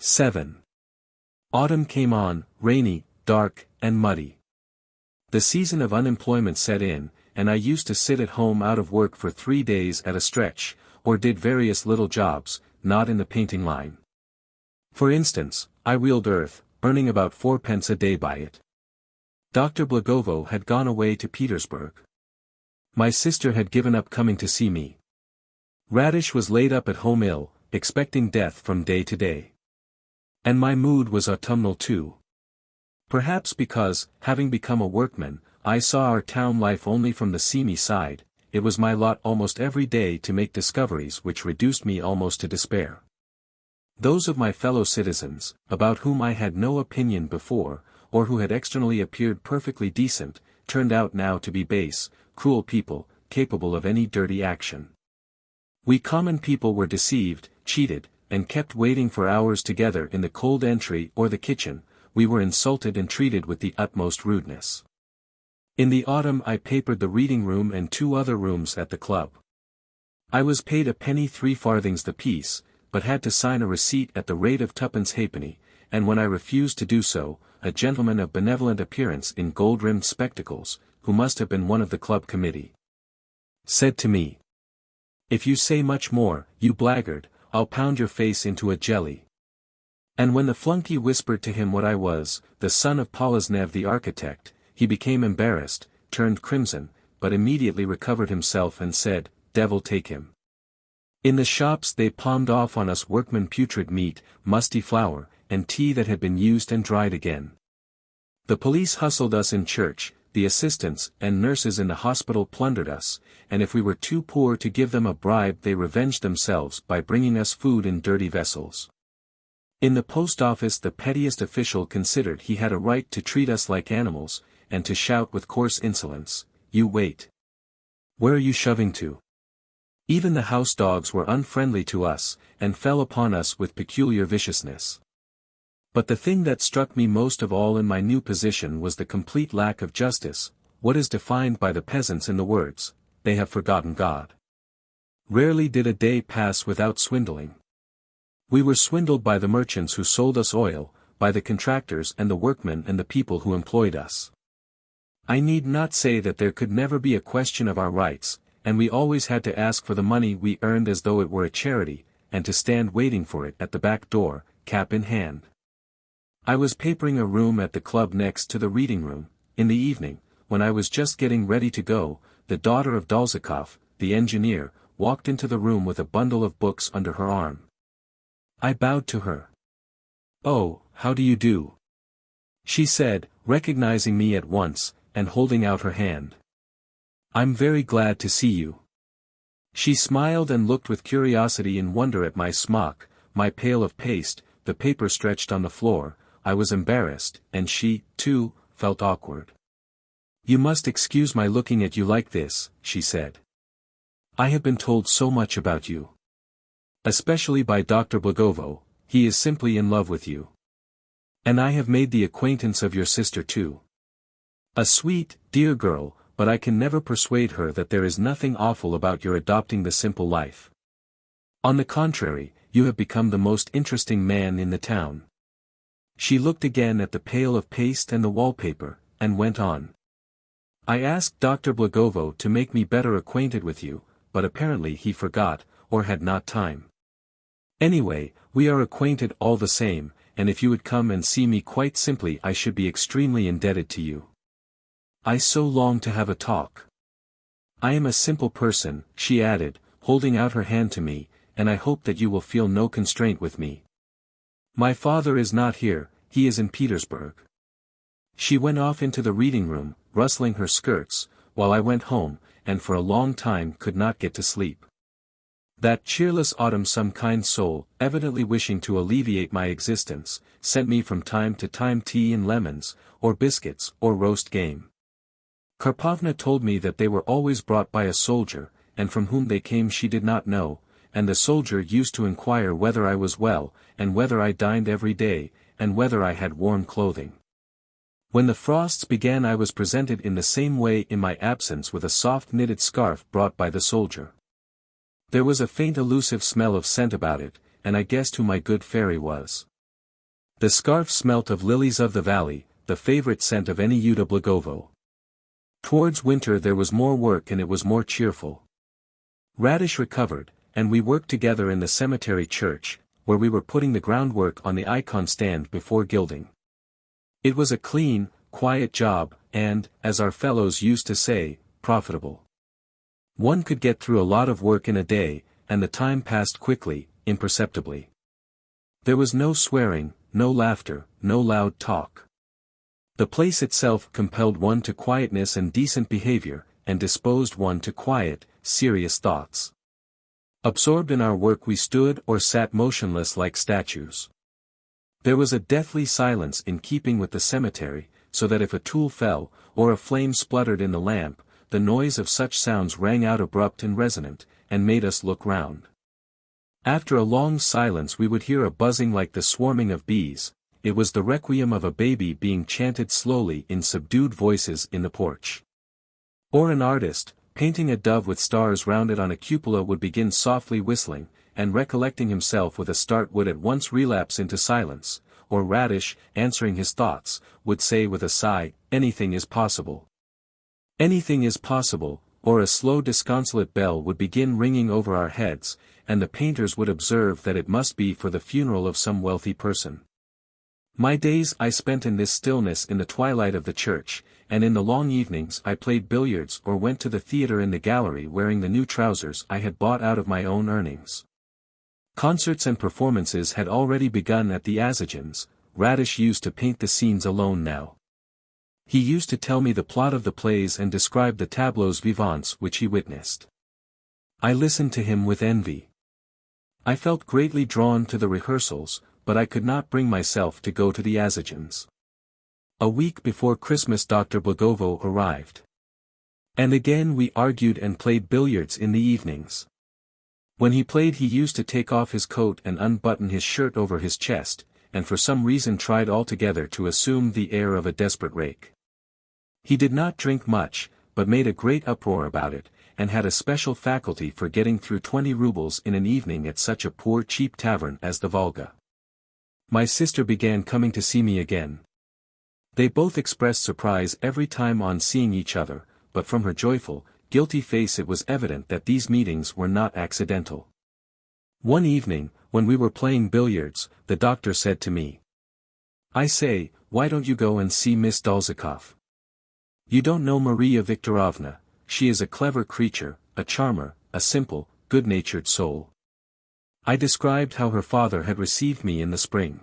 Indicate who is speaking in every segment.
Speaker 1: 7. Autumn came on, rainy, dark, and muddy. The season of unemployment set in, and I used to sit at home out of work for 3 days at a stretch, or did various little jobs, not in the painting line. For instance, I wheeled earth, earning about 4 pence a day by it. Dr. Blagovo had gone away to Petersburg. My sister had given up coming to see me. Radish was laid up at home ill, expecting death from day to day. And my mood was autumnal too. Perhaps because, having become a workman, I saw our town life only from the seamy side, it was my lot almost every day to make discoveries which reduced me almost to despair. Those of my fellow citizens, about whom I had no opinion before, or who had externally appeared perfectly decent, turned out now to be base, cruel people, capable of any dirty action. We common people were deceived, cheated, and kept waiting for hours together in the cold entry or the kitchen. We were insulted and treated with the utmost rudeness. In the autumn I papered the reading room and 2 other rooms at the club. I was paid 1 3 farthings the piece, but had to sign a receipt at the rate of 2 halfpenny, and when I refused to do so, a gentleman of benevolent appearance in gold-rimmed spectacles, who must have been one of the club committee, said to me, "If you say much more, you blackguard, I'll pound your face into a jelly." And when the flunkey whispered to him what I was, the son of Poloznev the architect, he became embarrassed, turned crimson, but immediately recovered himself and said, "Devil take him." In the shops they palmed off on us workmen putrid meat, musty flour, and tea that had been used and dried again. The police hustled us in church, the assistants and nurses in the hospital plundered us, and if we were too poor to give them a bribe they revenged themselves by bringing us food in dirty vessels. In the post office the pettiest official considered he had a right to treat us like animals, and to shout with coarse insolence, "You wait. Where are you shoving to?" Even the house dogs were unfriendly to us, and fell upon us with peculiar viciousness. But the thing that struck me most of all in my new position was the complete lack of justice, what is defined by the peasants in the words, "They have forgotten God." Rarely did a day pass without swindling. We were swindled by the merchants who sold us oil, by the contractors and the workmen and the people who employed us. I need not say that there could never be a question of our rights, and we always had to ask for the money we earned as though it were a charity, and to stand waiting for it at the back door, cap in hand. I was papering a room at the club next to the reading room. In the evening, when I was just getting ready to go, the daughter of Dolzhikov, the engineer, walked into the room with a bundle of books under her arm. I bowed to her. "Oh, how do you do?" she said, recognizing me at once, and holding out her hand. "I'm very glad to see you." She smiled and looked with curiosity and wonder at my smock, my pail of paste, the paper stretched on the floor. I was embarrassed, and she, too, felt awkward. "You must excuse my looking at you like this," she said. "I have been told so much about you. Especially by Dr. Blagovo, he is simply in love with you. And I have made the acquaintance of your sister too. A sweet, dear girl, but I can never persuade her that there is nothing awful about your adopting the simple life. On the contrary, you have become the most interesting man in the town." She looked again at the pail of paste and the wallpaper, and went on. "I asked Dr. Blagovo to make me better acquainted with you, but apparently he forgot, or had not time. Anyway, we are acquainted all the same, and if you would come and see me quite simply I should be extremely indebted to you. I so long to have a talk. I am a simple person," she added, holding out her hand to me, "and I hope that you will feel no constraint with me. My father is not here, he is in Petersburg." She went off into the reading room, rustling her skirts, while I went home, and for a long time could not get to sleep. That cheerless autumn some kind soul, evidently wishing to alleviate my existence, sent me from time to time tea and lemons, or biscuits, or roast game. Karpovna told me that they were always brought by a soldier, and from whom they came she did not know, and the soldier used to inquire whether I was well, and whether I dined every day, and whether I had warm clothing. When the frosts began I was presented in the same way in my absence with a soft knitted scarf brought by the soldier. There was a faint elusive smell of scent about it, and I guessed who my good fairy was. The scarf smelt of lilies of the valley, the favorite scent of any Yuda Blagovo. Towards winter there was more work and it was more cheerful. Radish recovered, and we worked together in the cemetery church, where we were putting the groundwork on the icon stand before gilding. It was a clean, quiet job, and, as our fellows used to say, profitable. One could get through a lot of work in a day, and the time passed quickly, imperceptibly. There was no swearing, no laughter, no loud talk. The place itself compelled one to quietness and decent behavior, and disposed one to quiet, serious thoughts. Absorbed in our work we stood or sat motionless like statues. There was a deathly silence in keeping with the cemetery, so that if a tool fell, or a flame spluttered in the lamp, the noise of such sounds rang out abrupt and resonant, and made us look round. After a long silence we would hear a buzzing like the swarming of bees. It was the requiem of a baby being chanted slowly in subdued voices in the porch. Or an artist, painting a dove with stars round it on a cupola, would begin softly whistling, and recollecting himself with a start would at once relapse into silence, or Radish, answering his thoughts, would say with a sigh, "Anything is possible. Anything is possible," or a slow disconsolate bell would begin ringing over our heads, and the painters would observe that it must be for the funeral of some wealthy person. My days I spent in this stillness in the twilight of the church, and in the long evenings I played billiards or went to the theatre in the gallery wearing the new trousers I had bought out of my own earnings. Concerts and performances had already begun at the XVIII's. Radish used to paint the scenes alone now. He used to tell me the plot of the plays and describe the tableaux vivants which he witnessed. I listened to him with envy. I felt greatly drawn to the rehearsals, but I could not bring myself to go to the XVIII's. A week before Christmas Dr. Blagovo arrived. And again we argued and played billiards in the evenings. When he played he used to take off his coat and unbutton his shirt over his chest, and for some reason tried altogether to assume the air of a desperate rake. He did not drink much, but made a great uproar about it, and had a special faculty for getting through 20 rubles in an evening at such a poor cheap tavern as the Volga. My sister began coming to see me again. They both expressed surprise every time on seeing each other, but from her joyful, guilty face it was evident that these meetings were not accidental. One evening, when we were playing billiards, the doctor said to me, "I say, why don't you go and see Miss Dolzhikov? You don't know Maria Viktorovna, she is a clever creature, a charmer, a simple, good-natured soul." I described how her father had received me in the spring.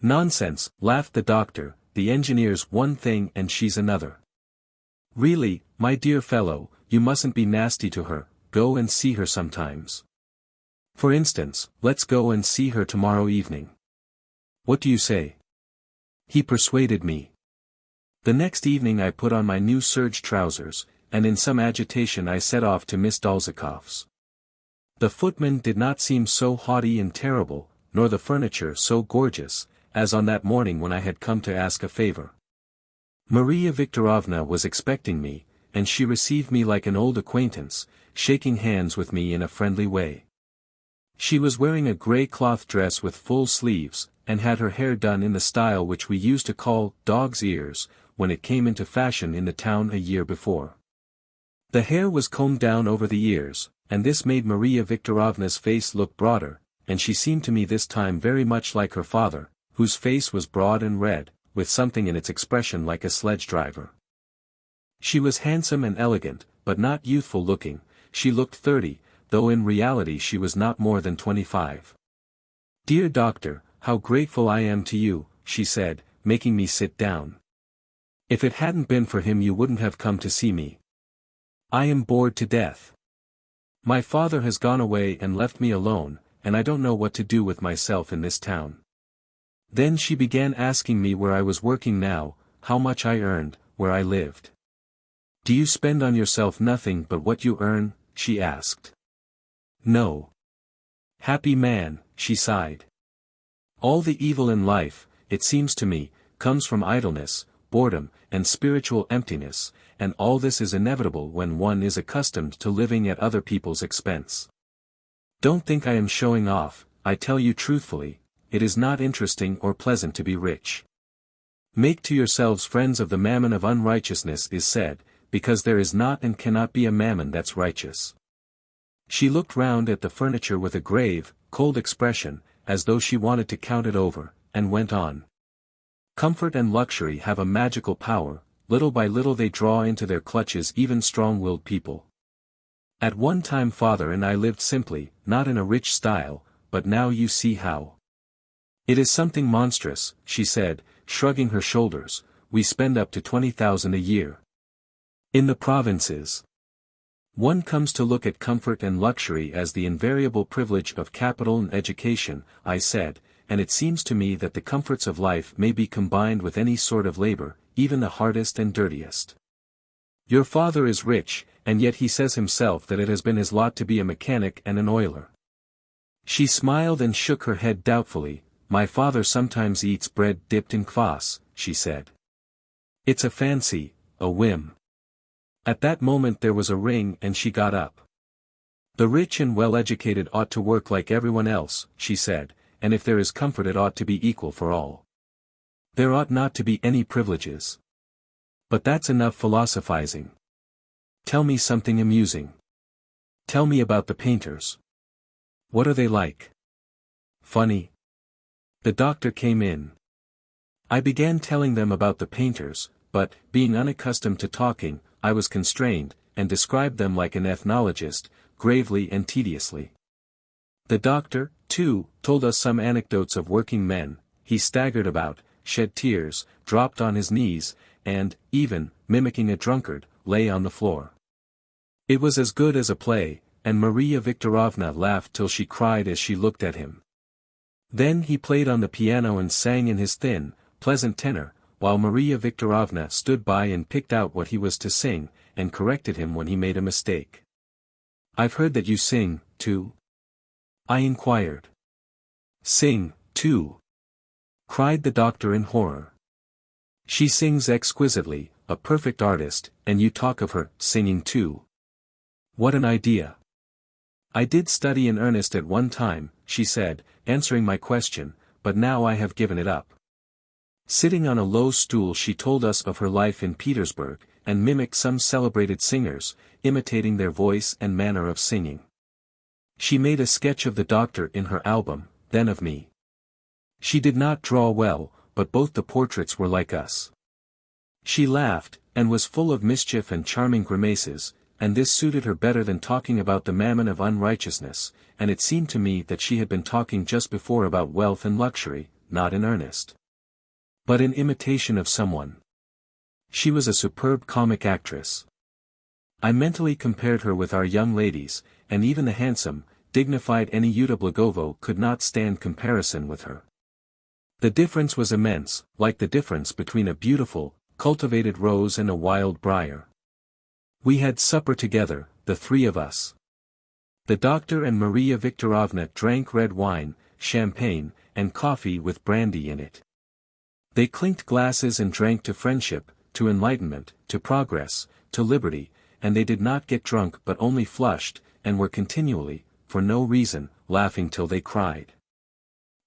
Speaker 1: "Nonsense," laughed the doctor, "the engineer's one thing and she's another. Really, my dear fellow, you mustn't be nasty to her, go and see her sometimes. For instance, let's go and see her tomorrow evening. What do you say?" He persuaded me. The next evening I put on my new serge trousers, and in some agitation I set off to Miss Dolzhikov's. The footman did not seem so haughty and terrible, nor the furniture so gorgeous, as on that morning when I had come to ask a favor. Maria Viktorovna was expecting me, and she received me like an old acquaintance, shaking hands with me in a friendly way. She was wearing a grey cloth dress with full sleeves, and had her hair done in the style which we used to call dog's ears, when it came into fashion in the town a year before. The hair was combed down over the ears, and this made Maria Viktorovna's face look broader, and she seemed to me this time very much like her father, whose face was broad and red, with something in its expression like a sledge driver. She was handsome and elegant, but not youthful looking. She looked 30, though in reality she was not more than 25. "Dear doctor, how grateful I am to you," she said, making me sit down. "If it hadn't been for him you wouldn't have come to see me. I am bored to death. My father has gone away and left me alone, and I don't know what to do with myself in this town." Then she began asking me where I was working now, how much I earned, where I lived. "Do you spend on yourself nothing but what you earn?" she asked. "No. Happy man," she sighed. "All the evil in life, it seems to me, comes from idleness, boredom, and spiritual emptiness, and all this is inevitable when one is accustomed to living at other people's expense. Don't think I am showing off, I tell you truthfully, it is not interesting or pleasant to be rich. Make to yourselves friends of the mammon of unrighteousness is said, because there is not and cannot be a mammon that's righteous. She looked round at the furniture with a grave, cold expression, as though she wanted to count it over, and went on. Comfort and luxury have a magical power, little by little they draw into their clutches even strong-willed people. At one time father and I lived simply, not in a rich style, but now you see how. It is something monstrous, she said, shrugging her shoulders, we spend up to 20,000 a year. In the provinces. One comes to look at comfort and luxury as the invariable privilege of capital and education, I said, and it seems to me that the comforts of life may be combined with any sort of labor, even the hardest and dirtiest. Your father is rich, and yet he says himself that it has been his lot to be a mechanic and an oiler. She smiled and shook her head doubtfully. My father sometimes eats bread dipped in kvass, she said. It's a fancy, a whim. At that moment there was a ring and she got up. The rich and well-educated ought to work like everyone else, she said, and if there is comfort it ought to be equal for all. There ought not to be any privileges. But that's enough philosophizing. Tell me something amusing. Tell me about the painters. What are they like? Funny. The doctor came in. I began telling them about the painters, but, being unaccustomed to talking, I was constrained, and described them like an ethnologist, gravely and tediously. The doctor, too, told us some anecdotes of working men. He staggered about, shed tears, dropped on his knees, and, even, mimicking a drunkard, lay on the floor. It was as good as a play, and Maria Viktorovna laughed till she cried as she looked at him. Then he played on the piano and sang in his thin, pleasant tenor, while Maria Viktorovna stood by and picked out what he was to sing, and corrected him when he made a mistake. I've heard that you sing, too? I inquired. Sing, too? Cried the doctor in horror. She sings exquisitely, a perfect artist, and you talk of her singing too. What an idea! I did study in earnest at one time, she said, answering my question, but now I have given it up. Sitting on a low stool she told us of her life in Petersburg, and mimicked some celebrated singers, imitating their voice and manner of singing. She made a sketch of the doctor in her album, then of me. She did not draw well, but both the portraits were like us. She laughed, and was full of mischief and charming grimaces, and this suited her better than talking about the mammon of unrighteousness, and it seemed to me that she had been talking just before about wealth and luxury, not in earnest, but in imitation of someone. She was a superb comic actress. I mentally compared her with our young ladies, and even the handsome, dignified Anyuta Blagovo could not stand comparison with her. The difference was immense, like the difference between a beautiful, cultivated rose and a wild briar. We had supper together, the three of us. The doctor and Maria Viktorovna drank red wine, champagne, and coffee with brandy in it. They clinked glasses and drank to friendship, to enlightenment, to progress, to liberty, and they did not get drunk but only flushed, and were continually, for no reason, laughing till they cried.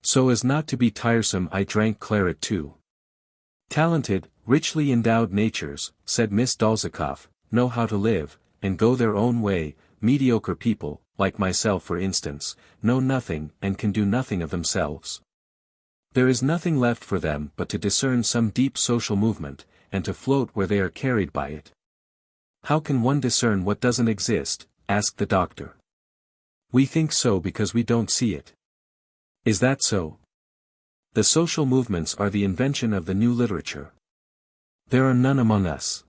Speaker 1: So as not to be tiresome I drank claret too. Talented, richly endowed natures, said Miss Dolzikov, know how to live, and go their own way. Mediocre people, like myself for instance, know nothing and can do nothing of themselves. There is nothing left for them but to discern some deep social movement, and to float where they are carried by it. How can one discern what doesn't exist? Asked the doctor. We think so because we don't see it. Is that so? The social movements are the invention of the new literature. There are none among us.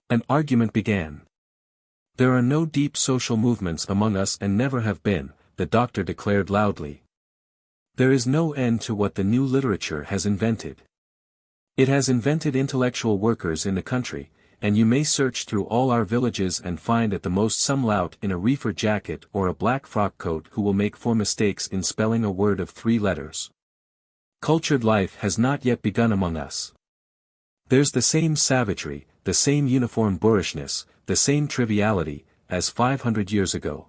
Speaker 1: An argument began. There are no deep social movements among us and never have been, the doctor declared loudly. There is no end to what the new literature has invented. It has invented intellectual workers in the country, and you may search through all our villages and find at the most some lout in a reefer jacket or a black frock coat who will make 4 mistakes in spelling a word of 3 letters. Cultured life has not yet begun among us. There's the same savagery, the same uniform boorishness, the same triviality, as 500 years ago.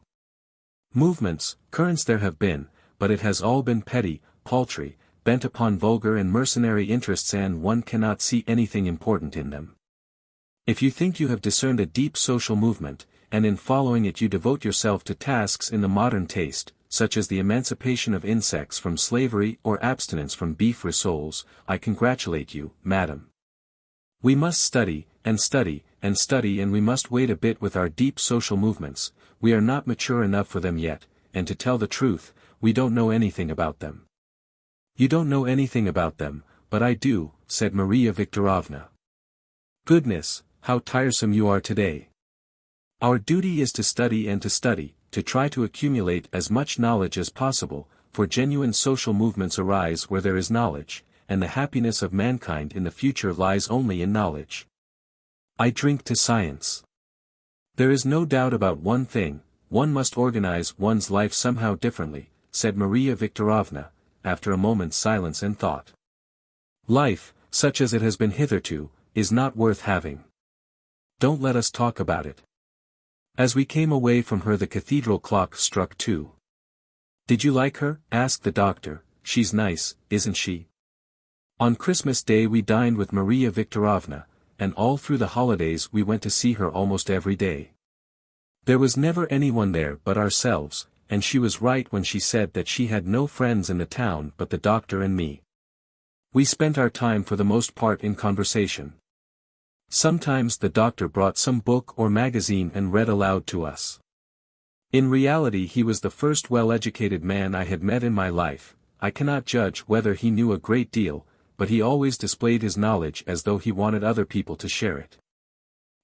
Speaker 1: Movements, currents there have been, but it has all been petty, paltry, bent upon vulgar and mercenary interests, and one cannot see anything important in them. If you think you have discerned a deep social movement, and in following it you devote yourself to tasks in the modern taste, such as the emancipation of insects from slavery or abstinence from beef rissoles, I congratulate you, madam. We must study, and study, and study, and we must wait a bit with our deep social movements. We are not mature enough for them yet, and to tell the truth, we don't know anything about them. You don't know anything about them, but I do, said Maria Viktorovna. Goodness, how tiresome you are today. Our duty is to study and to study, to try to accumulate as much knowledge as possible, for genuine social movements arise where there is knowledge, and the happiness of mankind in the future lies only in knowledge. I drink to science. There is no doubt about one thing, one must organize one's life somehow differently, said Maria Viktorovna, after a moment's silence and thought. Life, such as it has been hitherto, is not worth having. Don't let us talk about it. As we came away from her the cathedral clock struck 2. Did you like her? Asked the doctor. She's nice, isn't she? On Christmas Day we dined with Maria Viktorovna, and all through the holidays we went to see her almost every day. There was never anyone there but ourselves, and she was right when she said that she had no friends in the town but the doctor and me. We spent our time for the most part in conversation. Sometimes the doctor brought some book or magazine and read aloud to us. In reality he was the first well-educated man I had met in my life. I cannot judge whether he knew a great deal, but he always displayed his knowledge as though he wanted other people to share it.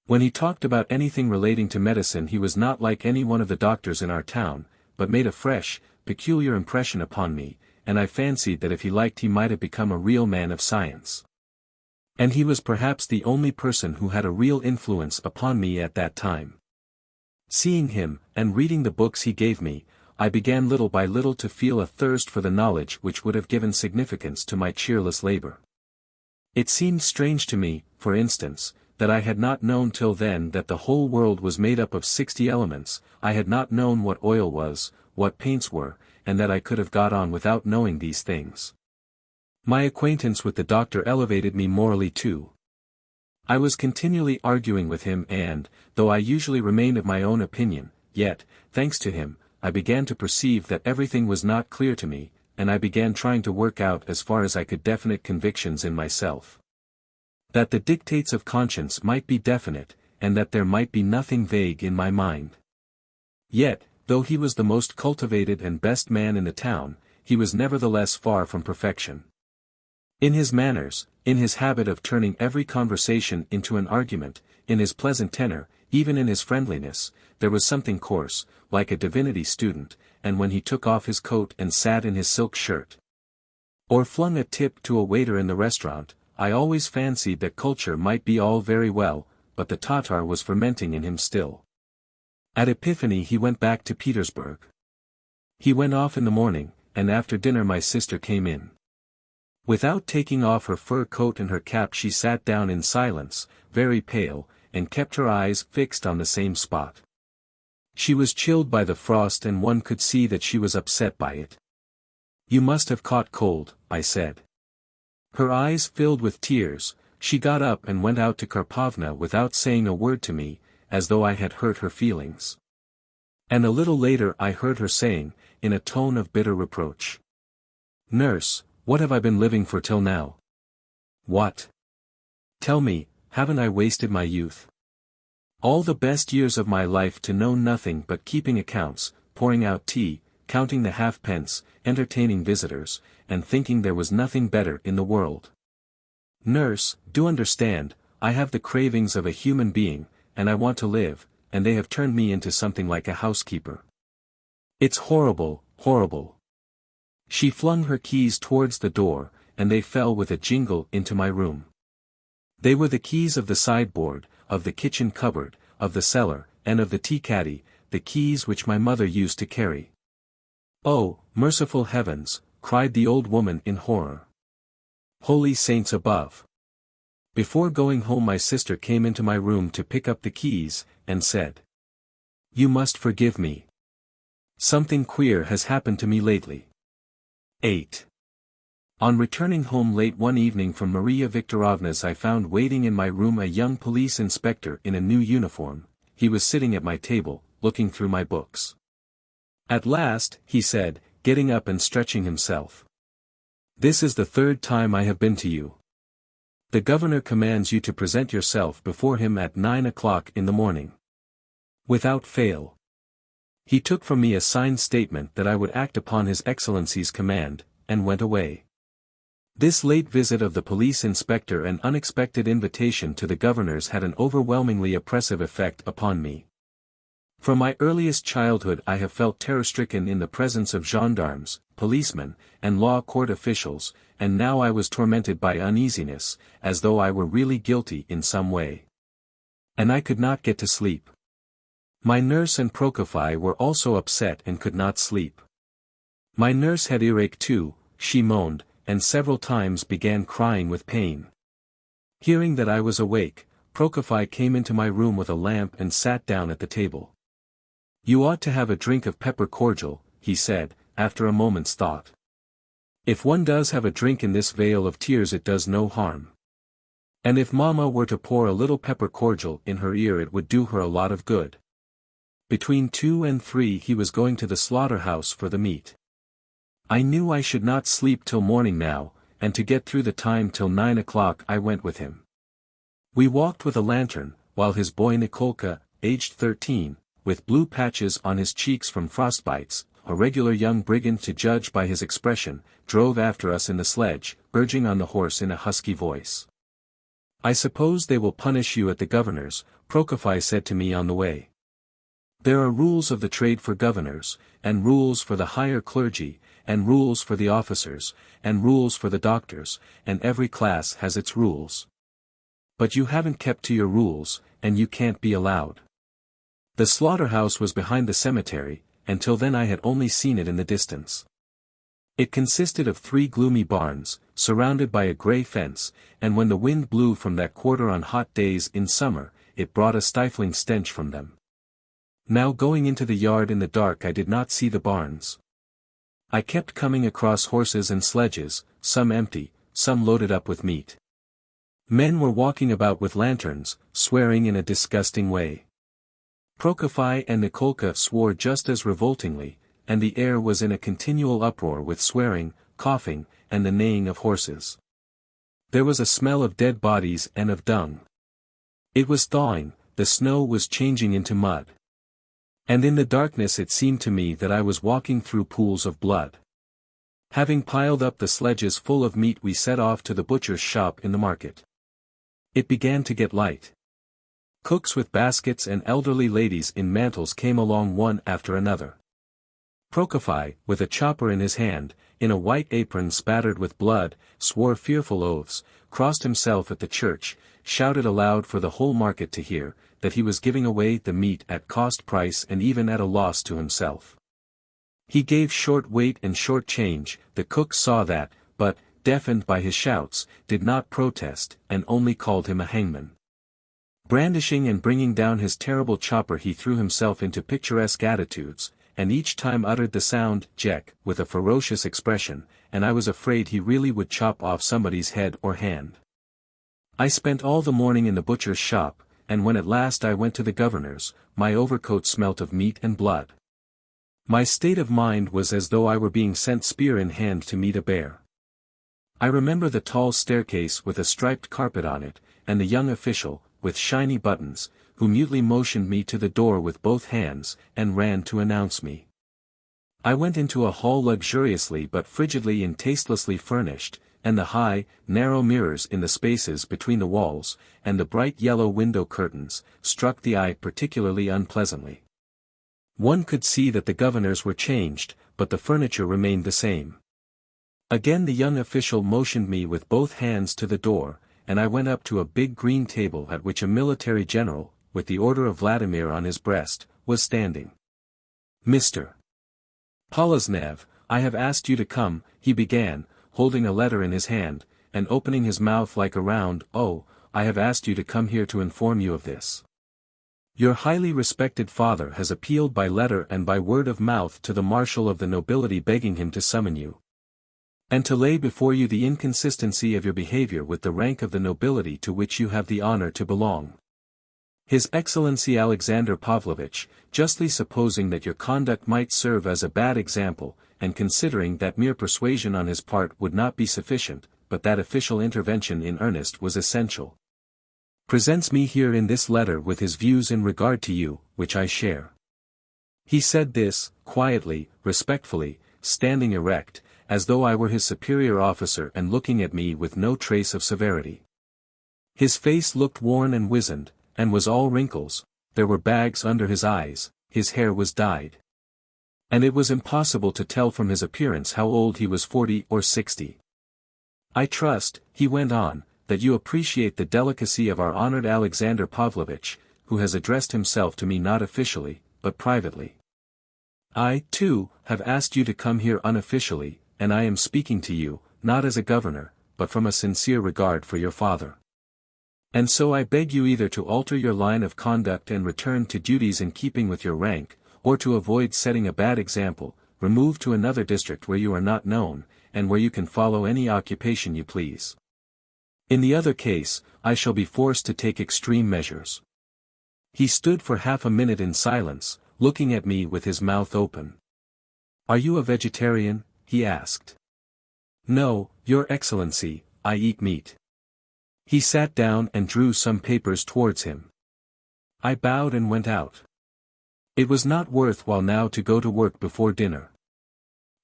Speaker 1: When he talked about anything relating to medicine he was not like any one of the doctors in our town, but made a fresh, peculiar impression upon me, and I fancied that if he liked he might have become a real man of science. And he was perhaps the only person who had a real influence upon me at that time. Seeing him, and reading the books he gave me, I began little by little to feel a thirst for the knowledge which would have given significance to my cheerless labor. It seemed strange to me, for instance, that I had not known till then that the whole world was made up of 60 elements. I had not known what oil was, what paints were, and that I could have got on without knowing these things. My acquaintance with the doctor elevated me morally too. I was continually arguing with him and, though I usually remained of my own opinion, yet, thanks to him, I began to perceive that everything was not clear to me, and I began trying to work out as far as I could definite convictions in myself. That the dictates of conscience might be definite, and that there might be nothing vague in my mind. Yet, though he was the most cultivated and best man in the town, he was nevertheless far from perfection. In his manners, in his habit of turning every conversation into an argument, in his pleasant tenor, even in his friendliness, there was something coarse, like a divinity student, and when he took off his coat and sat in his silk shirt, or flung a tip to a waiter in the restaurant, I always fancied that culture might be all very well, but the Tatar was fermenting in him still. At Epiphany he went back to Petersburg. He went off in the morning, and after dinner my sister came in. Without taking off her fur coat and her cap she sat down in silence, very pale, and kept her eyes fixed on the same spot. She was chilled by the frost and one could see that she was upset by it. "You must have caught cold," I said. Her eyes filled with tears. She got up and went out to Karpovna without saying a word to me, as though I had hurt her feelings. And a little later I heard her saying, in a tone of bitter reproach, "Nurse, what have I been living for till now? What? Tell me, haven't I wasted my youth? All the best years of my life to know nothing but keeping accounts, pouring out tea, counting the halfpence, entertaining visitors, and thinking there was nothing better in the world. Nurse, do understand, I have the cravings of a human being, and I want to live, and they have turned me into something like a housekeeper. It's horrible, horrible." She flung her keys towards the door, and they fell with a jingle into my room. They were the keys of the sideboard, of the kitchen cupboard, of the cellar, and of the tea-caddy, the keys which my mother used to carry. "Oh, merciful heavens!" cried the old woman in horror. "Holy saints above!" Before going home my sister came into my room to pick up the keys, and said, "You must forgive me. Something queer has happened to me lately." 8. On returning home late one evening from Maria Viktorovna's, I found waiting in my room a young police inspector in a new uniform. He was sitting at my table, looking through my books. "At last," he said, getting up and stretching himself. "This is the third time I have been to you. The governor commands you to present yourself before him at 9 o'clock in the morning. Without fail." He took from me a signed statement that I would act upon His Excellency's command, and went away. This late visit of the police inspector and unexpected invitation to the governors had an overwhelmingly oppressive effect upon me. From my earliest childhood I have felt terror-stricken in the presence of gendarmes, policemen, and law court officials, and now I was tormented by uneasiness, as though I were really guilty in some way. And I could not get to sleep. My nurse and Prokofy were also upset and could not sleep. My nurse had earache too, she moaned, and several times began crying with pain. Hearing that I was awake, Prokofy came into my room with a lamp and sat down at the table. "You ought to have a drink of pepper cordial," he said, after a moment's thought. "If one does have a drink in this vale of tears it does no harm. And if Mama were to pour a little pepper cordial in her ear it would do her a lot of good." Between 2 and 3 he was going to the slaughterhouse for the meat. I knew I should not sleep till morning now, and to get through the time till 9 o'clock I went with him. We walked with a lantern, while his boy Nikolka, aged 13, with blue patches on his cheeks from frostbites, a regular young brigand to judge by his expression, drove after us in the sledge, urging on the horse in a husky voice. "I suppose they will punish you at the governor's," Prokofy said to me on the way. "There are rules of the trade for governors, and rules for the higher clergy, and rules for the officers, and rules for the doctors, and every class has its rules. But you haven't kept to your rules, and you can't be allowed." The slaughterhouse was behind the cemetery, and till then I had only seen it in the distance. It consisted of 3 gloomy barns, surrounded by a grey fence, and when the wind blew from that quarter on hot days in summer, it brought a stifling stench from them. Now going into the yard in the dark I did not see the barns. I kept coming across horses and sledges, some empty, some loaded up with meat. Men were walking about with lanterns, swearing in a disgusting way. Prokofy and Nikolka swore just as revoltingly, and the air was in a continual uproar with swearing, coughing, and the neighing of horses. There was a smell of dead bodies and of dung. It was thawing, the snow was changing into mud. And in the darkness it seemed to me that I was walking through pools of blood. Having piled up the sledges full of meat we set off to the butcher's shop in the market. It began to get light. Cooks with baskets and elderly ladies in mantles came along one after another. Prokofy, with a chopper in his hand, in a white apron spattered with blood, swore fearful oaths, crossed himself at the church, shouted aloud for the whole market to hear, that he was giving away the meat at cost price and even at a loss to himself. He gave short weight and short change, the cooks saw that, but, deafened by his shouts, did not protest, and only called him a hangman. Brandishing and bringing down his terrible chopper he threw himself into picturesque attitudes, and each time uttered the sound, "Jek," with a ferocious expression, and I was afraid he really would chop off somebody's head or hand. I spent all the morning in the butcher's shop, and when at last I went to the governor's, my overcoat smelt of meat and blood. My state of mind was as though I were being sent spear in hand to meet a bear. I remember the tall staircase with a striped carpet on it, and the young official, with shiny buttons, who mutely motioned me to the door with both hands, and ran to announce me. I went into a hall luxuriously but frigidly and tastelessly furnished, and the high, narrow mirrors in the spaces between the walls, and the bright yellow window curtains, struck the eye particularly unpleasantly. One could see that the governors were changed, but the furniture remained the same. Again the young official motioned me with both hands to the door, and I went up to a big green table at which a military general, with the Order of Vladimir on his breast, was standing. "Mr. Poloznev, I have asked you to come," he began, holding a letter in his hand, and opening his mouth like a round "Oh, I have asked you to come here to inform you of this. Your highly respected father has appealed by letter and by word of mouth to the marshal of the nobility begging him to summon you. and to lay before you the inconsistency of your behavior with the rank of the nobility to which you have the honor to belong. His Excellency Alexander Pavlovich, justly supposing that your conduct might serve as a bad example, and considering that mere persuasion on his part would not be sufficient, but that official intervention in earnest was essential, presents me here in this letter with his views in regard to you, which I share. He said this, quietly, respectfully, standing erect, as though I were his superior officer and looking at me with no trace of severity. His face looked worn and wizened, and was all wrinkles, there were bags under his eyes, his hair was dyed. And it was impossible to tell from his appearance how old he was, 40 or 60. I trust, he went on, that you appreciate the delicacy of our honored Alexander Pavlovich, who has addressed himself to me not officially, but privately. I, too, have asked you to come here unofficially, and I am speaking to you, not as a governor, but from a sincere regard for your father. And so I beg you either to alter your line of conduct and return to duties in keeping with your rank, or to avoid setting a bad example, remove to another district where you are not known, and where you can follow any occupation you please. In the other case, I shall be forced to take extreme measures. He stood for half a minute in silence, looking at me with his mouth open. Are you a vegetarian? He asked. No, Your Excellency, I eat meat. He sat down and drew some papers towards him. I bowed and went out. It was not worth while now to go to work before dinner.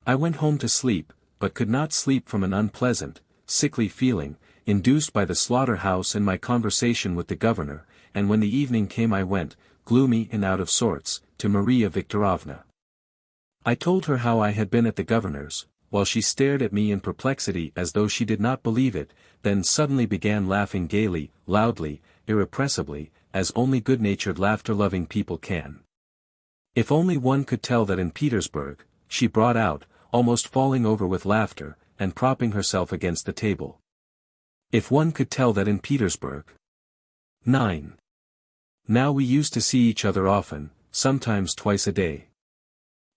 Speaker 1: I went home to sleep, but could not sleep from an unpleasant, sickly feeling, induced by the slaughter-house and my conversation with the governor, and when the evening came I went, gloomy and out of sorts, to Maria Viktorovna. I told her how I had been at the governor's, while she stared at me in perplexity as though she did not believe it, then suddenly began laughing gaily, loudly, irrepressibly, as only good-natured laughter-loving people can. If only one could tell that in Petersburg, she brought out, almost falling over with laughter, and propping herself against the table. If one could tell that in Petersburg. 9. Now we used to see each other often, sometimes twice a day.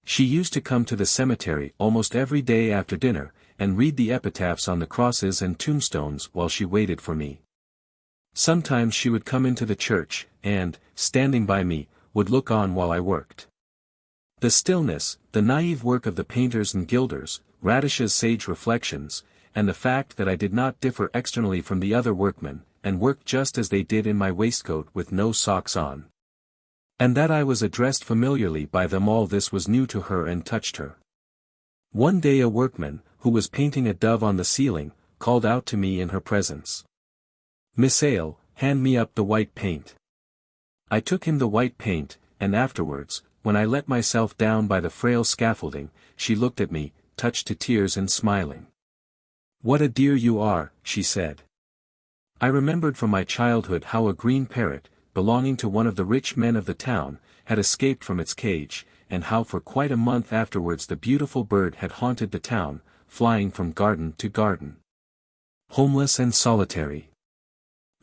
Speaker 1: She used to come to the cemetery almost every day after dinner, and read the epitaphs on the crosses and tombstones while she waited for me. Sometimes she would come into the church, and, standing by me, would look on while I worked. The stillness, the naive work of the painters and gilders, Radish's sage reflections, and the fact that I did not differ externally from the other workmen, and worked just as they did in my waistcoat with no socks on. And that I was addressed familiarly by them, all this was new to her and touched her. One day a workman, who was painting a dove on the ceiling, called out to me in her presence. Miss Ale, hand me up the white paint. I took him the white paint, and afterwards, when I let myself down by the frail scaffolding, she looked at me, touched to tears and smiling. What a dear you are, she said. I remembered from my childhood how a green parrot, belonging to one of the rich men of the town, had escaped from its cage, and how for quite a month afterwards the beautiful bird had haunted the town, flying from garden to garden. Homeless and solitary.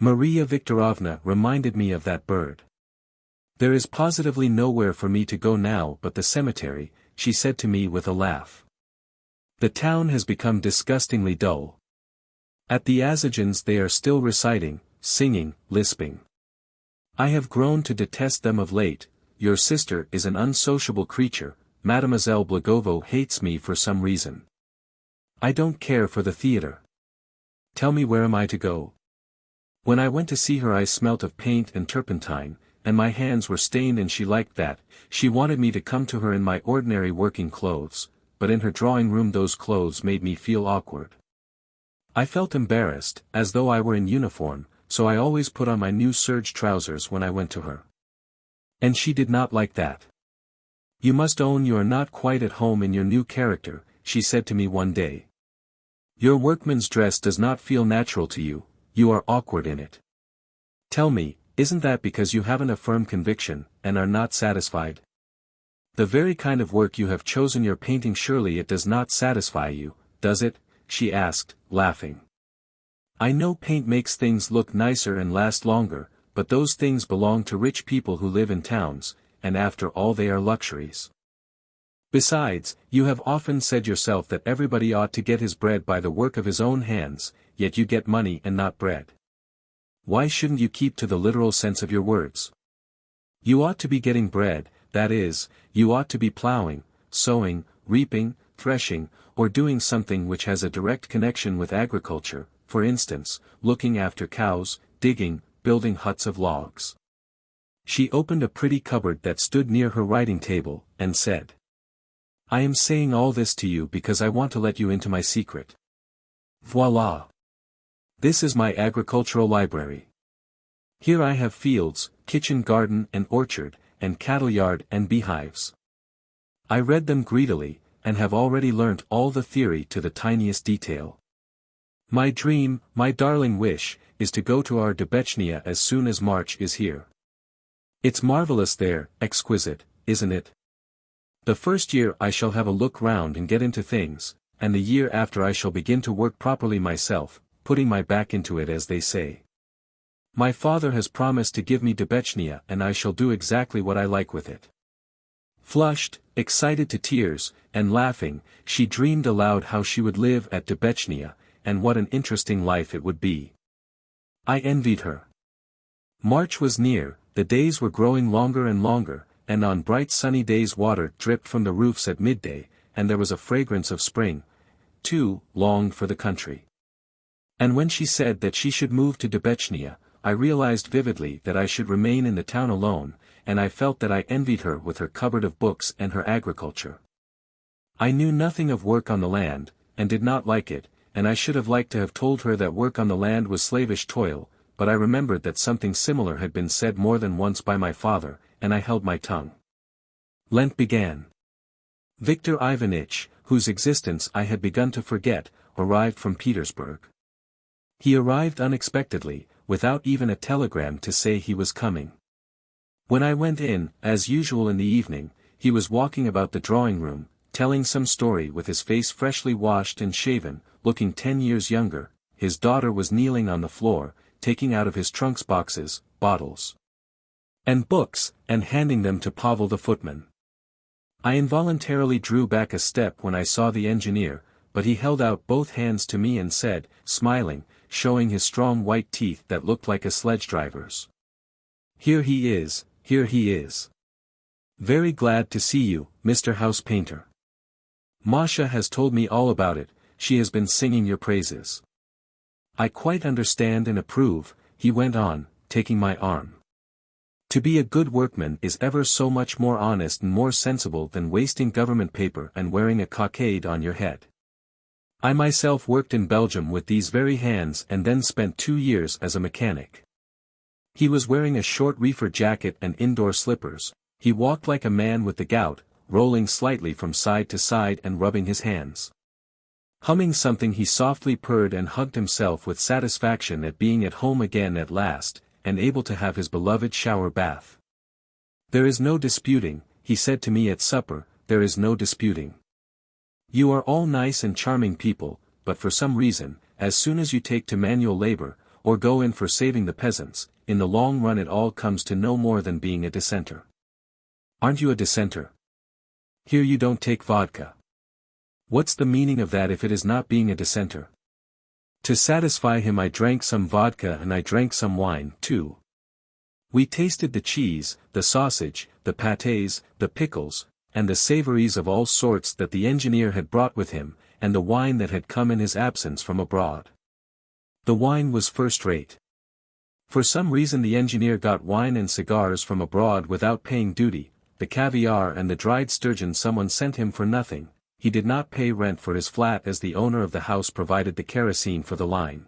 Speaker 1: Maria Viktorovna reminded me of that bird. There is positively nowhere for me to go now but the cemetery, she said to me with a laugh. The town has become disgustingly dull. At the Azagins they are still reciting, singing, lisping. I have grown to detest them of late. Your sister is an unsociable creature, Mademoiselle Blagovo hates me for some reason. I don't care for the theatre. Tell me, where am I to go? When I went to see her I smelt of paint and turpentine, and my hands were stained, and she liked that. She wanted me to come to her in my ordinary working clothes, but in her drawing room those clothes made me feel awkward. I felt embarrassed, as though I were in uniform, so I always put on my new serge trousers when I went to her. And she did not like that. You must own you are not quite at home in your new character, she said to me one day. Your workman's dress does not feel natural to you, you are awkward in it. Tell me, isn't that because you haven't a firm conviction, and are not satisfied? The very kind of work you have chosen your painting, surely it does not satisfy you, does it? She asked, laughing. I know paint makes things look nicer and last longer, but those things belong to rich people who live in towns, and after all they are luxuries. Besides, you have often said yourself that everybody ought to get his bread by the work of his own hands, yet you get money and not bread. Why shouldn't you keep to the literal sense of your words? You ought to be getting bread, that is, you ought to be plowing, sowing, reaping, threshing, or doing something which has a direct connection with agriculture, for instance, looking after cows, digging, building huts of logs. She opened a pretty cupboard that stood near her writing table, and said, "I am saying all this to you because I want to let you into my secret. Voila! This is my agricultural library. Here I have fields, kitchen garden and orchard, and cattle yard and beehives. I read them greedily, and have already learnt all the theory to the tiniest detail. My dream, my darling wish, is to go to our Debechnia as soon as March is here. It's marvellous there, exquisite, isn't it? The first year I shall have a look round and get into things, and the year after I shall begin to work properly myself, putting my back into it as they say. My father has promised to give me Debechnia and I shall do exactly what I like with it." Flushed, excited to tears, and laughing, she dreamed aloud how she would live at Debechnia, and what an interesting life it would be. I envied her. March was near, the days were growing longer and longer, and on bright sunny days water dripped from the roofs at midday, and there was a fragrance of spring, too, longed for the country. And when she said that she should move to Debechnia, I realized vividly that I should remain in the town alone, and I felt that I envied her with her cupboard of books and her agriculture. I knew nothing of work on the land, and did not like it, and I should have liked to have told her that work on the land was slavish toil, but I remembered that something similar had been said more than once by my father, and I held my tongue. Lent began. Victor Ivanitch, whose existence I had begun to forget, arrived from Petersburg. He arrived unexpectedly, without even a telegram to say he was coming. When I went in, as usual in the evening, he was walking about the drawing-room, telling some story with his face freshly washed and shaven, looking 10 years younger. His daughter was kneeling on the floor, taking out of his trunks boxes, bottles, and books, and handing them to Pavel the footman. I involuntarily drew back a step when I saw the engineer, but he held out both hands to me and said, smiling, showing his strong white teeth that looked like a sledge driver's, "Here he is, here he is. Very glad to see you, Mr. House Painter. Masha has told me all about it, she has been singing your praises. I quite understand and approve," he went on, taking my arm. "To be a good workman is ever so much more honest and more sensible than wasting government paper and wearing a cockade on your head. I myself worked in Belgium with these very hands and then spent 2 years as a mechanic." He was wearing a short reefer jacket and indoor slippers. He walked like a man with the gout, rolling slightly from side to side and rubbing his hands. Humming something he softly purred and hugged himself with satisfaction at being at home again at last, and able to have his beloved shower bath. "There is no disputing," he said to me at supper, "there is no disputing. You are all nice and charming people, but for some reason, as soon as you take to manual labor, or go in for saving the peasants, in the long run it all comes to no more than being a dissenter. Aren't you a dissenter? Here you don't take vodka. What's the meaning of that if it is not being a dissenter?" To satisfy him I drank some vodka and I drank some wine, too. We tasted the cheese, the sausage, the pâtés, the pickles, and the savories of all sorts that the engineer had brought with him, and the wine that had come in his absence from abroad. The wine was first-rate. For some reason the engineer got wine and cigars from abroad without paying duty. The caviar and the dried sturgeon someone sent him for nothing. He did not pay rent for his flat as the owner of the house provided the kerosene for the line.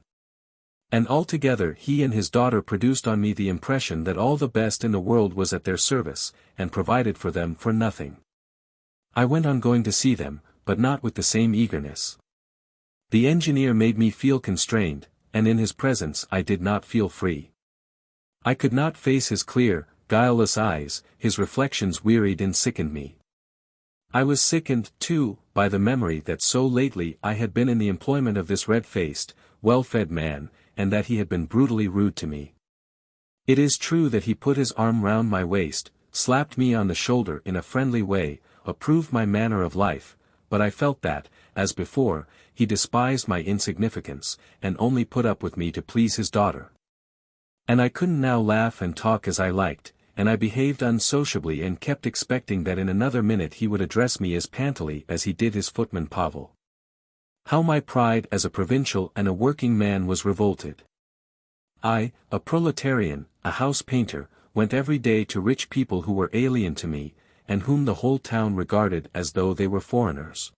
Speaker 1: And altogether he and his daughter produced on me the impression that all the best in the world was at their service, and provided for them for nothing. I went on going to see them, but not with the same eagerness. The engineer made me feel constrained, and in his presence I did not feel free. I could not face his clear, guileless eyes, his reflections wearied and sickened me. I was sickened, too, by the memory that so lately I had been in the employment of this red-faced, well-fed man, and that he had been brutally rude to me. It is true that he put his arm round my waist, slapped me on the shoulder in a friendly way, approved my manner of life, but I felt that, as before, he despised my insignificance, and only put up with me to please his daughter. And I couldn't now laugh and talk as I liked, and I behaved unsociably and kept expecting that in another minute he would address me as pantily as he did his footman Pavel. How my pride as a provincial and a working man was revolted. I, a proletarian, a house painter, went every day to rich people who were alien to me, and whom the whole town regarded as though they were foreigners.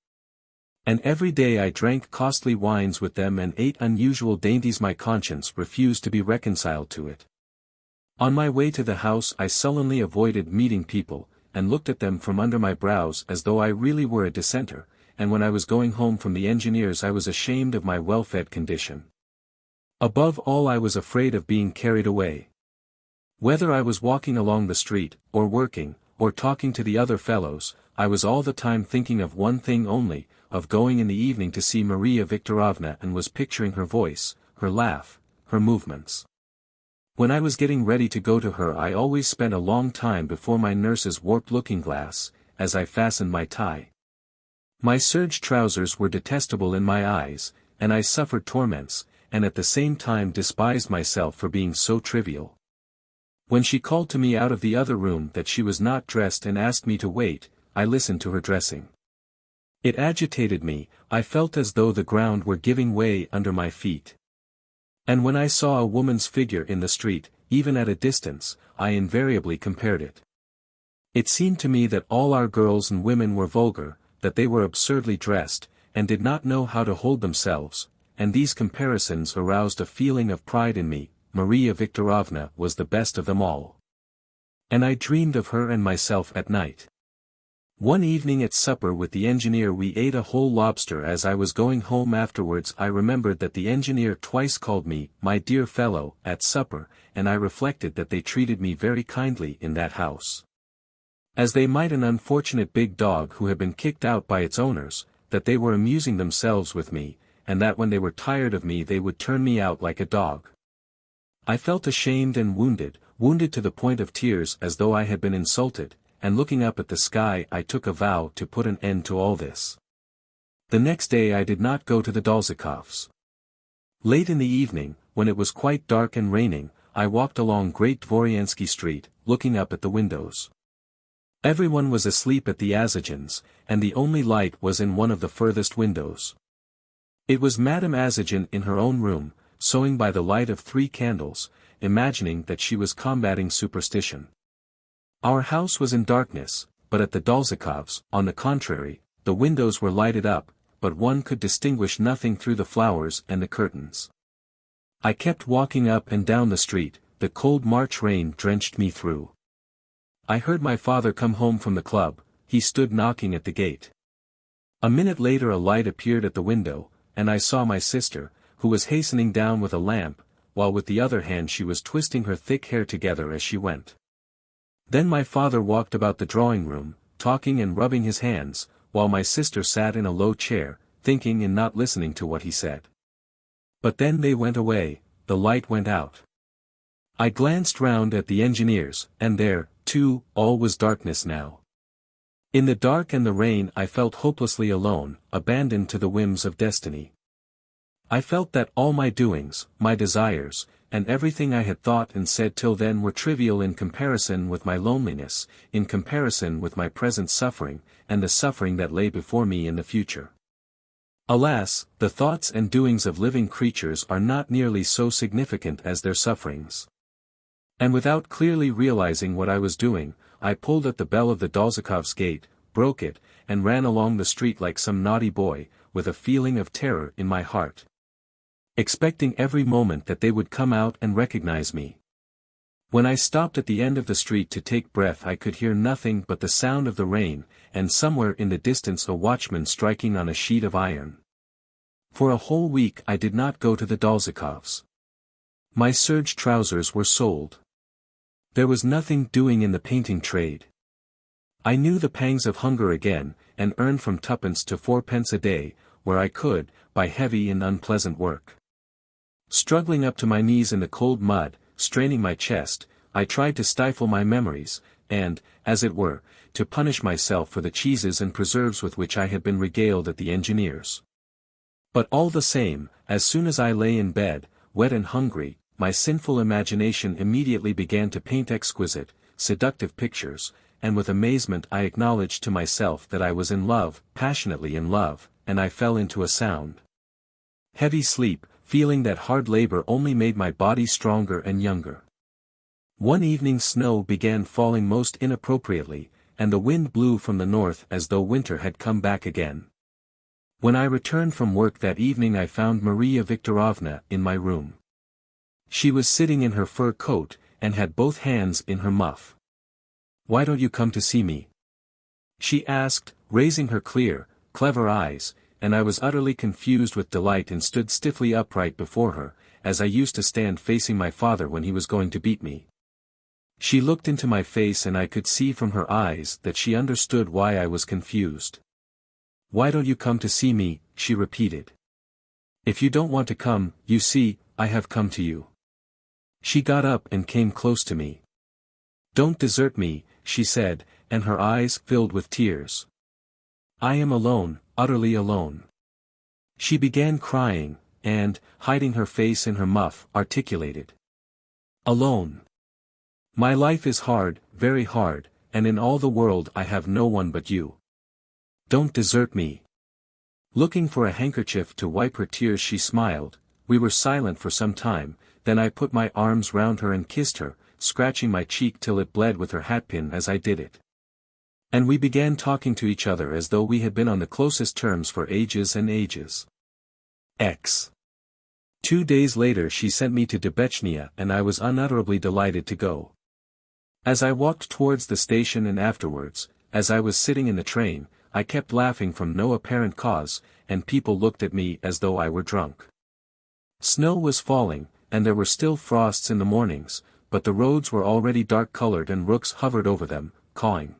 Speaker 1: And every day I drank costly wines with them and ate unusual dainties. My conscience refused to be reconciled to it. On my way to the house I sullenly avoided meeting people, and looked at them from under my brows as though I really were a dissenter, and when I was going home from the engineers I was ashamed of my well-fed condition. Above all I was afraid of being carried away. Whether I was walking along the street, or working, or talking to the other fellows, I was all the time thinking of one thing only, of going in the evening to see Maria Viktorovna, and was picturing her voice, her laugh, her movements. When I was getting ready to go to her I always spent a long time before my nurse's warped looking-glass, as I fastened my tie. My serge trousers were detestable in my eyes, and I suffered torments, and at the same time despised myself for being so trivial. When she called to me out of the other room that she was not dressed and asked me to wait, I listened to her dressing. It agitated me, I felt as though the ground were giving way under my feet. And when I saw a woman's figure in the street, even at a distance, I invariably compared it. It seemed to me that all our girls and women were vulgar, that they were absurdly dressed, and did not know how to hold themselves, and these comparisons aroused a feeling of pride in me. Maria Viktorovna was the best of them all. And I dreamed of her and myself at night. One evening at supper with the engineer we ate a whole lobster. As I was going home afterwards I remembered that the engineer twice called me, my dear fellow, at supper, and I reflected that they treated me very kindly in that house. As they might an unfortunate big dog who had been kicked out by its owners, that they were amusing themselves with me, and that when they were tired of me they would turn me out like a dog. I felt ashamed and wounded to the point of tears as though I had been insulted, and looking up at the sky I took a vow to put an end to all this. The next day I did not go to the Dolzakovs. Late in the evening, when it was quite dark and raining, I walked along Great Dvoryansky Street, looking up at the windows. Everyone was asleep at the Azagins, and the only light was in one of the furthest windows. It was Madame Azagin in her own room, sewing by the light of 3 candles, imagining that she was combating superstition. Our house was in darkness, but at the Dolzakovs, on the contrary, the windows were lighted up, but one could distinguish nothing through the flowers and the curtains. I kept walking up and down the street, the cold March rain drenched me through. I heard my father come home from the club, he stood knocking at the gate. A minute later a light appeared at the window, and I saw my sister, who was hastening down with a lamp, while with the other hand she was twisting her thick hair together as she went. Then my father walked about the drawing-room, talking and rubbing his hands, while my sister sat in a low chair, thinking and not listening to what he said. But then they went away, the light went out. I glanced round at the engineers, and there, too, all was darkness now. In the dark and the rain I felt hopelessly alone, abandoned to the whims of destiny. I felt that all my doings, my desires, and everything I had thought and said till then were trivial in comparison with my loneliness, in comparison with my present suffering, and the suffering that lay before me in the future. Alas, the thoughts and doings of living creatures are not nearly so significant as their sufferings. And without clearly realizing what I was doing, I pulled at the bell of the Dolzakovs' gate, broke it, and ran along the street like some naughty boy, with a feeling of terror in my heart, expecting every moment that they would come out and recognize me. When I stopped at the end of the street to take breath I could hear nothing but the sound of the rain, and somewhere in the distance a watchman striking on a sheet of iron. For a whole week I did not go to the Dolzakovs. My serge trousers were sold. There was nothing doing in the painting trade. I knew the pangs of hunger again, and earned from 2d to 4d a day, where I could, by heavy and unpleasant work. Struggling up to my knees in the cold mud, straining my chest, I tried to stifle my memories, and, as it were, to punish myself for the cheeses and preserves with which I had been regaled at the engineer's. But all the same, as soon as I lay in bed, wet and hungry, my sinful imagination immediately began to paint exquisite, seductive pictures, and with amazement I acknowledged to myself that I was in love, passionately in love, and I fell into a sound, heavy sleep, feeling that hard labor only made my body stronger and younger. One evening snow began falling most inappropriately, and the wind blew from the north as though winter had come back again. When I returned from work that evening I found Maria Viktorovna in my room. She was sitting in her fur coat, and had both hands in her muff. "Why don't you come to see me?" she asked, raising her clear, clever eyes, and I was utterly confused with delight and stood stiffly upright before her, as I used to stand facing my father when he was going to beat me. She looked into my face and I could see from her eyes that she understood why I was confused. "Why don't you come to see me?" she repeated. "If you don't want to come, you see, I have come to you." She got up and came close to me. "Don't desert me," she said, and her eyes filled with tears. "I am alone, utterly alone." She began crying, and, hiding her face in her muff, articulated, "Alone. My life is hard, very hard, and in all the world I have no one but you. Don't desert me." Looking for a handkerchief to wipe her tears she smiled. We were silent for some time, then I put my arms round her and kissed her, scratching my cheek till it bled with her hatpin as I did it. And we began talking to each other as though we had been on the closest terms for ages and ages. 2 days later she sent me to Debechnia and I was unutterably delighted to go. As I walked towards the station and afterwards, as I was sitting in the train, I kept laughing from no apparent cause, and people looked at me as though I were drunk. Snow was falling, and there were still frosts in the mornings, but the roads were already dark-colored and rooks hovered over them, cawing.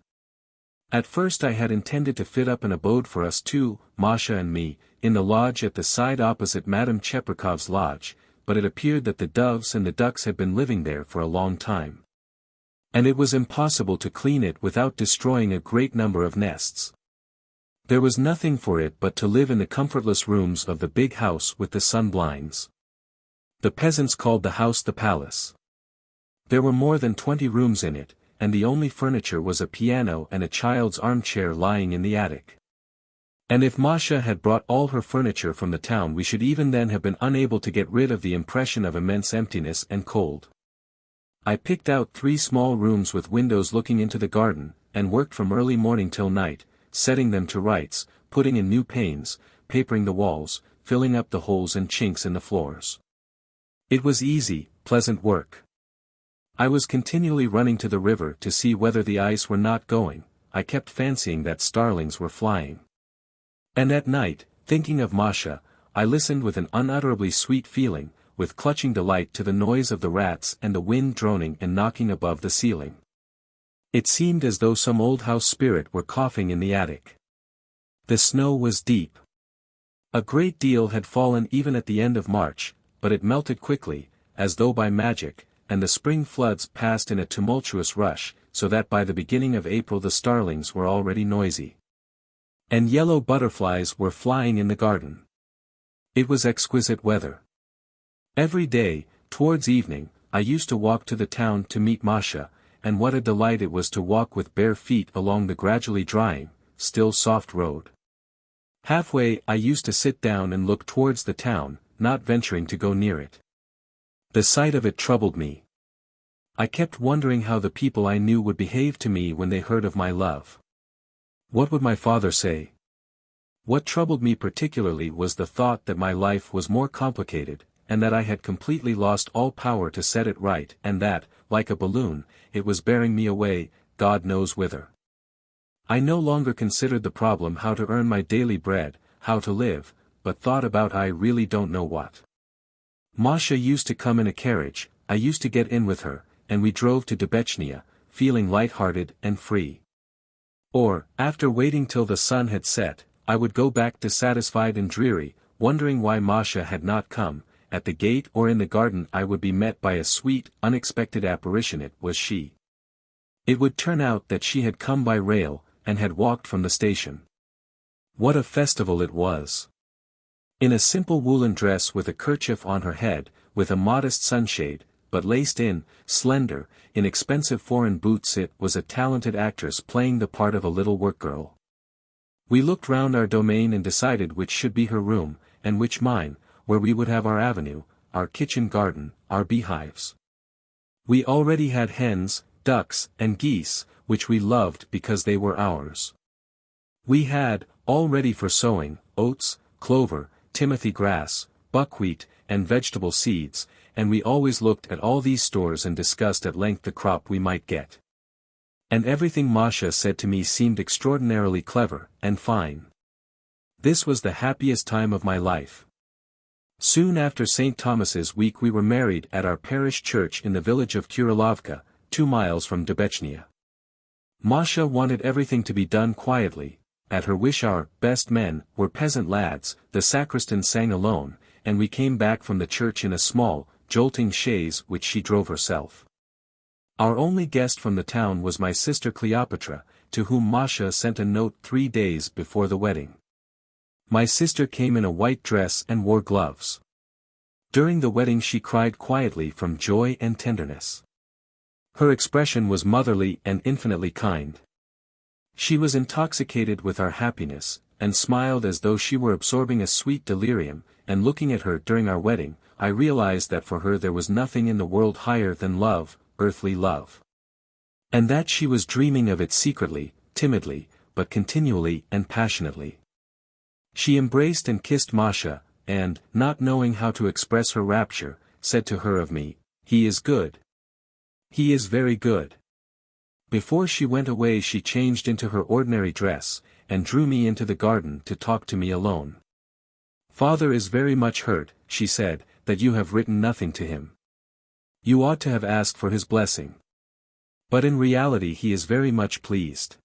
Speaker 1: At first I had intended to fit up an abode for us two, Masha and me, in the lodge at the side opposite Madame Cheprakov's lodge, but it appeared that the doves and the ducks had been living there for a long time. And it was impossible to clean it without destroying a great number of nests. There was nothing for it but to live in the comfortless rooms of the big house with the sun blinds. The peasants called the house the palace. There were more than 20 rooms in it, and the only furniture was a piano and a child's armchair lying in the attic. And if Masha had brought all her furniture from the town we should even then have been unable to get rid of the impression of immense emptiness and cold. I picked out 3 small rooms with windows looking into the garden, and worked from early morning till night, setting them to rights, putting in new panes, papering the walls, filling up the holes and chinks in the floors. It was easy, pleasant work. I was continually running to the river to see whether the ice were not going. I kept fancying that starlings were flying. And at night, thinking of Masha, I listened with an unutterably sweet feeling, with clutching delight to the noise of the rats and the wind droning and knocking above the ceiling. It seemed as though some old house spirit were coughing in the attic. The snow was deep. A great deal had fallen even at the end of March, but it melted quickly, as though by magic, and the spring floods passed in a tumultuous rush, so that by the beginning of April the starlings were already noisy. And yellow butterflies were flying in the garden. It was exquisite weather. Every day, towards evening, I used to walk to the town to meet Masha, and what a delight it was to walk with bare feet along the gradually drying, still soft road. Halfway I used to sit down and look towards the town, not venturing to go near it. The sight of it troubled me. I kept wondering how the people I knew would behave to me when they heard of my love. What would my father say? What troubled me particularly was the thought that my life was more complicated, and that I had completely lost all power to set it right, and that, like a balloon, it was bearing me away, God knows whither. I no longer considered the problem how to earn my daily bread, how to live, but thought about I really don't know what. Masha used to come in a carriage, I used to get in with her, and we drove to Debechnia, feeling light-hearted and free. Or, after waiting till the sun had set, I would go back dissatisfied and dreary, wondering why Masha had not come. At the gate or in the garden I would be met by a sweet, unexpected apparition. It was she. It would turn out that she had come by rail, and had walked from the station. What a festival it was! In a simple woolen dress with a kerchief on her head, with a modest sunshade, but laced in, slender, inexpensive foreign boots, it was a talented actress playing the part of a little workgirl. We looked round our domain and decided which should be her room, and which mine, where we would have our avenue, our kitchen garden, our beehives. We already had hens, ducks, and geese, which we loved because they were ours. We had, all ready for sowing, oats, clover, timothy grass, buckwheat, and vegetable seeds, and we always looked at all these stores and discussed at length the crop we might get. And everything Masha said to me seemed extraordinarily clever, and fine. This was the happiest time of my life. Soon after St. Thomas's week we were married at our parish church in the village of Kurilovka, 2 miles from Dubechnia. Masha wanted everything to be done quietly. At her wish our best men were peasant lads, the sacristan sang alone, and we came back from the church in a small, jolting chaise which she drove herself. Our only guest from the town was my sister Cleopatra, to whom Masha sent a note 3 days before the wedding. My sister came in a white dress and wore gloves. During the wedding she cried quietly from joy and tenderness. Her expression was motherly and infinitely kind. She was intoxicated with our happiness, and smiled as though she were absorbing a sweet delirium, and looking at her during our wedding, I realized that for her there was nothing in the world higher than love, earthly love. And that she was dreaming of it secretly, timidly, but continually and passionately. She embraced and kissed Masha, and, not knowing how to express her rapture, said to her of me, "He is good. He is very good." Before she went away she changed into her ordinary dress, and drew me into the garden to talk to me alone. "Father is very much hurt," she said, "that you have written nothing to him. You ought to have asked for his blessing. But in reality he is very much pleased.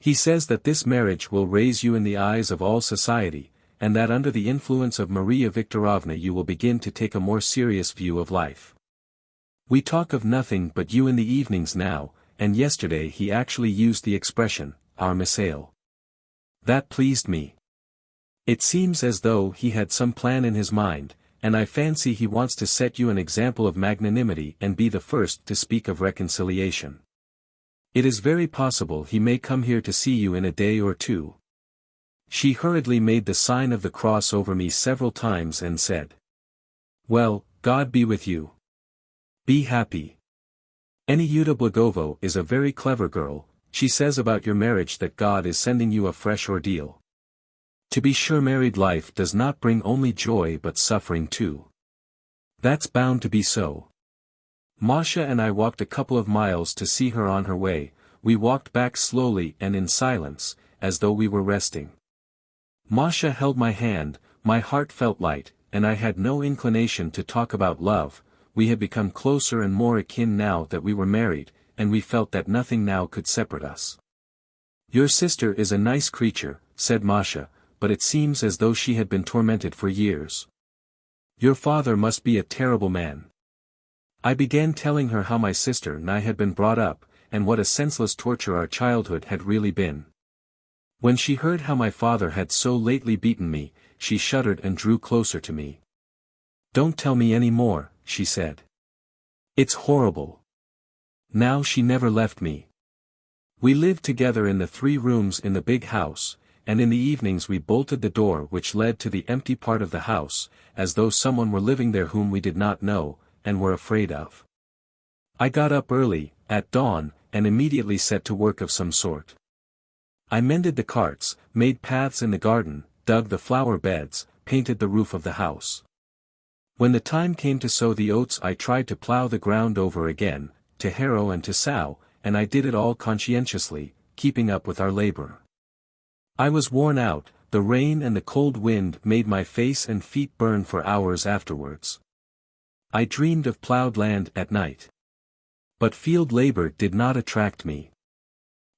Speaker 1: He says that this marriage will raise you in the eyes of all society, and that under the influence of Maria Viktorovna you will begin to take a more serious view of life. We talk of nothing but you in the evenings now, and yesterday he actually used the expression, our missale. That pleased me. It seems as though he had some plan in his mind, and I fancy he wants to set you an example of magnanimity and be the first to speak of reconciliation. It is very possible he may come here to see you in a day or two." She hurriedly made the sign of the cross over me several times and said, "Well, God be with you. Be happy. Anyuta Blagovo is a very clever girl. She says about your marriage that God is sending you a fresh ordeal. To be sure married life does not bring only joy but suffering too. That's bound to be so." Masha and I walked a couple of miles to see her on her way. We walked back slowly and in silence, as though we were resting. Masha held my hand, my heart felt light, and I had no inclination to talk about love. We had become closer and more akin now that we were married, and we felt that nothing now could separate us. "Your sister is a nice creature," said Masha, "but it seems as though she had been tormented for years. Your father must be a terrible man." I began telling her how my sister and I had been brought up, and what a senseless torture our childhood had really been. When she heard how my father had so lately beaten me, she shuddered and drew closer to me. "Don't tell me any more," she said. "It's horrible." Now she never left me. We lived together in the 3 rooms in the big house, and in the evenings we bolted the door which led to the empty part of the house, as though someone were living there whom we did not know, and were afraid of. I got up early, at dawn, and immediately set to work of some sort. I mended the carts, made paths in the garden, dug the flower beds, painted the roof of the house. When the time came to sow the oats I tried to plough the ground over again, to harrow and to sow, and I did it all conscientiously, keeping up with our labor. I was worn out, the rain and the cold wind made my face and feet burn for hours afterwards. I dreamed of ploughed land at night. But field labor did not attract me.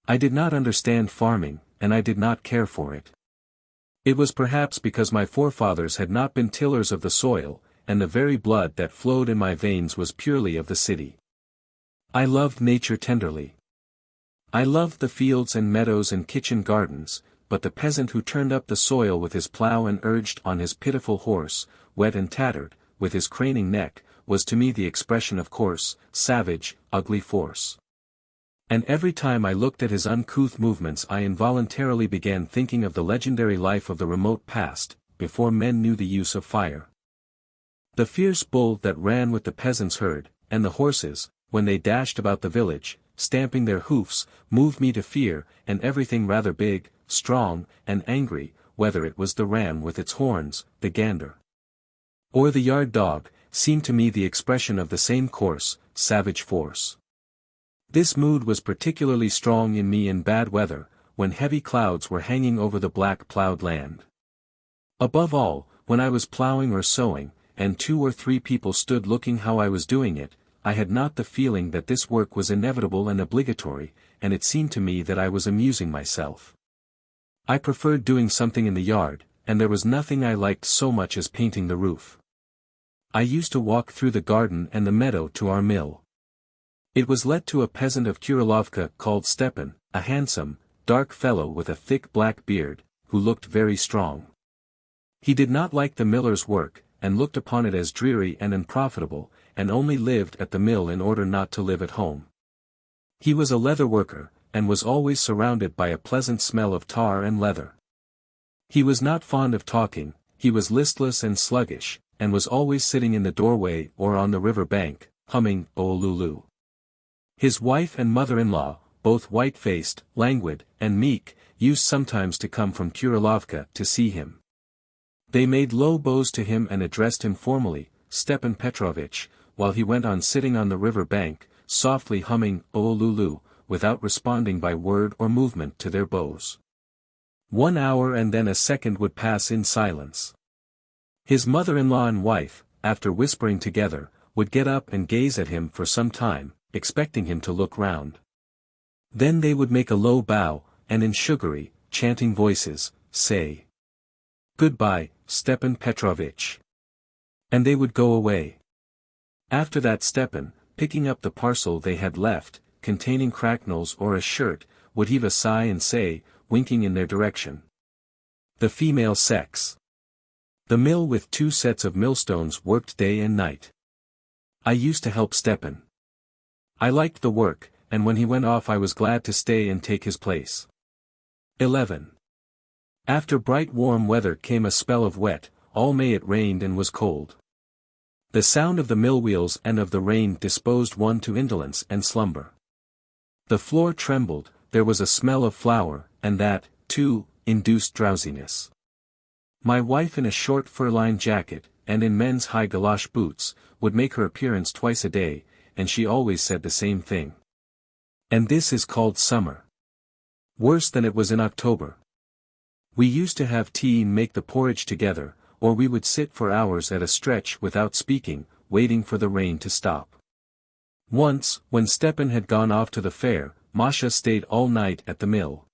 Speaker 1: I did not understand farming, and I did not care for it. It was perhaps because my forefathers had not been tillers of the soil, and the very blood that flowed in my veins was purely of the city. I loved nature tenderly. I loved the fields and meadows and kitchen gardens, but the peasant who turned up the soil with his plough and urged on his pitiful horse, wet and tattered, with his craning neck, was to me the expression of coarse, savage, ugly force. And every time I looked at his uncouth movements I involuntarily began thinking of the legendary life of the remote past, before men knew the use of fire. The fierce bull that ran with the peasant's herd, and the horses, when they dashed about the village, stamping their hoofs, moved me to fear, and everything rather big, strong, and angry, whether it was the ram with its horns, the gander, or the yard dog, seemed to me the expression of the same coarse, savage force. This mood was particularly strong in me in bad weather, when heavy clouds were hanging over the black ploughed land. Above all, when I was ploughing or sowing, and 2 or 3 people stood looking how I was doing it, I had not the feeling that this work was inevitable and obligatory, and it seemed to me that I was amusing myself. I preferred doing something in the yard, and there was nothing I liked so much as painting the roof. I used to walk through the garden and the meadow to our mill. It was let to a peasant of Kurilovka called Stepan, a handsome, dark fellow with a thick black beard, who looked very strong. He did not like the miller's work, and looked upon it as dreary and unprofitable, and only lived at the mill in order not to live at home. He was a leather worker, and was always surrounded by a pleasant smell of tar and leather. He was not fond of talking, he was listless and sluggish, and was always sitting in the doorway or on the river bank, humming "O Lulu." His wife and mother-in-law, both white-faced, languid, and meek, used sometimes to come from Kurilovka to see him. They made low bows to him and addressed him formally, Stepan Petrovitch, while he went on sitting on the river bank, softly humming "O Lulu," without responding by word or movement to their bows. 1 hour and then a second would pass in silence. His mother-in-law and wife, after whispering together, would get up and gaze at him for some time, expecting him to look round. Then they would make a low bow, and in sugary, chanting voices, say, "Goodbye, Stepan Petrovitch." And they would go away. After that Stepan, picking up the parcel they had left, containing cracknels or a shirt, would heave a sigh and say, winking in their direction, "The female sex." The mill with 2 sets of millstones worked day and night. I used to help Stepan. I liked the work, and when he went off I was glad to stay and take his place. 11. After bright warm weather came a spell of wet. All May it rained and was cold. The sound of the mill wheels and of the rain disposed one to indolence and slumber. The floor trembled, there was a smell of flour, and that, too, induced drowsiness. My wife in a short fur-lined jacket, and in men's high galosh boots, would make her appearance twice a day, and she always said the same thing. "And this is called summer. Worse than it was in October." We used to have tea and make the porridge together, or we would sit for hours at a stretch without speaking, waiting for the rain to stop. Once, when Stepan had gone off to the fair, Masha stayed all night at the mill.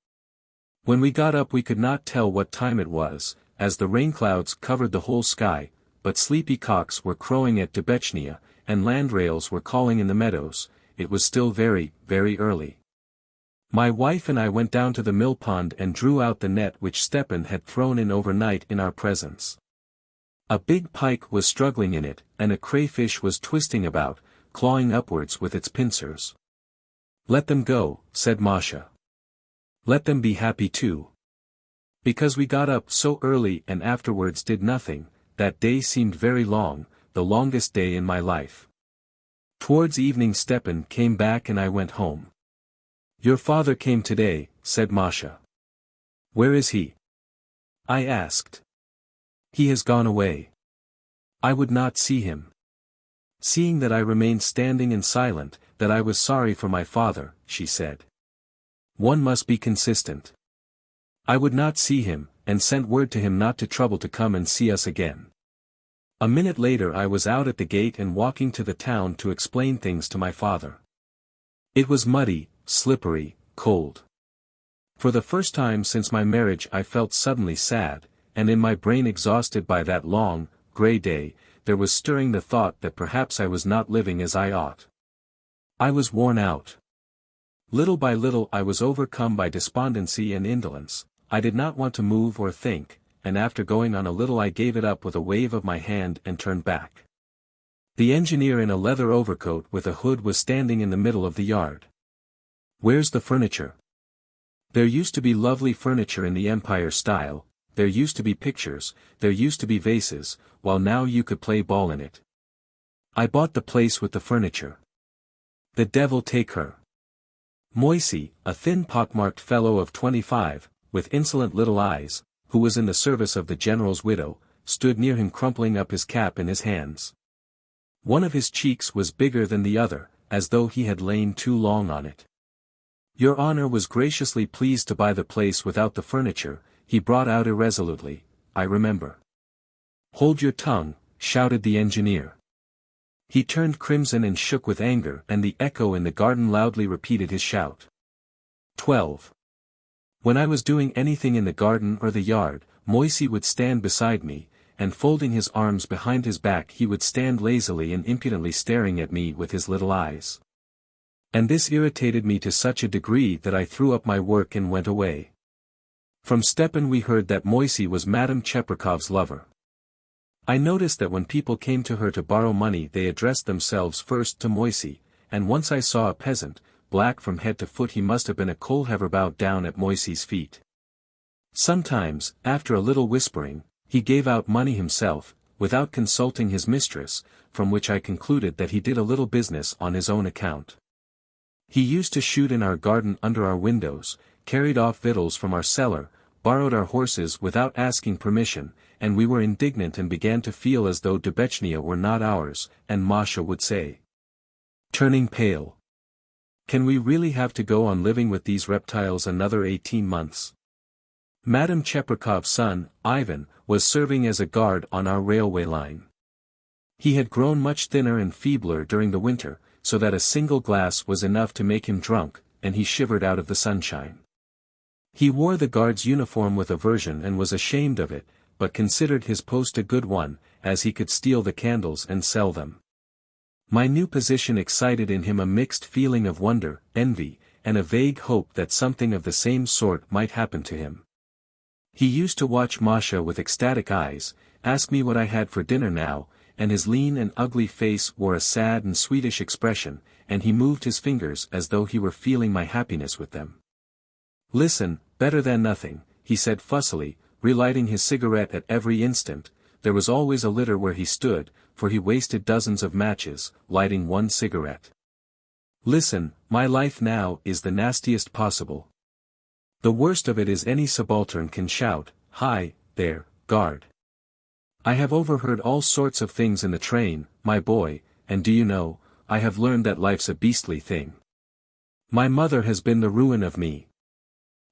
Speaker 1: When we got up we could not tell what time it was, as the rain clouds covered the whole sky, but sleepy cocks were crowing at Dubechnia, and landrails were calling in the meadows. It was still very, very early. My wife and I went down to the mill pond and drew out the net which Stepan had thrown in overnight in our presence. A big pike was struggling in it, and a crayfish was twisting about, clawing upwards with its pincers. "Let them go," said Masha. "Let them be happy too." Because we got up so early and afterwards did nothing, that day seemed very long, the longest day in my life. Towards evening Stepan came back and I went home. "Your father came today," said Masha. "Where is he?" I asked. "He has gone away. I would not see him." Seeing that I remained standing and silent, that I was sorry for my father, she said. "One must be consistent." I would not see him, and sent word to him not to trouble to come and see us again. A minute later I was out at the gate and walking to the town to explain things to my father. It was muddy, slippery, cold. For the first time since my marriage I felt suddenly sad, and in my brain exhausted by that long, grey day, there was stirring the thought that perhaps I was not living as I ought. I was worn out. Little by little I was overcome by despondency and indolence. I did not want to move or think, and after going on a little I gave it up with a wave of my hand and turned back. The engineer in a leather overcoat with a hood was standing in the middle of the yard. "Where's the furniture? There used to be lovely furniture in the Empire style, there used to be pictures, there used to be vases, while now you could play ball in it. I bought the place with the furniture. The devil take her." Moisey, a thin pockmarked fellow of 25, with insolent little eyes, who was in the service of the general's widow, stood near him crumpling up his cap in his hands. One of his cheeks was bigger than the other, as though he had lain too long on it. "Your honor was graciously pleased to buy the place without the furniture," he brought out irresolutely, "I remember." "Hold your tongue," shouted the engineer. He turned crimson and shook with anger, and the echo in the garden loudly repeated his shout. 12. When I was doing anything in the garden or the yard, Moisey would stand beside me, and folding his arms behind his back he would stand lazily and impudently staring at me with his little eyes. And this irritated me to such a degree that I threw up my work and went away. From Stepan we heard that Moisey was Madame Cheprakhov's lover. I noticed that when people came to her to borrow money they addressed themselves first to Moisey, and once I saw a peasant, black from head to foot, he must have been a coal-heaver, bowed down at Moisey's feet. Sometimes, after a little whispering, he gave out money himself, without consulting his mistress, from which I concluded that he did a little business on his own account. He used to shoot in our garden under our windows, carried off victuals from our cellar, borrowed our horses without asking permission, and we were indignant and began to feel as though Dubechnia were not ours, and Masha would say, turning pale, "Can we really have to go on living with these reptiles another 18 months? Madame Cheprakov's son, Ivan, was serving as a guard on our railway line. He had grown much thinner and feebler during the winter, so that a single glass was enough to make him drunk, and he shivered out of the sunshine. He wore the guard's uniform with aversion and was ashamed of it, but considered his post a good one, as he could steal the candles and sell them. My new position excited in him a mixed feeling of wonder, envy, and a vague hope that something of the same sort might happen to him. He used to watch Masha with ecstatic eyes, ask me what I had for dinner now, and his lean and ugly face wore a sad and Swedish expression, and he moved his fingers as though he were feeling my happiness with them. "Listen, better than nothing," he said fussily, relighting his cigarette at every instant. There was always a litter where he stood, for he wasted dozens of matches, lighting one cigarette. "Listen, my life now is the nastiest possible. The worst of it is any subaltern can shout, 'Hi, there, guard.' I have overheard all sorts of things in the train, my boy, and do you know, I have learned that life's a beastly thing. My mother has been the ruin of me.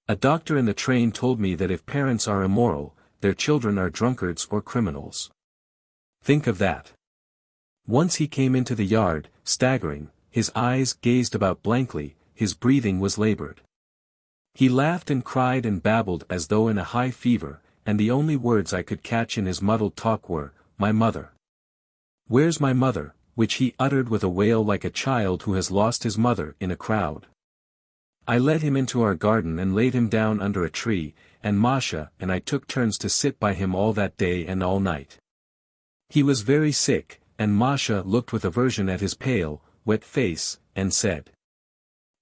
Speaker 1: A doctor in the train told me that if parents are immoral, their children are drunkards or criminals. Think of that." Once he came into the yard, staggering, his eyes gazed about blankly, his breathing was labored. He laughed and cried and babbled as though in a high fever, and the only words I could catch in his muddled talk were, "My mother. Where's my mother?" which he uttered with a wail like a child who has lost his mother in a crowd. I led him into our garden and laid him down under a tree, and Masha and I took turns to sit by him all that day and all night. He was very sick, and Masha looked with aversion at his pale, wet face, and said,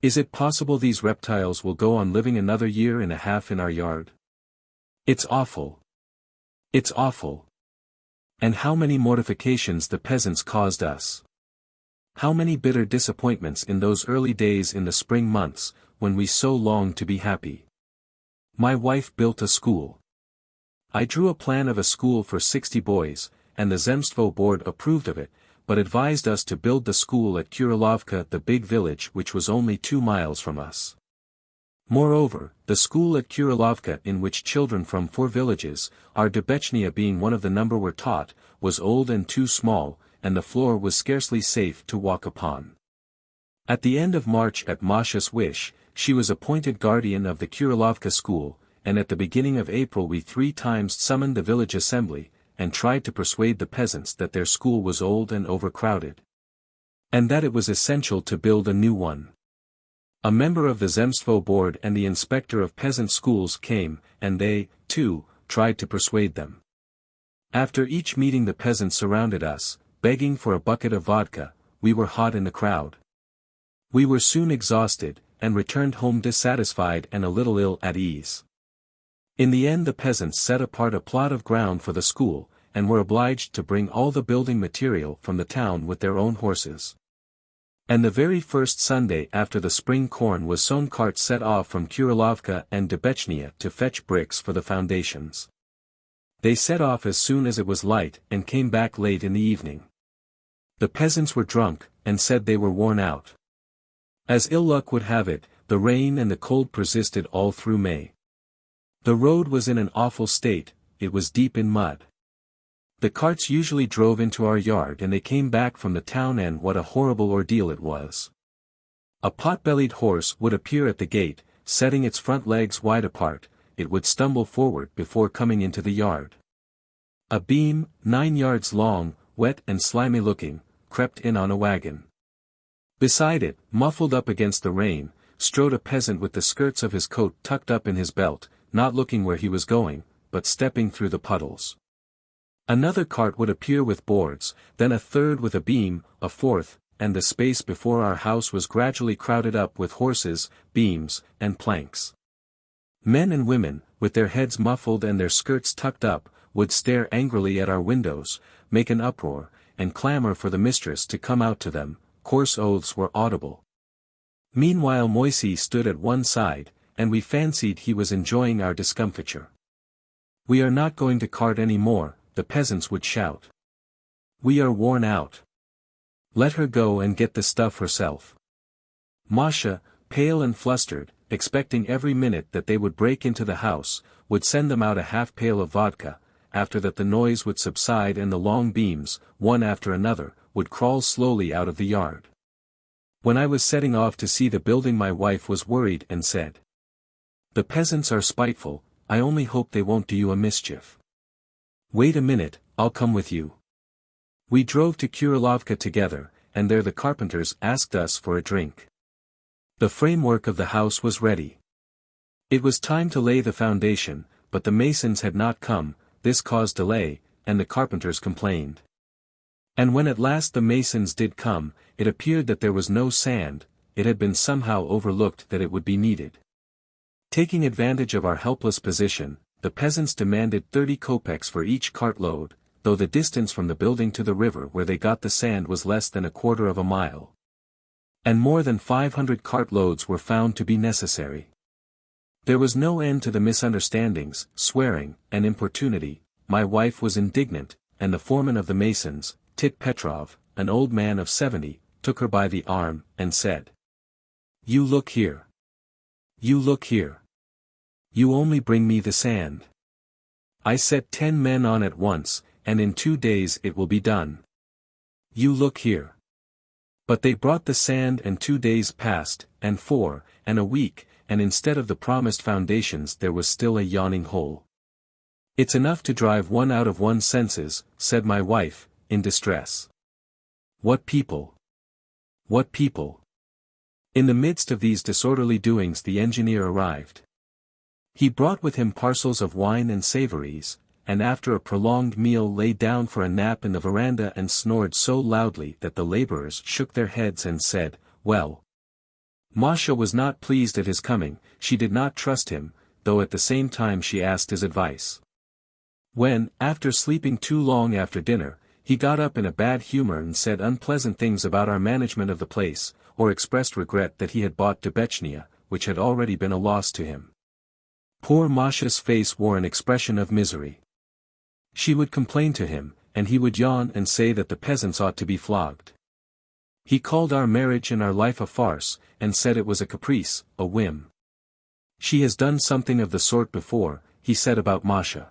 Speaker 1: "Is it possible these reptiles will go on living another year and a half in our yard? It's awful. It's awful. And how many mortifications the peasants caused us. How many bitter disappointments in those early days in the spring months, when we so longed to be happy. My wife built a school. I drew a plan of a school for 60 boys, and the Zemstvo board approved of it, but advised us to build the school at Kurilovka, the big village which was only 2 miles from us. Moreover, the school at Kurilovka, in which children from 4 villages, our Dubechnia being one of the number, were taught, was old and too small, and the floor was scarcely safe to walk upon. At the end of March, at Masha's wish, she was appointed guardian of the Kurilovka school, and at the beginning of April we 3 times summoned the village assembly, and tried to persuade the peasants that their school was old and overcrowded, and that it was essential to build a new one. A member of the Zemstvo board and the inspector of peasant schools came, and they, too, tried to persuade them. After each meeting the peasants surrounded us, begging for a bucket of vodka. We were hot in the crowd. We were soon exhausted, and returned home dissatisfied and a little ill at ease. In the end the peasants set apart a plot of ground for the school, and were obliged to bring all the building material from the town with their own horses. And the very first Sunday after the spring corn was sown carts set off from Kurilovka and Debechnia to fetch bricks for the foundations. They set off as soon as it was light and came back late in the evening. The peasants were drunk, and said they were worn out. As ill luck would have it, the rain and the cold persisted all through May. The road was in an awful state, it was deep in mud. The carts usually drove into our yard and they came back from the town, and what a horrible ordeal it was. A pot-bellied horse would appear at the gate, setting its front legs wide apart, it would stumble forward before coming into the yard. A beam, 9 yards long, wet and slimy looking, crept in on a wagon. Beside it, muffled up against the rain, strode a peasant with the skirts of his coat tucked up in his belt, not looking where he was going, but stepping through the puddles. Another cart would appear with boards, then a third with a beam, a fourth, and the space before our house was gradually crowded up with horses, beams, and planks. Men and women, with their heads muffled and their skirts tucked up, would stare angrily at our windows, make an uproar, and clamor for the mistress to come out to them. Coarse oaths were audible. Meanwhile Moisey stood at one side, and we fancied he was enjoying our discomfiture. "We are not going to cart any more," the peasants would shout. "We are worn out. Let her go and get the stuff herself." Masha, pale and flustered, expecting every minute that they would break into the house, would send them out a half pail of vodka. After that the noise would subside and the long beams, one after another, would crawl slowly out of the yard. When I was setting off to see the building my wife was worried and said, "The peasants are spiteful, I only hope they won't do you a mischief. Wait a minute, I'll come with you." We drove to Kurilovka together, and there the carpenters asked us for a drink. The framework of the house was ready. It was time to lay the foundation, but the masons had not come. This caused delay, and the carpenters complained. And when at last the masons did come, it appeared that there was no sand, it had been somehow overlooked that it would be needed. Taking advantage of our helpless position, the peasants demanded 30 kopecks for each cartload, though the distance from the building to the river where they got the sand was less than a quarter of a mile. And more than 500 cartloads were found to be necessary. There was no end to the misunderstandings, swearing, and importunity. My wife was indignant, and the foreman of the masons, Tit Petrov, an old man of 70, took her by the arm, and said, "You look here. You look here. You only bring me the sand. I set 10 men on at once, and in 2 days it will be done. You look here." But they brought the sand and 2 days passed, and 4, and a week, and instead of the promised foundations there was still a yawning hole. "It's enough to drive one out of one's senses," said my wife, in distress. "What people! What people!" In the midst of these disorderly doings the engineer arrived. He brought with him parcels of wine and savories, and after a prolonged meal lay down for a nap in the veranda and snored so loudly that the laborers shook their heads and said, "Well." Masha was not pleased at his coming, she did not trust him, though at the same time she asked his advice. When, after sleeping too long after dinner, he got up in a bad humor and said unpleasant things about our management of the place, or expressed regret that he had bought Debechnia, which had already been a loss to him. Poor Masha's face wore an expression of misery. She would complain to him, and he would yawn and say that the peasants ought to be flogged. He called our marriage and our life a farce, and said it was a caprice, a whim. "She has done something of the sort before," he said about Masha.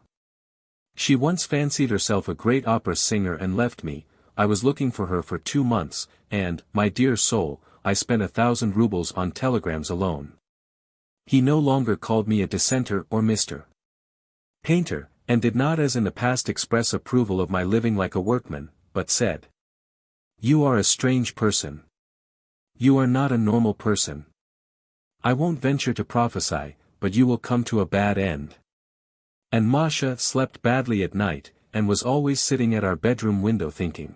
Speaker 1: "She once fancied herself a great opera singer and left me. I was looking for her for 2 months, and, my dear soul, I spent 1,000 rubles on telegrams alone. He no longer called me a dissenter or Mr. Painter, and did not as in the past express approval of my living like a workman, but said, 'You are a strange person. You are not a normal person. I won't venture to prophesy, but you will come to a bad end. And Masha slept badly at night, and was always sitting at our bedroom window thinking.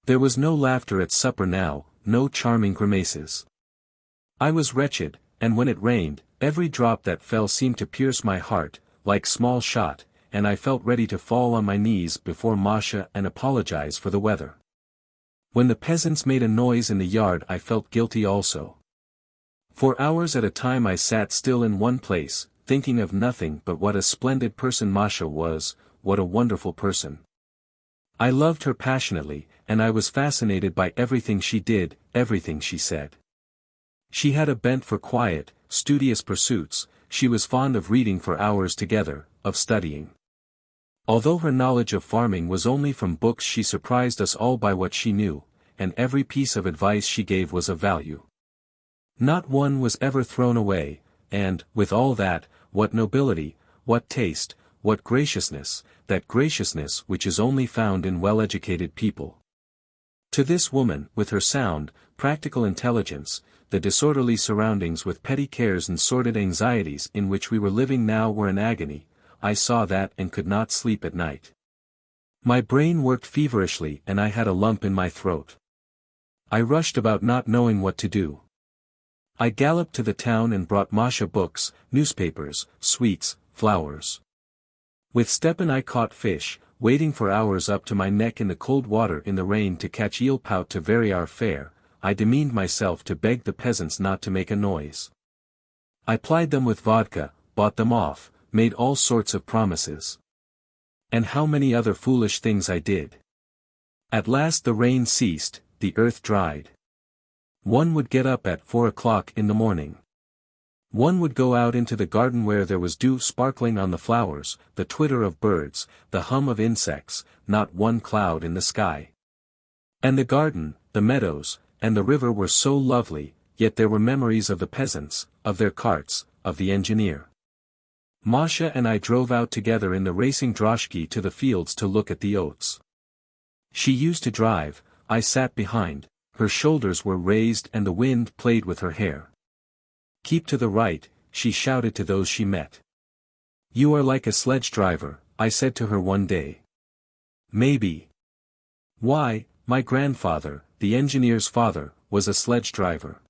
Speaker 1: There was no laughter at supper now, no charming grimaces. I was wretched, and when it rained, every drop that fell seemed to pierce my heart, like small shot, and I felt ready to fall on my knees before Masha and apologize for the weather. When the peasants made a noise in the yard I felt guilty also. For hours at a time I sat still in one place, thinking of nothing but what a splendid person Masha was, what a wonderful person. I loved her passionately, and I was fascinated by everything she did, everything she said. She had a bent for quiet, studious pursuits, she was fond of reading for hours together, of studying. Although her knowledge of farming was only from books, she surprised us all by what she knew, and every piece of advice she gave was of value. Not one was ever thrown away, and, with all that, what nobility, what taste, what graciousness, that graciousness which is only found in well-educated people. To this woman, with her sound, practical intelligence, the disorderly surroundings with petty cares and sordid anxieties in which we were living now were an agony, I saw that and could not sleep at night. My brain worked feverishly and I had a lump in my throat. I rushed about not knowing what to do. I galloped to the town and brought Masha books, newspapers, sweets, flowers. With Stepan I caught fish, wading for hours up to my neck in the cold water in the rain to catch eel pout to vary our fare. I demeaned myself to beg the peasants not to make a noise. I plied them with vodka, bought them off, made all sorts of promises. And how many other foolish things I did. At last the rain ceased, the earth dried. One would get up at 4 o'clock in the morning. One would go out into the garden where there was dew sparkling on the flowers, the twitter of birds, the hum of insects, not one cloud in the sky. And the garden, the meadows, and the river were so lovely, yet there were memories of the peasants, of their carts, of the engineer. Masha and I drove out together in the racing droshky to the fields to look at the oats. She used to drive, I sat behind, her shoulders were raised and the wind played with her hair. "Keep to the right," she shouted to those she met. "You are like a sledge driver," I said to her one day. "Maybe." "Why, my grandfather, the engineer's father, was a sledge driver."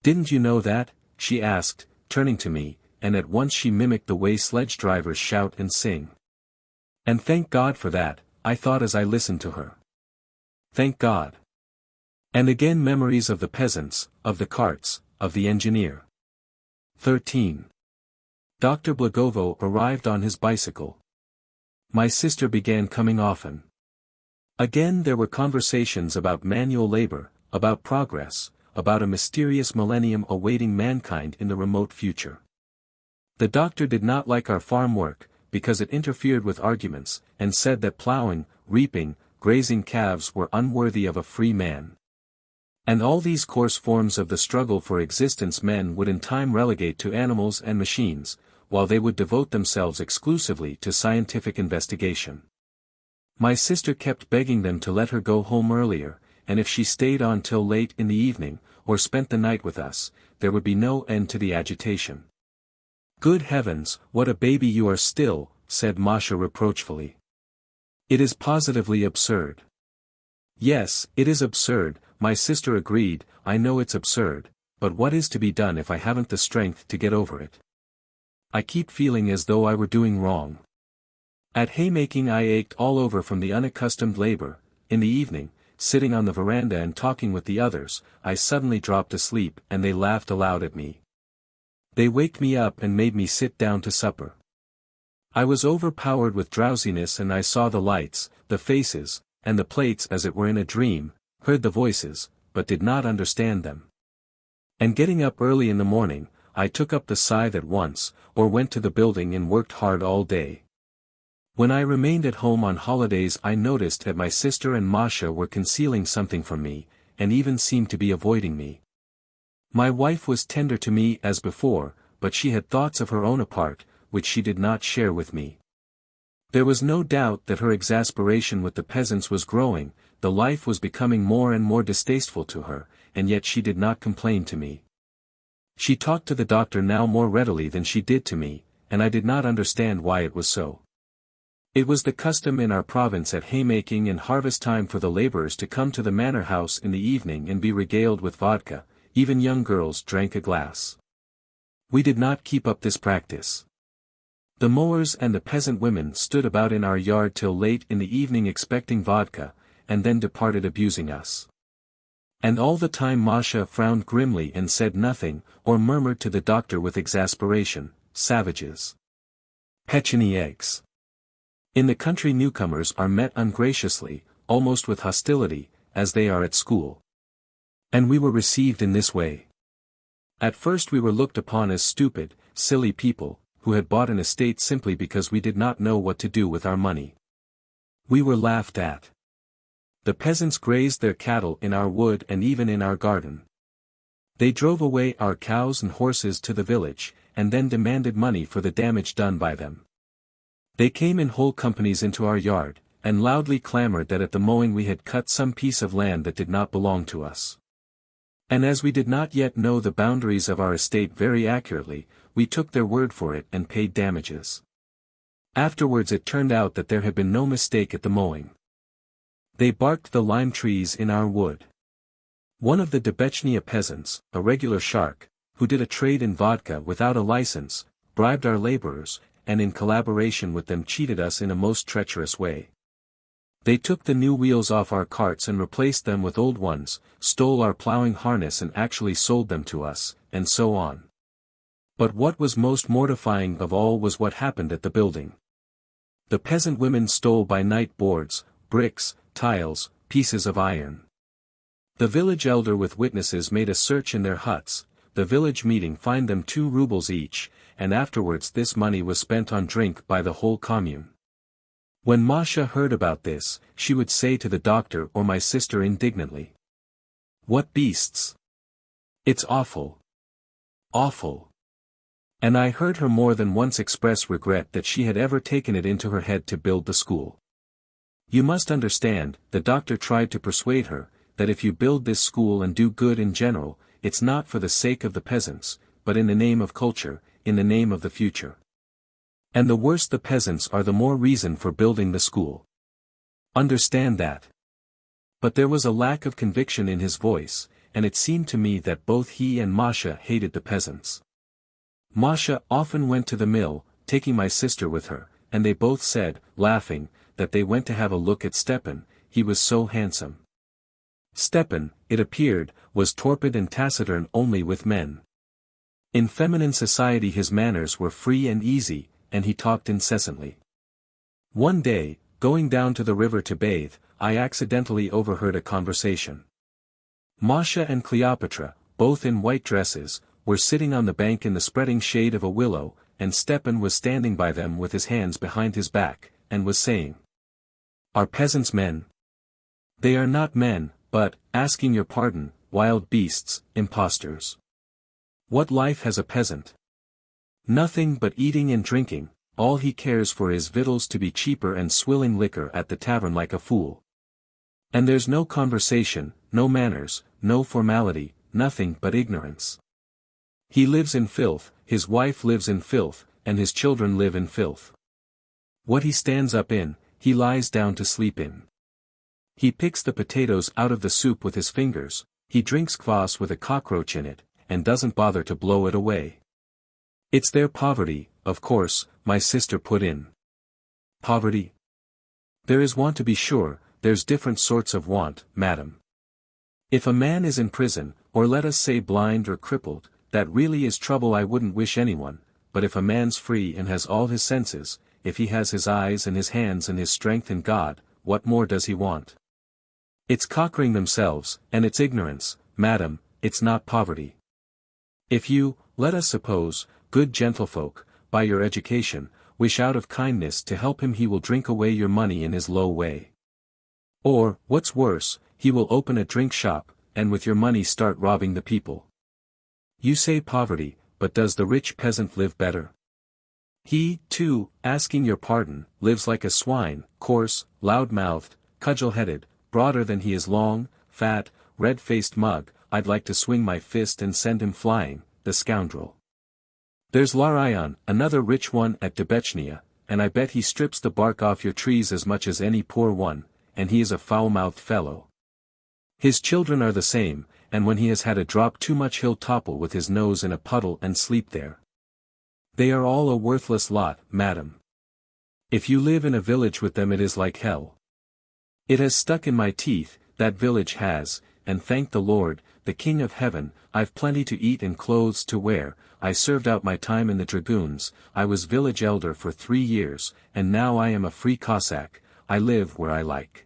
Speaker 1: "Didn't you know that?" she asked, turning to me, and at once she mimicked the way sledge drivers shout and sing. And thank God for that, I thought as I listened to her. Thank God. And again memories of the peasants, of the carts, of the engineer. 13. Dr. Blagovo arrived on his bicycle. My sister began coming often. Again there were conversations about manual labor, about progress, about a mysterious millennium awaiting mankind in the remote future. The doctor did not like our farm work, because it interfered with arguments, and said that plowing, reaping, grazing calves were unworthy of a free man. And all these coarse forms of the struggle for existence men would in time relegate to animals and machines, while they would devote themselves exclusively to scientific investigation. My sister kept begging them to let her go home earlier, and if she stayed on till late in the evening, or spent the night with us, there would be no end to the agitation. "Good heavens, what a baby you are still," said Masha reproachfully. "It is positively absurd." "Yes, it is absurd," my sister agreed. "I know it's absurd, but what is to be done if I haven't the strength to get over it? I keep feeling as though I were doing wrong. At haymaking I ached all over from the unaccustomed labor. In the evening, sitting on the veranda and talking with the others, I suddenly dropped asleep and they laughed aloud at me. They waked me up and made me sit down to supper. I was overpowered with drowsiness and I saw the lights, the faces, and the plates as it were in a dream, heard the voices, but did not understand them. And getting up early in the morning, I took up the scythe at once, or went to the building and worked hard all day. When I remained at home on holidays I noticed that my sister and Masha were concealing something from me, and even seemed to be avoiding me. My wife was tender to me as before, but she had thoughts of her own apart, which she did not share with me. There was no doubt that her exasperation with the peasants was growing, the life was becoming more and more distasteful to her, and yet she did not complain to me. She talked to the doctor now more readily than she did to me, and I did not understand why it was so. It was the custom in our province at haymaking and harvest time for the laborers to come to the manor house in the evening and be regaled with vodka. Even young girls drank a glass. We did not keep up this practice. The mowers and the peasant women stood about in our yard till late in the evening expecting vodka, and then departed abusing us. And all the time Masha frowned grimly and said nothing, or murmured to the doctor with exasperation, "Savages. Petcheny eggs." In the country newcomers are met ungraciously, almost with hostility, as they are at school. And we were received in this way. At first we were looked upon as stupid, silly people, who had bought an estate simply because we did not know what to do with our money. We were laughed at. The peasants grazed their cattle in our wood and even in our garden. They drove away our cows and horses to the village, and then demanded money for the damage done by them. They came in whole companies into our yard, and loudly clamored that at the mowing we had cut some piece of land that did not belong to us. And as we did not yet know the boundaries of our estate very accurately, we took their word for it and paid damages. Afterwards it turned out that there had been no mistake at the mowing. They barked the lime trees in our wood. One of the Debechnia peasants, a regular shark, who did a trade in vodka without a license, bribed our laborers, and in collaboration with them cheated us in a most treacherous way. They took the new wheels off our carts and replaced them with old ones, stole our plowing harness and actually sold them to us, and so on. But what was most mortifying of all was what happened at the building. The peasant women stole by night boards, bricks, tiles, pieces of iron. The village elder with witnesses made a search in their huts, the village meeting fined them 2 rubles each, and afterwards this money was spent on drink by the whole commune. When Masha heard about this, she would say to the doctor or my sister indignantly, "What beasts! It's awful. Awful." And I heard her more than once express regret that she had ever taken it into her head to build the school. You must understand, the doctor tried to persuade her, that if you build this school and do good in general, it's not for the sake of the peasants, but in the name of culture, in the name of the future. And the worse the peasants are the more reason for building the school. Understand that. But there was a lack of conviction in his voice, and it seemed to me that both he and Masha hated the peasants. Masha often went to the mill, taking my sister with her, and they both said, laughing, that they went to have a look at Stepan, he was so handsome. Stepan, it appeared, was torpid and taciturn only with men. In feminine society his manners were free and easy, and he talked incessantly. One day, going down to the river to bathe, I accidentally overheard a conversation. Masha and Cleopatra, both in white dresses, were sitting on the bank in the spreading shade of a willow, and Stepan was standing by them with his hands behind his back, and was saying, "Are peasants men? They are not men, but, asking your pardon, wild beasts, impostors. What life has a peasant? Nothing but eating and drinking, all he cares for is victuals to be cheaper and swilling liquor at the tavern like a fool. And there's no conversation, no manners, no formality, nothing but ignorance. He lives in filth, his wife lives in filth, and his children live in filth. What he stands up in, he lies down to sleep in. He picks the potatoes out of the soup with his fingers, he drinks kvass with a cockroach in it, and doesn't bother to blow it away. It's their poverty, of course," my sister put in. "Poverty? There is want to be sure, there's different sorts of want, madam. If a man is in prison, or let us say blind or crippled, that really is trouble I wouldn't wish anyone, but if a man's free and has all his senses, if he has his eyes and his hands and his strength in God, what more does he want? It's cockering themselves, and it's ignorance, madam, it's not poverty. If you, let us suppose, good gentlefolk, by your education, wish out of kindness to help him, he will drink away your money in his low way. Or, what's worse, he will open a drink shop, and with your money start robbing the people. You say poverty, but does the rich peasant live better? He, too, asking your pardon, lives like a swine, coarse, loud-mouthed, cudgel-headed, broader than he is long, fat, red-faced mug. I'd like to swing my fist and send him flying, the scoundrel. There's Larion, another rich one at Debechnia, and I bet he strips the bark off your trees as much as any poor one, and he is a foul-mouthed fellow. His children are the same, and when he has had a drop too much he'll topple with his nose in a puddle and sleep there. They are all a worthless lot, madam. If you live in a village with them it is like hell. It has stuck in my teeth, that village has, and thank the Lord, the King of Heaven, I've plenty to eat and clothes to wear. I served out my time in the dragoons, I was village elder for 3 years, and now I am a free Cossack, I live where I like.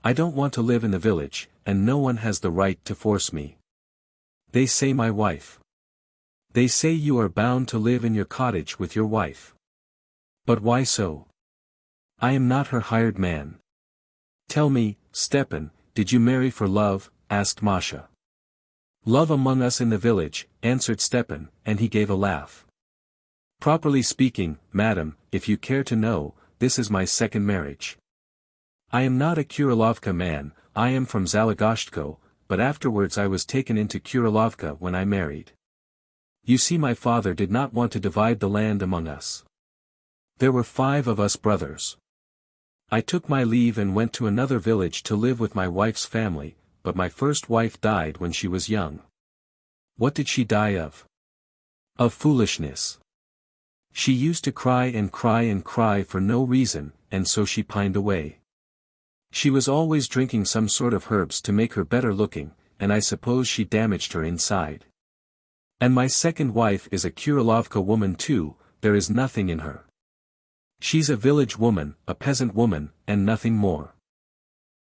Speaker 1: I don't want to live in the village, and no one has the right to force me. They say my wife. They say you are bound to live in your cottage with your wife. But why so? I am not her hired man. Tell me, Stepan, did you marry for love? Asked Masha. Love among us in the village, answered Stepan, and he gave a laugh. Properly speaking, madam, if you care to know, this is my second marriage. I am not a Kurilovka man, I am from Zalogoshtko, but afterwards I was taken into Kurilovka when I married. You see, my father did not want to divide the land among us. There were 5 of us brothers. I took my leave and went to another village to live with my wife's family, but my first wife died when she was young. What did she die of? Of foolishness. She used to cry and cry and cry for no reason, and so she pined away. She was always drinking some sort of herbs to make her better looking, and I suppose she damaged her inside. And my second wife is a Kurilovka woman too, there is nothing in her. She's a village woman, a peasant woman, and nothing more.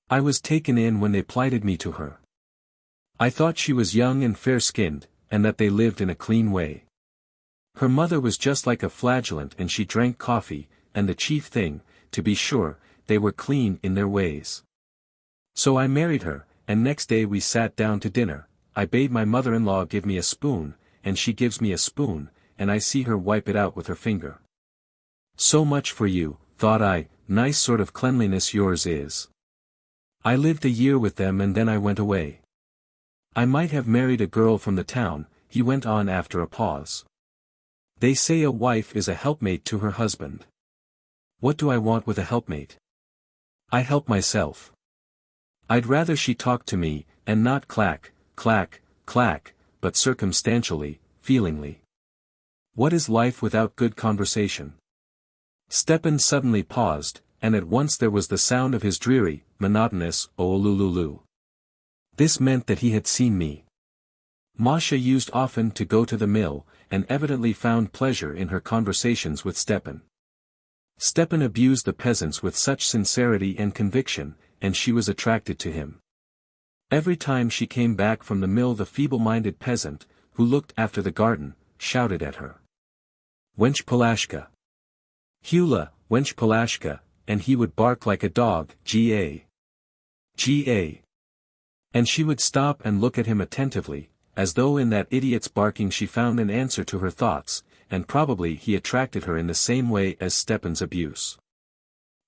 Speaker 1: I was taken in when they plighted me to her. I thought she was young and fair-skinned, and that they lived in a clean way. Her mother was just like a flagellant and she drank coffee, and the chief thing, to be sure, they were clean in their ways. So I married her, and next day we sat down to dinner, I bade my mother-in-law give me a spoon, and she gives me a spoon, and I see her wipe it out with her finger. So much for you, thought I, nice sort of cleanliness yours is. I lived a year with them and then I went away. I might have married a girl from the town, he went on after a pause. They say a wife is a helpmate to her husband. What do I want with a helpmate? I help myself. I'd rather she talked to me, and not clack, clack, clack, but circumstantially, feelingly. What is life without good conversation? Stepan suddenly paused, and at once there was the sound of his dreary, monotonous "oh-lulu-lu." This meant that he had seen me. Masha used often to go to the mill, and evidently found pleasure in her conversations with Stepan. Stepan abused the peasants with such sincerity and conviction, and she was attracted to him. Every time she came back from the mill the feeble-minded peasant, who looked after the garden, shouted at her. "Wench Palashka! Hula, wench Palashka," and he would bark like a dog, "Ga! Ga!" And she would stop and look at him attentively, as though in that idiot's barking she found an answer to her thoughts, and probably he attracted her in the same way as Stepan's abuse.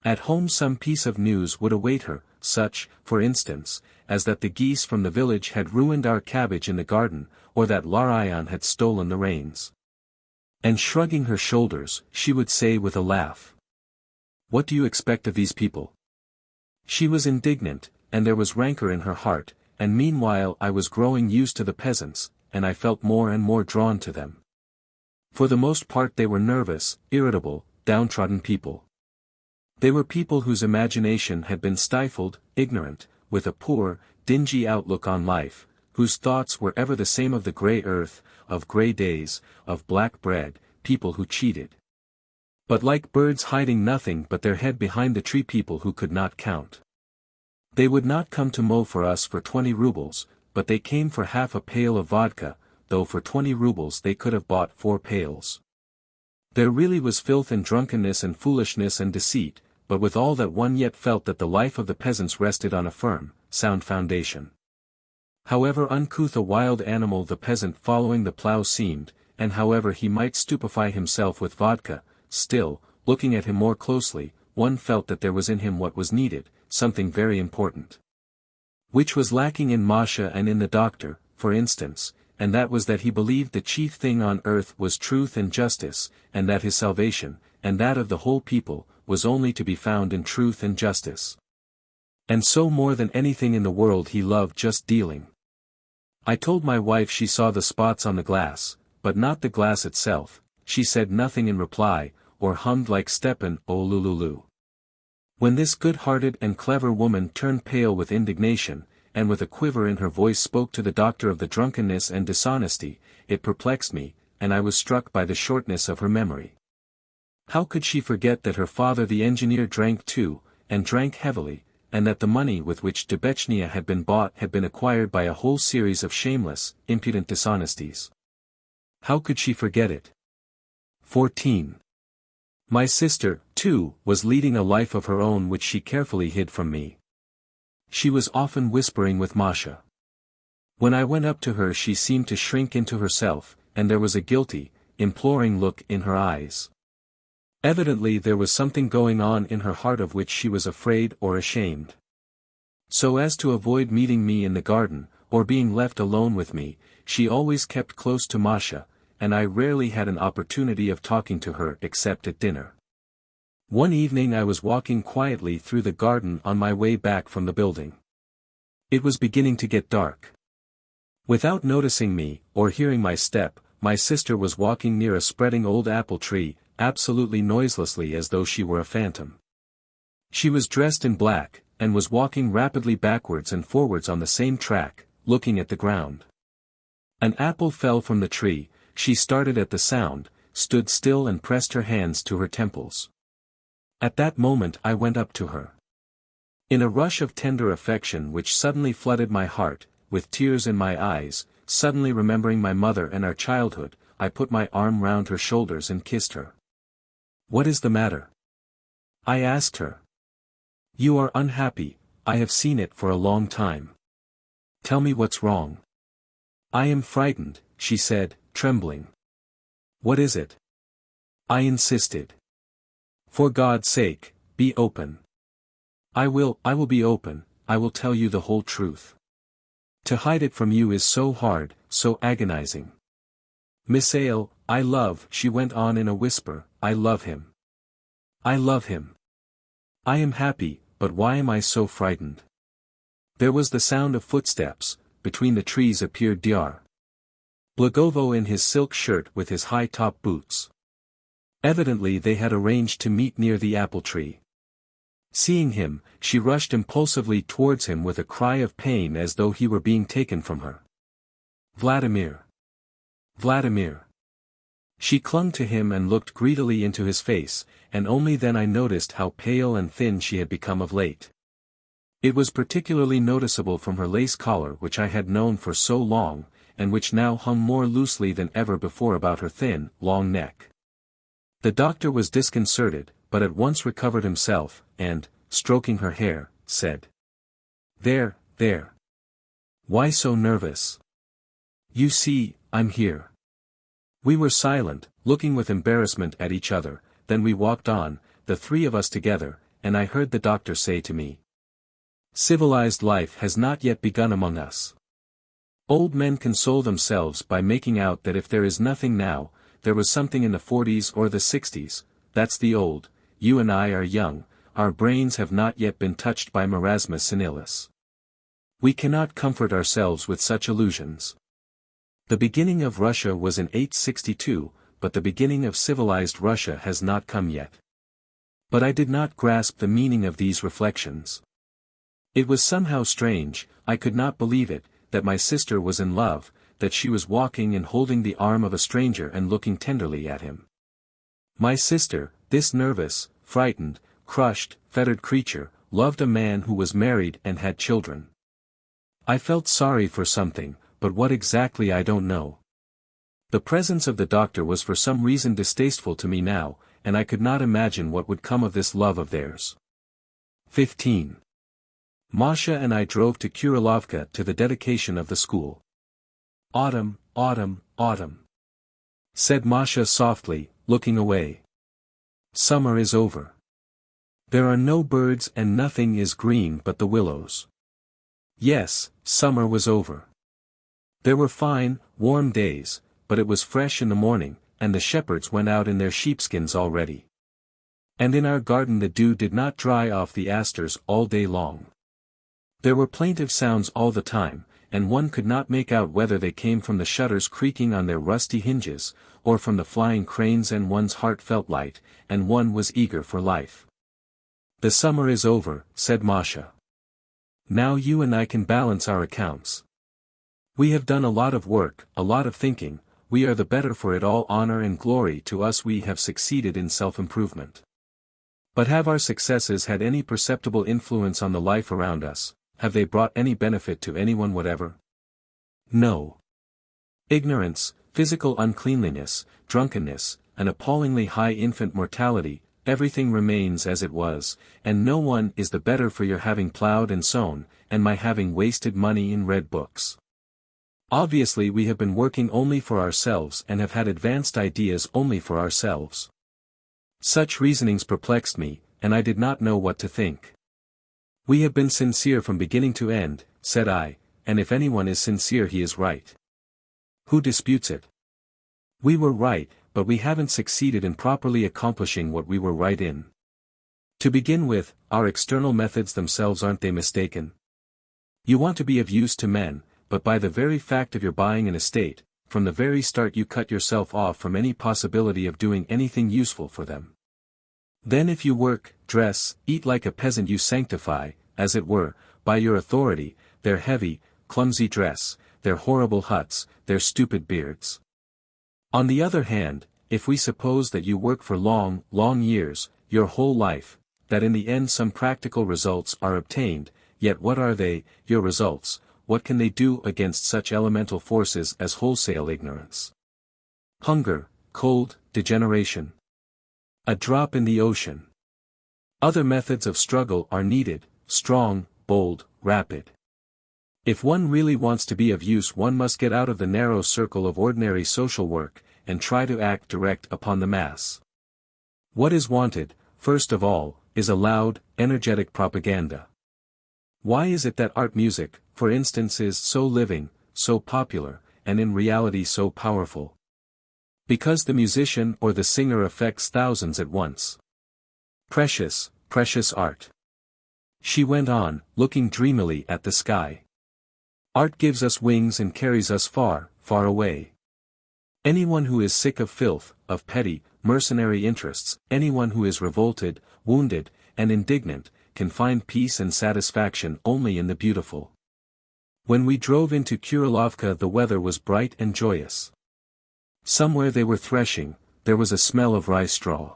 Speaker 1: At home some piece of news would await her, such, for instance, as that the geese from the village had ruined our cabbage in the garden, or that Larion had stolen the reins. And shrugging her shoulders, she would say with a laugh, "What do you expect of these people?" She was indignant, and there was rancor in her heart, and meanwhile I was growing used to the peasants, and I felt more and more drawn to them. For the most part they were nervous, irritable, downtrodden people. They were people whose imagination had been stifled, ignorant, with a poor, dingy outlook on life, whose thoughts were ever the same of the grey earth, of grey days, of black bread, people who cheated. But like birds hiding nothing but their head behind the tree, people who could not count. They would not come to mow for us for 20 rubles, but they came for half a pail of vodka, though for 20 rubles they could have bought 4 pails. There really was filth and drunkenness and foolishness and deceit, but with all that one yet felt that the life of the peasants rested on a firm, sound foundation. However uncouth a wild animal the peasant following the plough seemed, and however he might stupefy himself with vodka, still, looking at him more closely, one felt that there was in him what was needed, something very important. Which was lacking in Masha and in the doctor, for instance, and that was that he believed the chief thing on earth was truth and justice, and that his salvation, and that of the whole people, was only to be found in truth and justice. And so more than anything in the world he loved just dealing. I told my wife she saw the spots on the glass, but not the glass itself. She said nothing in reply, or hummed like Stepan, "Oh lululu." When this good-hearted and clever woman turned pale with indignation, and with a quiver in her voice spoke to the doctor of the drunkenness and dishonesty, it perplexed me, and I was struck by the shortness of her memory. How could she forget that her father the engineer drank too, and drank heavily, and that the money with which Dubechnia had been bought had been acquired by a whole series of shameless, impudent dishonesties? How could she forget it? 14. My sister, too, was leading a life of her own which she carefully hid from me. She was often whispering with Masha. When I went up to her she seemed to shrink into herself, and there was a guilty, imploring look in her eyes. Evidently there was something going on in her heart of which she was afraid or ashamed. So as to avoid meeting me in the garden, or being left alone with me, she always kept close to Masha, and I rarely had an opportunity of talking to her except at dinner. One evening I was walking quietly through the garden on my way back from the building. It was beginning to get dark. Without noticing me, or hearing my step, my sister was walking near a spreading old apple tree, absolutely noiselessly as though she were a phantom. She was dressed in black, and was walking rapidly backwards and forwards on the same track, looking at the ground. An apple fell from the tree. She started at the sound, stood still and pressed her hands to her temples. At that moment I went up to her. In a rush of tender affection which suddenly flooded my heart, with tears in my eyes, suddenly remembering my mother and our childhood, I put my arm round her shoulders and kissed her. "What is the matter?" I asked her. "You are unhappy, I have seen it for a long time. Tell me what's wrong." "I am frightened," she said, trembling. "What is it?" I insisted. "For God's sake, be open." I will be open, I will tell you the whole truth. To hide it from you is so hard, so agonizing. Miss Ale, I love," she went on in a whisper, "I love him. I love him. I am happy, but why am I so frightened?" There was the sound of footsteps. Between the trees appeared Dyar Blagovo in his silk shirt with his high-top boots. Evidently they had arranged to meet near the apple tree. Seeing him, she rushed impulsively towards him with a cry of pain as though he were being taken from her. "Vladimir! Vladimir!" She clung to him and looked greedily into his face, and only then I noticed how pale and thin she had become of late. It was particularly noticeable from her lace collar which I had known for so long, and which now hung more loosely than ever before about her thin, long neck. The doctor was disconcerted, but at once recovered himself, and, stroking her hair, said, There. Why so nervous? You see, I'm here." We were silent, looking with embarrassment at each other, then we walked on, the three of us together, and I heard the doctor say to me, "Civilized life has not yet begun among us. Old men console themselves by making out that if there is nothing now, there was something in the 40s or the 60s, that's the old. You and I are young, our brains have not yet been touched by marasma senilis. We cannot comfort ourselves with such illusions. The beginning of Russia was in 862, but the beginning of civilized Russia has not come yet." But I did not grasp the meaning of these reflections. It was somehow strange, I could not believe it, that my sister was in love, that she was walking and holding the arm of a stranger and looking tenderly at him. My sister, this nervous, frightened, crushed, fettered creature, loved a man who was married and had children. I felt sorry for something, but what exactly I don't know. The presence of the doctor was for some reason distasteful to me now, and I could not imagine what would come of this love of theirs. 15. Masha and I drove to Kurilovka to the dedication of the school. "Autumn, autumn, autumn," said Masha softly, looking away. "Summer is over. There are no birds and nothing is green but the willows." Yes, summer was over. There were fine, warm days, but it was fresh in the morning, and the shepherds went out in their sheepskins already. And in our garden the dew did not dry off the asters all day long. There were plaintive sounds all the time, and one could not make out whether they came from the shutters creaking on their rusty hinges, or from the flying cranes, and one's heart felt light, and one was eager for life. "The summer is over," said Masha. "Now you and I can balance our accounts. We have done a lot of work, a lot of thinking, we are the better for it all. Honor and glory to us, we have succeeded in self-improvement. But have our successes had any perceptible influence on the life around us? Have they brought any benefit to anyone whatever? No. Ignorance, physical uncleanliness, drunkenness, an appallingly high infant mortality, everything remains as it was, and no one is the better for your having plowed and sown, and my having wasted money in read books. Obviously we have been working only for ourselves and have had advanced ideas only for ourselves." Such reasonings perplexed me, and I did not know what to think. "We have been sincere from beginning to end," said I, "and if anyone is sincere he is right. Who disputes it? We were right, but we haven't succeeded in properly accomplishing what we were right in. To begin with, our external methods themselves, aren't they mistaken? You want to be of use to men, but by the very fact of your buying an estate, from the very start you cut yourself off from any possibility of doing anything useful for them. Then if you work, dress, eat like a peasant, you sanctify, as it were, by your authority, their heavy, clumsy dress, their horrible huts, their stupid beards. On the other hand, if we suppose that you work for long, long years, your whole life, that in the end some practical results are obtained, yet what are they, your results? What can they do against such elemental forces as wholesale ignorance? Hunger, cold, degeneration. A drop in the ocean. Other methods of struggle are needed, strong, bold, rapid. If one really wants to be of use, one must get out of the narrow circle of ordinary social work, and try to act direct upon the mass. What is wanted, first of all, is a loud, energetic propaganda. Why is it that art music, for instance, is so living, so popular, and in reality so powerful? Because the musician or the singer affects thousands at once. Precious, precious art. She went on, looking dreamily at the sky. Art gives us wings and carries us far, far away. Anyone who is sick of filth, of petty, mercenary interests, anyone who is revolted, wounded, and indignant, can find peace and satisfaction only in the beautiful. When we drove into Kurilovka the weather was bright and joyous. Somewhere they were threshing, there was a smell of rye straw.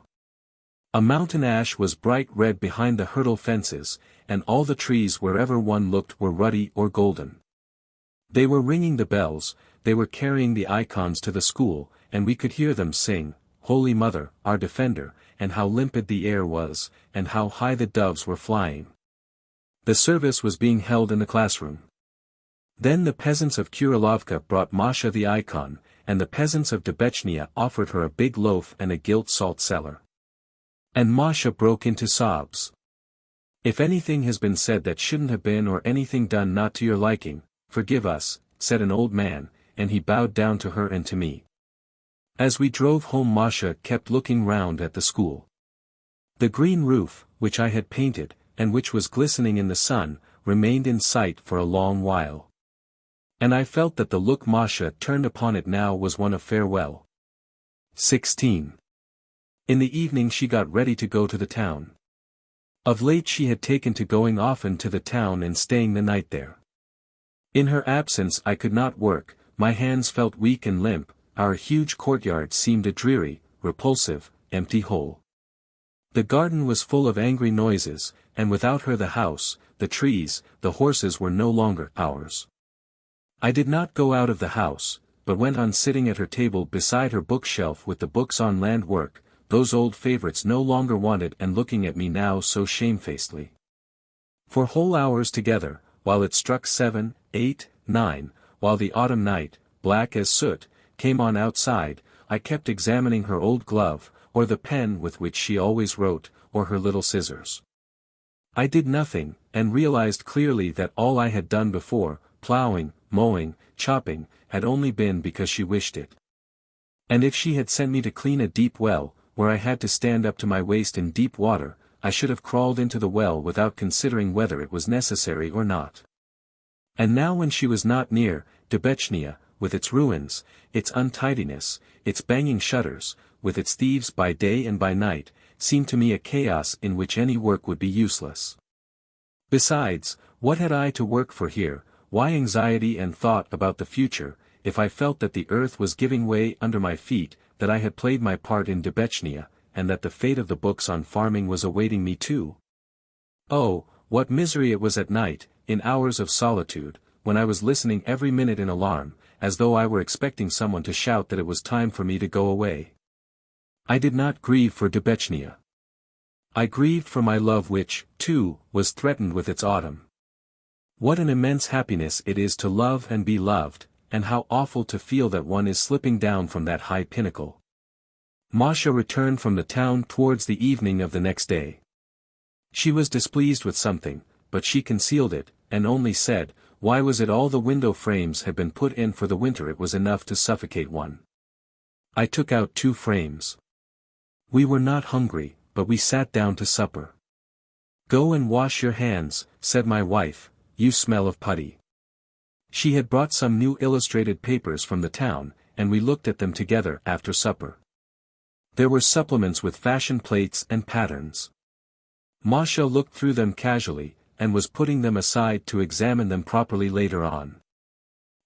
Speaker 1: A mountain ash was bright red behind the hurdle fences, and all the trees wherever one looked were ruddy or golden. They were ringing the bells, they were carrying the icons to the school, and we could hear them sing, "Holy Mother, our Defender," and how limpid the air was, and how high the doves were flying. The service was being held in the classroom. Then the peasants of Kurilovka brought Masha the icon, and the peasants of Debechnia offered her a big loaf and a gilt salt cellar. And Masha broke into sobs. "If anything has been said that shouldn't have been, or anything done not to your liking, forgive us," said an old man, and he bowed down to her and to me. As we drove home, Masha kept looking round at the school. The green roof, which I had painted, and which was glistening in the sun, remained in sight for a long while. And I felt that the look Masha turned upon it now was one of farewell. 16. In the evening she got ready to go to the town. Of late she had taken to going often to the town and staying the night there. In her absence I could not work, my hands felt weak and limp, our huge courtyard seemed a dreary, repulsive, empty hole. The garden was full of angry noises, and without her the house, the trees, the horses were no longer ours. I did not go out of the house, but went on sitting at her table beside her bookshelf with the books on land work, those old favorites no longer wanted, and looking at me now so shamefacedly. For whole hours together, while it struck 7, 8, 9, while the autumn night, black as soot, came on outside, I kept examining her old glove, or the pen with which she always wrote, or her little scissors. I did nothing, and realized clearly that all I had done before, plowing, mowing, chopping, had only been because she wished it. And if she had sent me to clean a deep well, where I had to stand up to my waist in deep water, I should have crawled into the well without considering whether it was necessary or not. And now when she was not near, Dubechnia, with its ruins, its untidiness, its banging shutters, with its thieves by day and by night, seemed to me a chaos in which any work would be useless. Besides, what had I to work for here, why anxiety and thought about the future, if I felt that the earth was giving way under my feet, that I had played my part in Dubechnia, and that the fate of the books on farming was awaiting me too? Oh, what misery it was at night, in hours of solitude, when I was listening every minute in alarm, as though I were expecting someone to shout that it was time for me to go away. I did not grieve for Dubechnia. I grieved for my love which, too, was threatened with its autumn. What an immense happiness it is to love and be loved, and how awful to feel that one is slipping down from that high pinnacle. Masha returned from the town towards the evening of the next day. She was displeased with something, but she concealed it, and only said, "Why was it all the window frames had been put in for the winter? It was enough to suffocate one." I took out 2 frames. We were not hungry, but we sat down to supper. "Go and wash your hands," said my wife, "you smell of putty." She had brought some new illustrated papers from the town, and we looked at them together after supper. There were supplements with fashion plates and patterns. Masha looked through them casually, and was putting them aside to examine them properly later on.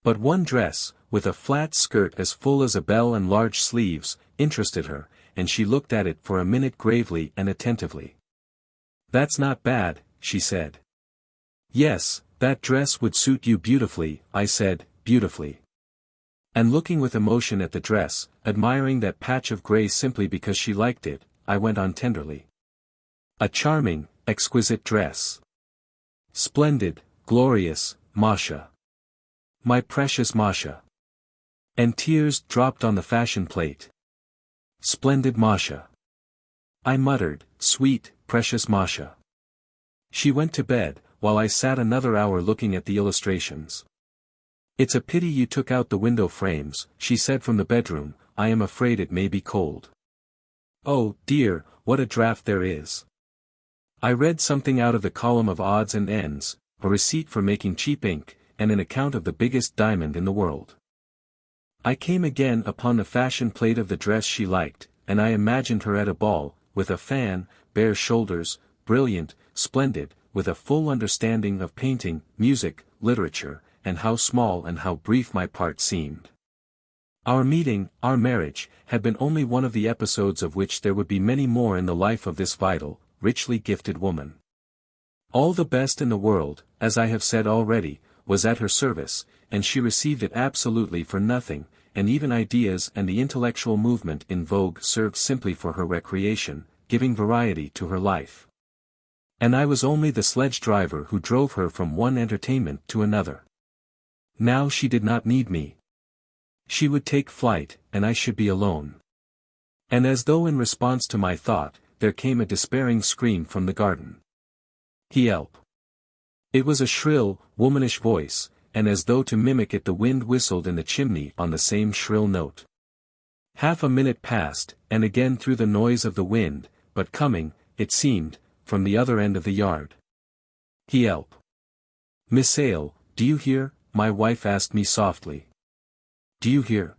Speaker 1: But one dress, with a flat skirt as full as a bell and large sleeves, interested her, and she looked at it for a minute gravely and attentively. "That's not bad," she said. "Yes, that dress would suit you beautifully," I said, "beautifully." And looking with emotion at the dress, admiring that patch of grey simply because she liked it, I went on tenderly. "A charming, exquisite dress. Splendid, glorious, Masha. My precious Masha." And tears dropped on the fashion plate. "Splendid Masha," I muttered, "sweet, precious Masha." She went to bed, while I sat another hour looking at the illustrations. "It's a pity you took out the window frames," she said from the bedroom, "I am afraid it may be cold." "Oh, dear, what a draught there is." I read something out of the column of odds and ends, a receipt for making cheap ink, and an account of the biggest diamond in the world. I came again upon the fashion plate of the dress she liked, and I imagined her at a ball, with a fan, bare shoulders, brilliant, splendid, with a full understanding of painting, music, literature, and how small and how brief my part seemed. Our meeting, our marriage, had been only one of the episodes of which there would be many more in the life of this vital, richly gifted woman. All the best in the world, as I have said already, was at her service, and she received it absolutely for nothing, and even ideas and the intellectual movement in vogue served simply for her recreation, giving variety to her life. And I was only the sledge driver who drove her from one entertainment to another. Now she did not need me. She would take flight, and I should be alone. And as though in response to my thought, there came a despairing scream from the garden. "Help!" It was a shrill, womanish voice, and as though to mimic it the wind whistled in the chimney on the same shrill note. Half a minute passed, and again through the noise of the wind, but coming, it seemed, from the other end of the yard. "Help! Miss Ale, do you hear?" my wife asked me softly. "Do you hear?"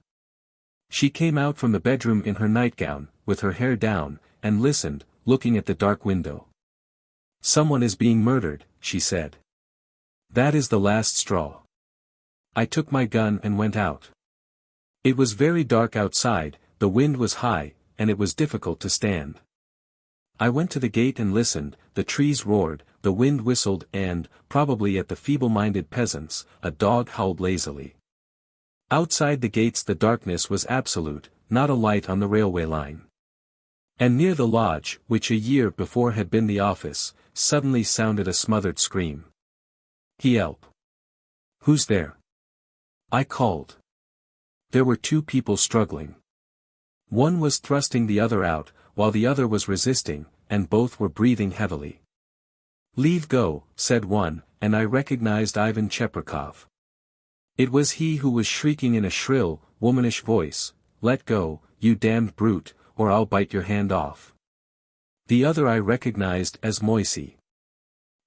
Speaker 1: She came out from the bedroom in her nightgown, with her hair down, and listened, looking at the dark window. "Someone is being murdered," she said. "That is the last straw." I took my gun and went out. It was very dark outside, the wind was high, and it was difficult to stand. I went to the gate and listened, the trees roared, the wind whistled and, probably at the feeble-minded peasants, a dog howled lazily. Outside the gates the darkness was absolute, not a light on the railway line. And near the lodge, which a year before had been the office, suddenly sounded a smothered scream. "Help! Who's there?" I called. There were 2 people struggling. One was thrusting the other out, while the other was resisting, and both were breathing heavily. "Leave go," said one, and I recognized Ivan Chekhov. It was he who was shrieking in a shrill, womanish voice, "Let go, you damned brute, or I'll bite your hand off." The other I recognized as Moisey.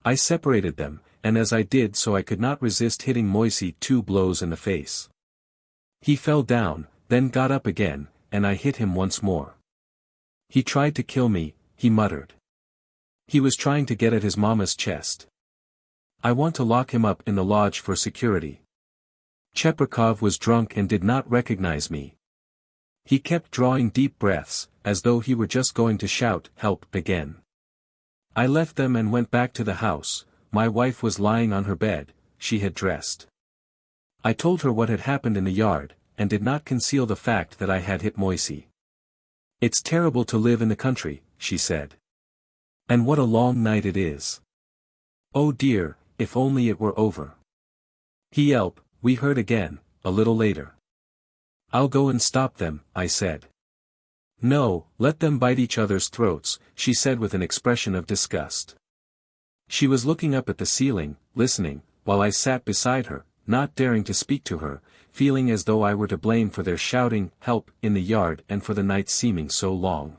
Speaker 1: I separated them, and as I did so I could not resist hitting Moisey 2 blows in the face. He fell down, then got up again, and I hit him once more. "He tried to kill me," he muttered. "He was trying to get at his mama's chest. I want to lock him up in the lodge for security." Chekhov was drunk and did not recognize me. He kept drawing deep breaths, as though he were just going to shout "help" again. I left them and went back to the house. My wife was lying on her bed, she had dressed. I told her what had happened in the yard, and did not conceal the fact that I had hit Moisey. "It's terrible to live in the country," she said. "And what a long night it is. Oh dear, if only it were over." "He yelp," we heard again, a little later. "I'll go and stop them," I said. "No, let them bite each other's throats," she said with an expression of disgust. She was looking up at the ceiling, listening, while I sat beside her, not daring to speak to her, feeling as though I were to blame for their shouting "help" in the yard and for the night seeming so long.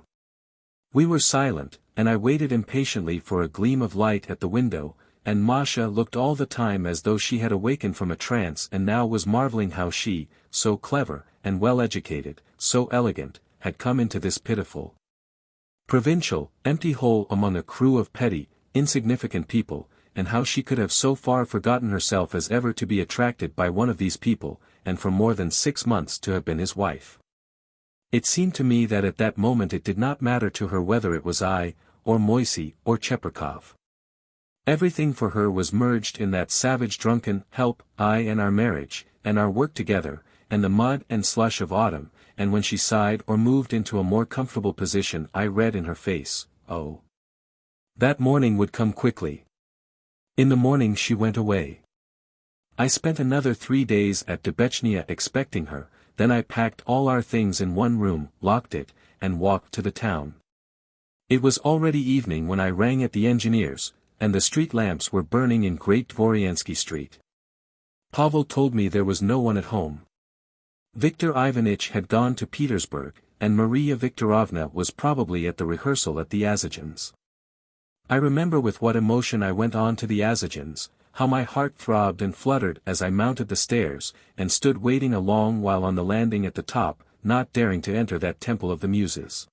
Speaker 1: We were silent, and I waited impatiently for a gleam of light at the window, and Masha looked all the time as though she had awakened from a trance and now was marveling how she, so clever, and well-educated, so elegant, had come into this pitiful, provincial, empty hole among a crew of petty, insignificant people, and how she could have so far forgotten herself as ever to be attracted by one of these people, and for more than 6 months to have been his wife. It seemed to me that at that moment it did not matter to her whether it was I, or Moisey, or Chekhov. Everything for her was merged in that savage drunken "help," I and our marriage, and our work together, and the mud and slush of autumn, and when she sighed or moved into a more comfortable position I read in her face, oh. That morning would come quickly. In the morning she went away. I spent another 3 days at Dubechnia expecting her, then I packed all our things in one room, locked it, and walked to the town. It was already evening when I rang at the engineer's, and the street lamps were burning in Great Dvoryansky Street. Pavel told me there was no one at home. Viktor Ivanitch had gone to Petersburg, and Maria Viktorovna was probably at the rehearsal at the Azagins'. I remember with what emotion I went on to the Azagins', how my heart throbbed and fluttered as I mounted the stairs, and stood waiting a long while on the landing at the top, not daring to enter that temple of the muses.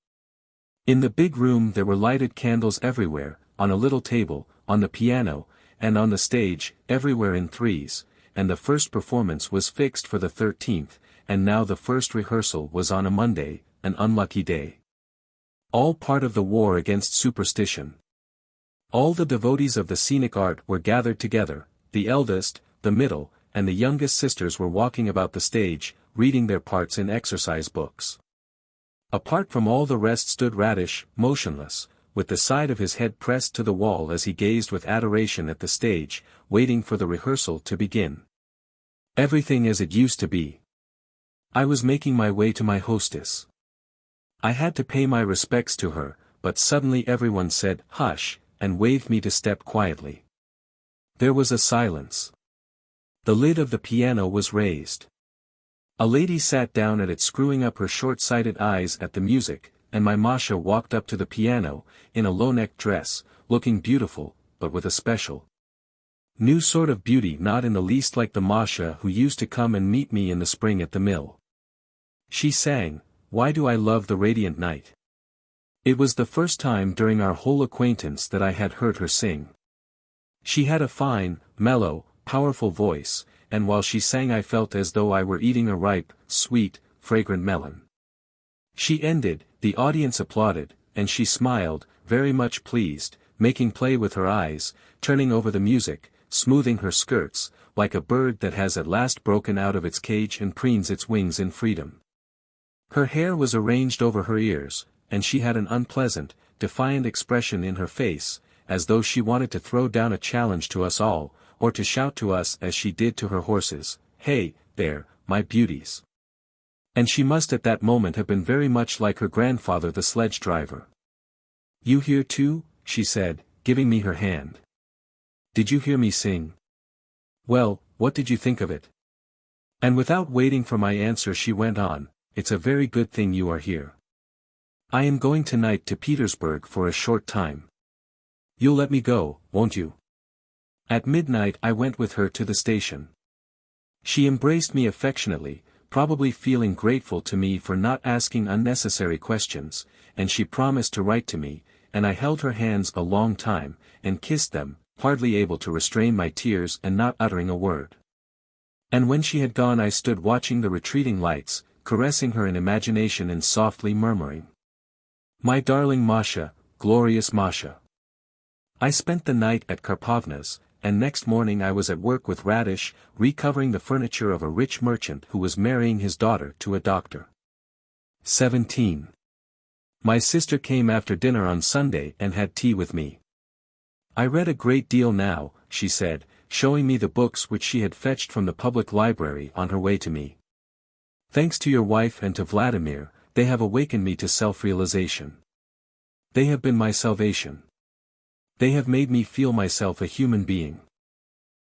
Speaker 1: In the big room there were lighted candles everywhere, on a little table, on the piano, and on the stage, everywhere in threes, and the first performance was fixed for the 13th, and now the first rehearsal was on a Monday, an unlucky day. All part of the war against superstition. All the devotees of the scenic art were gathered together, the eldest, the middle, and the youngest sisters were walking about the stage, reading their parts in exercise books. Apart from all the rest stood Radish, motionless, with the side of his head pressed to the wall as he gazed with adoration at the stage, waiting for the rehearsal to begin. Everything as it used to be. I was making my way to my hostess. I had to pay my respects to her, but suddenly everyone said, "Hush," and waved me to step quietly. There was a silence. The lid of the piano was raised. A lady sat down at it screwing up her short-sighted eyes at the music, and my Masha walked up to the piano, in a low-necked dress, looking beautiful, but with a special new sort of beauty not in the least like the Masha who used to come and meet me in the spring at the mill. She sang, "Why Do I Love the Radiant Night?" It was the first time during our whole acquaintance that I had heard her sing. She had a fine, mellow, powerful voice, and while she sang I felt as though I were eating a ripe, sweet, fragrant melon. She ended, the audience applauded, and she smiled, very much pleased, making play with her eyes, turning over the music, smoothing her skirts, like a bird that has at last broken out of its cage and preens its wings in freedom. Her hair was arranged over her ears, and she had an unpleasant, defiant expression in her face, as though she wanted to throw down a challenge to us all, or to shout to us as she did to her horses, "Hey, there, my beauties." And she must at that moment have been very much like her grandfather the sledge driver. "You here too?" she said, giving me her hand. "Did you hear me sing? Well, what did you think of it?" And without waiting for my answer she went on, "It's a very good thing you are here. I am going tonight to Petersburg for a short time. You'll let me go, won't you?" At midnight I went with her to the station. She embraced me affectionately, probably feeling grateful to me for not asking unnecessary questions, and she promised to write to me, and I held her hands a long time, and kissed them, hardly able to restrain my tears and not uttering a word. And when she had gone I stood watching the retreating lights, caressing her in imagination and softly murmuring, "My darling Masha, glorious Masha." I spent the night at Karpovna's, and next morning I was at work with Radish, recovering the furniture of a rich merchant who was marrying his daughter to a doctor. 17. My sister came after dinner on Sunday and had tea with me. "I read a great deal now," she said, showing me the books which she had fetched from the public library on her way to me. "Thanks to your wife and to Vladimir, they have awakened me to self-realization. They have been my salvation. They have made me feel myself a human being.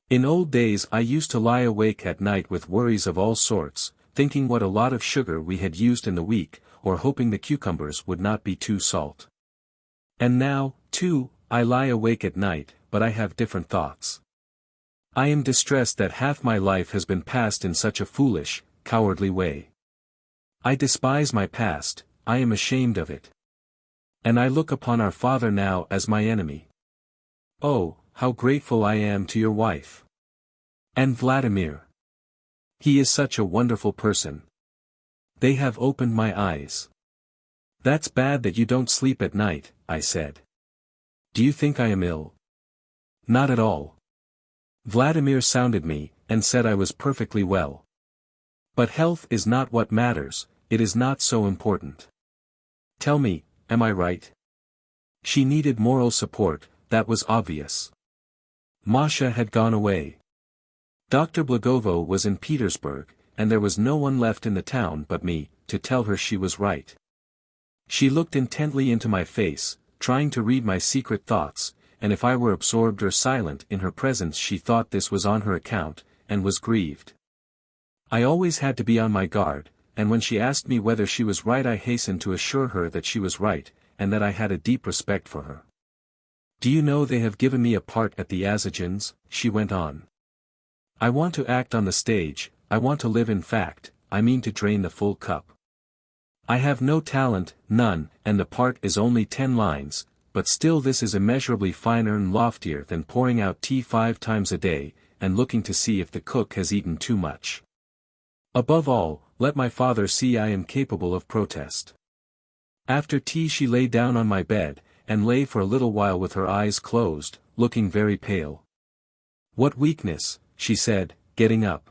Speaker 1: In old days I used to lie awake at night with worries of all sorts, thinking what a lot of sugar we had used in the week, or hoping the cucumbers would not be too salt. And now, too, I lie awake at night, but I have different thoughts. I am distressed that half my life has been passed in such a foolish, cowardly way. I despise my past, I am ashamed of it. And I look upon our father now as my enemy. Oh, how grateful I am to your wife. And Vladimir. He is such a wonderful person. They have opened my eyes." "That's bad that you don't sleep at night," I said. "Do you think I am ill?" "Not at all." Vladimir sounded me, and said I was perfectly well. "But health is not what matters, it is not so important. Tell me, am I right?" She needed moral support, that was obvious. Masha had gone away. Dr. Blagovo was in Petersburg, and there was no one left in the town but me, to tell her she was right. She looked intently into my face, trying to read my secret thoughts, and if I were absorbed or silent in her presence she thought this was on her account, and was grieved. I always had to be on my guard, and when she asked me whether she was right I hastened to assure her that she was right, and that I had a deep respect for her. "Do you know they have given me a part at the XVIII's?" she went on. "I want to act on the stage, I want to live in fact, I mean to drain the full cup. I have no talent, none, and the part is only 10 lines, but still this is immeasurably finer and loftier than pouring out tea 5 times a day, and looking to see if the cook has eaten too much. Above all, let my father see I am capable of protest." After tea she lay down on my bed, and lay for a little while with her eyes closed, looking very pale. "What weakness," she said, getting up.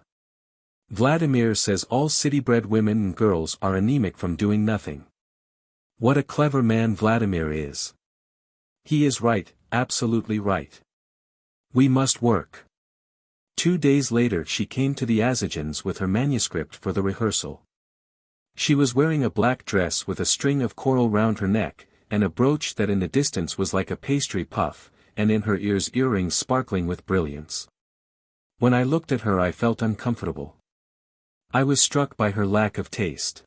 Speaker 1: "Vladimir says all city-bred women and girls are anemic from doing nothing. What a clever man Vladimir is. He is right, absolutely right. We must work." 2 days later she came to the XVIII's with her manuscript for the rehearsal. She was wearing a black dress with a string of coral round her neck, and a brooch that in the distance was like a pastry puff, and in her ears earrings sparkling with brilliance. When I looked at her I felt uncomfortable. I was struck by her lack of taste.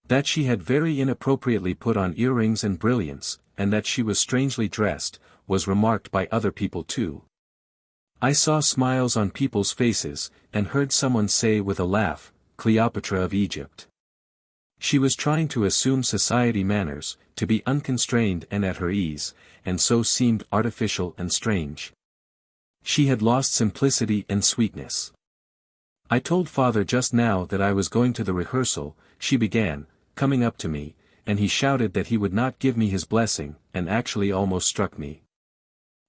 Speaker 1: That she had very inappropriately put on earrings and brilliance, and that she was strangely dressed, was remarked by other people too. I saw smiles on people's faces, and heard someone say with a laugh, "Cleopatra of Egypt." She was trying to assume society manners, to be unconstrained and at her ease, and so seemed artificial and strange. She had lost simplicity and sweetness. "I told father just now that I was going to the rehearsal," she began, coming up to me, and he shouted that he would not give me his blessing, and actually almost struck me.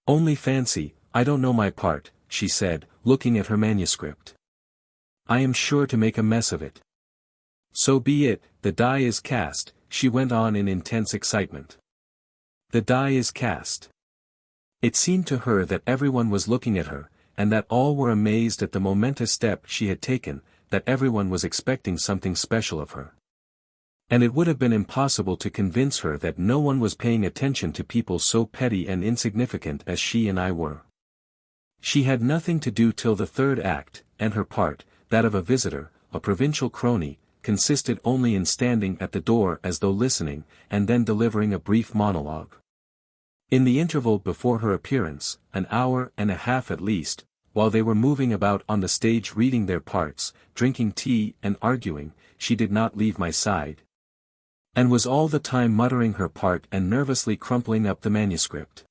Speaker 1: "Only fancy, I don't know my part," she said, looking at her manuscript. "I am sure to make a mess of it." "So be it, the die is cast," she went on in intense excitement. "The die is cast." It seemed to her that everyone was looking at her, and that all were amazed at the momentous step she had taken, that everyone was expecting something special of her. And it would have been impossible to convince her that no one was paying attention to people so petty and insignificant as she and I were. She had nothing to do till the 3rd act, and her part, that of a visitor, a provincial crony, consisted only in standing at the door as though listening, and then delivering a brief monologue. In the interval before her appearance, an hour and a half at least, while they were moving about on the stage reading their parts, drinking tea and arguing, she did not leave my side, and was all the time muttering her part and nervously crumpling up the manuscript.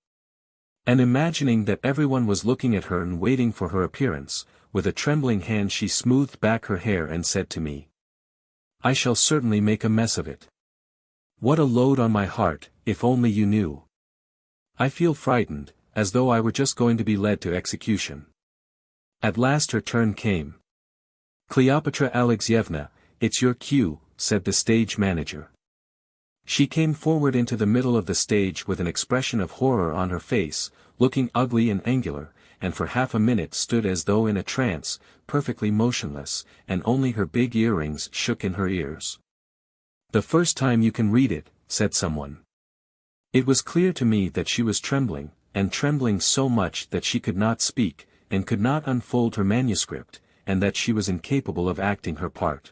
Speaker 1: And imagining that everyone was looking at her and waiting for her appearance, with a trembling hand she smoothed back her hair and said to me, "I shall certainly make a mess of it. What a load on my heart, if only you knew. I feel frightened, as though I were just going to be led to execution." At last her turn came. "Cleopatra Alexyevna, it's your cue," said the stage manager. She came forward into the middle of the stage with an expression of horror on her face, looking ugly and angular, and for half a minute stood as though in a trance, perfectly motionless, and only her big earrings shook in her ears. "The first time you can read it," said someone. It was clear to me that she was trembling, and trembling so much that she could not speak, and could not unfold her manuscript, and that she was incapable of acting her part.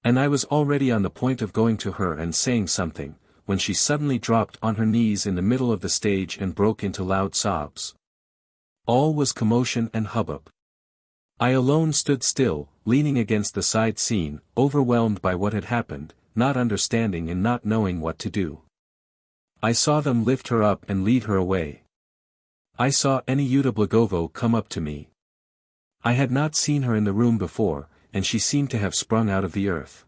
Speaker 1: And I was already on the point of going to her and saying something, when she suddenly dropped on her knees in the middle of the stage and broke into loud sobs. All was commotion and hubbub. I alone stood still, leaning against the side scene, overwhelmed by what had happened, not understanding and not knowing what to do. I saw them lift her up and lead her away. I saw Anyuta Blagovo come up to me. I had not seen her in the room before, and she seemed to have sprung out of the earth.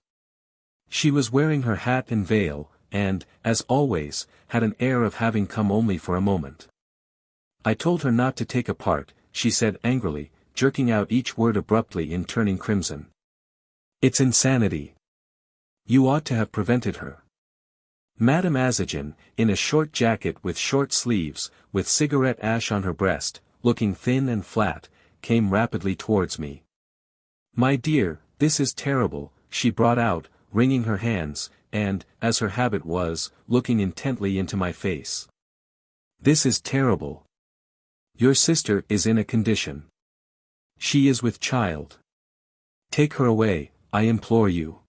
Speaker 1: She was wearing her hat and veil, and, as always, had an air of having come only for a moment. I told her not to take a part, she said angrily, jerking out each word abruptly and turning crimson. "It's insanity. You ought to have prevented her." Madame Azagin, in a short jacket with short sleeves, with cigarette ash on her breast, looking thin and flat, came rapidly towards me. "My dear, this is terrible," she brought out, wringing her hands, and, as her habit was, looking intently into my face. "This is terrible. Your sister is in a condition. She is with child. Take her away, I implore you."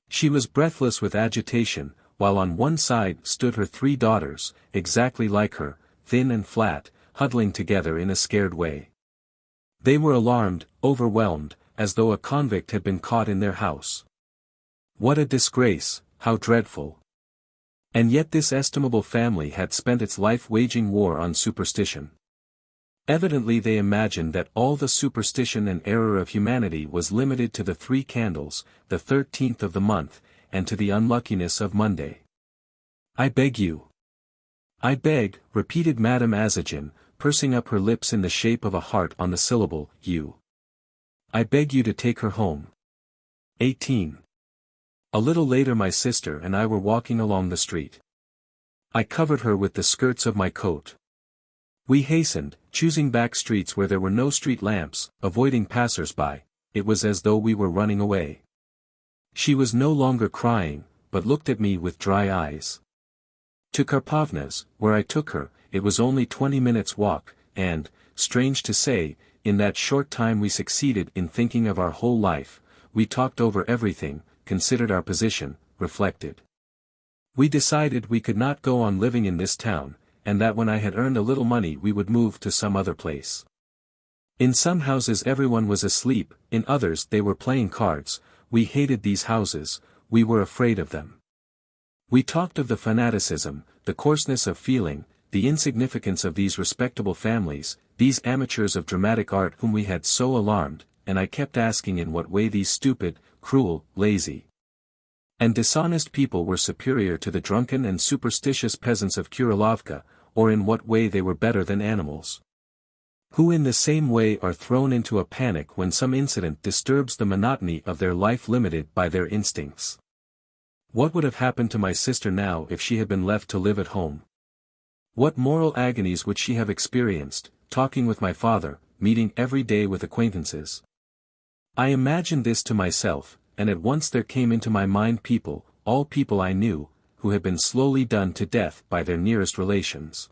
Speaker 1: She was breathless with agitation, while on one side stood her 3 daughters, exactly like her, thin and flat, huddling together in a scared way. They were alarmed, overwhelmed, as though a convict had been caught in their house. What a disgrace, how dreadful! And yet this estimable family had spent its life waging war on superstition. Evidently they imagined that all the superstition and error of humanity was limited to the 3 candles, the 13th of the month, and to the unluckiness of Monday. "I beg you." "I beg," repeated Madame Azagin, pursing up her lips in the shape of a heart on the syllable, "you." "I beg you to take her home." 18. A little later my sister and I were walking along the street. I covered her with the skirts of my coat. We hastened, choosing back streets where there were no street lamps, avoiding passers-by. It was as though we were running away. She was no longer crying, but looked at me with dry eyes. To Karpovna's, where I took her, it was only 20 minutes' walk, and, strange to say, in that short time we succeeded in thinking of our whole life. We talked over everything, considered our position, reflected. We decided we could not go on living in this town, and that when I had earned a little money we would move to some other place. In some houses everyone was asleep, in others they were playing cards. We hated these houses, we were afraid of them. We talked of the fanaticism, the coarseness of feeling, the insignificance of these respectable families, these amateurs of dramatic art whom we had so alarmed, and I kept asking in what way these stupid, cruel, lazy, and dishonest people were superior to the drunken and superstitious peasants of Kurilovka, or in what way they were better than animals, who in the same way are thrown into a panic when some incident disturbs the monotony of their life limited by their instincts. What would have happened to my sister now if she had been left to live at home? What moral agonies would she have experienced, talking with my father, meeting every day with acquaintances? I imagined this to myself, and at once there came into my mind people, all people I knew, who had been slowly done to death by their nearest relations.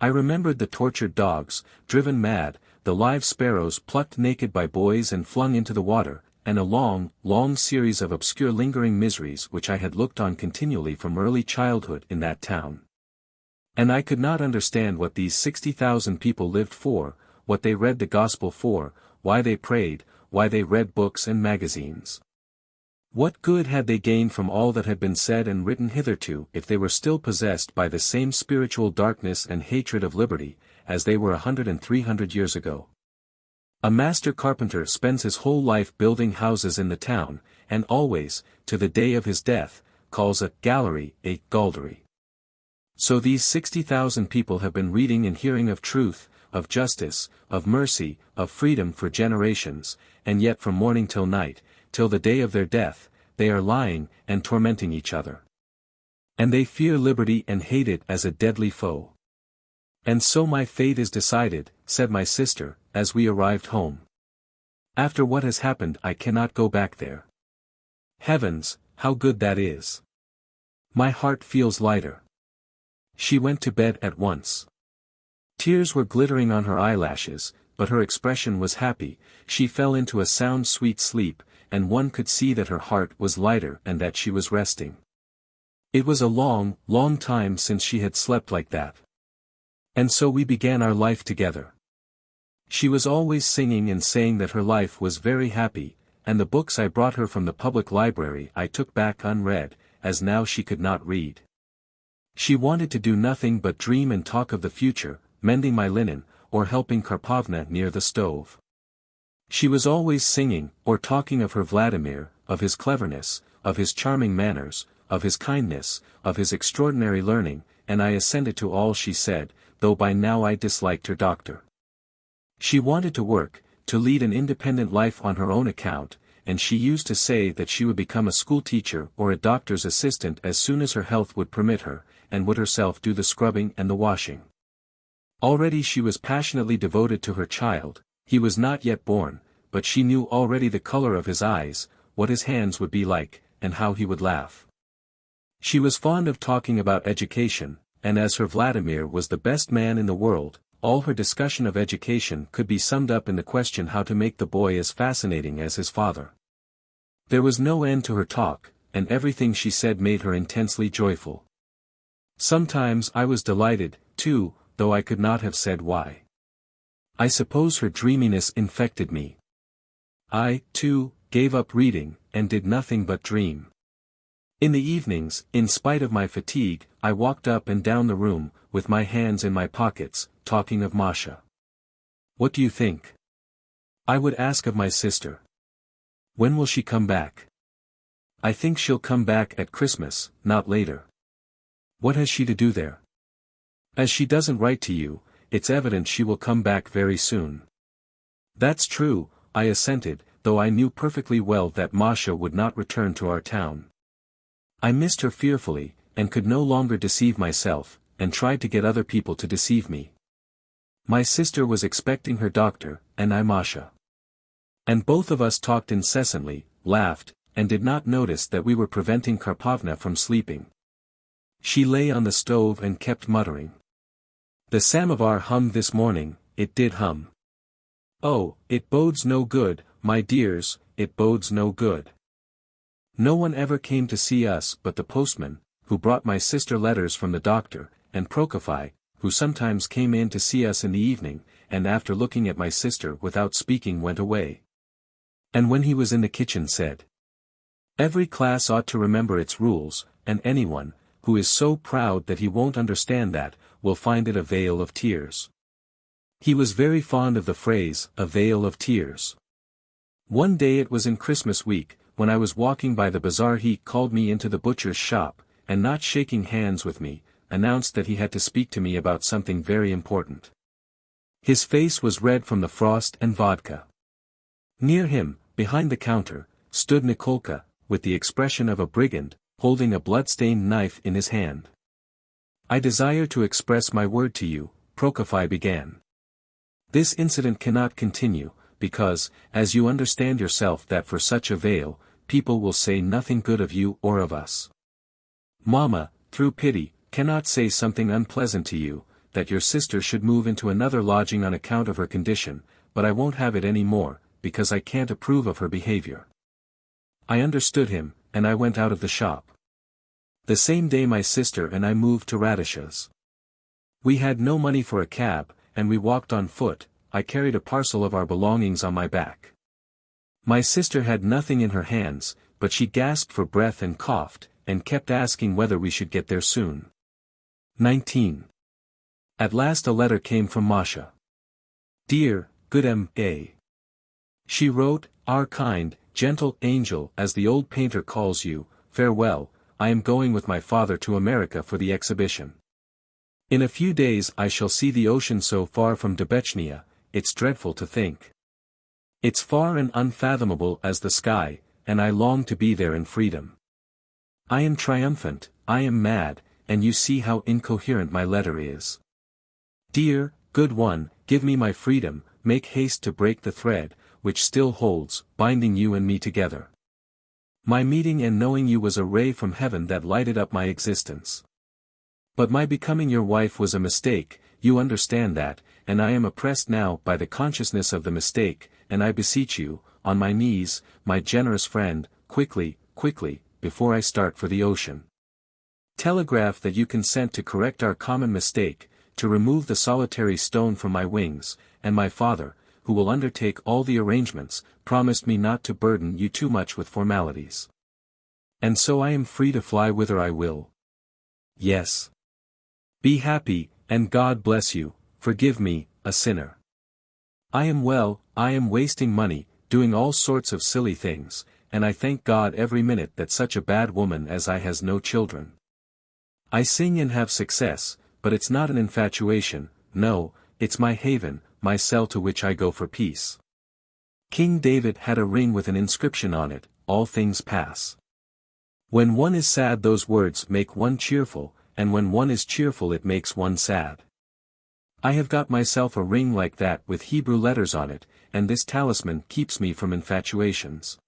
Speaker 1: I remembered the tortured dogs, driven mad, the live sparrows plucked naked by boys and flung into the water, and a long, long series of obscure lingering miseries which I had looked on continually from early childhood in that town. And I could not understand what these 60,000 people lived for, what they read the gospel for, why they prayed, why they read books and magazines. What good had they gained from all that had been said and written hitherto if they were still possessed by the same spiritual darkness and hatred of liberty, as they were 100 and 300 years ago? A master carpenter spends his whole life building houses in the town, and always, to the day of his death, calls a gallery a gallery. So these 60,000 people have been reading and hearing of truth, of justice, of mercy, of freedom for generations, and yet from morning till night, till the day of their death, they are lying and tormenting each other. And they fear liberty and hate it as a deadly foe. And so my fate is decided, said my sister, as we arrived home. After what has happened I cannot go back there. Heavens, how good that is! My heart feels lighter. She went to bed at once. Tears were glittering on her eyelashes, but her expression was happy. She fell into a sound sweet sleep, and one could see that her heart was lighter and that she was resting. It was a long, long time since she had slept like that. And so we began our life together. She was always singing and saying that her life was very happy, and the books I brought her from the public library I took back unread, as now she could not read. She wanted to do nothing but dream and talk of the future, mending my linen, or helping Karpovna near the stove. She was always singing, or talking of her Vladimir, of his cleverness, of his charming manners, of his kindness, of his extraordinary learning, and I assented to all she said, though by now I disliked her doctor. She wanted to work, to lead an independent life on her own account, and she used to say that she would become a school teacher or a doctor's assistant as soon as her health would permit her, and would herself do the scrubbing and the washing. Already she was passionately devoted to her child. He was not yet born, but she knew already the color of his eyes, what his hands would be like, and how he would laugh. She was fond of talking about education, and as her Vladimir was the best man in the world, all her discussion of education could be summed up in the question how to make the boy as fascinating as his father. There was no end to her talk, and everything she said made her intensely joyful. Sometimes I was delighted, too, though I could not have said why. I suppose her dreaminess infected me. I, too, gave up reading, and did nothing but dream. In the evenings, in spite of my fatigue, I walked up and down the room, with my hands in my pockets, talking of Masha. What do you think? I would ask of my sister. When will she come back? I think she'll come back at Christmas, not later. What has she to do there? As she doesn't write to you, it's evident she will come back very soon. That's true, I assented, though I knew perfectly well that Masha would not return to our town. I missed her fearfully, and could no longer deceive myself, and tried to get other people to deceive me. My sister was expecting her doctor, and I Masha. And both of us talked incessantly, laughed, and did not notice that we were preventing Karpovna from sleeping. She lay on the stove and kept muttering. The samovar hummed this morning, it did hum. Oh, it bodes no good, my dears, it bodes no good. No one ever came to see us but the postman, who brought my sister letters from the doctor, and Prokofy, who sometimes came in to see us in the evening, and after looking at my sister without speaking went away. And when he was in the kitchen said, "Every class ought to remember its rules, and anyone, who is so proud that he won't understand that, will find it a vale of tears." He was very fond of the phrase, a vale of tears. One day it was in Christmas week, when I was walking by the bazaar he called me into the butcher's shop, and not shaking hands with me, announced that he had to speak to me about something very important. His face was red from the frost and vodka. Near him, behind the counter, stood Nikolka, with the expression of a brigand, holding a blood-stained knife in his hand. "I desire to express my word to you," Prokofy began. "This incident cannot continue, because, as you understand yourself that for such a veil, people will say nothing good of you or of us. Mamma, through pity, cannot say something unpleasant to you, that your sister should move into another lodging on account of her condition, but I won't have it any more, because I can't approve of her behavior." I understood him, and I went out of the shop. The same day my sister and I moved to Radish's. We had no money for a cab, and we walked on foot. I carried a parcel of our belongings on my back. My sister had nothing in her hands, but she gasped for breath and coughed, and kept asking whether we should get there soon. 19. At last a letter came from Masha. "Dear, good M.A." She wrote, "Our kind, gentle angel, as the old painter calls you, farewell. I am going with my father to America for the exhibition. In a few days I shall see the ocean so far from Debechnia, it's dreadful to think. It's far and unfathomable as the sky, and I long to be there in freedom. I am triumphant, I am mad, and you see how incoherent my letter is. Dear, good one, give me my freedom, make haste to break the thread, which still holds, binding you and me together. My meeting and knowing you was a ray from heaven that lighted up my existence. But my becoming your wife was a mistake, you understand that, and I am oppressed now by the consciousness of the mistake, and I beseech you, on my knees, my generous friend, quickly, quickly, before I start for the ocean. Telegraph that you consent to correct our common mistake, to remove the solitary stone from my wings, and my father, who will undertake all the arrangements, promised me not to burden you too much with formalities. And so I am free to fly whither I will. Yes. Be happy, and God bless you, forgive me, a sinner. I am well, I am wasting money, doing all sorts of silly things, and I thank God every minute that such a bad woman as I has no children. I sing and have success, but it's not an infatuation, no, it's my haven, my cell to which I go for peace. King David had a ring with an inscription on it, all things pass. When one is sad those words make one cheerful, and when one is cheerful it makes one sad. I have got myself a ring like that with Hebrew letters on it, and this talisman keeps me from infatuations.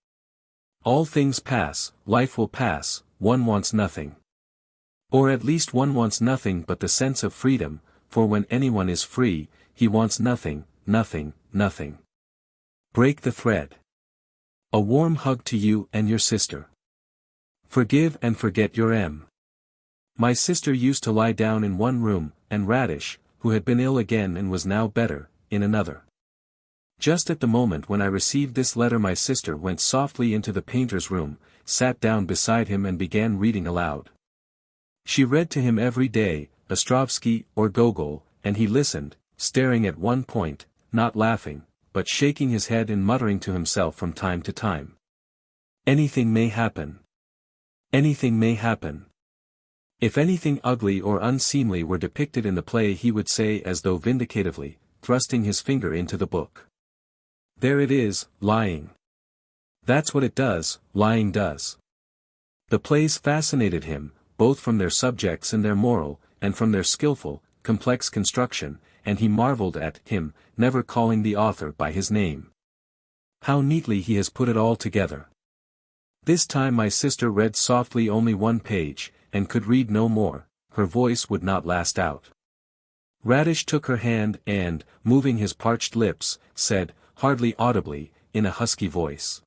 Speaker 1: All things pass, life will pass, one wants nothing. Or at least one wants nothing but the sense of freedom, for when anyone is free, he wants nothing, nothing, nothing. Break the thread. A warm hug to you and your sister. Forgive and forget your M. My sister used to lie down in one room, and Radish, who had been ill again and was now better, in another. Just at the moment when I received this letter my sister went softly into the painter's room, sat down beside him and began reading aloud. She read to him every day, Ostrovsky or Gogol, and he listened, staring at one point, not laughing, but shaking his head and muttering to himself from time to time. Anything may happen. Anything may happen. If anything ugly or unseemly were depicted in the play he would say as though vindicatively, thrusting his finger into the book. There it is, lying. That's what it does, lying does. The plays fascinated him, both from their subjects and their moral, and from their skillful, complex construction, and he marveled at him, never calling the author by his name. How neatly he has put it all together. This time my sister read softly only one page, and could read no more, her voice would not last out. Radish took her hand and, moving his parched lips, said, hardly audibly, in a husky voice.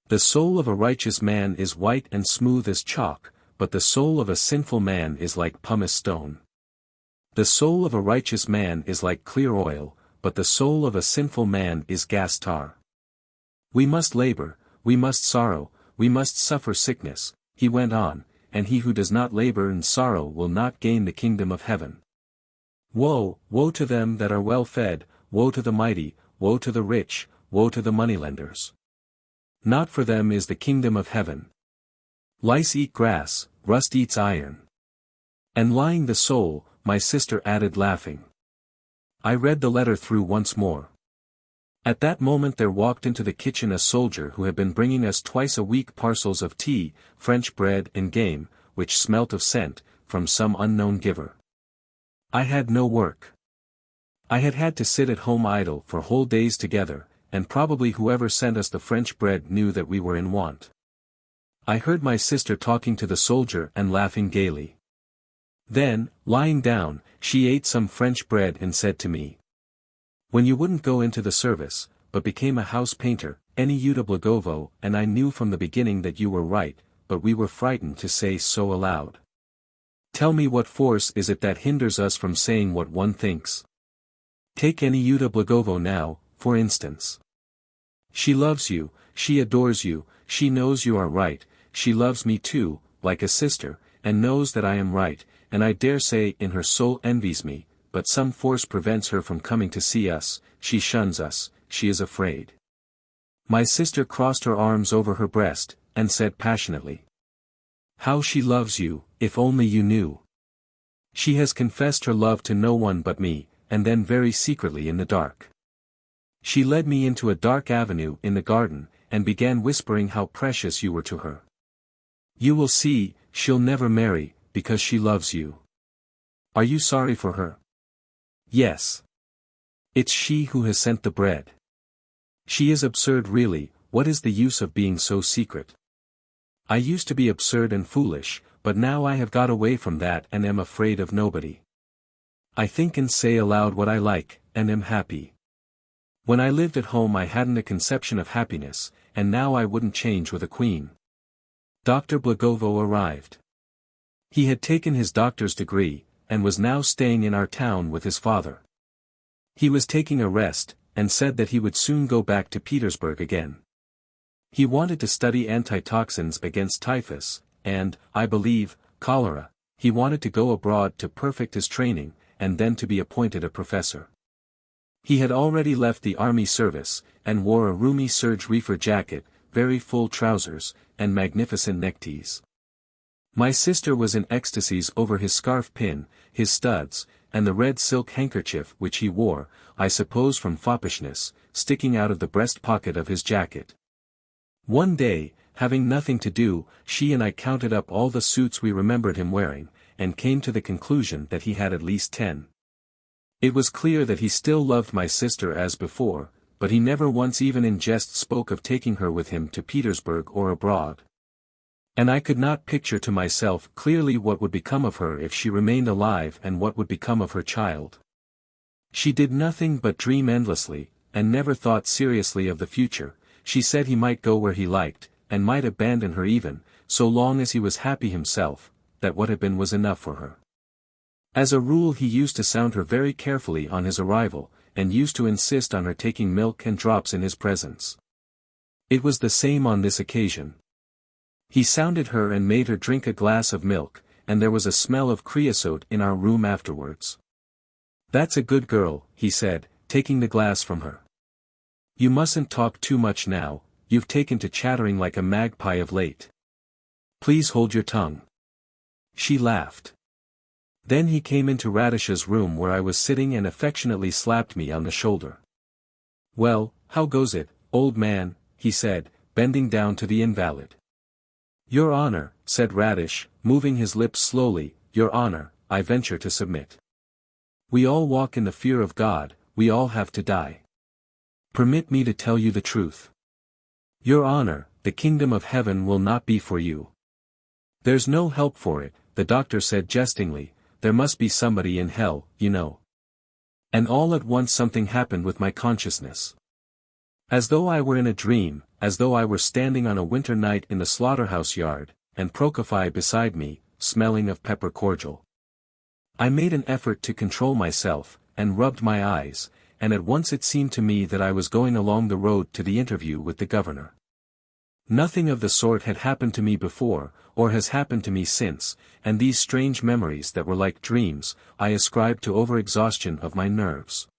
Speaker 1: The soul of a righteous man is white and smooth as chalk, but the soul of a sinful man is like pumice stone. The soul of a righteous man is like clear oil, but the soul of a sinful man is gas tar. We must labor, we must sorrow, we must suffer sickness, he went on, and he who does not labor and sorrow will not gain the kingdom of heaven. Woe, woe to them that are well fed, woe to the mighty, woe to the rich, woe to the moneylenders. Not for them is the kingdom of heaven. Lice eat grass, rust eats iron. And lying the soul, my sister added laughing. I read the letter through once more. At that moment there walked into the kitchen a soldier who had been bringing us twice a week parcels of tea, French bread and game, which smelt of scent, from some unknown giver. I had no work. I had had to sit at home idle for whole days together, and probably whoever sent us the French bread knew that we were in want. I heard my sister talking to the soldier and laughing gaily. Then, lying down, she ate some French bread and said to me, When you wouldn't go into the service, but became a house painter, any Blagovo, and I knew from the beginning that you were right, but we were frightened to say so aloud. Tell me, what force is it that hinders us from saying what one thinks? Take any Blagovo now, for instance. She loves you, she adores you, she knows you are right, she loves me too, like a sister, and knows that I am right, and I dare say in her soul envies me, but some force prevents her from coming to see us, she shuns us, she is afraid. My sister crossed her arms over her breast, and said passionately, "How she loves you, if only you knew. She has confessed her love to no one but me, and then very secretly in the dark. She led me into a dark avenue in the garden, and began whispering how precious you were to her. You will see, she'll never marry, because she loves you. Are you sorry for her? Yes. It's she who has sent the bread. She is absurd really, what is the use of being so secret? I used to be absurd and foolish, but now I have got away from that and am afraid of nobody. I think and say aloud what I like, and am happy. When I lived at home I hadn't a conception of happiness, and now I wouldn't change with a queen." Dr. Blagovo arrived. He had taken his doctor's degree, and was now staying in our town with his father. He was taking a rest, and said that he would soon go back to Petersburg again. He wanted to study antitoxins against typhus, and, I believe, cholera. He wanted to go abroad to perfect his training, and then to be appointed a professor. He had already left the army service, and wore a roomy serge reefer jacket, very full trousers, and magnificent neckties. My sister was in ecstasies over his scarf pin, his studs, and the red silk handkerchief which he wore, I suppose from foppishness, sticking out of the breast pocket of his jacket. One day, having nothing to do, she and I counted up all the suits we remembered him wearing, and came to the conclusion that he had at least 10. It was clear that he still loved my sister as before, but he never once even in jest spoke of taking her with him to Petersburg or abroad. And I could not picture to myself clearly what would become of her if she remained alive and what would become of her child. She did nothing but dream endlessly, and never thought seriously of the future. She said he might go where he liked, and might abandon her even, so long as he was happy himself, that what had been was enough for her. As a rule he used to sound her very carefully on his arrival, and used to insist on her taking milk and drops in his presence. It was the same on this occasion. He sounded her and made her drink a glass of milk, and there was a smell of creosote in our room afterwards. "That's a good girl," he said, taking the glass from her. "You mustn't talk too much now, you've taken to chattering like a magpie of late. Please hold your tongue." She laughed. Then he came into Radish's room where I was sitting and affectionately slapped me on the shoulder. "Well, how goes it, old man?" he said, bending down to the invalid. "Your honor," said Radish, moving his lips slowly, "your honor, I venture to submit. We all walk in the fear of God, we all have to die. Permit me to tell you the truth. Your honor, the kingdom of heaven will not be for you. There's no help for it," the doctor said jestingly, "there must be somebody in hell, you know." And all at once something happened with my consciousness. As though I were in a dream, as though I were standing on a winter night in the slaughterhouse yard, and Prokofy beside me, smelling of pepper cordial. I made an effort to control myself, and rubbed my eyes, and at once it seemed to me that I was going along the road to the interview with the governor. Nothing of the sort had happened to me before, or has happened to me since, and these strange memories that were like dreams, I ascribed to overexhaustion of my nerves.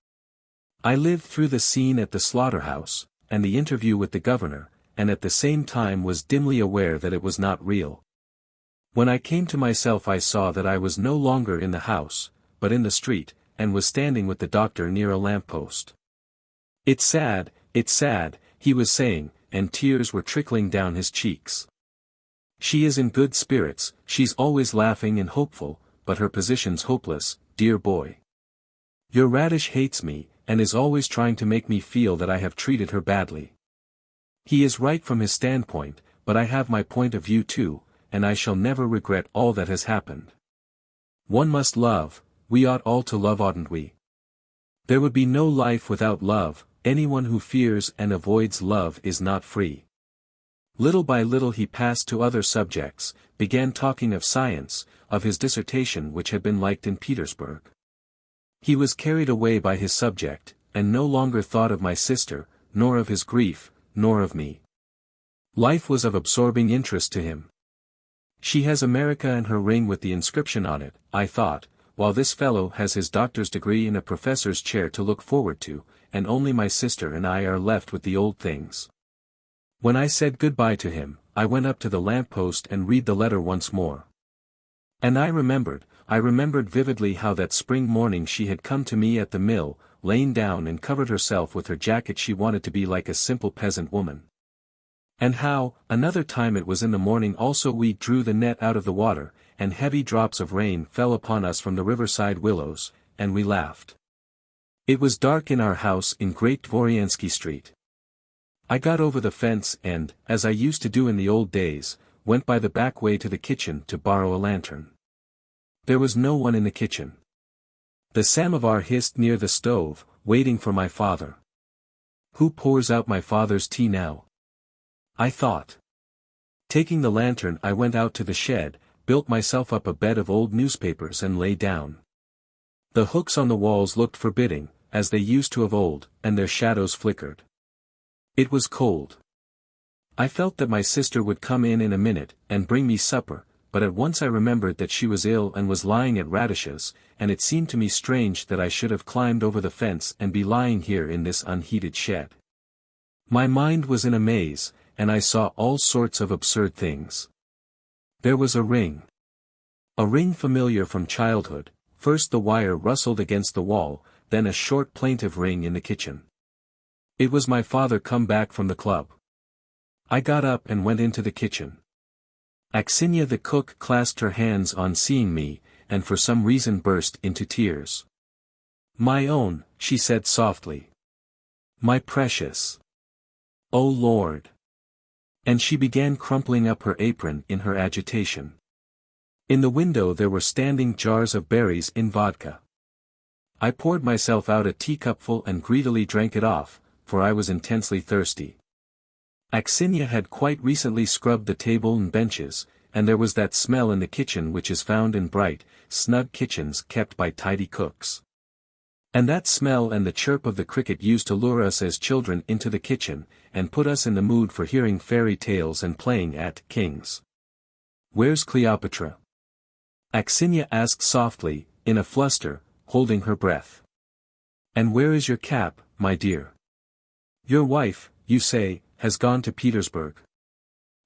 Speaker 1: I lived through the scene at the slaughterhouse, and the interview with the governor, and at the same time was dimly aware that it was not real. When I came to myself I saw that I was no longer in the house, but in the street, and was standing with the doctor near a lamppost. It's sad," he was saying, and tears were trickling down his cheeks. "She is in good spirits, she's always laughing and hopeful, but her position's hopeless, dear boy. Your Radish hates me, and is always trying to make me feel that I have treated her badly. He is right from his standpoint, but I have my point of view too, and I shall never regret all that has happened. One must love, we ought all to love, oughtn't we? There would be no life without love. Anyone who fears and avoids love is not free. Little by little he passed to other subjects, began talking of science, of his dissertation which had been liked in Petersburg. He was carried away by his subject, and no longer thought of my sister, nor of his grief, nor of me. Life was of absorbing interest to him. She has America and her ring with the inscription on it, I thought, while this fellow has his doctor's degree in a professor's chair to look forward to, and only my sister and I are left with the old things. When I said goodbye to him, I went up to the lamp-post and read the letter once more. And I remembered vividly how that spring morning she had come to me at the mill, lain down and covered herself with her jacket. She wanted to be like a simple peasant woman. And how, another time it was in the morning also, we drew the net out of the water, and heavy drops of rain fell upon us from the riverside willows, and we laughed. It was dark in our house in Great Dvoryansky Street. I got over the fence and, as I used to do in the old days, went by the back way to the kitchen to borrow a lantern. There was no one in the kitchen. The samovar hissed near the stove, waiting for my father. Who pours out my father's tea now? I thought. Taking the lantern, I went out to the shed, built myself up a bed of old newspapers and lay down. The hooks on the walls looked forbidding, as they used to of old, and their shadows flickered. It was cold. I felt that my sister would come in a minute, and bring me supper, but at once I remembered that she was ill and was lying at Radish's, and it seemed to me strange that I should have climbed over the fence and be lying here in this unheated shed. My mind was in a maze, and I saw all sorts of absurd things. There was a ring. A ring familiar from childhood. First the wire rustled against the wall, then a short plaintive ring in the kitchen. It was my father come back from the club. I got up and went into the kitchen. Axinia the cook clasped her hands on seeing me, and for some reason burst into tears. "My own," she said softly. "My precious. Oh Lord." And she began crumpling up her apron in her agitation. In the window there were standing jars of berries in vodka. I poured myself out a teacupful and greedily drank it off, for I was intensely thirsty. Axinia had quite recently scrubbed the table and benches, and there was that smell in the kitchen which is found in bright, snug kitchens kept by tidy cooks. And that smell and the chirp of the cricket used to lure us as children into the kitchen, and put us in the mood for hearing fairy tales and playing at kings. "Where's Cleopatra?" Axinia asked softly, in a fluster, holding her breath. "And where is your cap, my dear? Your wife, you say, has gone to Petersburg.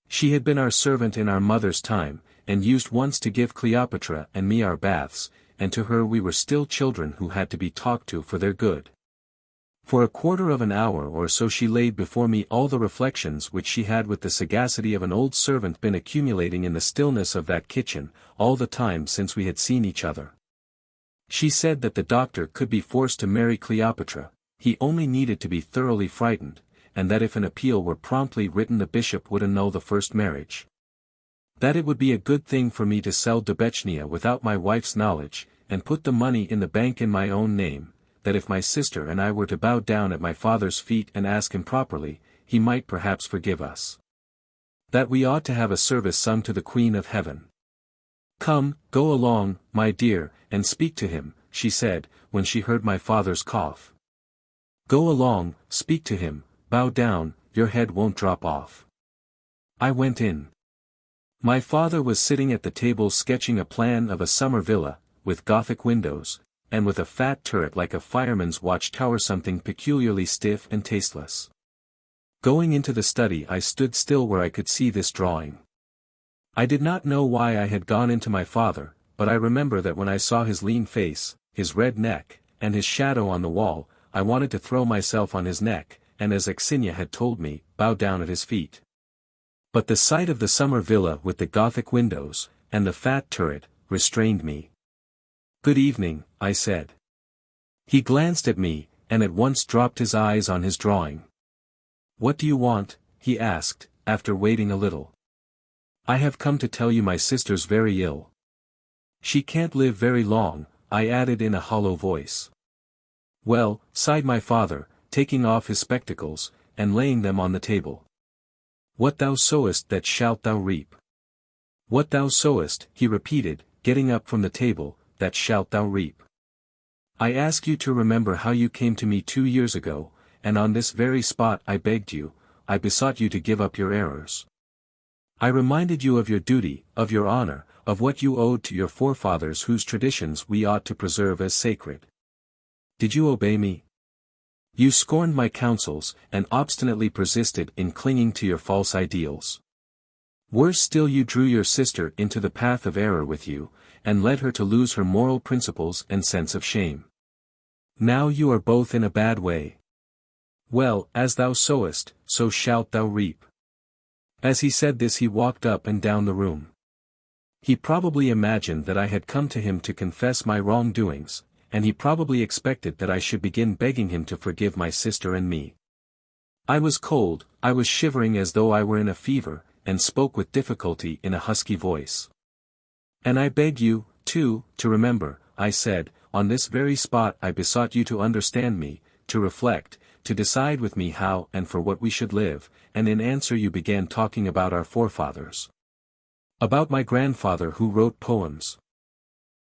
Speaker 1: She had been our servant in our mother's time, and used once to give Cleopatra and me our baths, and to her we were still children who had to be talked to for their good. For a quarter of an hour or so she laid before me all the reflections which she had with the sagacity of an old servant been accumulating in the stillness of that kitchen, all the time since we had seen each other. She said that the doctor could be forced to marry Cleopatra, he only needed to be thoroughly frightened, and that if an appeal were promptly written the bishop would annul the first marriage. That it would be a good thing for me to sell Dubechnia without my wife's knowledge, and put the money in the bank in my own name, that if my sister and I were to bow down at my father's feet and ask him properly, he might perhaps forgive us. That we ought to have a service sung to the Queen of Heaven. "Come, go along, my dear, and speak to him," she said, when she heard my father's cough. "Go along, speak to him, bow down, your head won't drop off." I went in. My father was sitting at the table sketching a plan of a summer villa, with Gothic windows, and with a fat turret like a fireman's watchtower, something peculiarly stiff and tasteless. Going into the study I stood still where I could see this drawing. I did not know why I had gone into my father, but I remember that when I saw his lean face, his red neck, and his shadow on the wall, I wanted to throw myself on his neck, and as Axinia had told me, bow down at his feet. But the sight of the summer villa with the Gothic windows, and the fat turret, restrained me. "Good evening," I said. He glanced at me, and at once dropped his eyes on his drawing. "What do you want?" he asked, after waiting a little. "I have come to tell you my sister's very ill. She can't live very long," I added in a hollow voice. Well, sighed my father, taking off his spectacles, and laying them on the table. What thou sowest that shalt thou reap. What thou sowest, he repeated, getting up from the table, that shalt thou reap. I ask you to remember how you came to me 2 years ago, and on this very spot I begged you, I besought you to give up your errors. I reminded you of your duty, of your honor, of what you owed to your forefathers whose traditions we ought to preserve as sacred. Did you obey me? You scorned my counsels, and obstinately persisted in clinging to your false ideals. Worse still, you drew your sister into the path of error with you, and led her to lose her moral principles and sense of shame. Now you are both in a bad way. Well, as thou sowest, so shalt thou reap. As he said this, he walked up and down the room. He probably imagined that I had come to him to confess my wrongdoings, and he probably expected that I should begin begging him to forgive my sister and me. I was cold, I was shivering as though I were in a fever, and spoke with difficulty in a husky voice. And I beg you, too, to remember, I said, on this very spot I besought you to understand me, to reflect, to decide with me how and for what we should live, and in answer you began talking about our forefathers. About my grandfather who wrote poems.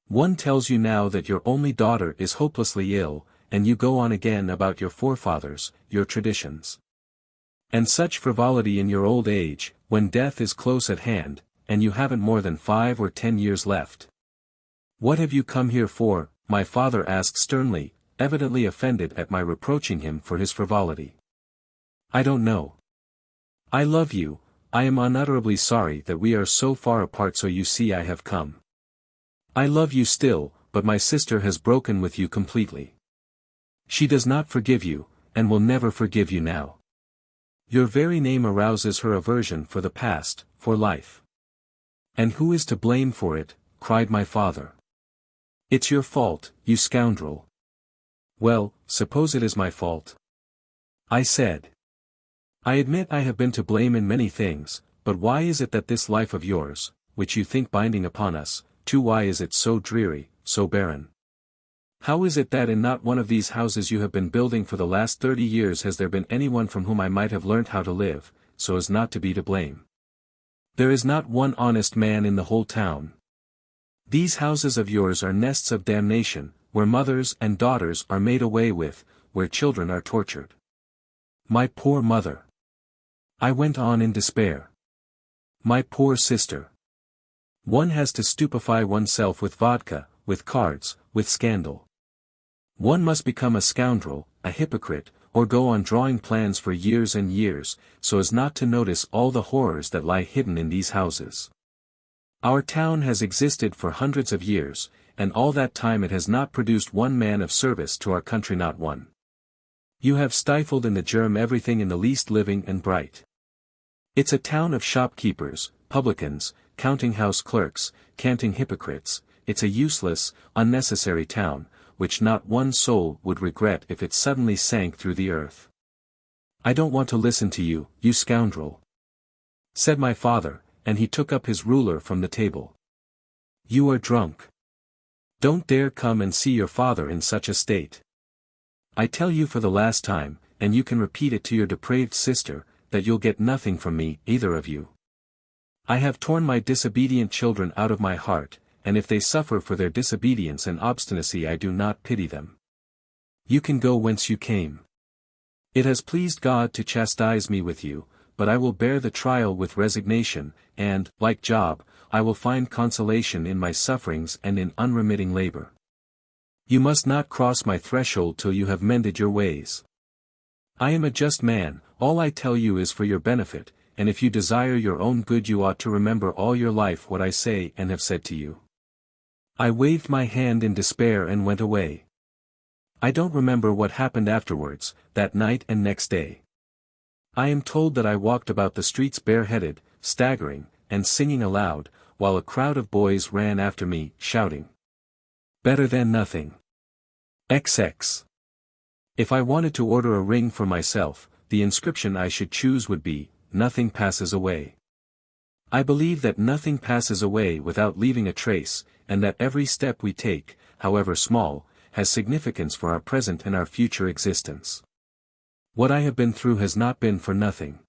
Speaker 1: One tells you now that your only daughter is hopelessly ill, and you go on again about your forefathers, your traditions. And such frivolity in your old age, when death is close at hand, and you haven't more than 5 or 10 years left. What have you come here for? My father asked sternly, evidently offended at my reproaching him for his frivolity. I don't know. I love you, I am unutterably sorry that we are so far apart, so you see I have come. I love you still, but my sister has broken with you completely. She does not forgive you, and will never forgive you now. Your very name arouses her aversion for the past, for life. And who is to blame for it? Cried my father. It's your fault, you scoundrel. Well, suppose it is my fault. I said. I admit I have been to blame in many things, but why is it that this life of yours, which you think binding upon us, too, why is it so dreary, so barren? How is it that in not one of these houses you have been building for the last 30 years has there been anyone from whom I might have learnt how to live, so as not to be to blame? There is not one honest man in the whole town. These houses of yours are nests of damnation, where mothers and daughters are made away with, where children are tortured. My poor mother. I went on in despair. My poor sister. One has to stupefy oneself with vodka, with cards, with scandal. One must become a scoundrel, a hypocrite, or go on drawing plans for years and years, so as not to notice all the horrors that lie hidden in these houses. Our town has existed for hundreds of years, and all that time it has not produced one man of service to our country, not one. You have stifled in the germ everything in the least living and bright. It's a town of shopkeepers, publicans, counting-house clerks, canting hypocrites. It's a useless, unnecessary town, which not one soul would regret if it suddenly sank through the earth. I don't want to listen to you, you scoundrel, said my father, and he took up his ruler from the table. You are drunk. Don't dare come and see your father in such a state. I tell you for the last time, and you can repeat it to your depraved sister, that you'll get nothing from me, either of you. I have torn my disobedient children out of my heart, and if they suffer for their disobedience and obstinacy I do not pity them. You can go whence you came. It has pleased God to chastise me with you, but I will bear the trial with resignation, and, like Job, I will find consolation in my sufferings and in unremitting labor. You must not cross my threshold till you have mended your ways. I am a just man, all I tell you is for your benefit, and if you desire your own good you ought to remember all your life what I say and have said to you. I waved my hand in despair and went away. I don't remember what happened afterwards, that night and next day. I am told that I walked about the streets bareheaded, staggering, and singing aloud, while a crowd of boys ran after me, shouting, "Better than nothing. XX." If I wanted to order a ring for myself, the inscription I should choose would be, "Nothing passes away." I believe that nothing passes away without leaving a trace, and that every step we take, however small, has significance for our present and our future existence. What I have been through has not been for nothing.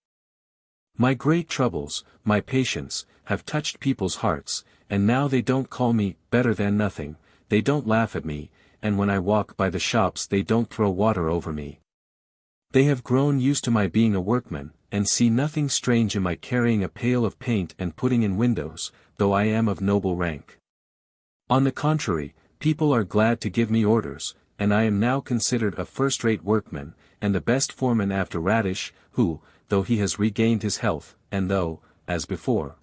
Speaker 1: My great troubles, my patience, have touched people's hearts, and now they don't call me better than nothing, they don't laugh at me, and when I walk by the shops they don't throw water over me. They have grown used to my being a workman, and see nothing strange in my carrying a pail of paint and putting in windows, though I am of noble rank. On the contrary, people are glad to give me orders, and I am now considered a first-rate workman, and the best foreman after Radish, who, though he has regained his health, and though, as before,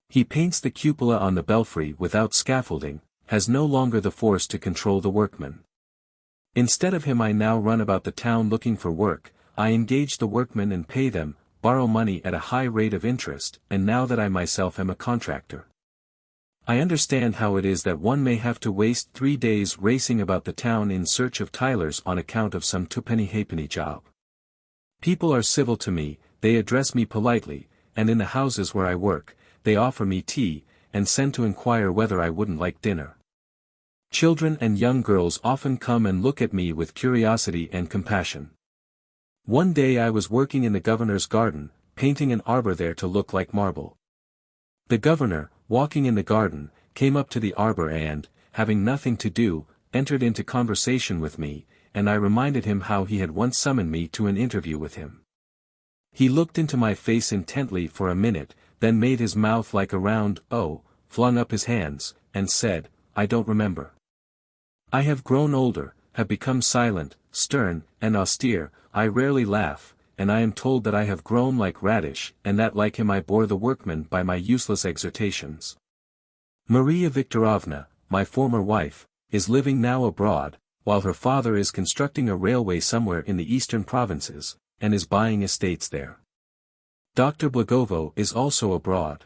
Speaker 1: he paints the cupola on the belfry without scaffolding, has no longer the force to control the workmen. Instead of him I now run about the town looking for work, I engage the workmen and pay them, borrow money at a high rate of interest, and now that I myself am a contractor, I understand how it is that one may have to waste 3 days racing about the town in search of tilers on account of some twopenny halfpenny job. People are civil to me, they address me politely, and in the houses where I work, they offer me tea, and send to inquire whether I wouldn't like dinner. Children and young girls often come and look at me with curiosity and compassion. One day I was working in the governor's garden, painting an arbor there to look like marble. The governor, walking in the garden, came up to the arbor and, having nothing to do, entered into conversation with me, and I reminded him how he had once summoned me to an interview with him. He looked into my face intently for a minute, then made his mouth like a round O, flung up his hands, and said, "I don't remember. I have grown older, have become silent, stern, and austere, I rarely laugh, and I am told that I have grown like Radish, and that like him I bore the workmen by my useless exhortations. Maria Viktorovna, my former wife, is living now abroad, while her father is constructing a railway somewhere in the eastern provinces, and is buying estates there. Dr. Blagovo is also abroad.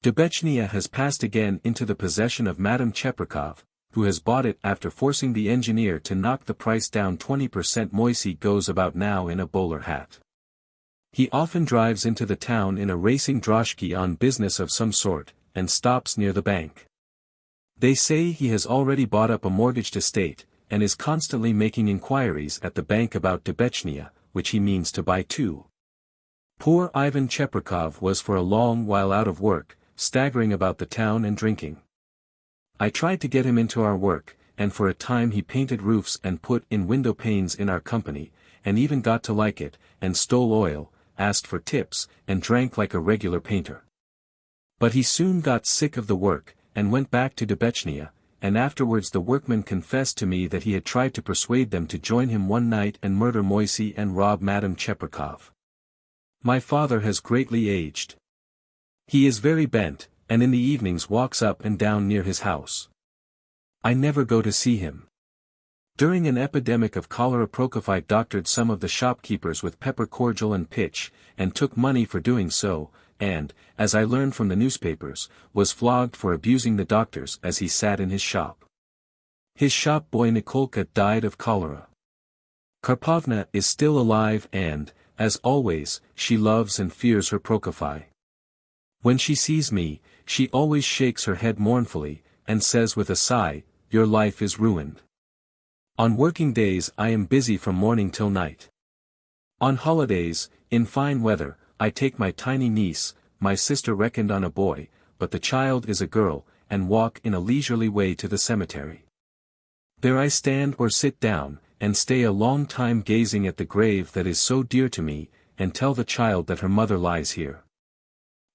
Speaker 1: Dubechnia has passed again into the possession of Madame Chekhov, who has bought it after forcing the engineer to knock the price down 20%. Moisey goes about now in a bowler hat. He often drives into the town in a racing droshky on business of some sort, and stops near the bank. They say he has already bought up a mortgaged estate, and is constantly making inquiries at the bank about Dubechnia, which he means to buy too. Poor Ivan Cheprikov was for a long while out of work, staggering about the town and drinking. I tried to get him into our work, and for a time he painted roofs and put in window panes in our company, and even got to like it, and stole oil, asked for tips, and drank like a regular painter. But he soon got sick of the work, and went back to Dubechnia, and afterwards the workmen confessed to me that he had tried to persuade them to join him one night and murder Moisey and rob Madame Cheprikov. My father has greatly aged. He is very bent, and in the evenings walks up and down near his house. I never go to see him. During an epidemic of cholera Prokofy doctored some of the shopkeepers with pepper cordial and pitch, and took money for doing so, and, as I learned from the newspapers, was flogged for abusing the doctors as he sat in his shop. His shop boy Nikolka died of cholera. Karpovna is still alive and, as always, she loves and fears her Prokofy. When she sees me, she always shakes her head mournfully, and says with a sigh, "Your life is ruined." On working days I am busy from morning till night. On holidays, in fine weather, I take my tiny niece, my sister reckoned on a boy, but the child is a girl, and walk in a leisurely way to the cemetery. There I stand or sit down, and stay a long time gazing at the grave that is so dear to me, and tell the child that her mother lies here.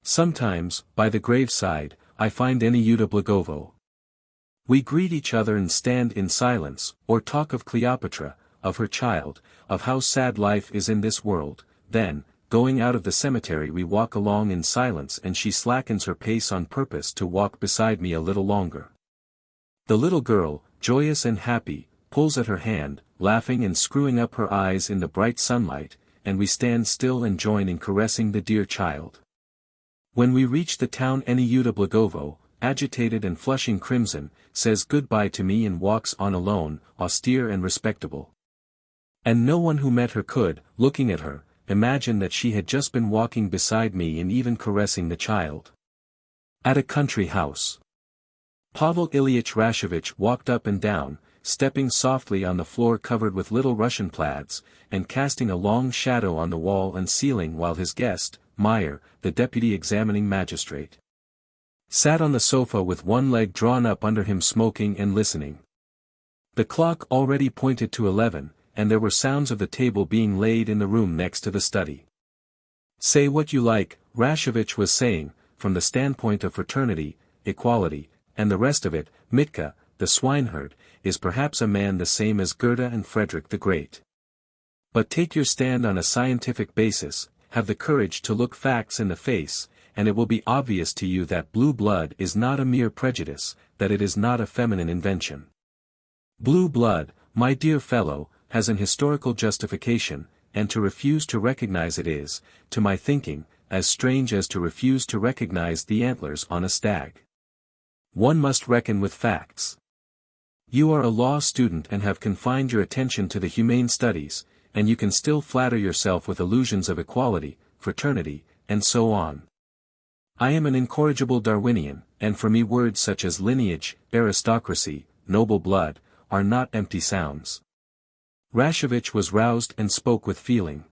Speaker 1: Sometimes, by the graveside, I find Aniuta Blagovo. We greet each other and stand in silence, or talk of Cleopatra, of her child, of how sad life is in this world, then, going out of the cemetery we walk along in silence and she slackens her pace on purpose to walk beside me a little longer. The little girl, joyous and happy, pulls at her hand, laughing and screwing up her eyes in the bright sunlight, and we stand still and join in caressing the dear child. When we reach the town Aniuta Blagovo, agitated and flushing crimson, says good-bye to me and walks on alone, austere and respectable. And no one who met her could, looking at her, imagine that she had just been walking beside me and even caressing the child. At a country house. Pavel Ilyich Rashovich walked up and down, stepping softly on the floor covered with little Russian plaids, and casting a long shadow on the wall and ceiling while his guest, Meyer, the deputy examining magistrate, sat on the sofa with one leg drawn up under him smoking and listening. The clock already pointed to 11, and there were sounds of the table being laid in the room next to the study. "Say what you like," Rashevitch was saying, "from the standpoint of fraternity, equality, and the rest of it, Mitka, the swineherd, is perhaps a man the same as Goethe and Frederick the Great. But take your stand on a scientific basis, have the courage to look facts in the face, and it will be obvious to you that blue blood is not a mere prejudice, that it is not a feminine invention. Blue blood, my dear fellow, has an historical justification, and to refuse to recognize it is, to my thinking, as strange as to refuse to recognize the antlers on a stag. One must reckon with facts. You are a law student and have confined your attention to the humane studies, and you can still flatter yourself with illusions of equality, fraternity, and so on. I am an incorrigible Darwinian, and for me words such as lineage, aristocracy, noble blood, are not empty sounds." Rashevitch was roused and spoke with feeling.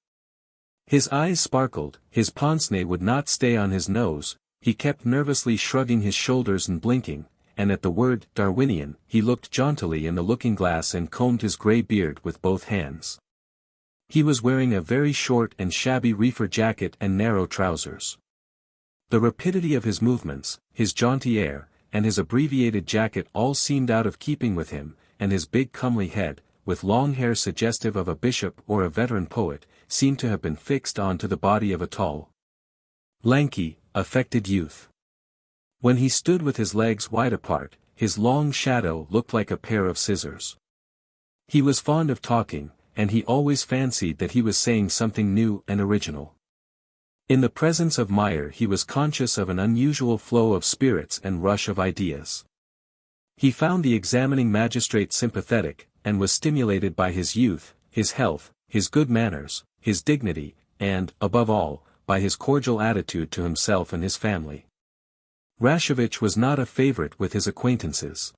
Speaker 1: His eyes sparkled, his pince-nez would not stay on his nose, he kept nervously shrugging his shoulders and blinking, and at the word Darwinian he looked jauntily in the looking-glass and combed his grey beard with both hands. He was wearing a very short and shabby reefer jacket and narrow trousers. The rapidity of his movements, his jaunty air, and his abbreviated jacket all seemed out of keeping with him, and his big comely head, with long hair suggestive of a bishop or a veteran poet, seemed to have been fixed on to the body of a tall, lanky, affected youth. When he stood with his legs wide apart, his long shadow looked like a pair of scissors. He was fond of talking, and he always fancied that he was saying something new and original. In the presence of Meyer he was conscious of an unusual flow of spirits and rush of ideas. He found the examining magistrate sympathetic, and was stimulated by his youth, his health, his good manners, his dignity, and, above all, by his cordial attitude to himself and his family. Rashevitch was not a favorite with his acquaintances.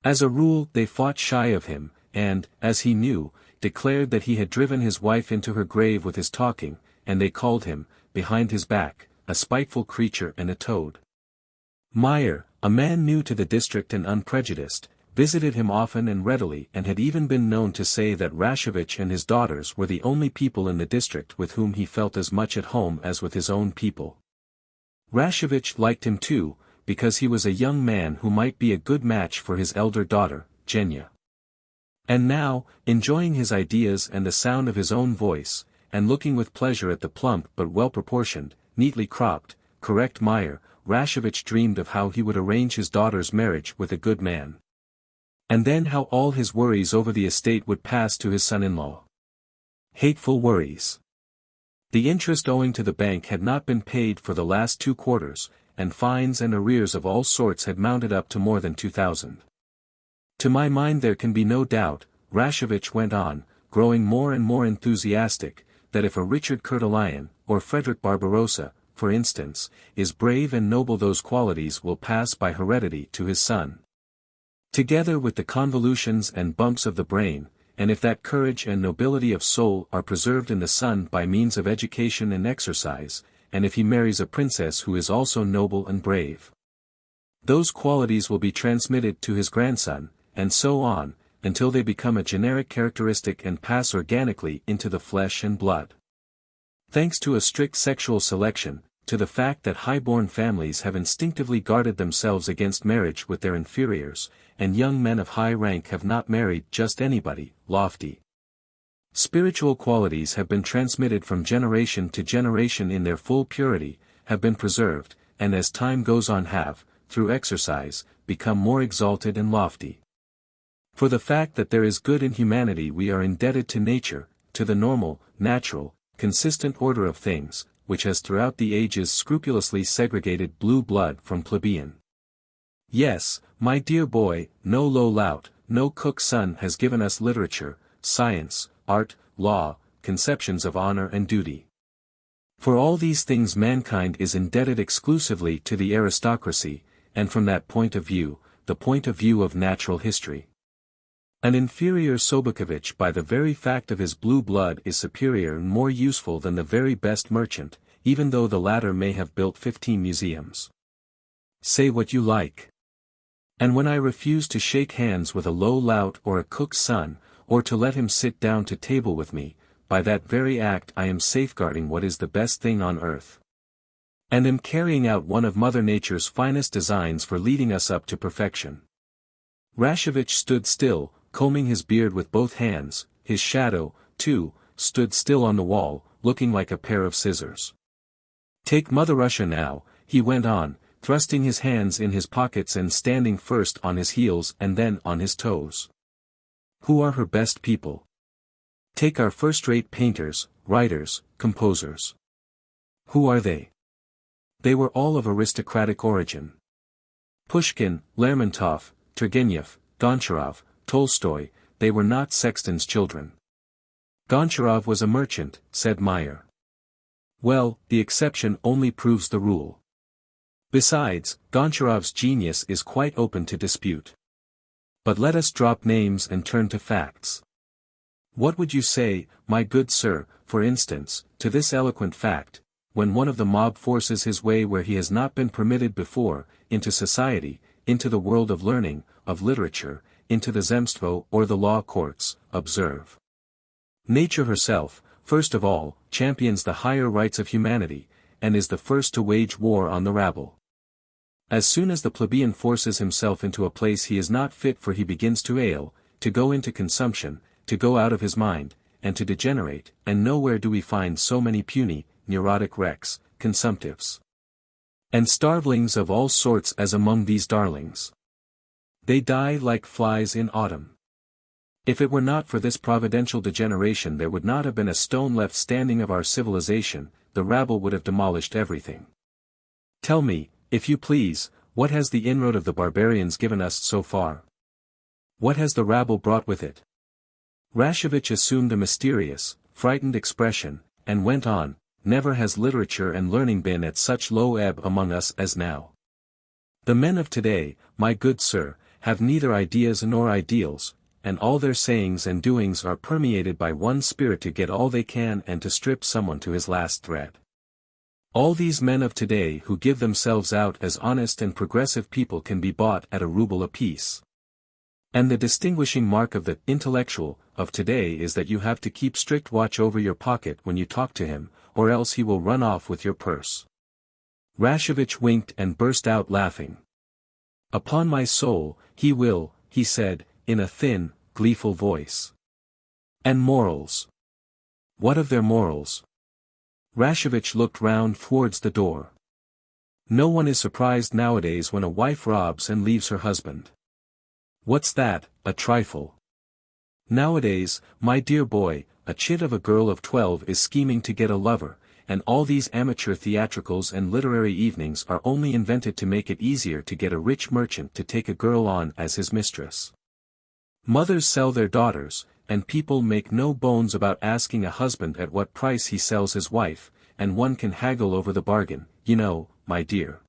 Speaker 1: As a rule they fought shy of him, and, as he knew, declared that he had driven his wife into her grave with his talking, and they called him, behind his back, a spiteful creature and a toad. Meyer, a man new to the district and unprejudiced, visited him often and readily and had even been known to say that Rashevitch and his daughters were the only people in the district with whom he felt as much at home as with his own people. Rashevitch liked him too, because he was a young man who might be a good match for his elder daughter, Genya. And now, enjoying his ideas and the sound of his own voice, and looking with pleasure at the plump but well-proportioned, neatly cropped, correct Meyer, Rashevitch dreamed of how he would arrange his daughter's marriage with a good man. And then how all his worries over the estate would pass to his son-in-law. Hateful worries. The interest owing to the bank had not been paid for the last 2 quarters, and fines and arrears of all sorts had mounted up to more than 2,000. To my mind there can be no doubt, Rashevitch went on, growing more and more enthusiastic, that if a Richard Coeur de Lion, or Frederick Barbarossa, for instance, is brave and noble those qualities will pass by heredity to his son. Together with the convolutions and bumps of the brain, and if that courage and nobility of soul are preserved in the son by means of education and exercise, and if he marries a princess who is also noble and brave, those qualities will be transmitted to his grandson, and so on, until they become a generic characteristic and pass organically into the flesh and blood. Thanks to a strict sexual selection, to the fact that high-born families have instinctively guarded themselves against marriage with their inferiors, and young men of high rank have not married just anybody, lofty spiritual qualities have been transmitted from generation to generation in their full purity, have been preserved, and as time goes on have, through exercise, become more exalted and lofty. For the fact that there is good in humanity we are indebted to nature, to the normal, natural, consistent order of things, which has throughout the ages scrupulously segregated blue blood from plebeian. Yes, my dear boy, no low lout, no cook's son has given us literature, science, art, law, conceptions of honor and duty. For all these things mankind is indebted exclusively to the aristocracy, and from that point of view, the point of view of natural history. An inferior Sobokovich by the very fact of his blue blood is superior and more useful than the very best merchant, even though the latter may have built 15 museums. Say what you like. And when I refuse to shake hands with a low lout or a cook's son, or to let him sit down to table with me, by that very act I am safeguarding what is the best thing on earth. And am carrying out one of Mother Nature's finest designs for leading us up to perfection. Rashevitch stood still, combing his beard with both hands. His shadow, too, stood still on the wall, looking like a pair of scissors. Take Mother Russia now, he went on, thrusting his hands in his pockets and standing first on his heels and then on his toes. Who are her best people? Take our first-rate painters, writers, composers. Who are they? They were all of aristocratic origin. Pushkin, Lermontov, Turgenev, Goncharov, Tolstoy, they were not sexton's children. Goncharov was a merchant, said Meyer. Well, the exception only proves the rule. Besides, Goncharov's genius is quite open to dispute. But let us drop names and turn to facts. What would you say, my good sir, for instance, to this eloquent fact, when one of the mob forces his way where he has not been permitted before, into society, into the world of learning, of literature, into the zemstvo or the law courts, observe. Nature herself, first of all, champions the higher rights of humanity, and is the first to wage war on the rabble. As soon as the plebeian forces himself into a place he is not fit for he begins to ail, to go into consumption, to go out of his mind, and to degenerate, and nowhere do we find so many puny, neurotic wrecks, consumptives, and starvelings of all sorts as among these darlings. They die like flies in autumn. If it were not for this providential degeneration there would not have been a stone left standing of our civilization, the rabble would have demolished everything. Tell me, if you please, what has the inroad of the barbarians given us so far? What has the rabble brought with it? Rashevitch assumed a mysterious, frightened expression, and went on, never has literature and learning been at such low ebb among us as now. The men of today, my good sir, have neither ideas nor ideals, and all their sayings and doings are permeated by one spirit to get all they can and to strip someone to his last thread. All these men of today who give themselves out as honest and progressive people can be bought at a ruble apiece. And the distinguishing mark of the intellectual of today is that you have to keep strict watch over your pocket when you talk to him, or else he will run off with your purse. Rashevitch winked and burst out laughing. Upon my soul, he will, he said, in a thin, gleeful voice. And morals? What of their morals? Rashevitch looked round towards the door. No one is surprised nowadays when a wife robs and leaves her husband. What's that, a trifle? Nowadays, my dear boy, a chit of a girl of 12 is scheming to get a lover, and all these amateur theatricals and literary evenings are only invented to make it easier to get a rich merchant to take a girl on as his mistress. Mothers sell their daughters, and people make no bones about asking a husband at what price he sells his wife, and one can haggle over the bargain, you know, my dear.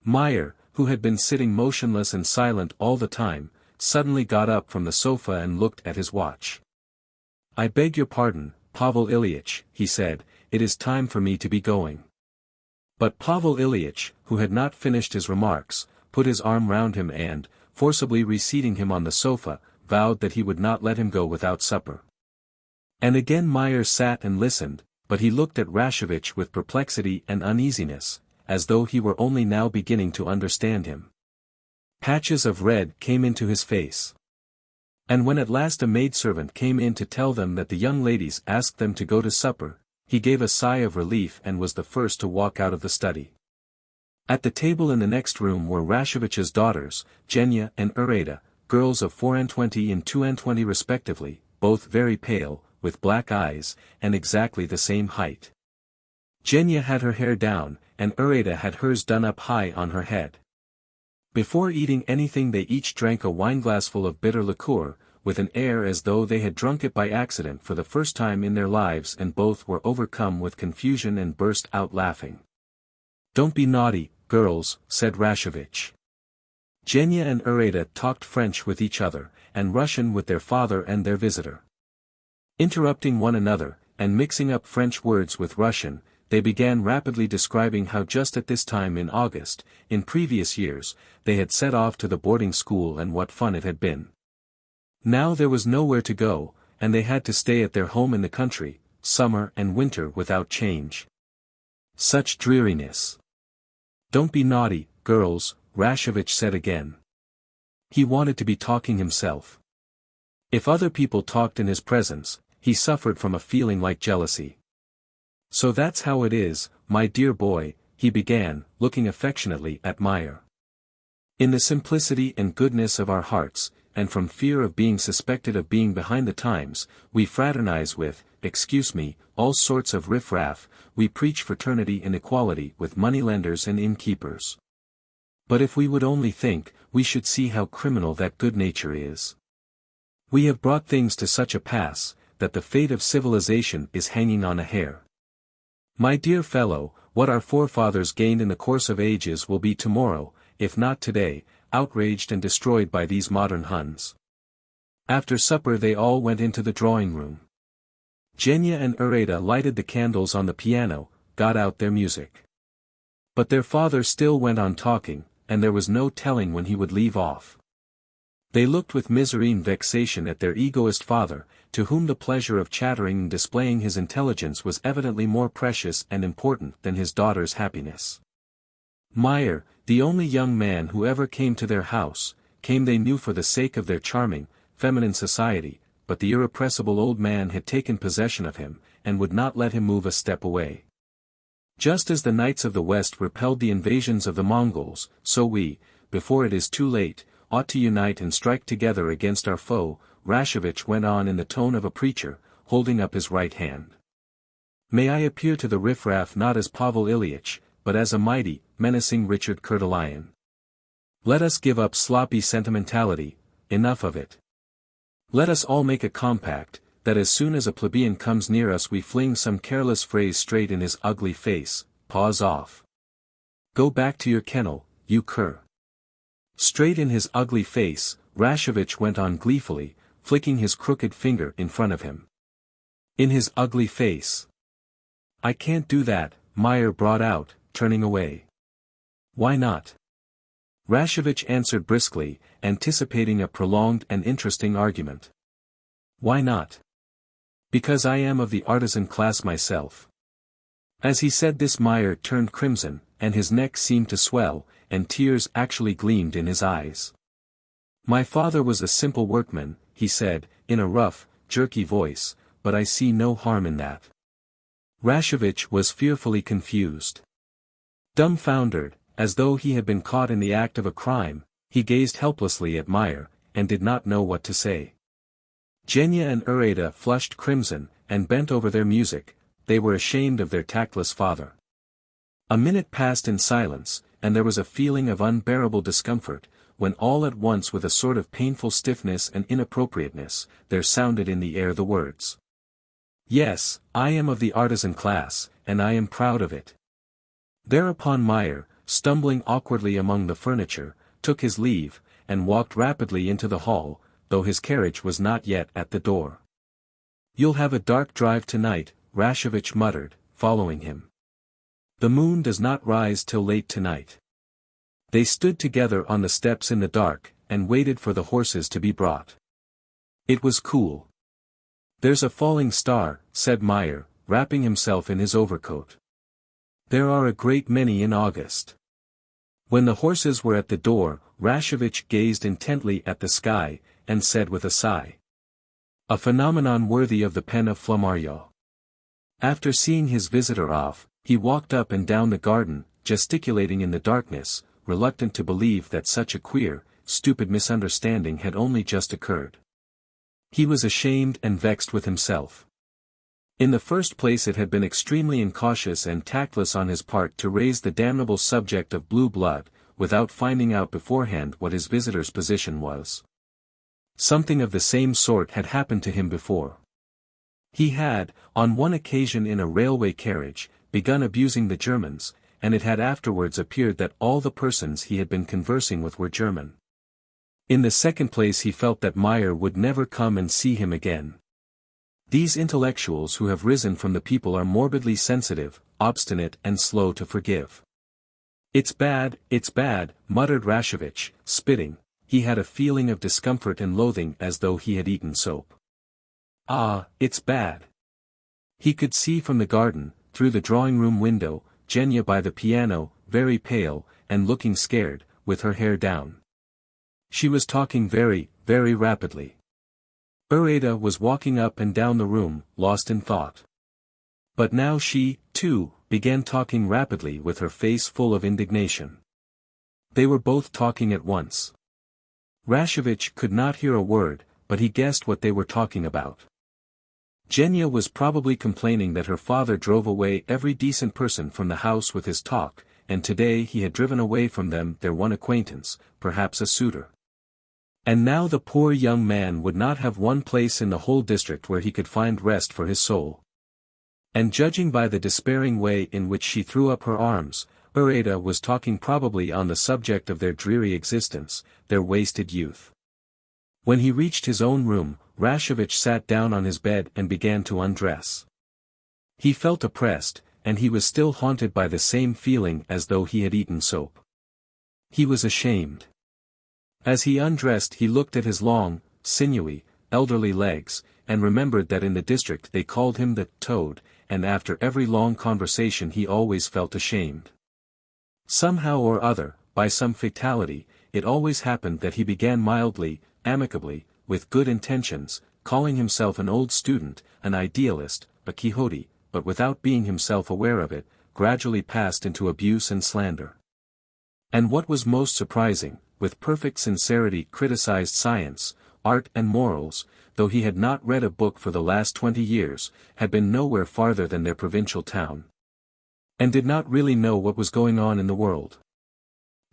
Speaker 1: Meyer, who had been sitting motionless and silent all the time, suddenly got up from the sofa and looked at his watch. I beg your pardon, Pavel Ilyitch, he said, it is time for me to be going. But Pavel Ilyitch, who had not finished his remarks, put his arm round him and, forcibly reseating him on the sofa, vowed that he would not let him go without supper. And again Meyer sat and listened, but he looked at Rashevitch with perplexity and uneasiness, as though he were only now beginning to understand him. Patches of red came into his face. And when at last a maidservant came in to tell them that the young ladies asked them to go to supper, he gave a sigh of relief and was the first to walk out of the study. At the table in the next room were Rashevitch's daughters, Genya and Ureta, girls of 24 and 22 respectively, both very pale, with black eyes, and exactly the same height. Genya had her hair down, and Ureta had hers done up high on her head. Before eating anything they each drank a wineglassful of bitter liqueur, with an air as though they had drunk it by accident for the first time in their lives, and both were overcome with confusion and burst out laughing. Don't be naughty, girls, said Rashevitch. Genya and Ureta talked French with each other, and Russian with their father and their visitor. Interrupting one another, and mixing up French words with Russian, they began rapidly describing how just at this time in August, in previous years, they had set off to the boarding school and what fun it had been. Now there was nowhere to go, and they had to stay at their home in the country, summer and winter without change. Such dreariness. "Don't be naughty, girls," Rashevitch said again. He wanted to be talking himself. If other people talked in his presence, he suffered from a feeling like jealousy. "So that's how it is, my dear boy," he began, looking affectionately at Meyer. "In the simplicity and goodness of our hearts, and from fear of being suspected of being behind the times, we fraternize with, excuse me, all sorts of riff-raff, we preach fraternity and equality with moneylenders and innkeepers. But if we would only think, we should see how criminal that good nature is. We have brought things to such a pass, that the fate of civilization is hanging on a hair. My dear fellow, what our forefathers gained in the course of ages will be tomorrow, if not today, outraged and destroyed by these modern Huns." After supper they all went into the drawing-room. Genya and Ureta lighted the candles on the piano, got out their music. But their father still went on talking, and there was no telling when he would leave off. They looked with misery and vexation at their egoist father, to whom the pleasure of chattering and displaying his intelligence was evidently more precious and important than his daughter's happiness. Meyer, the only young man who ever came to their house, came they knew for the sake of their charming, feminine society, but the irrepressible old man had taken possession of him, and would not let him move a step away. Just as the knights of the West repelled the invasions of the Mongols, so we, before it is too late, ought to unite and strike together against our foe, Rashevitch went on in the tone of a preacher, holding up his right hand. May I appear to the riffraff not as Pavel Ilyich, but as a mighty, menacing Richard Coeur de Lion. Let us give up sloppy sentimentality, enough of it. Let us all make a compact, that as soon as a plebeian comes near us we fling some careless phrase straight in his ugly face, paws off. Go back to your kennel, you cur. Straight in his ugly face, Rashevitch went on gleefully, flicking his crooked finger in front of him. In his ugly face. I can't do that, Meyer brought out, turning away. Why not? Rashevitch answered briskly, anticipating a prolonged and interesting argument. Why not? Because I am of the artisan class myself. As he said this Meyer turned crimson, and his neck seemed to swell, and tears actually gleamed in his eyes. My father was a simple workman, he said, in a rough, jerky voice, but I see no harm in that. Rashevitch was fearfully confused. Dumbfoundered, as though he had been caught in the act of a crime, he gazed helplessly at Meyer, and did not know what to say. Genya and Ureta flushed crimson, and bent over their music, they were ashamed of their tactless father. A minute passed in silence, and there was a feeling of unbearable discomfort, when all at once with a sort of painful stiffness and inappropriateness, there sounded in the air the words. Yes, I am of the artisan class, and I am proud of it. Thereupon Meyer, stumbling awkwardly among the furniture, took his leave, and walked rapidly into the hall, though his carriage was not yet at the door. You'll have a dark drive tonight, Rashevitch muttered, following him. The moon does not rise till late tonight. They stood together on the steps in the dark, and waited for the horses to be brought. It was cool. There's a falling star, said Meyer, wrapping himself in his overcoat. There are a great many in August. When the horses were at the door, Rashevitch gazed intently at the sky, and said with a sigh. A phenomenon worthy of the pen of Flammarion. After seeing his visitor off, he walked up and down the garden, gesticulating in the darkness, reluctant to believe that such a queer, stupid misunderstanding had only just occurred. He was ashamed and vexed with himself. In the first place it had been extremely incautious and tactless on his part to raise the damnable subject of blue blood, without finding out beforehand what his visitor's position was. Something of the same sort had happened to him before. He had, on one occasion in a railway carriage, begun abusing the Germans, and it had afterwards appeared that all the persons he had been conversing with were German. In the second place, he felt that Meyer would never come and see him again. These intellectuals who have risen from the people are morbidly sensitive, obstinate and slow to forgive. It's bad," muttered Rashevitch, spitting. He had a feeling of discomfort and loathing as though he had eaten soap. "Ah, it's bad." He could see from the garden, through the drawing-room window, Genya by the piano, very pale, and looking scared, with her hair down. She was talking very, very rapidly. Iraida was walking up and down the room, lost in thought. But now she, too, began talking rapidly with her face full of indignation. They were both talking at once. Rashevitch could not hear a word, but he guessed what they were talking about. Genya was probably complaining that her father drove away every decent person from the house with his talk, and today he had driven away from them their one acquaintance, perhaps a suitor. And now the poor young man would not have one place in the whole district where he could find rest for his soul. And judging by the despairing way in which she threw up her arms, Iraida was talking probably on the subject of their dreary existence, their wasted youth. When he reached his own room, Rashevitch sat down on his bed and began to undress. He felt oppressed, and he was still haunted by the same feeling as though he had eaten soap. He was ashamed. As he undressed he looked at his long, sinewy, elderly legs, and remembered that in the district they called him the Toad, and after every long conversation he always felt ashamed. Somehow or other, by some fatality, it always happened that he began mildly, amicably, with good intentions, calling himself an old student, an idealist, a Quixote, but without being himself aware of it, gradually passed into abuse and slander. And what was most surprising, with perfect sincerity criticized science, art and morals, though he had not read a book for the last 20 years, had been nowhere farther than their provincial town. And did not really know what was going on in the world.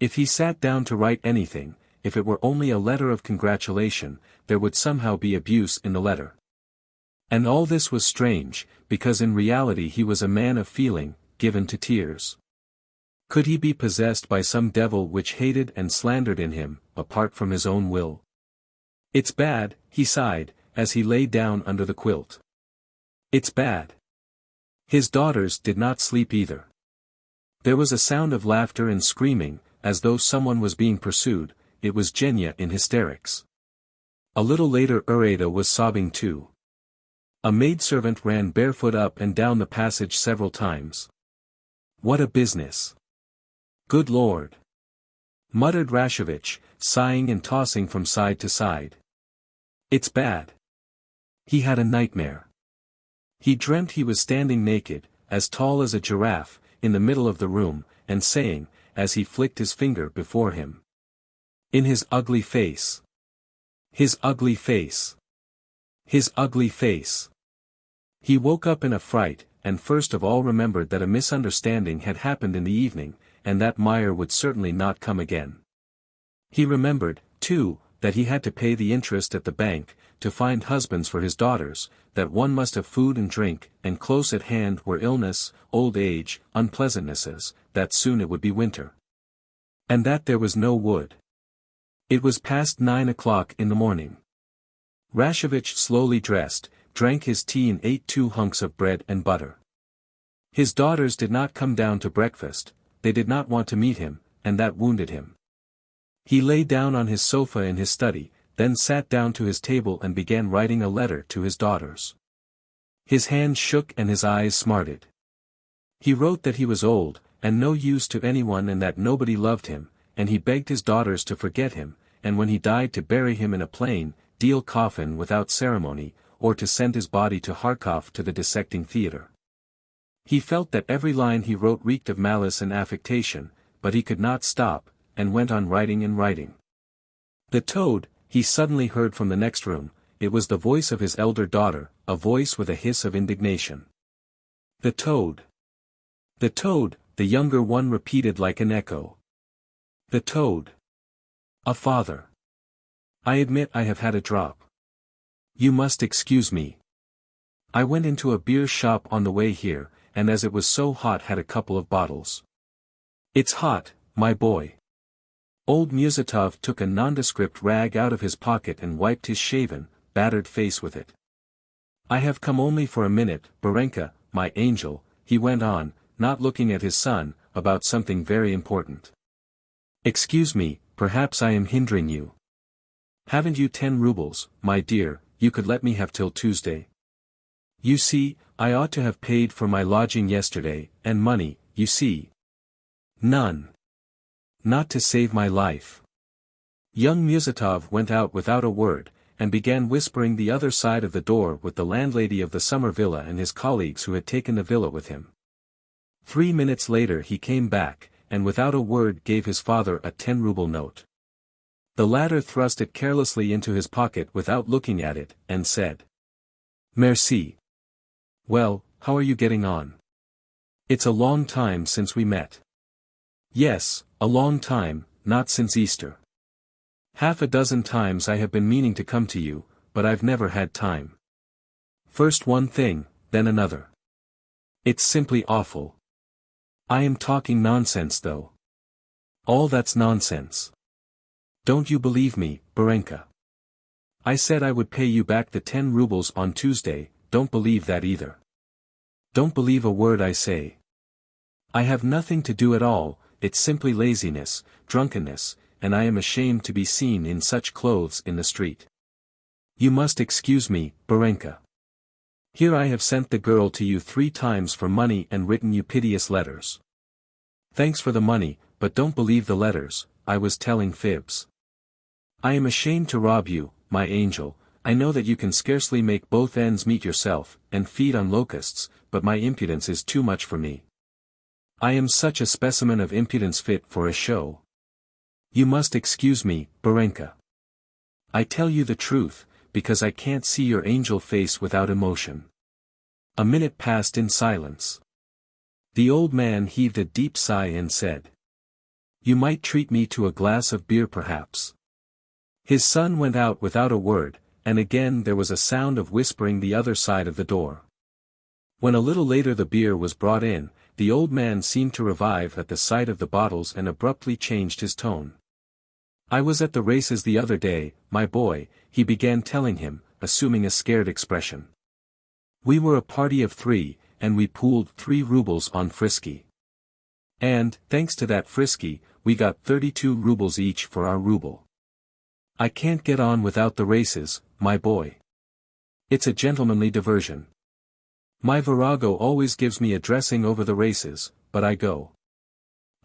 Speaker 1: If he sat down to write anything, if it were only a letter of congratulation, there would somehow be abuse in the letter. And all this was strange, because in reality he was a man of feeling, given to tears. Could he be possessed by some devil which hated and slandered in him, apart from his own will? "It's bad," he sighed, as he lay down under the quilt. "It's bad." His daughters did not sleep either. There was a sound of laughter and screaming, as though someone was being pursued. It was Genya in hysterics. A little later Iraida was sobbing too. A maidservant ran barefoot up and down the passage several times. "What a business! Good Lord!" muttered Rashevitch, sighing and tossing from side to side. "It's bad." He had a nightmare. He dreamt he was standing naked, as tall as a giraffe, in the middle of the room, and saying, as he flicked his finger before him, "In his ugly face! His ugly face! His ugly face!" He woke up in a fright, and first of all remembered that a misunderstanding had happened in the evening, and that Meyer would certainly not come again. He remembered, too, that he had to pay the interest at the bank, to find husbands for his daughters, that one must have food and drink, and close at hand were illness, old age, unpleasantnesses, that soon it would be winter. And that there was no wood. It was past 9 o'clock in the morning. Rashevitch slowly dressed, drank his tea and ate 2 hunks of bread and butter. His daughters did not come down to breakfast, they did not want to meet him, and that wounded him. He lay down on his sofa in his study, then sat down to his table and began writing a letter to his daughters. His hands shook and his eyes smarted. He wrote that he was old, and no use to anyone and that nobody loved him, and he begged his daughters to forget him, and when he died to bury him in a plain, deal coffin without ceremony, or to send his body to Kharkov to the dissecting theatre. He felt that every line he wrote reeked of malice and affectation, but he could not stop, and went on writing and writing. "The Toad," he suddenly heard from the next room. It was the voice of his elder daughter, a voice with a hiss of indignation. "The Toad! The Toad!" the younger one repeated like an echo. "The Toad! A father! I admit I have had a drop. You must excuse me. I went into a beer shop on the way here, and as it was so hot had a couple of bottles. It's hot, my boy. Old Musatov took a nondescript rag out of his pocket and wiped his shaven, battered face with it. I have come only for a minute, Varenka, my angel, he went on, not looking at his son, about something very important. Excuse me, perhaps I am hindering you. Haven't you 10 rubles, my dear, you could let me have till Tuesday? You see, I ought to have paid for my lodging yesterday, and money, you see. None. Not to save my life. Young Musatov went out without a word, and began whispering the other side of the door with the landlady of the summer villa and his colleagues who had taken the villa with him. 3 minutes later he came back, and without a word gave his father a 10-ruble note. The latter thrust it carelessly into his pocket without looking at it, and said, "Merci. Well, how are you getting on? It's a long time since we met." "Yes, a long time, not since Easter. Half a dozen times I have been meaning to come to you, but I've never had time. First one thing, then another. It's simply awful. I am talking nonsense though. All that's nonsense. Don't you believe me, Varenka? I said I would pay you back the 10 rubles on Tuesday, don't believe that either. Don't believe a word I say. I have nothing to do at all, it's simply laziness, drunkenness, and I am ashamed to be seen in such clothes in the street. You must excuse me, Varenka. Here I have sent the girl to you 3 times for money and written you piteous letters. Thanks for the money, but don't believe the letters, I was telling fibs. I am ashamed to rob you, my angel, I know that you can scarcely make both ends meet yourself, and feed on locusts, but my impudence is too much for me. I am such a specimen of impudence fit for a show. You must excuse me, Varenka. I tell you the truth, because I can't see your angel face without emotion." A minute passed in silence. The old man heaved a deep sigh and said, "You might treat me to a glass of beer perhaps." His son went out without a word, and again there was a sound of whispering the other side of the door. When a little later the beer was brought in, the old man seemed to revive at the sight of the bottles and abruptly changed his tone. "I was at the races the other day, my boy," he began telling him, assuming a scared expression. "We were a party of 3, and we pooled 3 rubles on Frisky. And, thanks to that Frisky, we got 32 rubles each for our ruble. I can't get on without the races, my boy. It's a gentlemanly diversion. My virago always gives me a dressing over the races, but I go.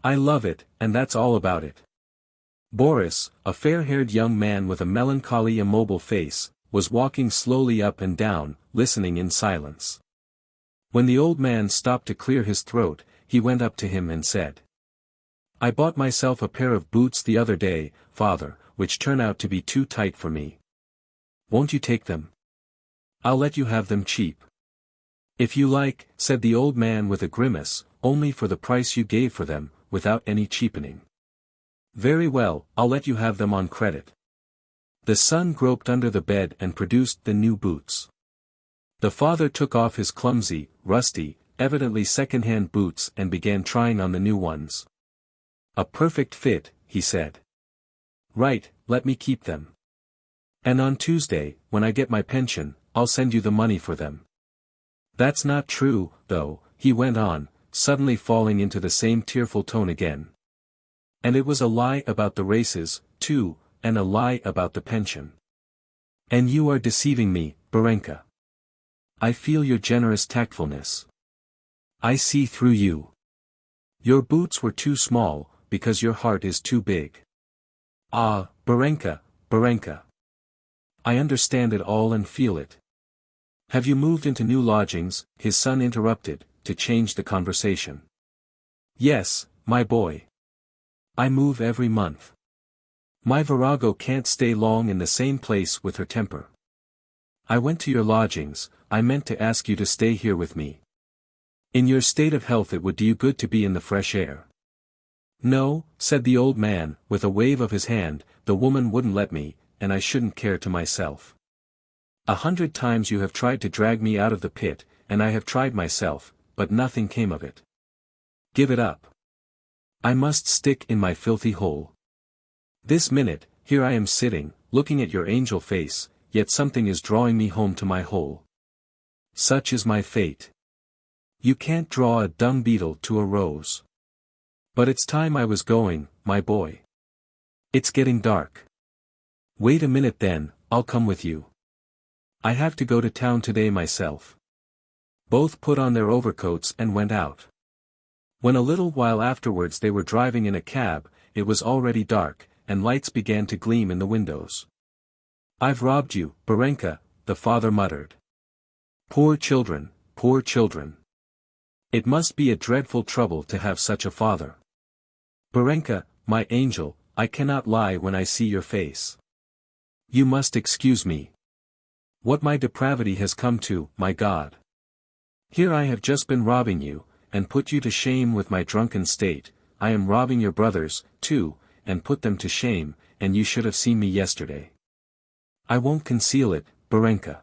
Speaker 1: I love it, and that's all about it." Boris, a fair-haired young man with a melancholy immobile face, was walking slowly up and down, listening in silence. When the old man stopped to clear his throat, he went up to him and said, "I bought myself a pair of boots the other day, father, which turn out to be too tight for me. Won't you take them? I'll let you have them cheap." "If you like," said the old man with a grimace, "only for the price you gave for them, without any cheapening." "Very well, I'll let you have them on credit." The son groped under the bed and produced the new boots. The father took off his clumsy, rusty, evidently second-hand boots and began trying on the new ones. "A perfect fit," he said. "Right, let me keep them. And on Tuesday, when I get my pension, I'll send you the money for them. That's not true, though," he went on, suddenly falling into the same tearful tone again. "And it was a lie about the races, too, and a lie about the pension. And you are deceiving me, Varenka. I feel your generous tactfulness. I see through you. Your boots were too small, because your heart is too big. Ah, Varenka, Varenka. I understand it all and feel it." "Have you moved into new lodgings?" his son interrupted, to change the conversation. "Yes, my boy. I move every month. My virago can't stay long in the same place with her temper. I went to your lodgings, I meant to ask you to stay here with me. In your state of health it would do you good to be in the fresh air." "No," said the old man, with a wave of his hand, "the woman wouldn't let me, and I shouldn't care to myself. 100 times you have tried to drag me out of the pit, and I have tried myself, but nothing came of it. Give it up. I must stick in my filthy hole. This minute, here I am sitting, looking at your angel face, yet something is drawing me home to my hole. Such is my fate. You can't draw a dung beetle to a rose. But it's time I was going, my boy. It's getting dark. Wait a minute then, I'll come with you. I have to go to town today myself. Both put on their overcoats and went out. When a little while afterwards they were driving in a cab, it was already dark, and lights began to gleam in the windows. I've robbed you, Varenka, the father muttered. Poor children, poor children. It must be a dreadful trouble to have such a father. Varenka, my angel, I cannot lie when I see your face. You must excuse me. What my depravity has come to, my God. Here I have just been robbing you, and put you to shame with my drunken state. I am robbing your brothers, too, and put them to shame, and you should have seen me yesterday. I won't conceal it, Varenka.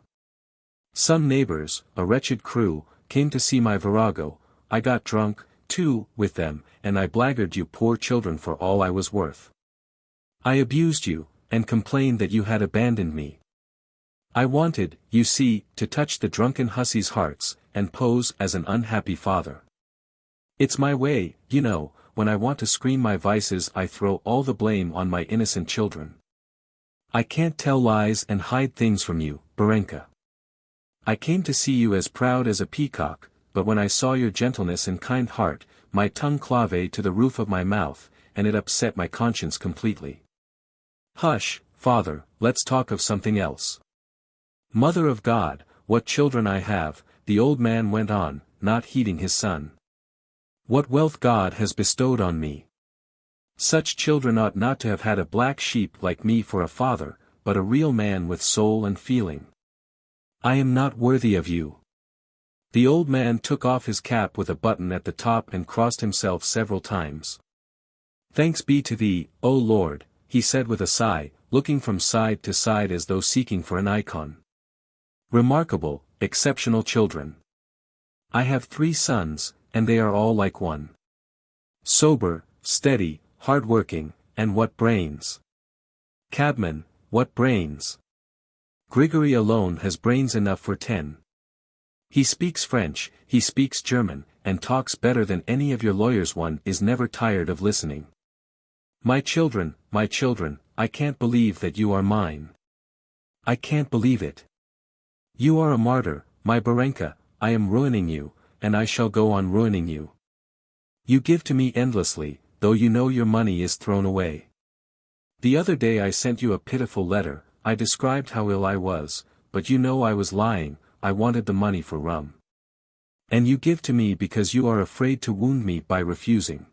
Speaker 1: Some neighbors, a wretched crew, came to see my virago. I got drunk, too, with them, and I blackguarded you poor children for all I was worth. I abused you, and complained that you had abandoned me. I wanted, you see, to touch the drunken hussies' hearts, and pose as an unhappy father. It's my way, you know, when I want to screen my vices I throw all the blame on my innocent children. I can't tell lies and hide things from you, Varenka. I came to see you as proud as a peacock, but when I saw your gentleness and kind heart, my tongue clave to the roof of my mouth, and it upset my conscience completely. Hush, father, let's talk of something else. Mother of God, what children I have, the old man went on, not heeding his son. What wealth God has bestowed on me. Such children ought not to have had a black sheep like me for a father, but a real man with soul and feeling. I am not worthy of you. The old man took off his cap with a button at the top and crossed himself several times. Thanks be to thee, O Lord, he said with a sigh, looking from side to side as though seeking for an icon. Remarkable, exceptional children. I have 3 sons, and they are all like one. Sober, steady, hard-working, and what brains. Cabman, what brains. Grigory alone has brains enough for 10. He speaks French, he speaks German, and talks better than any of your lawyers. One is never tired of listening. My children, I can't believe that you are mine. I can't believe it. You are a martyr, my Varenka, I am ruining you, and I shall go on ruining you. You give to me endlessly, though you know your money is thrown away. The other day I sent you a pitiful letter, I described how ill I was, but you know I was lying, I wanted the money for rum. And you give to me because you are afraid to wound me by refusing.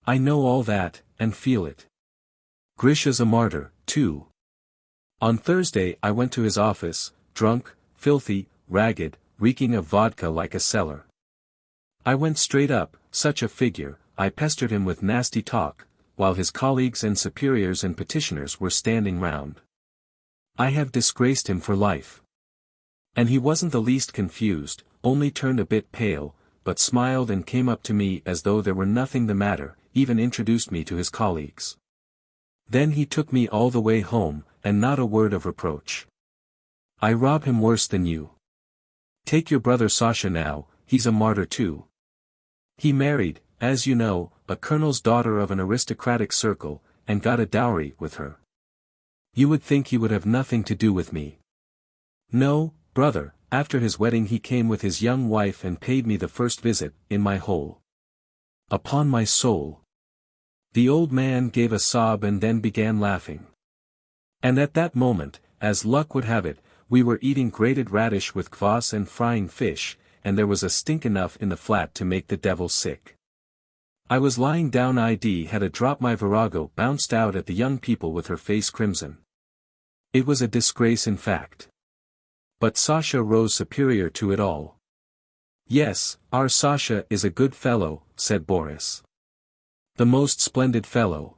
Speaker 1: I know all that, and feel it. Grisha's a martyr, too. On Thursday I went to his office, drunk, filthy, ragged, reeking of vodka like a cellar. I went straight up, such a figure, I pestered him with nasty talk, while his colleagues and superiors and petitioners were standing round. I have disgraced him for life. And he wasn't the least confused, only turned a bit pale, but smiled and came up to me as though there were nothing the matter, even introduced me to his colleagues. Then he took me all the way home, and not a word of reproach. I rob him worse than you. Take your brother Sasha now, he's a martyr too. He married, as you know, a colonel's daughter of an aristocratic circle, and got a dowry with her. You would think he would have nothing to do with me. No, brother, after his wedding he came with his young wife and paid me the first visit, in my hole. Upon my soul. The old man gave a sob and then began laughing. And at that moment, as luck would have it, we were eating grated radish with kvass and frying fish, and there was a stink enough in the flat to make the devil sick. I was lying down. Had a drop. My virago bounced out at the young people with her face crimson. It was a disgrace in fact. But Sasha rose superior to it all. Yes, our Sasha is a good fellow, said Boris. The most splendid fellow.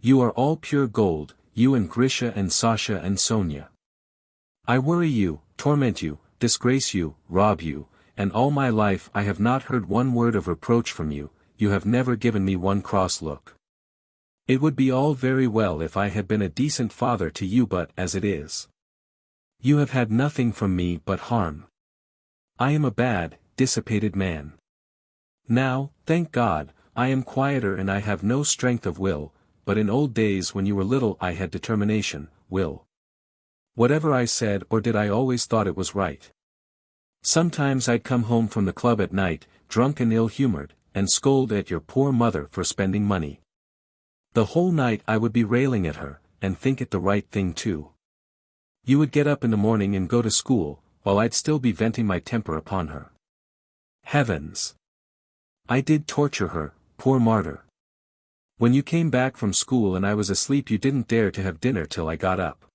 Speaker 1: You are all pure gold, you and Grisha and Sasha and Sonia. I worry you, torment you, disgrace you, rob you, and all my life I have not heard one word of reproach from you, you have never given me one cross look. It would be all very well if I had been a decent father to you, but as it is, you have had nothing from me but harm. I am a bad, dissipated man. Now, thank God, I am quieter and I have no strength of will, but in old days when you were little I had determination, will. Whatever I said or did I always thought it was right. Sometimes I'd come home from the club at night, drunk and ill-humored, and scold at your poor mother for spending money. The whole night I would be railing at her, and think it the right thing too. You would get up in the morning and go to school, while I'd still be venting my temper upon her. Heavens! I did torture her, poor martyr. When you came back from school and I was asleep you didn't dare to have dinner till I got up.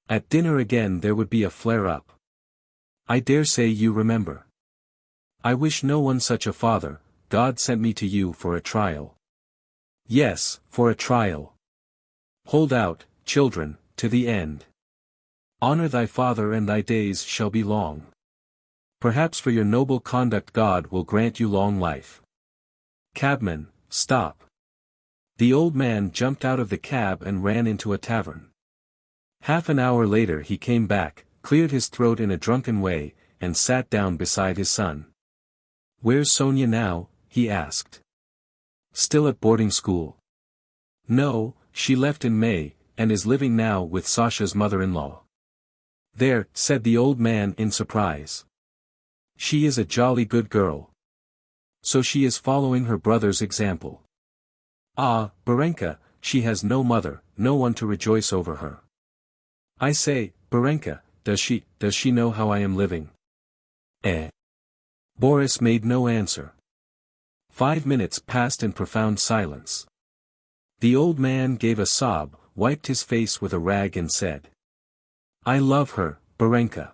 Speaker 1: At dinner again there would be a flare-up. I dare say you remember. I wish no one such a father. God sent me to you for a trial. Yes, for a trial. Hold out, children, to the end. Honor thy father and thy days shall be long. Perhaps for your noble conduct God will grant you long life. Cabman, stop. The old man jumped out of the cab and ran into a tavern. Half an hour later he came back, cleared his throat in a drunken way, and sat down beside his son. Where's Sonia now? He asked. Still at boarding school? No, she left in May, and is living now with Sasha's mother-in-law. There, said the old man in surprise. She is a jolly good girl. So she is following her brother's example. Ah, Barenka, she has no mother, no one to rejoice over her. I say, Barenka, does she know how I am living? Boris made no answer. 5 minutes passed in profound silence. The old man gave a sob, wiped his face with a rag and said. I love her, Barenka.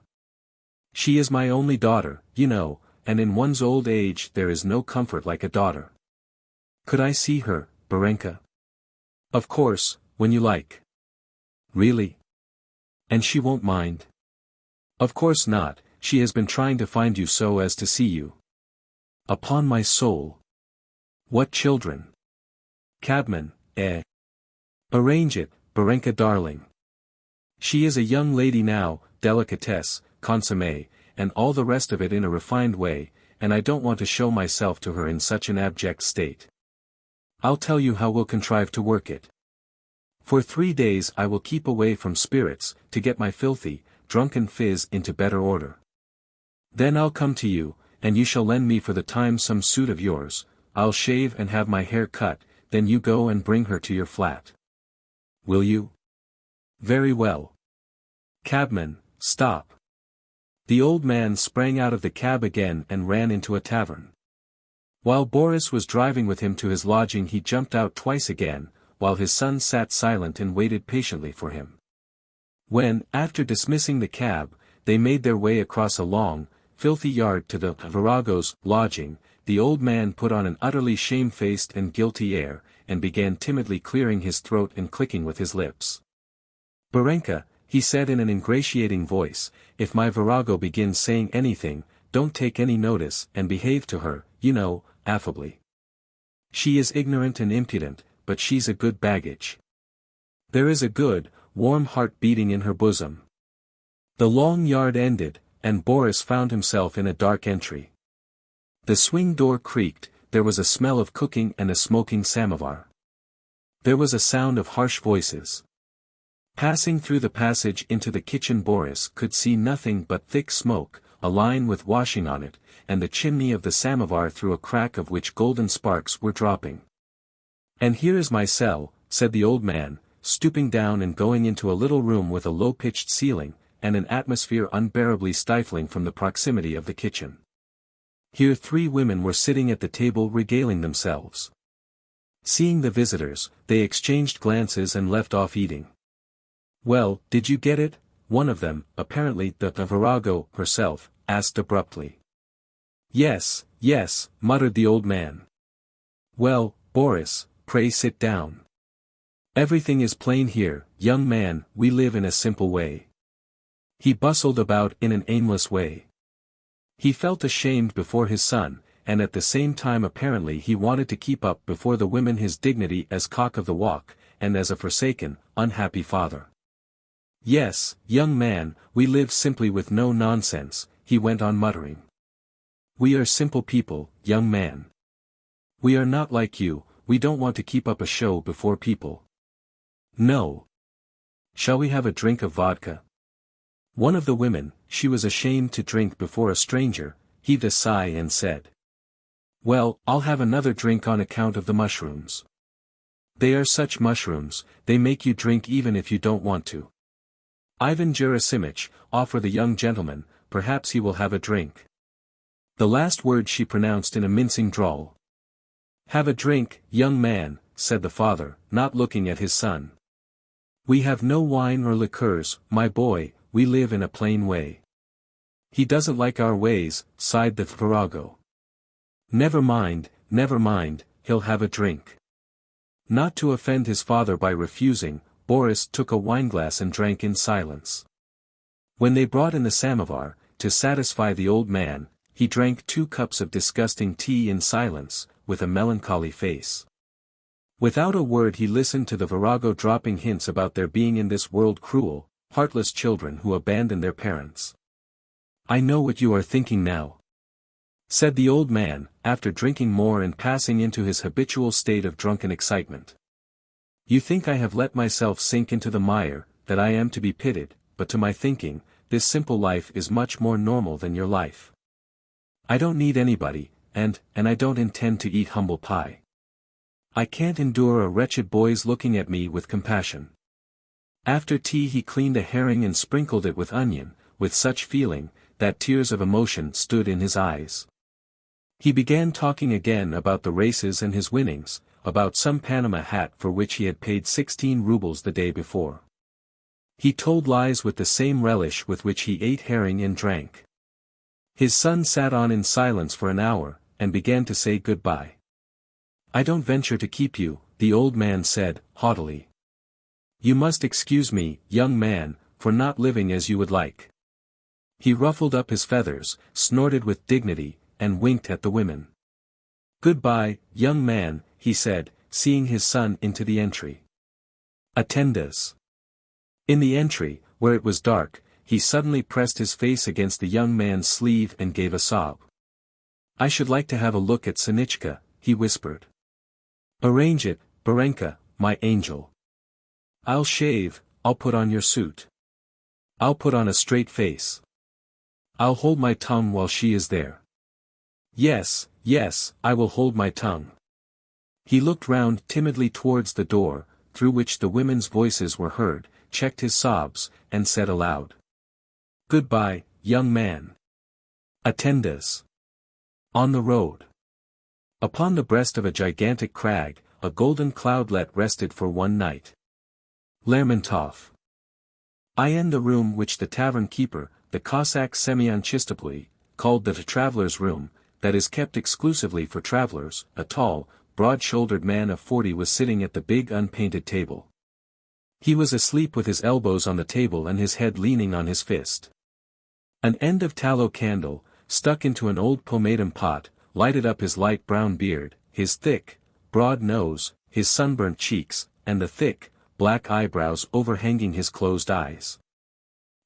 Speaker 1: She is my only daughter, you know, and in one's old age there is no comfort like a daughter. Could I see her, Barenka? Of course, when you like. Really? And she won't mind? Of course not, she has been trying to find you so as to see you. Upon my soul. What children? Cabman, Arrange it, Barenka darling. She is a young lady now, delicatesse, consommé, and all the rest of it in a refined way, and I don't want to show myself to her in such an abject state. I'll tell you how we'll contrive to work it. For 3 days I will keep away from spirits, to get my filthy, drunken phiz into better order. Then I'll come to you, and you shall lend me for the time some suit of yours, I'll shave and have my hair cut, then you go and bring her to your flat. Will you? Very well. Cabman, stop. The old man sprang out of the cab again and ran into a tavern. While Boris was driving with him to his lodging he jumped out twice again, while his son sat silent and waited patiently for him. When, after dismissing the cab, they made their way across a long, filthy yard to the virago's lodging, the old man put on an utterly shamefaced and guilty air, and began timidly clearing his throat and clicking with his lips. Barenka, he said in an ingratiating voice, if my virago begins saying anything, don't take any notice and behave to her, you know, affably. She is ignorant and impudent, but she's a good baggage. There is a good, warm heart beating in her bosom. The long yard ended, and Boris found himself in a dark entry. The swing door creaked, there was a smell of cooking and a smoking samovar. There was a sound of harsh voices. Passing through the passage into the kitchen Boris could see nothing but thick smoke, a line with washing on it, and the chimney of the samovar through a crack of which golden sparks were dropping. And here is my cell, said the old man, stooping down and going into a little room with a low-pitched ceiling, and an atmosphere unbearably stifling from the proximity of the kitchen. Here 3 women were sitting at the table regaling themselves. Seeing the visitors, they exchanged glances and left off eating. Well, did you get it? One of them, apparently the virago herself, asked abruptly. Yes, yes, muttered the old man. Well, Boris, pray sit down. Everything is plain here, young man, we live in a simple way. He bustled about in an aimless way. He felt ashamed before his son, and at the same time apparently he wanted to keep up before the women his dignity as cock of the walk, and as a forsaken, unhappy father. "Yes, young man, we live simply with no nonsense," he went on muttering. "We are simple people, young man. We are not like you, we don't want to keep up a show before people. No. Shall we have a drink of vodka?" One of the women, she was ashamed to drink before a stranger, heaved a sigh and said, "Well, I'll have another drink on account of the mushrooms. They are such mushrooms, they make you drink even if you don't want to. Ivan Gerasimych, offer the young gentleman, perhaps he will have a drink." The last word she pronounced in a mincing drawl. "Have a drink, young man," said the father, not looking at his son. "We have no wine or liqueurs, my boy, we live in a plain way." "He doesn't like our ways," sighed the virago. Never mind, he'll have a drink." Not to offend his father by refusing, Boris took a wineglass and drank in silence. When they brought in the samovar, to satisfy the old man, he drank 2 cups of disgusting tea in silence, with a melancholy face. Without a word he listened to the virago dropping hints about there being in this world cruel, heartless children who abandon their parents. "I know what you are thinking now," said the old man, after drinking more and passing into his habitual state of drunken excitement. "You think I have let myself sink into the mire, that I am to be pitied, but to my thinking, this simple life is much more normal than your life. I don't need anybody, and I don't intend to eat humble pie. I can't endure a wretched boy's looking at me with compassion." After tea he cleaned a herring and sprinkled it with onion, with such feeling, that tears of emotion stood in his eyes. He began talking again about the races and his winnings, about some Panama hat for which he had paid 16 rubles the day before. He told lies with the same relish with which he ate herring and drank. His son sat on in silence for an hour, and began to say goodbye. "I don't venture to keep you," the old man said, haughtily. "You must excuse me, young man, for not living as you would like." He ruffled up his feathers, snorted with dignity, and winked at the women. "Goodbye, young man," he said, seeing his son into the entry. "Attendas." In the entry, where it was dark, he suddenly pressed his face against the young man's sleeve and gave a sob. "I should like to have a look at Sinichka," he whispered. "Arrange it, Barenka, my angel. I'll shave, I'll put on your suit. I'll put on a straight face. I'll hold my tongue while she is there. Yes, I will hold my tongue." He looked round timidly towards the door, through which the women's voices were heard, checked his sobs, and said aloud, "Goodbye, young man. Attendas." On the road. Upon the breast of a gigantic crag, a golden cloudlet rested for one night. Lermontov. I in the room which the tavern keeper, the Cossack Semyon Chistoply, called the traveller's room, that is kept exclusively for travellers, a tall, broad-shouldered man of 40 was sitting at the big unpainted table. He was asleep with his elbows on the table and his head leaning on his fist. An end of tallow candle, stuck into an old pomatum pot, lighted up his light brown beard, his thick, broad nose, his sunburnt cheeks, and the thick, black eyebrows overhanging his closed eyes.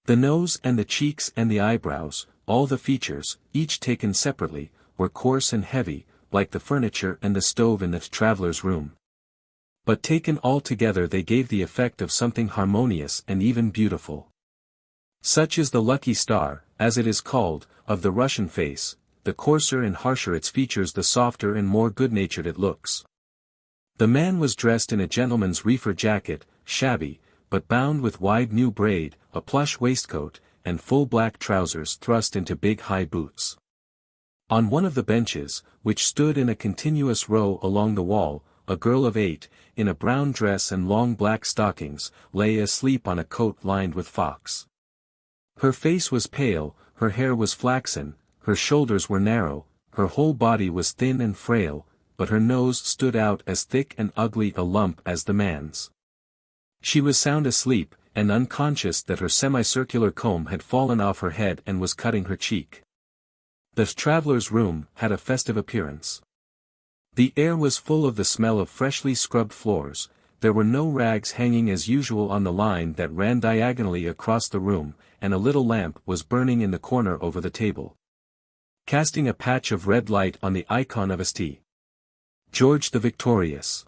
Speaker 1: The nose and the cheeks and the eyebrows, all the features, each taken separately, were coarse and heavy, like the furniture and the stove in the traveller's room. But taken all together they gave the effect of something harmonious and even beautiful. Such is the lucky star, as it is called, of the Russian face, the coarser and harsher its features the softer and more good-natured it looks. The man was dressed in a gentleman's reefer jacket, shabby, but bound with wide new braid, a plush waistcoat, and full black trousers thrust into big high boots. On one of the benches, which stood in a continuous row along the wall, a girl of 8, in a brown dress and long black stockings, lay asleep on a coat lined with fox. Her face was pale, her hair was flaxen, her shoulders were narrow, her whole body was thin and frail, but her nose stood out as thick and ugly a lump as the man's. She was sound asleep, and unconscious that her semicircular comb had fallen off her head and was cutting her cheek. The traveller's room had a festive appearance. The air was full of the smell of freshly scrubbed floors, there were no rags hanging as usual on the line that ran diagonally across the room, and a little lamp was burning in the corner over the table, casting a patch of red light on the icon of St. George the Victorious.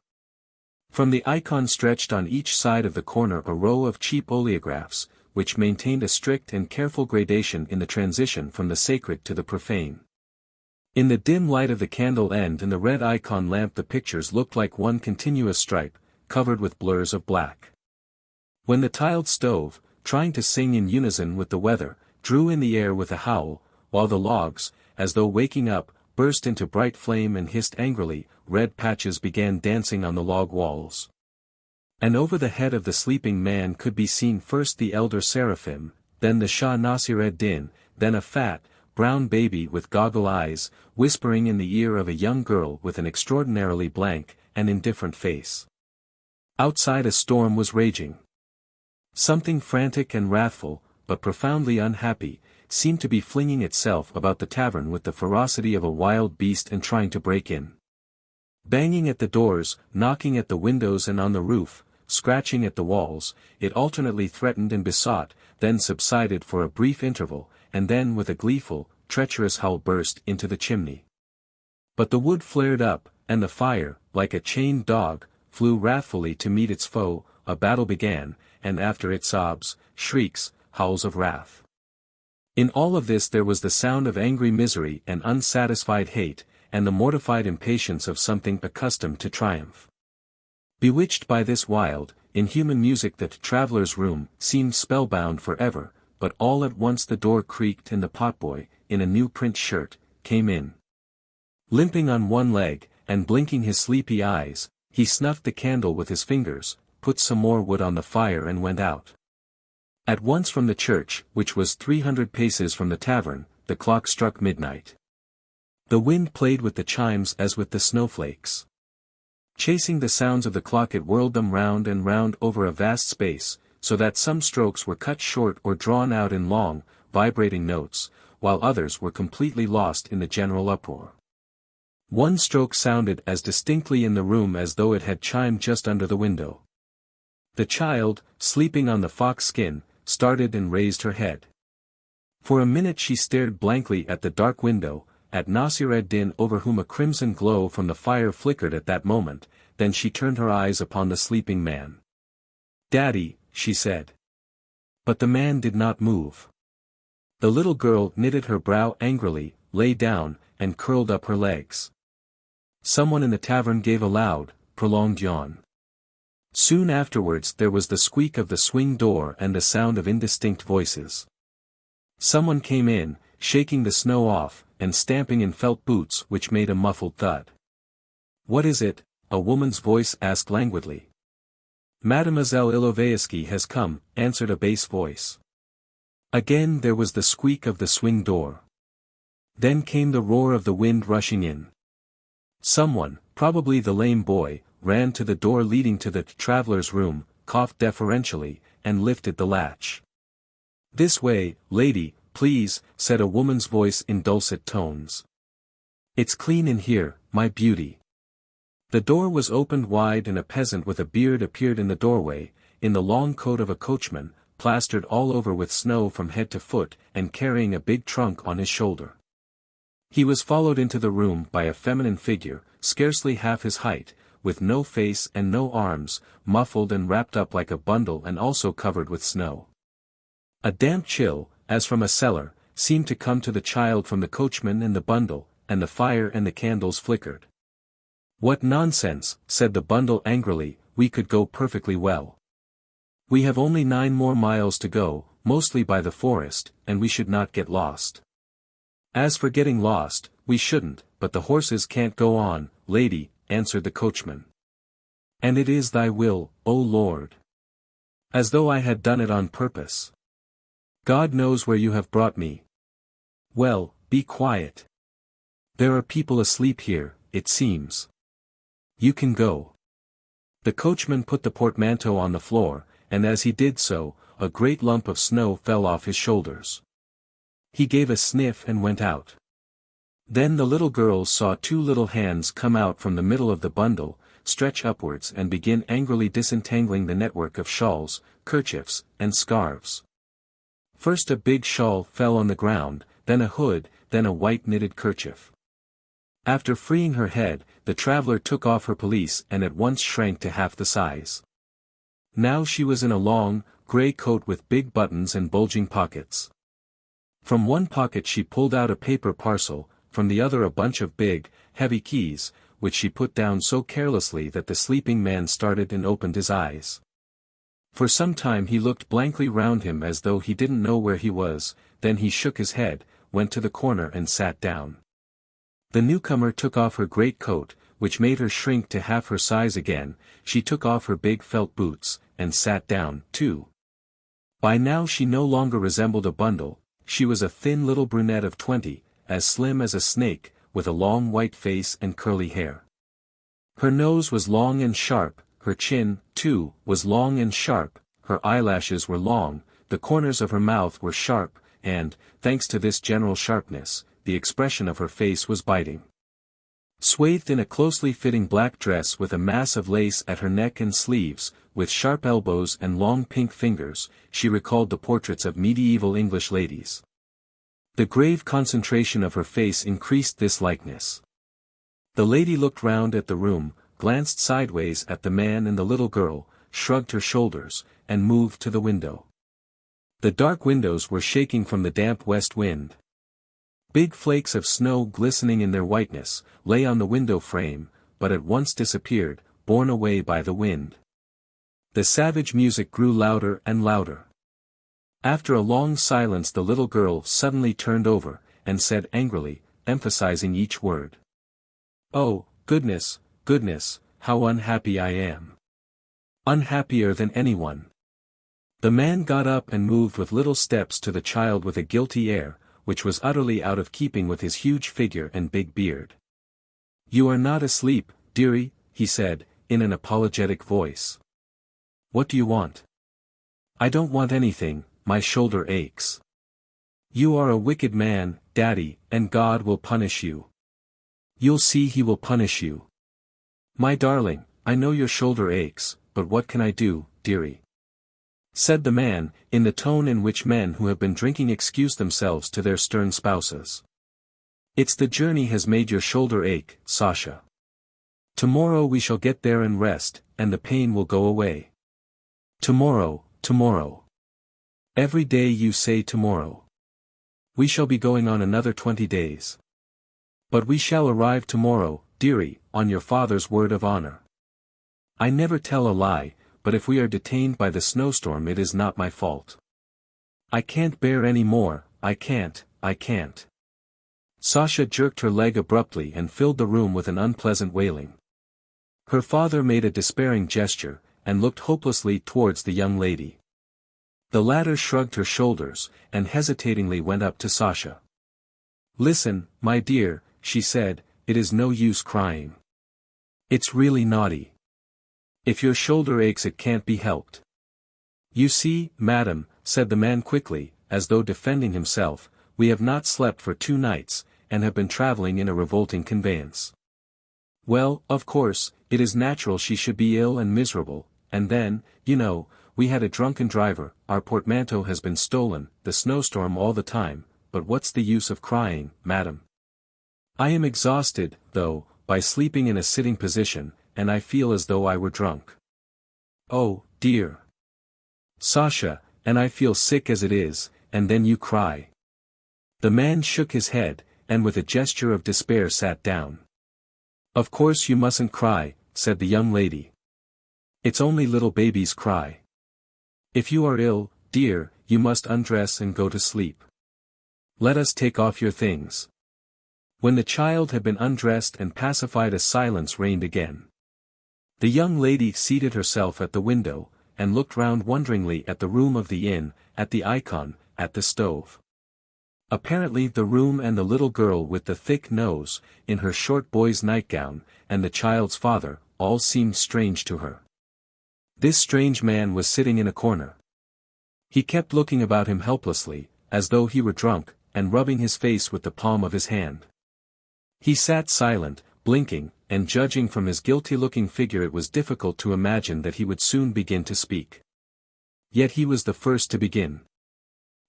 Speaker 1: From the icon stretched on each side of the corner a row of cheap oleographs, which maintained a strict and careful gradation in the transition from the sacred to the profane. In the dim light of the candle end and the red icon lamp the pictures looked like one continuous stripe, covered with blurs of black. When the tiled stove, trying to sing in unison with the weather, drew in the air with a howl, while the logs, as though waking up, burst into bright flame and hissed angrily, red patches began dancing on the log walls. And over the head of the sleeping man could be seen first the elder seraphim, then the Shah Nasir-ed-Din, then a fat, brown baby with goggle eyes, whispering in the ear of a young girl with an extraordinarily blank and indifferent face. Outside a storm was raging. Something frantic and wrathful, but profoundly unhappy, seemed to be flinging itself about the tavern with the ferocity of a wild beast and trying to break in. Banging at the doors, knocking at the windows and on the roof, scratching at the walls, it alternately threatened and besought, then subsided for a brief interval, and then with a gleeful, treacherous howl burst into the chimney. But the wood flared up, and the fire, like a chained dog, flew wrathfully to meet its foe, a battle began, and after it sobs, shrieks, howls of wrath. In all of this there was the sound of angry misery and unsatisfied hate, and the mortified impatience of something accustomed to triumph. Bewitched by this wild, inhuman music the traveller's room seemed spellbound forever, but all at once the door creaked and the potboy, in a new print shirt, came in. Limping on one leg, and blinking his sleepy eyes, he snuffed the candle with his fingers, put some more wood on the fire and went out. At once from the church, which was 300 paces from the tavern, the clock struck midnight. The wind played with the chimes as with the snowflakes. Chasing the sounds of the clock it whirled them round and round over a vast space, so that some strokes were cut short or drawn out in long, vibrating notes, while others were completely lost in the general uproar. One stroke sounded as distinctly in the room as though it had chimed just under the window. The child, sleeping on the fox skin, started and raised her head. For a minute she stared blankly at the dark window, at Nasir-ed-Din over whom a crimson glow from the fire flickered at that moment, then she turned her eyes upon the sleeping man. "Daddy," she said. But the man did not move. The little girl knitted her brow angrily, lay down, and curled up her legs. Someone in the tavern gave a loud, prolonged yawn. Soon afterwards there was the squeak of the swing door and the sound of indistinct voices. Someone came in, shaking the snow off, and stamping in felt boots which made a muffled thud. "What is it?" a woman's voice asked languidly. "Mademoiselle Ilovaisky has come," answered a bass voice. Again there was the squeak of the swing door. Then came the roar of the wind rushing in. Someone, probably the lame boy, ran to the door leading to the traveller's room, coughed deferentially, and lifted the latch. "This way, lady, please," said a woman's voice in dulcet tones. "It's clean in here, my beauty." The door was opened wide and a peasant with a beard appeared in the doorway, in the long coat of a coachman, plastered all over with snow from head to foot, and carrying a big trunk on his shoulder. He was followed into the room by a feminine figure, scarcely half his height, with no face and no arms, muffled and wrapped up like a bundle and also covered with snow. A damp chill, as from a cellar, seemed to come to the child from the coachman and the bundle, and the fire and the candles flickered. "What nonsense," said the bundle angrily, "we could go perfectly well. We have only 9 more miles to go, mostly by the forest, and we should not get lost." "As for getting lost, we shouldn't, but the horses can't go on, lady," answered the coachman. "And it is thy will, O Lord. As though I had done it on purpose. God knows where you have brought me. Well, be quiet. There are people asleep here, it seems. You can go." The coachman put the portmanteau on the floor, and as he did so, a great lump of snow fell off his shoulders. He gave a sniff and went out. Then the little girl saw two little hands come out from the middle of the bundle, stretch upwards and begin angrily disentangling the network of shawls, kerchiefs, and scarves. First a big shawl fell on the ground, then a hood, then a white knitted kerchief. After freeing her head, the traveler took off her pelisse and at once shrank to half the size. Now she was in a long, grey coat with big buttons and bulging pockets. From one pocket she pulled out a paper parcel, from the other a bunch of big, heavy keys, which she put down so carelessly that the sleeping man started and opened his eyes. For some time he looked blankly round him as though he didn't know where he was, then he shook his head, went to the corner and sat down. The newcomer took off her great coat, which made her shrink to half her size again, she took off her big felt boots, and sat down, too. By now she no longer resembled a bundle, she was a thin little brunette of 20, as slim as a snake, with a long white face and curly hair. Her nose was long and sharp, her chin, too, was long and sharp, her eyelashes were long, the corners of her mouth were sharp, and, thanks to this general sharpness, the expression of her face was biting. Swathed in a closely fitting black dress with a mass of lace at her neck and sleeves, with sharp elbows and long pink fingers, she recalled the portraits of medieval English ladies. The grave concentration of her face increased this likeness. The lady looked round at the room, glanced sideways at the man and the little girl, shrugged her shoulders, and moved to the window. The dark windows were shaking from the damp west wind. Big flakes of snow glistening in their whiteness, lay on the window frame, but at once disappeared, borne away by the wind. The savage music grew louder and louder. After a long silence the little girl suddenly turned over, and said angrily, emphasizing each word. "Oh, goodness, goodness, how unhappy I am. Unhappier than anyone." The man got up and moved with little steps to the child with a guilty air, which was utterly out of keeping with his huge figure and big beard. "You are not asleep, dearie," he said, in an apologetic voice. "What do you want?" "I don't want anything, my shoulder aches." "You are a wicked man, Daddy, and God will punish you. You'll see He will punish you." "My darling, I know your shoulder aches, but what can I do, dearie?" said the man, in the tone in which men who have been drinking excuse themselves to their stern spouses. "It's the journey has made your shoulder ache, Sasha. Tomorrow we shall get there and rest, and the pain will go away. Tomorrow, tomorrow. Every day you say tomorrow. We shall be going on another 20 days. But we shall arrive tomorrow, dearie, on your father's word of honor. I never tell a lie, but if we are detained by the snowstorm it is not my fault. I can't bear any more, I can't. Sasha jerked her leg abruptly and filled the room with an unpleasant wailing. Her father made a despairing gesture, and looked hopelessly towards the young lady. The latter shrugged her shoulders, and hesitatingly went up to Sasha. "Listen, my dear," she said, "it is no use crying. It's really naughty. If your shoulder aches it can't be helped. You see, madam," said the man quickly, as though defending himself, "we have not slept for 2 nights, and have been traveling in a revolting conveyance. Well, of course, it is natural she should be ill and miserable, and then, you know, we had a drunken driver, our portmanteau has been stolen, the snowstorm all the time, but what's the use of crying, madam? I am exhausted, though, by sleeping in a sitting position, and I feel as though I were drunk. Oh, dear. Sasha, and I feel sick as it is, and then you cry." The man shook his head, and with a gesture of despair sat down. "Of course you mustn't cry," said the young lady. "It's only little babies cry. If you are ill, dear, you must undress and go to sleep. Let us take off your things." When the child had been undressed and pacified a silence reigned again. The young lady seated herself at the window, and looked round wonderingly at the room of the inn, at the icon, at the stove. Apparently the room and the little girl with the thick nose, in her short boy's nightgown, and the child's father, all seemed strange to her. This strange man was sitting in a corner. He kept looking about him helplessly, as though he were drunk, and rubbing his face with the palm of his hand. He sat silent, blinking, and judging from his guilty-looking figure it was difficult to imagine that he would soon begin to speak. Yet he was the first to begin.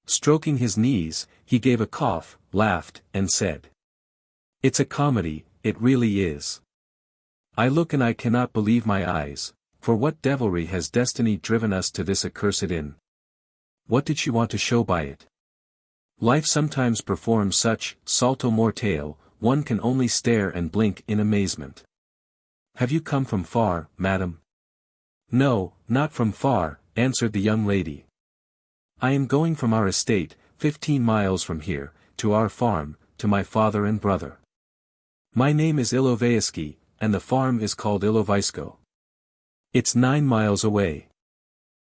Speaker 1: Stroking his knees, he gave a cough, laughed, and said, "It's a comedy, it really is. I look and I cannot believe my eyes, for what devilry has destiny driven us to this accursed inn? What did she want to show by it? Life sometimes performs such salto mortale, one can only stare and blink in amazement. Have you come from far, madam?" "No, not from far," answered the young lady. "I am going from our estate, 15 miles from here, to our farm, to my father and brother. My name is Ilovayski, and the farm is called Ilovaisko. It's 9 miles away.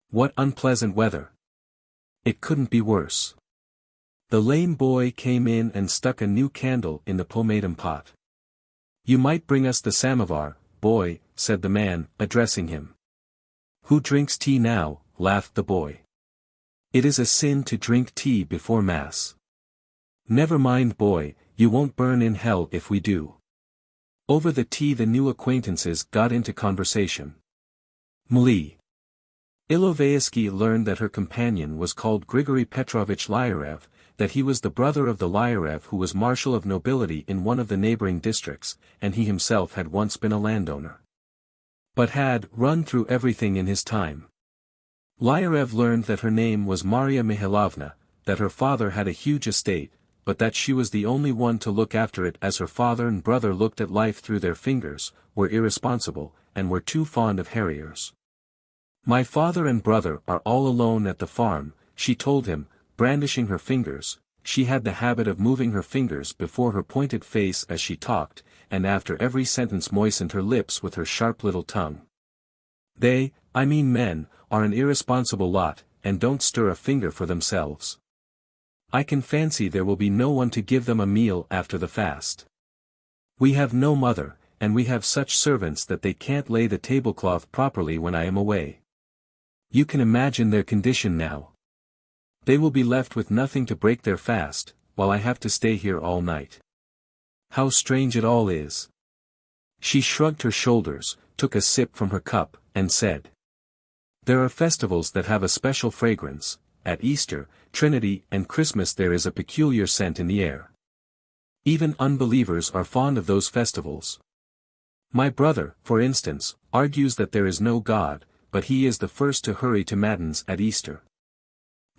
Speaker 1: What unpleasant weather. It couldn't be worse." The lame boy came in and stuck a new candle in the pomatum pot. "You might bring us the samovar, boy," said the man, addressing him. "Who drinks tea now?" laughed the boy. "It is a sin to drink tea before Mass." "Never mind, boy, you won't burn in hell if we do." Over the tea the new acquaintances got into conversation. Mli. Ilovayski learned that her companion was called Grigory Petrovich Lyarev, that he was the brother of the Lyarev who was marshal of nobility in one of the neighboring districts, and he himself had once been a landowner. But had run through everything in his time. Lyarev learned that her name was Maria Mihailovna, that her father had a huge estate, but that she was the only one to look after it as her father and brother looked at life through their fingers, were irresponsible, and were too fond of harriers. "My father and brother are all alone at the farm," she told him, brandishing her fingers. She had the habit of moving her fingers before her pointed face as she talked, and after every sentence moistened her lips with her sharp little tongue. "They, I mean men, are an irresponsible lot, and don't stir a finger for themselves. I can fancy there will be no one to give them a meal after the fast. We have no mother, and we have such servants that they can't lay the tablecloth properly when I am away. You can imagine their condition now. They will be left with nothing to break their fast, while I have to stay here all night. How strange it all is." She shrugged her shoulders, took a sip from her cup, and said, "There are festivals that have a special fragrance. At Easter, Trinity, and Christmas there is a peculiar scent in the air. Even unbelievers are fond of those festivals. My brother, for instance, argues that there is no God, but he is the first to hurry to matins at Easter."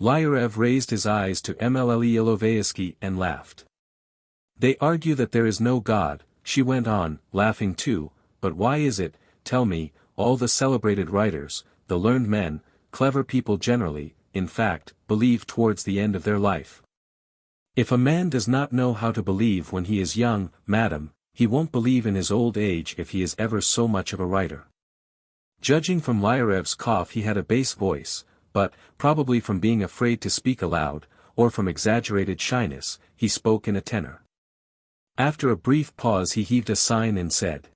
Speaker 1: Lyarev raised his eyes to Mlle Ilovayski and laughed. "They argue that there is no God," she went on, laughing too, "but why is it, tell me, all the celebrated writers, the learned men, clever people generally, in fact, believe towards the end of their life? If a man does not know how to believe when he is young, madam, he won't believe in his old age if he is ever so much of a writer." Judging from Lyarev's cough he had a bass voice, but, probably from being afraid to speak aloud, or from exaggerated shyness, he spoke in a tenor. After a brief pause he heaved a sigh and said,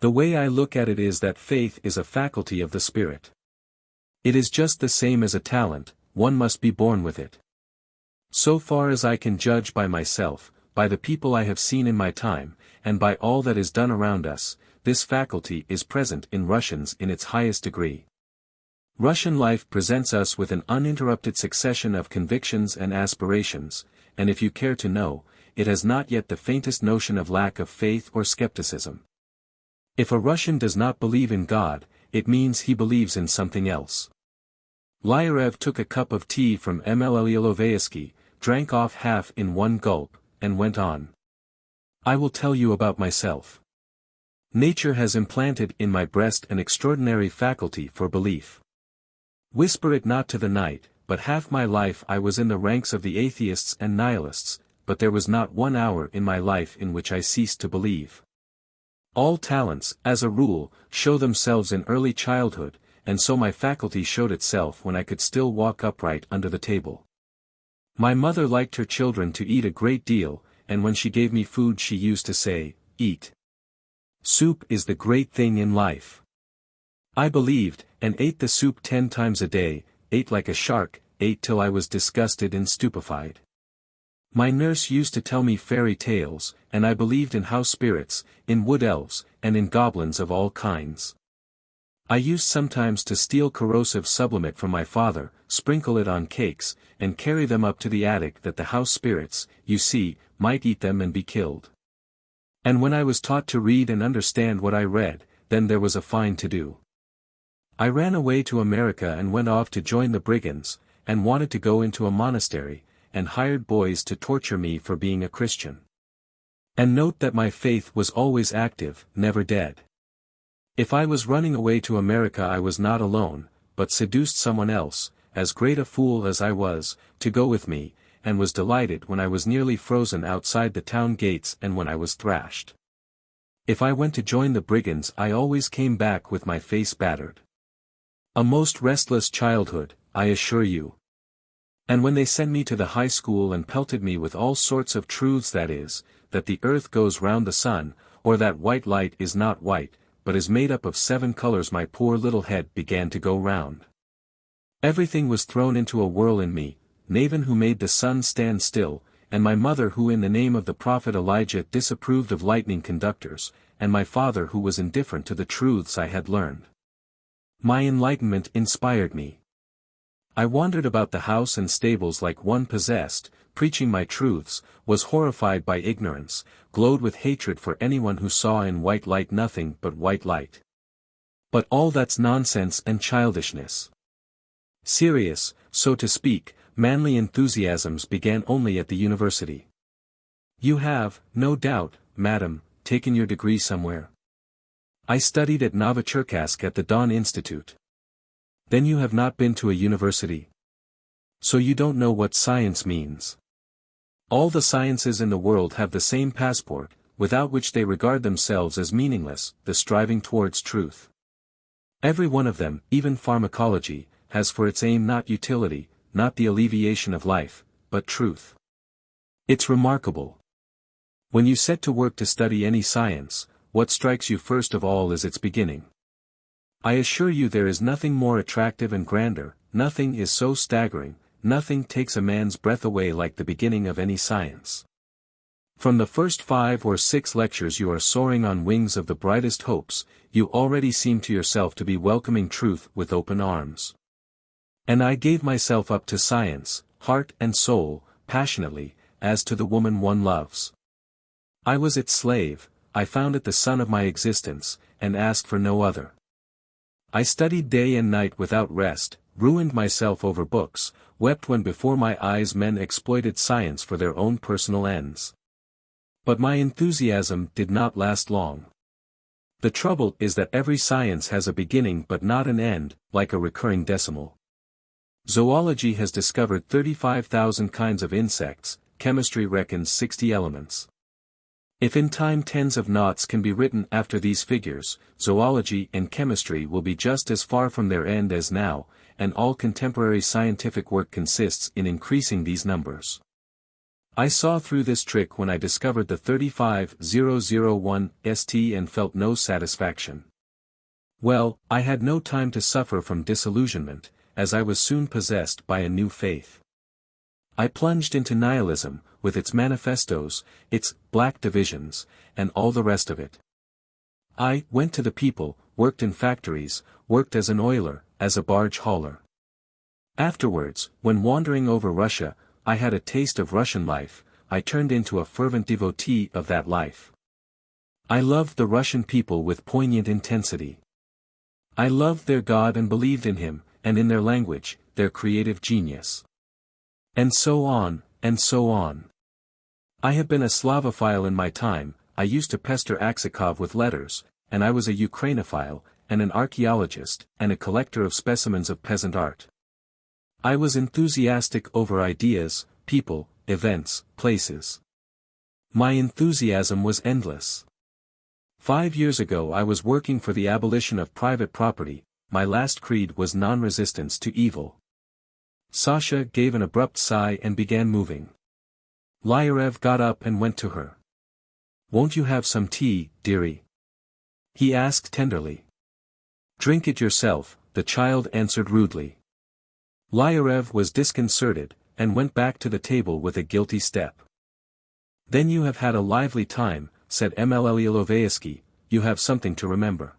Speaker 1: "The way I look at it is that faith is a faculty of the spirit. It is just the same as a talent, one must be born with it. So far as I can judge by myself, by the people I have seen in my time, and by all that is done around us, this faculty is present in Russians in its highest degree. Russian life presents us with an uninterrupted succession of convictions and aspirations, and if you care to know, it has not yet the faintest notion of lack of faith or skepticism. If a Russian does not believe in God, it means he believes in something else." Lyarev took a cup of tea from Mlle Ilovayski, drank off half in one gulp, and went on. "I will tell you about myself. Nature has implanted in my breast an extraordinary faculty for belief. Whisper it not to the night, but half my life I was in the ranks of the atheists and nihilists, but there was not 1 hour in my life in which I ceased to believe. All talents, as a rule, show themselves in early childhood, and so my faculty showed itself when I could still walk upright under the table. My mother liked her children to eat a great deal, and when she gave me food she used to say, 'Eat. Soup is the great thing in life.' I believed, and ate the soup 10 times a day, ate like a shark, ate till I was disgusted and stupefied. My nurse used to tell me fairy tales, and I believed in house spirits, in wood elves, and in goblins of all kinds. I used sometimes to steal corrosive sublimate from my father, sprinkle it on cakes, and carry them up to the attic that the house spirits, you see, might eat them and be killed. And when I was taught to read and understand what I read, then there was a fine to do. I ran away to America and went off to join the brigands, and wanted to go into a monastery, and hired boys to torture me for being a Christian. And note that my faith was always active, never dead. If I was running away to America I was not alone, but seduced someone else, as great a fool as I was, to go with me, and was delighted when I was nearly frozen outside the town gates and when I was thrashed. If I went to join the brigands I always came back with my face battered. A most restless childhood, I assure you. And when they sent me to the high school and pelted me with all sorts of truths, that is, that the earth goes round the sun, or that white light is not white, but is made up of 7 colors, my poor little head began to go round. Everything was thrown into a whirl in me, Nabhan who made the sun stand still, and my mother who in the name of the prophet Elijah disapproved of lightning conductors, and my father who was indifferent to the truths I had learned. My enlightenment inspired me. I wandered about the house and stables like one possessed, preaching my truths, was horrified by ignorance, glowed with hatred for anyone who saw in white light nothing but white light. But all that's nonsense and childishness. Serious, so to speak, manly enthusiasms began only at the university. You have, no doubt, madam, taken your degree somewhere. I studied at Novocherkassk at the Don Institute. Then you have not been to a university. So you don't know what science means. All the sciences in the world have the same passport, without which they regard themselves as meaningless, the striving towards truth. Every one of them, even pharmacology, has for its aim not utility, not the alleviation of life, but truth. It's remarkable. When you set to work to study any science, what strikes you first of all is its beginning. I assure you there is nothing more attractive and grander, nothing is so staggering, nothing takes a man's breath away like the beginning of any science. From the first 5 or 6 lectures you are soaring on wings of the brightest hopes, you already seem to yourself to be welcoming truth with open arms. And I gave myself up to science, heart and soul, passionately, as to the woman one loves. I was its slave, I found it the sun of my existence, and asked for no other. I studied day and night without rest, ruined myself over books, wept when before my eyes men exploited science for their own personal ends. But my enthusiasm did not last long. The trouble is that every science has a beginning but not an end, like a recurring decimal. Zoology has discovered 35,000 kinds of insects, chemistry reckons 60 elements. If in time tens of noughts can be written after these figures, zoology and chemistry will be just as far from their end as now, and all contemporary scientific work consists in increasing these numbers. I saw through this trick when I discovered the 35001 ST and felt no satisfaction. Well, I had no time to suffer from disillusionment, as I was soon possessed by a new faith. I plunged into nihilism, with its manifestos, its black divisions, and all the rest of it. I went to the people, worked in factories, worked as an oiler, as a barge hauler. Afterwards, when wandering over Russia, I had a taste of Russian life, I turned into a fervent devotee of that life. I loved the Russian people with poignant intensity. I loved their God and believed in him, and in their language, their creative genius. And so on, and so on. I have been a Slavophile in my time, I used to pester Chekhov with letters, and I was a Ukrainophile, and an archaeologist, and a collector of specimens of peasant art. I was enthusiastic over ideas, people, events, places. My enthusiasm was endless. 5 years ago I was working for the abolition of private property, my last creed was non-resistance to evil. Sasha gave an abrupt sigh and began moving. Lyarev got up and went to her. "Won't you have some tea, dearie?" he asked tenderly. "Drink it yourself," the child answered rudely. Lyarev was disconcerted, and went back to the table with a guilty step. Then you have had a lively time, said Mlllovaesky, you have something to remember.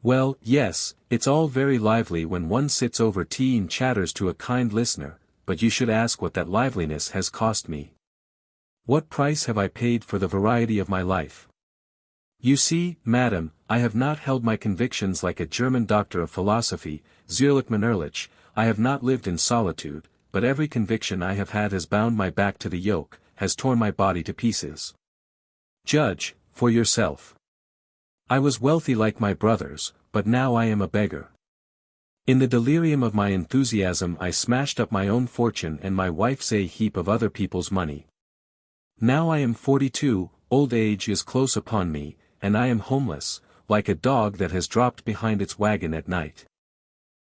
Speaker 1: Well, yes, it's all very lively when one sits over tea and chatters to a kind listener, but you should ask what that liveliness has cost me. What price have I paid for the variety of my life? You see, madam, I have not held my convictions like a German doctor of philosophy, Zierlichmann Ehrlich, I have not lived in solitude, but every conviction I have had has bound my back to the yoke, has torn my body to pieces. Judge, for yourself. I was wealthy like my brothers, but now I am a beggar. In the delirium of my enthusiasm I smashed up my own fortune and my wife's a heap of other people's money. Now I am 42, old age is close upon me, and I am homeless, like a dog that has dropped behind its wagon at night.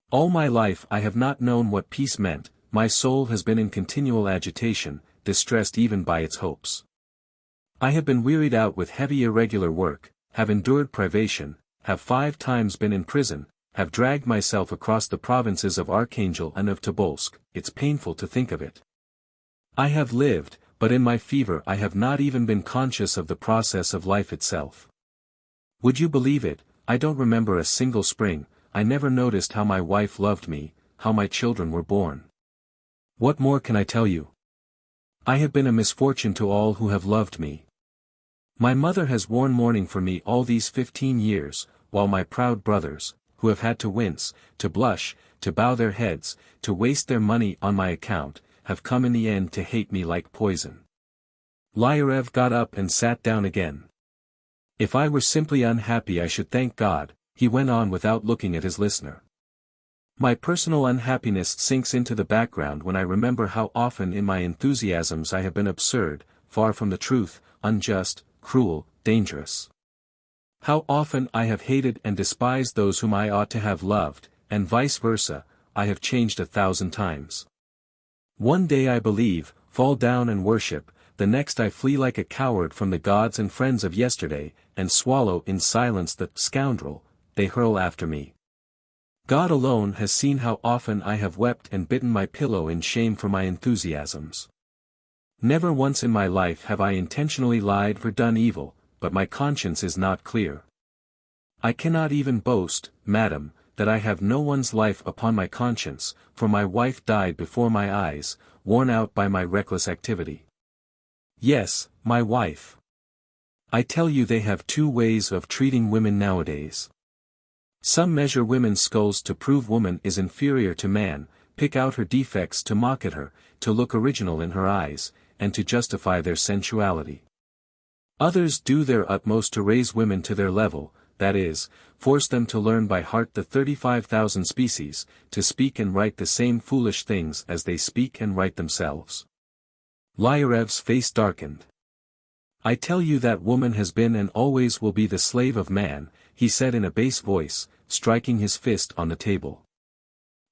Speaker 1: All my life I have not known what peace meant, my soul has been in continual agitation, distressed even by its hopes. I have been wearied out with heavy irregular work, have endured privation, have 5 times been in prison, have dragged myself across the provinces of Archangel and of Tobolsk, it's painful to think of it. I have lived, but in my fever I have not even been conscious of the process of life itself. Would you believe it, I don't remember a single spring, I never noticed how my wife loved me, how my children were born. What more can I tell you? I have been a misfortune to all who have loved me. My mother has worn mourning for me all these 15 years, while my proud brothers, who have had to wince, to blush, to bow their heads, to waste their money on my account, have come in the end to hate me like poison. Lyarev got up and sat down again. If I were simply unhappy I should thank God, he went on without looking at his listener. My personal unhappiness sinks into the background when I remember how often in my enthusiasms I have been absurd, far from the truth, unjust, cruel, dangerous. How often I have hated and despised those whom I ought to have loved, and vice versa, I have changed 1,000 times. One day I believe, fall down and worship, the next I flee like a coward from the gods and friends of yesterday, and swallow in silence the scoundrel they hurl after me. God alone has seen how often I have wept and bitten my pillow in shame for my enthusiasms. Never once in my life have I intentionally lied or done evil, but my conscience is not clear. I cannot even boast, madam, that I have no one's life upon my conscience, for my wife died before my eyes, worn out by my reckless activity. Yes, my wife. I tell you they have 2 ways of treating women nowadays. Some measure women's skulls to prove woman is inferior to man, pick out her defects to mock at her, to look original in her eyes, and to justify their sensuality. Others do their utmost to raise women to their level, that is, force them to learn by heart the 35,000 species, to speak and write the same foolish things as they speak and write themselves. Lyarev's face darkened. I tell you that woman has been and always will be the slave of man, he said in a bass voice, striking his fist on the table.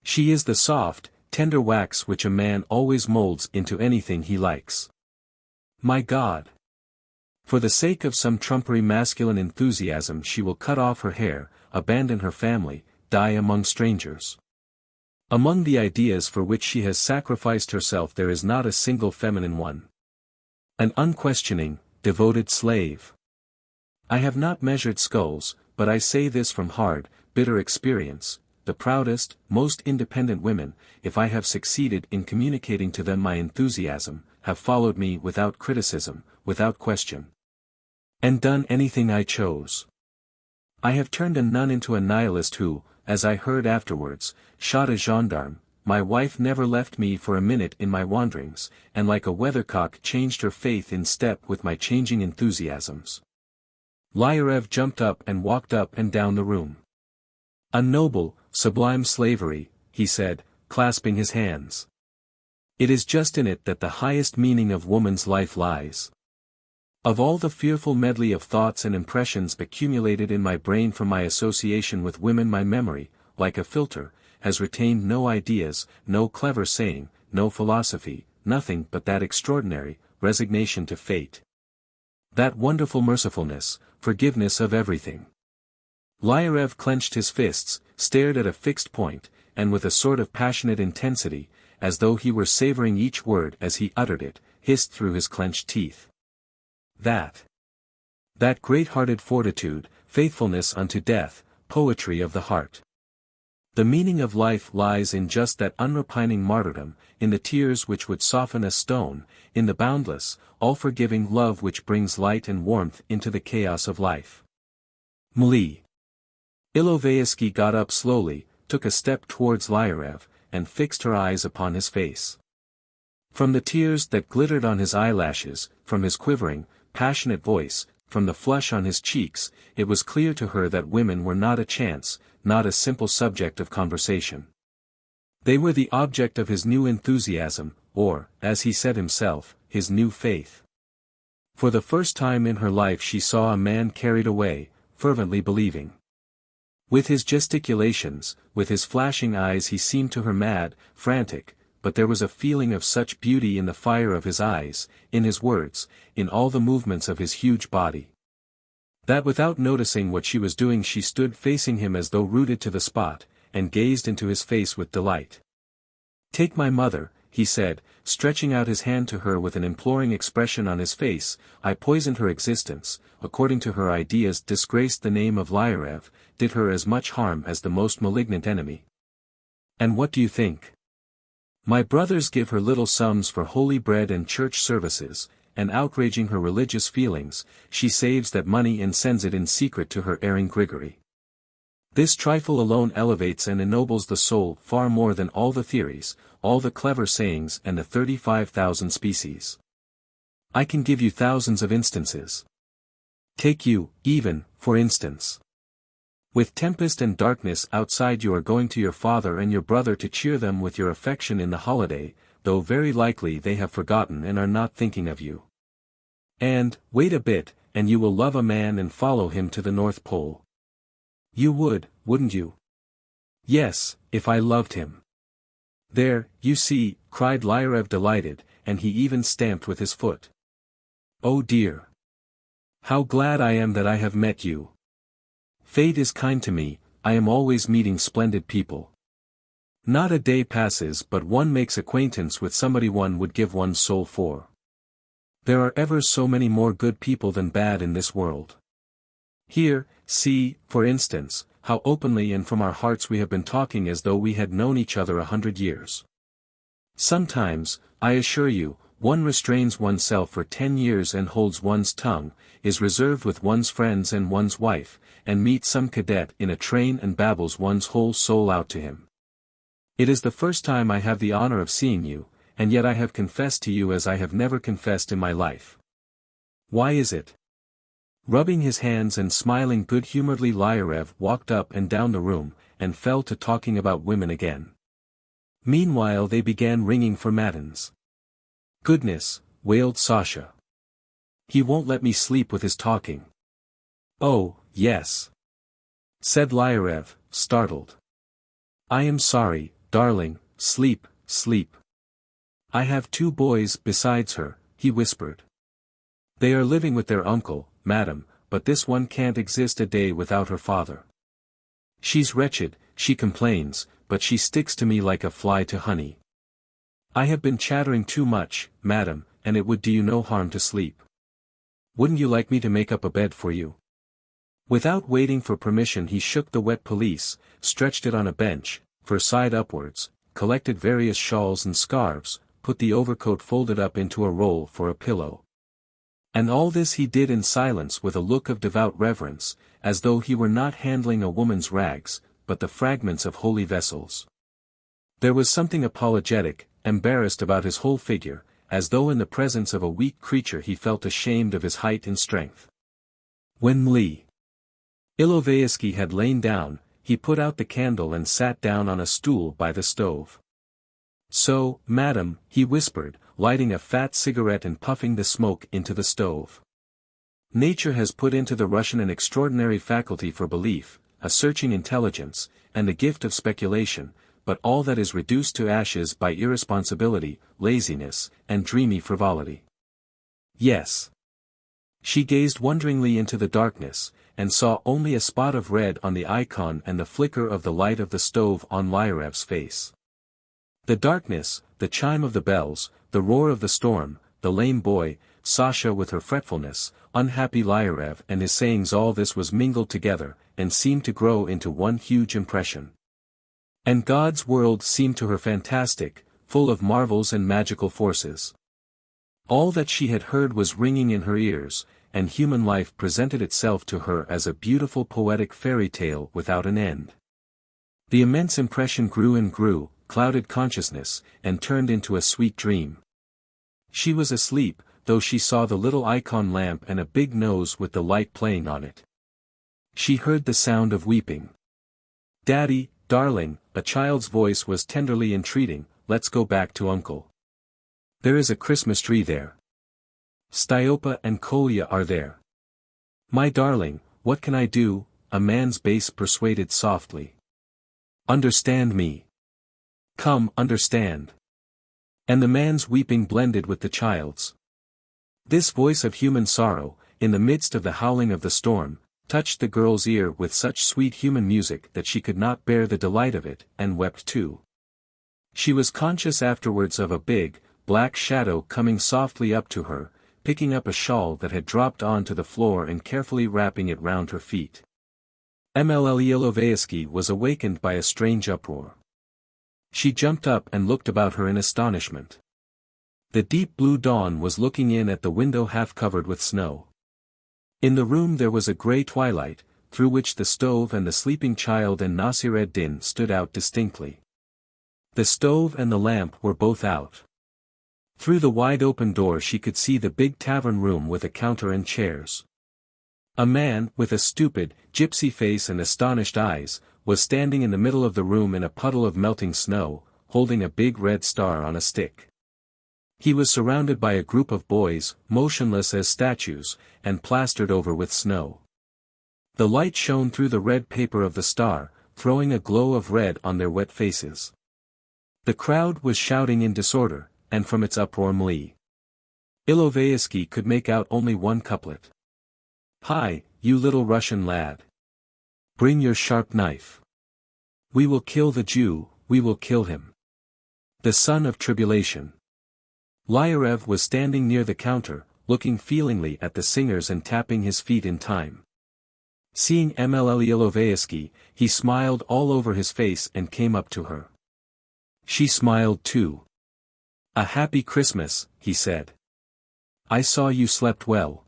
Speaker 1: She is the soft, tender wax which a man always molds into anything he likes. My God! For the sake of some trumpery masculine enthusiasm she will cut off her hair, abandon her family, die among strangers. Among the ideas for which she has sacrificed herself there is not a single feminine one. An unquestioning, devoted slave. I have not measured skulls, but I say this from hard, bitter experience, the proudest, most independent women, if I have succeeded in communicating to them my enthusiasm, have followed me without criticism, without question. And done anything I chose. I have turned a nun into a nihilist who, as I heard afterwards, shot a gendarme. My wife never left me for a minute in my wanderings, and like a weathercock changed her faith in step with my changing enthusiasms. Lyarev jumped up and walked up and down the room. A noble, sublime slavery, he said, clasping his hands. It is just in it that the highest meaning of woman's life lies. Of all the fearful medley of thoughts and impressions accumulated in my brain from my association with women, my memory, like a filter, has retained no ideas, no clever saying, no philosophy, nothing but that extraordinary resignation to fate. That wonderful mercifulness, forgiveness of everything. Lyarev clenched his fists, stared at a fixed point, and with a sort of passionate intensity, as though he were savoring each word as he uttered it, hissed through his clenched teeth. That great-hearted fortitude, faithfulness unto death, poetry of the heart. The meaning of life lies in just that unrepining martyrdom, in the tears which would soften a stone, in the boundless, all-forgiving love which brings light and warmth into the chaos of life. Mli. Ilovaisky got up slowly, took a step towards Lyarev, and fixed her eyes upon his face. From the tears that glittered on his eyelashes, from his quivering, passionate voice, from the flush on his cheeks, it was clear to her that women were not a chance, not a simple subject of conversation. They were the object of his new enthusiasm, or, as he said himself, his new faith. For the first time in her life she saw a man carried away, fervently believing. With his gesticulations, with his flashing eyes he seemed to her mad, frantic, but there was a feeling of such beauty in the fire of his eyes, in his words, in all the movements of his huge body, that without noticing what she was doing she stood facing him as though rooted to the spot, and gazed into his face with delight. "Take my mother," he said, stretching out his hand to her with an imploring expression on his face. "I poisoned her existence, according to her ideas disgraced the name of Lyarev, did her as much harm as the most malignant enemy. And what do you think? My brothers give her little sums for holy bread and church services, and outraging her religious feelings, she saves that money and sends it in secret to her erring Grigory. This trifle alone elevates and ennobles the soul far more than all the theories, all the clever sayings and the 35,000 species. I can give you thousands of instances. Take you, even, for instance. With tempest and darkness outside you are going to your father and your brother to cheer them with your affection in the holiday, though very likely they have forgotten and are not thinking of you. And, wait a bit, and you will love a man and follow him to the North Pole. You would, wouldn't you? Yes, if I loved him. There, you see, cried Lyarev delighted, and he even stamped with his foot. Oh dear! How glad I am that I have met you. Fate is kind to me, I am always meeting splendid people. Not a day passes but one makes acquaintance with somebody one would give one's soul for. There are ever so many more good people than bad in this world. Here, see, for instance, how openly and from our hearts we have been talking as though we had known each other 100 years. Sometimes, I assure you, one restrains oneself for 10 years and holds one's tongue, is reserved with one's friends and one's wife, and meets some cadet in a train and babbles one's whole soul out to him. It is the first time I have the honor of seeing you, and yet I have confessed to you as I have never confessed in my life. Why is it? Rubbing his hands and smiling good-humoredly, Lyarev walked up and down the room, and fell to talking about women again. Meanwhile they began ringing for matins. Goodness, wailed Sasha. He won't let me sleep with his talking. Oh, yes, said Lyarev, startled. I am sorry, darling, sleep, sleep. I have 2 boys besides her, he whispered. They are living with their uncle, madam, but this one can't exist a day without her father. She's wretched, she complains, but she sticks to me like a fly to honey. I have been chattering too much, madam, and it would do you no harm to sleep. Wouldn't you like me to make up a bed for you? Without waiting for permission he shook the wet pelisse, stretched it on a bench, fur side upwards, collected various shawls and scarves, put the overcoat folded up into a roll for a pillow. And all this he did in silence with a look of devout reverence, as though he were not handling a woman's rags, but the fragments of holy vessels. There was something apologetic, embarrassed about his whole figure, as though in the presence of a weak creature he felt ashamed of his height and strength. When Mli Ilovaisky had lain down, he put out the candle and sat down on a stool by the stove. So, madam, he whispered, lighting a fat cigarette and puffing the smoke into the stove. Nature has put into the Russian an extraordinary faculty for belief, a searching intelligence, and the gift of speculation, but all that is reduced to ashes by irresponsibility, laziness, and dreamy frivolity. Yes. She gazed wonderingly into the darkness, and saw only a spot of red on the icon and the flicker of the light of the stove on Lyarev's face. The darkness, the chime of the bells, the roar of the storm, the lame boy, Sasha with her fretfulness, unhappy Lyarev and his sayings, all this was mingled together, and seemed to grow into one huge impression. And God's world seemed to her fantastic, full of marvels and magical forces. All that she had heard was ringing in her ears, and human life presented itself to her as a beautiful poetic fairy tale without an end. The immense impression grew and grew, clouded consciousness, and turned into a sweet dream. She was asleep, though she saw the little icon lamp and a big nose with the light playing on it. She heard the sound of weeping. "Daddy, darling," a child's voice was tenderly entreating, "let's go back to Uncle. There is a Christmas tree there. Stiopa and Kolya are there." "My darling, what can I do?" a man's bass persuaded softly. "Understand me. Come, understand." And the man's weeping blended with the child's. This voice of human sorrow, in the midst of the howling of the storm, touched the girl's ear with such sweet human music that she could not bear the delight of it, and wept too. She was conscious afterwards of a big, black shadow coming softly up to her, picking up a shawl that had dropped onto the floor and carefully wrapping it round her feet. Ilovaiski was awakened by a strange uproar. She jumped up and looked about her in astonishment. The deep blue dawn was looking in at the window half covered with snow. In the room there was a grey twilight, through which the stove and the sleeping child and Nasir ed-Din stood out distinctly. The stove and the lamp were both out. Through the wide open door she could see the big tavern room with a counter and chairs. A man, with a stupid, gypsy face and astonished eyes, was standing in the middle of the room in a puddle of melting snow, holding a big red star on a stick. He was surrounded by a group of boys, motionless as statues, and plastered over with snow. The light shone through the red paper of the star, throwing a glow of red on their wet faces. The crowd was shouting in disorder, and from its uproar Ilovaiski could make out only one couplet. "Hi, you little Russian lad. Bring your sharp knife. We will kill the Jew, we will kill him. The son of tribulation." Lyarev was standing near the counter, looking feelingly at the singers and tapping his feet in time. Seeing Ilovaiski, he smiled all over his face and came up to her. She smiled too. "A happy Christmas," he said. "I saw you slept well."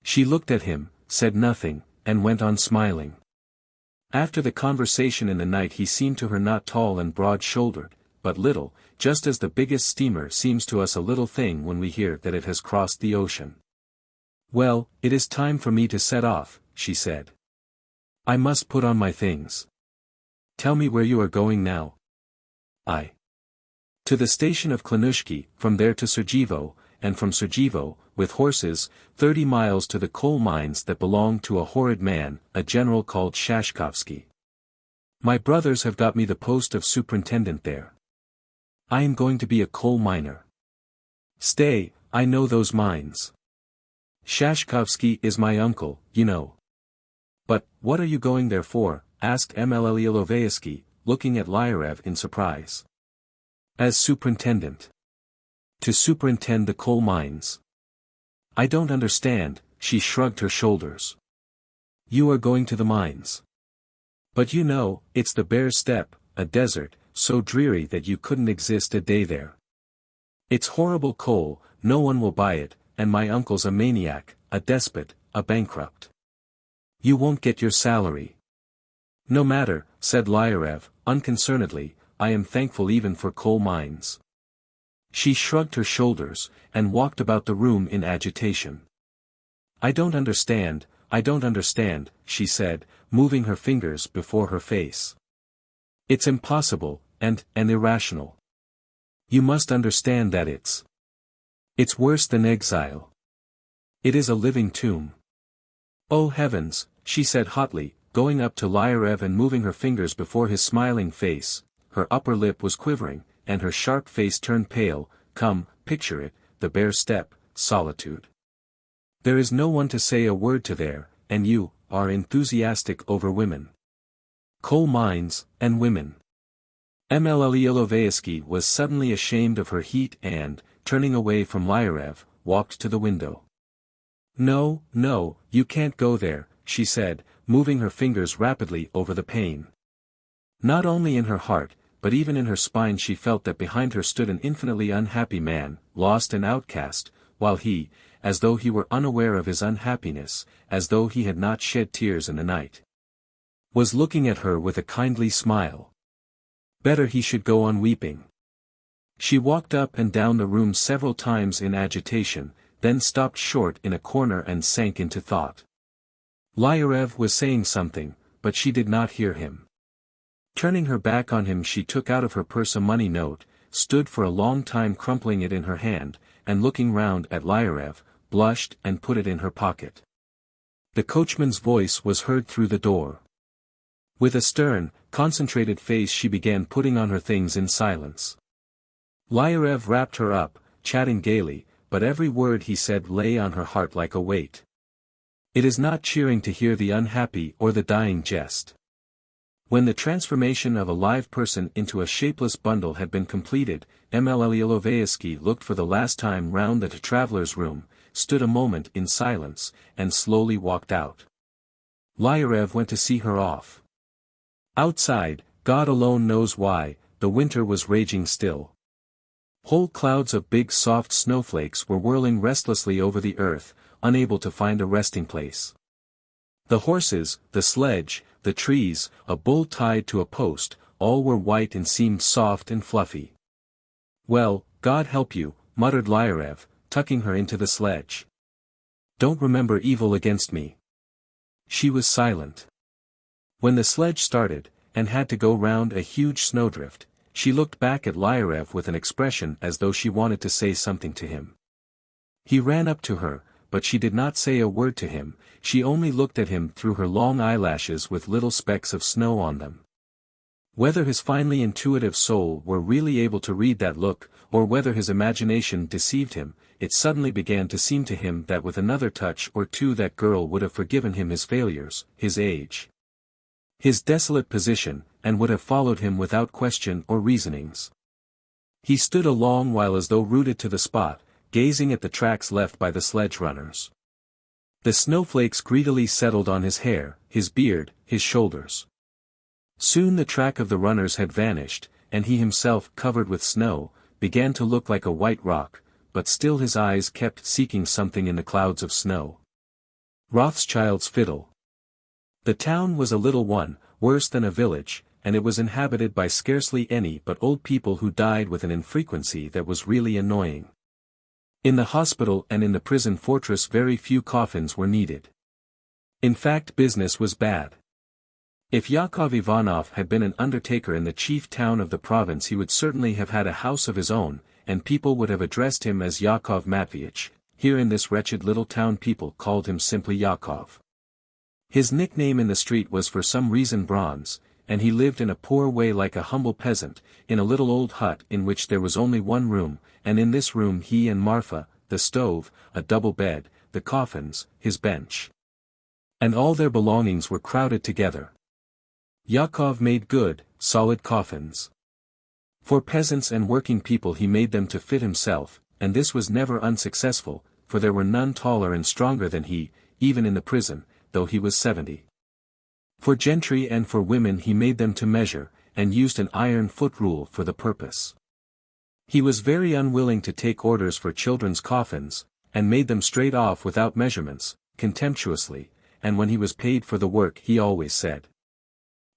Speaker 1: She looked at him, said nothing, and went on smiling. After the conversation in the night he seemed to her not tall and broad-shouldered, but little, just as the biggest steamer seems to us a little thing when we hear that it has crossed the ocean. "Well, it is time for me to set off," she said. "I must put on my things." "Tell me where you are going now." "To the station of Klanushki, from there to Sergevo, and from Sergevo, with horses, 30 miles to the coal mines that belong to a horrid man, a general called Shashkovsky. My brothers have got me the post of superintendent there. I am going to be a coal miner. Stay, I know those mines. Shashkovsky is my uncle, you know." "But, what are you going there for?" asked Ilovaiski, looking at Lyarev in surprise. "As superintendent. To superintend the coal mines." "I don't understand," she shrugged her shoulders. "You are going to the mines. But you know, it's the bare steppe, a desert, so dreary that you couldn't exist a day there. It's horrible coal, no one will buy it, and my uncle's a maniac, a despot, a bankrupt. You won't get your salary." "No matter," said Lyarev, unconcernedly, "I am thankful even for coal mines." She shrugged her shoulders, and walked about the room in agitation. I don't understand," she said, moving her fingers before her face. "It's impossible, and irrational. You must understand that it's worse than exile. It is a living tomb." "Oh heavens," she said hotly, going up to Lyarev and moving her fingers before his smiling face. Her upper lip was quivering, and her sharp face turned pale. "Come, picture it, the bare steppe, solitude. There is no one to say a word to there, and you are enthusiastic over women. Coal mines, and women." Ilovaiski was suddenly ashamed of her heat and, turning away from Lyarev, walked to the window. "No, no, you can't go there," she said, moving her fingers rapidly over the pane. Not only in her heart, but even in her spine she felt that behind her stood an infinitely unhappy man, lost and outcast, while he, as though he were unaware of his unhappiness, as though he had not shed tears in the night, was looking at her with a kindly smile. Better he should go on weeping. She walked up and down the room several times in agitation, then stopped short in a corner and sank into thought. Lyarev was saying something, but she did not hear him. Turning her back on him, she took out of her purse a money note, stood for a long time crumpling it in her hand, and looking round at Lyarev, blushed and put it in her pocket. The coachman's voice was heard through the door. With a stern, concentrated face she began putting on her things in silence. Lyarev wrapped her up, chatting gaily, but every word he said lay on her heart like a weight. It is not cheering to hear the unhappy or the dying jest. When the transformation of a live person into a shapeless bundle had been completed, Ilovayevsky looked for the last time round the traveller's room, stood a moment in silence, and slowly walked out. Lyarev went to see her off. Outside, God alone knows why, the winter was raging still. Whole clouds of big soft snowflakes were whirling restlessly over the earth, unable to find a resting place. The horses, the sledge, the trees, a bull tied to a post, all were white and seemed soft and fluffy. "Well, God help you," muttered Lyarev, tucking her into the sledge. "Don't remember evil against me." She was silent. When the sledge started, and had to go round a huge snowdrift, she looked back at Lyarev with an expression as though she wanted to say something to him. He ran up to her, but she did not say a word to him, she only looked at him through her long eyelashes with little specks of snow on them. Whether his finely intuitive soul were really able to read that look, or whether his imagination deceived him, it suddenly began to seem to him that with another touch or two that girl would have forgiven him his failures, his age, his desolate position, and would have followed him without question or reasonings. He stood a long while as though rooted to the spot, gazing at the tracks left by the sledge runners. The snowflakes greedily settled on his hair, his beard, his shoulders. Soon the track of the runners had vanished, and he himself, covered with snow, began to look like a white rock, but still his eyes kept seeking something in the clouds of snow. Rothschild's fiddle. The town was a little one, worse than a village, and it was inhabited by scarcely any but old people who died with an infrequency that was really annoying. In the hospital and in the prison fortress very few coffins were needed. In fact, business was bad. If Yakov Ivanov had been an undertaker in the chief town of the province, he would certainly have had a house of his own, and people would have addressed him as Yakov Matveyich. Here in this wretched little town people called him simply Yakov. His nickname in the street was for some reason Bronze, and he lived in a poor way like a humble peasant, in a little old hut in which there was only one room, and in this room he and Marfa, the stove, a double bed, the coffins, his bench, and all their belongings were crowded together. Yakov made good, solid coffins. For peasants and working people he made them to fit himself, and this was never unsuccessful, for there were none taller and stronger than he, even in the prison, though he was 70. For gentry and for women he made them to measure, and used an iron foot rule for the purpose. He was very unwilling to take orders for children's coffins, and made them straight off without measurements, contemptuously, and when he was paid for the work he always said,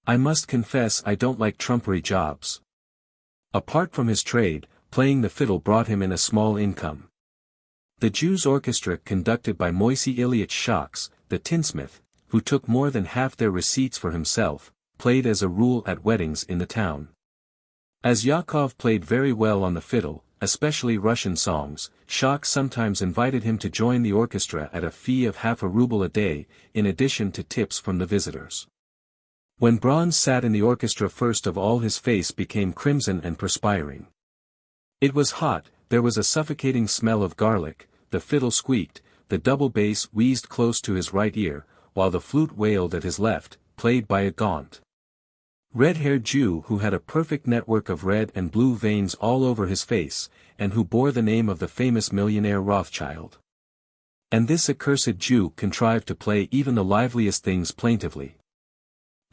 Speaker 1: "I must confess I don't like trumpery jobs." Apart from his trade, playing the fiddle brought him in a small income. The Jews' orchestra conducted by Moisey Ilyich Shaks, the tinsmith, who took more than half their receipts for himself, played as a rule at weddings in the town. As Yakov played very well on the fiddle, especially Russian songs, Shaks sometimes invited him to join the orchestra at a fee of half a ruble a day, in addition to tips from the visitors. When Bronze sat in the orchestra first of all his face became crimson and perspiring. It was hot, there was a suffocating smell of garlic, the fiddle squeaked, the double bass wheezed close to his right ear, while the flute wailed at his left, played by a gaunt, red-haired Jew who had a perfect network of red and blue veins all over his face, and who bore the name of the famous millionaire Rothschild. And this accursed Jew contrived to play even the liveliest things plaintively.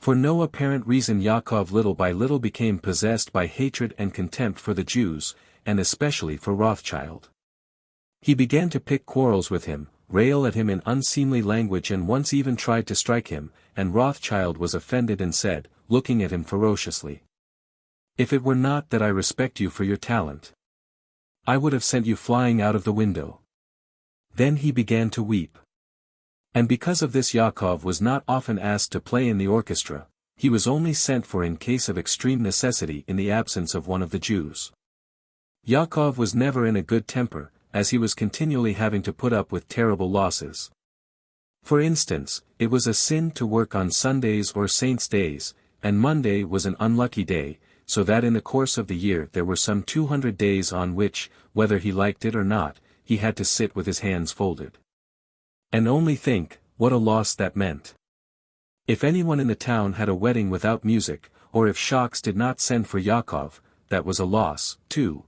Speaker 1: For no apparent reason Chekhov little by little became possessed by hatred and contempt for the Jews, and especially for Rothschild. He began to pick quarrels with him, rail at him in unseemly language, and once even tried to strike him, and Rothschild was offended and said, looking at him ferociously, "If it were not that I respect you for your talent, I would have sent you flying out of the window." Then he began to weep. And because of this Chekhov was not often asked to play in the orchestra, he was only sent for in case of extreme necessity in the absence of one of the Jews. Chekhov was never in a good temper, as he was continually having to put up with terrible losses. For instance, it was a sin to work on Sundays or saints' days, and Monday was an unlucky day, so that in the course of the year there were some 200 days on which, whether he liked it or not, he had to sit with his hands folded. And only think, what a loss that meant. If anyone in the town had a wedding without music, or if Shocks did not send for Chekhov, that was a loss, too.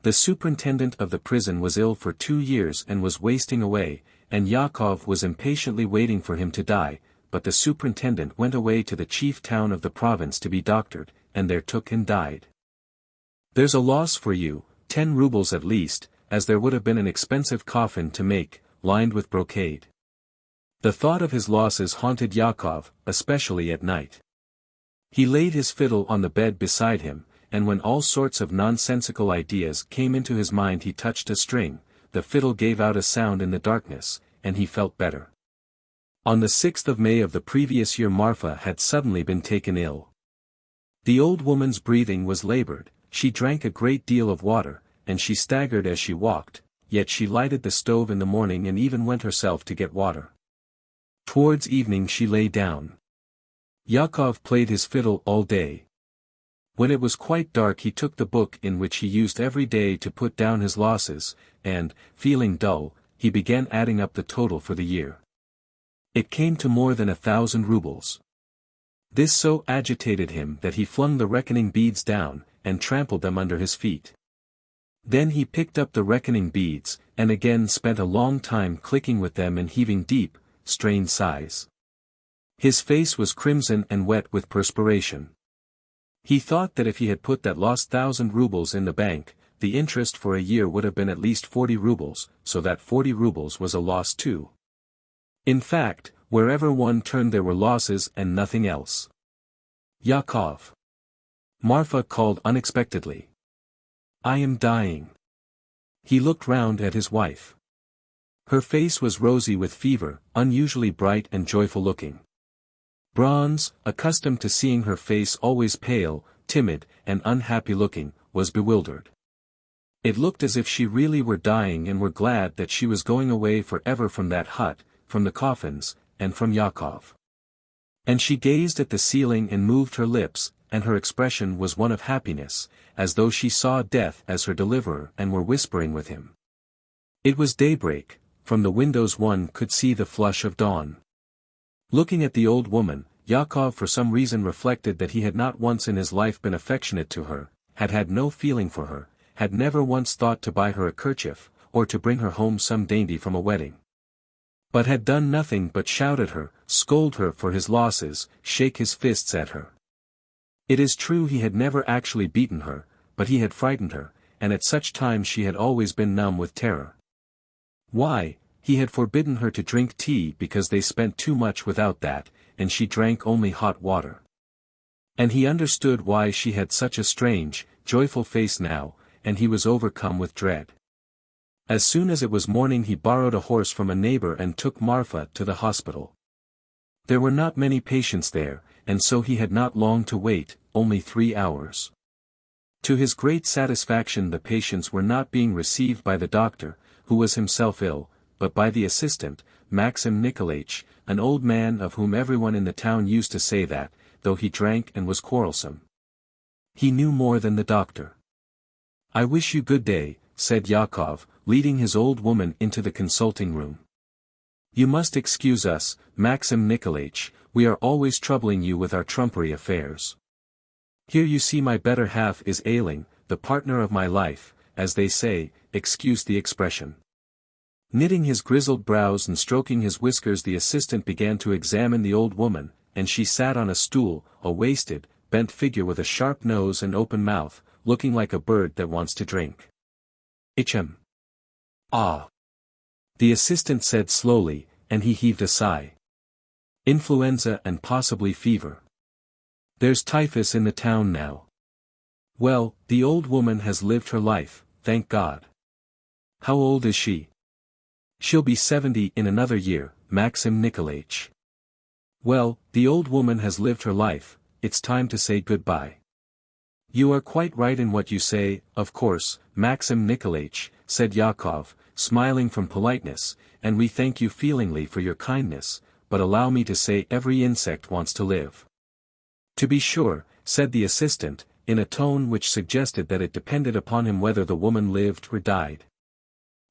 Speaker 1: The superintendent of the prison was ill for 2 years and was wasting away, and Chekhov was impatiently waiting for him to die, but the superintendent went away to the chief town of the province to be doctored, and there took and died. There's a loss for you, 10 rubles at least, as there would have been an expensive coffin to make, lined with brocade. The thought of his losses haunted Chekhov, especially at night. He laid his fiddle on the bed beside him, and when all sorts of nonsensical ideas came into his mind he touched a string, the fiddle gave out a sound in the darkness, and he felt better. On the 6th of May of the previous year Marfa had suddenly been taken ill. The old woman's breathing was labored, she drank a great deal of water, and she staggered as she walked, yet she lighted the stove in the morning and even went herself to get water. Towards evening she lay down. Chekhov played his fiddle all day. When it was quite dark he took the book in which he used every day to put down his losses, and, feeling dull, he began adding up the total for the year. It came to more than 1,000 rubles. This so agitated him that he flung the reckoning beads down, and trampled them under his feet. Then he picked up the reckoning beads, and again spent a long time clicking with them and heaving deep, strained sighs. His face was crimson and wet with perspiration. He thought that if he had put that lost 1,000 rubles in the bank, the interest for a year would have been at least 40 rubles, so that 40 rubles was a loss too. In fact, wherever one turned there were losses and nothing else. Chekhov. Marfa called unexpectedly. "I am dying." He looked round at his wife. Her face was rosy with fever, unusually bright and joyful looking. Bronze, accustomed to seeing her face always pale, timid, and unhappy looking, was bewildered. It looked as if she really were dying and were glad that she was going away for ever from that hut, from the coffins, and from Chekhov. And she gazed at the ceiling and moved her lips, and her expression was one of happiness, as though she saw death as her deliverer and were whispering with him. It was daybreak, from the windows one could see the flush of dawn. Looking at the old woman, Chekhov for some reason reflected that he had not once in his life been affectionate to her, had had no feeling for her, had never once thought to buy her a kerchief, or to bring her home some dainty from a wedding. But had done nothing but shout at her, scold her for his losses, shake his fists at her. It is true he had never actually beaten her, but he had frightened her, and at such times she had always been numb with terror. Why, he had forbidden her to drink tea because they spent too much without that, and she drank only hot water. And he understood why she had such a strange, joyful face now, and he was overcome with dread. As soon as it was morning he borrowed a horse from a neighbor and took Marfa to the hospital. There were not many patients there, and so he had not long to wait, only 3 hours. To his great satisfaction the patients were not being received by the doctor, who was himself ill, but by the assistant, Maxim Nikolaich, an old man of whom everyone in the town used to say that, though he drank and was quarrelsome, he knew more than the doctor. "I wish you good day," said Chekhov, leading his old woman into the consulting room. "You must excuse us, Maxim Nikolaich, We are always troubling you with our trumpery affairs. Here you see my better half is ailing, the partner of my life, as they say, excuse the expression. Knitting his grizzled brows and stroking his whiskers, the assistant began to examine the old woman, and she sat on a stool, a wasted, bent figure with a sharp nose and open mouth, looking like a bird that wants to drink. XVIII. Ah! The assistant said slowly, and he heaved a sigh. Influenza and possibly fever. There's typhus in the town now. Well, the old woman has lived her life, thank God. How old is she? She'll be 70 in another year, Maxim Nikolaich. Well, the old woman has lived her life, it's time to say goodbye. You are quite right in what you say, of course, Maxim Nikolaich, said Yakov, smiling from politeness, and we thank you feelingly for your kindness, but allow me to say every insect wants to live. To be sure, said the assistant, in a tone which suggested that it depended upon him whether the woman lived or died.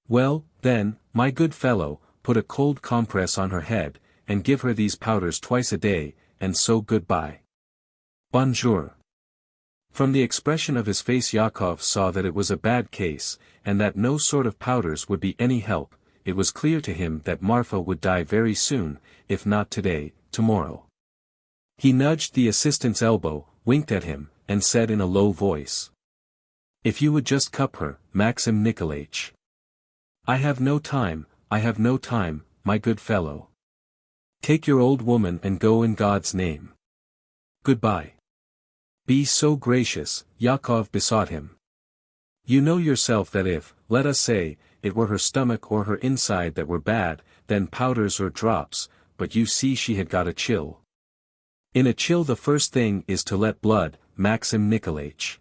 Speaker 1: Well, then, my good fellow, put a cold compress on her head, and give her these powders twice a day, and so goodbye. Bonjour. From the expression of his face Yakov saw that it was a bad case, and that no sort of powders would be any help. It was clear to him that Marfa would die very soon, if not today, tomorrow. He nudged the assistant's elbow, winked at him, and said in a low voice. If you would just cup her, Maxim Nikolaich. I have no time, my good fellow. Take your old woman and go in God's name. Goodbye. Be so gracious, Yakov besought him. You know yourself that if, let us say, it were her stomach or her inside that were bad, then powders or drops, but you see she had got a chill. In a chill the first thing is to let blood, Maxim Nikolaich.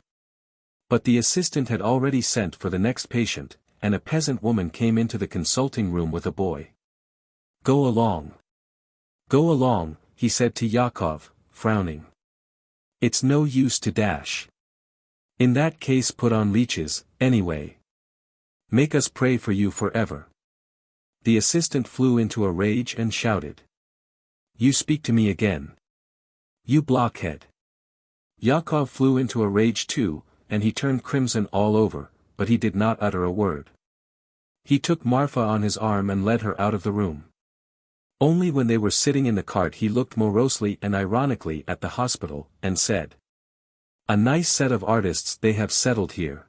Speaker 1: But the assistant had already sent for the next patient, and a peasant woman came into the consulting room with a boy. Go along. Go along, he said to Yakov, frowning. It's no use to dash. In that case put on leeches, anyway. Make us pray for you forever. The assistant flew into a rage and shouted. You speak to me again. You blockhead. Yakov flew into a rage too, and he turned crimson all over, but he did not utter a word. He took Marfa on his arm and led her out of the room. Only when they were sitting in the cart he looked morosely and ironically at the hospital, and said. A nice set of artists they have settled here.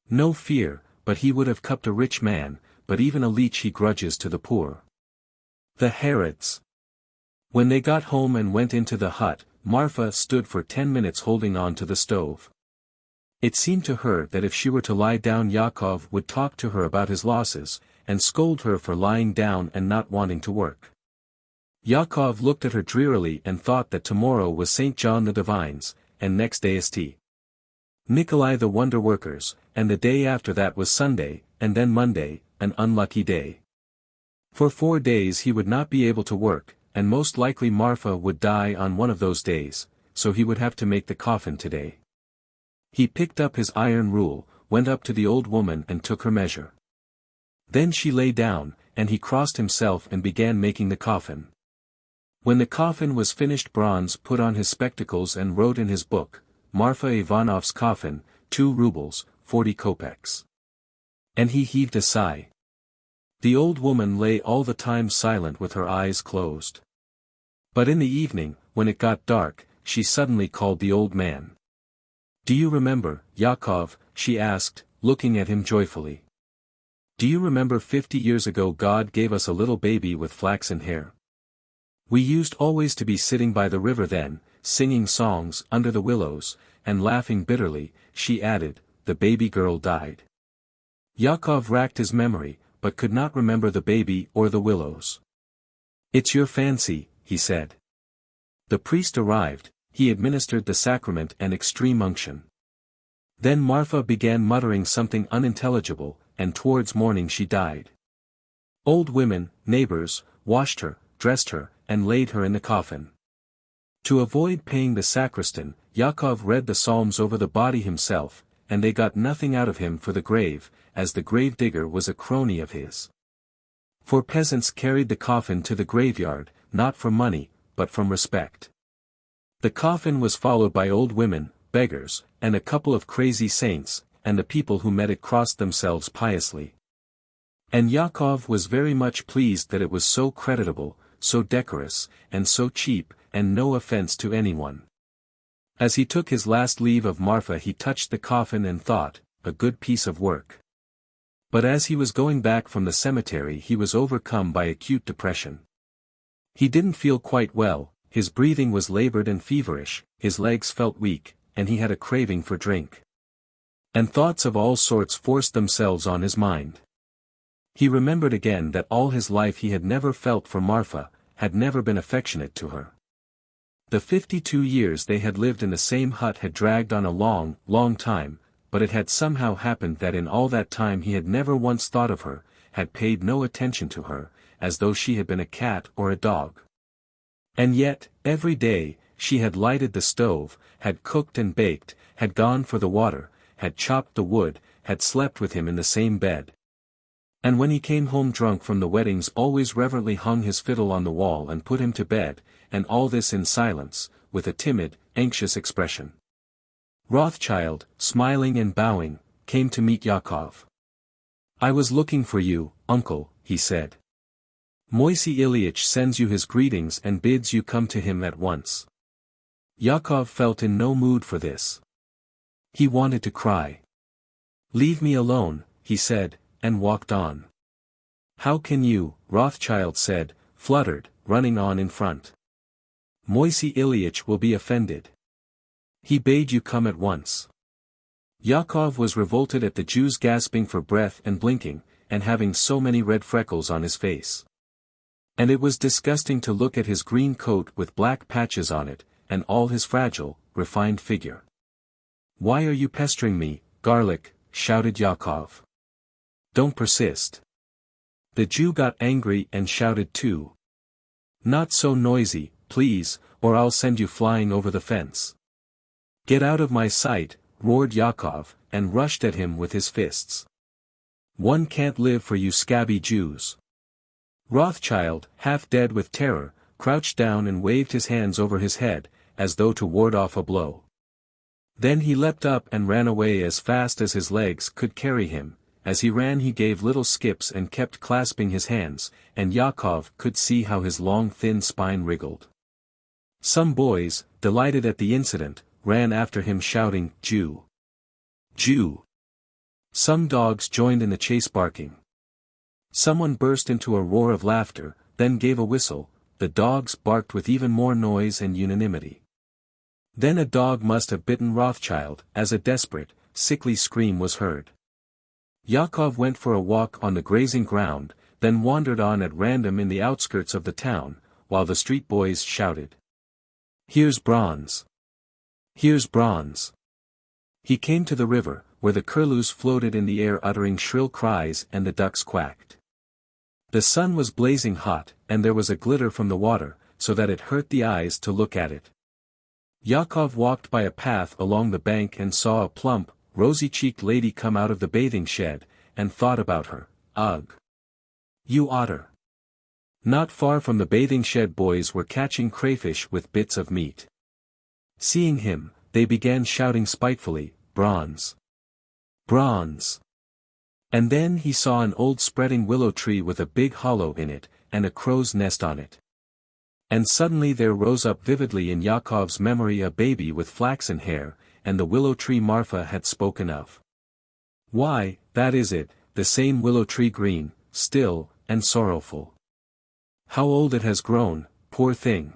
Speaker 1: No fear, but he would have cupped a rich man, but even a leech he grudges to the poor. The Herods. When they got home and went into the hut, Marfa stood for 10 minutes holding on to the stove. It seemed to her that if she were to lie down Yakov would talk to her about his losses, and scold her for lying down and not wanting to work. Yakov looked at her drearily and thought that tomorrow was St. John the Divine's, and next day St. Nikolai the Wonder Workers, and the day after that was Sunday, and then Monday, an unlucky day. For 4 days he would not be able to work, and most likely Marfa would die on one of those days, so he would have to make the coffin today. He picked up his iron rule, went up to the old woman and took her measure. Then she lay down, and he crossed himself and began making the coffin. When the coffin was finished Bronze put on his spectacles and wrote in his book, Marfa Ivanov's coffin, 2 rubles, 40 kopecks. And he heaved a sigh. The old woman lay all the time silent with her eyes closed. But in the evening, when it got dark, she suddenly called the old man. Do you remember, Yakov, she asked, looking at him joyfully. Do you remember 50 years ago God gave us a little baby with flaxen hair? We used always to be sitting by the river then, singing songs under the willows, and laughing bitterly, she added, the baby girl died. Yakov racked his memory, but could not remember the baby or the willows. It's your fancy, he said. The priest arrived, he administered the sacrament and extreme unction. Then Marfa began muttering something unintelligible, and towards morning she died. Old women, neighbors, washed her, dressed her, and laid her in the coffin. To avoid paying the sacristan, Yakov read the psalms over the body himself, and they got nothing out of him for the grave, as the grave digger was a crony of his. For peasants carried the coffin to the graveyard, not for money, but from respect. The coffin was followed by old women, beggars, and a couple of crazy saints, and the people who met it crossed themselves piously. And Chekhov was very much pleased that it was so creditable, so decorous, and so cheap, and no offense to anyone. As he took his last leave of Marfa he touched the coffin and thought, a good piece of work. But as he was going back from the cemetery he was overcome by acute depression. He didn't feel quite well, his breathing was labored and feverish, his legs felt weak, and he had a craving for drink. And thoughts of all sorts forced themselves on his mind. He remembered again that all his life he had never felt for Marfa, had never been affectionate to her. The 52 years they had lived in the same hut had dragged on a long, long time, but it had somehow happened that in all that time he had never once thought of her, had paid no attention to her, as though she had been a cat or a dog. And yet, every day, she had lighted the stove, had cooked and baked, had gone for the water, had chopped the wood, had slept with him in the same bed. And when he came home drunk from the weddings always reverently hung his fiddle on the wall and put him to bed, and all this in silence, with a timid, anxious expression. Rothschild, smiling and bowing, came to meet Chekhov. "I was looking for you, uncle," he said. "Moisey Ilyich sends you his greetings and bids you come to him at once." Chekhov felt in no mood for this. He wanted to cry. "Leave me alone," he said, and walked on. "How can you?" Rothschild said, fluttered, running on in front. "Moisey Ilyich will be offended. He bade you come at once." Chekhov was revolted at the Jew's gasping for breath and blinking, and having so many red freckles on his face. And it was disgusting to look at his green coat with black patches on it, and all his fragile, refined figure. "Why are you pestering me, garlic?" shouted Chekhov. "Don't persist." The Jew got angry and shouted too. "Not so noisy, please, or I'll send you flying over the fence." "Get out of my sight," roared Chekhov, and rushed at him with his fists. "One can't live for you scabby Jews." Rothschild, half dead with terror, crouched down and waved his hands over his head, as though to ward off a blow. Then he leapt up and ran away as fast as his legs could carry him. As he ran he gave little skips and kept clasping his hands, and Chekhov could see how his long thin spine wriggled. Some boys, delighted at the incident, ran after him shouting, "Jew! Jew!" Some dogs joined in the chase barking. Someone burst into a roar of laughter, then gave a whistle. The dogs barked with even more noise and unanimity. Then a dog must have bitten Rothschild, as a desperate, sickly scream was heard. Chekhov went for a walk on the grazing ground, then wandered on at random in the outskirts of the town, while the street boys shouted, "Here's bronze! Here's bronze!" He came to the river, where the curlews floated in the air uttering shrill cries and the ducks quacked. The sun was blazing hot, and there was a glitter from the water, so that it hurt the eyes to look at it. Chekhov walked by a path along the bank and saw a plump, rosy-cheeked lady come out of the bathing shed, and thought about her, "Ugh! You otter!" Not far from the bathing shed boys were catching crayfish with bits of meat. Seeing him, they began shouting spitefully, "Bronze! Bronze!" And then he saw an old spreading willow tree with a big hollow in it, and a crow's nest on it. And suddenly there rose up vividly in Chekhov's memory a baby with flaxen hair, and the willow tree Marfa had spoken of. Why, that is it, the same willow tree green, still, and sorrowful. How old it has grown, poor thing.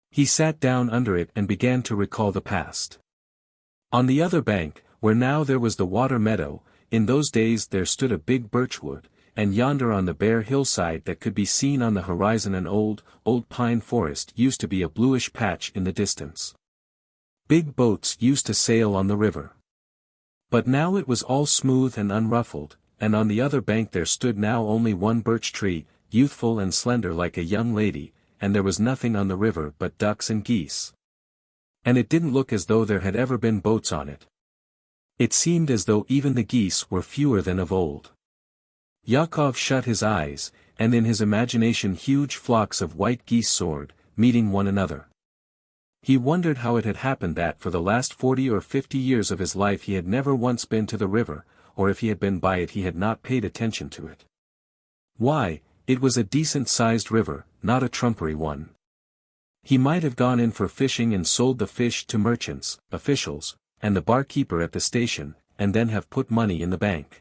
Speaker 1: He sat down under it and began to recall the past. On the other bank, where now there was the water meadow, in those days there stood a big birchwood, and yonder on the bare hillside that could be seen on the horizon an old pine forest used to be a bluish patch in the distance. Big boats used to sail on the river. But now it was all smooth and unruffled, and on the other bank there stood now only one birch tree, youthful and slender like a young lady, and there was nothing on the river but ducks and geese. And it didn't look as though there had ever been boats on it. It seemed as though even the geese were fewer than of old. Chekhov shut his eyes, and in his imagination huge flocks of white geese soared, meeting one another. He wondered how it had happened that for the last 40 or 50 years of his life he had never once been to the river, or if he had been by it he had not paid attention to it. Why, it was a decent-sized river, not a trumpery one. He might have gone in for fishing and sold the fish to merchants, officials, and the barkeeper at the station, and then have put money in the bank.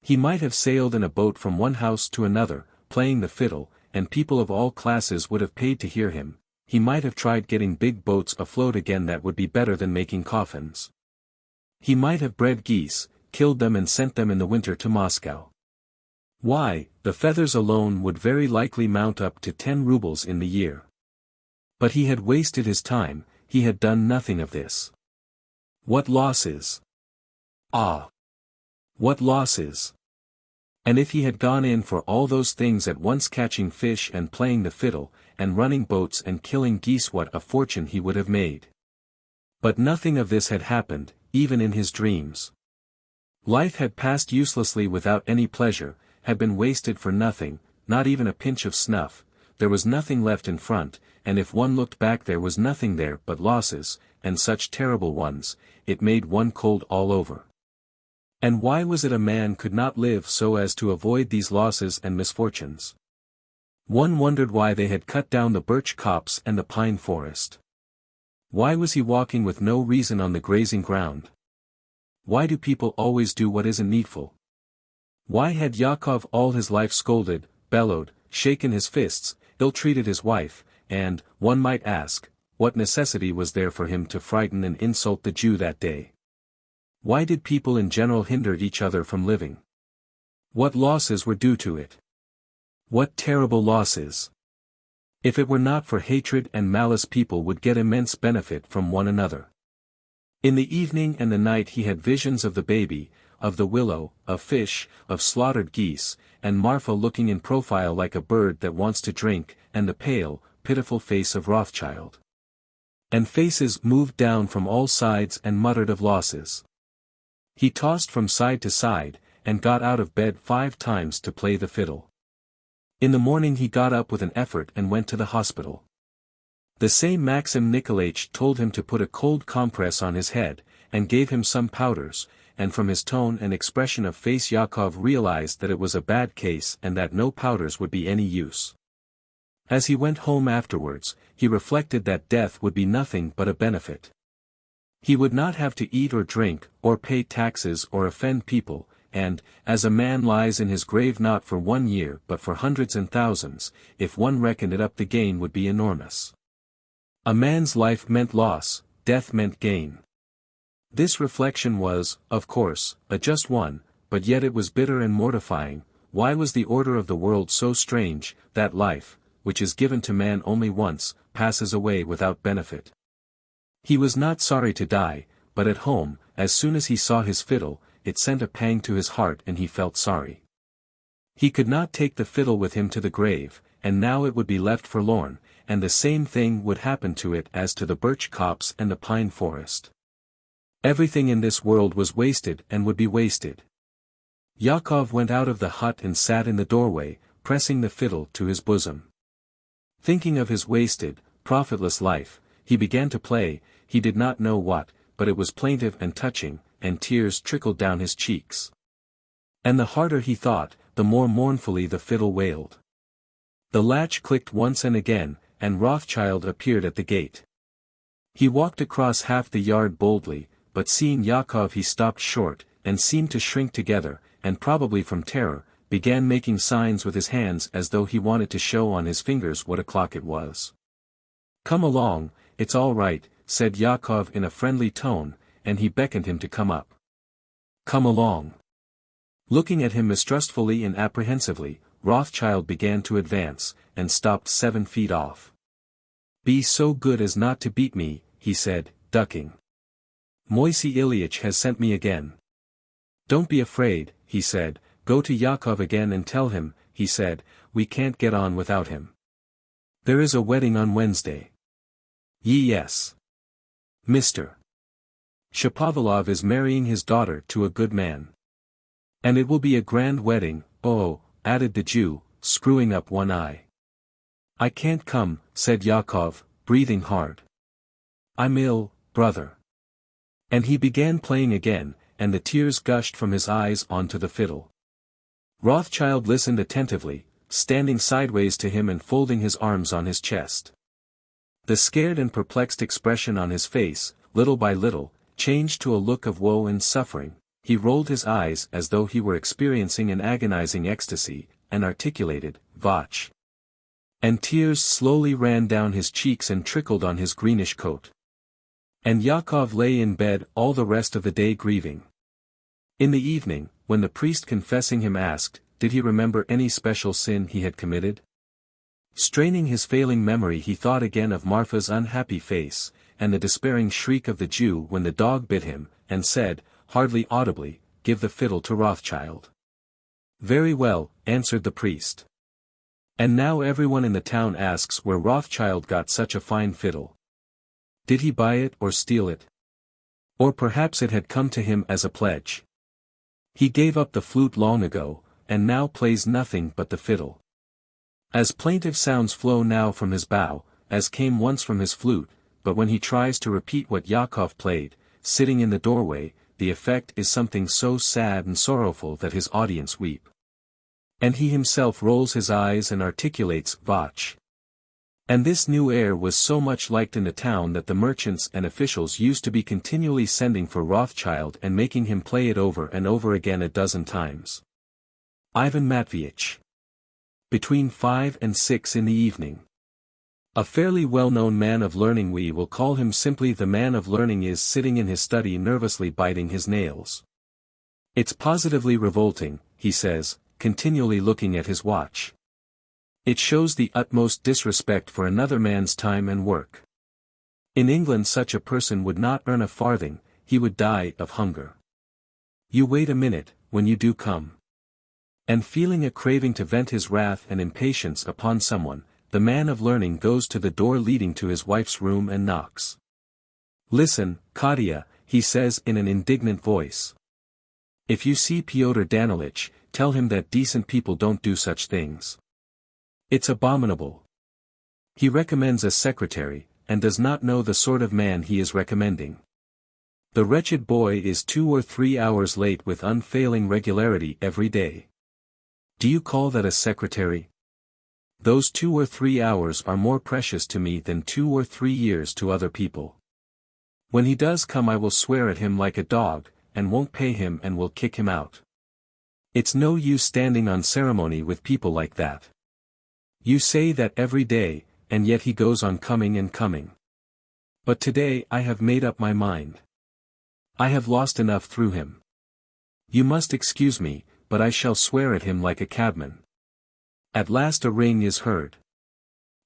Speaker 1: He might have sailed in a boat from one house to another, playing the fiddle, and people of all classes would have paid to hear him. He might have tried getting big boats afloat again that would be better than making coffins. He might have bred geese, killed them and sent them in the winter to Moscow. Why, the feathers alone would very likely mount up to 10 rubles in the year. But he had wasted his time, he had done nothing of this. What losses! Ah! What losses! And if he had gone in for all those things at once, catching fish and playing the fiddle, and running boats and killing geese, what a fortune he would have made. But nothing of this had happened, even in his dreams. Life had passed uselessly without any pleasure, had been wasted for nothing, not even a pinch of snuff. There was nothing left in front, and if one looked back there was nothing there but losses, and such terrible ones, it made one cold all over. And why was it a man could not live so as to avoid these losses and misfortunes? One wondered why they had cut down the birch copse and the pine forest. Why was he walking with no reason on the grazing ground? Why do people always do what isn't needful? Why had Yakov all his life scolded, bellowed, shaken his fists, ill-treated his wife, and, one might ask, what necessity was there for him to frighten and insult the Jew that day? Why did people in general hinder each other from living? What losses were due to it? What terrible losses! If it were not for hatred and malice people would get immense benefit from one another. In the evening and the night he had visions of the baby, of the willow, of fish, of slaughtered geese, and Marfa looking in profile like a bird that wants to drink, and the pale, pitiful face of Rothschild. And faces moved down from all sides and muttered of losses. He tossed from side to side, and got out of bed 5 times to play the fiddle. In the morning he got up with an effort and went to the hospital. The same Maxim Nikolaich told him to put a cold compress on his head, and gave him some powders, and from his tone and expression of face Yakov realized that it was a bad case and that no powders would be any use. As he went home afterwards, he reflected that death would be nothing but a benefit. He would not have to eat or drink, or pay taxes or offend people, and, as a man lies in his grave not for 1 year but for hundreds and thousands, if one reckoned it up the gain would be enormous. A man's life meant loss, death meant gain. This reflection was, of course, a just one, but yet it was bitter and mortifying. Why was the order of the world so strange, that life, which is given to man only once, passes away without benefit? He was not sorry to die, but at home, as soon as he saw his fiddle, it sent a pang to his heart and he felt sorry. He could not take the fiddle with him to the grave, and now it would be left forlorn, and the same thing would happen to it as to the birch copse and the pine forest. Everything in this world was wasted and would be wasted. Yakov went out of the hut and sat in the doorway, pressing the fiddle to his bosom. Thinking of his wasted, profitless life, he began to play, he did not know what, but it was plaintive and touching, and tears trickled down his cheeks. And the harder he thought, the more mournfully the fiddle wailed. The latch clicked once and again, and Rothschild appeared at the gate. He walked across half the yard boldly, but seeing Yakov he stopped short, and seemed to shrink together, and probably from terror, began making signs with his hands as though he wanted to show on his fingers what o'clock it was. "Come along, it's all right," said Yakov in a friendly tone, and he beckoned him to come up. "Come along." Looking at him mistrustfully and apprehensively, Rothschild began to advance, and stopped 7 feet off. "Be so good as not to beat me," he said, ducking. "Moisey Ilyich has sent me again." "Don't be afraid," he said, "go to Yakov again and tell him," he said, "we can't get on without him. There is a wedding on Wednesday." "Yes. Mr. Shapovalov is marrying his daughter to a good man. And it will be a grand wedding, oh," added the Jew, screwing up one eye. "I can't come," said Yakov, breathing hard. "I'm ill, brother." And he began playing again, and the tears gushed from his eyes onto the fiddle. Rothschild listened attentively, standing sideways to him and folding his arms on his chest. The scared and perplexed expression on his face, little by little, changed to a look of woe and suffering. He rolled his eyes as though he were experiencing an agonizing ecstasy, and articulated, "Vach." And tears slowly ran down his cheeks and trickled on his greenish coat. And Yakov lay in bed all the rest of the day grieving. In the evening, when the priest confessing him asked, did he remember any special sin he had committed? Straining his failing memory, he thought again of Marfa's unhappy face, and the despairing shriek of the Jew when the dog bit him, and said, hardly audibly, "Give the fiddle to Rothschild." "Very well," answered the priest. "And now everyone in the town asks where Rothschild got such a fine fiddle. Did he buy it or steal it? Or perhaps it had come to him as a pledge. He gave up the flute long ago, and now plays nothing but the fiddle." As plaintive sounds flow now from his bow, as came once from his flute, but when he tries to repeat what Yakov played, sitting in the doorway, the effect is something so sad and sorrowful that his audience weep. And he himself rolls his eyes and articulates, "Vach." And this new air was so much liked in the town that the merchants and officials used to be continually sending for Rothschild and making him play it over and over again a dozen times. Ivan Matveitch. Between 5 and 6 in the evening. A fairly well-known man of learning, we will call him simply the man of learning, is sitting in his study nervously biting his nails. "It's positively revolting," he says, continually looking at his watch. "It shows the utmost disrespect for another man's time and work. In England such a person would not earn a farthing, he would die of hunger. You wait a minute, when you do come." And feeling a craving to vent his wrath and impatience upon someone, the man of learning goes to the door leading to his wife's room and knocks. "Listen, Katya," he says in an indignant voice. "If you see Pyotr Danilitch, tell him that decent people don't do such things. It's abominable. He recommends a secretary, and does not know the sort of man he is recommending. The wretched boy is 2 or 3 hours late with unfailing regularity every day. Do you call that a secretary? Those 2 or 3 hours are more precious to me than 2 or 3 years to other people. When he does come I will swear at him like a dog, and won't pay him and will kick him out. It's no use standing on ceremony with people like that. You say that every day, and yet he goes on coming and coming. But today I have made up my mind. I have lost enough through him. You must excuse me, but I shall swear at him like a cabman." At last a ring is heard.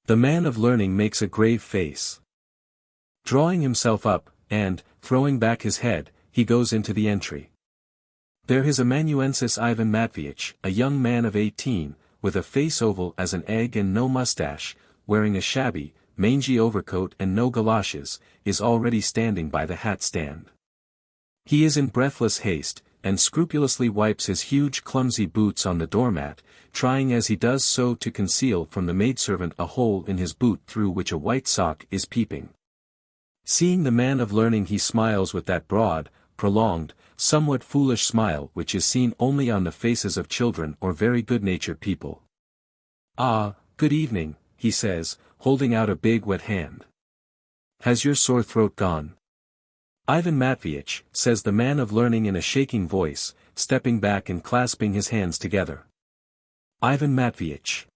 Speaker 1: The man of learning makes a grave face. Drawing himself up, and, throwing back his head, he goes into the entry. There is amanuensis Ivan Matveitch, a young man of 18, with a face oval as an egg and no mustache, wearing a shabby, mangy overcoat and no galoshes, is already standing by the hat stand. He is in breathless haste, and scrupulously wipes his huge clumsy boots on the doormat, trying as he does so to conceal from the maidservant a hole in his boot through which a white sock is peeping. Seeing the man of learning, he smiles with that broad, prolonged, somewhat foolish smile which is seen only on the faces of children or very good-natured people. "Ah, good evening," he says, holding out a big wet hand. "Has your sore throat gone?" "Ivan Matveitch," says the man of learning in a shaking voice, stepping back and clasping his hands together. "Ivan Matveitch."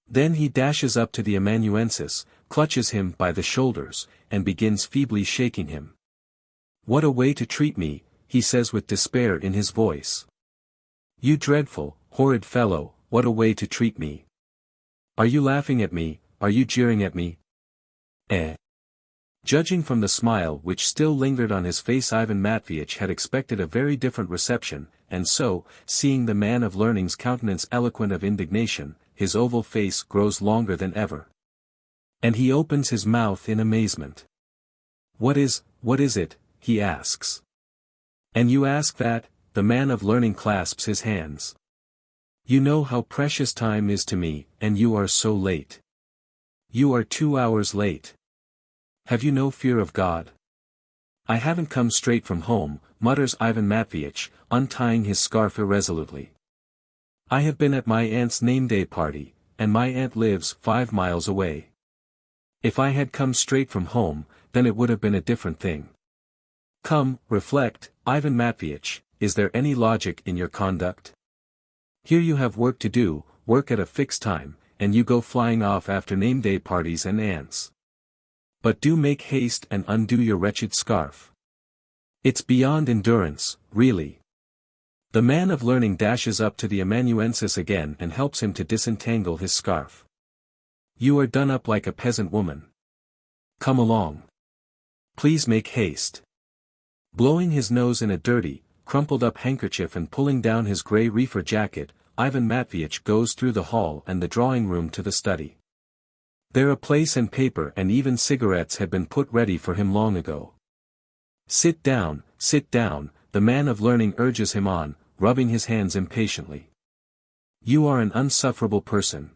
Speaker 1: Then he dashes up to the amanuensis, clutches him by the shoulders, and begins feebly shaking him. "What a way to treat me," he says with despair in his voice. "You dreadful, horrid fellow, what a way to treat me. Are you laughing at me, are you jeering at me? Eh?" Judging from the smile which still lingered on his face, Ivan Matveitch had expected a very different reception, and so, seeing the man of learning's countenance eloquent of indignation, his oval face grows longer than ever. And he opens his mouth in amazement. What is it?" he asks. "And you ask that?" the man of learning clasps his hands. "You know how precious time is to me, and you are so late. You are 2 hours late. Have you no fear of God? I haven't come straight from home, mutters Ivan Matveitch, untying his scarf irresolutely. I have been at my aunt's name-day party, and my aunt lives 5 miles away. If I had come straight from home, then it would have been a different thing. Come, reflect, Ivan Matveitch, is there any logic in your conduct? Here you have work to do, work at a fixed time, and you go flying off after name-day parties and aunts. But do make haste and undo your wretched scarf. It's beyond endurance, really. The man of learning dashes up to the amanuensis again and helps him to disentangle his scarf. You are done up like a peasant woman. Come along. Please make haste. Blowing his nose in a dirty, crumpled-up handkerchief and pulling down his grey reefer jacket, Ivan Matveitch goes through the hall and the drawing-room to the study. There a place and paper and even cigarettes had been put ready for him long ago. Sit down, the man of learning urges him on, rubbing his hands impatiently. You are an unsufferable person.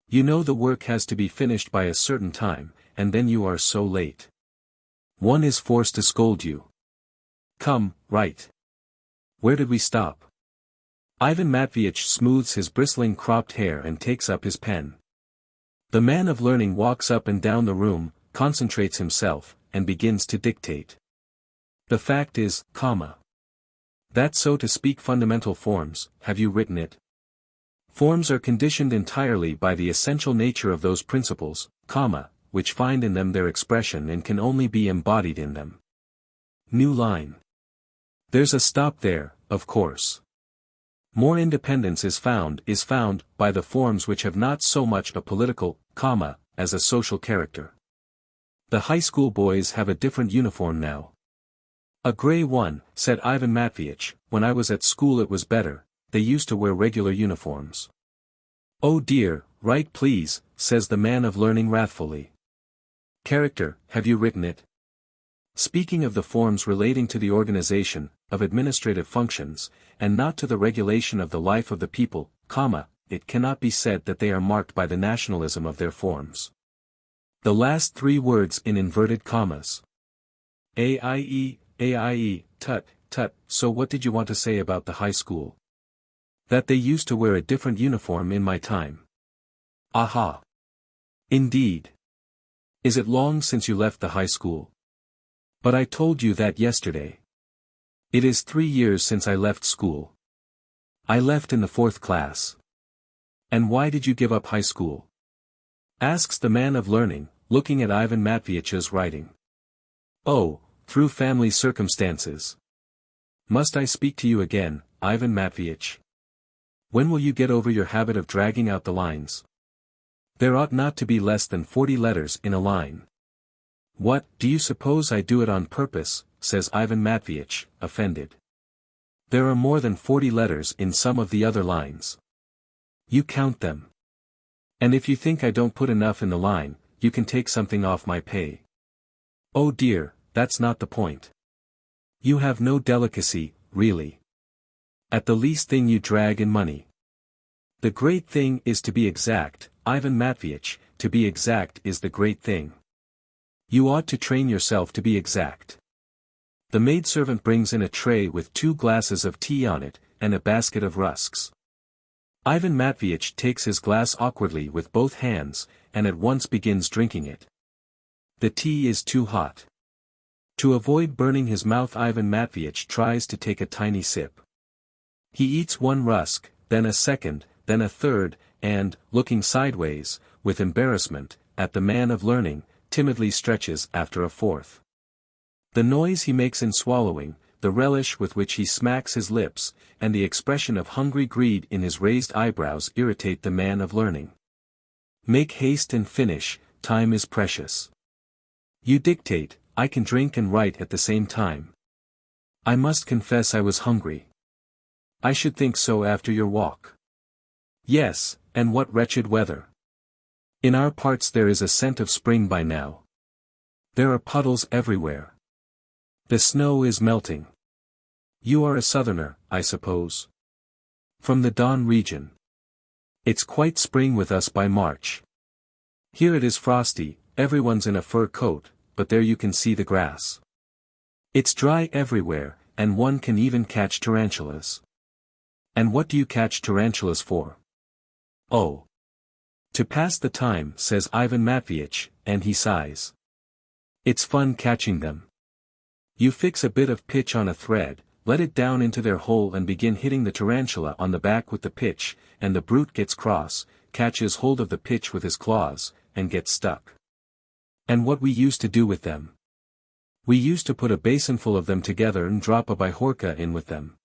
Speaker 1: You know the work has to be finished by a certain time, and then you are so late. One is forced to scold you. Come, write. Where did we stop? Ivan Matveitch smooths his bristling cropped hair and takes up his pen. The man of learning walks up and down the room, concentrates himself, and begins to dictate. The fact is, that so to speak fundamental forms, have you written it? Forms are conditioned entirely by the essential nature of those principles, which find in them their expression and can only be embodied in them. New line. There's a stop there, of course. More independence is found by the forms which have not so much a political, as a social character. The high school boys have a different uniform now. A grey one, said Ivan Matveitch, when I was at school it was better, they used to wear regular uniforms. Oh dear, write please, says the man of learning wrathfully. Character, have you written it? Speaking of the forms relating to the organization, of administrative functions, and not to the regulation of the life of the people, it cannot be said that they are marked by the nationalism of their forms. The last 3 words in inverted commas. AIE, tut, so what did you want to say about the high school? That they used to wear a different uniform in my time. Aha. Indeed. Is it long since you left the high school? But I told you that yesterday. It is 3 years since I left school. I left in the 4th class. And why did you give up high school? Asks the man of learning, looking at Ivan Matveitch's writing. Oh, through family circumstances. Must I speak to you again, Ivan Matveitch? When will you get over your habit of dragging out the lines? There ought not to be less than 40 letters in a line. What, do you suppose I do it on purpose, says Ivan Matveitch, offended. There are more than 40 letters in some of the other lines. You count them. And if you think I don't put enough in the line, you can take something off my pay. Oh dear, that's not the point. You have no delicacy, really. At the least thing you drag in money. The great thing is to be exact, Ivan Matveitch, to be exact is the great thing. You ought to train yourself to be exact. The maidservant brings in a tray with 2 glasses of tea on it, and a basket of rusks. Ivan Matveitch takes his glass awkwardly with both hands, and at once begins drinking it. The tea is too hot. To avoid burning his mouth Ivan Matveitch tries to take a tiny sip. He eats 1 rusk, then a second, then a third, and, looking sideways, with embarrassment, at the man of learning, timidly stretches after a 4th. The noise he makes in swallowing, the relish with which he smacks his lips, and the expression of hungry greed in his raised eyebrows irritate the man of learning. Make haste and finish, time is precious. You dictate, I can drink and write at the same time. I must confess I was hungry. I should think so after your walk. Yes, and what wretched weather. In our parts there is a scent of spring by now. There are puddles everywhere. The snow is melting. You are a southerner, I suppose. From the Don region. It's quite spring with us by March. Here it is frosty, everyone's in a fur coat, but there you can see the grass. It's dry everywhere, and one can even catch tarantulas. And what do you catch tarantulas for? Oh. To pass the time, says Ivan Matveitch, and he sighs. It's fun catching them. You fix a bit of pitch on a thread, let it down into their hole and begin hitting the tarantula on the back with the pitch, and the brute gets cross, catches hold of the pitch with his claws, and gets stuck. And what we used to do with them? We used to put a basinful of them together and drop a bihorka in with them.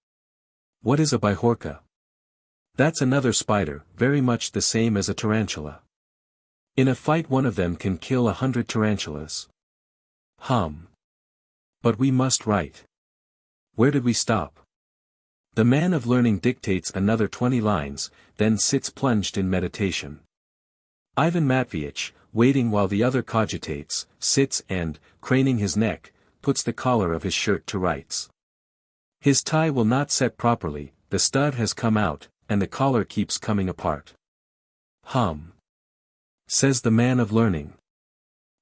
Speaker 1: What is a bihorka? That's another spider, very much the same as a tarantula. In a fight one of them can kill 100 tarantulas. But we must write. Where did we stop? The man of learning dictates another 20 lines, then sits plunged in meditation. Ivan Matveitch, waiting while the other cogitates, sits and, craning his neck, puts the collar of his shirt to rights. His tie will not set properly, the stud has come out, and the collar keeps coming apart. Says the man of learning.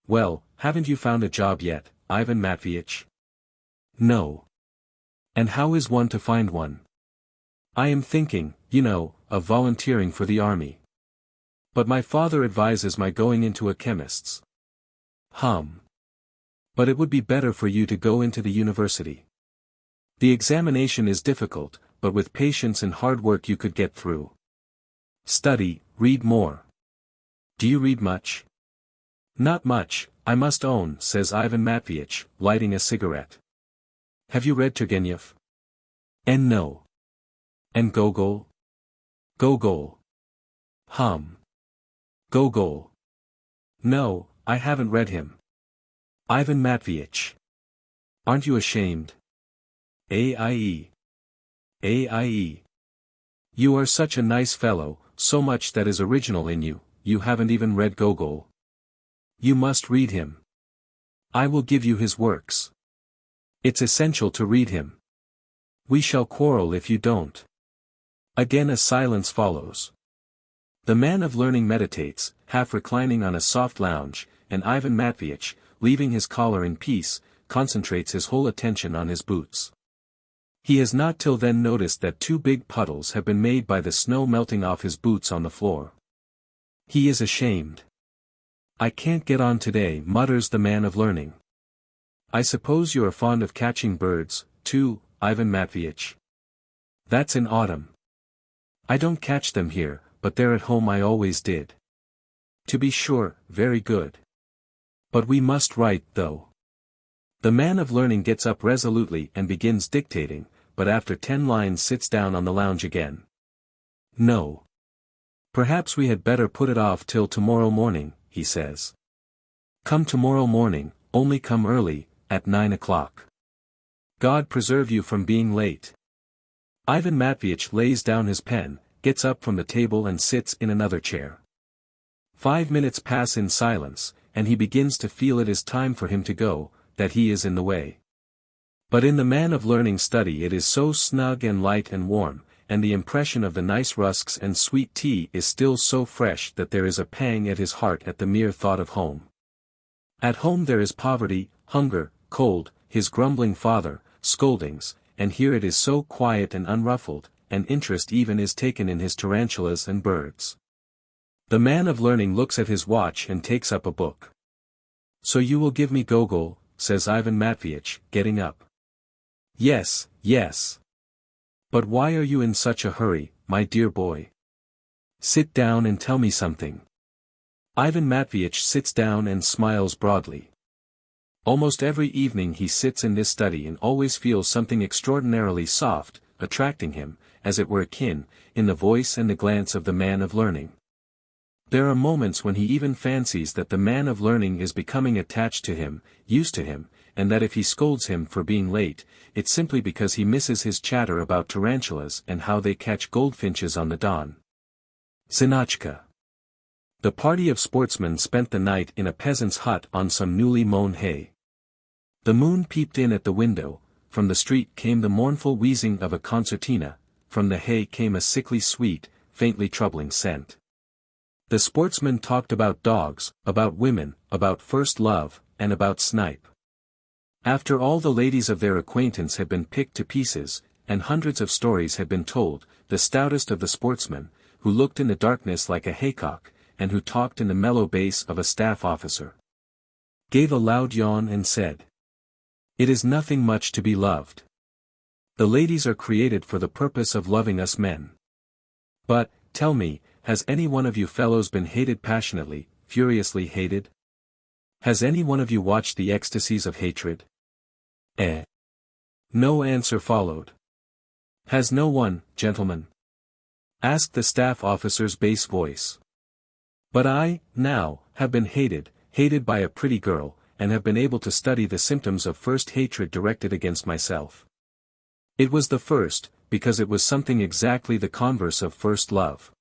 Speaker 1: Well, haven't you found a job yet, Ivan Matveitch? No. And how is one to find one? I am thinking, of volunteering for the army. But my father advises my going into a chemist's. But it would be better for you to go into the university. The examination is difficult, but with patience and hard work you could get through. Study, read more. Do you read much? Not much, I must own, says Ivan Matveitch, lighting a cigarette. Have you read Turgenev? And no. And Gogol? Gogol. Gogol. No, I haven't read him. Ivan Matveitch. Aren't you ashamed? AIE. AIE. You are such a nice fellow, so much that is original in you, you haven't even read Gogol. You must read him. I will give you his works. It's essential to read him. We shall quarrel if you don't. Again a silence follows. The man of learning meditates, half reclining on a soft lounge, and Ivan Matveitch, leaving his collar in peace, concentrates his whole attention on his boots. He has not till then noticed that 2 big puddles have been made by the snow melting off his boots on the floor. He is ashamed. I can't get on today, mutters the man of learning. I suppose you are fond of catching birds, too, Ivan Matveitch. That's in autumn. I don't catch them here, but there at home I always did. To be sure, very good. But we must write, though. The man of learning gets up resolutely and begins dictating, but after 10 lines sits down on the lounge again. No. Perhaps we had better put it off till tomorrow morning, he says. Come tomorrow morning, only come early, at 9 o'clock. God preserve you from being late. Ivan Matveitch lays down his pen, gets up from the table and sits in another chair. 5 minutes pass in silence, and he begins to feel it is time for him to go, that he is in the way. But in the man of learning study it is so snug and light and warm, and the impression of the nice rusks and sweet tea is still so fresh that there is a pang at his heart at the mere thought of home. At home there is poverty, hunger, cold, his grumbling father, scoldings, and here it is so quiet and unruffled, and interest even is taken in his tarantulas and birds. The man of learning looks at his watch and takes up a book. So you will give me Gogol, says Ivan Matveitch, getting up. Yes, yes. But why are you in such a hurry, my dear boy? Sit down and tell me something. Ivan Matveitch sits down and smiles broadly. Almost every evening he sits in this study and always feels something extraordinarily soft, attracting him, as it were akin, in the voice and the glance of the man of learning. There are moments when he even fancies that the man of learning is becoming attached to him, used to him, and that if he scolds him for being late, it's simply because he misses his chatter about tarantulas and how they catch goldfinches on the Don. Zinotchka. The party of sportsmen spent the night in a peasant's hut on some newly mown hay. The moon peeped in at the window, from the street came the mournful wheezing of a concertina, from the hay came a sickly sweet, faintly troubling scent. The sportsmen talked about dogs, about women, about first love, and about snipe. After all the ladies of their acquaintance had been picked to pieces, and hundreds of stories had been told, the stoutest of the sportsmen, who looked in the darkness like a haycock, and who talked in the mellow bass of a staff officer, gave a loud yawn and said, "It is nothing much to be loved. The ladies are created for the purpose of loving us men. But, tell me, has any one of you fellows been hated passionately, furiously hated? Has any one of you watched the ecstasies of hatred?" No answer followed. "Has no one, gentlemen?" asked the staff officer's bass voice. "But I, now, have been hated by a pretty girl, and have been able to study the symptoms of first hatred directed against myself. It was the first, because it was something exactly the converse of first love.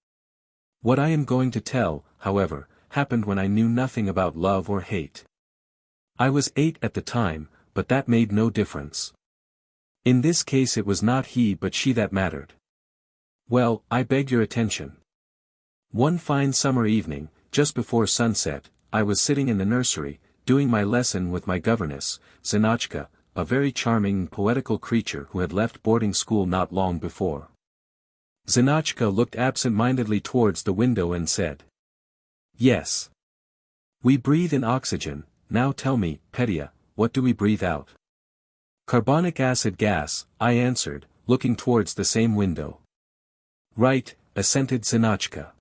Speaker 1: What I am going to tell, however, happened when I knew nothing about love or hate. I was 8 at the time, but that made no difference. In this case it was not he but she that mattered. Well, I beg your attention. One fine summer evening, just before sunset, I was sitting in the nursery, doing my lesson with my governess, Zinotchka, a very charming and poetical creature who had left boarding school not long before. Zinotchka looked absent-mindedly towards the window and said, "Yes. We breathe in oxygen. Now tell me, Petya, what do we breathe out?" "Carbonic acid gas," I answered, looking towards the same window. "Right," assented Zinotchka.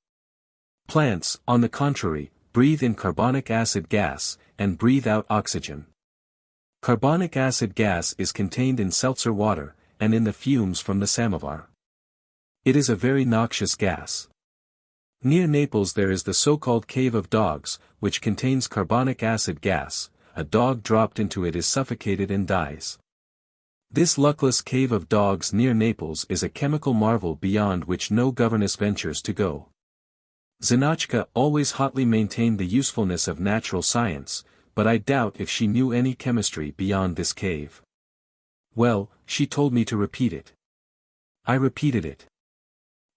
Speaker 1: "Plants, on the contrary, breathe in carbonic acid gas, and breathe out oxygen. Carbonic acid gas is contained in seltzer water, and in the fumes from the samovar. It is a very noxious gas. Near Naples there is the so-called Cave of Dogs, which contains carbonic acid gas. A dog dropped into it is suffocated and dies. This luckless Cave of Dogs near Naples is a chemical marvel beyond which no governess ventures to go." Zinotchka always hotly maintained the usefulness of natural science, but I doubt if she knew any chemistry beyond this cave. Well, she told me to repeat it. I repeated it.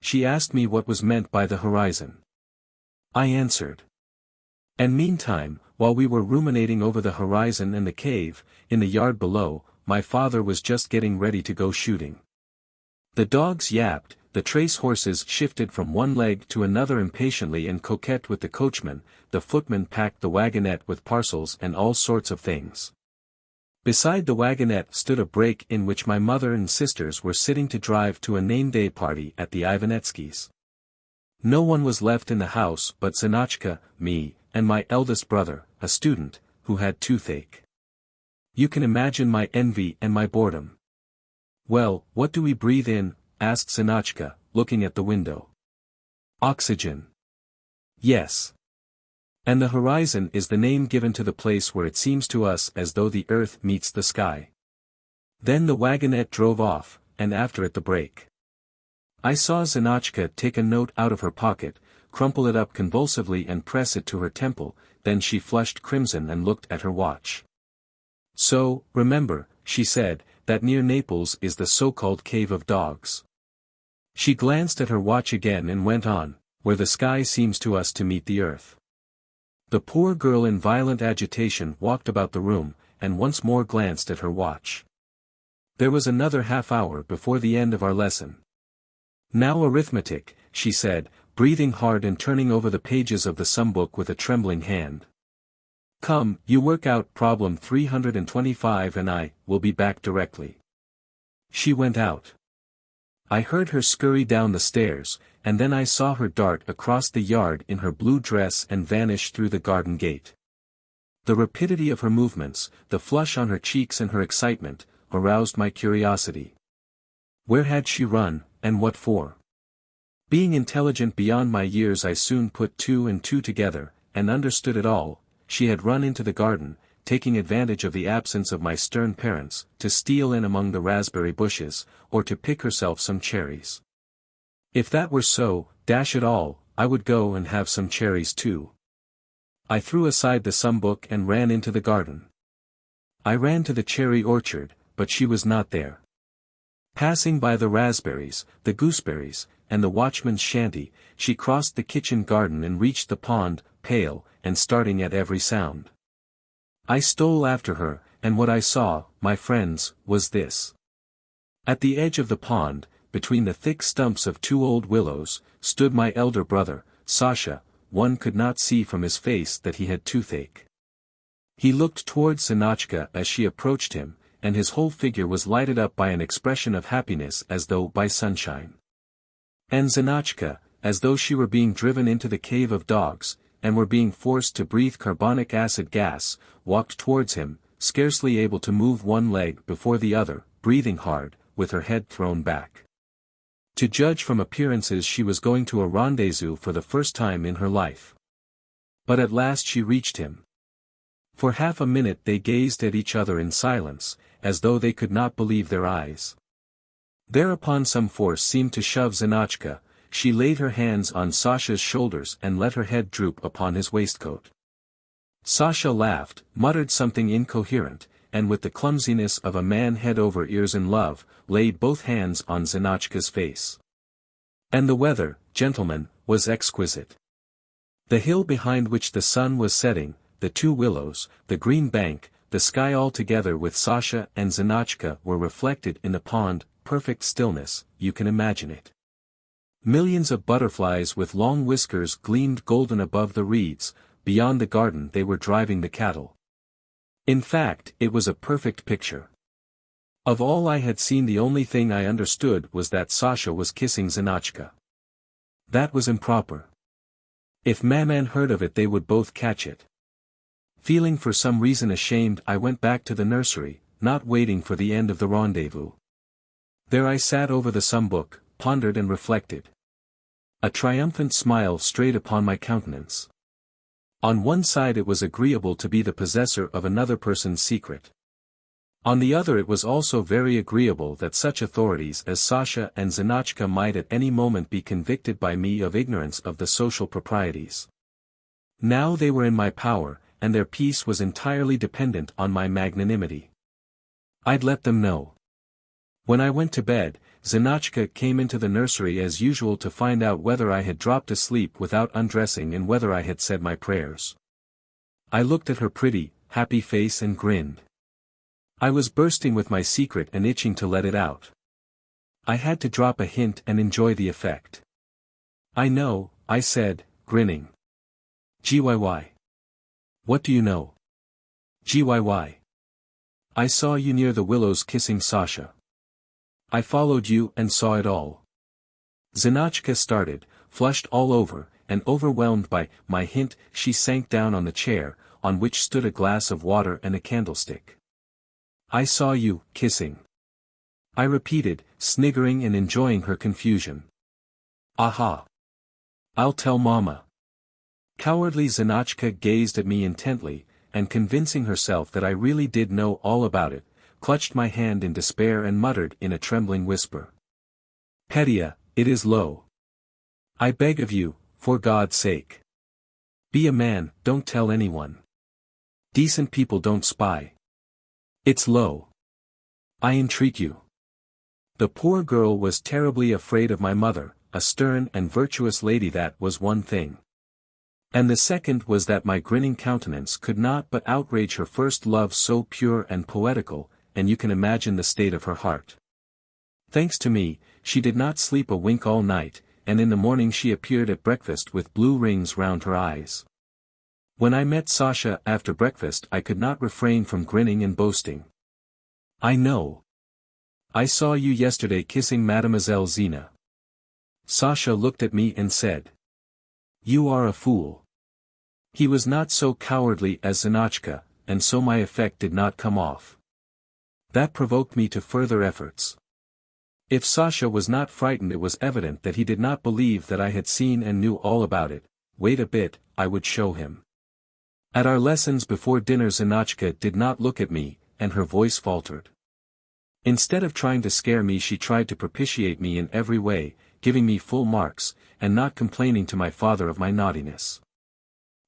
Speaker 1: She asked me what was meant by the horizon. I answered. And meantime, while we were ruminating over the horizon and the cave, in the yard below, my father was just getting ready to go shooting. The dogs yapped, the trace horses shifted from one leg to another impatiently and coquette with the coachman, the footman packed the wagonette with parcels and all sorts of things. Beside the wagonette stood a brake in which my mother and sisters were sitting to drive to a name-day party at the Ivanetskys'. No one was left in the house but Zinotchka, me, and my eldest brother, a student, who had toothache. You can imagine my envy and my boredom. "Well, what do we breathe in?" asked Zinotchka, looking at the window. "Oxygen." "Yes. And the horizon is the name given to the place where it seems to us as though the earth meets the sky." Then the wagonette drove off, and after it the brake. I saw Zinotchka take a note out of her pocket, crumple it up convulsively and press it to her temple, then she flushed crimson and looked at her watch. "So, remember," she said, "that near Naples is the so-called Cave of Dogs." She glanced at her watch again and went on, "where the sky seems to us to meet the earth." The poor girl in violent agitation walked about the room, and once more glanced at her watch. There was another half-hour before the end of our lesson. "Now arithmetic," she said, breathing hard and turning over the pages of the sum book with a trembling hand. "Come, you work out problem 325 and I will be back directly." She went out. I heard her scurry down the stairs, and then I saw her dart across the yard in her blue dress and vanish through the garden gate. The rapidity of her movements, the flush on her cheeks and her excitement, aroused my curiosity. Where had she run, and what for? Being intelligent beyond my years, I soon put 2 and 2 together, and understood it all. She had run into the garden, taking advantage of the absence of my stern parents, to steal in among the raspberry bushes, or to pick herself some cherries. If that were so, dash it all, I would go and have some cherries too. I threw aside the sum book and ran into the garden. I ran to the cherry orchard, but she was not there. Passing by the raspberries, the gooseberries, and the watchman's shanty, she crossed the kitchen garden and reached the pond, pale, and starting at every sound. I stole after her, and what I saw, my friends, was this. At the edge of the pond, between the thick stumps of two old willows, stood my elder brother, Sasha. One could not see from his face that he had toothache. He looked towards Zinotchka as she approached him, and his whole figure was lighted up by an expression of happiness as though by sunshine. And Zinotchka, as though she were being driven into the cave of dogs, and were being forced to breathe carbonic acid gas, walked towards him, scarcely able to move one leg before the other, breathing hard, with her head thrown back. To judge from appearances she was going to a rendezvous for the first time in her life. But at last she reached him. For half a minute they gazed at each other in silence, as though they could not believe their eyes. Thereupon some force seemed to shove Zinotchka. She laid her hands on Sasha's shoulders and let her head droop upon his waistcoat. Sasha laughed, muttered something incoherent, and with the clumsiness of a man head over ears in love, laid both hands on Zinotchka's face. And the weather, gentlemen, was exquisite. The hill behind which the sun was setting, the two willows, the green bank, the sky all together with Sasha and Zinotchka were reflected in the pond, perfect stillness, you can imagine it. Millions of butterflies with long whiskers gleamed golden above the reeds, beyond the garden they were driving the cattle. In fact, it was a perfect picture. Of all I had seen the only thing I understood was that Sasha was kissing Zinotchka. That was improper. If Maman heard of it they would both catch it. Feeling for some reason ashamed I went back to the nursery, not waiting for the end of the rendezvous. There I sat over the sum book, pondered and reflected. A triumphant smile strayed upon my countenance. On one side it was agreeable to be the possessor of another person's secret. On the other it was also very agreeable that such authorities as Sasha and Zinotchka might at any moment be convicted by me of ignorance of the social proprieties. Now they were in my power, and their peace was entirely dependent on my magnanimity. I'd let them know. When I went to bed, Zinotchka came into the nursery as usual to find out whether I had dropped asleep without undressing and whether I had said my prayers. I looked at her pretty, happy face and grinned. I was bursting with my secret and itching to let it out. I had to drop a hint and enjoy the effect. I know, I said, grinning. GYY. What do you know? GYY. I saw you near the willows kissing Sasha. I followed you and saw it all. Zinotchka started, flushed all over, and overwhelmed by my hint, she sank down on the chair, on which stood a glass of water and a candlestick. I saw you, kissing. I repeated, sniggering and enjoying her confusion. Aha! I'll tell Mama. Cowardly Zinotchka gazed at me intently, and convincing herself that I really did know all about it, clutched my hand in despair and muttered in a trembling whisper. Petya, it is low. I beg of you, for God's sake. Be a man, don't tell anyone. Decent people don't spy. It's low. I entreat you. The poor girl was terribly afraid of my mother, a stern and virtuous lady. That was one thing. And the second was that my grinning countenance could not but outrage her first love so pure and poetical, and you can imagine the state of her heart. Thanks to me, she did not sleep a wink all night, and in the morning she appeared at breakfast with blue rings round her eyes. When I met Sasha after breakfast I could not refrain from grinning and boasting. I know. I saw you yesterday kissing Mademoiselle Zina. Sasha looked at me and said. You are a fool. He was not so cowardly as Zinotchka, and so my effect did not come off. That provoked me to further efforts. If Sasha was not frightened it was evident that he did not believe that I had seen and knew all about it. Wait a bit, I would show him. At our lessons before dinner Zinotchka did not look at me, and her voice faltered. Instead of trying to scare me she tried to propitiate me in every way, giving me full marks, and not complaining to my father of my naughtiness.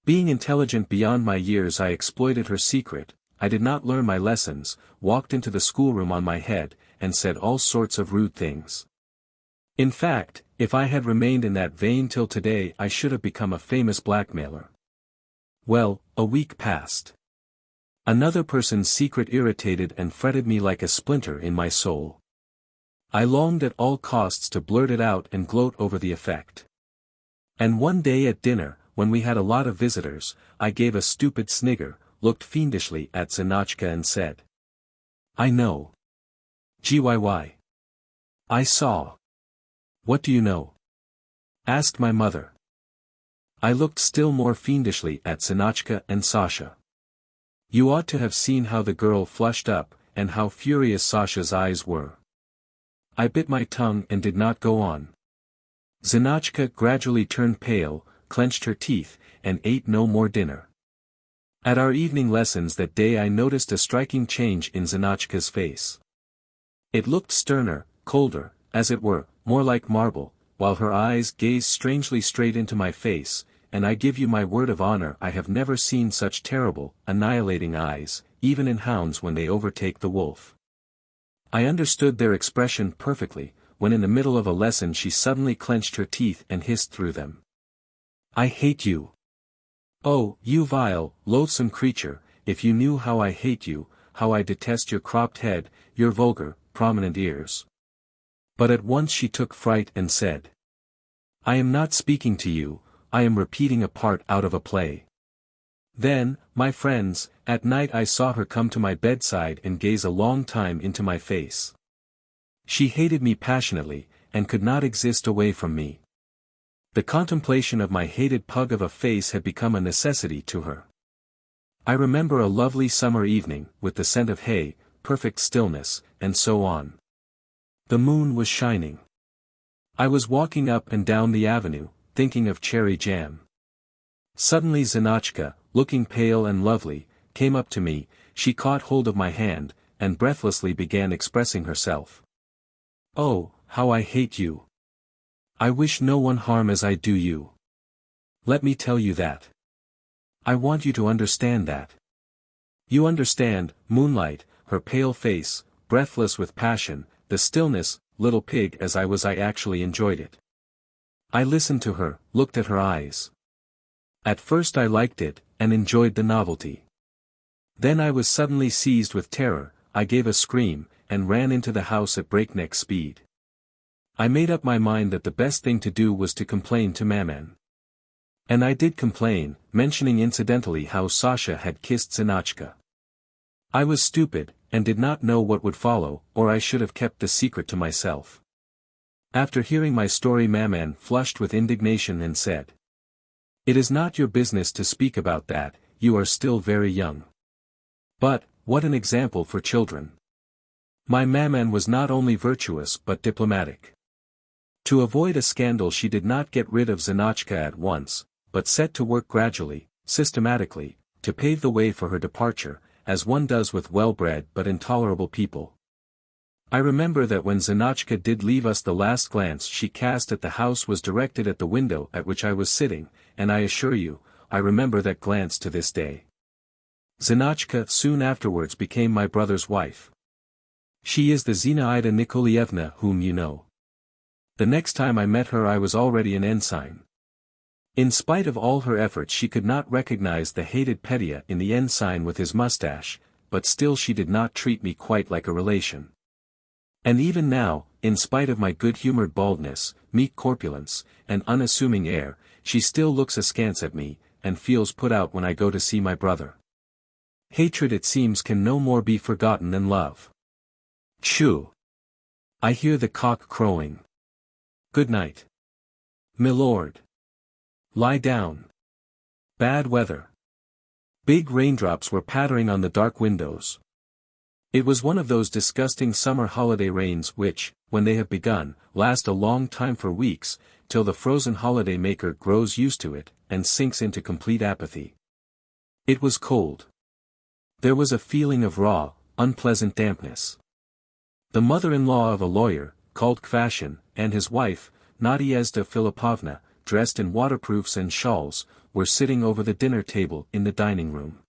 Speaker 1: Being intelligent beyond my years I exploited her secret. I did not learn my lessons, walked into the schoolroom on my head, and said all sorts of rude things. In fact, if I had remained in that vein till today I should have become a famous blackmailer. Well, a week passed. Another person's secret irritated and fretted me like a splinter in my soul. I longed at all costs to blurt it out and gloat over the effect. And one day at dinner, when we had a lot of visitors, I gave a stupid snigger, looked fiendishly at Zinotchka and said, "I know. GYY. I saw." "What do you know?" asked my mother. I looked still more fiendishly at Zinotchka and Sasha. You ought to have seen how the girl flushed up, and how furious Sasha's eyes were. I bit my tongue and did not go on. Zinotchka gradually turned pale, clenched her teeth, and ate no more dinner. At our evening lessons that day I noticed a striking change in Zinotchka's face. It looked sterner, colder, as it were, more like marble, while her eyes gazed strangely straight into my face, and I give you my word of honor I have never seen such terrible, annihilating eyes, even in hounds when they overtake the wolf. I understood their expression perfectly, when in the middle of a lesson she suddenly clenched her teeth and hissed through them. "I hate you. Oh, you vile, loathsome creature, if you knew how I hate you, how I detest your cropped head, your vulgar, prominent ears." But at once she took fright and said, "I am not speaking to you, I am repeating a part out of a play." Then, my friends, at night I saw her come to my bedside and gaze a long time into my face. She hated me passionately, and could not exist away from me. The contemplation of my hated pug of a face had become a necessity to her. I remember a lovely summer evening, with the scent of hay, perfect stillness, and so on. The moon was shining. I was walking up and down the avenue, thinking of cherry jam. Suddenly Zinotchka, looking pale and lovely, came up to me, she caught hold of my hand, and breathlessly began expressing herself. "Oh, how I hate you! I wish no one harm as I do you. Let me tell you that. I want you to understand that. You understand, moonlight," her pale face, breathless with passion, the stillness, little pig as I actually enjoyed it. I listened to her, looked at her eyes. At first I liked it, and enjoyed the novelty. Then I was suddenly seized with terror, I gave a scream, and ran into the house at breakneck speed. I made up my mind that the best thing to do was to complain to Maman. And I did complain, mentioning incidentally how Sasha had kissed Zinotchka. I was stupid, and did not know what would follow, or I should have kept the secret to myself. After hearing my story Maman flushed with indignation and said, "It is not your business to speak about that, you are still very young." But, what an example for children! My Maman was not only virtuous but diplomatic. To avoid a scandal she did not get rid of Zinotchka at once, but set to work gradually, systematically, to pave the way for her departure, as one does with well-bred but intolerable people. I remember that when Zinotchka did leave us the last glance she cast at the house was directed at the window at which I was sitting, and I assure you, I remember that glance to this day. Zinotchka soon afterwards became my brother's wife. She is the Zinaida Nikolaevna whom you know. The next time I met her I was already an ensign. In spite of all her efforts she could not recognize the hated Petya in the ensign with his mustache, but still she did not treat me quite like a relation. And even now, in spite of my good-humored baldness, meek corpulence, and unassuming air, she still looks askance at me, and feels put out when I go to see my brother. Hatred it seems can no more be forgotten than love. Shoo! I hear the cock crowing. Good night. Milord. Lie down. Bad weather. Big raindrops were pattering on the dark windows. It was one of those disgusting summer holiday rains which, when they have begun, last a long time for weeks, till the frozen holiday maker grows used to it, and sinks into complete apathy. It was cold. There was a feeling of raw, unpleasant dampness. The mother-in-law of a lawyer, called Kvashin, and his wife, Nadezhda Filipovna, dressed in waterproofs and shawls, were sitting over the dinner table in the dining room.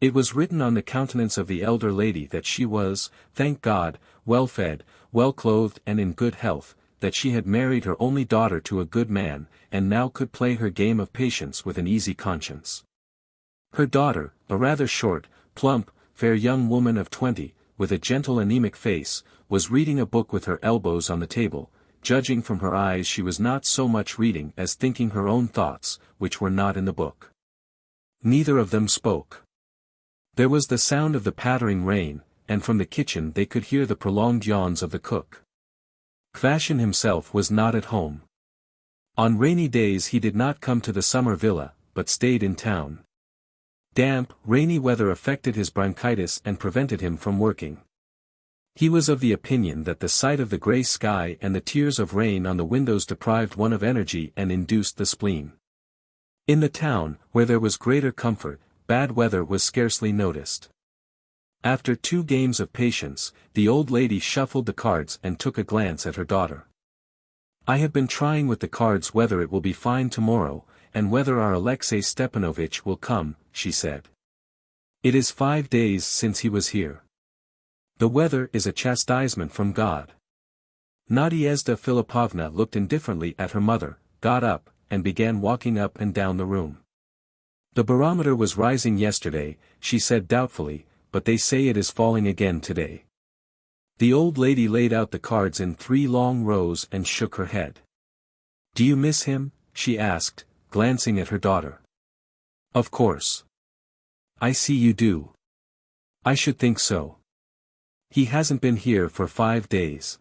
Speaker 1: It was written on the countenance of the elder lady that she was, thank God, well-fed, well-clothed and in good health, that she had married her only daughter to a good man, and now could play her game of patience with an easy conscience. Her daughter, a rather short, plump, fair young woman of 20, with a gentle anemic face, was reading a book with her elbows on the table. Judging from her eyes, she was not so much reading as thinking her own thoughts, which were not in the book. Neither of them spoke. There was the sound of the pattering rain, and from the kitchen they could hear the prolonged yawns of the cook. XVIII himself was not at home. On rainy days he did not come to the summer villa, but stayed in town. Damp, rainy weather affected his bronchitis and prevented him from working. He was of the opinion that the sight of the grey sky and the tears of rain on the windows deprived one of energy and induced the spleen. In the town, where there was greater comfort, bad weather was scarcely noticed. After 2 games of patience, the old lady shuffled the cards and took a glance at her daughter. "I have been trying with the cards whether it will be fine tomorrow, and whether our Alexei Stepanovitch will come," she said. "It is 5 days since he was here. The weather is a chastisement from God." Nadezhda Filipovna looked indifferently at her mother, got up, and began walking up and down the room. "The barometer was rising yesterday," she said doubtfully, "but they say it is falling again today." The old lady laid out the cards in 3 long rows and shook her head. "Do you miss him?" she asked, glancing at her daughter. "Of course. I see you do. I should think so. He hasn't been here for 5 days.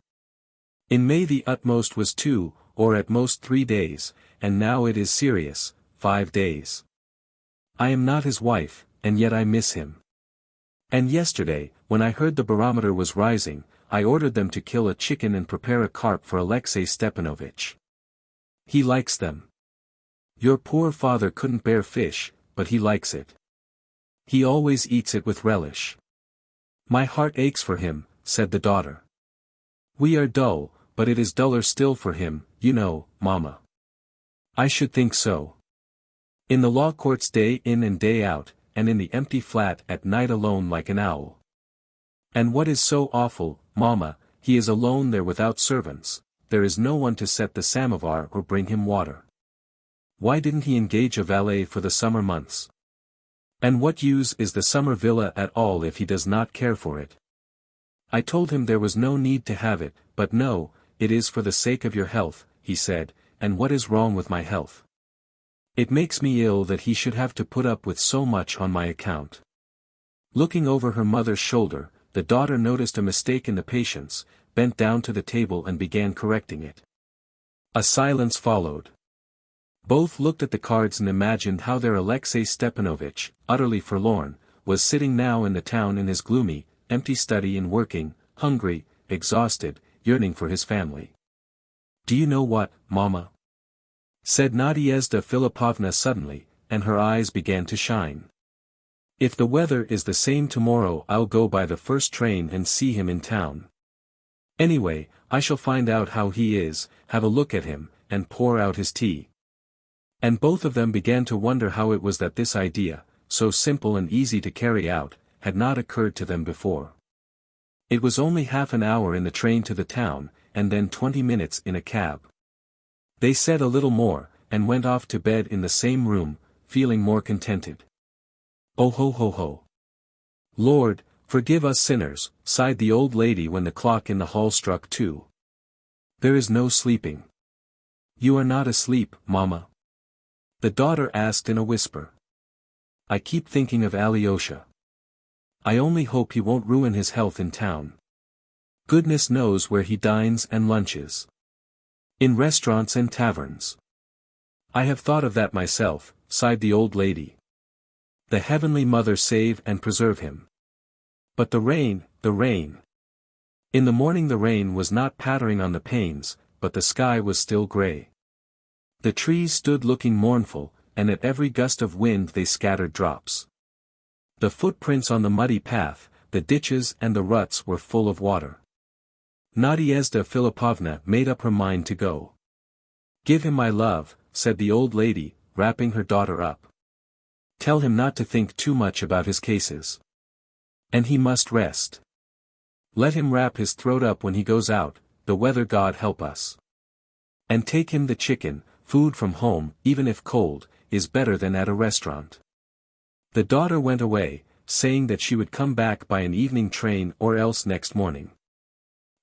Speaker 1: In May the utmost was 2, or at most 3 days, and now it is serious, 5 days. I am not his wife, and yet I miss him. And yesterday, when I heard the barometer was rising, I ordered them to kill a chicken and prepare a carp for Alexei Stepanovitch. He likes them. Your poor father couldn't bear fish, but he likes it. He always eats it with relish. My heart aches for him," said the daughter. "We are dull, but it is duller still for him, you know, Mama." "I should think so. In the law courts day in and day out, and in the empty flat at night alone like an owl. And what is so awful, Mama, he is alone there without servants, there is no one to set the samovar or bring him water. Why didn't he engage a valet for the summer months? And what use is the summer villa at all if he does not care for it? I told him there was no need to have it, but no, it is for the sake of your health," he said, "and what is wrong with my health? It makes me ill that he should have to put up with so much on my account." Looking over her mother's shoulder, the daughter noticed a mistake in the patience, bent down to the table and began correcting it. A silence followed. Both looked at the cards and imagined how their Alexei Stepanovitch, utterly forlorn, was sitting now in the town in his gloomy, empty study and working, hungry, exhausted, yearning for his family. "Do you know what, Mama?" said Nadezhda Filipovna suddenly, and her eyes began to shine. "If the weather is the same tomorrow I'll go by the first train and see him in town. Anyway, I shall find out how he is, have a look at him, and pour out his tea." And both of them began to wonder how it was that this idea, so simple and easy to carry out, had not occurred to them before. It was only half an hour in the train to the town, and then 20 minutes in a cab. They said a little more, and went off to bed in the same room, feeling more contented. "Oh ho ho ho! Lord, forgive us sinners," sighed the old lady when the clock in the hall struck 2. "There is no sleeping." "You are not asleep, Mama?" the daughter asked in a whisper. "I keep thinking of Alyosha. I only hope he won't ruin his health in town. Goodness knows where he dines and lunches. In restaurants and taverns. I have thought of that myself," sighed the old lady. "The Heavenly Mother save and preserve him. But the rain, the rain." In the morning the rain was not pattering on the panes, but the sky was still grey. The trees stood looking mournful, and at every gust of wind they scattered drops. The footprints on the muddy path, the ditches and the ruts were full of water. Nadezhda Filipovna made up her mind to go. "Give him my love," said the old lady, wrapping her daughter up. "Tell him not to think too much about his cases. And he must rest. Let him wrap his throat up when he goes out, the weather God help us." And take him the chicken. Food from home, even if cold, is better than at a restaurant. The daughter went away, saying that she would come back by an evening train or else next morning.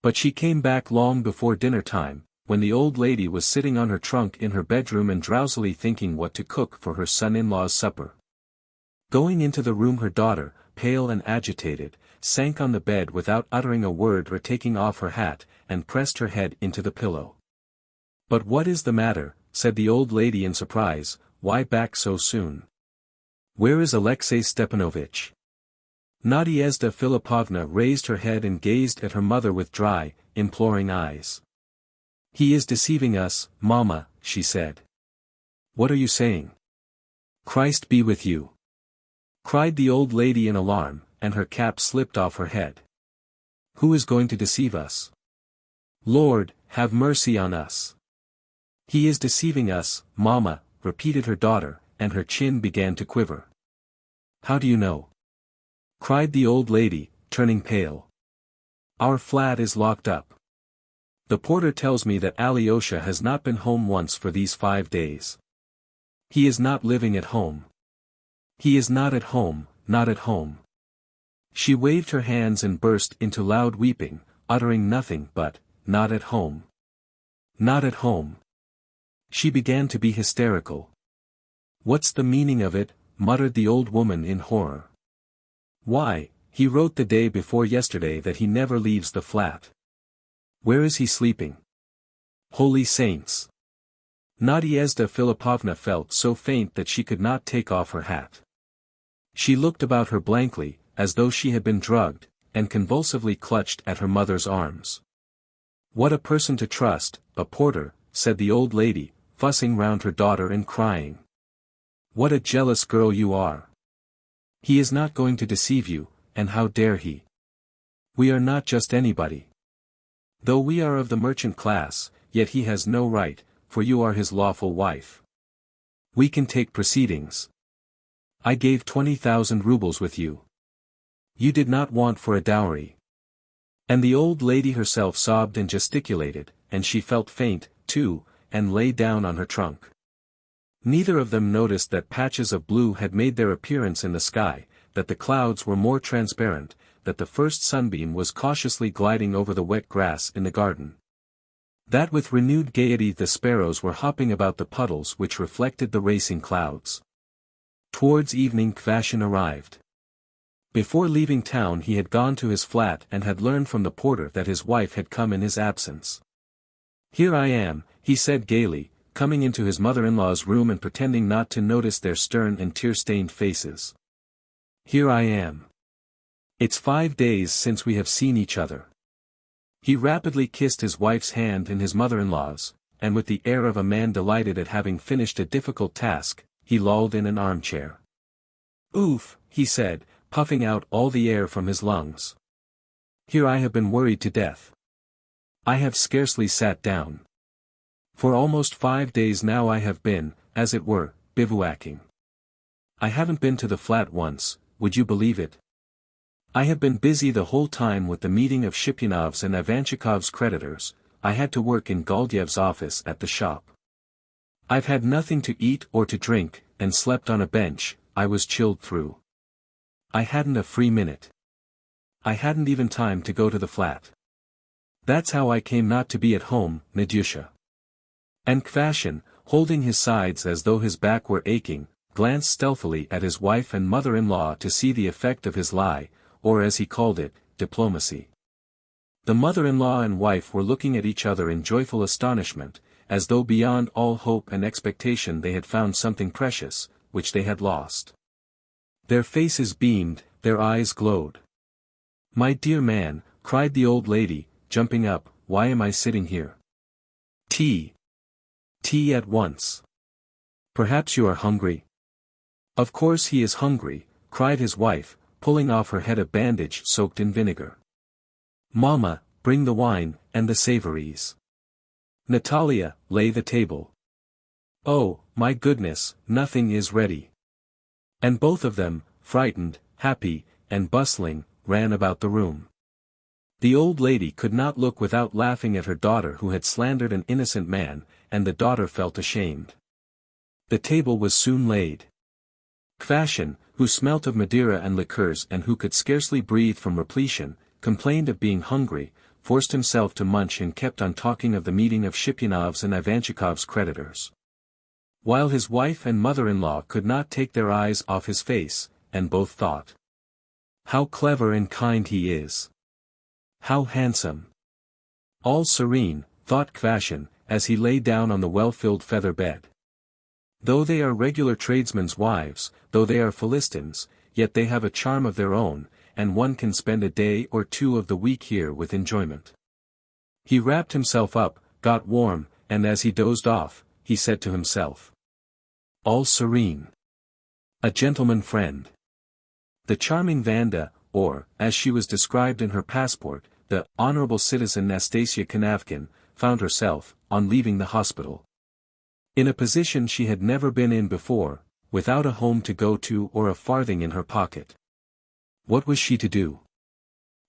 Speaker 1: But she came back long before dinner time, when the old lady was sitting on her trunk in her bedroom and drowsily thinking what to cook for her son-in-law's supper. Going into the room, her daughter, pale and agitated, sank on the bed without uttering a word or taking off her hat, and pressed her head into the pillow. "But what is the matter?" said the old lady in surprise. "Why back so soon? Where is Alexei Stepanovich?" Nadezhda Filipovna raised her head and gazed at her mother with dry, imploring eyes. "He is deceiving us, Mama," she said. "What are you saying?" "Christ be with you!" cried the old lady in alarm, and her cap slipped off her head. "Who is going to deceive us? Lord, have mercy on us!" "He is deceiving us, Mama," repeated her daughter, and her chin began to quiver. "How do you know?" cried the old lady, turning pale. "Our flat is locked up. The porter tells me that Alyosha has not been home once for these 5 days. He is not living at home. He is not at home, not at home." She waved her hands and burst into loud weeping, uttering nothing but, "Not at home. Not at home." She began to be hysterical. "What's the meaning of it?" muttered the old woman in horror. "Why, he wrote the day before yesterday that he never leaves the flat. Where is he sleeping? Holy saints!" Nadezhda Filipovna felt so faint that she could not take off her hat. She looked about her blankly, as though she had been drugged, and convulsively clutched at her mother's arms. "What a person to trust, a porter," said the old lady, fussing round her daughter and crying. "What a jealous girl you are! He is not going to deceive you, and how dare he? We are not just anybody. Though we are of the merchant class, yet he has no right, for you are his lawful wife. We can take proceedings. I gave 20,000 rubles with you. You did not want for a dowry." And the old lady herself sobbed and gesticulated, and she felt faint, too, and lay down on her trunk. Neither of them noticed that patches of blue had made their appearance in the sky, that the clouds were more transparent, that the first sunbeam was cautiously gliding over the wet grass in the garden. That with renewed gaiety the sparrows were hopping about the puddles which reflected the racing clouds. Towards evening XVIII arrived. Before leaving town he had gone to his flat and had learned from the porter that his wife had come in his absence. "Here I am," he said gaily, coming into his mother-in-law's room and pretending not to notice their stern and tear-stained faces. "Here I am. It's 5 days since we have seen each other." He rapidly kissed his wife's hand in his mother-in-law's, and with the air of a man delighted at having finished a difficult task, he lolled in an armchair. "Oof," he said, puffing out all the air from his lungs. "Here I have been worried to death. I have scarcely sat down. For almost 5 days now I have been, as it were, bivouacking. I haven't been to the flat once, would you believe it? I have been busy the whole time with the meeting of Shipyanov's and Ivanchikov's creditors. I had to work in Galdyev's office at the shop. I've had nothing to eat or to drink, and slept on a bench. I was chilled through. I hadn't a free minute. I hadn't even time to go to the flat. That's how I came not to be at home, Nadyusha." And XVIII, holding his sides as though his back were aching, glanced stealthily at his wife and mother-in-law to see the effect of his lie, or as he called it, diplomacy. The mother-in-law and wife were looking at each other in joyful astonishment, as though beyond all hope and expectation they had found something precious, which they had lost. Their faces beamed, their eyes glowed. "My dear man," cried the old lady, jumping up, "why am I sitting here? Tea! Tea at once! Perhaps you are hungry?" "Of course he is hungry," cried his wife, pulling off her head a bandage soaked in vinegar. "Mamma, bring the wine, and the savories. Natalia, lay the table. Oh, my goodness, nothing is ready." And both of them, frightened, happy, and bustling, ran about the room. The old lady could not look without laughing at her daughter who had slandered an innocent man, and the daughter felt ashamed. The table was soon laid. XVIII, who smelt of Madeira and liqueurs and who could scarcely breathe from repletion, complained of being hungry, forced himself to munch and kept on talking of the meeting of Shipyanov's and Ivanchikov's creditors. While his wife and mother-in-law could not take their eyes off his face, and both thought, "How clever and kind he is! How handsome!" All serene, thought XVIII, as he lay down on the well-filled feather bed. Though they are regular tradesmen's wives, though they are Philistines, yet they have a charm of their own, and one can spend a day or two of the week here with enjoyment. He wrapped himself up, got warm, and as he dozed off, he said to himself, "All serene. A gentleman friend." The charming Vanda, or, as she was described in her passport, the honorable citizen Nastasia Kanavkin, found herself, on leaving the hospital, in a position she had never been in before, without a home to go to or a farthing in her pocket. What was she to do?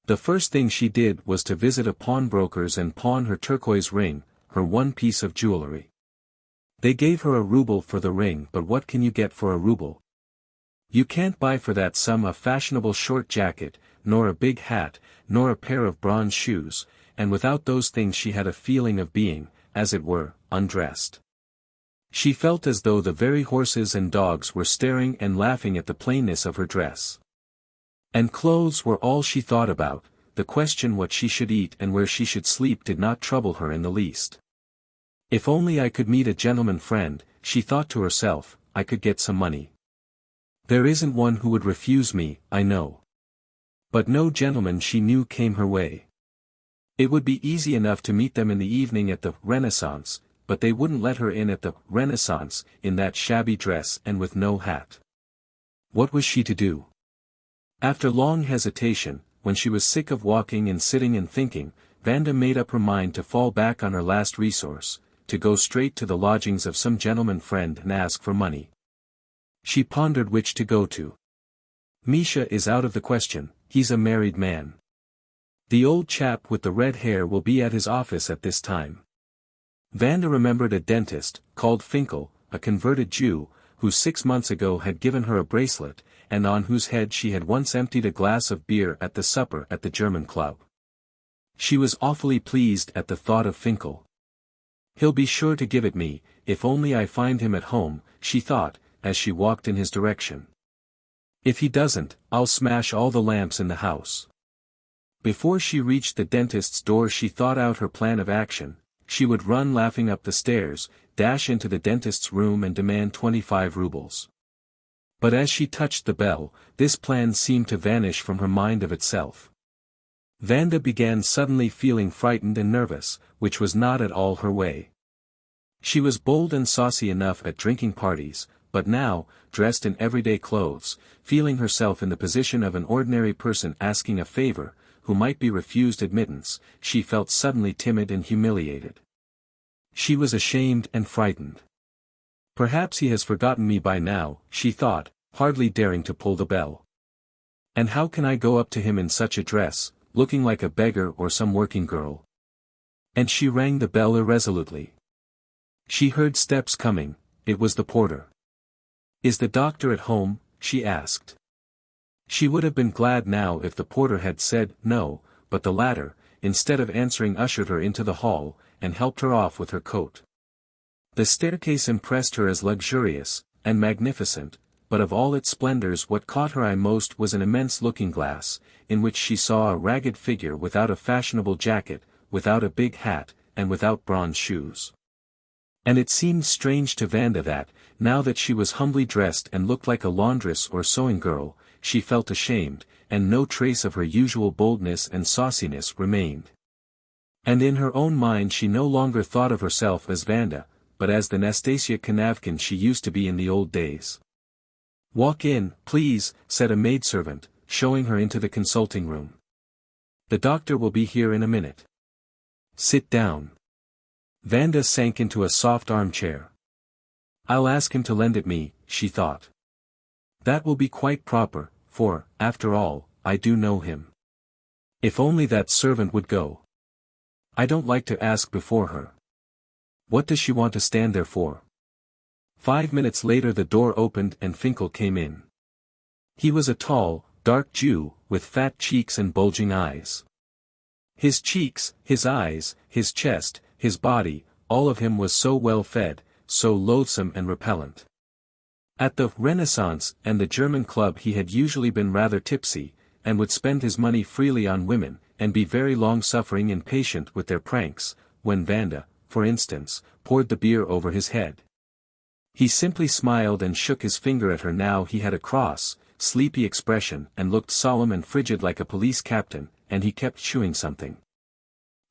Speaker 1: The first thing she did was to visit a pawnbroker's and pawn her turquoise ring, her one piece of jewelry. They gave her a ruble for the ring, but what can you get for a ruble? You can't buy for that sum a fashionable short jacket, nor a big hat, nor a pair of bronze shoes, and without those things she had a feeling of being, as it were, undressed. She felt as though the very horses and dogs were staring and laughing at the plainness of her dress. And clothes were all she thought about. The question what she should eat and where she should sleep did not trouble her in the least. If only I could meet a gentleman friend, she thought to herself, I could get some money. There isn't one who would refuse me, I know. But no gentleman she knew came her way. It would be easy enough to meet them in the evening at the Renaissance, but they wouldn't let her in at the Renaissance, in that shabby dress and with no hat. What was she to do? After long hesitation, when she was sick of walking and sitting and thinking, Vanda made up her mind to fall back on her last resource, to go straight to the lodgings of some gentleman friend and ask for money. She pondered which to go to. Misha is out of the question, he's a married man. The old chap with the red hair will be at his office at this time. Vanda remembered a dentist, called Finkel, a converted Jew, who 6 months ago had given her a bracelet, and on whose head she had once emptied a glass of beer at the supper at the German club. She was awfully pleased at the thought of Finkel. He'll be sure to give it me, if only I find him at home, she thought, as she walked in his direction. If he doesn't, I'll smash all the lamps in the house. Before she reached the dentist's door she thought out her plan of action. She would run laughing up the stairs, dash into the dentist's room and demand 25 rubles. But as she touched the bell, this plan seemed to vanish from her mind of itself. Vanda began suddenly feeling frightened and nervous, which was not at all her way. She was bold and saucy enough at drinking parties, but now, dressed in everyday clothes, feeling herself in the position of an ordinary person asking a favor, who might be refused admittance, she felt suddenly timid and humiliated. She was ashamed and frightened. Perhaps he has forgotten me by now, she thought, hardly daring to pull the bell. And how can I go up to him in such a dress, looking like a beggar or some working girl? And she rang the bell irresolutely. She heard steps coming, it was the porter. Is the doctor at home? She asked. She would have been glad now if the porter had said no, but the latter, instead of answering, ushered her into the hall, and helped her off with her coat. The staircase impressed her as luxurious, and magnificent, but of all its splendors what caught her eye most was an immense looking-glass, in which she saw a ragged figure without a fashionable jacket, without a big hat, and without bronze shoes. And it seemed strange to Vanda that, now that she was humbly dressed and looked like a laundress or sewing girl, she felt ashamed, and no trace of her usual boldness and sauciness remained. And in her own mind she no longer thought of herself as Vanda, but as the Nastasia Kanavkin she used to be in the old days. "Walk in, please," said a maidservant, showing her into the consulting room. "The doctor will be here in a minute." "Sit down." Vanda sank into a soft armchair. "I'll ask him to lend it me," she thought. "That will be quite proper, for, after all, I do know him. If only that servant would go. I don't like to ask before her. What does she want to stand there for? 5 minutes later the door opened and Finkel came in. He was a tall, dark Jew, with fat cheeks and bulging eyes. His cheeks, his eyes, his chest, his body, all of him was so well fed, so loathsome and repellent. At the Renaissance and the German club he had usually been rather tipsy, and would spend his money freely on women, and be very long-suffering and patient with their pranks, when Vanda, for instance, poured the beer over his head. He simply smiled and shook his finger at her. Now he had a cross, sleepy expression and looked solemn and frigid like a police captain, and he kept chewing something.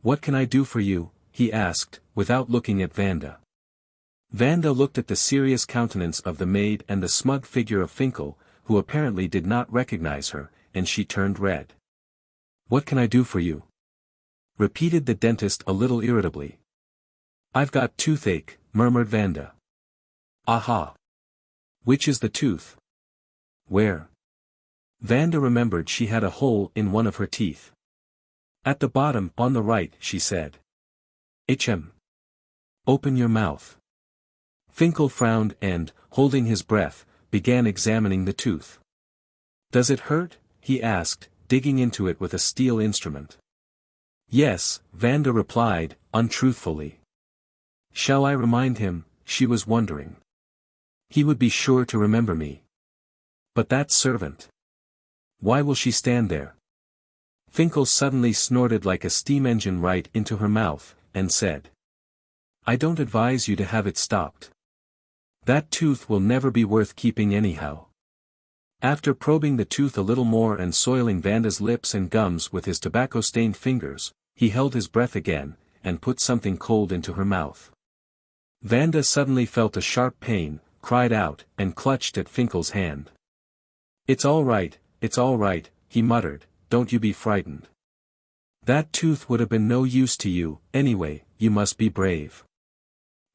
Speaker 1: "What can I do for you?" he asked, without looking at Vanda. Vanda looked at the serious countenance of the maid and the smug figure of Finkel, who apparently did not recognize her, and she turned red. "What can I do for you?" repeated the dentist a little irritably. "I've got toothache," murmured Vanda. "Aha! Which is the tooth?" "Where?" Vanda remembered she had a hole in one of her teeth. "At the bottom, on the right," she said. "XVIII. Open your mouth." Finkel frowned and, holding his breath, began examining the tooth. "Does it hurt?" he asked, digging into it with a steel instrument. "Yes," Vanda replied, untruthfully. "Shall I remind him?" she was wondering. "He would be sure to remember me. But that servant. Why will she stand there?" Finkel suddenly snorted like a steam engine right into her mouth, and said, "I don't advise you to have it stopped. That tooth will never be worth keeping anyhow." After probing the tooth a little more and soiling Vanda's lips and gums with his tobacco-stained fingers, he held his breath again, and put something cold into her mouth. Vanda suddenly felt a sharp pain, cried out, and clutched at Finkel's hand. It's all right," he muttered, "don't you be frightened. That tooth would have been no use to you, anyway, you must be brave."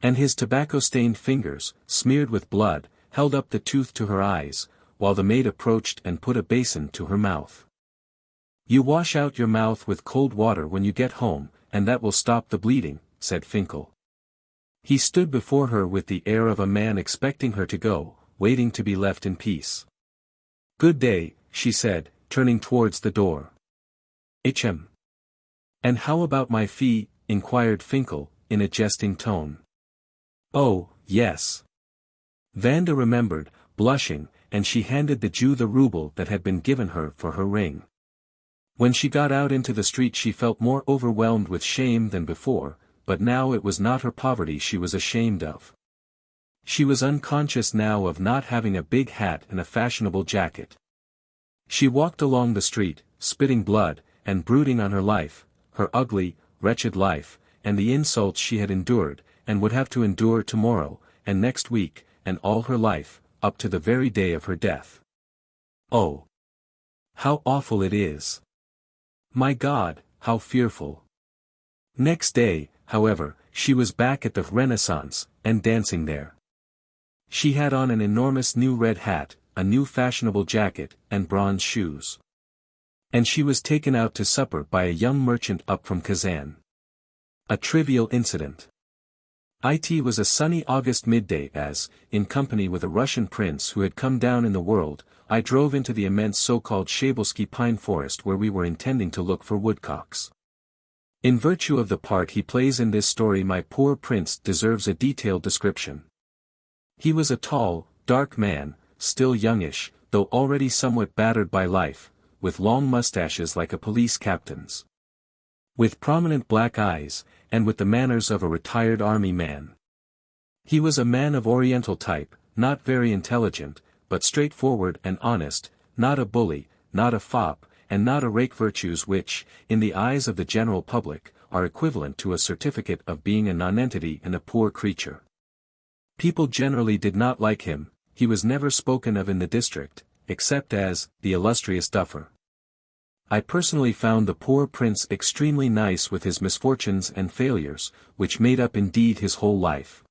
Speaker 1: And his tobacco-stained fingers, smeared with blood, held up the tooth to her eyes, while the maid approached and put a basin to her mouth. "You wash out your mouth with cold water when you get home, and that will stop the bleeding," said Finkel. He stood before her with the air of a man expecting her to go, waiting to be left in peace. "Good day," she said, turning towards the door. "XVIII. And how about my fee?" inquired Finkel, in a jesting tone. "Oh, yes." Vanda remembered, blushing, and she handed the Jew the ruble that had been given her for her ring. When she got out into the street she felt more overwhelmed with shame than before, but now it was not her poverty she was ashamed of. She was unconscious now of not having a big hat and a fashionable jacket. She walked along the street, spitting blood, and brooding on her life, her ugly, wretched life, and the insults she had endured, and would have to endure tomorrow, and next week, and all her life, up to the very day of her death. Oh! How awful it is! My God, how fearful! Next day, however, she was back at the Renaissance, and dancing there. She had on an enormous new red hat, a new fashionable jacket, and bronze shoes. And she was taken out to supper by a young merchant up from Kazan. A trivial incident. It was a sunny August midday as, in company with a Russian prince who had come down in the world, I drove into the immense so-called Shabelsky pine forest where we were intending to look for woodcocks. In virtue of the part he plays in this story my poor prince deserves a detailed description. He was a tall, dark man, still youngish, though already somewhat battered by life, with long mustaches like a police captain's. With prominent black eyes, and with the manners of a retired army man. He was a man of Oriental type, not very intelligent, but straightforward and honest, not a bully, not a fop, and not a rake, virtues which, in the eyes of the general public, are equivalent to a certificate of being a nonentity and a poor creature. People generally did not like him. He was never spoken of in the district, except as, the illustrious duffer. I personally found the poor prince extremely nice with his misfortunes and failures, which made up indeed his whole life.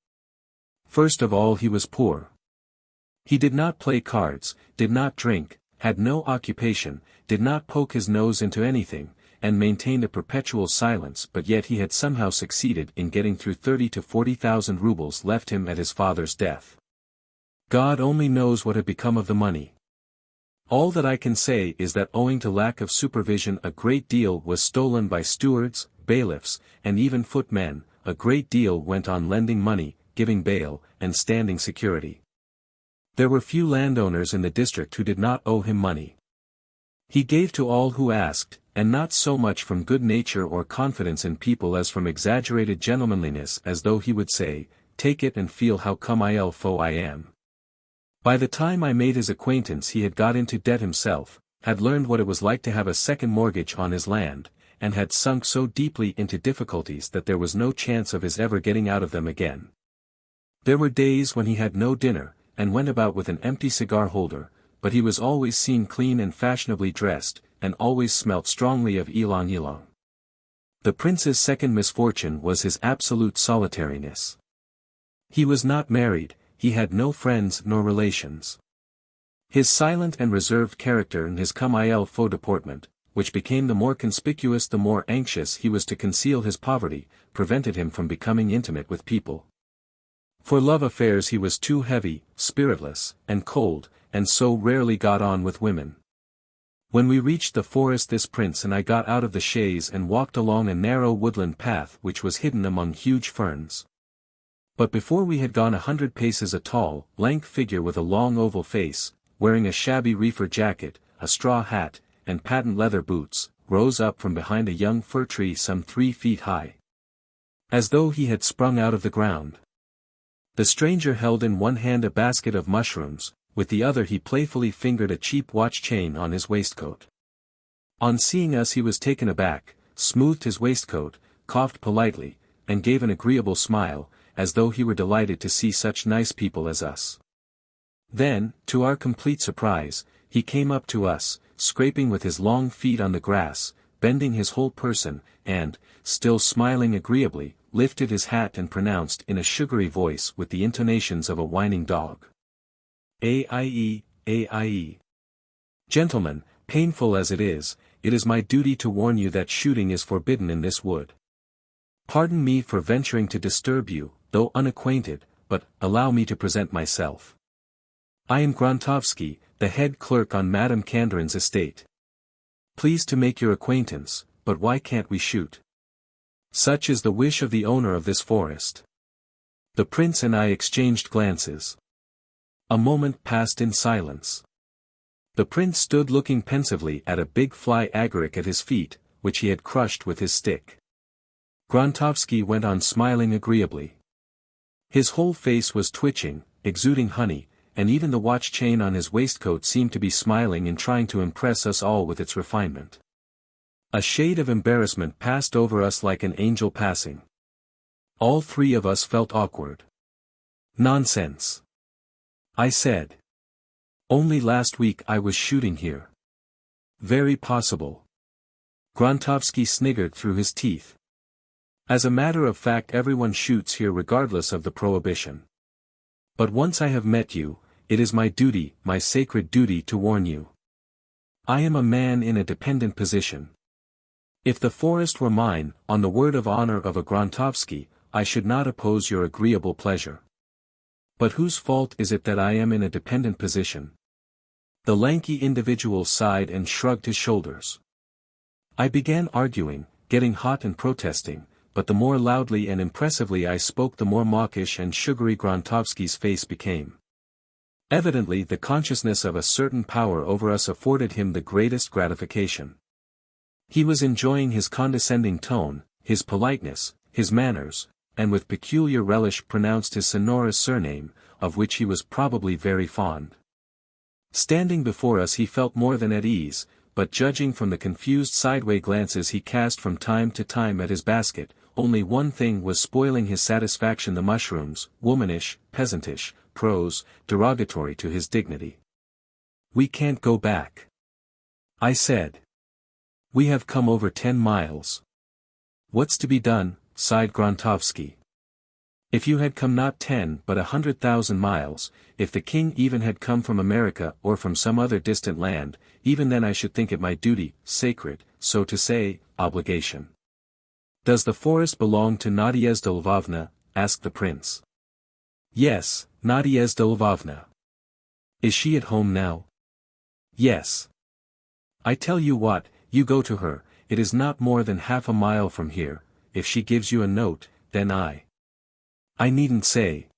Speaker 1: First of all he was poor. He did not play cards, did not drink, had no occupation, did not poke his nose into anything, and maintained a perpetual silence, but yet he had somehow succeeded in getting through 30 to 40,000 rubles left him at his father's death. God only knows what had become of the money. All that I can say is that owing to lack of supervision a great deal was stolen by stewards, bailiffs, and even footmen. A great deal went on lending money, giving bail, and standing security. There were few landowners in the district who did not owe him money. He gave to all who asked, and not so much from good nature or confidence in people as from exaggerated gentlemanliness, as though he would say, "Take it and feel how complexities I am." By the time I made his acquaintance he had got into debt himself, had learned what it was like to have a second mortgage on his land, and had sunk so deeply into difficulties that there was no chance of his ever getting out of them again. There were days when he had no dinner, and went about with an empty cigar holder, but he was always seen clean and fashionably dressed, and always smelt strongly of ylang ylang. The prince's second misfortune was his absolute solitariness. He was not married, he had no friends nor relations. His silent and reserved character and his comme-il-faut deportment, which became the more conspicuous the more anxious he was to conceal his poverty, prevented him from becoming intimate with people. For love affairs he was too heavy, spiritless, and cold, and so rarely got on with women. When we reached the forest this prince and I got out of the chaise and walked along a narrow woodland path which was hidden among huge ferns. But before we had gone 100 paces a tall, lank figure with a long oval face, wearing a shabby reefer jacket, a straw hat, and patent leather boots, rose up from behind a young fir tree some 3 feet high. As though he had sprung out of the ground. The stranger held in one hand a basket of mushrooms, with the other he playfully fingered a cheap watch chain on his waistcoat. On seeing us he was taken aback, smoothed his waistcoat, coughed politely, and gave an agreeable smile, as though he were delighted to see such nice people as us. Then, to our complete surprise, he came up to us, scraping with his long feet on the grass, bending his whole person, and, still smiling agreeably, lifted his hat and pronounced in a sugary voice with the intonations of a whining dog. "Aie, aie. Gentlemen, painful as it is my duty to warn you that shooting is forbidden in this wood. Pardon me for venturing to disturb you, though unacquainted, but allow me to present myself. I am Grontovsky, the head clerk on Madame Kandarin's estate. Pleased to make your acquaintance, but why can't we shoot? Such is the wish of the owner of this forest." The prince and I exchanged glances. A moment passed in silence. The prince stood looking pensively at a big fly agaric at his feet, which he had crushed with his stick. Grontovsky went on smiling agreeably. His whole face was twitching, exuding honey, and even the watch chain on his waistcoat seemed to be smiling and trying to impress us all with its refinement. A shade of embarrassment passed over us like an angel passing. All 3 of us felt awkward. "Nonsense," I said. "Only last week I was shooting here." "Very possible." Grontovsky sniggered through his teeth. "As a matter of fact everyone shoots here regardless of the prohibition. But once I have met you, it is my duty, my sacred duty to warn you. I am a man in a dependent position. If the forest were mine, on the word of honor of a Grontovsky, I should not oppose your agreeable pleasure. But whose fault is it that I am in a dependent position?" The lanky individual sighed and shrugged his shoulders. I began arguing, getting hot and protesting, but the more loudly and impressively I spoke the more mawkish and sugary Grontovsky's face became. Evidently the consciousness of a certain power over us afforded him the greatest gratification. He was enjoying his condescending tone, his politeness, his manners, and with peculiar relish pronounced his sonorous surname, of which he was probably very fond. Standing before us he felt more than at ease, but judging from the confused sideway glances he cast from time to time at his basket, only one thing was spoiling his satisfaction: the mushrooms, womanish, peasantish, prose, derogatory to his dignity. "We can't go back," I said. "We have come over 10 miles. "What's to be done?" sighed Grontovsky. "If you had come not 10 but 100,000 miles, if the king even had come from America or from some other distant land, even then I should think it my duty, sacred, so to say, obligation. "Does the forest belong to Nadezhda Lvovna?" asked the prince. "Yes, Nadezhda Lvovna." "Is she at home now?" "Yes." "I tell you what, you go to her, it is not more than half a mile from here, if she gives you a note, then I needn't say."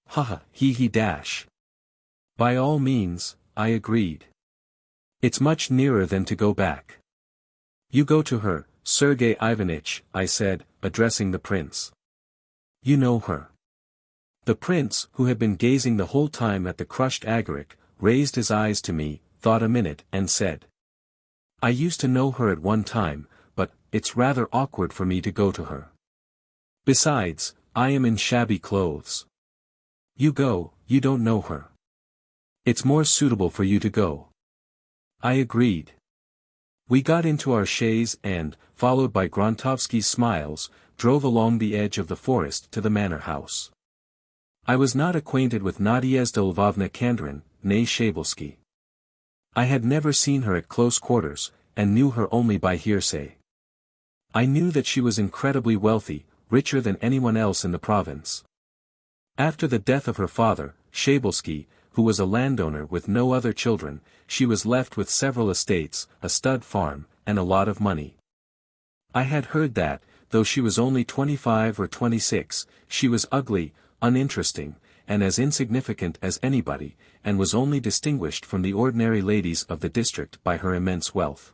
Speaker 1: "Ha he dash." "By all means," I agreed. "It's much nearer than to go back." "You go to her, Sergei Ivanitch," I said, addressing the prince. "You know her?" The prince, who had been gazing the whole time at the crushed agaric, raised his eyes to me, thought a minute and said, "I used to know her at one time, but it's rather awkward for me to go to her. Besides, I am in shabby clothes." "You go, you don't know her. It's more suitable for you to go." I agreed. We got into our chaise and, followed by Grontovsky's smiles, drove along the edge of the forest to the manor house. I was not acquainted with Nadezhda Lvovna Kandrin, née Shabelsky. I had never seen her at close quarters, and knew her only by hearsay. I knew that she was incredibly wealthy, richer than anyone else in the province. After the death of her father, Shabelsky, who was a landowner with no other children, she was left with several estates, a stud farm, and a lot of money. I had heard that, though she was only 25 or 26, she was ugly, uninteresting, and as insignificant as anybody, and was only distinguished from the ordinary ladies of the district by her immense wealth.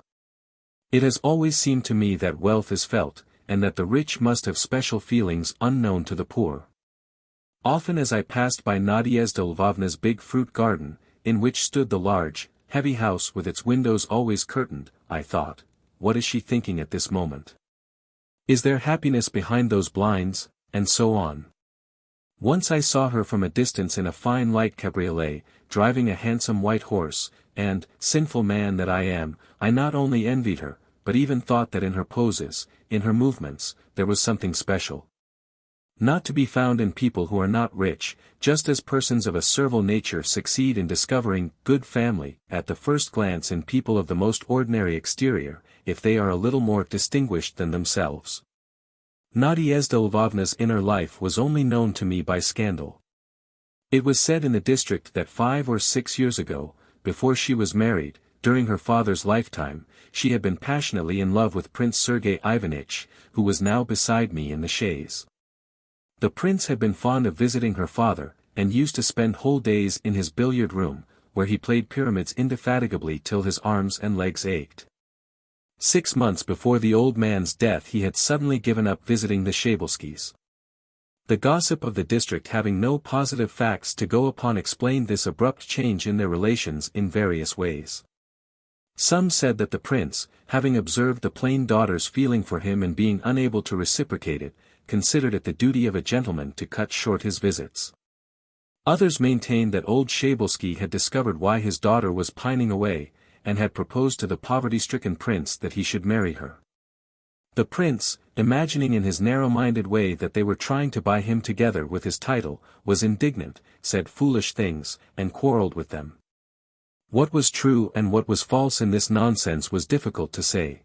Speaker 1: It has always seemed to me that wealth is felt, and that the rich must have special feelings unknown to the poor. Often as I passed by Nadezhda Lvovna's big fruit garden, in which stood the large, heavy house with its windows always curtained, I thought, what is she thinking at this moment? Is there happiness behind those blinds, and so on. Once I saw her from a distance in a fine light cabriolet, driving a handsome white horse, and, sinful man that I am, I not only envied her, but even thought that in her poses, in her movements, there was something special. Not to be found in people who are not rich, just as persons of a servile nature succeed in discovering good family at the first glance in people of the most ordinary exterior, if they are a little more distinguished than themselves. Nadezhda Lvovna's inner life was only known to me by scandal. It was said in the district that 5 or 6 years ago, before she was married, during her father's lifetime, she had been passionately in love with Prince Sergei Ivanitch, who was now beside me in the chaise. The prince had been fond of visiting her father, and used to spend whole days in his billiard room, where he played pyramids indefatigably till his arms and legs ached. 6 months before the old man's death he had suddenly given up visiting the Shabelskys. The gossip of the district having no positive facts to go upon explained this abrupt change in their relations in various ways. Some said that the prince, having observed the plain daughter's feeling for him and being unable to reciprocate it, considered it the duty of a gentleman to cut short his visits. Others maintained that old Shabelsky had discovered why his daughter was pining away, and had proposed to the poverty-stricken prince that he should marry her. The prince, imagining in his narrow-minded way that they were trying to buy him together with his title, was indignant, said foolish things, and quarrelled with them. What was true and what was false in this nonsense was difficult to say.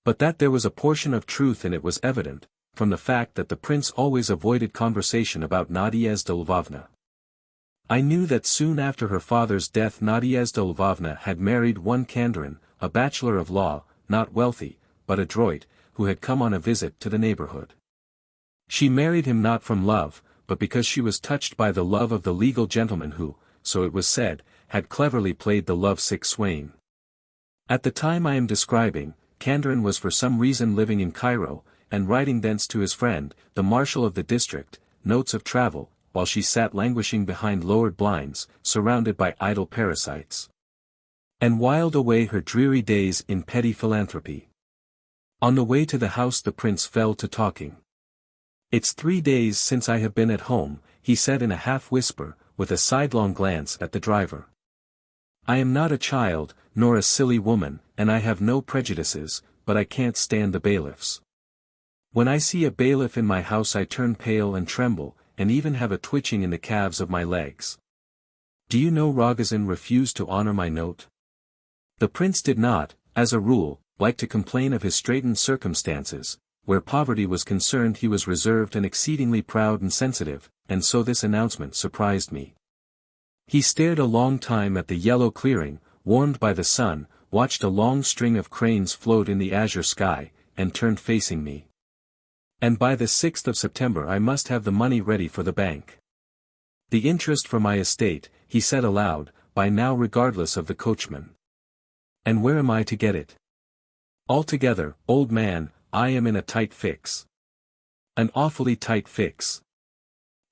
Speaker 1: But that there was a portion of truth in it was evident, from the fact that the prince always avoided conversation about Nadezhda Lvovna. I knew that soon after her father's death Nadezhda Lvovna had married one Kandrin, a bachelor of law, not wealthy, but adroit, who had come on a visit to the neighborhood. She married him not from love, but because she was touched by the love of the legal gentleman who, so it was said, had cleverly played the love-sick swain. At the time I am describing, Kandrin was for some reason living in Cairo, and writing thence to his friend, the marshal of the district, notes of travel, while she sat languishing behind lowered blinds, surrounded by idle parasites, and whiled away her dreary days in petty philanthropy. On the way to the house the prince fell to talking. "It's 3 days since I have been at home," he said in a half-whisper, with a sidelong glance at the driver. "I am not a child, nor a silly woman, and I have no prejudices, but I can't stand the bailiffs. When I see a bailiff in my house I turn pale and tremble, and even have a twitching in the calves of my legs. Do you know Rogozin refused to honor my note?" The prince did not, as a rule, liked to complain of his straitened circumstances. Where poverty was concerned he was reserved and exceedingly proud and sensitive, and so this announcement surprised me. He stared a long time at the yellow clearing, warmed by the sun, watched a long string of cranes float in the azure sky, and turned facing me. And by the 6th of September I must have the money ready for the bank. The interest for my estate, he said aloud, by now regardless of the coachman. And where am I to get it? Altogether, old man, I am in a tight fix. An awfully tight fix.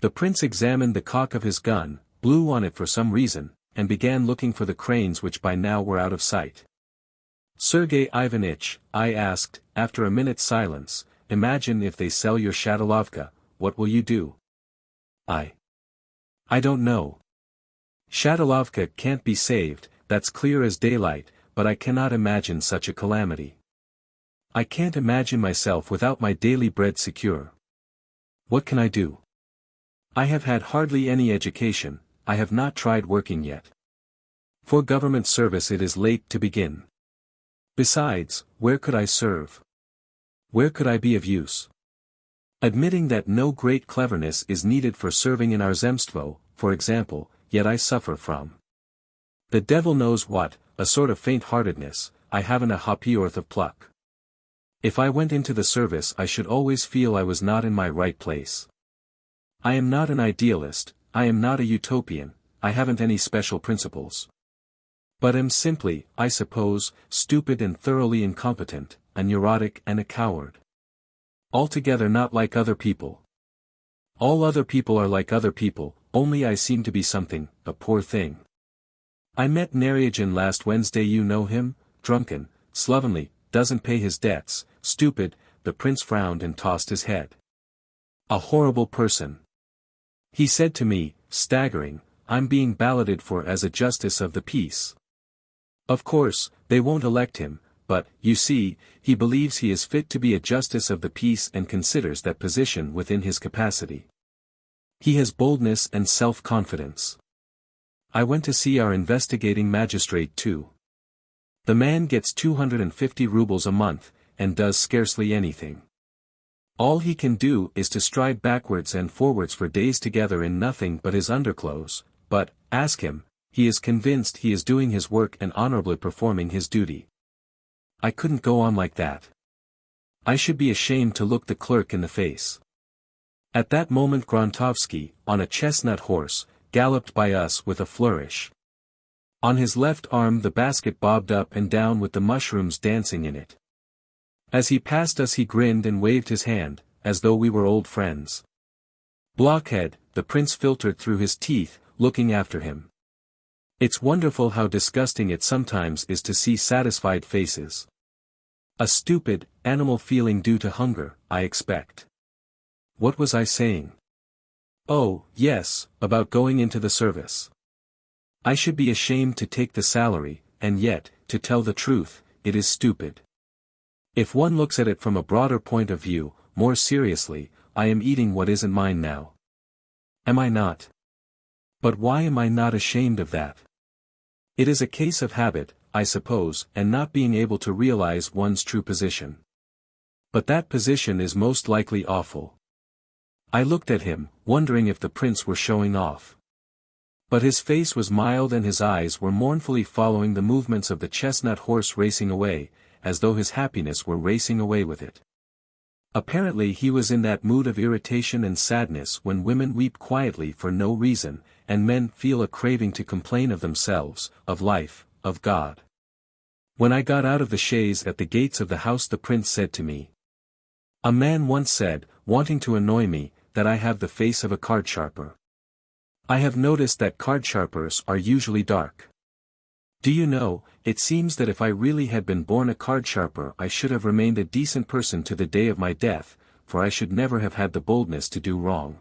Speaker 1: The prince examined the cock of his gun, blew on it for some reason, and began looking for the cranes which by now were out of sight. Sergei Ivanitch, I asked, after a minute's silence, imagine if they sell your Shatalovka, what will you do? I don't know. Shatalovka can't be saved, that's clear as daylight, but I cannot imagine such a calamity. I can't imagine myself without my daily bread secure. What can I do? I have had hardly any education, I have not tried working yet. For government service it is late to begin. Besides, where could I serve? Where could I be of use? Admitting that no great cleverness is needed for serving in our zemstvo, for example, yet I suffer from the devil knows what, a sort of faint-heartedness. I haven't a ha'porth of pluck. If I went into the service I should always feel I was not in my right place. I am not an idealist, I am not a utopian, I haven't any special principles. But am simply, I suppose, stupid and thoroughly incompetent, a neurotic and a coward. Altogether not like other people. All other people are like other people, only I seem to be something, a poor thing. I met Naryagin last Wednesday, you know him, drunken, slovenly, doesn't pay his debts, stupid, the prince frowned and tossed his head. A horrible person. He said to me, staggering, I'm being balloted for as a justice of the peace. Of course, they won't elect him, but, you see, he believes he is fit to be a justice of the peace and considers that position within his capacity. He has boldness and self-confidence. I went to see our investigating magistrate too. The man gets 250 rubles a month, and does scarcely anything. All he can do is to stride backwards and forwards for days together in nothing but his underclothes, but, ask him, he is convinced he is doing his work and honorably performing his duty. I couldn't go on like that. I should be ashamed to look the clerk in the face. At that moment Grontovsky, on a chestnut horse, galloped by us with a flourish. On his left arm the basket bobbed up and down with the mushrooms dancing in it. As he passed us he grinned and waved his hand, as though we were old friends. Blockhead, the prince filtered through his teeth, looking after him. It's wonderful how disgusting it sometimes is to see satisfied faces. A stupid, animal feeling due to hunger, I expect. What was I saying? Oh, yes, about going into the service. I should be ashamed to take the salary, and yet, to tell the truth, it is stupid. If one looks at it from a broader point of view, more seriously, I am eating what isn't mine now. Am I not? But why am I not ashamed of that? It is a case of habit, I suppose, and not being able to realize one's true position. But that position is most likely awful. I looked at him, wondering if the prince were showing off. But his face was mild and his eyes were mournfully following the movements of the chestnut horse racing away, as though his happiness were racing away with it. Apparently he was in that mood of irritation and sadness when women weep quietly for no reason, and men feel a craving to complain of themselves, of life, of God. When I got out of the chaise at the gates of the house the prince said to me. A man once said, wanting to annoy me, that I have the face of a card sharper. I have noticed that card sharpers are usually dark. Do you know, it seems that if I really had been born a card sharper I should have remained a decent person to the day of my death, for I should never have had the boldness to do wrong.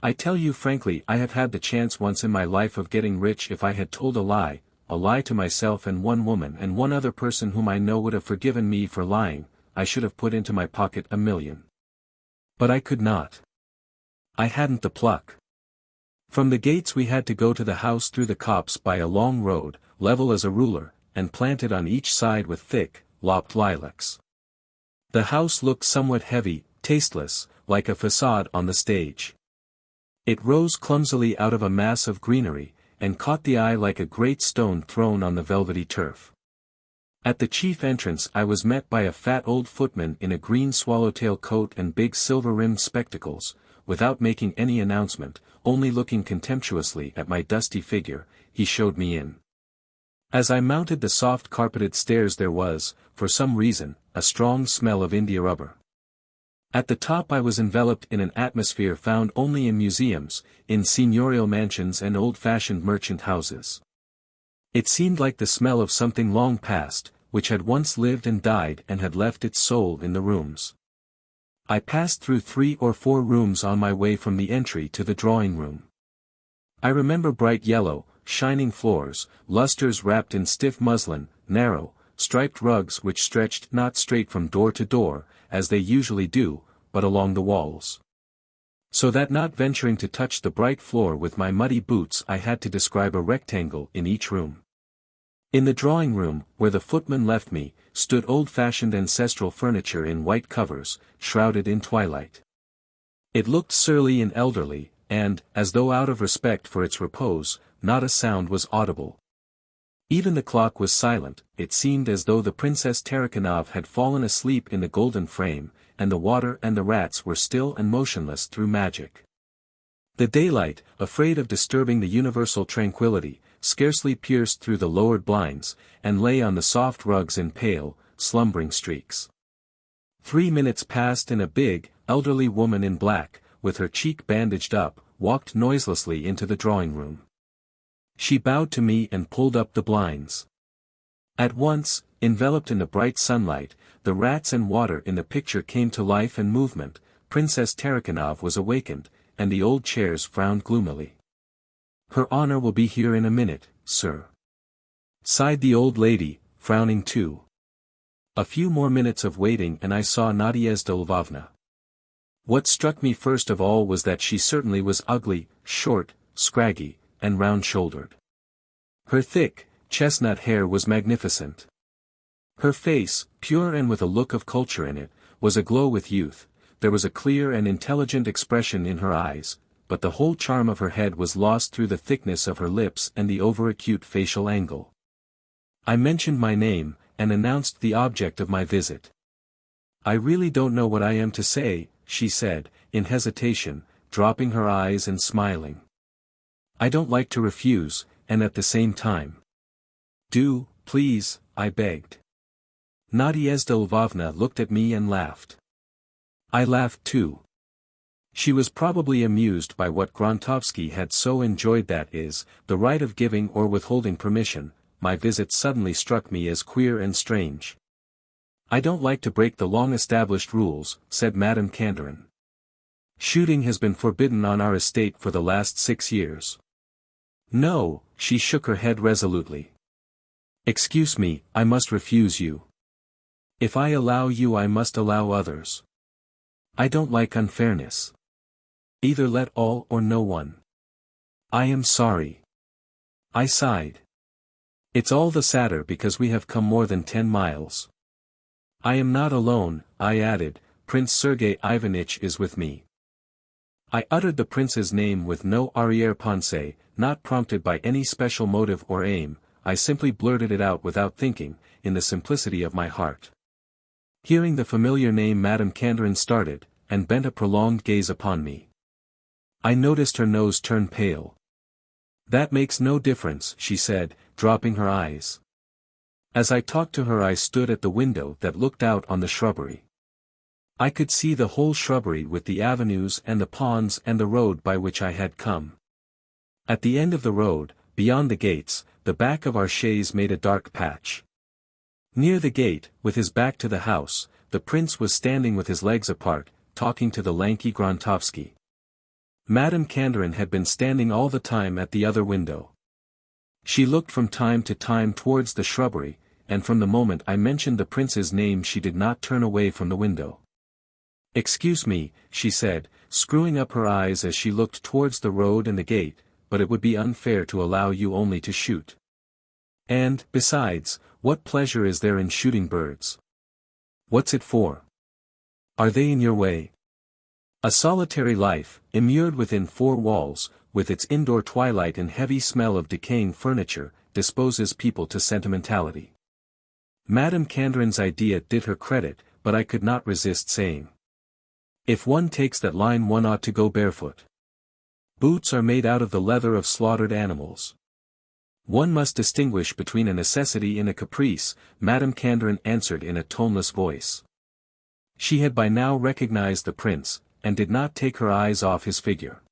Speaker 1: I tell you frankly I have had the chance once in my life of getting rich if I had told a lie to myself and one woman and one other person whom I know would have forgiven me for lying, I should have put into my pocket 1,000,000. But I could not. I hadn't the pluck. From the gates we had to go to the house through the copse by a long road, level as a ruler, and planted on each side with thick, lopped lilacs. The house looked somewhat heavy, tasteless, like a facade on the stage. It rose clumsily out of a mass of greenery, and caught the eye like a great stone thrown on the velvety turf. At the chief entrance I was met by a fat old footman in a green swallowtail coat and big silver-rimmed spectacles. Without making any announcement, only looking contemptuously at my dusty figure, he showed me in. As I mounted the soft carpeted stairs there was, for some reason, a strong smell of india rubber. At the top I was enveloped in an atmosphere found only in museums, in seigneurial mansions and old-fashioned merchant houses. It seemed like the smell of something long past, which had once lived and died and had left its soul in the rooms. I passed through 3 or 4 rooms on my way from the entry to the drawing room. I remember bright yellow, shining floors, lustres wrapped in stiff muslin, narrow, striped rugs which stretched not straight from door to door, as they usually do, but along the walls. So that not venturing to touch the bright floor with my muddy boots I had to describe a rectangle in each room. In the drawing room, where the footman left me, stood old-fashioned ancestral furniture in white covers, shrouded in twilight. It looked surly and elderly, and, as though out of respect for its repose, not a sound was audible. Even the clock was silent. It seemed as though the Princess Tarakanov had fallen asleep in the golden frame, and the water and the rats were still and motionless through magic. The daylight, afraid of disturbing the universal tranquility, scarcely pierced through the lowered blinds, and lay on the soft rugs in pale, slumbering streaks. 3 minutes passed and a big, elderly woman in black, with her cheek bandaged up, walked noiselessly into the drawing room. She bowed to me and pulled up the blinds. At once, enveloped in the bright sunlight, the rats and water in the picture came to life and movement. Princess Tarakanov was awakened, and the old chairs frowned gloomily. "Her honor will be here in a minute, sir," sighed the old lady, frowning too. A few more minutes of waiting and I saw Nadezhda Lvovna. What struck me first of all was that she certainly was ugly, short, scraggy, and round-shouldered. Her thick, chestnut hair was magnificent. Her face, pure and with a look of culture in it, was aglow with youth. There was a clear and intelligent expression in her eyes, but the whole charm of her head was lost through the thickness of her lips and the over-acute facial angle. I mentioned my name, and announced the object of my visit. "I really don't know what I am to say," she said, in hesitation, dropping her eyes and smiling. "I don't like to refuse, and at the same time—" "Do, please," I begged. Nadezhda Lvovna looked at me and laughed. I laughed too. She was probably amused by what Grotowski had so enjoyed, that is, the right of giving or withholding permission. My visit suddenly struck me as queer and strange. "I don't like to break the long-established rules," said Madame Kandarin. "Shooting has been forbidden on our estate for the last 6 years. "No," she shook her head resolutely. "Excuse me, I must refuse you. If I allow you I must allow others. I don't like unfairness. Either let all or no one. I am sorry." I sighed. "It's all the sadder because we have come more than 10 miles. I am not alone," I added, "Prince Sergei Ivanitch is with me." I uttered the prince's name with no arrière-pensée, not prompted by any special motive or aim. I simply blurted it out without thinking, in the simplicity of my heart. Hearing the familiar name, Madame Kandarin started, and bent a prolonged gaze upon me. I noticed her nose turn pale. "That makes no difference," she said, dropping her eyes. As I talked to her I stood at the window that looked out on the shrubbery. I could see the whole shrubbery with the avenues and the ponds and the road by which I had come. At the end of the road, beyond the gates, the back of our chaise made a dark patch. Near the gate, with his back to the house, the prince was standing with his legs apart, talking to the lanky Grotowski. Madame Kandarin had been standing all the time at the other window. She looked from time to time towards the shrubbery, and from the moment I mentioned the prince's name she did not turn away from the window. "Excuse me," she said, screwing up her eyes as she looked towards the road and the gate, "but it would be unfair to allow you only to shoot. And, besides, What pleasure is there in shooting birds? What's it for? Are they in your way? A solitary life, immured within four walls, with its indoor twilight and heavy smell of decaying furniture, disposes people to sentimentality. Madame Candrin's idea did her credit, but I could not resist saying. If one takes that line, one ought to go barefoot. Boots are made out of the leather of slaughtered animals. One must distinguish between a necessity and a caprice, Madame Candrin answered in a toneless voice. She had by now recognized the prince, and did not take her eyes off his figure.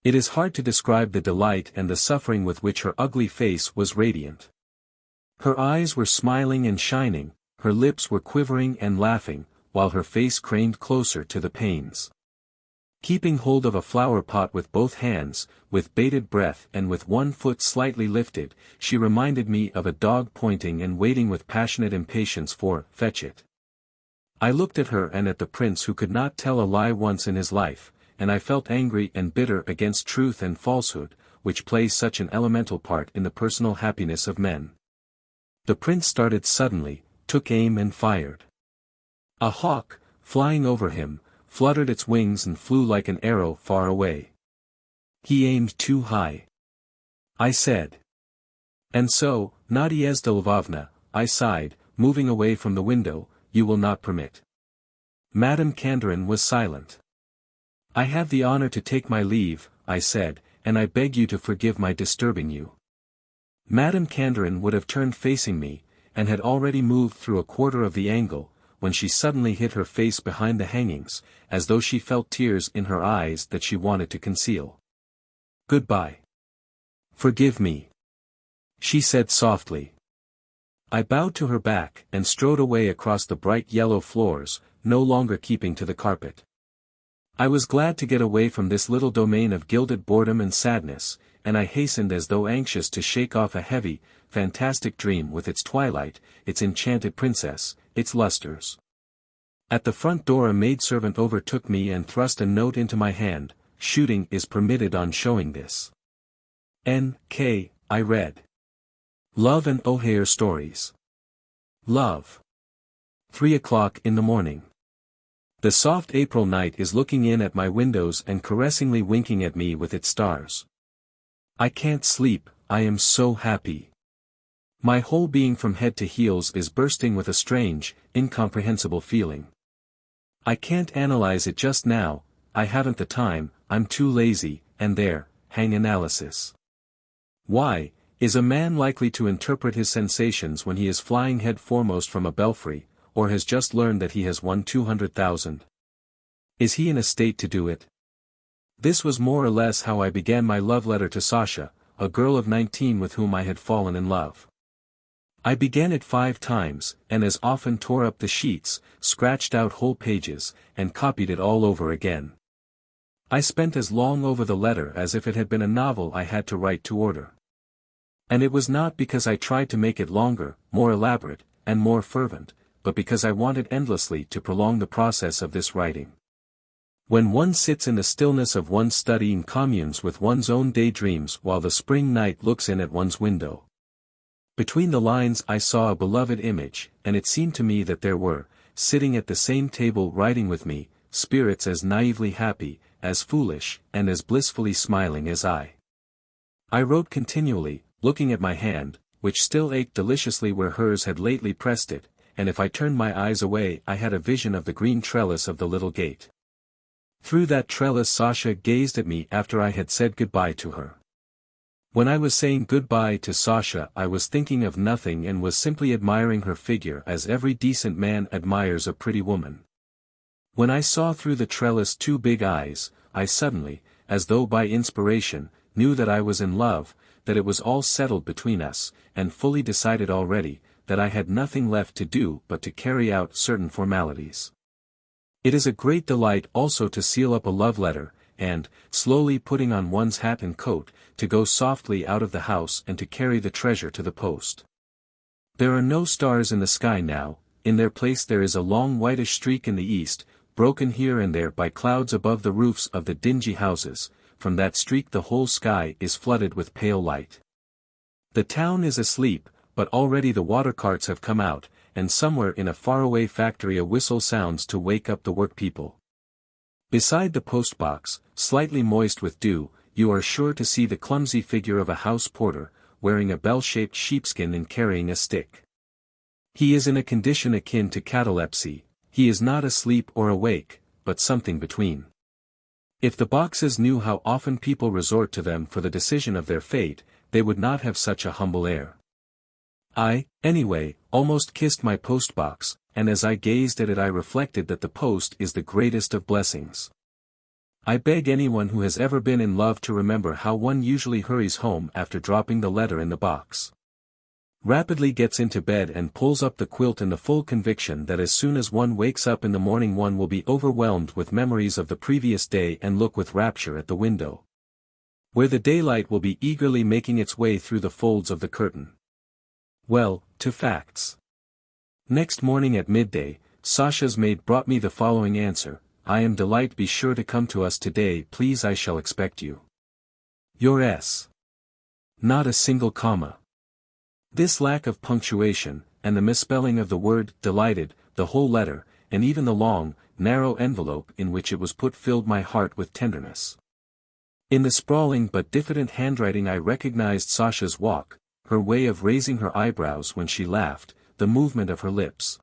Speaker 1: It is hard to describe the delight and the suffering with which her ugly face was radiant. Her eyes were smiling and shining, her lips were quivering and laughing, while her face craned closer to the panes. Keeping hold of a flower pot with both hands, with bated breath and with one foot slightly lifted, she reminded me of a dog pointing and waiting with passionate impatience for "fetch it." I looked at her and at the prince, who could not tell a lie once in his life, and I felt angry and bitter against truth and falsehood, which play such an elemental part in the personal happiness of men. The prince started suddenly, took aim and fired. A hawk, flying over him, fluttered its wings and flew like an arrow far away. He aimed too high. I said. And so, Nadyezhda Lvovna, I sighed, moving away from the window, you will not permit. Madame Candrin was silent. I have the honor to take my leave, I said, and I beg you to forgive my disturbing you. Madame Candrin would have turned facing me, and had already moved through a quarter of the angle, when she suddenly hid her face behind the hangings, as though she felt tears in her eyes that she wanted to conceal. Goodbye. Forgive me, she said softly. I bowed to her back and strode away across the bright yellow floors, no longer keeping to the carpet. I was glad to get away from this little domain of gilded boredom and sadness, and I hastened as though anxious to shake off a heavy, fantastic dream with its twilight, its enchanted princess, its lustres. At the front door a maidservant overtook me and thrust a note into my hand. Shooting is permitted on showing this. N.K., I read. Love and O'Hare Stories. Love. 3 o'clock in the morning. The soft April night is looking in at my windows and caressingly winking at me with its stars. I can't sleep, I am so happy. My whole being from head to heels is bursting with a strange, incomprehensible feeling. I can't analyze it just now, I haven't the time, I'm too lazy, and there, hang analysis. Why, is a man likely to interpret his sensations when he is flying head foremost from a belfry, or has just learned that he has won 200,000? Is he in a state to do it? This was more or less how I began my love letter to Sasha, a girl of 19 with whom I had fallen in love. I began it 5 times, and as often tore up the sheets, scratched out whole pages, and copied it all over again. I spent as long over the letter as if it had been a novel I had to write to order. And it was not because I tried to make it longer, more elaborate, and more fervent, but because I wanted endlessly to prolong the process of this writing. When one sits in the stillness of one's study and communes with one's own daydreams while the spring night looks in at one's window. Between the lines I saw a beloved image, and it seemed to me that there were, sitting at the same table writing with me, spirits as naively happy, as foolish, and as blissfully smiling as I. I wrote continually, looking at my hand, which still ached deliciously where hers had lately pressed it, and if I turned my eyes away I had a vision of the green trellis of the little gate. Through that trellis Sasha gazed at me after I had said goodbye to her. When I was saying goodbye to Sasha I was thinking of nothing and was simply admiring her figure as every decent man admires a pretty woman. When I saw through the trellis 2 big eyes, I suddenly, as though by inspiration, knew that I was in love, that it was all settled between us, and fully decided already, that I had nothing left to do but to carry out certain formalities. It is a great delight also to seal up a love letter, and, slowly putting on one's hat and coat, to go softly out of the house and to carry the treasure to the post. There are no stars in the sky now, in their place there is a long whitish streak in the east, broken here and there by clouds above the roofs of the dingy houses. From that streak the whole sky is flooded with pale light. The town is asleep, but already the water carts have come out, and somewhere in a faraway factory a whistle sounds to wake up the workpeople. Beside the postbox, slightly moist with dew, you are sure to see the clumsy figure of a house porter, wearing a bell-shaped sheepskin and carrying a stick. He is in a condition akin to catalepsy. He is not asleep or awake, but something between. If the boxes knew how often people resort to them for the decision of their fate, they would not have such a humble air. I, anyway, almost kissed my postbox, and as I gazed at it I reflected that the post is the greatest of blessings. I beg anyone who has ever been in love to remember how one usually hurries home after dropping the letter in the box. Rapidly gets into bed and pulls up the quilt in the full conviction that as soon as one wakes up in the morning one will be overwhelmed with memories of the previous day and look with rapture at the window, where the daylight will be eagerly making its way through the folds of the curtain. Well, to facts. Next morning at midday, Sasha's maid brought me the following answer: I am delight, be sure to come to us today please, I shall expect you. Your S. Not a single comma. This lack of punctuation, and the misspelling of the word delighted, the whole letter, and even the long, narrow envelope in which it was put filled my heart with tenderness. In the sprawling but diffident handwriting I recognized Sasha's walk, her way of raising her eyebrows when she laughed, the movement of her lips.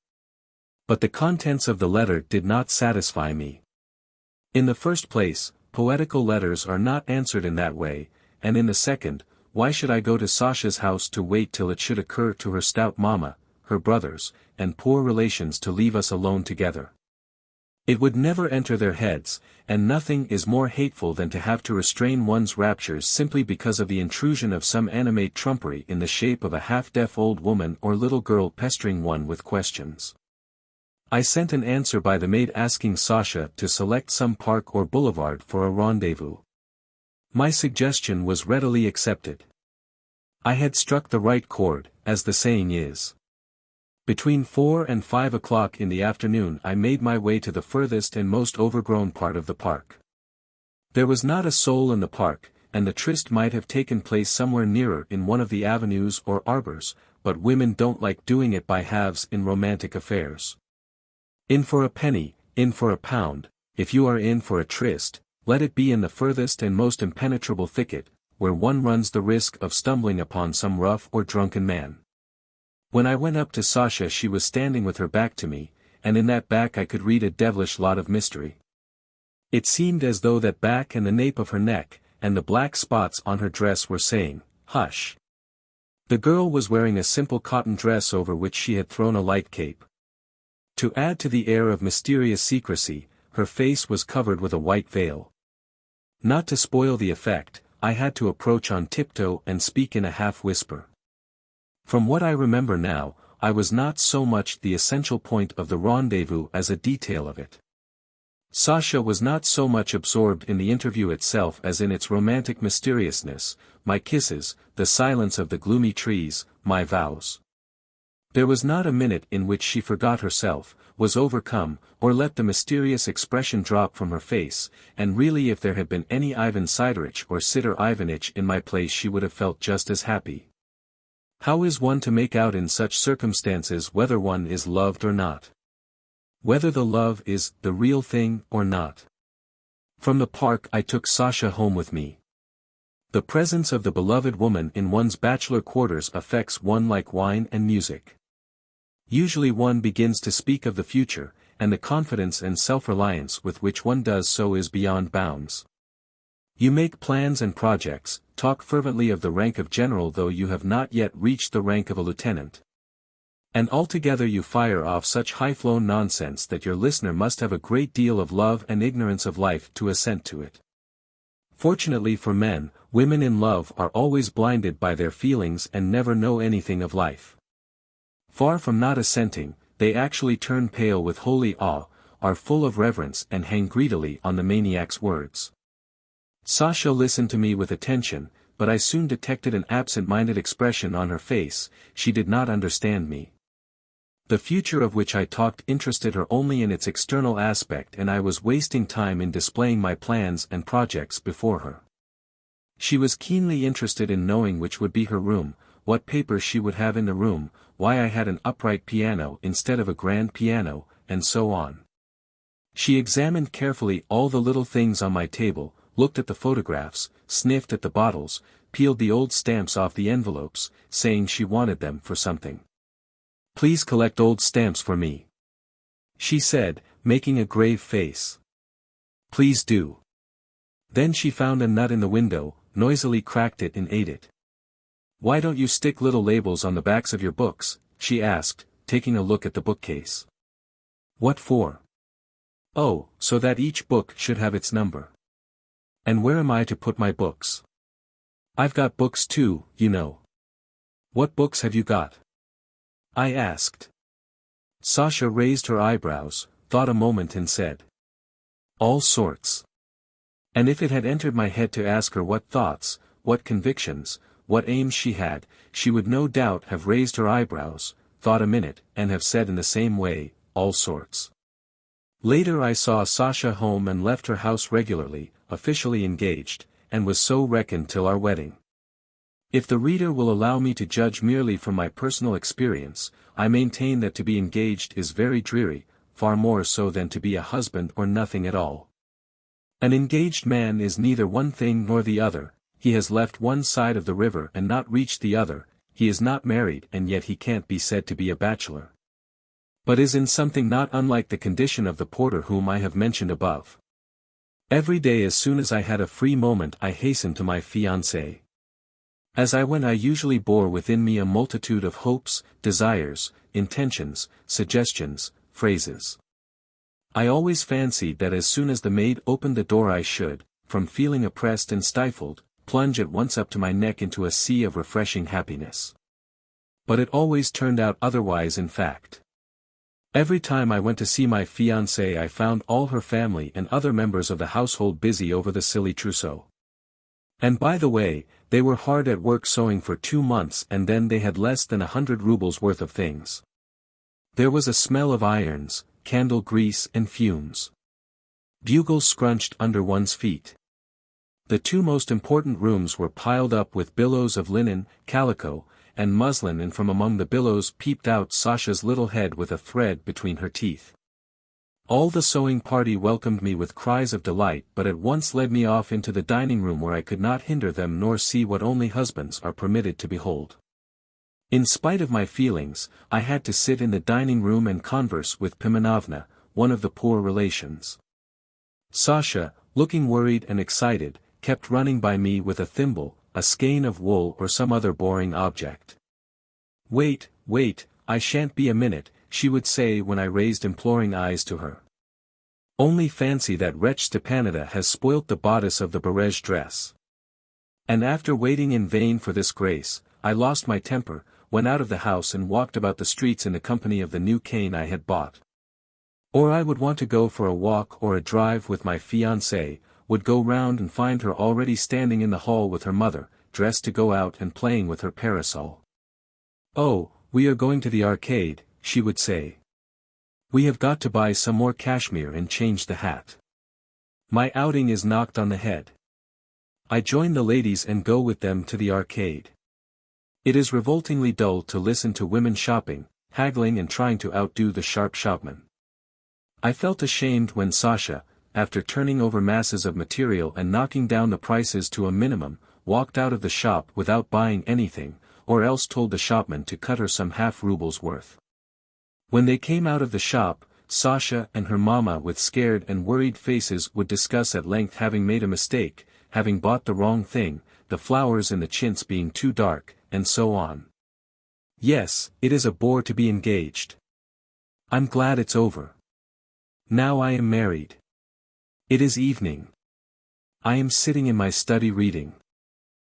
Speaker 1: But the contents of the letter did not satisfy me. In the first place, poetical letters are not answered in that way, and in the second, why should I go to Sasha's house to wait till it should occur to her stout mamma, her brothers, and poor relations to leave us alone together? It would never enter their heads, and nothing is more hateful than to have to restrain one's raptures simply because of the intrusion of some animate trumpery in the shape of a half-deaf old woman or little girl pestering one with questions. I sent an answer by the maid asking Sasha to select some park or boulevard for a rendezvous. My suggestion was readily accepted. I had struck the right chord, as the saying is. Between 4 and 5 o'clock in the afternoon I made my way to the furthest and most overgrown part of the park. There was not a soul in the park, and the tryst might have taken place somewhere nearer in one of the avenues or arbors, but women don't like doing it by halves in romantic affairs. In for a penny, in for a pound, if you are in for a tryst, let it be in the furthest and most impenetrable thicket, where one runs the risk of stumbling upon some rough or drunken man. When I went up to Sasha she was standing with her back to me, and in that back I could read a devilish lot of mystery. It seemed as though that back and the nape of her neck, and the black spots on her dress were saying, "Hush." The girl was wearing a simple cotton dress over which she had thrown a light cape. To add to the air of mysterious secrecy, her face was covered with a white veil. Not to spoil the effect, I had to approach on tiptoe and speak in a half-whisper. From what I remember now, I was not so much the essential point of the rendezvous as a detail of it. Sasha was not so much absorbed in the interview itself as in its romantic mysteriousness, my kisses, the silence of the gloomy trees, my vows. There was not a minute in which she forgot herself, was overcome, or let the mysterious expression drop from her face, and really if there had been any Ivan Sidorovitch or Sitter Ivanitch in my place she would have felt just as happy. How is one to make out in such circumstances whether one is loved or not? Whether the love is the real thing or not? From the park I took Sasha home with me. The presence of the beloved woman in one's bachelor quarters affects one like wine and music. Usually one begins to speak of the future, and the confidence and self-reliance with which one does so is beyond bounds. You make plans and projects, talk fervently of the rank of general though you have not yet reached the rank of a lieutenant. And altogether you fire off such high-flown nonsense that your listener must have a great deal of love and ignorance of life to assent to it. Fortunately for men, women in love are always blinded by their feelings and never know anything of life. Far from not assenting, they actually turn pale with holy awe, are full of reverence and hang greedily on the maniac's words. Sasha listened to me with attention, but I soon detected an absent-minded expression on her face. She did not understand me. The future of which I talked interested her only in its external aspect and I was wasting time in displaying my plans and projects before her. She was keenly interested in knowing which would be her room, what paper she would have in the room, why I had an upright piano instead of a grand piano, and so on. She examined carefully all the little things on my table, looked at the photographs, sniffed at the bottles, peeled the old stamps off the envelopes, saying she wanted them for something. "Please collect old stamps for me," she said, making a grave face. "Please do." Then she found a nut in the window, noisily cracked it and ate it. "Why don't you stick little labels on the backs of your books?" she asked, taking a look at the bookcase. "What for?" "Oh, so that each book should have its number." "And where am I to put my books?" "I've got books too, you know." "What books have you got?" I asked. Sasha raised her eyebrows, thought a moment and said, "All sorts." And if it had entered my head to ask her what thoughts, what convictions, what aims she had, she would no doubt have raised her eyebrows, thought a minute, and have said in the same way, "All sorts." Later I saw Sasha home and left her house regularly, officially engaged, and was so reckoned till our wedding. If the reader will allow me to judge merely from my personal experience, I maintain that to be engaged is very dreary, far more so than to be a husband or nothing at all. An engaged man is neither one thing nor the other, he has left one side of the river and not reached the other, he is not married and yet he can't be said to be a bachelor. But is in something not unlike the condition of the porter whom I have mentioned above. Every day as soon as I had a free moment I hastened to my fiancée. As I went I usually bore within me a multitude of hopes, desires, intentions, suggestions, phrases. I always fancied that as soon as the maid opened the door I should, from feeling oppressed and stifled, plunge at once up to my neck into a sea of refreshing happiness. But it always turned out otherwise in fact. Every time I went to see my fiancée I found all her family and other members of the household busy over the silly trousseau. And by the way, they were hard at work sewing for 2 months and then they had less than 100 rubles worth of things. There was a smell of irons, candle grease and fumes. Bugles scrunched under one's feet. The 2 most important rooms were piled up with billows of linen, calico, and muslin, and from among the billows peeped out Sasha's little head with a thread between her teeth. All the sewing party welcomed me with cries of delight but at once led me off into the dining room where I could not hinder them nor see what only husbands are permitted to behold. In spite of my feelings, I had to sit in the dining room and converse with Pimenovna, one of the poor relations. Sasha, looking worried and excited, kept running by me with a thimble, a skein of wool or some other boring object. "Wait, wait, I shan't be a minute," she would say when I raised imploring eyes to her. "Only fancy, that wretch Stepanida has spoilt the bodice of the barège dress." And after waiting in vain for this grace, I lost my temper, went out of the house and walked about the streets in the company of the new cane I had bought. Or I would want to go for a walk or a drive with my fiancée, would go round and find her already standing in the hall with her mother, dressed to go out and playing with her parasol. "Oh, we are going to the arcade," she would say. "We have got to buy some more cashmere and change the hat. My outing is knocked on the head. I join the ladies and go with them to the arcade." It is revoltingly dull to listen to women shopping, haggling and trying to outdo the sharp shopman. I felt ashamed when Sasha, after turning over masses of material and knocking down the prices to a minimum, walked out of the shop without buying anything, or else told the shopman to cut her some half-rubles worth. When they came out of the shop, Sasha and her mamma with scared and worried faces would discuss at length having made a mistake, having bought the wrong thing, the flowers in the chintz being too dark, and so on. Yes, it is a bore to be engaged. I'm glad it's over. Now I am married. It is evening. I am sitting in my study reading.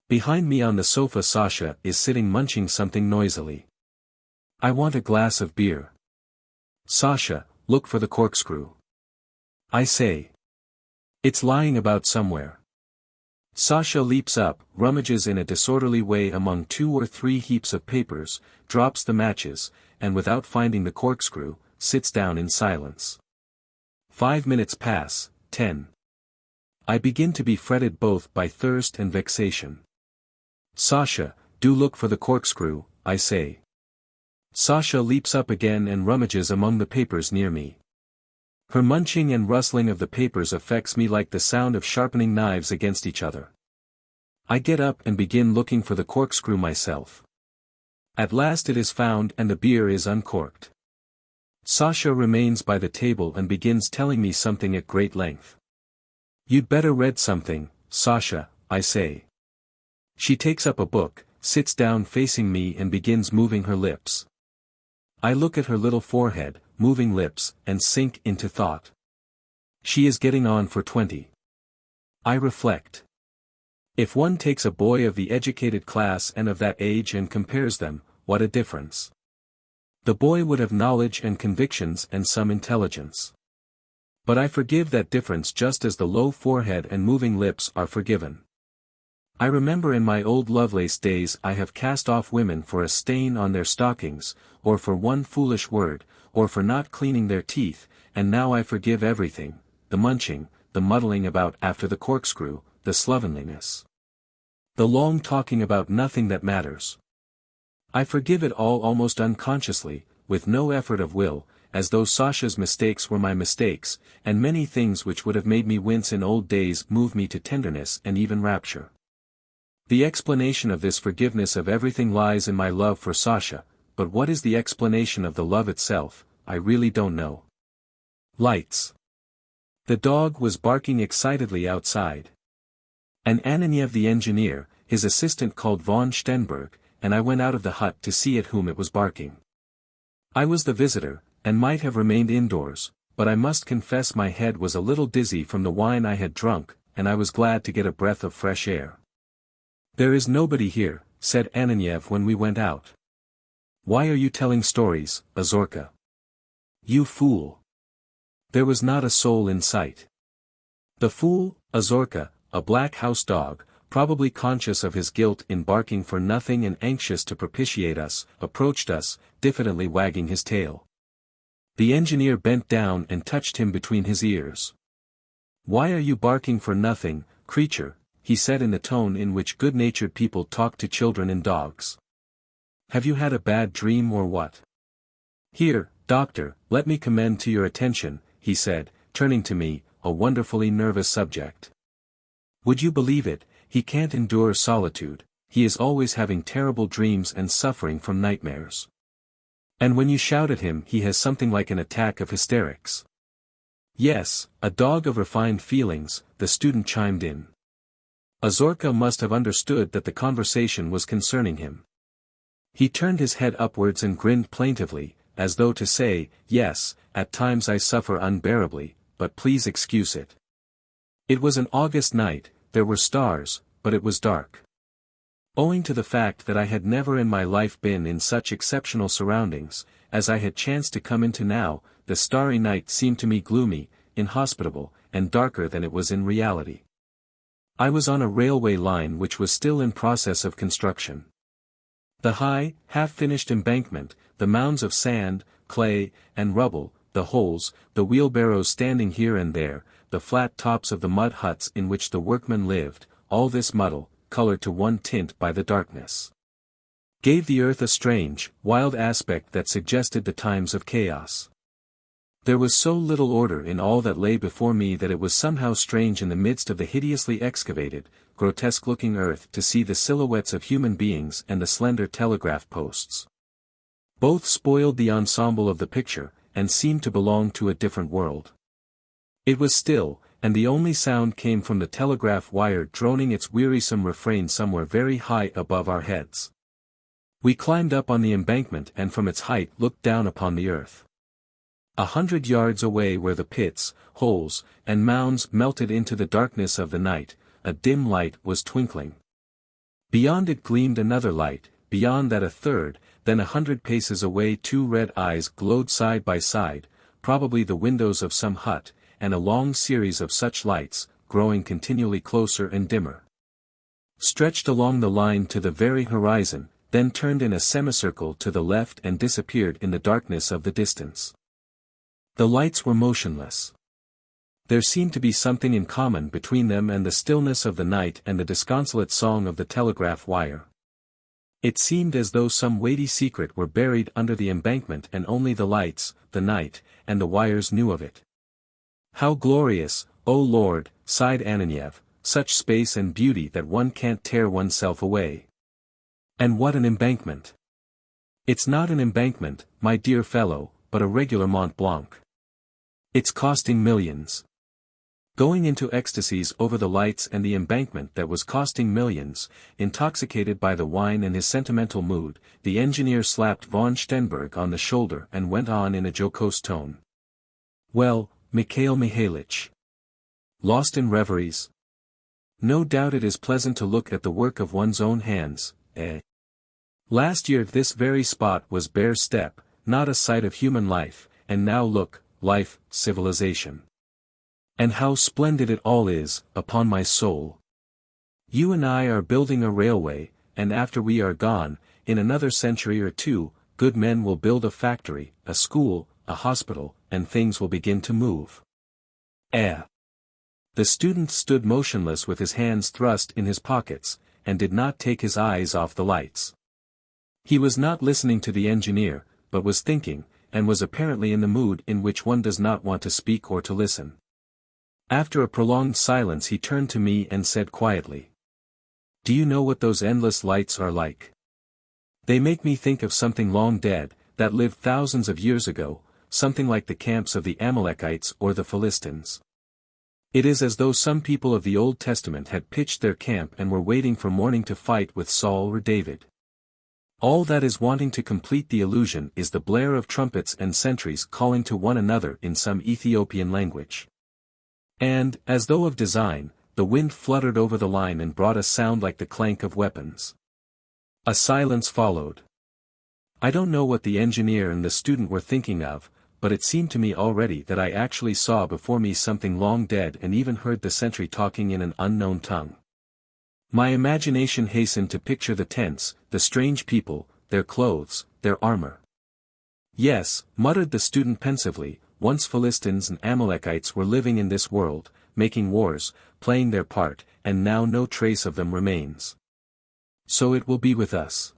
Speaker 1: Behind me on the sofa Sasha is sitting munching something noisily. I want a glass of beer. "Sasha, look for the corkscrew." I say. "It's lying about somewhere." Sasha leaps up, rummages in a disorderly way among 2 or 3 heaps of papers, drops the matches, and without finding the corkscrew, sits down in silence. 5 minutes pass, 10. I begin to be fretted both by thirst and vexation. "Sasha, do look for the corkscrew, I say. Sasha leaps up again and rummages among the papers near me. Her munching and rustling of the papers affects me like the sound of sharpening knives against each other. I get up and begin looking for the corkscrew myself. At last it is found and the beer is uncorked. Sasha remains by the table and begins telling me something at great length. You'd better read something, Sasha, I say. She takes up a book, sits down facing me and begins moving her lips. I look at her little forehead, moving lips, and sink into thought. She is getting on for 20. I reflect. If one takes a boy of the educated class and of that age and compares them, what a difference. The boy would have knowledge and convictions and some intelligence. But I forgive that difference just as the low forehead and moving lips are forgiven. I remember in my old Lovelace days I have cast off women for a stain on their stockings, or for one foolish word, or for not cleaning their teeth, and now I forgive everything, the munching, the muddling about after the corkscrew, the slovenliness. The long talking about nothing that matters. I forgive it all almost unconsciously, with no effort of will, as though Sasha's mistakes were my mistakes, and many things which would have made me wince in old days move me to tenderness and even rapture. The explanation of this forgiveness of everything lies in my love for Sasha, but what is the explanation of the love itself, I really don't know. Lights. The dog was barking excitedly outside. An Ananiev the engineer, his assistant called von Stenberg, and I went out of the hut to see at whom it was barking. I was the visitor, and might have remained indoors, but I must confess my head was a little dizzy from the wine I had drunk, and I was glad to get a breath of fresh air. There is nobody here, said Ananiev when we went out. Why are you telling stories, Azorka? You fool. There was not a soul in sight. The fool, Azorka, a black house dog, probably conscious of his guilt in barking for nothing and anxious to propitiate us, approached us, diffidently wagging his tail. The engineer bent down and touched him between his ears. Why are you barking for nothing, creature? He said in the tone in which good-natured people talk to children and dogs. Have you had a bad dream or what? Here, doctor, let me commend to your attention, he said, turning to me, a wonderfully nervous subject. Would you believe it, he can't endure solitude, he is always having terrible dreams and suffering from nightmares. And when you shout at him he has something like an attack of hysterics. Yes, a dog of refined feelings, the student chimed in. Azorka must have understood that the conversation was concerning him. He turned his head upwards and grinned plaintively, as though to say, yes, at times I suffer unbearably, but please excuse it. It was an August night, there were stars, but it was dark. Owing to the fact that I had never in my life been in such exceptional surroundings, as I had chanced to come into now, the starry night seemed to me gloomy, inhospitable, and darker than it was in reality. I was on a railway line which was still in process of construction. The high, half-finished embankment, the mounds of sand, clay, and rubble, the holes, the wheelbarrows standing here and there, the flat tops of the mud huts in which the workmen lived, all this muddle, colored to one tint by the darkness, gave the earth a strange, wild aspect that suggested the times of chaos. There was so little order in all that lay before me that it was somehow strange in the midst of the hideously excavated, grotesque-looking earth to see the silhouettes of human beings and the slender telegraph posts. Both spoiled the ensemble of the picture, and seemed to belong to a different world. It was still, and the only sound came from the telegraph wire droning its wearisome refrain somewhere very high above our heads. We climbed up on the embankment and from its height looked down upon the earth. 100 yards away where the pits, holes, and mounds melted into the darkness of the night, a dim light was twinkling. Beyond it gleamed another light, beyond that a third, then 100 paces away 2 red eyes glowed side by side, probably the windows of some hut, and a long series of such lights, growing continually closer and dimmer, stretched along the line to the very horizon, then turned in a semicircle to the left and disappeared in the darkness of the distance. The lights were motionless. There seemed to be something in common between them and the stillness of the night and the disconsolate song of the telegraph wire. It seemed as though some weighty secret were buried under the embankment and only the lights, the night, and the wires knew of it. How glorious, O Lord, sighed Ananiev, such space and beauty that one can't tear oneself away. And what an embankment! It's not an embankment, my dear fellow, but a regular Mont Blanc. It's costing millions. Going into ecstasies over the lights and the embankment that was costing millions, intoxicated by the wine and his sentimental mood, the engineer slapped von Stenberg on the shoulder and went on in a jocose tone. Well, Mikhail Mihailitch. Lost in reveries? No doubt it is pleasant to look at the work of one's own hands, eh? Last year this very spot was bare steppe, not a sight of human life, and now look, life, civilization. And how splendid it all is, upon my soul. You and I are building a railway, and after we are gone, in another century or two, good men will build a factory, a school, a hospital, and things will begin to move. Eh. The student stood motionless with his hands thrust in his pockets, and did not take his eyes off the lights. He was not listening to the engineer, but was thinking, and was apparently in the mood in which one does not want to speak or to listen. After a prolonged silence he turned to me and said quietly. Do you know what those endless lights are like? They make me think of something long dead, that lived thousands of years ago, something like the camps of the Amalekites or the Philistines. It is as though some people of the Old Testament had pitched their camp and were waiting for morning to fight with Saul or David. All that is wanting to complete the illusion is the blare of trumpets and sentries calling to one another in some Ethiopian language. And, as though of design, the wind fluttered over the line and brought a sound like the clank of weapons. A silence followed. I don't know what the engineer and the student were thinking of, but it seemed to me already that I actually saw before me something long dead and even heard the sentry talking in an unknown tongue. My imagination hastened to picture the tents, the strange people, their clothes, their armor. Yes, muttered the student pensively, once Philistines and Amalekites were living in this world, making wars, playing their part, and now no trace of them remains. So it will be with us.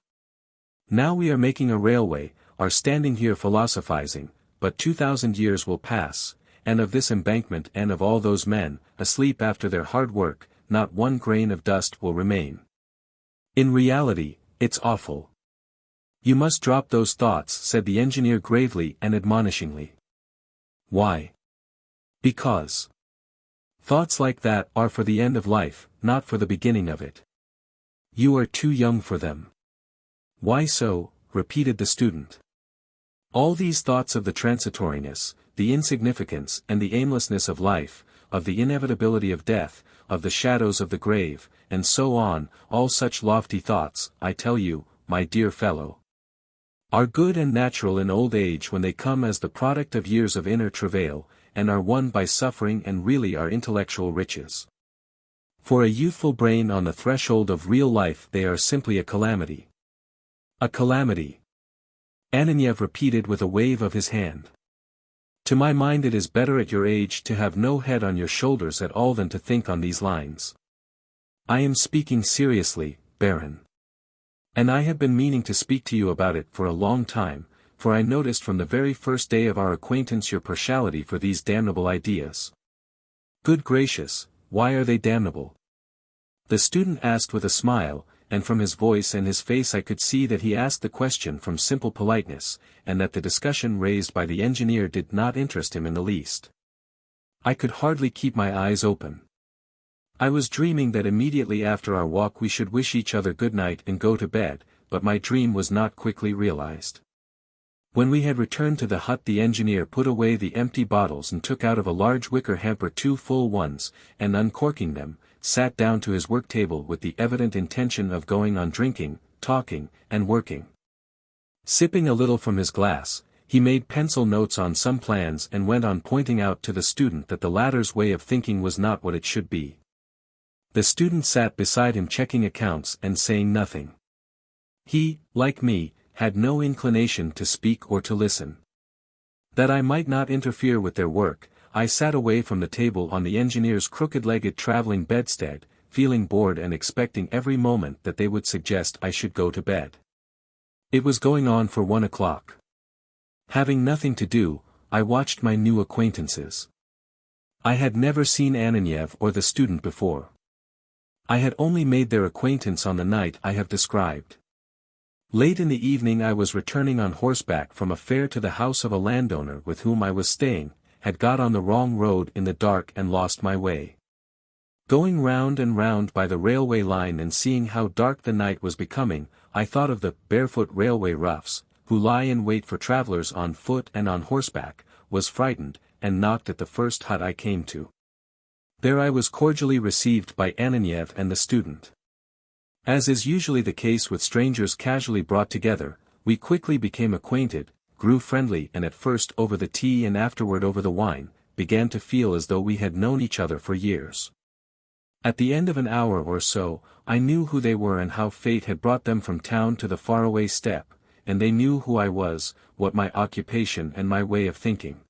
Speaker 1: Now we are making a railway, are standing here philosophizing, but 2,000 years will pass, and of this embankment and of all those men, asleep after their hard work, not one grain of dust will remain. In reality, it's awful. You must drop those thoughts, said the engineer gravely and admonishingly. Why? Because thoughts like that are for the end of life, not for the beginning of it. You are too young for them. Why so? Repeated the student. All these thoughts of the transitoriness, the insignificance and the aimlessness of life, of the inevitability of death, of the shadows of the grave, and so on, all such lofty thoughts, I tell you, my dear fellow, are good and natural in old age when they come as the product of years of inner travail, and are won by suffering and really are intellectual riches. For a youthful brain on the threshold of real life they are simply a calamity. A calamity. Ananiev repeated with a wave of his hand. To my mind it is better at your age to have no head on your shoulders at all than to think on these lines. I am speaking seriously, Baron. And I have been meaning to speak to you about it for a long time, for I noticed from the very first day of our acquaintance your partiality for these damnable ideas. Good gracious, why are they damnable? The student asked with a smile, and from his voice and his face I could see that he asked the question from simple politeness, and that the discussion raised by the engineer did not interest him in the least. I could hardly keep my eyes open. I was dreaming that immediately after our walk we should wish each other good night and go to bed, but my dream was not quickly realized. When we had returned to the hut the engineer put away the empty bottles and took out of a large wicker hamper 2 full ones, and uncorking them, sat down to his work table with the evident intention of going on drinking, talking, and working. Sipping a little from his glass, he made pencil notes on some plans and went on pointing out to the student that the latter's way of thinking was not what it should be. The student sat beside him checking accounts and saying nothing. He, like me, had no inclination to speak or to listen. That I might not interfere with their work, I sat away from the table on the engineer's crooked-legged traveling bedstead, feeling bored and expecting every moment that they would suggest I should go to bed. It was going on for 1 o'clock. Having nothing to do, I watched my new acquaintances. I had never seen Ananiev or the student before. I had only made their acquaintance on the night I have described. Late in the evening I was returning on horseback from a fair to the house of a landowner with whom I was staying, had got on the wrong road in the dark and lost my way. Going round and round by the railway line and seeing how dark the night was becoming, I thought of the barefoot railway roughs, who lie in wait for travellers on foot and on horseback, was frightened, and knocked at the first hut I came to. There I was cordially received by Ananiev and the student. As is usually the case with strangers casually brought together, we quickly became acquainted, grew friendly, and at first over the tea and afterward over the wine, began to feel as though we had known each other for years. At the end of an hour or so, I knew who they were and how fate had brought them from town to the faraway steppe, and they knew who I was, what my occupation and my way of thinking.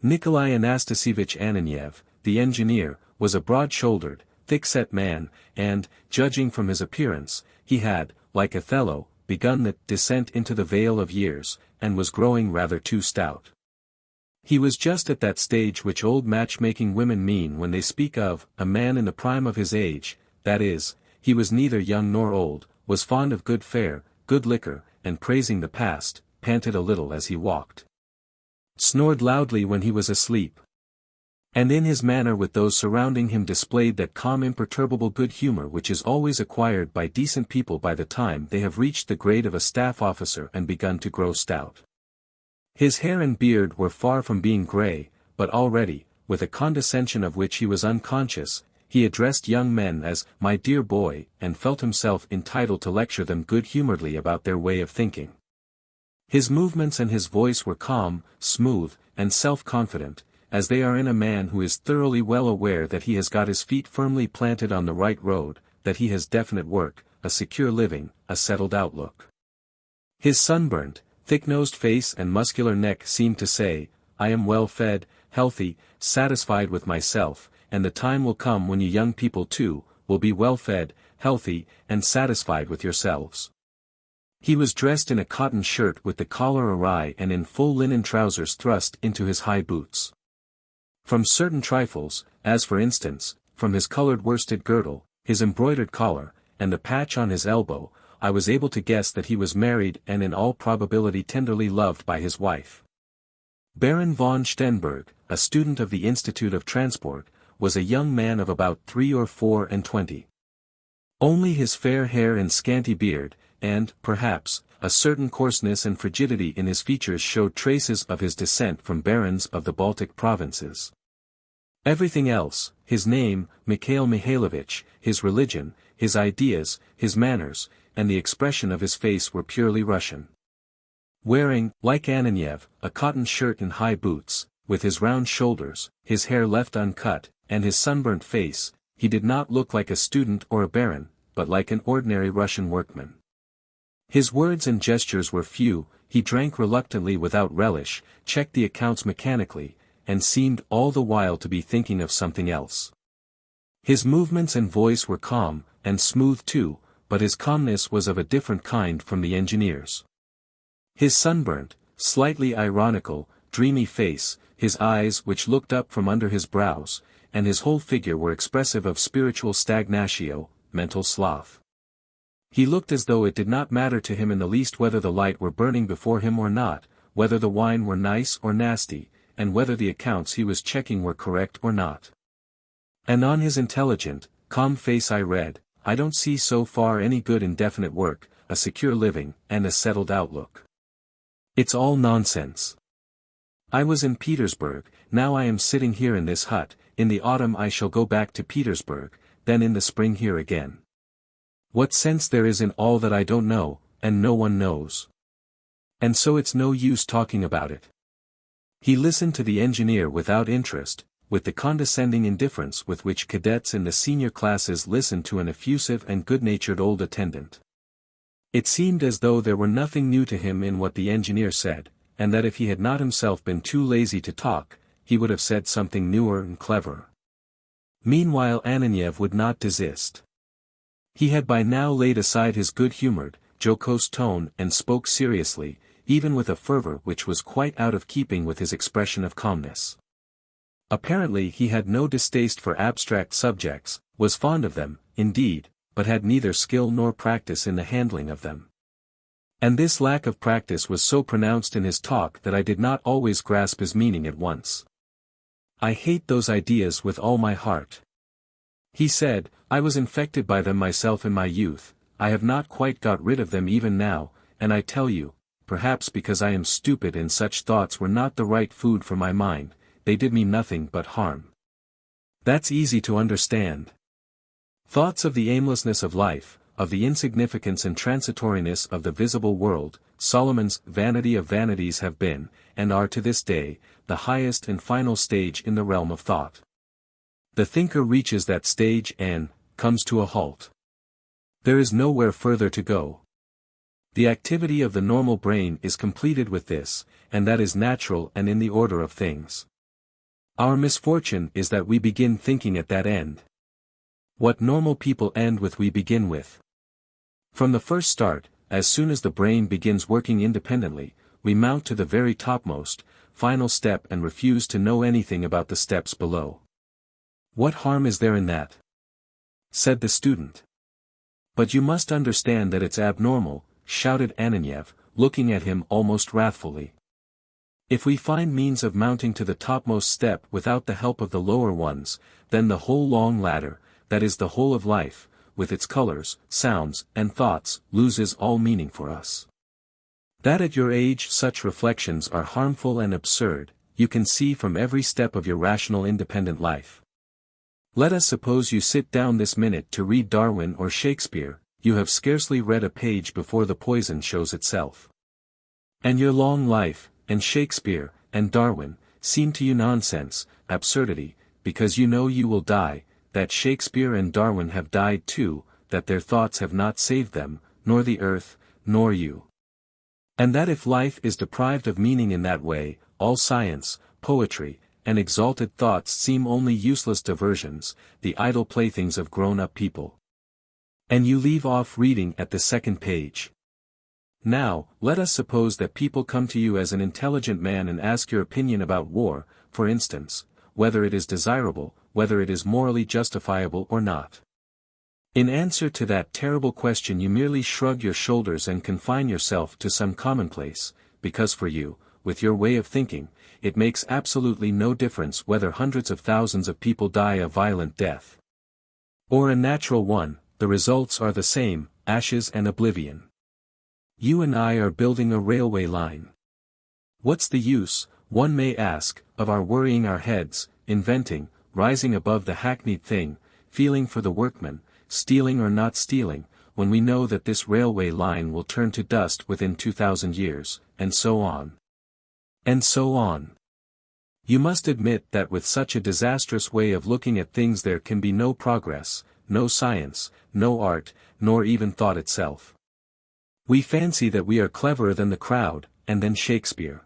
Speaker 1: Nikolai Anastasievich Ananiev, the engineer, was a broad-shouldered, thick-set man, and, judging from his appearance, he had, like Othello, begun the descent into the vale of years, and was growing rather too stout. He was just at that stage which old matchmaking women mean when they speak of a man in the prime of his age, that is, he was neither young nor old, was fond of good fare, good liquor, and praising the past, panted a little as he walked, snored loudly when he was asleep, and in his manner with those surrounding him displayed that calm imperturbable good humor which is always acquired by decent people by the time they have reached the grade of a staff officer and begun to grow stout. His hair and beard were far from being grey, but already, with a condescension of which he was unconscious, he addressed young men as "my dear boy," and felt himself entitled to lecture them good-humouredly about their way of thinking. His movements and his voice were calm, smooth, and self-confident, as they are in a man who is thoroughly well aware that he has got his feet firmly planted on the right road, that he has definite work, a secure living, a settled outlook. His sunburnt, thick-nosed face and muscular neck seemed to say, "I am well fed, healthy, satisfied with myself, and the time will come when you young people too, will be well fed, healthy, and satisfied with yourselves." He was dressed in a cotton shirt with the collar awry and in full linen trousers thrust into his high boots. From certain trifles, as for instance, from his colored worsted girdle, his embroidered collar, and the patch on his elbow, I was able to guess that he was married and in all probability tenderly loved by his wife. Baron von Stenberg, a student of the Institute of Transport, was a young man of about 3 or 24. Only his fair hair and scanty beard, and, perhaps, a certain coarseness and frigidity in his features showed traces of his descent from barons of the Baltic provinces. Everything else, his name, Mikhail Mikhailovich, his religion, his ideas, his manners, and the expression of his face were purely Russian. Wearing, like Ananiev, a cotton shirt and high boots, with his round shoulders, his hair left uncut, and his sunburnt face, he did not look like a student or a baron, but like an ordinary Russian workman. His words and gestures were few, he drank reluctantly without relish, checked the accounts mechanically, and seemed all the while to be thinking of something else. His movements and voice were calm, and smooth too, but his calmness was of a different kind from the engineer's. His sunburnt, slightly ironical, dreamy face, his eyes which looked up from under his brows, and his whole figure were expressive of spiritual stagnatio, mental sloth. He looked as though it did not matter to him in the least whether the light were burning before him or not, whether the wine were nice or nasty, and whether the accounts he was checking were correct or not. And on his intelligent, calm face I read, "I don't see so far any good in definite work, a secure living, and a settled outlook. It's all nonsense. I was in Petersburg, now I am sitting here in this hut, in the autumn I shall go back to Petersburg, then in the spring here again. What sense there is in all that I don't know, and no one knows. And so it's no use talking about it." He listened to the engineer without interest, with the condescending indifference with which cadets in the senior classes listen to an effusive and good-natured old attendant. It seemed as though there were nothing new to him in what the engineer said, and that if he had not himself been too lazy to talk, he would have said something newer and cleverer. Meanwhile Ananiev would not desist. He had by now laid aside his good-humored, jocose tone and spoke seriously, even with a fervor which was quite out of keeping with his expression of calmness. Apparently he had no distaste for abstract subjects, was fond of them, indeed, but had neither skill nor practice in the handling of them. And this lack of practice was so pronounced in his talk that I did not always grasp his meaning at once. "I hate those ideas with all my heart," he said. "I was infected by them myself in my youth, I have not quite got rid of them even now, and I tell you, perhaps because I am stupid and such thoughts were not the right food for my mind, they did me nothing but harm. That's easy to understand. Thoughts of the aimlessness of life, of the insignificance and transitoriness of the visible world, Solomon's vanity of vanities have been, and are to this day, the highest and final stage in the realm of thought. The thinker reaches that stage and comes to a halt. There is nowhere further to go. The activity of the normal brain is completed with this, and that is natural and in the order of things. Our misfortune is that we begin thinking at that end. What normal people end with we begin with. From the first start, as soon as the brain begins working independently, we mount to the very topmost, final step and refuse to know anything about the steps below. What harm is there in that?" said the student. "But you must understand that it's abnormal," shouted Ananiev, looking at him almost wrathfully. "If we find means of mounting to the topmost step without the help of the lower ones, then the whole long ladder, that is the whole of life, with its colors, sounds, and thoughts, loses all meaning for us. That at your age such reflections are harmful and absurd, you can see from every step of your rational independent life. Let us suppose you sit down this minute to read Darwin or Shakespeare, you have scarcely read a page before the poison shows itself. And your long life, and Shakespeare, and Darwin, seem to you nonsense, absurdity, because you know you will die, that Shakespeare and Darwin have died too, that their thoughts have not saved them, nor the earth, nor you. And that if life is deprived of meaning in that way, all science, poetry, and exalted thoughts seem only useless diversions, the idle playthings of grown-up people. And you leave off reading at the second page. Now, let us suppose that people come to you as an intelligent man and ask your opinion about war, for instance, whether it is desirable, whether it is morally justifiable or not. In answer to that terrible question you merely shrug your shoulders and confine yourself to some commonplace, because for you, with your way of thinking, it makes absolutely no difference whether hundreds of thousands of people die a violent death or a natural one, the results are the same, ashes and oblivion. You and I are building a railway line. What's the use, one may ask, of our worrying our heads, inventing, rising above the hackneyed thing, feeling for the workman, stealing or not stealing, when we know that this railway line will turn to dust within 2,000 years, and so on. And so on. You must admit that with such a disastrous way of looking at things there can be no progress, no science, no art, nor even thought itself. We fancy that we are cleverer than the crowd, and than Shakespeare.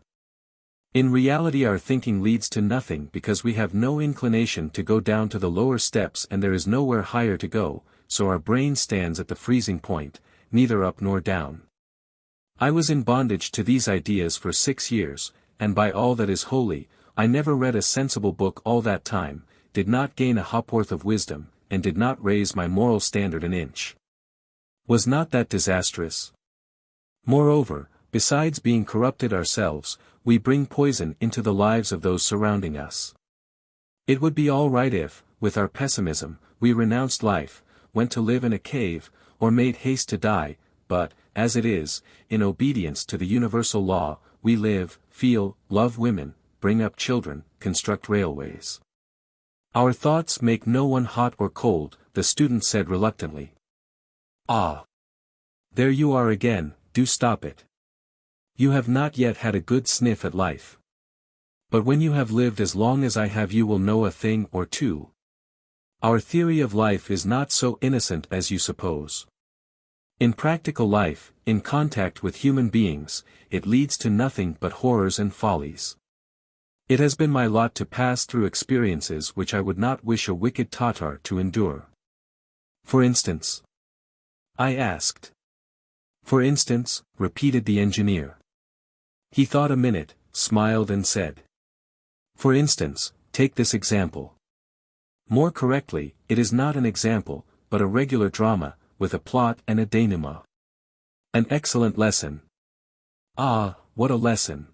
Speaker 1: In reality our thinking leads to nothing because we have no inclination to go down to the lower steps and there is nowhere higher to go, so our brain stands at the freezing point, neither up nor down. I was in bondage to these ideas for 6 years, and by all that is holy, I never read a sensible book all that time, did not gain a ha'porth of wisdom, and did not raise my moral standard an inch. Was not that disastrous? Moreover, besides being corrupted ourselves, we bring poison into the lives of those surrounding us. It would be all right if, with our pessimism, we renounced life, went to live in a cave, or made haste to die, but, as it is, in obedience to the universal law, we live, feel, love women, bring up children, construct railways. Our thoughts make no one hot or cold, the student said reluctantly. Ah! There you are again, do stop it. You have not yet had a good sniff at life. But when you have lived as long as I have you will know a thing or two. Our theory of life is not so innocent as you suppose. In practical life, in contact with human beings, it leads to nothing but horrors and follies. It has been my lot to pass through experiences which I would not wish a wicked Tatar to endure. For instance? I asked. For instance, repeated the engineer. He thought a minute, smiled and said. For instance, take this example. More correctly, it is not an example, but a regular drama, with a plot and a denouement. An excellent lesson. Ah, what a lesson.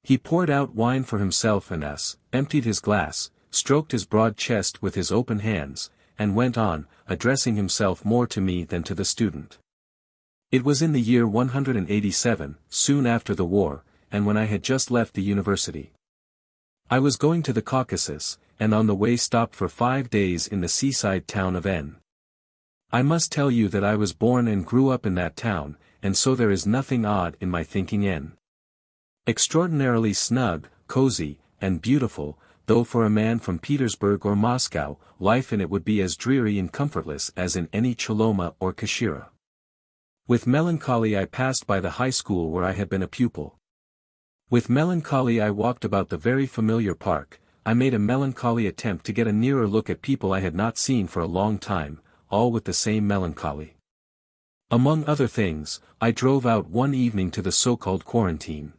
Speaker 1: He poured out wine for himself and us, emptied his glass, stroked his broad chest with his open hands, and went on, addressing himself more to me than to the student. It was in the year 187, soon after the war, and when I had just left the university. I was going to the Caucasus, and on the way stopped for 5 days in the seaside town of N. I must tell you that I was born and grew up in that town, and so there is nothing odd in my thinking N. Extraordinarily snug, cozy, and beautiful, though for a man from Petersburg or Moscow, life in it would be as dreary and comfortless as in any Choloma or Kashira. With melancholy I passed by the high school where I had been a pupil. With melancholy I walked about the very familiar park. I made a melancholy attempt to get a nearer look at people I had not seen for a long time, all with the same melancholy. Among other things, I drove out one evening to the so-called quarantine.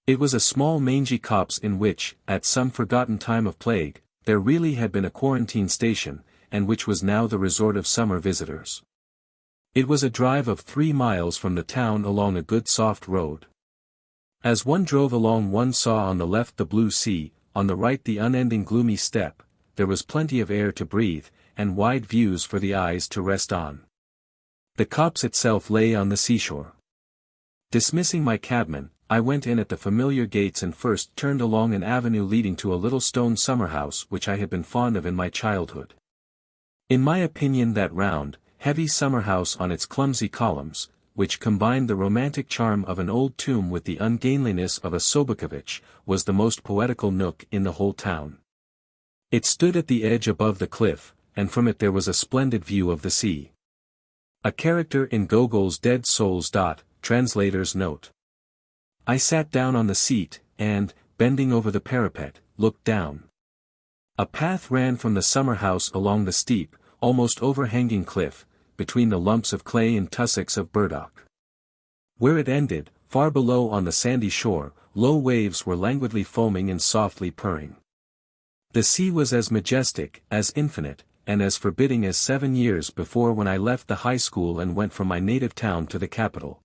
Speaker 1: It was a small mangy copse in which, at some forgotten time of plague, there really had been a quarantine station, and which was now the resort of summer visitors. It was a drive of 3 miles from the town along a good soft road. As one drove along one saw on the left the blue sea, on the right the unending gloomy steppe. There was plenty of air to breathe, and wide views for the eyes to rest on. The copse itself lay on the seashore. Dismissing my cabman, I went in at the familiar gates and first turned along an avenue leading to a little stone summer-house which I had been fond of in my childhood. In my opinion that round, heavy summer-house on its clumsy columns, which combined the romantic charm of an old tomb with the ungainliness of a Sobokovich, was the most poetical nook in the whole town. It stood at the edge above the cliff, and from it there was a splendid view of the sea. A character in Gogol's Dead Souls. Translator's note. I sat down on the seat, and, bending over the parapet, looked down. A path ran from the summer-house along the steep, almost overhanging cliff, between the lumps of clay and tussocks of burdock. Where it ended, far below on the sandy shore, low waves were languidly foaming and softly purring. The sea was as majestic, as infinite, and as forbidding as 7 years before when I left the high school and went from my native town to the capital.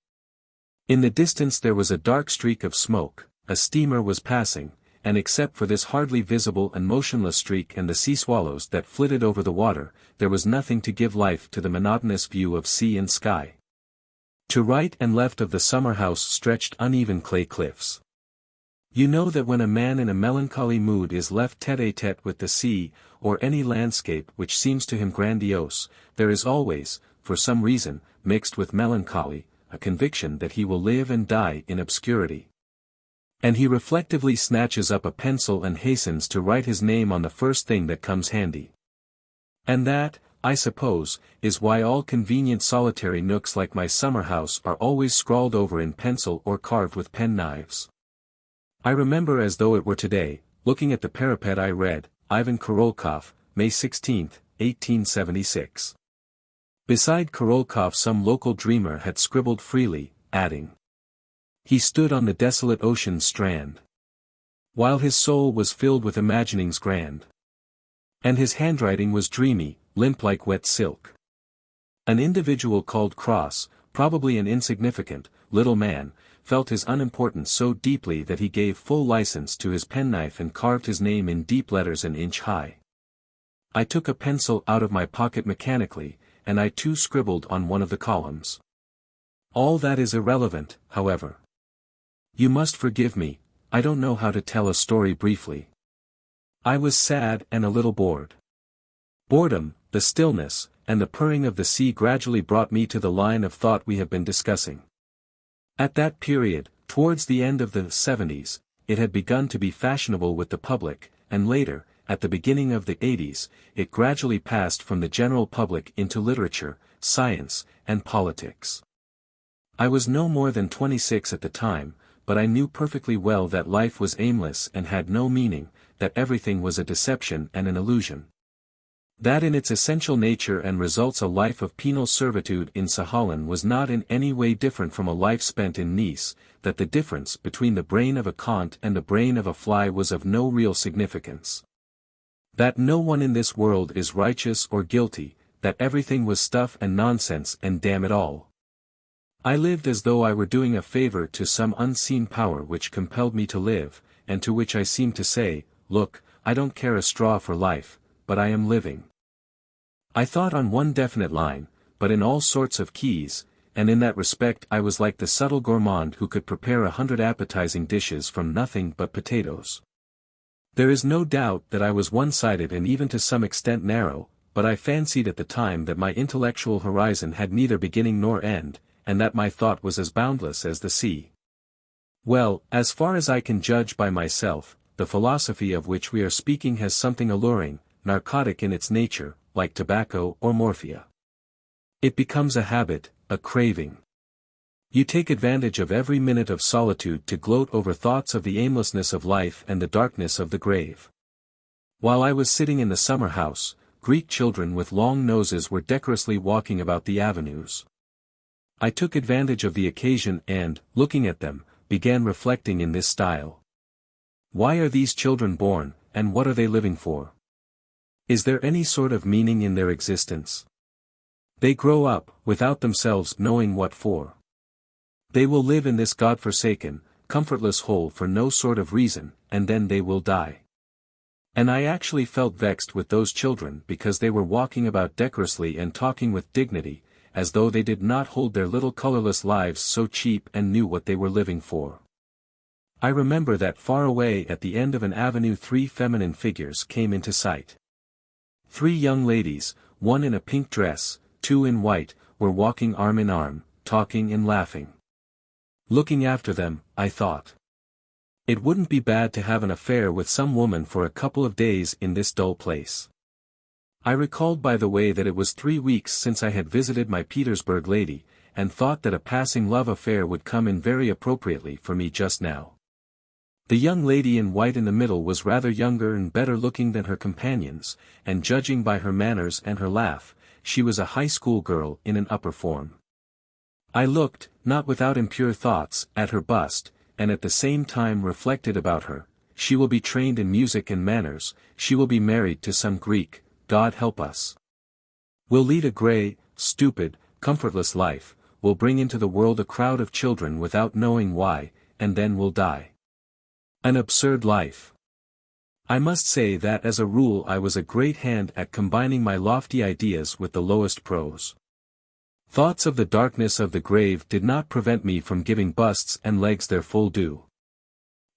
Speaker 1: In the distance there was a dark streak of smoke, a steamer was passing, and except for this hardly visible and motionless streak and the sea swallows that flitted over the water, there was nothing to give life to the monotonous view of sea and sky. To right and left of the summer-house stretched uneven clay cliffs. You know that when a man in a melancholy mood is left tête-à-tête with the sea, or any landscape which seems to him grandiose, there is always, for some reason, mixed with melancholy, a conviction that he will live and die in obscurity. And he reflectively snatches up a pencil and hastens to write his name on the first thing that comes handy. And that, I suppose, is why all convenient solitary nooks like my summer-house are always scrawled over in pencil or carved with pen-knives. I remember as though it were today, looking at the parapet I read, Ivan Korolkov, May 16, 1876. Beside Korolkov some local dreamer had scribbled freely, adding, "He stood on the desolate ocean's strand, while his soul was filled with imaginings grand. And his handwriting was dreamy, limp like wet silk." An individual called Cross, probably an insignificant, little man, felt his unimportance so deeply that he gave full license to his penknife and carved his name in deep letters an inch high. I took a pencil out of my pocket mechanically, and I too scribbled on one of the columns. All that is irrelevant, however. You must forgive me, I don't know how to tell a story briefly. I was sad and a little bored. Boredom, the stillness, and the purring of the sea gradually brought me to the line of thought we have been discussing. At that period, towards the end of the 70s, it had begun to be fashionable with the public, and later, at the beginning of the 80s, it gradually passed from the general public into literature, science, and politics. I was no more than 26 at the time, but I knew perfectly well that life was aimless and had no meaning, that everything was a deception and an illusion. That in its essential nature and results a life of penal servitude in Sahalin was not in any way different from a life spent in Nice, that the difference between the brain of a Kant and the brain of a fly was of no real significance. That no one in this world is righteous or guilty, that everything was stuff and nonsense and damn it all. I lived as though I were doing a favor to some unseen power which compelled me to live, and to which I seemed to say, look, I don't care a straw for life, but I am living. I thought on one definite line, but in all sorts of keys, and in that respect I was like the subtle gourmand who could prepare 100 appetizing dishes from nothing but potatoes. There is no doubt that I was one-sided and even to some extent narrow, but I fancied at the time that my intellectual horizon had neither beginning nor end, and that my thought was as boundless as the sea. Well, as far as I can judge by myself, the philosophy of which we are speaking has something alluring, narcotic in its nature, like tobacco or morphia. It becomes a habit, a craving. You take advantage of every minute of solitude to gloat over thoughts of the aimlessness of life and the darkness of the grave. While I was sitting in the summer house, Greek children with long noses were decorously walking about the avenues. I took advantage of the occasion and, looking at them, began reflecting in this style. Why are these children born, and what are they living for? Is there any sort of meaning in their existence? They grow up, without themselves knowing what for. They will live in this God-forsaken, comfortless hole for no sort of reason, and then they will die. And I actually felt vexed with those children because they were walking about decorously and talking with dignity, as though they did not hold their little colorless lives so cheap and knew what they were living for. I remember that far away at the end of an avenue 3 feminine figures came into sight. 3 young ladies, one in a pink dress, 2 in white, were walking arm in arm, talking and laughing. Looking after them, I thought, it wouldn't be bad to have an affair with some woman for a couple of days in this dull place. I recalled by the way that it was 3 weeks since I had visited my Petersburg lady, and thought that a passing love affair would come in very appropriately for me just now. The young lady in white in the middle was rather younger and better looking than her companions, and judging by her manners and her laugh, she was a high school girl in an upper form. I looked, not without impure thoughts, at her bust, and at the same time reflected about her, she will be trained in music and manners, she will be married to some Greek, God help us. Will lead a grey, stupid, comfortless life, will bring into the world a crowd of children without knowing why, and then will die. An absurd life. I must say that as a rule I was a great hand at combining my lofty ideas with the lowest prose. Thoughts of the darkness of the grave did not prevent me from giving busts and legs their full due.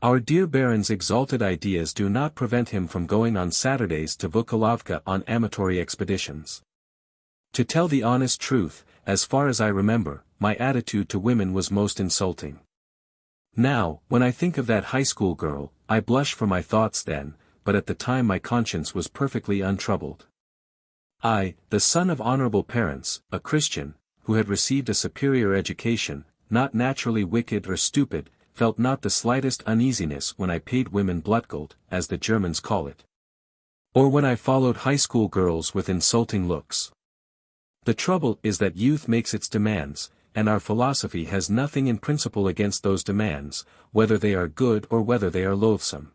Speaker 1: Our dear Baron's exalted ideas do not prevent him from going on Saturdays to Vukolovka on amatory expeditions. To tell the honest truth, as far as I remember, my attitude to women was most insulting. Now, when I think of that high school girl, I blush for my thoughts then, but at the time my conscience was perfectly untroubled. I, the son of honorable parents, a Christian, who had received a superior education, not naturally wicked or stupid, felt not the slightest uneasiness when I paid women Blutgeld, as the Germans call it. Or when I followed high school girls with insulting looks. The trouble is that youth makes its demands, and our philosophy has nothing in principle against those demands, whether they are good or whether they are loathsome.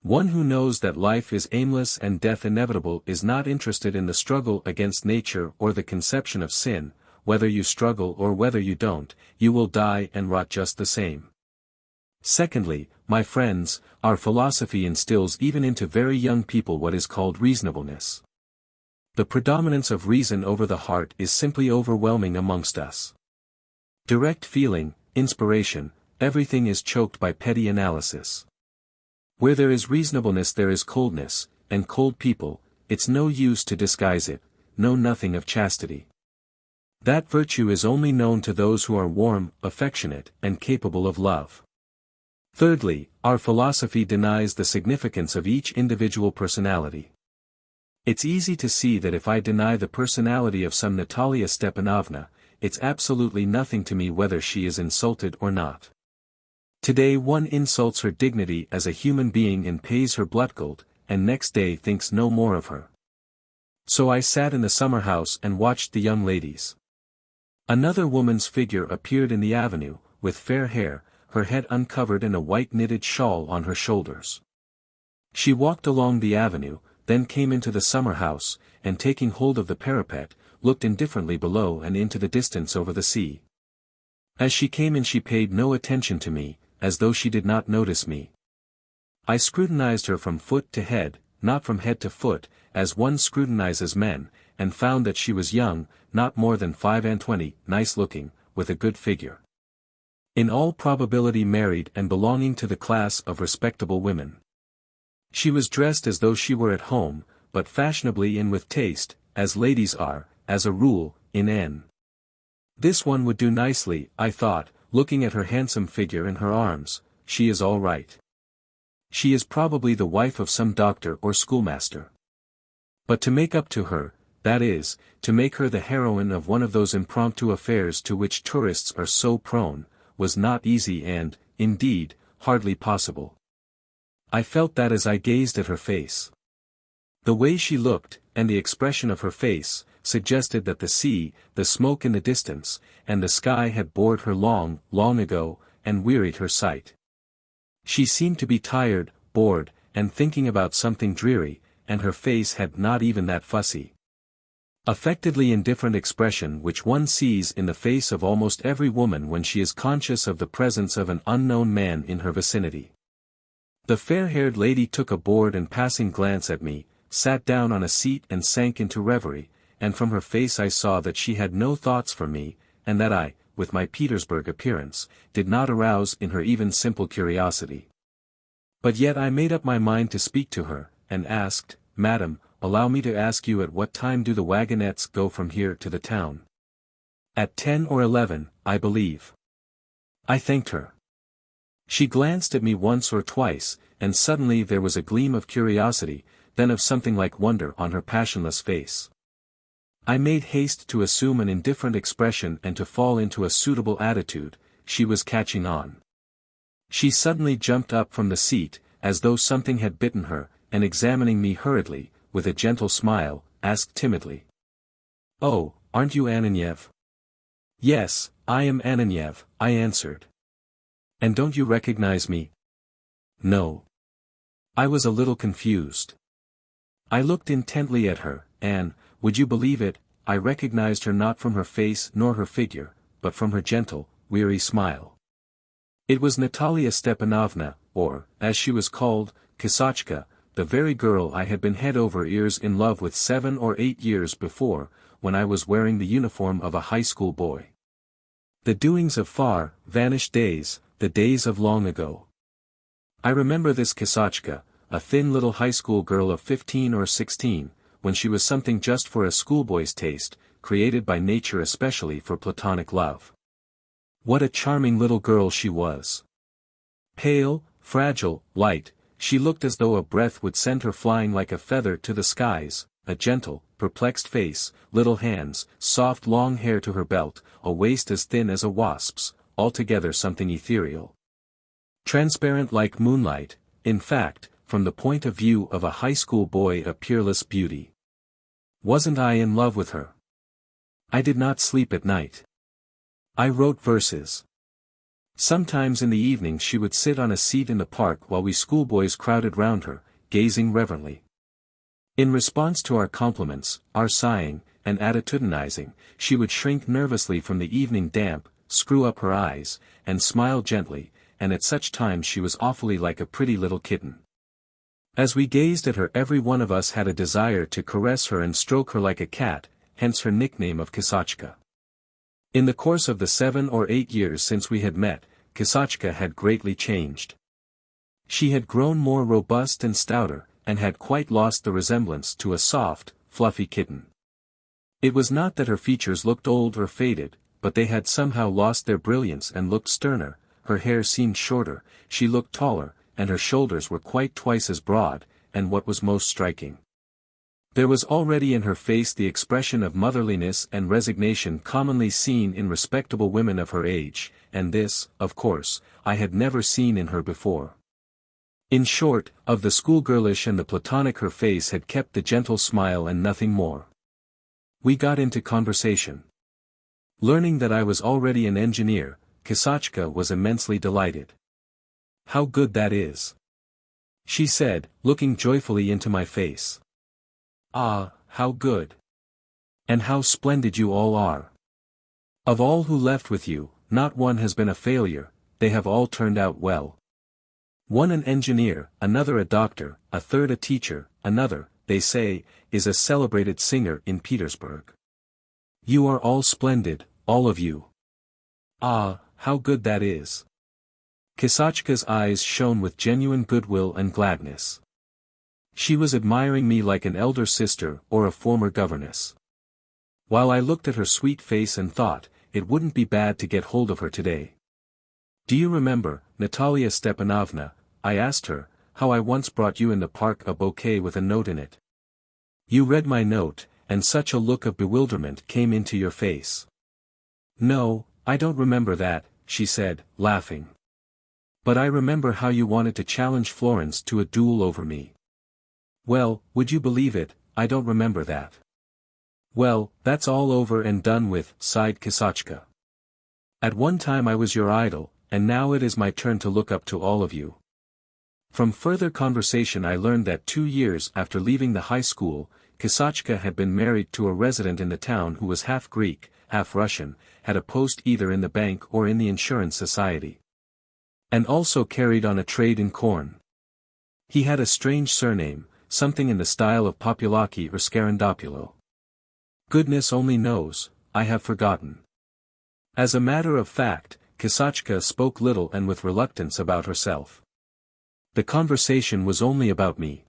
Speaker 1: One who knows that life is aimless and death inevitable is not interested in the struggle against nature or the conception of sin. Whether you struggle or whether you don't, you will die and rot just the same. Secondly, my friends, our philosophy instills even into very young people what is called reasonableness. The predominance of reason over the heart is simply overwhelming amongst us. Direct feeling, inspiration, everything is choked by petty analysis. Where there is reasonableness there is coldness, and cold people, it's no use to disguise it, know nothing of chastity. That virtue is only known to those who are warm, affectionate, and capable of love. Thirdly, our philosophy denies the significance of each individual personality. It's easy to see that if I deny the personality of some Natalia Stepanovna, it's absolutely nothing to me whether she is insulted or not. Today one insults her dignity as a human being and pays her bloodgold, and next day thinks no more of her. So I sat in the summer house and watched the young ladies. Another woman's figure appeared in the avenue, with fair hair, her head uncovered and a white knitted shawl on her shoulders. She walked along the avenue, then came into the summer house, and taking hold of the parapet, looked indifferently below and into the distance over the sea. As she came in she paid no attention to me, as though she did not notice me. I scrutinized her from foot to head, not from head to foot, as one scrutinizes men, and found that she was young, not more than 25, nice-looking, with a good figure. In all probability married and belonging to the class of respectable women. She was dressed as though she were at home, but fashionably and with taste, as ladies are, as a rule, in N. This one would do nicely, I thought, looking at her handsome figure and her arms. She is all right. She is probably the wife of some doctor or schoolmaster. But to make up to her, that is, to make her the heroine of one of those impromptu affairs to which tourists are so prone, was not easy and, indeed, hardly possible. I felt that as I gazed at her face. The way she looked, and the expression of her face, suggested that the sea, the smoke in the distance, and the sky had bored her long, long ago, and wearied her sight. She seemed to be tired, bored, and thinking about something dreary, and her face had not even that fussy, affectedly indifferent expression which one sees in the face of almost every woman when she is conscious of the presence of an unknown man in her vicinity. The fair-haired lady took a bored and passing glance at me, sat down on a seat and sank into reverie, and from her face I saw that she had no thoughts for me, and that I, with my Petersburg appearance, did not arouse in her even simple curiosity. But yet I made up my mind to speak to her, and asked, "Madam, allow me to ask you at what time do the wagonettes go from here to the town?" "At 10 or 11, I believe." I thanked her. She glanced at me once or twice, and suddenly there was a gleam of curiosity, then of something like wonder on her passionless face. I made haste to assume an indifferent expression and to fall into a suitable attitude. She was catching on. She suddenly jumped up from the seat, as though something had bitten her, and examining me hurriedly, with a gentle smile, asked timidly, "Oh, aren't you Ananiev?" "Yes, I am Ananiev," I answered. "And don't you recognize me?" "No." I was a little confused. I looked intently at her, and, would you believe it, I recognized her not from her face nor her figure, but from her gentle, weary smile. It was Natalia Stepanovna, or, as she was called, Kisachka, the very girl I had been head over ears in love with 7 or 8 years before, when I was wearing the uniform of a high school boy. The doings of far, vanished days, the days of long ago. I remember this Kisachka, a thin little high school girl of 15 or 16, when she was something just for a schoolboy's taste, created by nature especially for platonic love. What a charming little girl she was! Pale, fragile, light, she looked as though a breath would send her flying like a feather to the skies, a gentle, perplexed face, little hands, soft long hair to her belt, a waist as thin as a wasp's, altogether something ethereal. Transparent like moonlight, in fact, from the point of view of a high school boy a peerless beauty. Wasn't I in love with her? I did not sleep at night. I wrote verses. Sometimes in the evening she would sit on a seat in the park while we schoolboys crowded round her, gazing reverently. In response to our compliments, our sighing, and attitudinizing, she would shrink nervously from the evening damp, screw up her eyes, and smile gently, and at such times she was awfully like a pretty little kitten. As we gazed at her every one of us had a desire to caress her and stroke her like a cat, hence her nickname of Kisachka. In the course of the 7 or 8 years since we had met, Kisachka had greatly changed. She had grown more robust and stouter, and had quite lost the resemblance to a soft, fluffy kitten. It was not that her features looked old or faded, but they had somehow lost their brilliance and looked sterner. Her hair seemed shorter, she looked taller, and her shoulders were quite twice as broad, and what was most striking, There was already in her face the expression of motherliness and resignation commonly seen in respectable women of her age, and this, of course, I had never seen in her before. In short, of the schoolgirlish and the platonic her face had kept the gentle smile and nothing more. We got into conversation. Learning that I was already an engineer, Kisachka was immensely delighted. "How good that is!" she said, looking joyfully into my face. "Ah, how good! And how splendid you all are! Of all who left with you, not one has been a failure, they have all turned out well. One an engineer, another a doctor, a third a teacher, another, they say, is a celebrated singer in Petersburg. You are all splendid, all of you. Ah, how good that is!" Kisachka's eyes shone with genuine goodwill and gladness. She was admiring me like an elder sister or a former governess. While I looked at her sweet face and thought, it wouldn't be bad to get hold of her today. "Do you remember, Natalia Stepanovna," I asked her, "how I once brought you in the park a bouquet with a note in it? You read my note, and such a look of bewilderment came into your face." "No, I don't remember that," she said, laughing. "But I remember how you wanted to challenge Florence to a duel over me." "Well, would you believe it, I don't remember that." "Well, that's all over and done with," sighed Kisachka. "At one time I was your idol, and now it is my turn to look up to all of you." From further conversation I learned that 2 years after leaving the high school, Kisachka had been married to a resident in the town who was half Greek, half Russian, had a post either in the bank or in the insurance society, and also carried on a trade in corn. He had a strange surname, something in the style of Populaki or Scarandopulo. Goodness only knows, I have forgotten. As a matter of fact, Kisachka spoke little and with reluctance about herself. The conversation was only about me.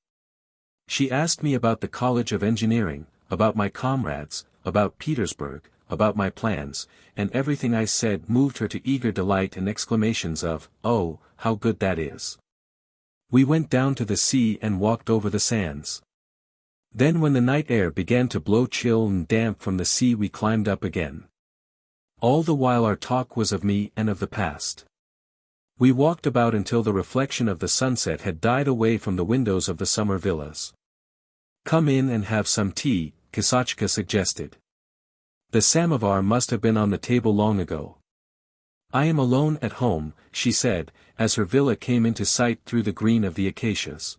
Speaker 1: She asked me about the College of Engineering, about my comrades, about Petersburg, about my plans, and everything I said moved her to eager delight and exclamations of, "Oh, how good that is!" We went down to the sea and walked over the sands. Then when the night air began to blow chill and damp from the sea we climbed up again. All the while our talk was of me and of the past. We walked about until the reflection of the sunset had died away from the windows of the summer villas. "Come in and have some tea," Kisachka suggested. "The samovar must have been on the table long ago." "I am alone at home," she said, as her villa came into sight through the green of the acacias.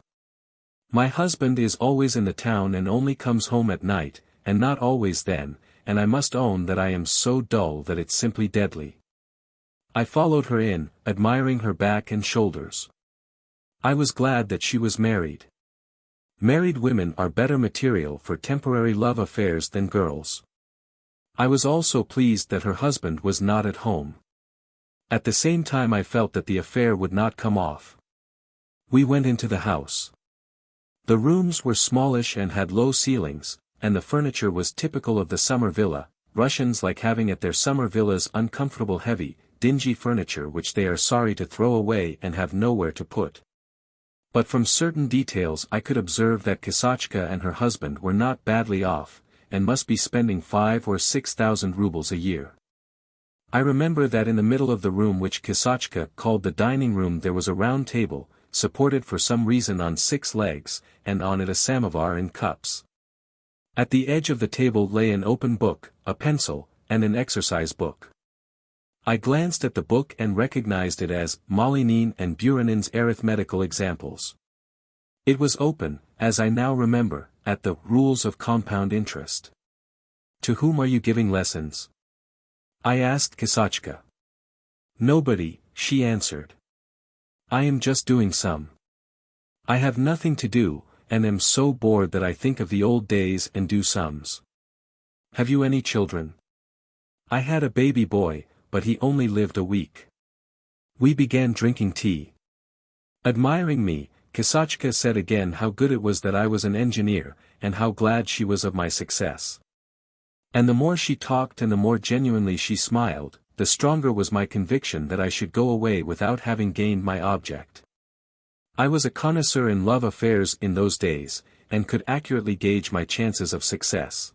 Speaker 1: "My husband is always in the town and only comes home at night, and not always then, and I must own that I am so dull that it's simply deadly." I followed her in, admiring her back and shoulders. I was glad that she was married. Married women are better material for temporary love affairs than girls. I was also pleased that her husband was not at home. At the same time I felt that the affair would not come off. We went into the house. The rooms were smallish and had low ceilings, and the furniture was typical of the summer villa. Russians like having at their summer villas uncomfortable heavy, dingy furniture which they are sorry to throw away and have nowhere to put. But from certain details I could observe that Kisachka and her husband were not badly off, and must be spending 5,000 or 6,000 rubles a year. I remember that in the middle of the room which Kisachka called the dining room there was a round table, supported for some reason on 6 legs, and on it a samovar in cups. At the edge of the table lay an open book, a pencil, and an exercise book. I glanced at the book and recognized it as Malinin and Buranin's arithmetical examples. It was open, as I now remember, at the rules of compound interest. "To whom are you giving lessons?" I asked Kisachka. "Nobody," she answered. "I am just doing some. I have nothing to do, and am so bored that I think of the old days and do sums." "Have you any children?" "I had a baby boy, but he only lived a week." We began drinking tea. Admiring me, Kisachka said again how good it was that I was an engineer, and how glad she was of my success. And the more she talked and the more genuinely she smiled, the stronger was my conviction that I should go away without having gained my object. I was a connoisseur in love affairs in those days, and could accurately gauge my chances of success.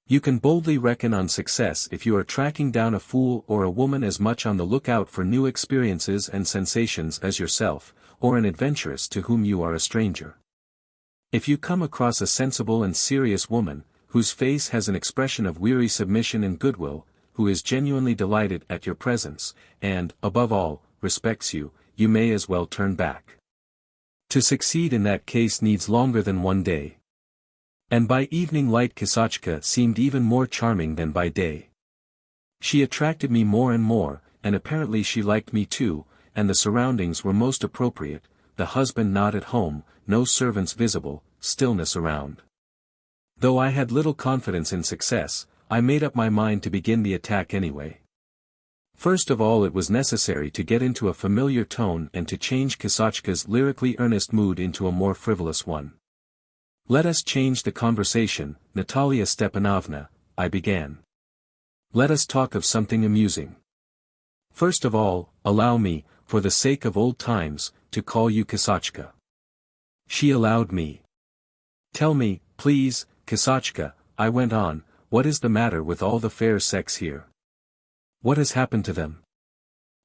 Speaker 1: You can boldly reckon on success if you are tracking down a fool or a woman as much on the lookout for new experiences and sensations as yourself, or an adventuress to whom you are a stranger. If you come across a sensible and serious woman, whose face has an expression of weary submission and goodwill, who is genuinely delighted at your presence, and, above all, respects you, you may as well turn back. To succeed in that case needs longer than one day. And by evening light Kisachka seemed even more charming than by day. She attracted me more and more, and apparently she liked me too, and the surroundings were most appropriate, the husband not at home, no servants visible, stillness around. Though I had little confidence in success, I made up my mind to begin the attack anyway. First of all, it was necessary to get into a familiar tone and to change Kisachka's lyrically earnest mood into a more frivolous one. "Let us change the conversation, Natalia Stepanovna," I began. "Let us talk of something amusing. First of all, allow me, for the sake of old times, to call you Kisachka." She allowed me. "Tell me, please, Kisachka," I went on, "what is the matter with all the fair sex here? What has happened to them?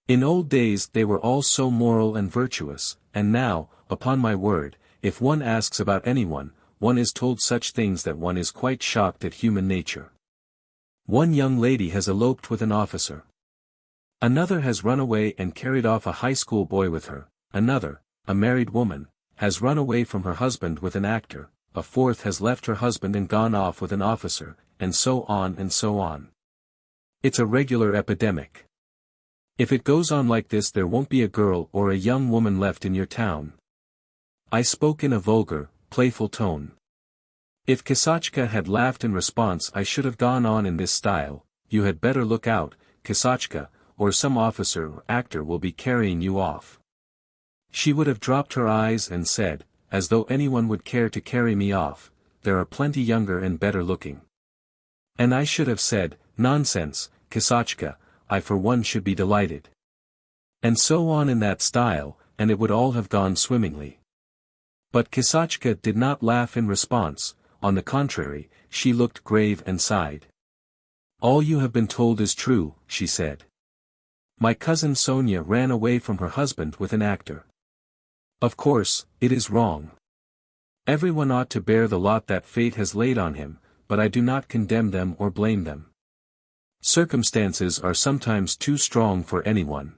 Speaker 1: In old days they were all so moral and virtuous, and now, upon my word, if one asks about anyone, one is told such things that one is quite shocked at human nature. One young lady has eloped with an officer. Another has run away and carried off a high school boy with her. Another, a married woman, has run away from her husband with an actor. A fourth has left her husband and gone off with an officer, and so on and so on. It's a regular epidemic. If it goes on like this there won't be a girl or a young woman left in your town." I spoke in a vulgar, playful tone. If Kisachka had laughed in response I should have gone on in this style: "You had better look out, Kisachka, or some officer or actor will be carrying you off." She would have dropped her eyes and said, "As though anyone would care to carry me off, there are plenty younger and better looking." And I should have said, "Nonsense, Kisachka, I for one should be delighted." And so on in that style, and it would all have gone swimmingly. But Kisachka did not laugh in response, on the contrary, she looked grave and sighed. "All you have been told is true," she said. "My cousin Sonia ran away from her husband with an actor. Of course, it is wrong. Everyone ought to bear the lot that fate has laid on him, but I do not condemn them or blame them. Circumstances are sometimes too strong for anyone."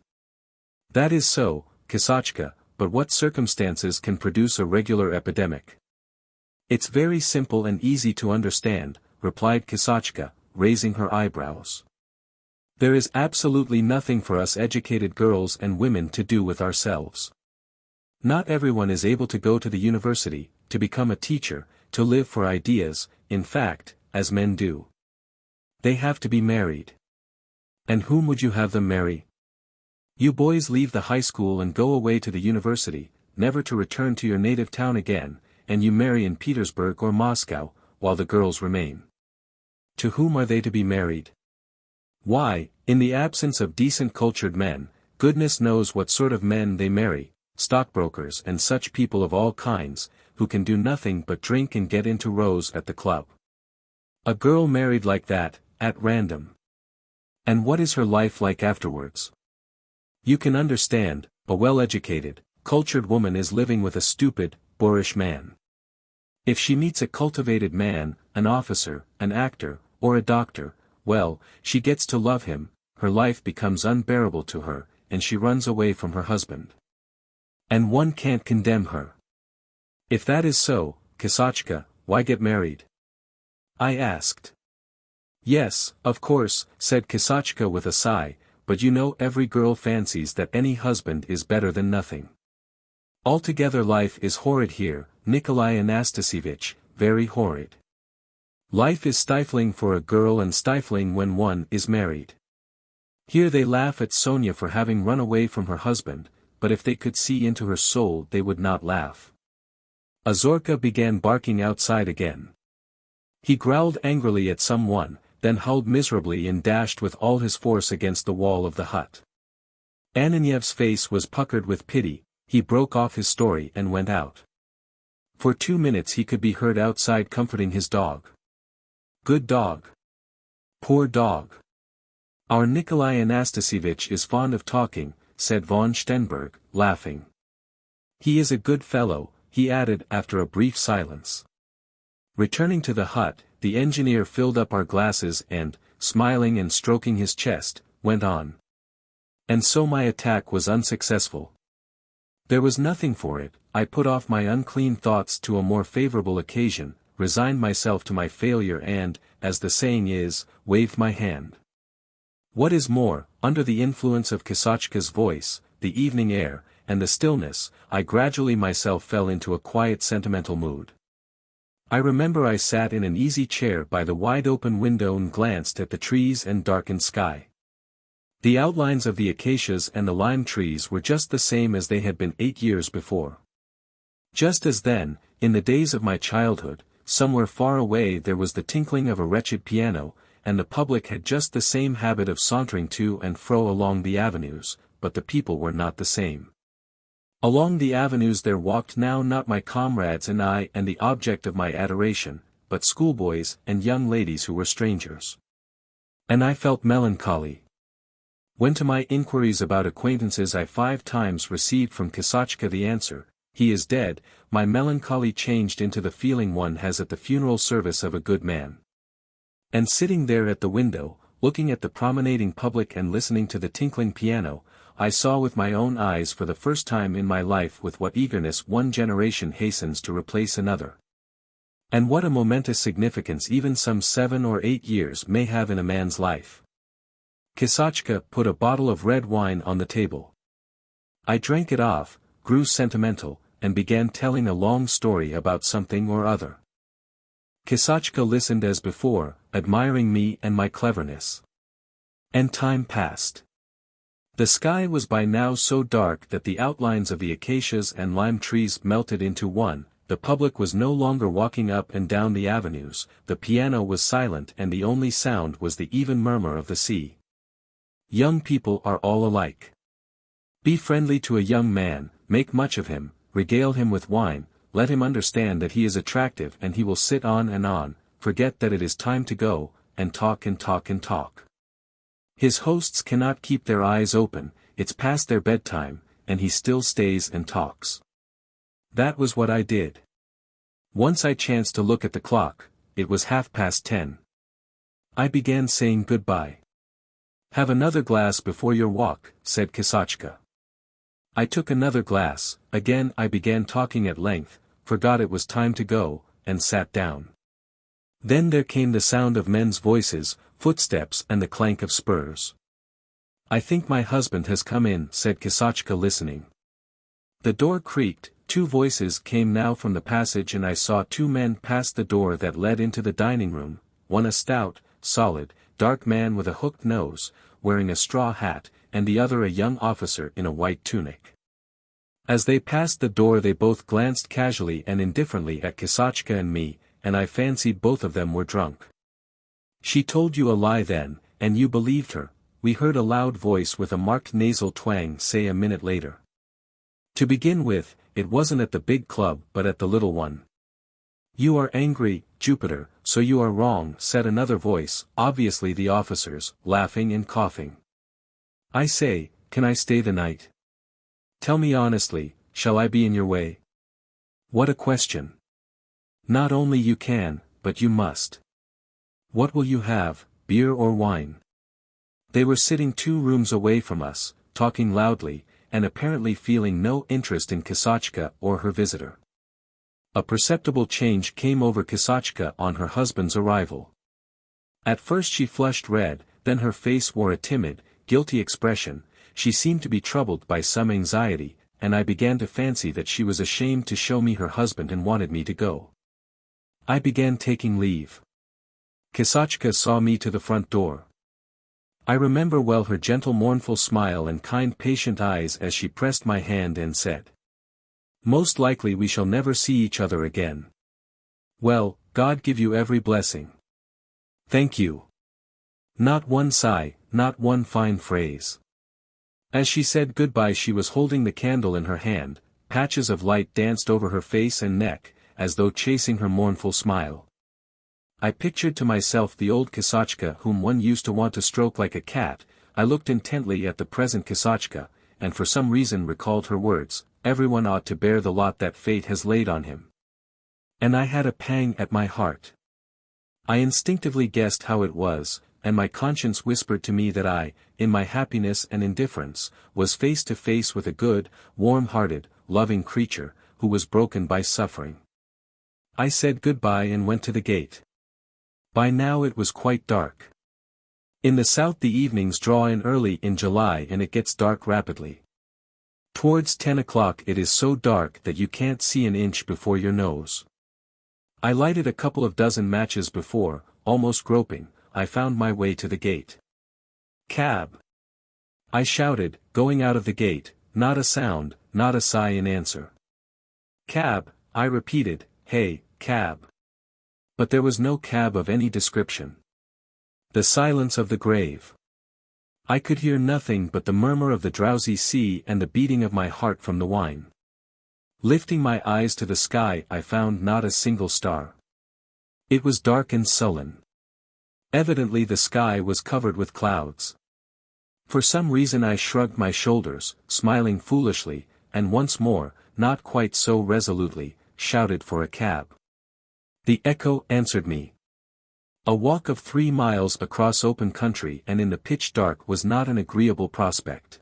Speaker 1: "That is so, Kisachka, but what circumstances can produce a regular epidemic?" "It's very simple and easy to understand," replied Kisachka, raising her eyebrows. "There is absolutely nothing for us educated girls and women to do with ourselves. Not everyone is able to go to the university, to become a teacher, to live for ideas, in fact, as men do. They have to be married. And whom would you have them marry? You boys leave the high school and go away to the university, never to return to your native town again, and you marry in Petersburg or Moscow, while the girls remain. To whom are they to be married? Why, in the absence of decent cultured men, goodness knows what sort of men they marry, stockbrokers and such people of all kinds, who can do nothing but drink and get into rows at the club. A girl married like that, at random. And what is her life like afterwards? You can understand, a well-educated, cultured woman is living with a stupid, boorish man. If she meets a cultivated man, an officer, an actor, or a doctor, well, she gets to love him, her life becomes unbearable to her, and she runs away from her husband. And one can't condemn her. If that is so, Kisachka, why get married?" I asked. "Yes, of course," said Kisachka with a sigh, "but you know every girl fancies that any husband is better than nothing. Altogether life is horrid here, Nikolai Anastasievich, very horrid. Life is stifling for a girl and stifling when one is married. Here they laugh at Sonia for having run away from her husband, but if they could see into her soul they would not laugh." Azorka began barking outside again. He growled angrily at someone, then howled miserably and dashed with all his force against the wall of the hut. Ananyev's face was puckered with pity, he broke off his story and went out. For 2 minutes he could be heard outside comforting his dog. Good dog. Poor dog. Our Nikolai Anastasievich is fond of talking, said von Stenberg, laughing. He is a good fellow, he added after a brief silence. Returning to the hut, the engineer filled up our glasses and, smiling and stroking his chest, went on. And so my attack was unsuccessful. There was nothing for it, I put off my unclean thoughts to a more favorable occasion, resigned myself to my failure and, as the saying is, waved my hand. What is more, under the influence of Kosachka's voice, the evening air, and the stillness, I gradually myself fell into a quiet sentimental mood. I remember I sat in an easy chair by the wide-open window and glanced at the trees and darkened sky. The outlines of the acacias and the lime trees were just the same as they had been 8 years before. Just as then, in the days of my childhood, somewhere far away there was the tinkling of a wretched piano, and the public had just the same habit of sauntering to and fro along the avenues, but the people were not the same. Along the avenues there walked now not my comrades and I and the object of my adoration, but schoolboys and young ladies who were strangers. And I felt melancholy. When to my inquiries about acquaintances I 5 times received from Kosachka the answer, "He is dead," my melancholy changed into the feeling one has at the funeral service of a good man. And sitting there at the window, looking at the promenading public and listening to the tinkling piano, I saw with my own eyes for the first time in my life with what eagerness one generation hastens to replace another. And what a momentous significance even some 7 or 8 years may have in a man's life. Kosachka put a bottle of red wine on the table. I drank it off, grew sentimental, and began telling a long story about something or other. Kosachka listened as before, admiring me and my cleverness. And time passed. The sky was by now so dark that the outlines of the acacias and lime trees melted into one, the public was no longer walking up and down the avenues, the piano was silent and the only sound was the even murmur of the sea. Young people are all alike. Be friendly to a young man, make much of him, regale him with wine, let him understand that he is attractive and he will sit on, forget that it is time to go, and talk and talk and talk. His hosts cannot keep their eyes open, it's past their bedtime, and he still stays and talks. That was what I did. Once I chanced to look at the clock, it was 10:30. I began saying goodbye. "Have another glass before your walk," said Kosachka. I took another glass, again I began talking at length, forgot it was time to go, and sat down. Then there came the sound of men's voices, footsteps and the clank of spurs. "I think my husband has come in," said Kosachka listening. The door creaked, 2 voices came now from the passage and I saw 2 men pass the door that led into the dining room, one a stout, solid, dark man with a hooked nose, wearing a straw hat, and the other a young officer in a white tunic. As they passed the door they both glanced casually and indifferently at Kosachka and me, and I fancied both of them were drunk. "She told you a lie then, and you believed her," we heard a loud voice with a marked nasal twang say a minute later. "To begin with, it wasn't at the big club but at the little one." "You are angry, Jupiter, so you are wrong," said another voice, obviously the officer's, laughing and coughing. "I say, can I stay the night? Tell me honestly, shall I be in your way?" "What a question. Not only you can, but you must. What will you have, beer or wine?" They were sitting 2 rooms away from us, talking loudly, and apparently feeling no interest in Kosachka or her visitor. A perceptible change came over Kosachka on her husband's arrival. At first she flushed red, then her face wore a timid, guilty expression, she seemed to be troubled by some anxiety, and I began to fancy that she was ashamed to show me her husband and wanted me to go. I began taking leave. Kosachka saw me to the front door. I remember well her gentle mournful smile and kind patient eyes as she pressed my hand and said, "Most likely we shall never see each other again. Well, God give you every blessing." "Thank you." Not one sigh, not one fine phrase. As she said goodbye she was holding the candle in her hand, patches of light danced over her face and neck, as though chasing her mournful smile. I pictured to myself the old Kisachka whom one used to want to stroke like a cat. I looked intently at the present Kisachka, and for some reason recalled her words, "Everyone ought to bear the lot that fate has laid on him." And I had a pang at my heart. I instinctively guessed how it was, and my conscience whispered to me that I, in my happiness and indifference, was face to face with a good, warm-hearted, loving creature, who was broken by suffering. I said goodbye and went to the gate. By now it was quite dark. In the south the evenings draw in early in July and it gets dark rapidly. Towards 10 o'clock it is so dark that you can't see an inch before your nose. I lighted a couple of dozen matches before, almost groping, I found my way to the gate. "Cab!" I shouted, going out of the gate, not a sound, not a sigh in answer. "Cab," I repeated, "hey, cab." But there was no cab of any description. The silence of the grave. I could hear nothing but the murmur of the drowsy sea and the beating of my heart from the wine. Lifting my eyes to the sky I found not a single star. It was dark and sullen. Evidently the sky was covered with clouds. For some reason I shrugged my shoulders, smiling foolishly, and once more, not quite so resolutely, shouted for a cab. The echo answered me. A walk of 3 miles across open country and in the pitch dark was not an agreeable prospect.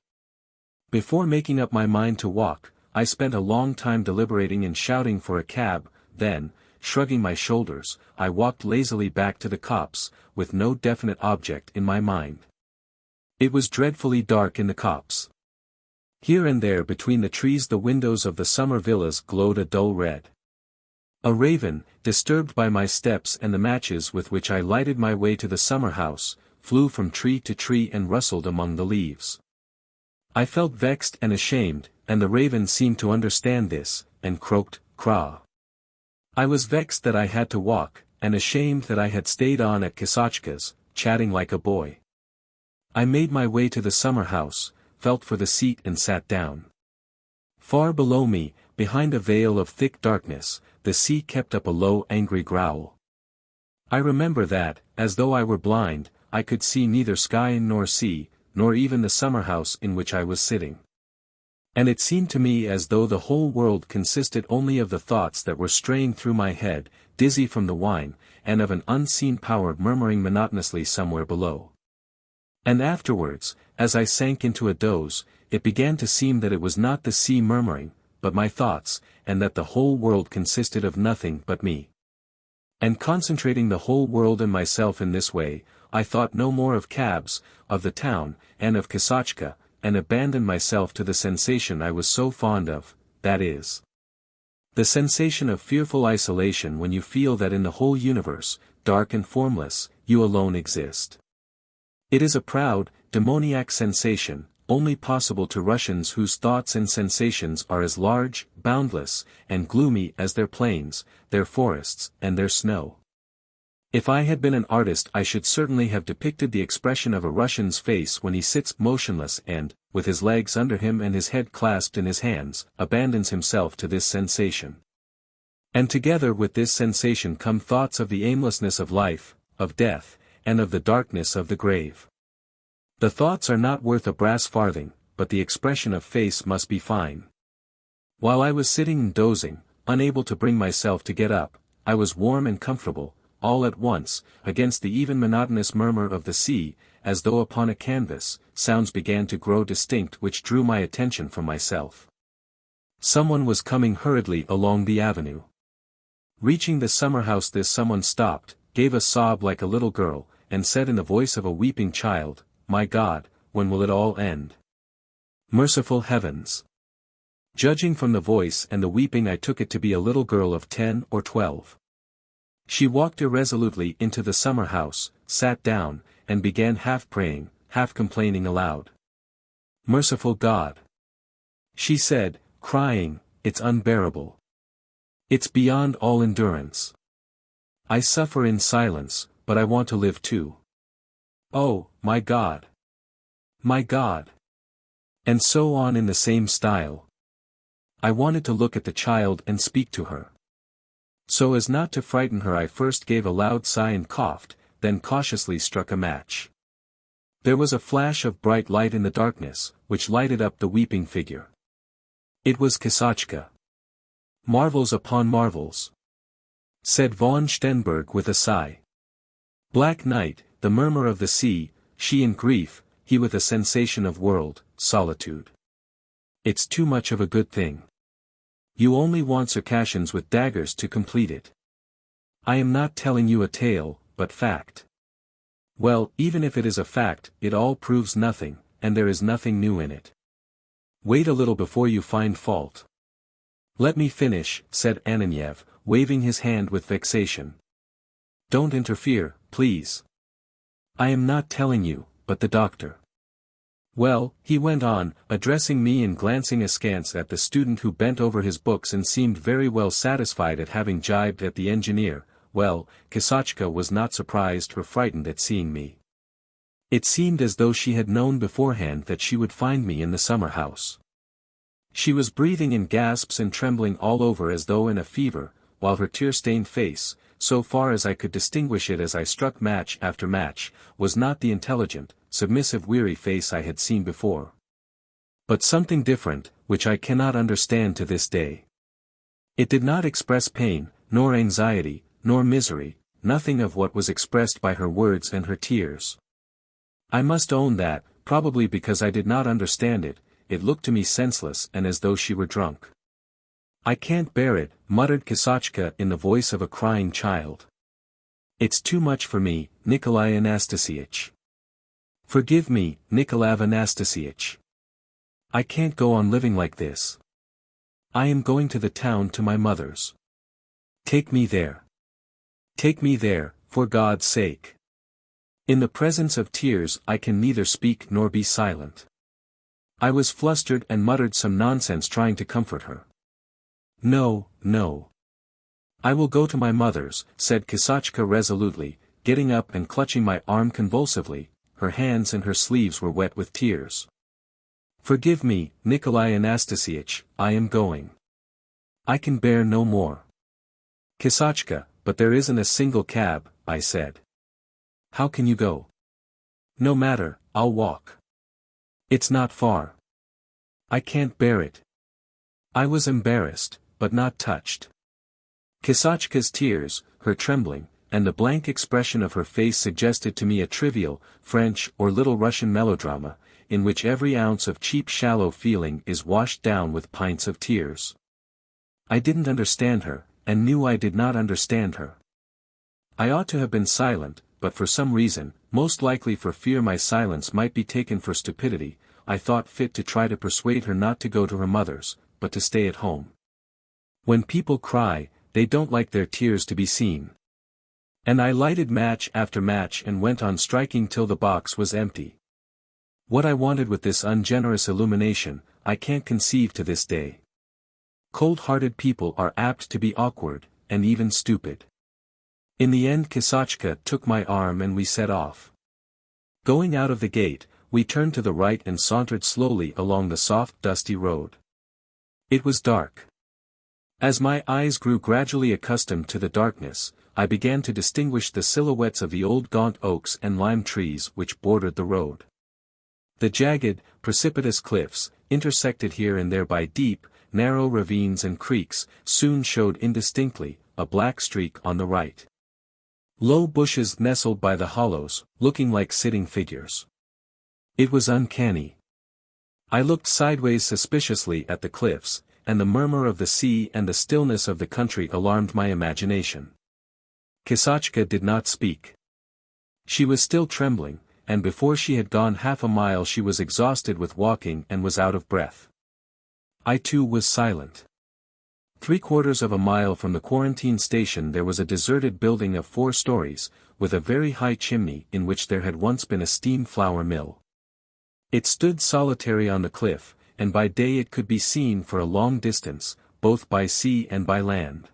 Speaker 1: Before making up my mind to walk, I spent a long time deliberating and shouting for a cab, then, shrugging my shoulders, I walked lazily back to the copse, with no definite object in my mind. It was dreadfully dark in the copse. Here and there between the trees the windows of the summer villas glowed a dull red. A raven, disturbed by my steps and the matches with which I lighted my way to the summer house, flew from tree to tree and rustled among the leaves. I felt vexed and ashamed, and the raven seemed to understand this, and croaked, "Craw." I was vexed that I had to walk, and ashamed that I had stayed on at Kisachka's, chatting like a boy. I made my way to the summer house, felt for the seat and sat down. Far below me, behind a veil of thick darkness, the sea kept up a low angry growl. I remember that, as though I were blind, I could see neither sky nor sea, nor even the summer house in which I was sitting. And it seemed to me as though the whole world consisted only of the thoughts that were straying through my head, dizzy from the wine, and of an unseen power murmuring monotonously somewhere below. And afterwards, as I sank into a doze, it began to seem that it was not the sea murmuring, but my thoughts, and that the whole world consisted of nothing but me. And concentrating the whole world and myself in this way, I thought no more of cabs, of the town, and of Kisachka, and abandoned myself to the sensation I was so fond of, that is, the sensation of fearful isolation when you feel that in the whole universe, dark and formless, you alone exist. It is a proud, demoniac sensation, only possible to Russians whose thoughts and sensations are as large, boundless, and gloomy as their plains, their forests, and their snow. If I had been an artist I should certainly have depicted the expression of a Russian's face when he sits motionless and, with his legs under him and his head clasped in his hands, abandons himself to this sensation. And together with this sensation come thoughts of the aimlessness of life, of death, and of the darkness of the grave. The thoughts are not worth a brass farthing, but the expression of face must be fine. While I was sitting and dozing, unable to bring myself to get up, I was warm and comfortable. All at once, against the even monotonous murmur of the sea, as though upon a canvas, sounds began to grow distinct which drew my attention from myself. Someone was coming hurriedly along the avenue. Reaching the summer house, this someone stopped, gave a sob like a little girl, and said in the voice of a weeping child, "My God, when will it all end?" Merciful heavens! Judging from the voice and the weeping I took it to be a little girl of 10 or 12. She walked irresolutely into the summer house, sat down, and began half praying, half complaining aloud. "Merciful God!" she said, crying, "It's unbearable. It's beyond all endurance. I suffer in silence, but I want to live too. Oh, my God! My God!" And so on in the same style. I wanted to look at the child and speak to her. So as not to frighten her, I first gave a loud sigh and coughed, then cautiously struck a match. There was a flash of bright light in the darkness, which lighted up the weeping figure. It was Kisochka. "Marvels upon marvels," said von Stenberg with a sigh. "Black night, the murmur of the sea, she in grief, he with a sensation of world, solitude. It's too much of a good thing. You only want Circassians with daggers to complete it. I am not telling you a tale, but fact. Well, even if it is a fact, it all proves nothing, and there is nothing new in it. Wait a little before you find fault." "Let me finish," said Ananiev, waving his hand with vexation. "Don't interfere, please. I am not telling you, but the doctor." "Well," he went on, addressing me and glancing askance at the student who bent over his books and seemed very well satisfied at having jibed at the engineer, "well, Kisochka was not surprised or frightened at seeing me. It seemed as though she had known beforehand that she would find me in the summer house. She was breathing in gasps and trembling all over as though in a fever, while her tear-stained face, so far as I could distinguish it as I struck match after match, was not the intelligent, submissive weary face I had seen before. But something different, which I cannot understand to this day. It did not express pain, nor anxiety, nor misery, nothing of what was expressed by her words and her tears. I must own that, probably because I did not understand it, it looked to me senseless and as though she were drunk. "I can't bear it," muttered Kisochka in the voice of a crying child. "It's too much for me, Nikolai Anastasievich. Forgive me, Nikolai Anastasievich. I can't go on living like this. I am going to the town to my mother's. Take me there. Take me there, for God's sake. In the presence of tears I can neither speak nor be silent." I was flustered and muttered some nonsense trying to comfort her. "No, no. I will go to my mother's," said Kisochka resolutely, getting up and clutching my arm convulsively. Her hands and her sleeves were wet with tears. "Forgive me, Nikolai Anastasievich, I am going. I can bear no more." "Kisochka, but there isn't a single cab," I said. "How can you go?" "No matter, I'll walk. It's not far. I can't bear it." I was embarrassed, but not touched. Kisochka's tears, her trembling, and the blank expression of her face suggested to me a trivial, French or Little Russian melodrama, in which every ounce of cheap shallow feeling is washed down with pints of tears. I didn't understand her, and knew I did not understand her. I ought to have been silent, but for some reason, most likely for fear my silence might be taken for stupidity, I thought fit to try to persuade her not to go to her mother's, but to stay at home. When people cry, they don't like their tears to be seen. And I lighted match after match and went on striking till the box was empty. What I wanted with this ungenerous illumination, I can't conceive to this day. Cold-hearted people are apt to be awkward, and even stupid. In the end Kisochka took my arm and we set off. Going out of the gate, we turned to the right and sauntered slowly along the soft dusty road. It was dark. As my eyes grew gradually accustomed to the darkness, I began to distinguish the silhouettes of the old gaunt oaks and lime trees which bordered the road. The jagged, precipitous cliffs, intersected here and there by deep, narrow ravines and creeks, soon showed indistinctly, a black streak on the right. Low bushes nestled by the hollows, looking like sitting figures. It was uncanny. I looked sideways suspiciously at the cliffs, and the murmur of the sea and the stillness of the country alarmed my imagination. Kisochka did not speak. She was still trembling, and before she had gone half a mile she was exhausted with walking and was out of breath. I too was silent. 3/4 of a mile from the quarantine station there was a deserted building of 4 stories, with a very high chimney in which there had once been a steam flour mill. It stood solitary on the cliff, and by day it could be seen for a long distance, both by sea and by land.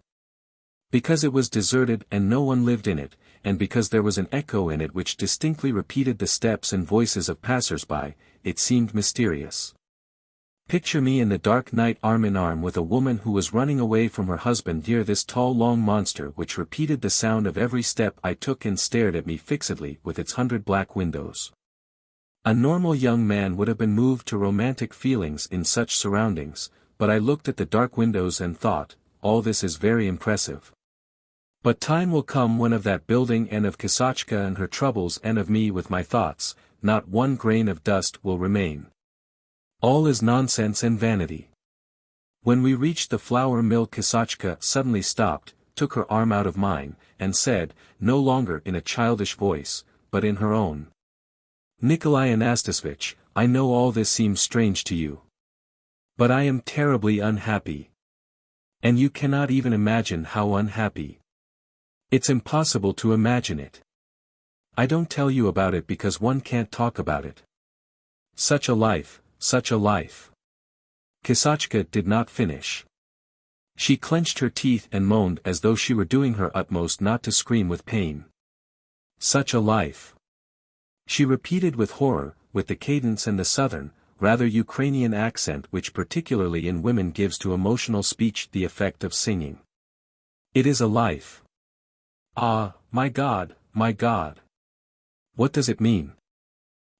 Speaker 1: Because it was deserted and no one lived in it, and because there was an echo in it which distinctly repeated the steps and voices of passers-by, it seemed mysterious. Picture me in the dark night arm in arm with a woman who was running away from her husband near this tall long monster which repeated the sound of every step I took and stared at me fixedly with its 100 black windows. A normal young man would have been moved to romantic feelings in such surroundings, but I looked at the dark windows and thought, all this is very impressive. But time will come when of that building and of Kisachka and her troubles and of me with my thoughts, not one grain of dust will remain. All is nonsense and vanity. When we reached the flour mill, Kisachka suddenly stopped, took her arm out of mine, and said, no longer in a childish voice, but in her own. Nikolai Anastasovich, I know all this seems strange to you. But I am terribly unhappy. And you cannot even imagine how unhappy. It's impossible to imagine it. I don't tell you about it because one can't talk about it. Such a life, such a life. Kisachka did not finish. She clenched her teeth and moaned as though she were doing her utmost not to scream with pain. Such a life. She repeated with horror, with the cadence and the southern, rather Ukrainian accent which particularly in women gives to emotional speech the effect of singing. It is a life. Ah, my God, my God. What does it mean?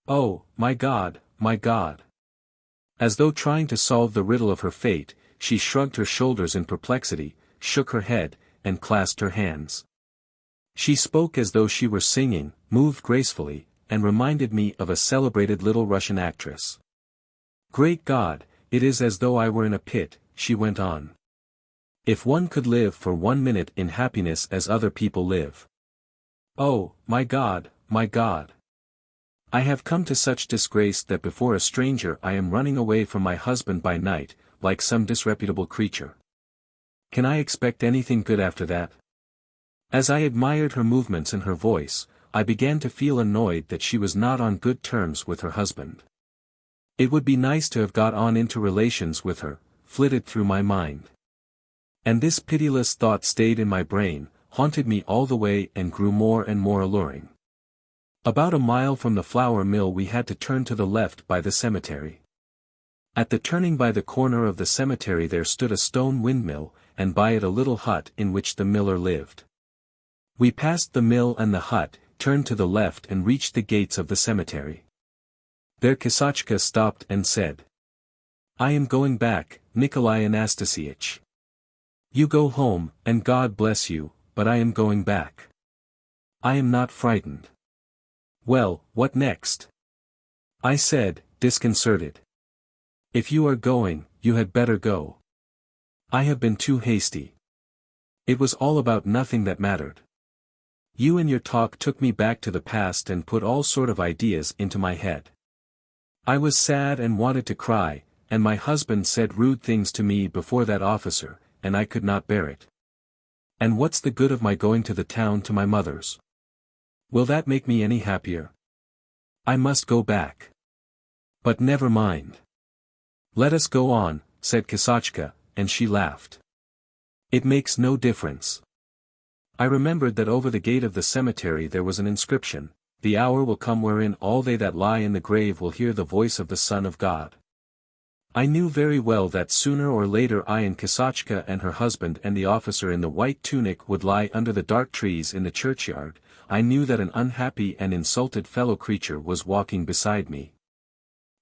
Speaker 1: Oh, my God, my God. As though trying to solve the riddle of her fate, she shrugged her shoulders in perplexity, shook her head, and clasped her hands. She spoke as though she were singing, moved gracefully, and reminded me of a celebrated little Russian actress. Great God, it is as though I were in a pit, she went on. If one could live for 1 minute in happiness as other people live. Oh, my God, my God. I have come to such disgrace that before a stranger I am running away from my husband by night, like some disreputable creature. Can I expect anything good after that? As I admired her movements and her voice, I began to feel annoyed that she was not on good terms with her husband. It would be nice to have got on into relations with her, flitted through my mind. And this pitiless thought stayed in my brain, haunted me all the way and grew more and more alluring. About a mile from the flour mill we had to turn to the left by the cemetery. At the turning by the corner of the cemetery there stood a stone windmill, and by it a little hut in which the miller lived. We passed the mill and the hut, turned to the left and reached the gates of the cemetery. There Kisachka stopped and said, I am going back, Nikolai Anastasievich. You go home, and God bless you, but I am going back. I am not frightened. Well, what next? I said, disconcerted. If you are going, you had better go. I have been too hasty. It was all about nothing that mattered. You and your talk took me back to the past and put all sort of ideas into my head. I was sad and wanted to cry, and my husband said rude things to me before that officer, and I could not bear it. And what's the good of my going to the town to my mother's? Will that make me any happier? I must go back. But never mind. Let us go on, said Kisachka, and she laughed. It makes no difference. I remembered that over the gate of the cemetery there was an inscription, the hour will come wherein all they that lie in the grave will hear the voice of the Son of God. I knew very well that sooner or later I and Kisachka and her husband and the officer in the white tunic would lie under the dark trees in the churchyard. I knew that an unhappy and insulted fellow creature was walking beside me.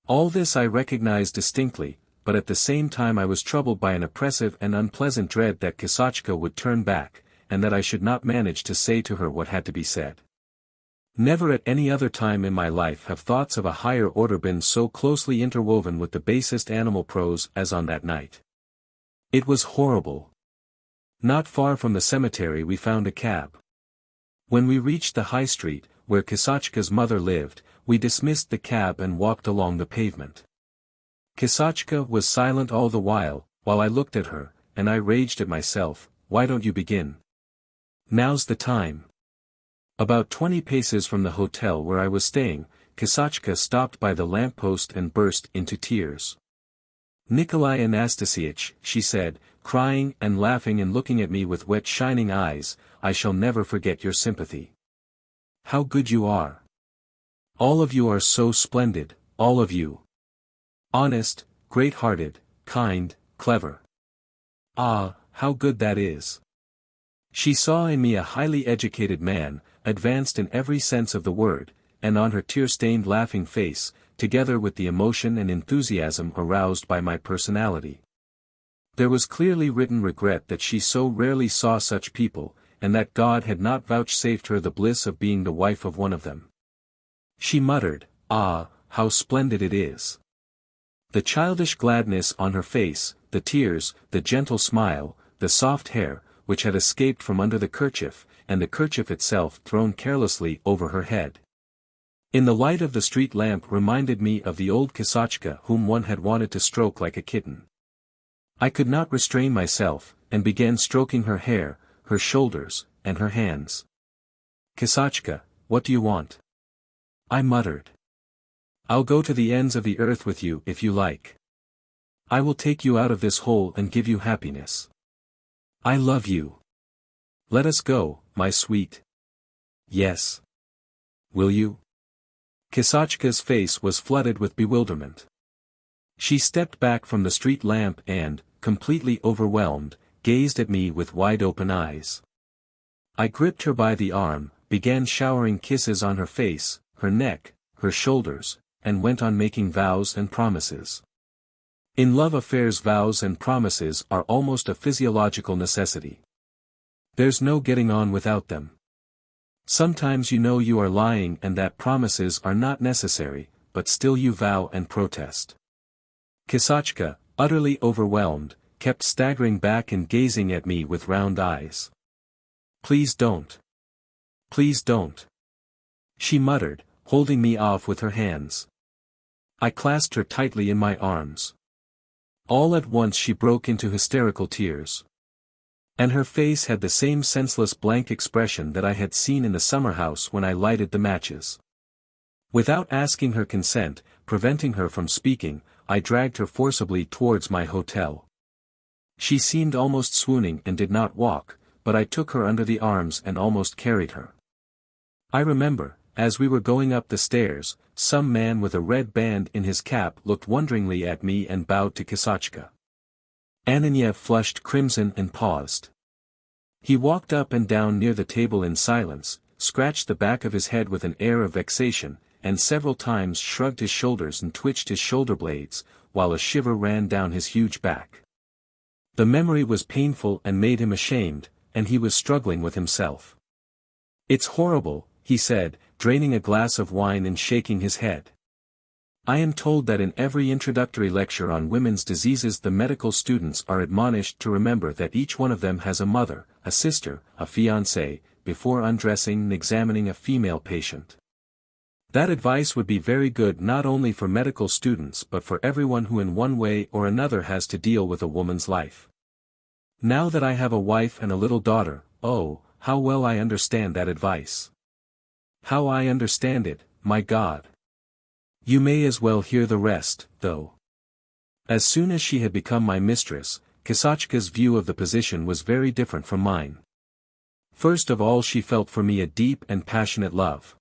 Speaker 1: All this I recognized distinctly, but at the same time I was troubled by an oppressive and unpleasant dread that Kisachka would turn back, and that I should not manage to say to her what had to be said. Never at any other time in my life have thoughts of a higher order been so closely interwoven with the basest animal prose as on that night. It was horrible. Not far from the cemetery we found a cab. When we reached the high street, where Kisachka's mother lived, we dismissed the cab and walked along the pavement. Kisachka was silent all the while I looked at her, and I raged at myself, why don't you begin? Now's the time. About 20 paces from the hotel where I was staying, Kisachka stopped by the lamppost and burst into tears. Nikolai Anastasievich, she said, crying and laughing and looking at me with wet shining eyes, I shall never forget your sympathy. How good you are. All of you are so splendid, all of you. Honest, great-hearted, kind, clever. Ah, how good that is! She saw in me a highly educated man, advanced in every sense of the word, and on her tear-stained laughing face, together with the emotion and enthusiasm aroused by my personality. There was clearly written regret that she so rarely saw such people, and that God had not vouchsafed her the bliss of being the wife of one of them. She muttered, "Ah, how splendid it is!" The childish gladness on her face, the tears, the gentle smile, the soft hair, which had escaped from under the kerchief, and the kerchief itself thrown carelessly over her head, in the light of the street lamp reminded me of the old Kisachka whom one had wanted to stroke like a kitten. I could not restrain myself, and began stroking her hair, her shoulders, and her hands. "Kisachka, what do you want?" I muttered. "I'll go to the ends of the earth with you if you like. I will take you out of this hole and give you happiness. I love you. Let us go, my sweet." "Yes. Will you?" Kisachka's face was flooded with bewilderment. She stepped back from the street lamp and, completely overwhelmed, gazed at me with wide-open eyes. I gripped her by the arm, began showering kisses on her face, her neck, her shoulders, and went on making vows and promises. In love affairs, vows and promises are almost a physiological necessity. There's no getting on without them. Sometimes you know you are lying and that promises are not necessary, but still you vow and protest. Kisachka, utterly overwhelmed, kept staggering back and gazing at me with round eyes. "Please don't. Please don't," she muttered, holding me off with her hands. I clasped her tightly in my arms. All at once she broke into hysterical tears. And her face had the same senseless blank expression that I had seen in the summer house when I lighted the matches. Without asking her consent, preventing her from speaking, I dragged her forcibly towards my hotel. She seemed almost swooning and did not walk, but I took her under the arms and almost carried her. I remember, as we were going up the stairs, some man with a red band in his cap looked wonderingly at me and bowed to Kisachka. Ananiev flushed crimson and paused. He walked up and down near the table in silence, scratched the back of his head with an air of vexation, and several times shrugged his shoulders and twitched his shoulder blades, while a shiver ran down his huge back. The memory was painful and made him ashamed, and he was struggling with himself. "It's horrible," he said, draining a glass of wine and shaking his head. "I am told that in every introductory lecture on women's diseases the medical students are admonished to remember that each one of them has a mother, a sister, a fiancée, before undressing and examining a female patient. That advice would be very good not only for medical students but for everyone who in one way or another has to deal with a woman's life. Now that I have a wife and a little daughter, oh, how well I understand that advice. How I understand it, my God. You may as well hear the rest, though." As soon as she had become my mistress, Kisachka's view of the position was very different from mine. First of all, she felt for me a deep and passionate love.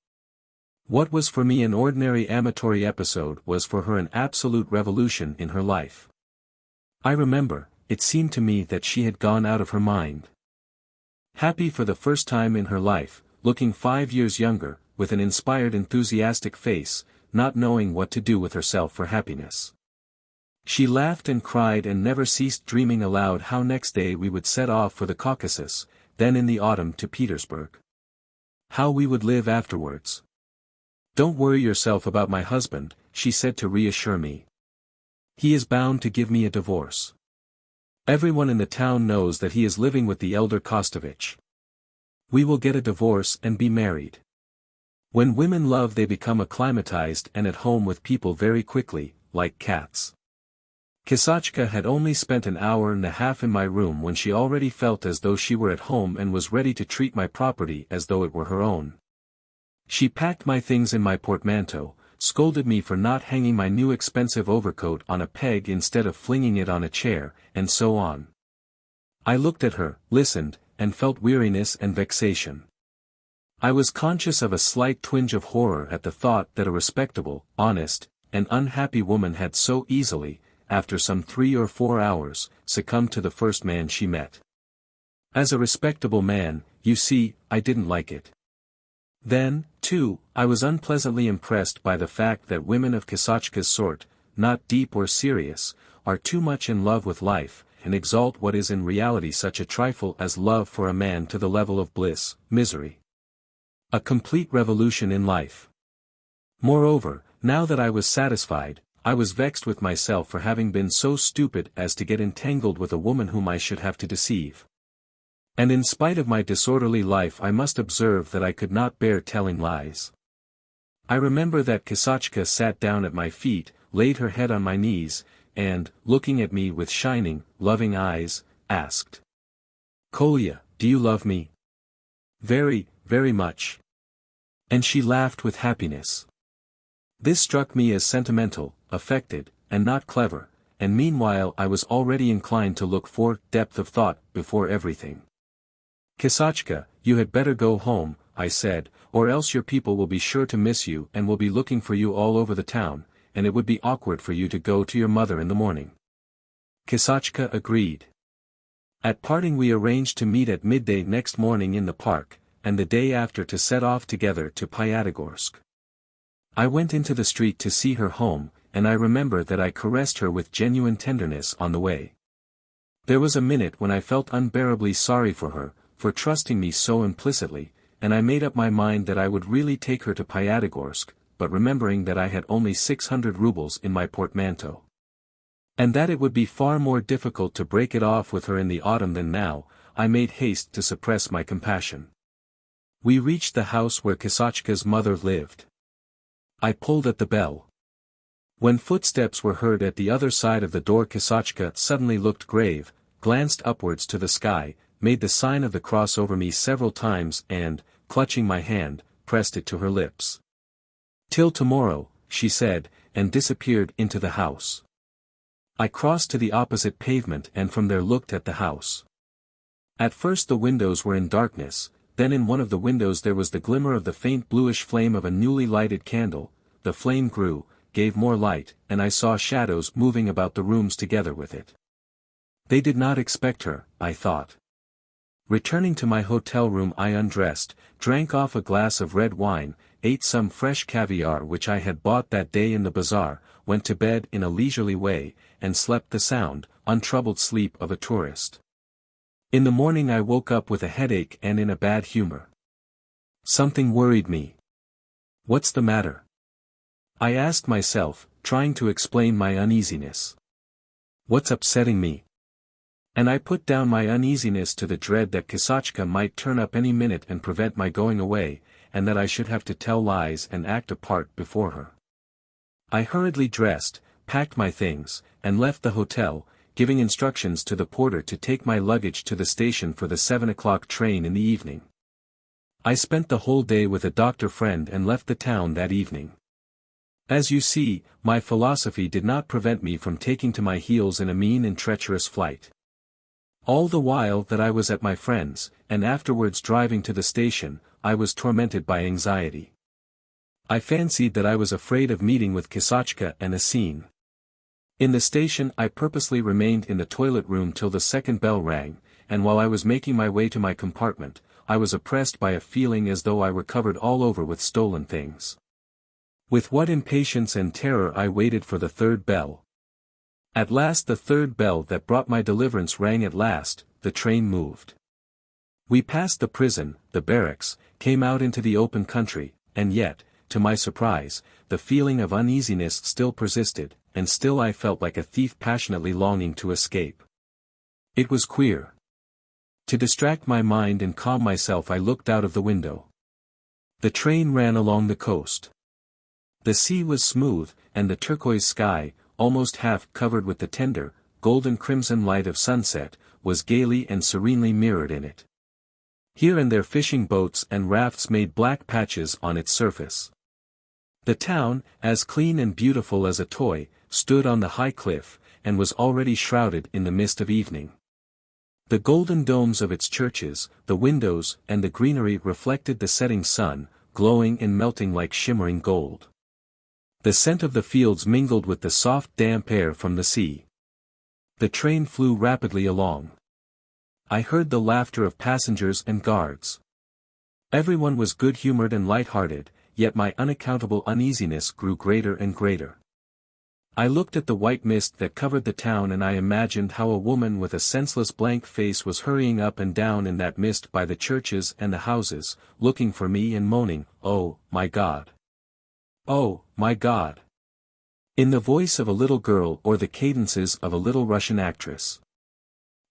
Speaker 1: What was for me an ordinary amatory episode was for her an absolute revolution in her life. I remember, it seemed to me that she had gone out of her mind. Happy for the first time in her life, looking 5 years younger, with an inspired enthusiastic face, not knowing what to do with herself for happiness. She laughed and cried and never ceased dreaming aloud how next day we would set off for the Caucasus, then in the autumn to Petersburg. How we would live afterwards. "Don't worry yourself about my husband," she said to reassure me. "He is bound to give me a divorce. Everyone in the town knows that he is living with the elder Kostovich. We will get a divorce and be married." When women love they become acclimatized and at home with people very quickly, like cats. Kisachka had only spent an hour and a half in my room when she already felt as though she were at home and was ready to treat my property as though it were her own. She packed my things in my portmanteau, scolded me for not hanging my new expensive overcoat on a peg instead of flinging it on a chair, and so on. I looked at her, listened, and felt weariness and vexation. I was conscious of a slight twinge of horror at the thought that a respectable, honest, and unhappy woman had so easily, after some 3 or 4 hours, succumbed to the first man she met. As a respectable man, you see, I didn't like it. Then, too, I was unpleasantly impressed by the fact that women of Kosachka's sort, not deep or serious, are too much in love with life, and exalt what is in reality such a trifle as love for a man to the level of bliss, misery. A complete revolution in life. Moreover, now that I was satisfied, I was vexed with myself for having been so stupid as to get entangled with a woman whom I should have to deceive. And in spite of my disorderly life I must observe that I could not bear telling lies. I remember that Kosachka sat down at my feet, laid her head on my knees, and, looking at me with shining, loving eyes, asked, "Kolya, do you love me?" "Very, very much." And she laughed with happiness. This struck me as sentimental, affected, and not clever, and meanwhile I was already inclined to look for depth of thought before everything. "Kosachka, you had better go home," I said, "or else your people will be sure to miss you and will be looking for you all over the town, and it would be awkward for you to go to your mother in the morning." Kosachka agreed. At parting we arranged to meet at midday next morning in the park, and the day after to set off together to Pyatigorsk. I went into the street to see her home, and I remember that I caressed her with genuine tenderness on the way. There was a minute when I felt unbearably sorry for her, for trusting me so implicitly, and I made up my mind that I would really take her to Pyatigorsk, but remembering that I had only 600 rubles in my portmanteau, and that it would be far more difficult to break it off with her in the autumn than now, I made haste to suppress my compassion. We reached the house where Kosachka's mother lived. I pulled at the bell. When footsteps were heard at the other side of the door, Kosachka suddenly looked grave, glanced upwards to the sky, made the sign of the cross over me several times and, clutching my hand, pressed it to her lips. "Till tomorrow," she said, and disappeared into the house. I crossed to the opposite pavement and from there looked at the house. At first the windows were in darkness, then in one of the windows there was the glimmer of the faint bluish flame of a newly lighted candle. The flame grew, gave more light, and I saw shadows moving about the rooms together with it. They did not expect her, I thought. Returning to my hotel room I undressed, drank off a glass of red wine, ate some fresh caviar which I had bought that day in the bazaar, went to bed in a leisurely way, and slept the sound, untroubled sleep of a tourist. In the morning I woke up with a headache and in a bad humor. Something worried me. "What's the matter?" I asked myself, trying to explain my uneasiness. "What's upsetting me?" And I put down my uneasiness to the dread that Kosachka might turn up any minute and prevent my going away, and that I should have to tell lies and act a part before her. I hurriedly dressed, packed my things, and left the hotel, giving instructions to the porter to take my luggage to the station for the 7 o'clock train in the evening. I spent the whole day with a doctor friend and left the town that evening. As you see, my philosophy did not prevent me from taking to my heels in a mean and treacherous flight. All the while that I was at my friend's, and afterwards driving to the station, I was tormented by anxiety. I fancied that I was afraid of meeting with Kosachka and a scene. In the station I purposely remained in the toilet room till the second bell rang, and while I was making my way to my compartment, I was oppressed by a feeling as though I were covered all over with stolen things. With what impatience and terror I waited for the third bell. At last the third bell that brought my deliverance rang at last, the train moved. We passed the prison, the barracks, came out into the open country, and yet, to my surprise, the feeling of uneasiness still persisted, and still I felt like a thief passionately longing to escape. It was queer. To distract my mind and calm myself I looked out of the window. The train ran along the coast. The sea was smooth, and the turquoise sky, almost half covered with the tender, golden crimson light of sunset, was gaily and serenely mirrored in it. Here and there fishing boats and rafts made black patches on its surface. The town, as clean and beautiful as a toy, stood on the high cliff, and was already shrouded in the mist of evening. The golden domes of its churches, the windows, and the greenery reflected the setting sun, glowing and melting like shimmering gold. The scent of the fields mingled with the soft damp air from the sea. The train flew rapidly along. I heard the laughter of passengers and guards. Everyone was good-humored and light-hearted, yet my unaccountable uneasiness grew greater and greater. I looked at the white mist that covered the town and I imagined how a woman with a senseless blank face was hurrying up and down in that mist by the churches and the houses, looking for me and moaning, "Oh, my God! Oh, my God!" in the voice of a little girl or the cadences of a little Russian actress.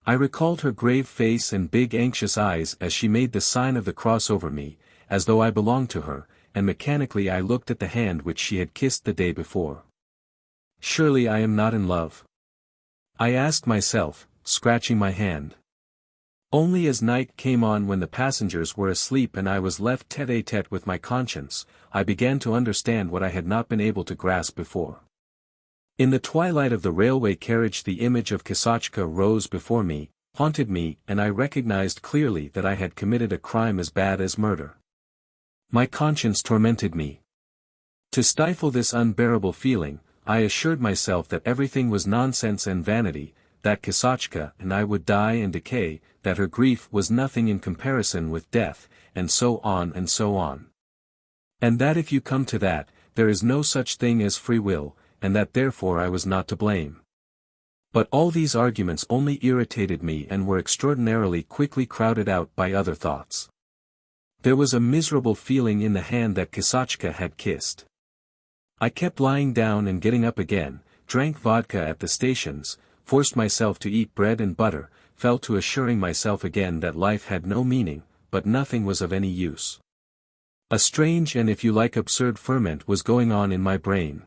Speaker 1: I recalled her grave face and big anxious eyes as she made the sign of the cross over me, as though I belonged to her, and mechanically I looked at the hand which she had kissed the day before. Surely I am not in love? I asked myself, scratching my hand. Only as night came on when the passengers were asleep and I was left tête-à-tête with my conscience, I began to understand what I had not been able to grasp before. In the twilight of the railway carriage the image of Kosachka rose before me, haunted me, and I recognized clearly that I had committed a crime as bad as murder. My conscience tormented me. To stifle this unbearable feeling, I assured myself that everything was nonsense and vanity, that Kosachka and I would die and decay, that her grief was nothing in comparison with death, and so on and so on. And that if you come to that, there is no such thing as free will, and that therefore I was not to blame. But all these arguments only irritated me and were extraordinarily quickly crowded out by other thoughts. There was a miserable feeling in the hand that Kosachka had kissed. I kept lying down and getting up again, drank vodka at the stations, forced myself to eat bread and butter, fell to assuring myself again that life had no meaning, but nothing was of any use. A strange and if you like absurd ferment was going on in my brain.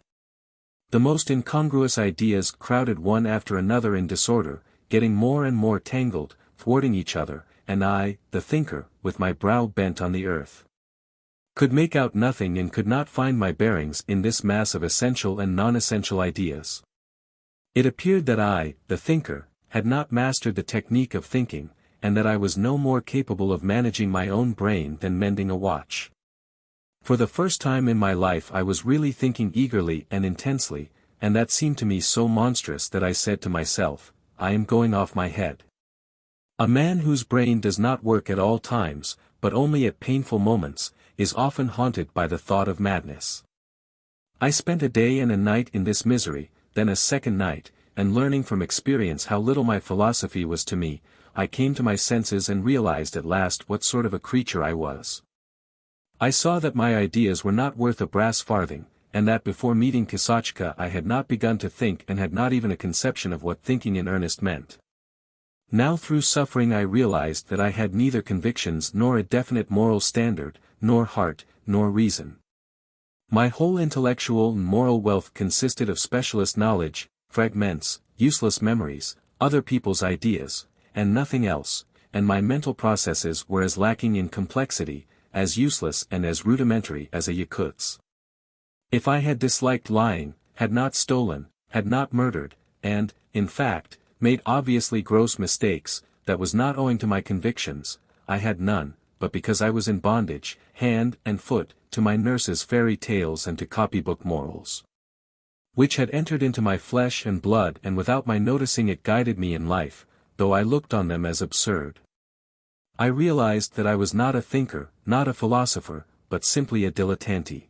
Speaker 1: The most incongruous ideas crowded one after another in disorder, getting more and more tangled, thwarting each other, and I, the thinker, with my brow bent on the earth, could make out nothing and could not find my bearings in this mass of essential and non-essential ideas. It appeared that I, the thinker, had not mastered the technique of thinking, and that I was no more capable of managing my own brain than mending a watch. For the first time in my life I was really thinking eagerly and intensely, and that seemed to me so monstrous that I said to myself, I am going off my head. A man whose brain does not work at all times, but only at painful moments, is often haunted by the thought of madness. I spent a day and a night in this misery, then a second night, and learning from experience how little my philosophy was to me, I came to my senses and realized at last what sort of a creature I was. I saw that my ideas were not worth a brass farthing, and that before meeting Kosachka I had not begun to think and had not even a conception of what thinking in earnest meant. Now through suffering I realized that I had neither convictions nor a definite moral standard, nor heart, nor reason. My whole intellectual and moral wealth consisted of specialist knowledge, fragments, useless memories, other people's ideas, and nothing else, and my mental processes were as lacking in complexity, as useless and as rudimentary as a yakut's. If I had disliked lying, had not stolen, had not murdered, and, in fact, made obviously gross mistakes, that was not owing to my convictions, I had none, but because I was in bondage, hand and foot, to my nurse's fairy tales and to copybook morals, which had entered into my flesh and blood and without my noticing it guided me in life, though I looked on them as absurd. I realized that I was not a thinker, not a philosopher, but simply a dilettante.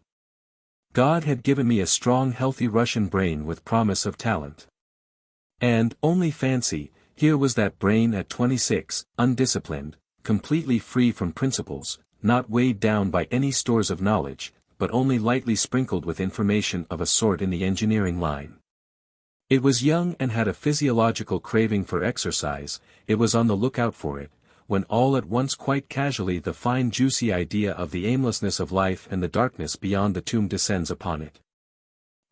Speaker 1: God had given me a strong healthy Russian brain with promise of talent. And, only fancy, here was that brain at 26, undisciplined, completely free from principles, not weighed down by any stores of knowledge, but only lightly sprinkled with information of a sort in the engineering line. It was young and had a physiological craving for exercise, it was on the lookout for it, when all at once quite casually the fine juicy idea of the aimlessness of life and the darkness beyond the tomb descends upon it.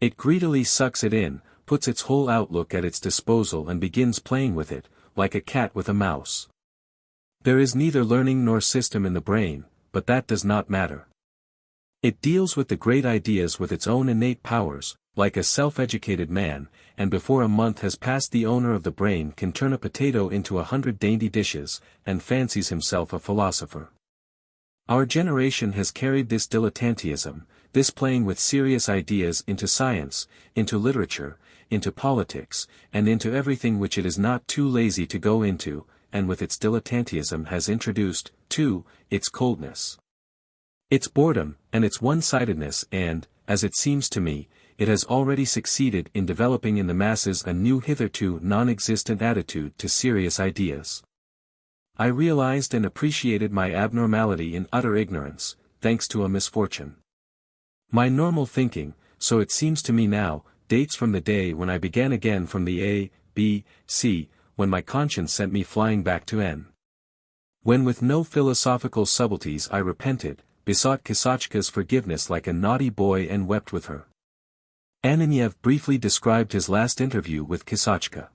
Speaker 1: It greedily sucks it in, puts its whole outlook at its disposal and begins playing with it, like a cat with a mouse. There is neither learning nor system in the brain, but that does not matter. It deals with the great ideas with its own innate powers, like a self-educated man, and before a month has passed the owner of the brain can turn a potato into 100 dainty dishes, and fancies himself a philosopher. Our generation has carried this dilettantism, this playing with serious ideas into science, into literature, into politics, and into everything which it is not too lazy to go into, and with its dilettantism has introduced, too, its coldness, its boredom, and its one-sidedness, and, as it seems to me, it has already succeeded in developing in the masses a new hitherto non-existent attitude to serious ideas. I realized and appreciated my abnormality in utter ignorance, thanks to a misfortune. My normal thinking, so it seems to me now, dates from the day when I began again from the A, B, C, when my conscience sent me flying back to N. When with no philosophical subtleties I repented, besought Kisachka's forgiveness like a naughty boy and wept with her. Ananiev briefly described his last interview with Kisachka.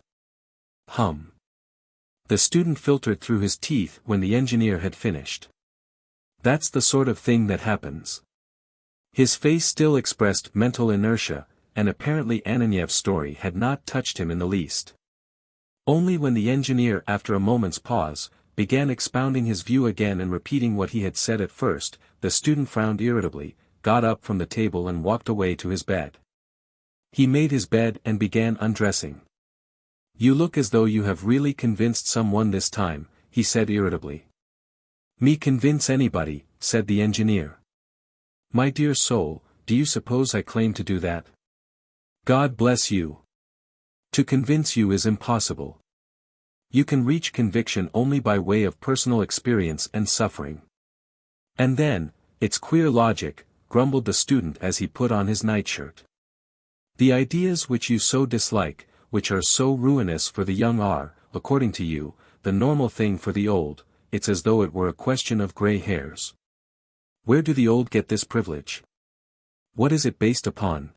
Speaker 1: The student filtered through his teeth when the engineer had finished. That's the sort of thing that happens. His face still expressed mental inertia, and apparently Ananiev's story had not touched him in the least. Only when the engineer, after a moment's pause, began expounding his view again and repeating what he had said at first, the student frowned irritably, got up from the table and walked away to his bed. He made his bed and began undressing. "You look as though you have really convinced someone this time," he said irritably. "Me convince anybody," said the engineer. "My dear soul, do you suppose I claim to do that? God bless you. To convince you is impossible. You can reach conviction only by way of personal experience and suffering. And then, it's queer logic," grumbled the student as he put on his nightshirt. "The ideas which you so dislike, which are so ruinous for the young are, according to you, the normal thing for the old. It's as though it were a question of gray hairs. Where do the old get this privilege? What is it based upon?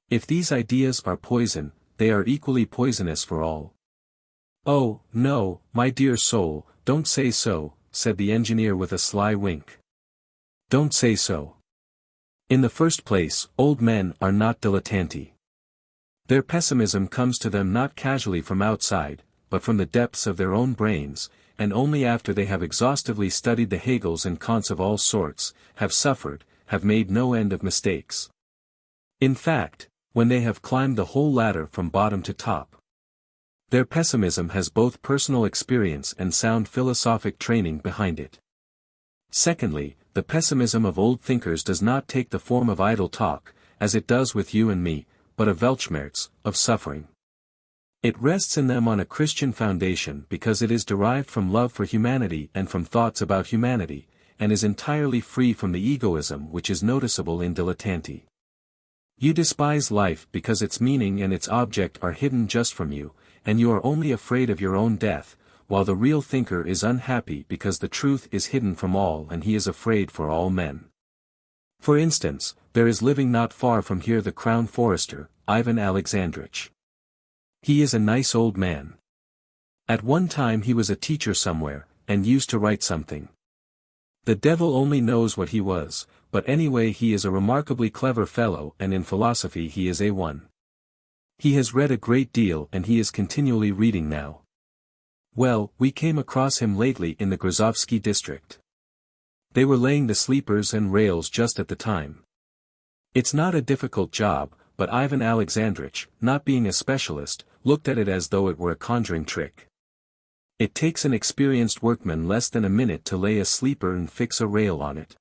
Speaker 1: If these ideas are poison, they are equally poisonous for all." "Oh, no, my dear soul, don't say so," said the engineer with a sly wink. "Don't say so. In the first place, old men are not dilettanti. Their pessimism comes to them not casually from outside, but from the depths of their own brains, and only after they have exhaustively studied the Hegels and Kants of all sorts, have suffered, have made no end of mistakes. In fact, when they have climbed the whole ladder from bottom to top. Their pessimism has both personal experience and sound philosophic training behind it. Secondly, the pessimism of old thinkers does not take the form of idle talk, as it does with you and me, but of Weltschmerz, of suffering. It rests in them on a Christian foundation because it is derived from love for humanity and from thoughts about humanity, and is entirely free from the egoism which is noticeable in dilettanti. You despise life because its meaning and its object are hidden just from you, and you are only afraid of your own death, while the real thinker is unhappy because the truth is hidden from all and he is afraid for all men. For instance, there is living not far from here the Crown Forester, Ivan Alexandrovich. He is a nice old man. At one time he was a teacher somewhere, and used to write something. The devil only knows what he was, but anyway he is a remarkably clever fellow and in philosophy he is A1. He has read a great deal and he is continually reading now. Well, we came across him lately in the Grozovsky district. They were laying the sleepers and rails just at the time. It's not a difficult job, but Ivan Alexandrovich, not being a specialist, looked at it as though it were a conjuring trick. It takes an experienced workman less than a minute to lay a sleeper and fix a rail on it.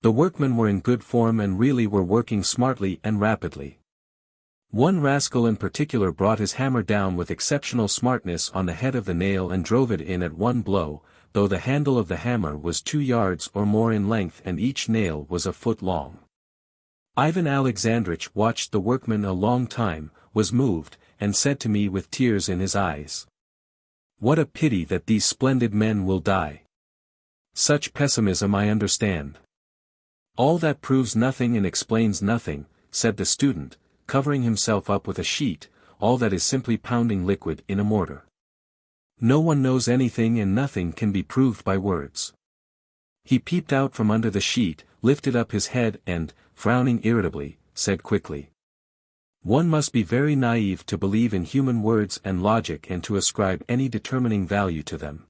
Speaker 1: The workmen were in good form and really were working smartly and rapidly. One rascal in particular brought his hammer down with exceptional smartness on the head of the nail and drove it in at one blow, though the handle of the hammer was 2 yards or more in length and each nail was a foot long. Ivan Alexandrovich watched the workman a long time, was moved, and said to me with tears in his eyes, "What a pity that these splendid men will die. Such pessimism I understand." "All that proves nothing and explains nothing," said the student, covering himself up with a sheet, "all that is simply pounding liquid in a mortar. No one knows anything and nothing can be proved by words." He peeped out from under the sheet, lifted up his head and, frowning irritably, said quickly, "One must be very naive to believe in human words and logic and to ascribe any determining value to them.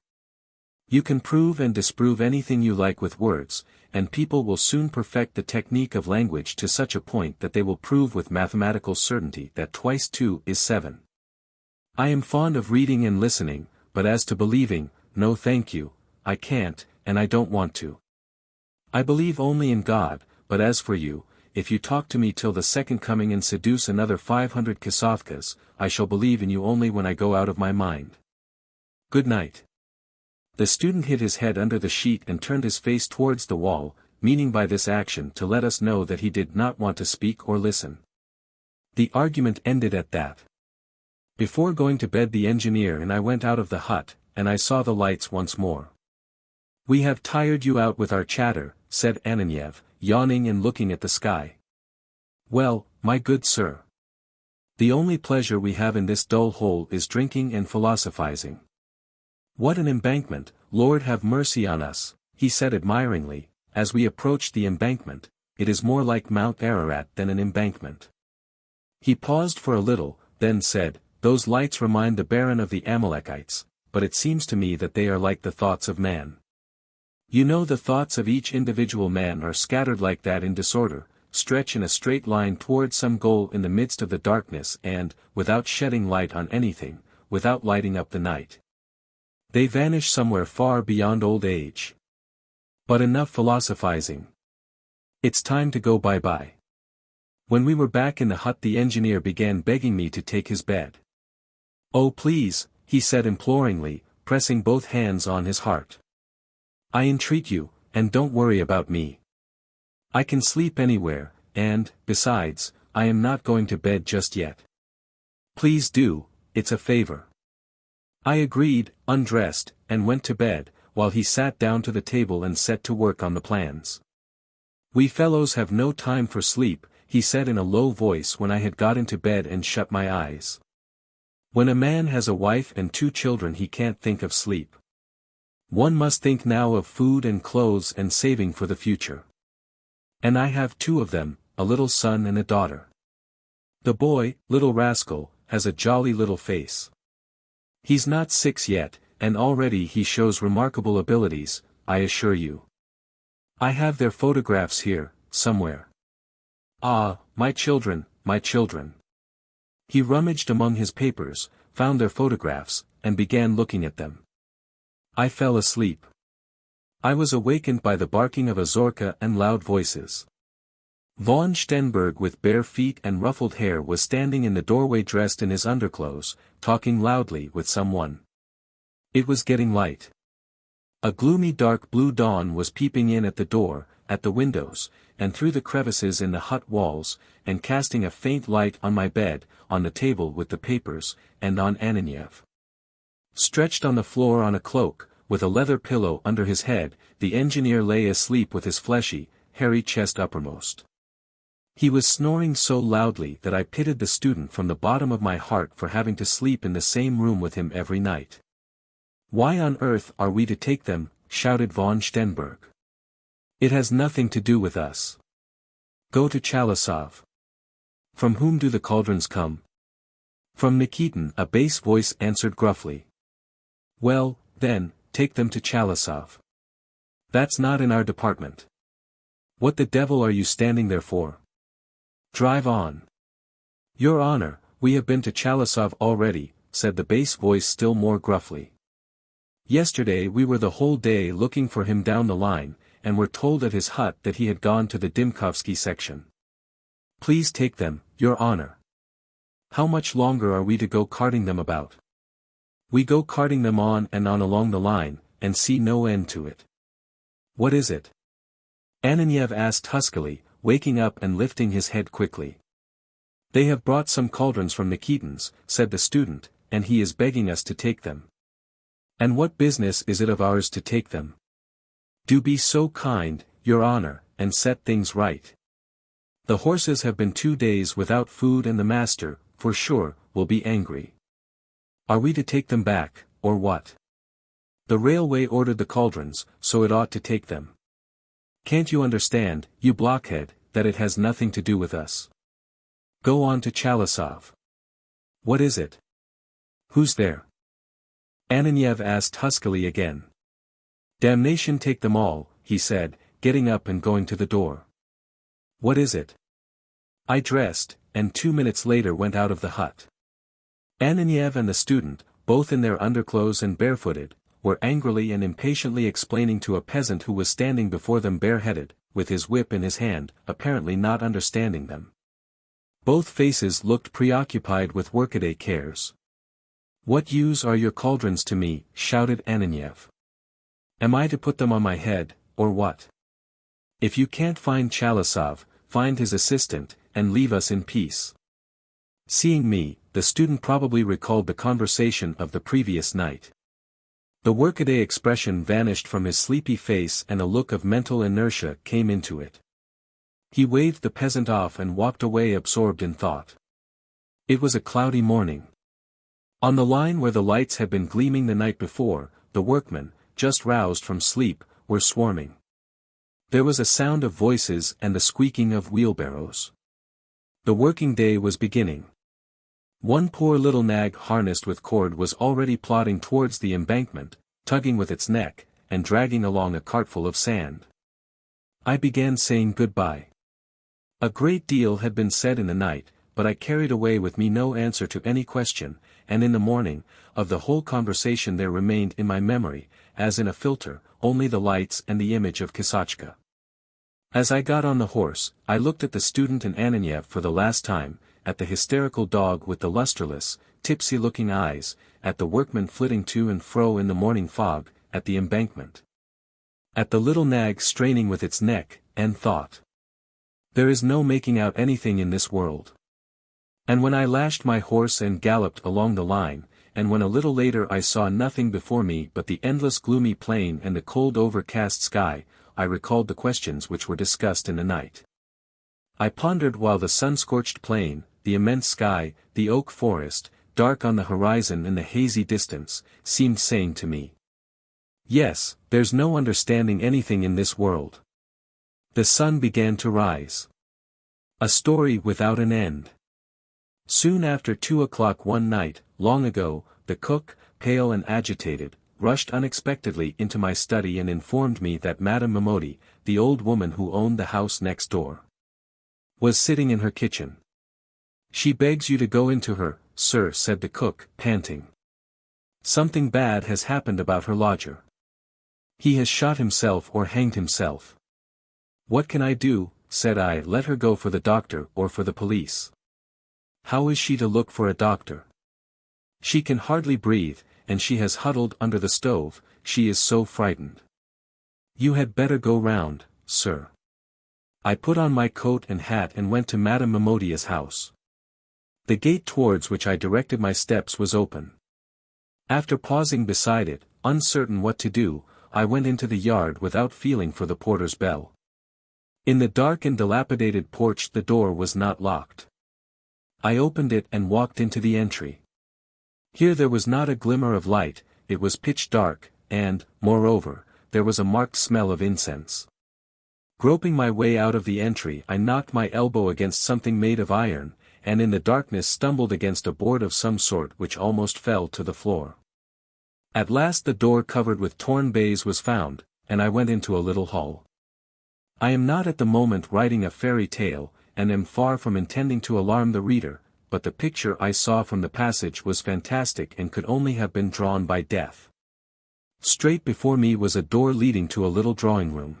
Speaker 1: You can prove and disprove anything you like with words, and people will soon perfect the technique of language to such a point that they will prove with mathematical certainty that 2 × 2 is 7. I am fond of reading and listening, but as to believing, no thank you, I can't, and I don't want to. I believe only in God, but as for you, if you talk to me till the second coming and seduce another 500 Kosovkas, I shall believe in you only when I go out of my mind. Good night. The student hid his head under the sheet and turned his face towards the wall, meaning by this action to let us know that he did not want to speak or listen. The argument ended at that. Before going to bed the engineer and I went out of the hut, and I saw the lights once more. "We have tired you out with our chatter," said Ananiev, yawning and looking at the sky. "Well, my good sir. The only pleasure we have in this dull hole is drinking and philosophizing." "What an embankment, Lord have mercy on us," he said admiringly, as we approached the embankment. "It is more like Mount Ararat than an embankment." He paused for a little, then said, "Those lights remind the Baron of the Amalekites, but it seems to me that they are like the thoughts of man. You know the thoughts of each individual man are scattered like that in disorder, stretch in a straight line toward some goal in the midst of the darkness and, without shedding light on anything, without lighting up the night, they vanish somewhere far beyond old age. But enough philosophizing. It's time to go bye-bye." When we were back in the hut the engineer began begging me to take his bed. "Oh please," he said imploringly, pressing both hands on his heart. "I entreat you, and don't worry about me. I can sleep anywhere, and, besides, I am not going to bed just yet. Please do, it's a favor." I agreed, undressed, and went to bed, while he sat down to the table and set to work on the plans. "We fellows have no time for sleep," he said in a low voice when I had got into bed and shut my eyes. "When a man has a wife and 2 children he can't think of sleep. One must think now of food and clothes and saving for the future. And I have 2 of them, a little son and a daughter. The boy, little rascal, has a jolly little face. He's not 6 yet, and already he shows remarkable abilities, I assure you. I have their photographs here, somewhere. Ah, my children, my children." He rummaged among his papers, found their photographs, and began looking at them. I fell asleep. I was awakened by the barking of a zorka and loud voices. Von Stenberg with bare feet and ruffled hair was standing in the doorway dressed in his underclothes, talking loudly with someone. It was getting light. A gloomy dark blue dawn was peeping in at the door, at the windows, and through the crevices in the hut walls, and casting a faint light on my bed, on the table with the papers, and on Ananiev. Stretched on the floor on a cloak, with a leather pillow under his head, the engineer lay asleep with his fleshy, hairy chest uppermost. He was snoring so loudly that I pitied the student from the bottom of my heart for having to sleep in the same room with him every night. "Why on earth are we to take them?" shouted von Stenberg. "It has nothing to do with us. Go to Chalasov." "From whom do the cauldrons come?" "From Nikitin," a bass voice answered gruffly. "Well, then, take them to Chalasov. That's not in our department. What the devil are you standing there for? Drive on." "Your Honor, we have been to Chalasov already," said the bass voice still more gruffly. "Yesterday we were the whole day looking for him down the line, and were told at his hut that he had gone to the Dimkovsky section. Please take them, Your Honor." "How much longer are we to go carting them about?" "We go carting them on and on along the line, and see no end to it." "What is it?" Ananiev asked huskily, waking up and lifting his head quickly. "They have brought some cauldrons from Nikitin's," said the student, "and he is begging us to take them." "And what business is it of ours to take them?" "Do be so kind, Your Honor, and set things right. The horses have been 2 days without food and the master, for sure, will be angry. Are we to take them back, or what? The railway ordered the cauldrons, so it ought to take them. Can't you understand, you blockhead, that it has nothing to do with us? Go on to Chalasov." "What is it? Who's there?" Ananiev asked huskily again. Damnation take them all, he said, getting up and going to the door. What is it? I dressed, and 2 minutes later went out of the hut. Ananiev and the student, both in their underclothes and barefooted, were angrily and impatiently explaining to a peasant who was standing before them bareheaded, with his whip in his hand, apparently not understanding them. Both faces looked preoccupied with workaday cares. "What use are your cauldrons to me?" shouted Ananiev. "Am I to put them on my head, or what? If you can't find Chalasov, find his assistant, and leave us in peace." Seeing me, the student probably recalled the conversation of the previous night. The workaday expression vanished from his sleepy face and a look of mental inertia came into it. He waved the peasant off and walked away absorbed in thought. It was a cloudy morning. On the line where the lights had been gleaming the night before, the workmen, just roused from sleep, were swarming. There was a sound of voices and the squeaking of wheelbarrows. The working day was beginning. One poor little nag harnessed with cord was already plodding towards the embankment, tugging with its neck, and dragging along a cartful of sand. I began saying goodbye. A great deal had been said in the night, but I carried away with me no answer to any question, and in the morning, of the whole conversation there remained in my memory, as in a filter, only the lights and the image of Kisachka. As I got on the horse, I looked at the student and Ananiev for the last time, at the hysterical dog with the lusterless, tipsy-looking eyes, at the workmen flitting to and fro in the morning fog, at the embankment. At the little nag straining with its neck, and thought. There is no making out anything in this world. And when I lashed my horse and galloped along the line, and when a little later I saw nothing before me but the endless gloomy plain and the cold overcast sky, I recalled the questions which were discussed in the night. I pondered while the sun-scorched plain, the immense sky, the oak forest, dark on the horizon in the hazy distance, seemed saying to me, "Yes, there's no understanding anything in this world." The sun began to rise. A story without an end. Soon after 2 o'clock one night, long ago, the cook, pale and agitated, rushed unexpectedly into my study and informed me that Madame Momoti, the old woman who owned the house next door, was sitting in her kitchen. "She begs you to go into her, sir," said the cook, panting. "Something bad has happened about her lodger. He has shot himself or hanged himself." "What can I do?" said I. "Let her go for the doctor or for the police." "How is she to look for a doctor? She can hardly breathe, and she has huddled under the stove, she is so frightened." "You had better go round, sir." I put on my coat and hat and went to Madame Momotia's house. The gate towards which I directed my steps was open. After pausing beside it, uncertain what to do, I went into the yard without feeling for the porter's bell. In the dark and dilapidated porch the door was not locked. I opened it and walked into the entry. Here there was not a glimmer of light, it was pitch dark, and, moreover, there was a marked smell of incense. Groping my way out of the entry I knocked my elbow against something made of iron, and in the darkness stumbled against a board of some sort which almost fell to the floor. At last the door covered with torn baize was found, and I went into a little hall. I am not at the moment writing a fairy tale, and am far from intending to alarm the reader, but the picture I saw from the passage was fantastic and could only have been drawn by death. Straight before me was a door leading to a little drawing-room.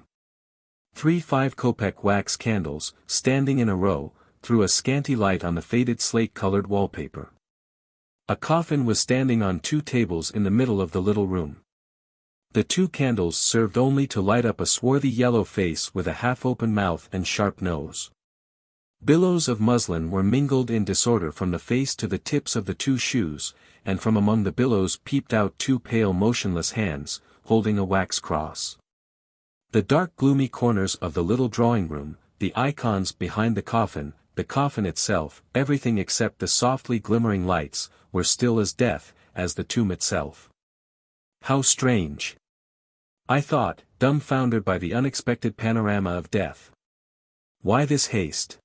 Speaker 1: 3 5-kopeck wax candles, standing in a row, threw a scanty light on the faded slate-colored wallpaper. A coffin was standing on 2 tables in the middle of the little room. The 2 candles served only to light up a swarthy yellow face with a half-open mouth and sharp nose. Billows of muslin were mingled in disorder from the face to the tips of the 2 shoes, and from among the billows peeped out 2 pale motionless hands, holding a wax cross. The dark gloomy corners of the little drawing-room, the icons behind the coffin itself, everything except the softly glimmering lights, were still as death, as the tomb itself. How strange! I thought, dumbfounded by the unexpected panorama of death. Why this haste?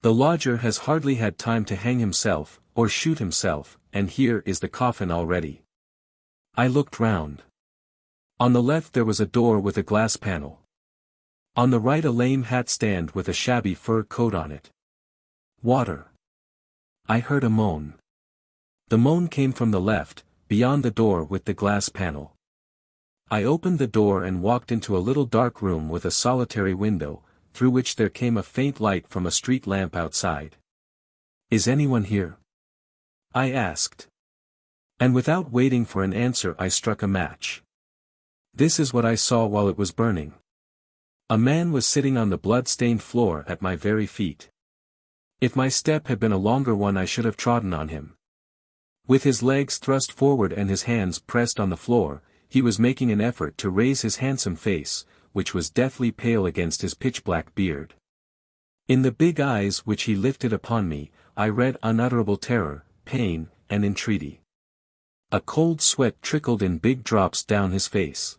Speaker 1: The lodger has hardly had time to hang himself, or shoot himself, and here is the coffin already. I looked round. On the left there was a door with a glass panel. On the right a lame hat stand with a shabby fur coat on it. Water. I heard a moan. The moan came from the left, beyond the door with the glass panel. I opened the door and walked into a little dark room with a solitary window, through which there came a faint light from a street lamp outside. "Is anyone here?" I asked. And without waiting for an answer I struck a match. This is what I saw while it was burning. A man was sitting on the blood-stained floor at my very feet. If my step had been a longer one I should have trodden on him. With his legs thrust forward and his hands pressed on the floor, he was making an effort to raise his handsome face, which was deathly pale against his pitch-black beard. In the big eyes which he lifted upon me, I read unutterable terror, pain, and entreaty. A cold sweat trickled in big drops down his face.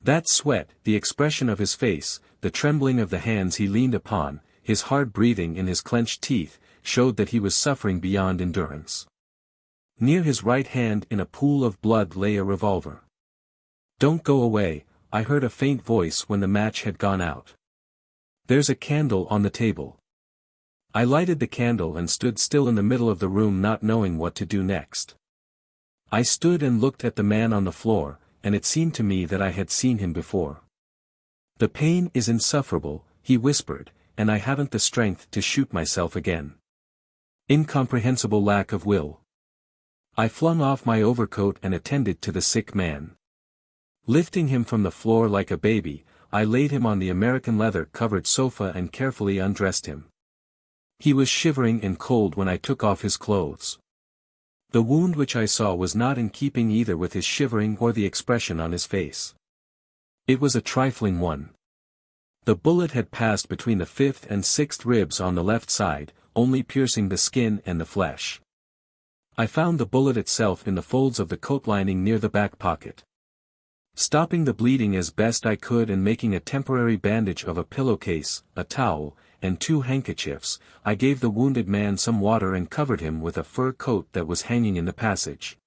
Speaker 1: That sweat, the expression of his face, the trembling of the hands he leaned upon, his hard breathing in his clenched teeth, showed that he was suffering beyond endurance. Near his right hand in a pool of blood lay a revolver. "Don't go away," I heard a faint voice when the match had gone out. "There's a candle on the table." I lighted the candle and stood still in the middle of the room not knowing what to do next. I stood and looked at the man on the floor, and it seemed to me that I had seen him before. "The pain is insufferable," he whispered, "and I haven't the strength to shoot myself again." Incomprehensible lack of will. I flung off my overcoat and attended to the sick man. Lifting him from the floor like a baby, I laid him on the American leather-covered sofa and carefully undressed him. He was shivering and cold when I took off his clothes. The wound which I saw was not in keeping either with his shivering or the expression on his face. It was a trifling one. The bullet had passed between the 5th and 6th ribs on the left side, only piercing the skin and the flesh. I found the bullet itself in the folds of the coat lining near the back pocket. Stopping the bleeding as best I could and making a temporary bandage of a pillowcase, a towel, and 2 handkerchiefs, I gave the wounded man some water and covered him with a fur coat that was hanging in the passage.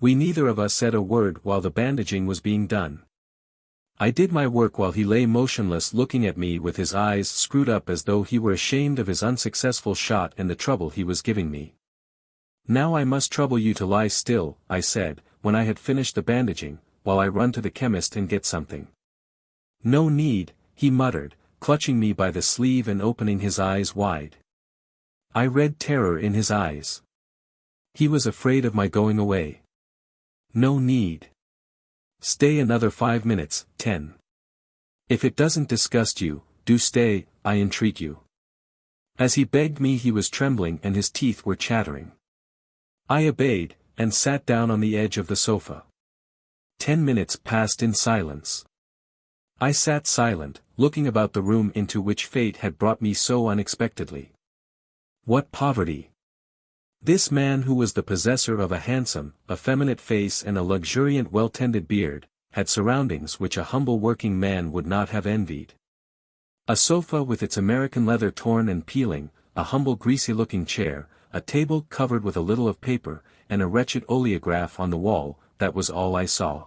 Speaker 1: We neither of us said a word while the bandaging was being done. I did my work while he lay motionless looking at me with his eyes screwed up as though he were ashamed of his unsuccessful shot and the trouble he was giving me. "Now I must trouble you to lie still," I said, when I had finished the bandaging, "while I run to the chemist and get something." "No need," he muttered, clutching me by the sleeve and opening his eyes wide. I read terror in his eyes. He was afraid of my going away. "No need. Stay another 5 minutes, 10. If it doesn't disgust you, do stay, I entreat you." As he begged me he was trembling and his teeth were chattering. I obeyed, and sat down on the edge of the sofa. 10 minutes passed in silence. I sat silent, looking about the room into which fate had brought me so unexpectedly. What poverty! This man who was the possessor of a handsome, effeminate face and a luxuriant well-tended beard, had surroundings which a humble working man would not have envied. A sofa with its American leather torn and peeling, a humble greasy-looking chair, a table covered with a little of paper, and a wretched oleograph on the wall, that was all I saw.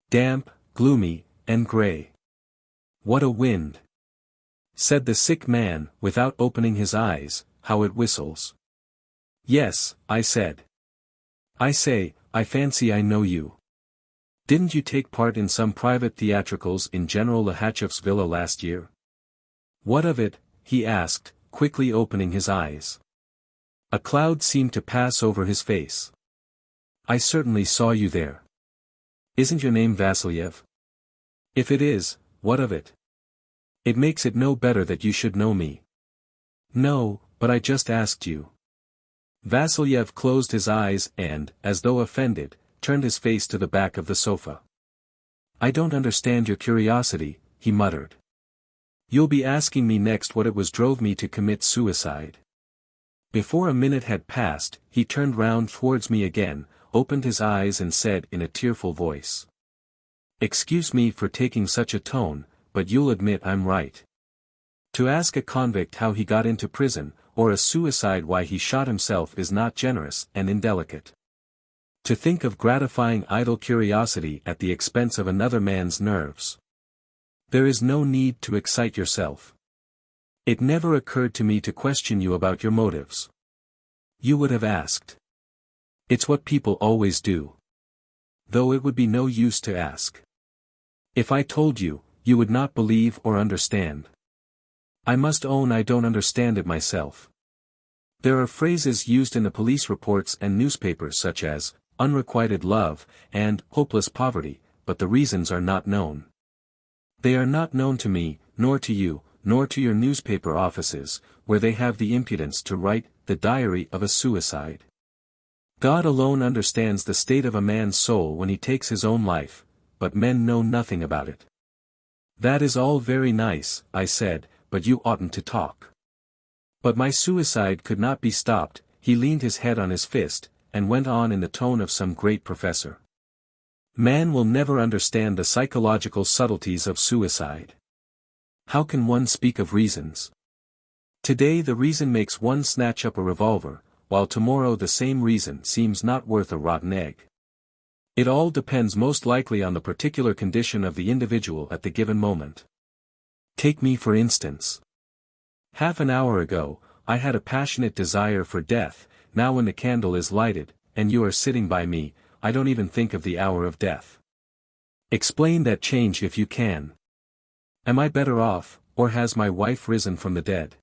Speaker 1: Damp, gloomy, and grey. "What a wind!" said the sick man, without opening his eyes. "How it whistles." "Yes," I said. "I say, I fancy I know you. Didn't you take part in some private theatricals in General Lehachev's villa last year?" "What of it?" he asked, quickly opening his eyes. A cloud seemed to pass over his face. "I certainly saw you there. Isn't your name Vasilyev?" "If it is, what of it? It makes it no better that you should know me." "No, but I just asked you." Vasilyev closed his eyes and, as though offended, turned his face to the back of the sofa. "I don't understand your curiosity," he muttered. "You'll be asking me next what it was drove me to commit suicide." Before a minute had passed, he turned round towards me again, opened his eyes and said in a tearful voice. "Excuse me for taking such a tone, but you'll admit I'm right. To ask a convict how he got into prison, or a suicide why he shot himself is not generous and indelicate. To think of gratifying idle curiosity at the expense of another man's nerves. There is no need to excite yourself. It never occurred to me to question you about your motives. You would have asked. It's what people always do. Though it would be no use to ask. If I told you, you would not believe or understand. I must own I don't understand it myself. There are phrases used in the police reports and newspapers such as, unrequited love, and hopeless poverty, but the reasons are not known. They are not known to me, nor to you, nor to your newspaper offices, where they have the impudence to write, the diary of a suicide. God alone understands the state of a man's soul when he takes his own life, but men know nothing about it. That is all very nice, I said, but you oughtn't to talk. But my suicide could not be stopped. He leaned his head on his fist, and went on in the tone of some great professor. Man will never understand the psychological subtleties of suicide. How can one speak of reasons? Today the reason makes one snatch up a revolver, while tomorrow the same reason seems not worth a rotten egg. It all depends most likely on the particular condition of the individual at the given moment. Take me for instance. Half an hour ago, I had a passionate desire for death. Now when the candle is lighted, and you are sitting by me, I don't even think of the hour of death. Explain that change if you can. Am I better off, or has my wife risen from the dead?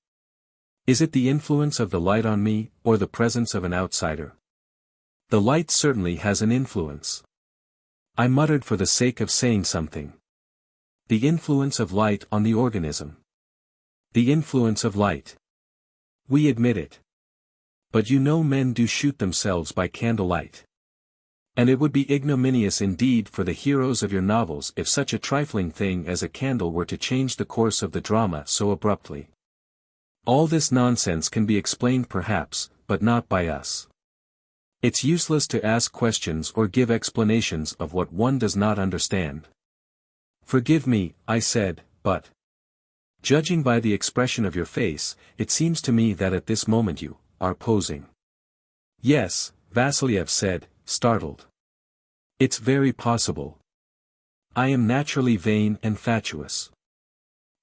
Speaker 1: Is it the influence of the light on me, or the presence of an outsider? The light certainly has an influence. I muttered for the sake of saying something. The influence of light on the organism. The influence of light. We admit it. But you know men do shoot themselves by candlelight. And it would be ignominious indeed for the heroes of your novels if such a trifling thing as a candle were to change the course of the drama so abruptly. All this nonsense can be explained perhaps, but not by us. It's useless to ask questions or give explanations of what one does not understand. Forgive me, I said, but judging by the expression of your face, it seems to me that at this moment you are posing. Yes, Vasiliev said, startled. It's very possible. I am naturally vain and fatuous.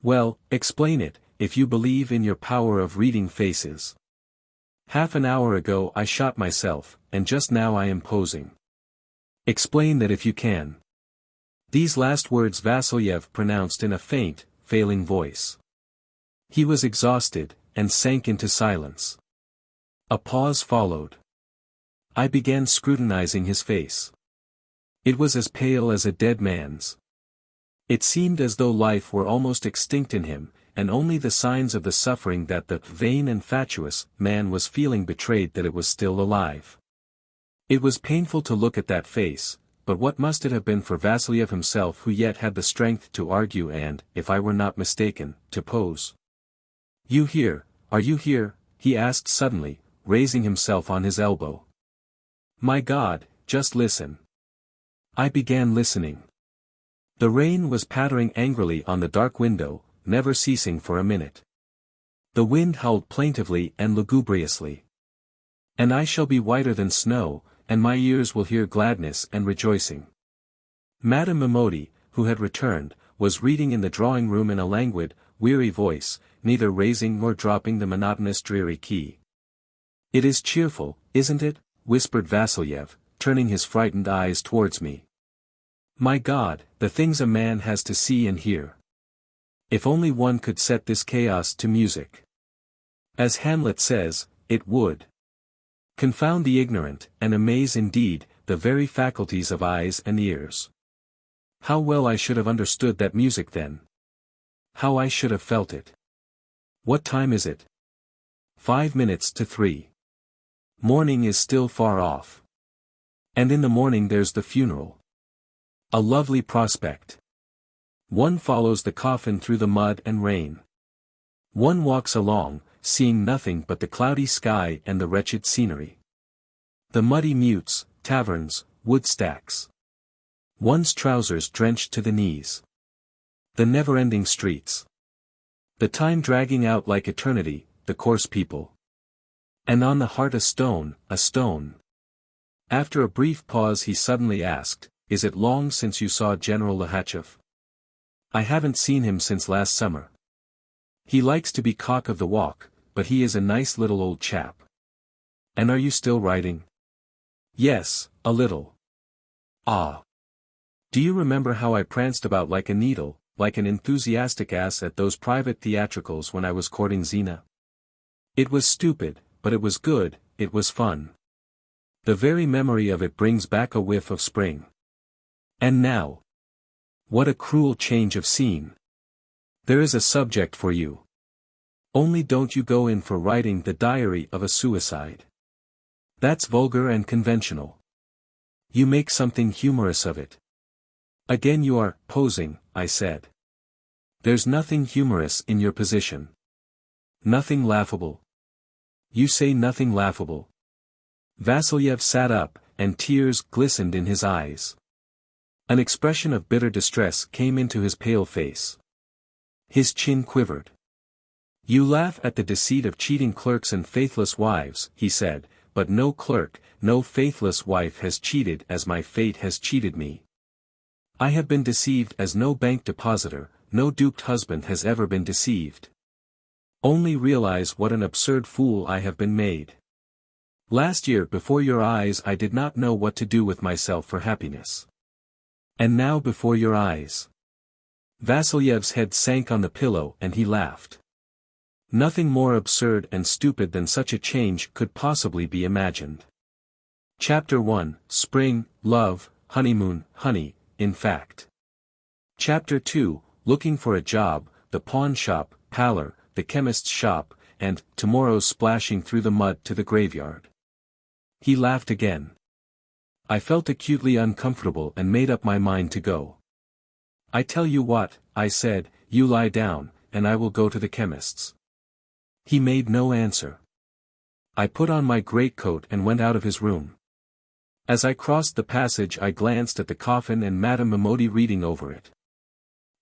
Speaker 1: Well, explain it, if you believe in your power of reading faces. Half an hour ago I shot myself, and just now I am posing. Explain that if you can. These last words Vasiliev pronounced in a faint, failing voice. He was exhausted, and sank into silence. A pause followed. I began scrutinizing his face. It was as pale as a dead man's. It seemed as though life were almost extinct in him, and only the signs of the suffering that the vain and fatuous man was feeling betrayed that it was still alive. It was painful to look at that face, but what must it have been for Vasiliev himself who yet had the strength to argue and, if I were not mistaken, to pose? You here, are you here? He asked suddenly, raising himself on his elbow. My God, just listen. I began listening. The rain was pattering angrily on the dark window, never ceasing for a minute. The wind howled plaintively and lugubriously. And I shall be whiter than snow, and my ears will hear gladness and rejoicing. Madame Mimodi, who had returned, was reading in the drawing-room in a languid, weary voice, neither raising nor dropping the monotonous dreary key. It is cheerful, isn't it? Whispered Vasiliev, turning his frightened eyes towards me. My God, the things a man has to see and hear. If only one could set this chaos to music. As Hamlet says, it would confound the ignorant, and amaze indeed, the very faculties of eyes and ears. How well I should have understood that music then. How I should have felt it. What time is it? 5 minutes to 3. Morning is still far off. And in the morning there's the funeral. A lovely prospect. One follows the coffin through the mud and rain. One walks along, seeing nothing but the cloudy sky and the wretched scenery. The muddy mutes, taverns, wood stacks. One's trousers drenched to the knees. The never-ending streets. The time dragging out like eternity, the coarse people. And on the heart a stone, a stone. After a brief pause he suddenly asked, "Is it long since you saw General Lihachev?" "I haven't seen him since last summer. He likes to be cock of the walk, but he is a nice little old chap." "And are you still writing?" "Yes, a little." "Ah. Do you remember how I pranced about like a needle, like an enthusiastic ass at those private theatricals when I was courting Zina? It was stupid, but it was good, it was fun. The very memory of it brings back a whiff of spring. And now, what a cruel change of scene. There is a subject for you. Only don't you go in for writing the diary of a suicide. That's vulgar and conventional. You make something humorous of it." "Again you are posing," I said. "There's nothing humorous in your position. Nothing laughable." "You say nothing laughable." Vasilyev sat up, and tears glistened in his eyes. An expression of bitter distress came into his pale face. His chin quivered. "You laugh at the deceit of cheating clerks and faithless wives," he said, "but no clerk, no faithless wife has cheated as my fate has cheated me. I have been deceived as no bank depositor, no duped husband has ever been deceived. Only realize what an absurd fool I have been made. Last year before your eyes I did not know what to do with myself for happiness. And now before your eyes." Vasilyev's head sank on the pillow and he laughed. Nothing more absurd and stupid than such a change could possibly be imagined. Chapter 1, Spring, Love, Honeymoon, Honey, in fact. Chapter 2, Looking for a Job, the Pawn Shop, Pallor, the Chemist's Shop, and Tomorrow's Splashing Through the Mud to the Graveyard. He laughed again. I felt acutely uncomfortable and made up my mind to go. "I tell you what," I said, "you lie down, and I will go to the chemist's." He made no answer. I put on my greatcoat and went out of his room. As I crossed the passage I glanced at the coffin and Madame Mimodi reading over it.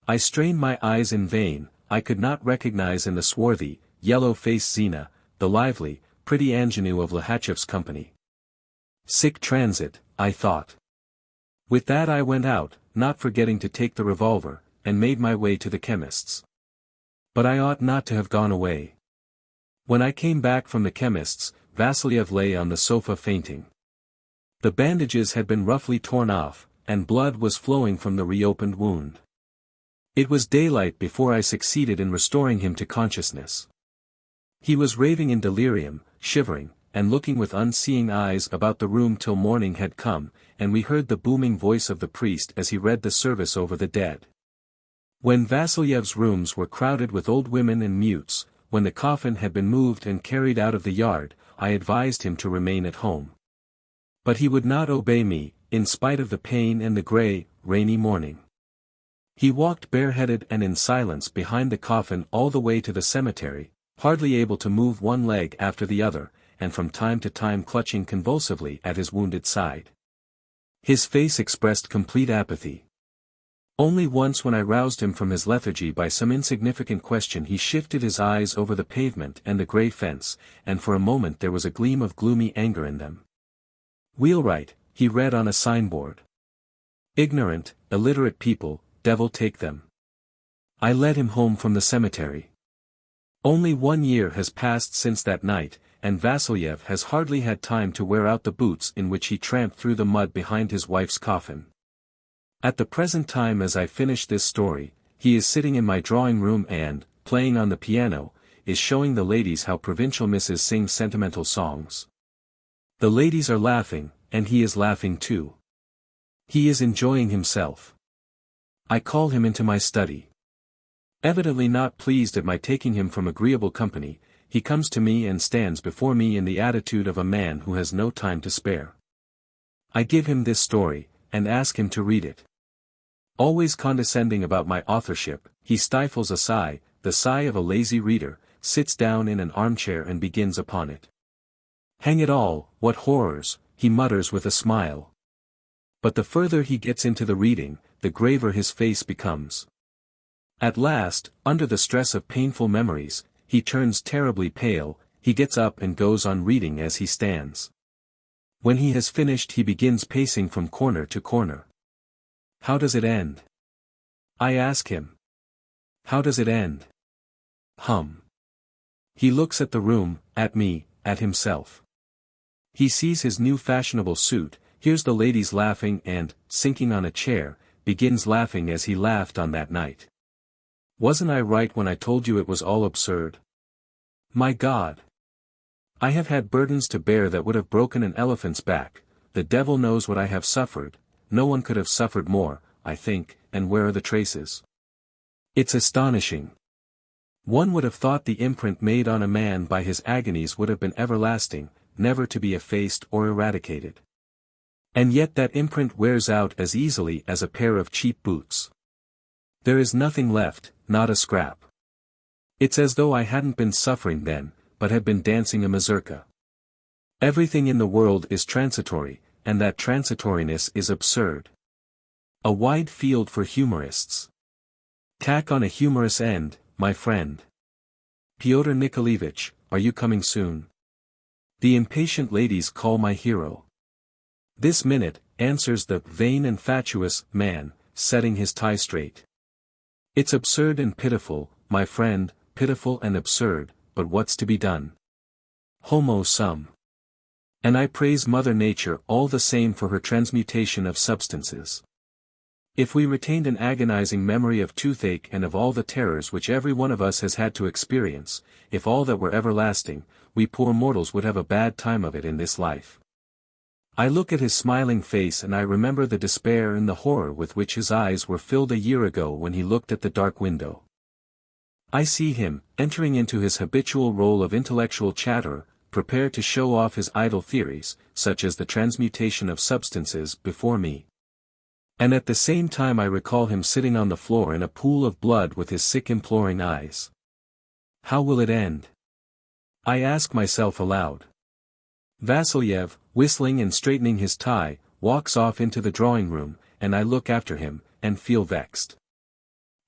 Speaker 1: I strained my eyes in vain, I could not recognize in the swarthy, yellow-faced Zina, the lively, pretty ingenue of Lihachev's company. Sic transit, I thought. With that I went out, not forgetting to take the revolver, and made my way to the chemist's. But I ought not to have gone away. When I came back from the chemist's, Vasilyev lay on the sofa fainting. The bandages had been roughly torn off, and blood was flowing from the reopened wound. It was daylight before I succeeded in restoring him to consciousness. He was raving in delirium, shivering, and looking with unseeing eyes about the room till morning had come, and we heard the booming voice of the priest as he read the service over the dead. When Vasilyev's rooms were crowded with old women and mutes, when the coffin had been moved and carried out of the yard, I advised him to remain at home. But he would not obey me, in spite of the pain and the grey, rainy morning. He walked bareheaded and in silence behind the coffin all the way to the cemetery, hardly able to move one leg after the other, and from time to time clutching convulsively at his wounded side. His face expressed complete apathy. Only once when I roused him from his lethargy by some insignificant question he shifted his eyes over the pavement and the grey fence, and for a moment there was a gleam of gloomy anger in them. "Wheelwright," he read on a signboard. "Ignorant, illiterate people, devil take them." I led him home from the cemetery. Only 1 year has passed since that night, and Vasilyev has hardly had time to wear out the boots in which he tramped through the mud behind his wife's coffin. At the present time as I finish this story, he is sitting in my drawing room and, playing on the piano, is showing the ladies how provincial misses sing sentimental songs. The ladies are laughing, and he is laughing too. He is enjoying himself. I call him into my study. Evidently not pleased at my taking him from agreeable company, he comes to me and stands before me in the attitude of a man who has no time to spare. I give him this story, and ask him to read it. Always condescending about my authorship, he stifles a sigh, the sigh of a lazy reader, sits down in an armchair and begins upon it. "Hang it all, what horrors," he mutters with a smile. But the further he gets into the reading, the graver his face becomes. At last, under the stress of painful memories, he turns terribly pale, he gets up and goes on reading as he stands. When he has finished he begins pacing from corner to corner. How does it end? I ask him. How does it end? Hum. He looks at the room, at me, at himself. He sees his new fashionable suit, hears the ladies laughing and, sinking on a chair, begins laughing as he laughed on that night. Wasn't I right when I told you it was all absurd? My God! I have had burdens to bear that would have broken an elephant's back. The devil knows what I have suffered. No one could have suffered more, I think, and where are the traces? It's astonishing. One would have thought the imprint made on a man by his agonies would have been everlasting, never to be effaced or eradicated. And yet that imprint wears out as easily as a pair of cheap boots. There is nothing left, not a scrap. It's as though I hadn't been suffering then, but had been dancing a mazurka. Everything in the world is transitory, and that transitoriness is absurd. A wide field for humorists. Tack on a humorous end, my friend. Pyotr Nikolaevich, are you coming soon? The impatient ladies call my hero. This minute, answers the vain and fatuous man, setting his tie straight. It's absurd and pitiful, my friend, pitiful and absurd, but what's to be done? Homo sum. And I praise Mother Nature all the same for her transmutation of substances. If we retained an agonizing memory of toothache and of all the terrors which every one of us has had to experience, if all that were everlasting, we poor mortals would have a bad time of it in this life. I look at his smiling face and I remember the despair and the horror with which his eyes were filled a year ago when he looked at the dark window. I see him, entering into his habitual role of intellectual chatterer, prepared to show off his idle theories, such as the transmutation of substances, before me. And at the same time I recall him sitting on the floor in a pool of blood with his sick imploring eyes. How will it end? I ask myself aloud. Vasilyev, whistling and straightening his tie, walks off into the drawing room, and I look after him, and feel vexed.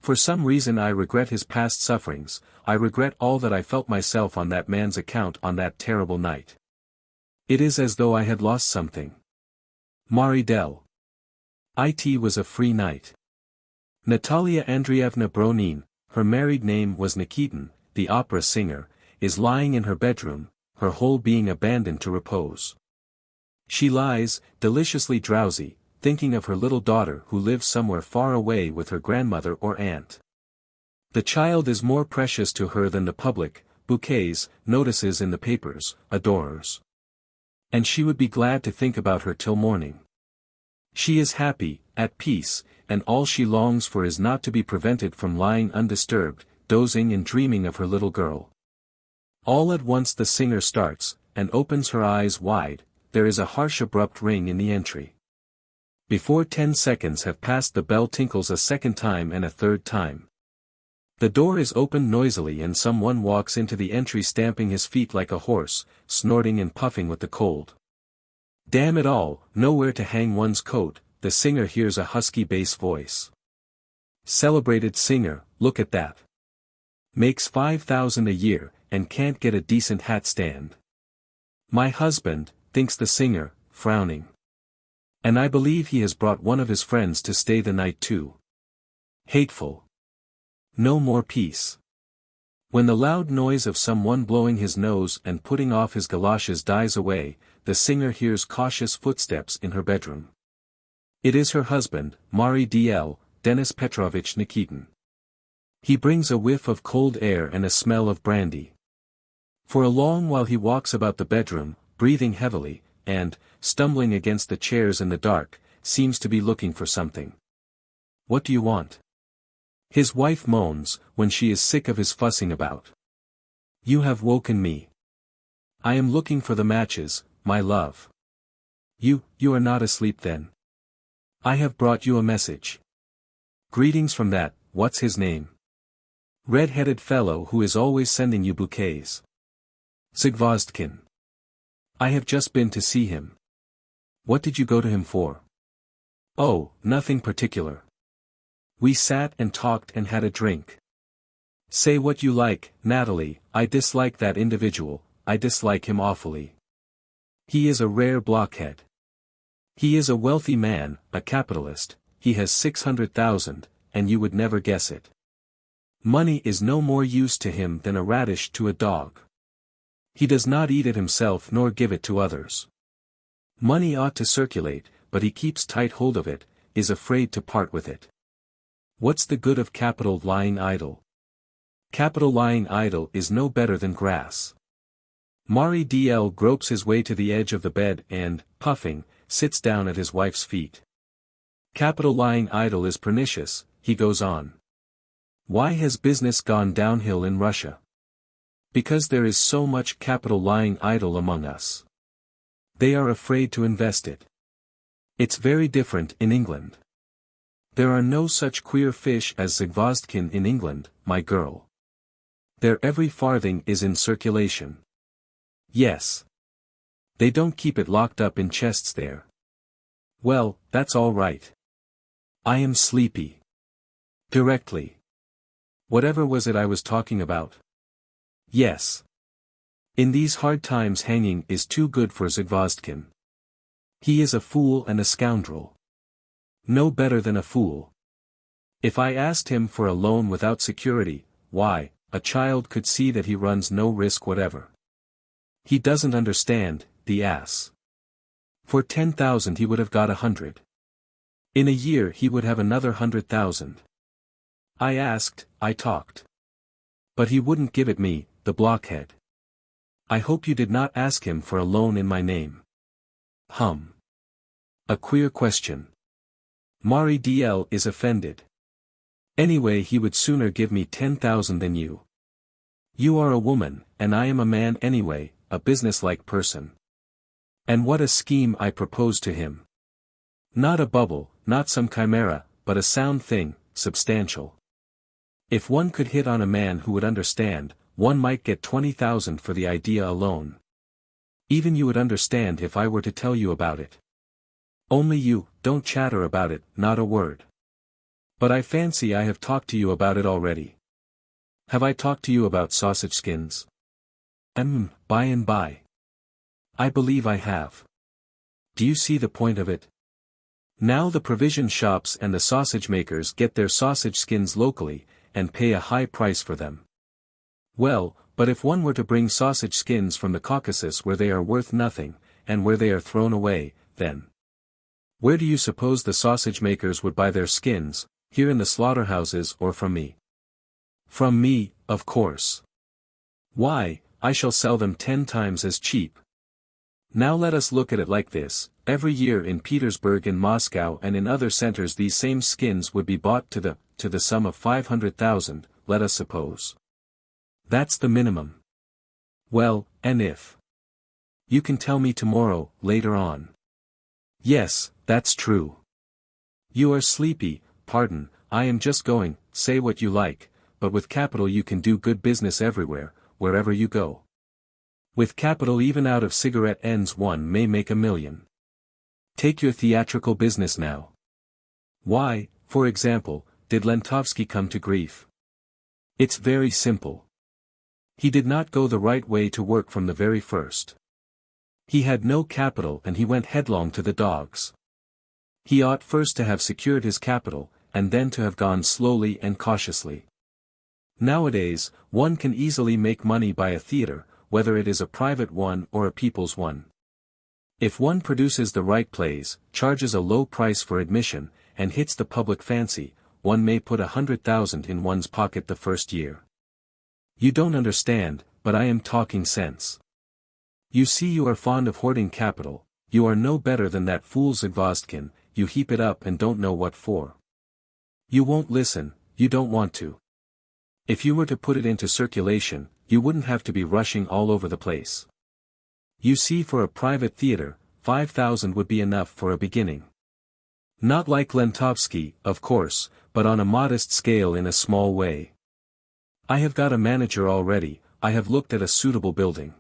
Speaker 1: For some reason I regret his past sufferings, I regret all that I felt myself on that man's account on that terrible night. It is as though I had lost something. Mari del. It was a free night. Natalia Andreevna Bronin, her married name was Nikitin, the opera singer, is lying in her bedroom, her whole being abandoned to repose. She lies, deliciously drowsy, thinking of her little daughter who lives somewhere far away with her grandmother or aunt. The child is more precious to her than the public, bouquets, notices in the papers, adorers. And she would be glad to think about her till morning. She is happy, at peace, and all she longs for is not to be prevented from lying undisturbed, dozing and dreaming of her little girl. All at once the singer starts, and opens her eyes wide. There is a harsh abrupt ring in the entry. Before 10 seconds have passed the bell tinkles a second time and a third time. The door is opened noisily and someone walks into the entry stamping his feet like a horse, snorting and puffing with the cold. Damn it all, nowhere to hang one's coat, the singer hears a husky bass voice. Celebrated singer, look at that. Makes 5,000 a year, and can't get a decent hat stand. My husband, thinks the singer, frowning. And I believe he has brought one of his friends to stay the night too. Hateful. No more peace. When the loud noise of someone blowing his nose and putting off his galoshes dies away, the singer hears cautious footsteps in her bedroom. It is her husband, Mari D.L., Denis Petrovich Nikitin. He brings a whiff of cold air and a smell of brandy. For a long while he walks about the bedroom, breathing heavily, and, stumbling against the chairs in the dark, seems to be looking for something. What do you want? His wife moans, when she is sick of his fussing about. You have woken me. I am looking for the matches, my love. You are not asleep then. I have brought you a message. Greetings from that, what's his name? Red-headed fellow who is always sending you bouquets. Zagvozdkin. I have just been to see him. What did you go to him for? Oh, nothing particular. We sat and talked and had a drink. Say what you like, Natalie, I dislike that individual, I dislike him awfully. He is a rare blockhead. He is a wealthy man, a capitalist, he has 600,000, and you would never guess it. Money is no more use to him than a radish to a dog. He does not eat it himself nor give it to others. Money ought to circulate, but he keeps tight hold of it, is afraid to part with it. What's the good of capital lying idle? Capital lying idle is no better than grass. Mari DL gropes his way to the edge of the bed and, puffing, sits down at his wife's feet. Capital lying idle is pernicious, he goes on. Why has business gone downhill in Russia? Because there is so much capital lying idle among us. They are afraid to invest it. It's very different in England. There are no such queer fish as XVIII in England, my girl. There every farthing is in circulation. Yes. They don't keep it locked up in chests there. Well, that's all right. I am sleepy. Directly. Whatever was it I was talking about? Yes. In these hard times hanging is too good for XVIII. He is a fool and a scoundrel. No better than a fool. If I asked him for a loan without security, why, a child could see that he runs no risk whatever. He doesn't understand, the ass. For 10,000 he would have got 100. In a year he would have another 100,000. I asked, I talked. But he wouldn't give it me, the blockhead. I hope you did not ask him for a loan in my name. A queer question. Mari DL is offended. Anyway, he would sooner give me 10,000 than you. You are a woman, and I am a man anyway, a businesslike person. And what a scheme I propose to him. Not a bubble, not some chimera, but a sound thing, substantial. If one could hit on a man who would understand, one might get 20,000 for the idea alone. Even you would understand if I were to tell you about it. Only you, don't chatter about it, not a word. But I fancy I have talked to you about it already. Have I talked to you about sausage skins? By and by. I believe I have. Do you see the point of it? Now the provision shops and the sausage makers get their sausage skins locally, and pay a high price for them. Well, but if one were to bring sausage skins from the Caucasus where they are worth nothing, and where they are thrown away, then where do you suppose the sausage makers would buy their skins, here in the slaughterhouses or from me? From me, of course. Why, I shall sell them 10 times as cheap. Now let us look at it like this, every year in Petersburg and Moscow and in other centers these same skins would be bought to the sum of 500,000, let us suppose. That's the minimum. Well, and if you can tell me tomorrow, later on. Yes, that's true. You are sleepy, pardon, I am just going, say what you like, but with capital you can do good business everywhere, wherever you go. With capital even out of cigarette ends one may make 1,000,000. Take your theatrical business now. Why, for example, did Lentovsky come to grief? It's very simple. He did not go the right way to work from the very first. He had no capital and he went headlong to the dogs. He ought first to have secured his capital, and then to have gone slowly and cautiously. Nowadays, one can easily make money by a theater, whether it is a private one or a people's one. If one produces the right plays, charges a low price for admission, and hits the public fancy, one may put 100,000 in one's pocket the first year. You don't understand, but I am talking sense. You see, you are fond of hoarding capital, you are no better than that fool XVIII, you heap it up and don't know what for. You won't listen, you don't want to. If you were to put it into circulation, you wouldn't have to be rushing all over the place. You see, for a private theater, 5,000 would be enough for a beginning. Not like Lentovsky, of course, but on a modest scale in a small way. I have got a manager already, I have looked at a suitable building.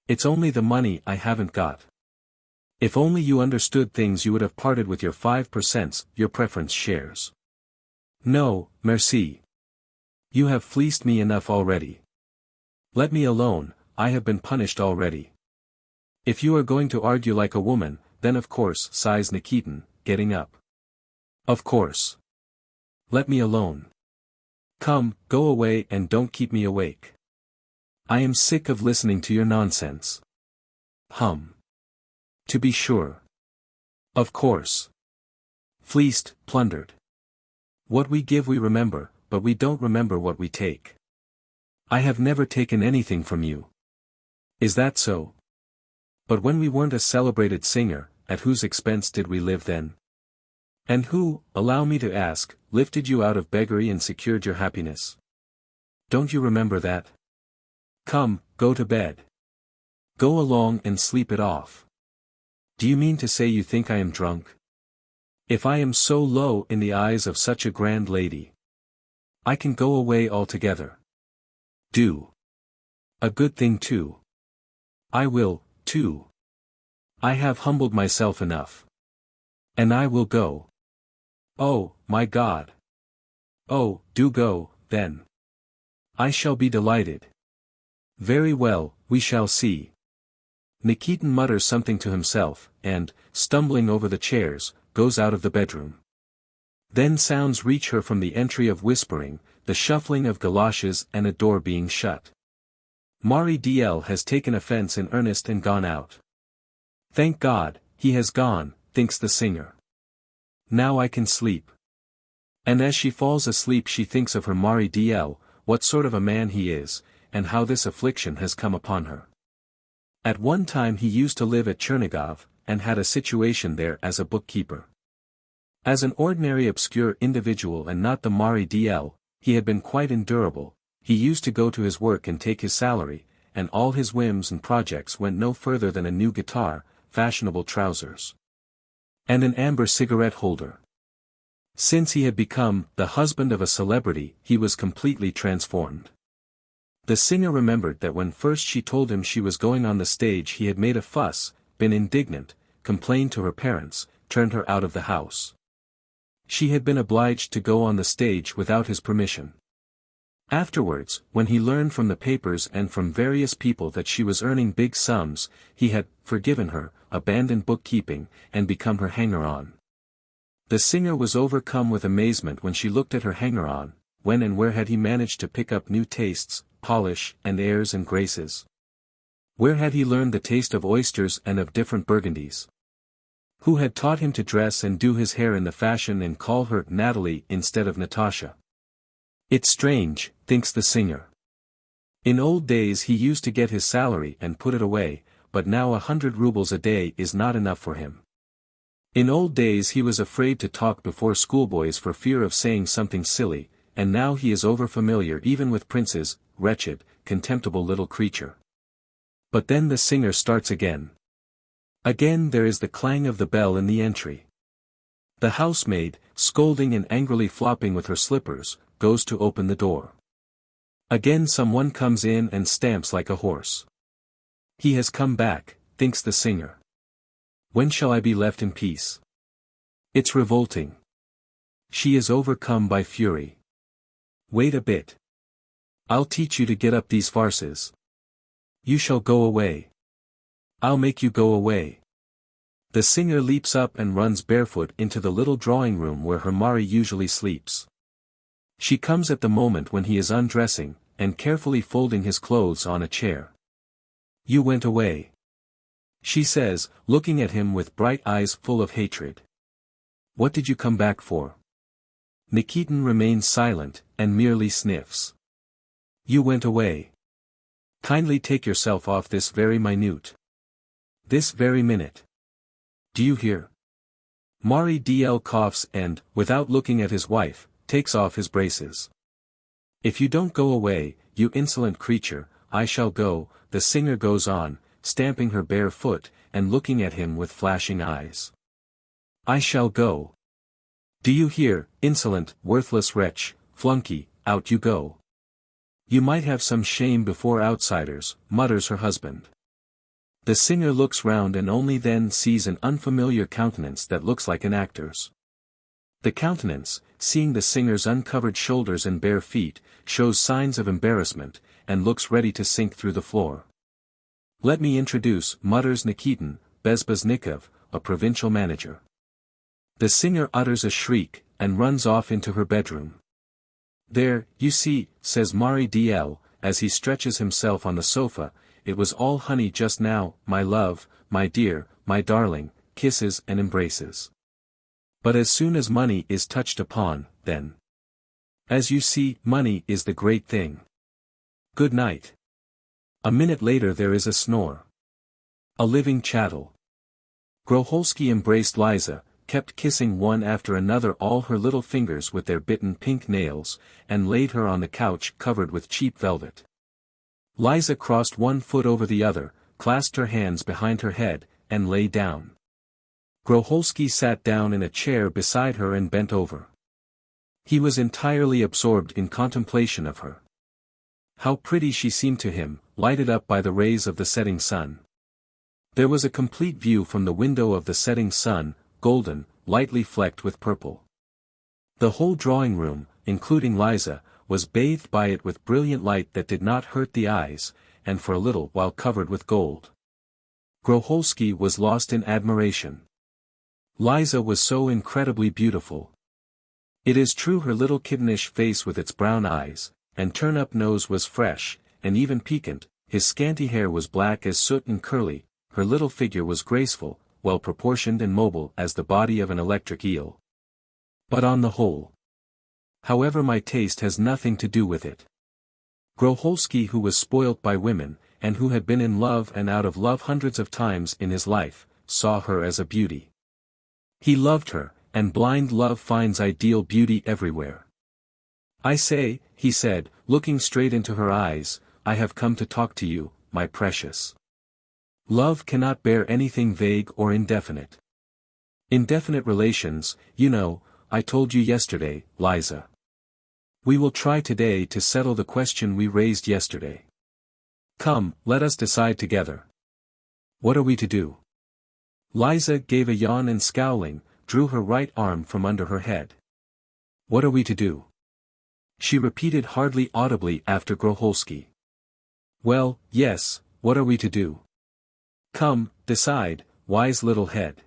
Speaker 1: It's only the money I haven't got. If only you understood things you would have parted with your 5%, your preference shares. No, merci. You have fleeced me enough already. Let me alone, I have been punished already. If you are going to argue like a woman, then of course, sighs Nikitin, getting up. Of course. Let me alone. Come, go away and don't keep me awake. I am sick of listening to your nonsense. To be sure. Of course. Fleeced, plundered. What we give we remember, but we don't remember what we take. I have never taken anything from you. Is that so? But when we weren't a celebrated singer, at whose expense did we live then? And who, allow me to ask, lifted you out of beggary and secured your happiness? Don't you remember that? Come, go to bed. Go along and sleep it off. Do you mean to say you think I am drunk? If I am so low in the eyes of such a grand lady, I can go away altogether. Do. A good thing too. I will, too. I have humbled myself enough. And I will go. Oh, my God. Oh, do go, then. I shall be delighted. Very well, we shall see. Nikitin mutters something to himself, and, stumbling over the chairs, goes out of the bedroom. Then sounds reach her from the entry of whispering, the shuffling of galoshes and a door being shut. Mari DL has taken offense in earnest and gone out. Thank God, he has gone, thinks the singer. Now I can sleep. And as she falls asleep she thinks of her Mari DL, what sort of a man he is, and how this affliction has come upon her. At one time he used to live at Chernigov, and had a situation there as a bookkeeper. As an ordinary obscure individual and not the Mari DL, he had been quite endurable. He used to go to his work and take his salary, and all his whims and projects went no further than a new guitar, fashionable trousers, and an amber cigarette holder. Since he had become the husband of a celebrity, he was completely transformed. The singer remembered that when first she told him she was going on the stage he had made a fuss, been indignant, complained to her parents, turned her out of the house. She had been obliged to go on the stage without his permission. Afterwards, when he learned from the papers and from various people that she was earning big sums, he had forgiven her, abandoned bookkeeping, and become her hanger-on. The singer was overcome with amazement when she looked at her hanger-on. When and where had he managed to pick up new tastes, polish, and airs and graces? Where had he learned the taste of oysters and of different burgundies? Who had taught him to dress and do his hair in the fashion and call her Natalie instead of Natasha? It's strange, thinks the singer. In old days he used to get his salary and put it away, but now 100 rubles a day is not enough for him. In old days he was afraid to talk before schoolboys for fear of saying something silly, and now he is over-familiar even with princes, wretched, contemptible little creature. But then the singer starts again. Again there is the clang of the bell in the entry. The housemaid, scolding and angrily flopping with her slippers, goes to open the door. Again someone comes in and stamps like a horse. He has come back, thinks the singer. When shall I be left in peace? It's revolting. She is overcome by fury. Wait a bit. I'll teach you to get up these farces. You shall go away. I'll make you go away. The singer leaps up and runs barefoot into the little drawing room where her Mari usually sleeps. She comes at the moment when he is undressing, and carefully folding his clothes on a chair. You went away, she says, looking at him with bright eyes full of hatred. What did you come back for? Nikitin remains silent, and merely sniffs. You went away. Kindly take yourself off this very minute. This very minute. Do you hear? Mari DL coughs and, without looking at his wife, takes off his braces. If you don't go away, you insolent creature, I shall go, the singer goes on, stamping her bare foot, and looking at him with flashing eyes. I shall go. Do you hear, insolent, worthless wretch, flunky, out you go. You might have some shame before outsiders, mutters her husband. The singer looks round and only then sees an unfamiliar countenance that looks like an actor's. The countenance, seeing the singer's uncovered shoulders and bare feet, shows signs of embarrassment, and looks ready to sink through the floor. Let me introduce, mutters Nikitin, Bezbaznikov, a provincial manager. The singer utters a shriek, and runs off into her bedroom. There, you see, says Mari DL, as he stretches himself on the sofa, it was all honey just now, my love, my dear, my darling, kisses and embraces. But as soon as money is touched upon, then. As you see, money is the great thing. Good night. A minute later there is a snore. A living chattel. Groholsky embraced Liza, kept kissing one after another all her little fingers with their bitten pink nails, and laid her on the couch covered with cheap velvet. Liza crossed one foot over the other, clasped her hands behind her head, and lay down. Groholsky sat down in a chair beside her and bent over. He was entirely absorbed in contemplation of her. How pretty she seemed to him, lighted up by the rays of the setting sun. There was a complete view from the window of the setting sun, golden, lightly flecked with purple. The whole drawing room, including Liza, was bathed by it with brilliant light that did not hurt the eyes, and for a little while covered with gold. Groholsky was lost in admiration. Liza was so incredibly beautiful. It is true her little kittenish face with its brown eyes, and turn-up nose was fresh, and even piquant, his scanty hair was black as soot and curly, her little figure was graceful, well-proportioned and mobile as the body of an electric eel. But on the whole. However, my taste has nothing to do with it. Groholsky, who was spoilt by women, and who had been in love and out of love hundreds of times in his life, saw her as a beauty. He loved her, and blind love finds ideal beauty everywhere. I say, he said, looking straight into her eyes, I have come to talk to you, my precious. Love cannot bear anything vague or indefinite. Indefinite relations, you know, I told you yesterday, Liza. We will try today to settle the question we raised yesterday. Come, let us decide together. What are we to do? Liza gave a yawn and scowling, drew her right arm from under her head. What are we to do? She repeated hardly audibly after Groholsky. Well, yes, what are we to do? Come, decide, wise little head.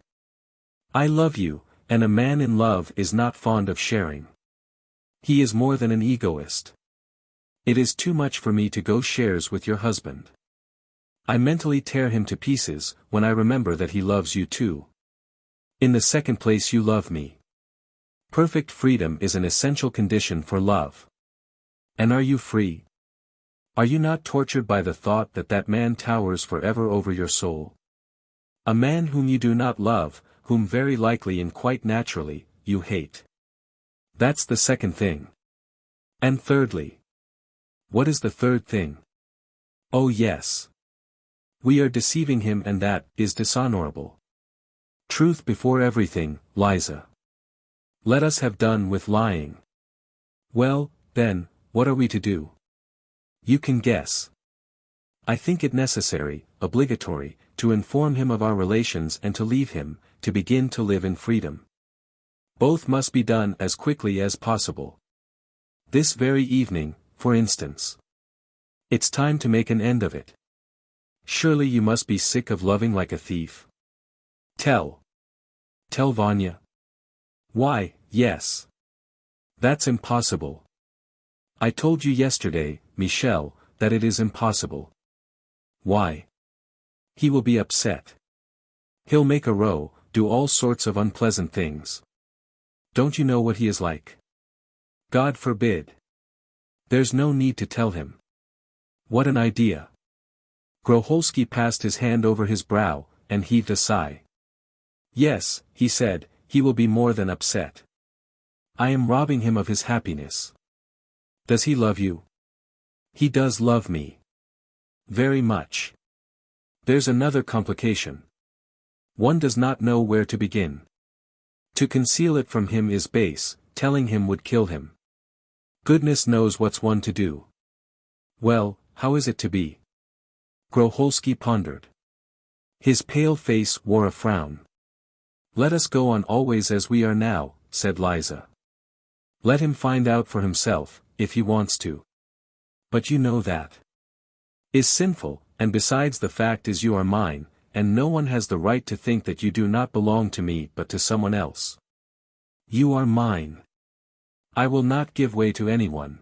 Speaker 1: I love you, and a man in love is not fond of sharing. He is more than an egoist. It is too much for me to go shares with your husband. I mentally tear him to pieces, when I remember that he loves you too. In the second place, you love me. Perfect freedom is an essential condition for love. And are you free? Are you not tortured by the thought that that man towers forever over your soul? A man whom you do not love, whom very likely and quite naturally, you hate. That's the second thing. And thirdly. What is the third thing? Oh yes. We are deceiving him, and that is dishonorable. Truth before everything, Liza. Let us have done with lying. Well, then, what are we to do? You can guess. I think it necessary, obligatory, to inform him of our relations and to leave him, to begin to live in freedom. Both must be done as quickly as possible. This very evening, for instance. It's time to make an end of it. Surely you must be sick of loving like a thief. Tell Vanya. Why, yes. That's impossible. I told you yesterday, Michel, that it is impossible. Why? He will be upset. He'll make a row, do all sorts of unpleasant things. Don't you know what he is like? God forbid. There's no need to tell him. What an idea. Groholsky passed his hand over his brow, and heaved a sigh. Yes, he said, he will be more than upset. I am robbing him of his happiness. Does he love you? He does love me. Very much. There's another complication. One does not know where to begin. To conceal it from him is base, telling him would kill him. Goodness knows what's one to do. Well, how is it to be? Groholsky pondered. His pale face wore a frown. Let us go on always as we are now, said Liza. Let him find out for himself, if he wants to. But you know that is sinful, And besides, the fact is you are mine, and no one has the right to think that you do not belong to me but to someone else. You are mine. I will not give way to anyone.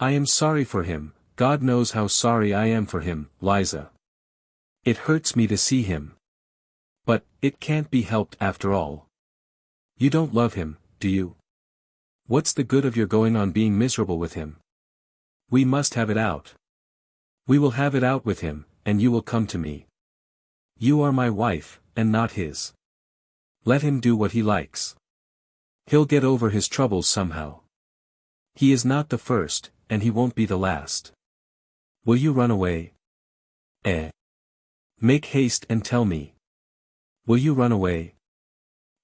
Speaker 1: I am sorry for him, God knows how sorry I am for him, Liza. It hurts me to see him. But, it can't be helped after all. You don't love him, do you? What's the good of your going on being miserable with him? We must have it out. We will have it out with him, and you will come to me. You are my wife, and not his. Let him do what he likes. He'll get over his troubles somehow. He is not the first, and he won't be the last. Will you run away? Make haste and tell me. Will you run away?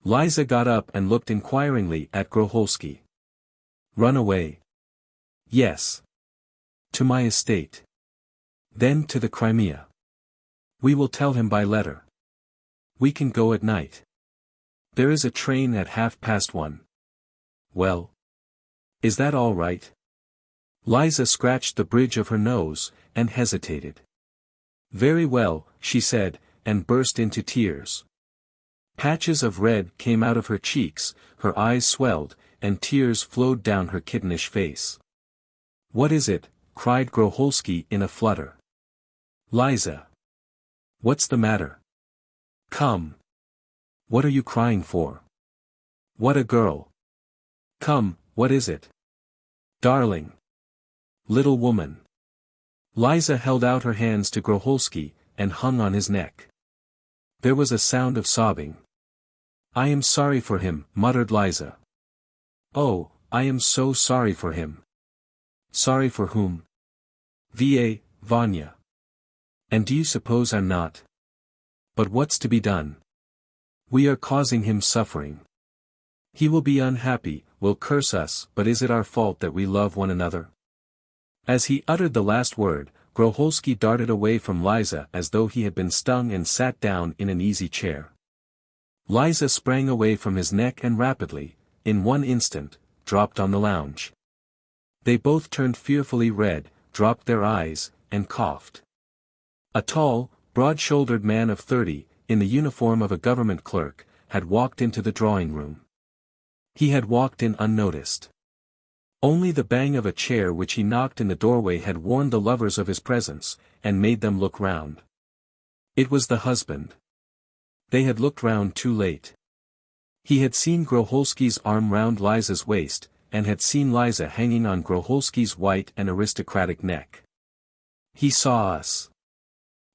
Speaker 1: Liza got up and looked inquiringly at Groholsky. Run away? Yes. To my estate. Then to the Crimea. We will tell him by letter. We can go at night. There is a train at 1:30. Well? Is that all right? Liza scratched the bridge of her nose, and hesitated. Very well, she said, and burst into tears. Patches of red came out of her cheeks, her eyes swelled, and tears flowed down her kittenish face. What is it? Cried Groholsky in a flutter. Liza. What's the matter? Come. What are you crying for? What a girl. Come, what is it? Darling. Little woman. Liza held out her hands to Groholsky, and hung on his neck. There was a sound of sobbing. I am sorry for him, muttered Liza. Oh, I am so sorry for him. Sorry for whom? VIII, Vanya. And do you suppose I'm not? But what's to be done? We are causing him suffering. He will be unhappy, will curse us, but is it our fault that we love one another? As he uttered the last word, Groholsky darted away from Liza as though he had been stung and sat down in an easy chair. Liza sprang away from his neck and rapidly, in one instant, dropped on the lounge. They both turned fearfully red, dropped their eyes, and coughed. A tall, broad-shouldered man of 30, in the uniform of a government clerk, had walked into the drawing-room. He had walked in unnoticed. Only the bang of a chair which he knocked in the doorway had warned the lovers of his presence, and made them look round. It was the husband. They had looked round too late. He had seen Groholsky's arm round Liza's waist, and had seen Liza hanging on Groholsky's white and aristocratic neck. He saw us.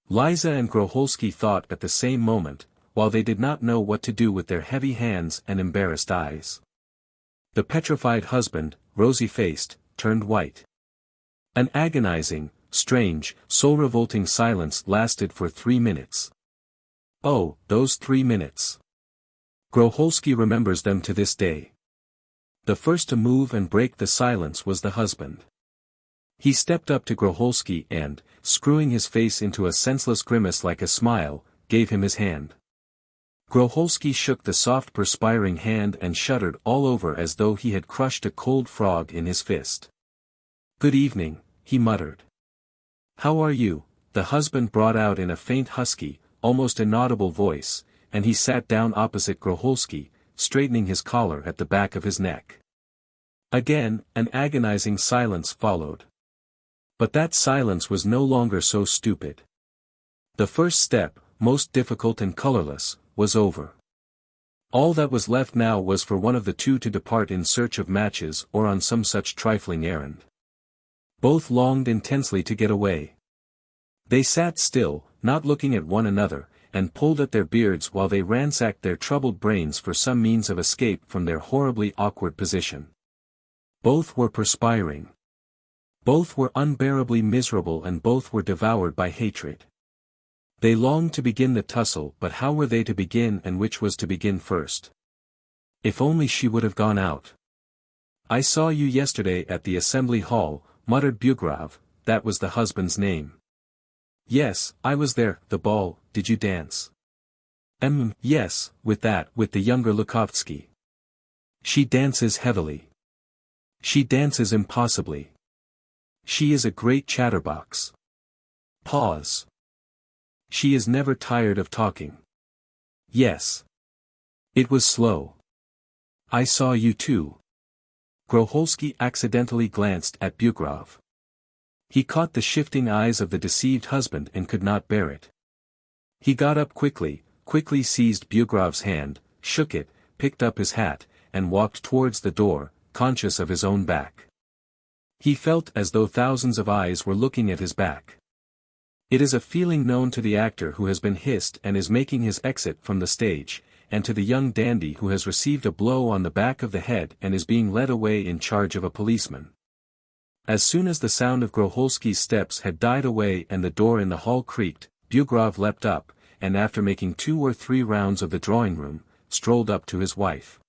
Speaker 1: Liza and Groholsky thought at the same moment, while they did not know what to do with their heavy hands and embarrassed eyes. The petrified husband, rosy-faced, turned white. An agonizing, strange, soul-revolting silence lasted for 3 minutes. Oh, those 3 minutes. Groholsky remembers them to this day. The first to move and break the silence was the husband. He stepped up to Groholsky and, screwing his face into a senseless grimace like a smile, gave him his hand. Groholsky shook the soft perspiring hand and shuddered all over as though he had crushed a cold frog in his fist. Good evening, he muttered. How are you? The husband brought out in a faint husky, almost inaudible voice, and he sat down opposite Groholsky, straightening his collar at the back of his neck. Again, an agonizing silence followed. But that silence was no longer so stupid. The first step, most difficult and colorless, was over. All that was left now was for one of the two to depart in search of matches or on some such trifling errand. Both longed intensely to get away. They sat still, not looking at one another, and pulled at their beards while they ransacked their troubled brains for some means of escape from their horribly awkward position. Both were perspiring. Both were unbearably miserable and both were devoured by hatred. They longed to begin the tussle, but how were they to begin and which was to begin first? If only she would have gone out. I saw you yesterday at the assembly hall, muttered Bugrov, that was the husband's name. Yes, I was there. The ball, did you dance? Yes, with the younger Lukovsky. She dances heavily. She dances impossibly. She is a great chatterbox. Pause. She is never tired of talking. Yes. It was slow. I saw you too. Groholsky accidentally glanced at Bugrov. He caught the shifting eyes of the deceived husband and could not bear it. He got up quickly seized Bugrov's hand, shook it, picked up his hat, and walked towards the door, conscious of his own back. He felt as though thousands of eyes were looking at his back. It is a feeling known to the actor who has been hissed and is making his exit from the stage, and to the young dandy who has received a blow on the back of the head and is being led away in charge of a policeman. As soon as the sound of Groholsky's steps had died away and the door in the hall creaked, Bugrov leapt up, and after making 2 or 3 rounds of the drawing-room, strolled up to his wife.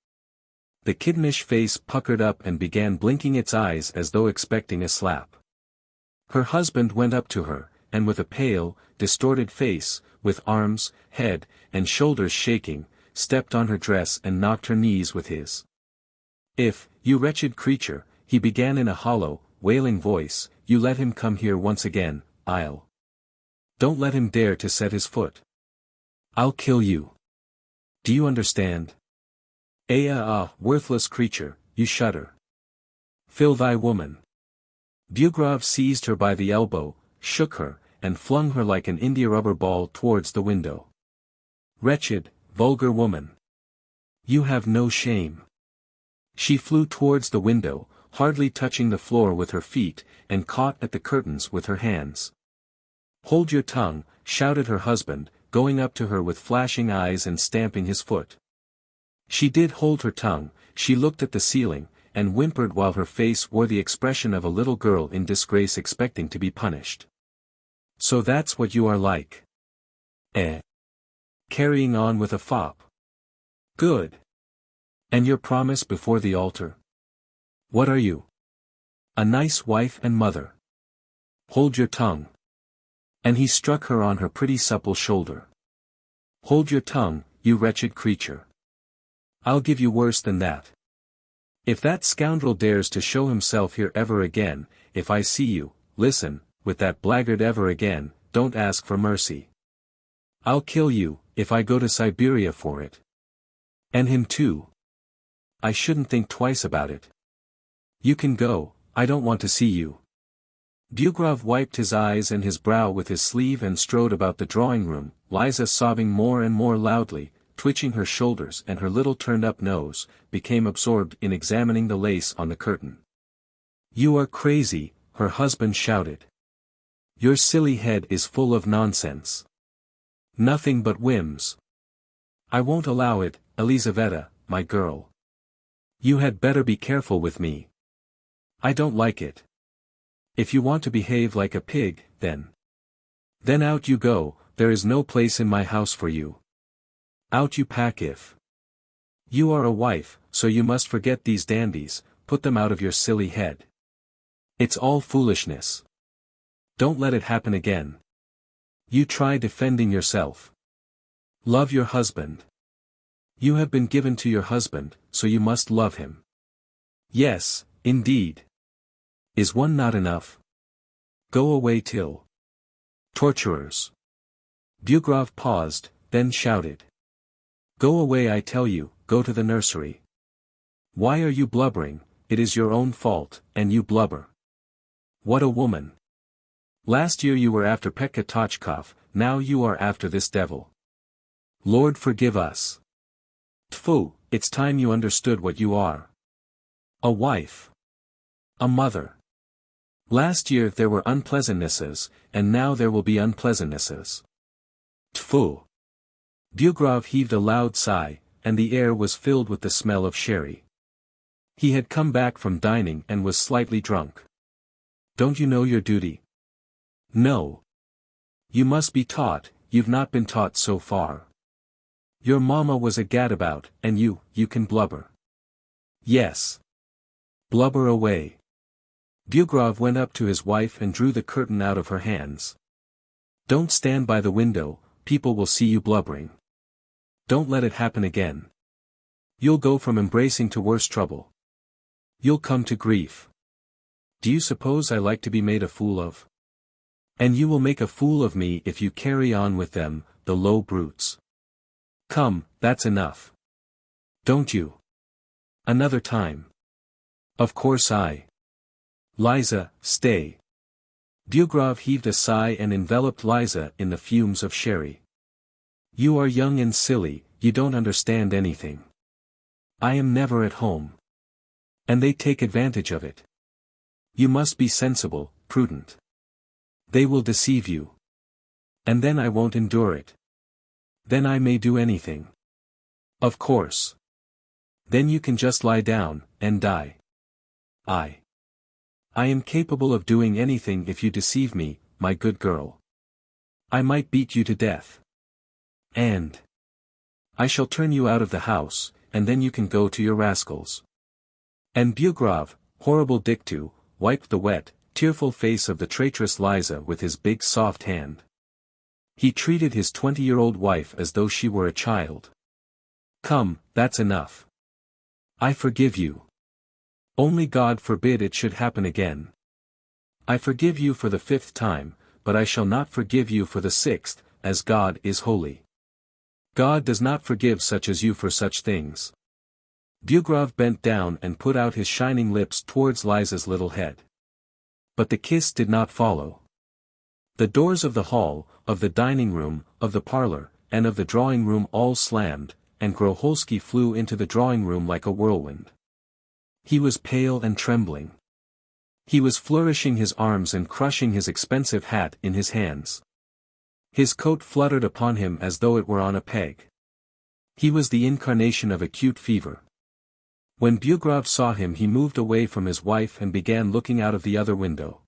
Speaker 1: The kittenish face puckered up and began blinking its eyes as though expecting a slap. Her husband went up to her, and with a pale, distorted face, with arms, head, and shoulders shaking, stepped on her dress and knocked her knees with his. "If, you wretched creature," he began in a hollow, wailing voice, "you let him come here once again, I'll. Don't let him dare to set his foot. I'll kill you. Do you understand? Worthless creature, you shudder. Fill thy woman." Bugrov seized her by the elbow, shook her, and flung her like an india-rubber ball towards the window. "Wretched, vulgar woman. You have no shame." She flew towards the window, hardly touching the floor with her feet, and caught at the curtains with her hands. "Hold your tongue," shouted her husband, going up to her with flashing eyes and stamping his foot. She did hold her tongue, she looked at the ceiling, and whimpered while her face wore the expression of a little girl in disgrace expecting to be punished. "So that's what you are like. Eh? Carrying on with a fop. Good. And your promise before the altar? What are you? A nice wife and mother. Hold your tongue." And he struck her on her pretty supple shoulder. "Hold your tongue, you wretched creature. I'll give you worse than that. If that scoundrel dares to show himself here ever again, if I see you, listen, with that blackguard ever again, don't ask for mercy. I'll kill you, if I go to Siberia for it. And him too. I shouldn't think twice about it. You can go, I don't want to see you." Bugrov wiped his eyes and his brow with his sleeve and strode about the drawing-room, Liza sobbing more and more loudly, twitching her shoulders, and her little turned-up nose, became absorbed in examining the lace on the curtain. "You are crazy," her husband shouted. "Your silly head is full of nonsense. Nothing but whims. I won't allow it, Elizaveta, my girl. You had better be careful with me. I don't like it. If you want to behave like a pig, then out you go, there is no place in my house for you. Out you pack if you are a wife, so you must forget these dandies, put them out of your silly head. It's all foolishness. Don't let it happen again. You try defending yourself. Love your husband. You have been given to your husband, so you must love him. Yes, indeed. Is one not enough? Go away till torturers." Bugrov paused, then shouted. "Go away, I tell you, go to the nursery. Why are you blubbering? It is your own fault, and you blubber. What a woman. Last year you were after Petka Tochkov, now you are after this devil. Lord forgive us. Tfu, it's time you understood what you are. A wife. A mother. Last year there were unpleasantnesses, and now there will be unpleasantnesses. Tfu." Bugrov heaved a loud sigh, and the air was filled with the smell of sherry. He had come back from dining and was slightly drunk. "Don't you know your duty?" "No. You must be taught, you've not been taught so far. Your mama was a gadabout, and you can blubber." "Yes. Blubber away." Bugrov went up to his wife and drew the curtain out of her hands. "Don't stand by the window, people will see you blubbering. Don't let it happen again. You'll go from embracing to worse trouble. You'll come to grief. Do you suppose I like to be made a fool of? And you will make a fool of me if you carry on with them, the low brutes. Come, that's enough. Don't you? Another time. Of course I. Liza, stay. Bugrov heaved a sigh and enveloped Liza in the fumes of sherry. You are young and silly, you don't understand anything. I am never at home. And they take advantage of it. You must be sensible, prudent. They will deceive you. And then I won't endure it. Then I may do anything. Of course. Then you can just lie down, and die. I am capable of doing anything if you deceive me, my good girl. I might beat you to death. And I shall turn you out of the house, and then you can go to your rascals. And Bugrov, horrible dictu, wiped the wet, tearful face of the traitress Liza with his big soft hand. He treated his 20-year-old wife as though she were a child. Come, that's enough. I forgive you. Only God forbid it should happen again. I forgive you for the 5th time, but I shall not forgive you for the 6th, as God is holy. God does not forgive such as you for such things. Bugrov bent down and put out his shining lips towards Liza's little head. But the kiss did not follow. The doors of the hall, of the dining room, of the parlor, and of the drawing room all slammed, and Groholsky flew into the drawing room like a whirlwind. He was pale and trembling. He was flourishing his arms and crushing his expensive hat in his hands. His coat fluttered upon him as though it were on a peg. He was the incarnation of acute fever. When Bugrov saw him he moved away from his wife and began looking out of the other window.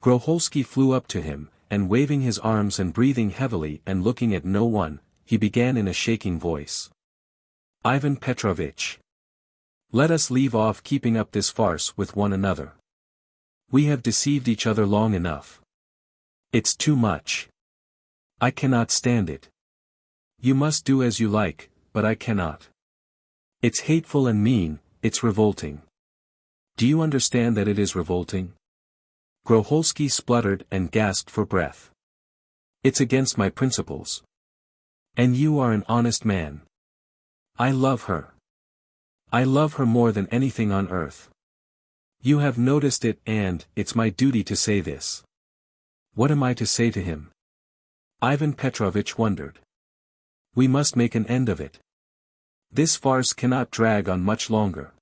Speaker 1: Groholsky flew up to him, and waving his arms and breathing heavily and looking at no one, he began in a shaking voice. Ivan Petrovitch. Let us leave off keeping up this farce with one another. We have deceived each other long enough. It's too much. I cannot stand it. You must do as you like, but I cannot. It's hateful and mean, it's revolting. Do you understand that it is revolting? Groholsky spluttered and gasped for breath. It's against my principles. And you are an honest man. I love her. I love her more than anything on earth. You have noticed it and it's my duty to say this. What am I to say to him? Ivan Petrovitch wondered. We must make an end of it. This farce cannot drag on much longer.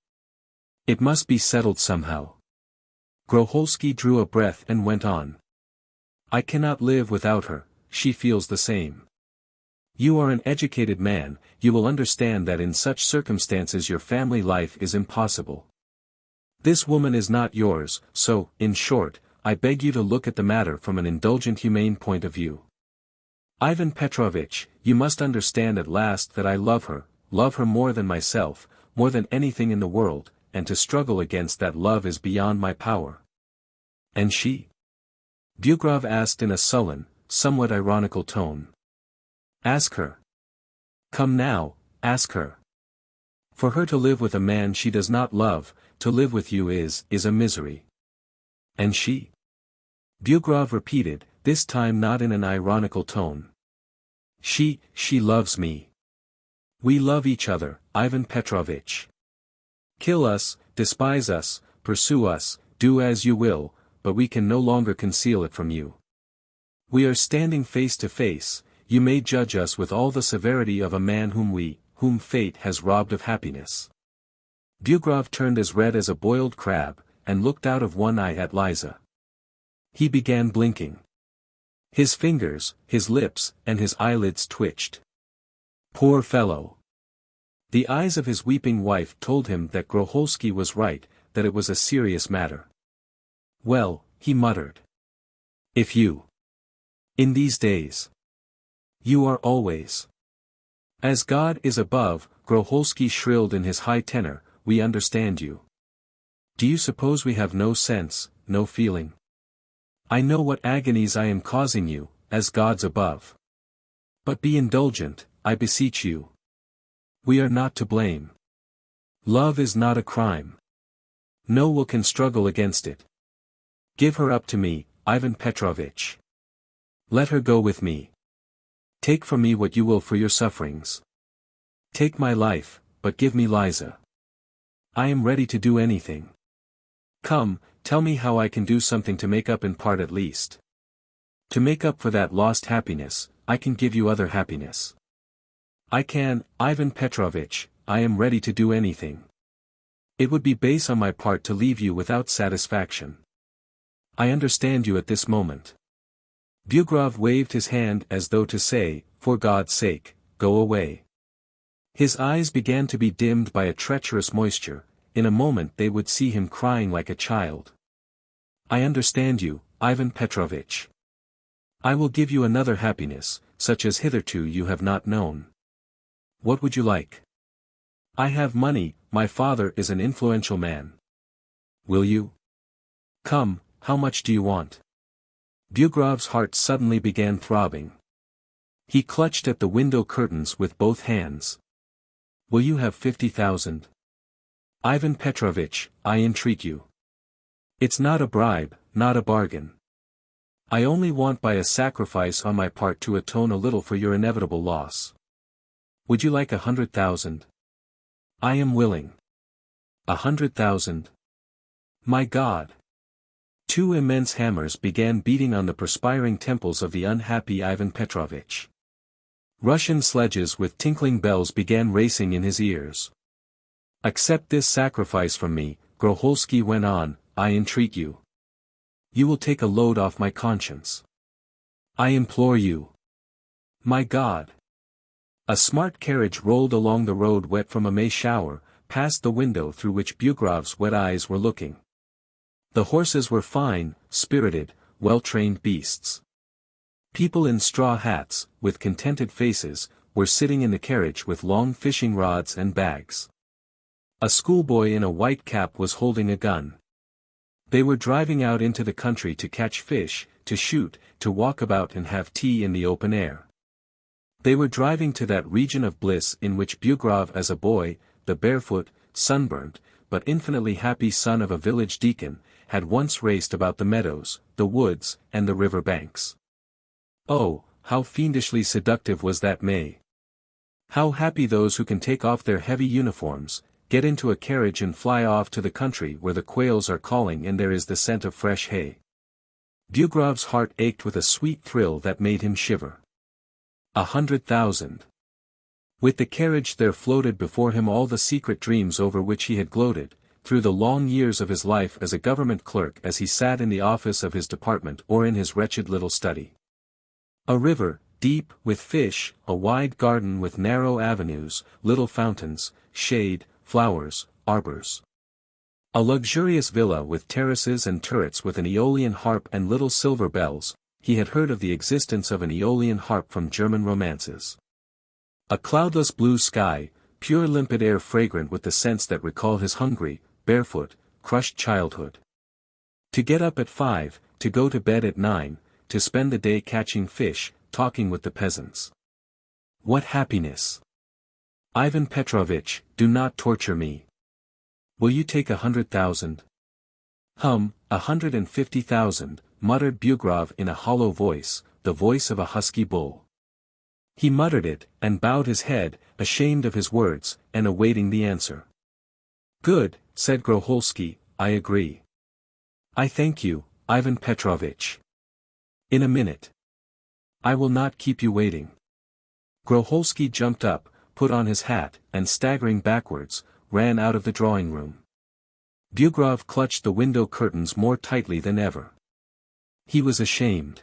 Speaker 1: It must be settled somehow. Groholsky drew a breath and went on. I cannot live without her, she feels the same. You are an educated man, you will understand that in such circumstances your family life is impossible. This woman is not yours, so, in short, I beg you to look at the matter from an indulgent humane point of view. Ivan Petrovitch, you must understand at last that I love her more than myself, more than anything in the world, and to struggle against that love is beyond my power. And she? Bugrov asked in a sullen, somewhat ironical tone. Ask her. Come now, ask her. For her to live with a man she does not love, to live with you is a misery. And she? Bugrov repeated, this time not in an ironical tone. She loves me. We love each other, Ivan Petrovitch. Kill us, despise us, pursue us, do as you will, but we can no longer conceal it from you. We are standing face to face, you may judge us with all the severity of a man whom fate has robbed of happiness. Bugrov turned as red as a boiled crab, and looked out of one eye at Liza. He began blinking. His fingers, his lips, and his eyelids twitched. Poor fellow! The eyes of his weeping wife told him that Groholsky was right, that it was a serious matter. Well, he muttered. If you. In these days. You are always. As God is above, Groholsky shrilled in his high tenor, we understand you. Do you suppose we have no sense, no feeling? I know what agonies I am causing you, as God's above. But be indulgent, I beseech you. We are not to blame. Love is not a crime. No will can struggle against it. Give her up to me, Ivan Petrovitch. Let her go with me. Take from me what you will for your sufferings. Take my life, but give me Liza. I am ready to do anything. Come, tell me how I can do something to make up in part at least. To make up for that lost happiness, I can give you other happiness. I can, Ivan Petrovitch, I am ready to do anything. It would be base on my part to leave you without satisfaction. I understand you at this moment. Bugrov waved his hand as though to say, for God's sake, go away. His eyes began to be dimmed by a treacherous moisture, in a moment they would see him crying like a child. I understand you, Ivan Petrovitch. I will give you another happiness, such as hitherto you have not known. What would you like? I have money, my father is an influential man. Will you? Come, how much do you want? Bugrov's heart suddenly began throbbing. He clutched at the window curtains with both hands. Will you have 50,000? Ivan Petrovitch, I entreat you. It's not a bribe, not a bargain. I only want by a sacrifice on my part to atone a little for your inevitable loss. Would you like 100,000? I am willing. 100,000. My God! Two immense hammers began beating on the perspiring temples of the unhappy Ivan Petrovitch. Russian sledges with tinkling bells began racing in his ears. Accept this sacrifice from me, Groholsky went on, I entreat you. You will take a load off my conscience. I implore you. My God! A smart carriage rolled along the road wet from a May shower, past the window through which Bugrov's wet eyes were looking. The horses were fine, spirited, well-trained beasts. People in straw hats, with contented faces, were sitting in the carriage with long fishing rods and bags. A schoolboy in a white cap was holding a gun. They were driving out into the country to catch fish, to shoot, to walk about and have tea in the open air. They were driving to that region of bliss in which Bugrov as a boy, the barefoot, sunburnt, but infinitely happy son of a village deacon, had once raced about the meadows, the woods, and the river banks. Oh, how fiendishly seductive was that May! How happy those who can take off their heavy uniforms, get into a carriage and fly off to the country where the quails are calling and there is the scent of fresh hay. Bugrov's heart ached with a sweet thrill that made him shiver. 100,000. With the carriage there floated before him all the secret dreams over which he had gloated, through the long years of his life as a government clerk as he sat in the office of his department or in his wretched little study. A river, deep with fish, a wide garden with narrow avenues, little fountains, shade, flowers, arbors. A luxurious villa with terraces and turrets with an Aeolian harp and little silver bells. He had heard of the existence of an Aeolian harp from German romances. A cloudless blue sky, pure limpid air fragrant with the scents that recall his hungry, barefoot, crushed childhood. To get up at 5, to go to bed at 9, to spend the day catching fish, talking with the peasants. What happiness! Ivan Petrovitch, do not torture me. Will you take 100,000? 150,000, muttered Bugrov in a hollow voice, the voice of a husky bull. He muttered it, and bowed his head, ashamed of his words, and awaiting the answer. Good, said Groholsky, I agree. I thank you, Ivan Petrovitch. In a minute. I will not keep you waiting. Groholsky jumped up, put on his hat, and staggering backwards, ran out of the drawing room. Bugrov clutched the window curtains more tightly than ever. He was ashamed.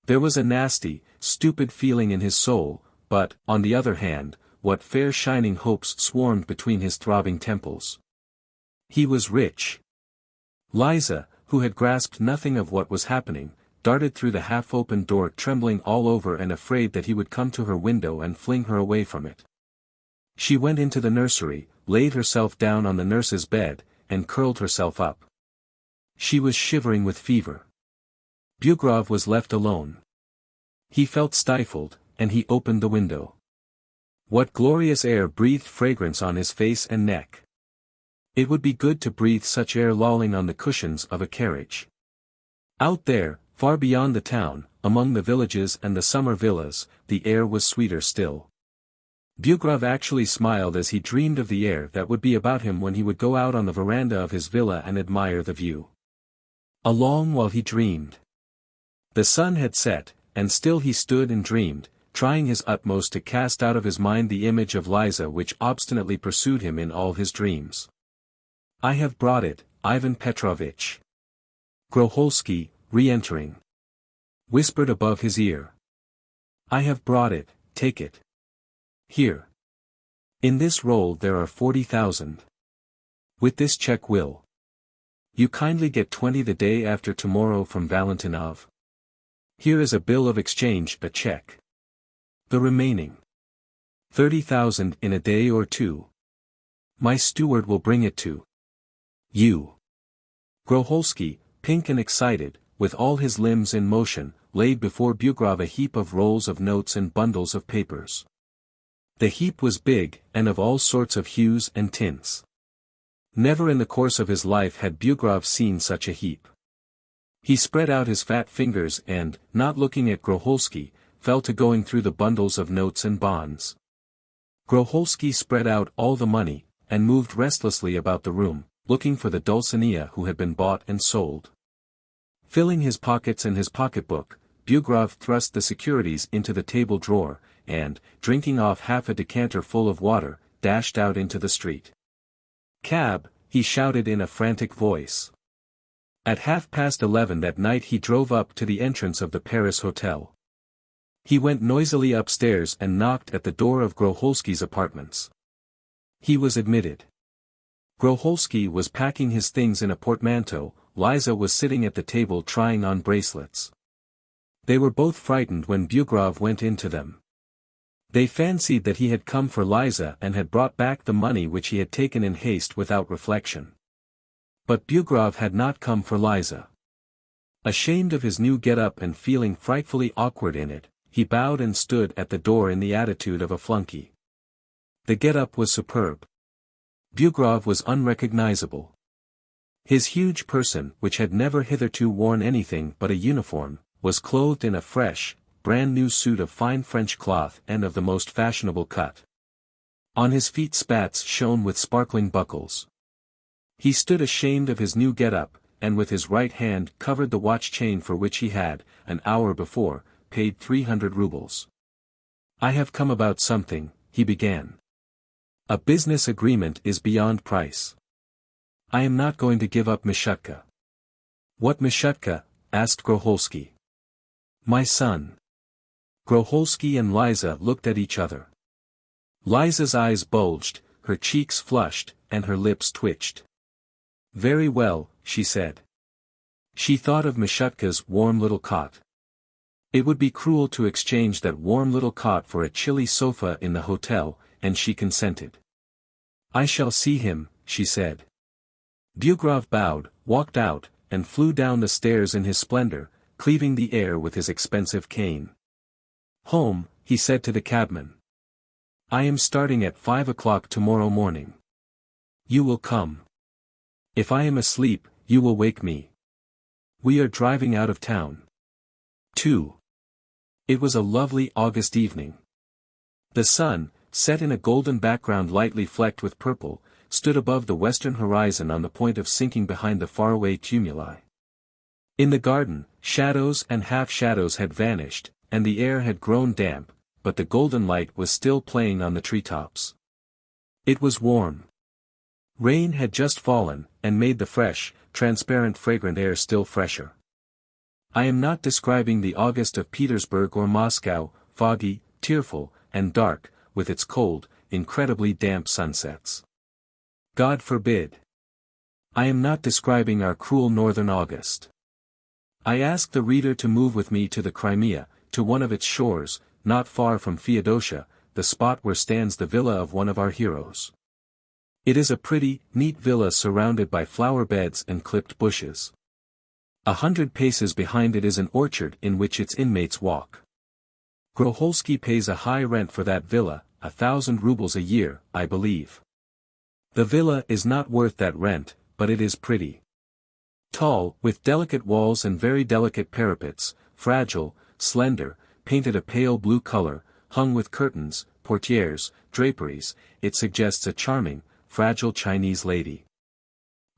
Speaker 1: There was a nasty, stupid feeling in his soul, but, on the other hand, what fair shining hopes swarmed between his throbbing temples. He was rich. Liza, who had grasped nothing of what was happening, darted through the half-open door trembling all over and afraid that he would come to her window and fling her away from it. She went into the nursery, laid herself down on the nurse's bed, and curled herself up. She was shivering with fever. Bugrov was left alone. He felt stifled, and he opened the window. What glorious air breathed fragrance on his face and neck! It would be good to breathe such air lolling on the cushions of a carriage. Out there, far beyond the town, among the villages and the summer villas, the air was sweeter still. Bugrov actually smiled as he dreamed of the air that would be about him when he would go out on the veranda of his villa and admire the view. Along while he dreamed. The sun had set, and still he stood and dreamed, trying his utmost to cast out of his mind the image of Liza which obstinately pursued him in all his dreams. "I have brought it, Ivan Petrovitch." Groholsky, re-entering, whispered above his ear. "I have brought it, take it. Here. In this roll there are 40,000. With this check will you kindly get 20 the day after tomorrow from Valentinov? Here is a bill of exchange, a check. The remaining 30,000 in a day or two. My steward will bring it to you." Groholsky, pink and excited, with all his limbs in motion, laid before Bugrov a heap of rolls of notes and bundles of papers. The heap was big, and of all sorts of hues and tints. Never in the course of his life had Bugrov seen such a heap. He spread out his fat fingers and, not looking at Groholsky, fell to going through the bundles of notes and bonds. Groholsky spread out all the money, and moved restlessly about the room, looking for the Dulcinea who had been bought and sold. Filling his pockets and his pocketbook, Bugrov thrust the securities into the table drawer, and, drinking off half a decanter full of water, dashed out into the street. "Cab," he shouted in a frantic voice. At 11:30 that night he drove up to the entrance of the Paris Hotel. He went noisily upstairs and knocked at the door of Groholsky's apartments. He was admitted. Groholsky was packing his things in a portmanteau, Liza was sitting at the table trying on bracelets. They were both frightened when Bugrov went in to them. They fancied that he had come for Liza and had brought back the money which he had taken in haste without reflection. But Bugrov had not come for Liza. Ashamed of his new get-up and feeling frightfully awkward in it, he bowed and stood at the door in the attitude of a flunky. The get-up was superb. Bugrov was unrecognizable. His huge person, which had never hitherto worn anything but a uniform, was clothed in a fresh, brand-new suit of fine French cloth and of the most fashionable cut. On his feet spats shone with sparkling buckles. He stood ashamed of his new get-up, and with his right hand covered the watch chain for which he had, an hour before, paid 300 rubles. "I have come about something," he began. "A business agreement is beyond price. I am not going to give up Mishutka." "What Mishutka?" asked Groholsky. "My son." Groholsky and Liza looked at each other. Liza's eyes bulged, her cheeks flushed, and her lips twitched. "Very well," she said. She thought of Mishutka's warm little cot. It would be cruel to exchange that warm little cot for a chilly sofa in the hotel, and she consented. "I shall see him," she said. Bugrov bowed, walked out, and flew down the stairs in his splendor, cleaving the air with his expensive cane. "Home," he said to the cabman. "I am starting at 5 o'clock tomorrow morning. You will come. If I am asleep, you will wake me. We are driving out of town." 2. It was a lovely August evening. The sun, set in a golden background lightly flecked with purple, stood above the western horizon on the point of sinking behind the faraway tumuli. In the garden, shadows and half-shadows had vanished, and the air had grown damp, but the golden light was still playing on the treetops. It was warm. Rain had just fallen, and made the fresh, transparent fragrant air still fresher. I am not describing the August of Petersburg or Moscow, foggy, tearful, and dark, with its cold, incredibly damp sunsets. God forbid. I am not describing our cruel northern August. I ask the reader to move with me to the Crimea, to one of its shores, not far from Feodosia, the spot where stands the villa of one of our heroes. It is a pretty, neat villa surrounded by flower beds and clipped bushes. 100 paces behind it is an orchard in which its inmates walk. Groholsky pays a high rent for that villa, 1,000 rubles a year, I believe. The villa is not worth that rent, but it is pretty. Tall, with delicate walls and very delicate parapets, fragile, slender, painted a pale blue color, hung with curtains, portieres, draperies, it suggests a charming, fragile Chinese lady.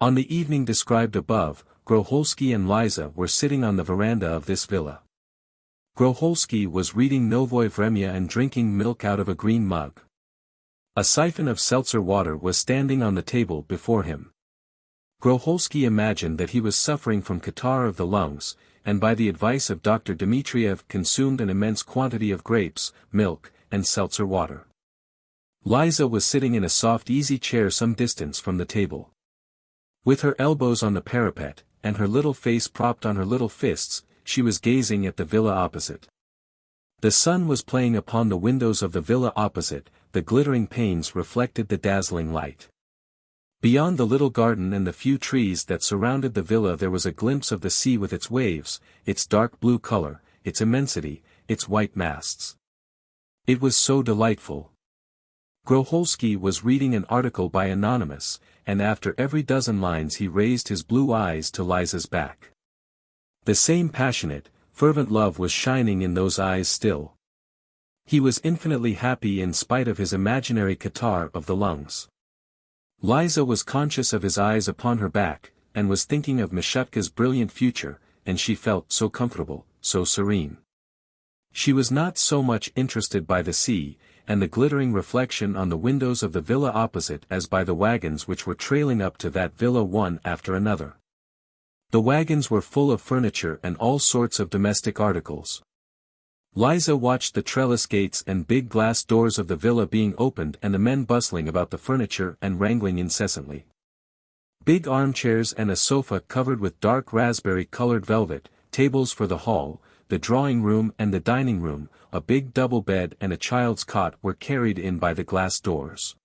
Speaker 1: On the evening described above, Groholsky and Liza were sitting on the veranda of this villa. Groholsky was reading Novoye Vremya and drinking milk out of a green mug. A siphon of seltzer water was standing on the table before him. Groholsky imagined that he was suffering from catarrh of the lungs, and by the advice of Dr. Dmitriev consumed an immense quantity of grapes, milk, and seltzer water. Liza was sitting in a soft easy chair some distance from the table. With her elbows on the parapet, and her little face propped on her little fists, she was gazing at the villa opposite. The sun was playing upon the windows of the villa opposite, the glittering panes reflected the dazzling light. Beyond the little garden and the few trees that surrounded the villa there was a glimpse of the sea with its waves, its dark blue color, its immensity, its white masts. It was so delightful. Groholsky was reading an article by Anonymous, and after every dozen lines he raised his blue eyes to Liza's back. The same passionate, fervent love was shining in those eyes still. He was infinitely happy in spite of his imaginary catarrh of the lungs. Liza was conscious of his eyes upon her back, and was thinking of Mishutka's brilliant future, and she felt so comfortable, so serene. She was not so much interested by the sea, and the glittering reflection on the windows of the villa opposite as by the wagons which were trailing up to that villa one after another. The wagons were full of furniture and all sorts of domestic articles. Liza watched the trellis gates and big glass doors of the villa being opened and the men bustling about the furniture and wrangling incessantly. Big armchairs and a sofa covered with dark raspberry-colored velvet, tables for the hall, the drawing room and the dining room, a big double bed and a child's cot were carried in by the glass doors.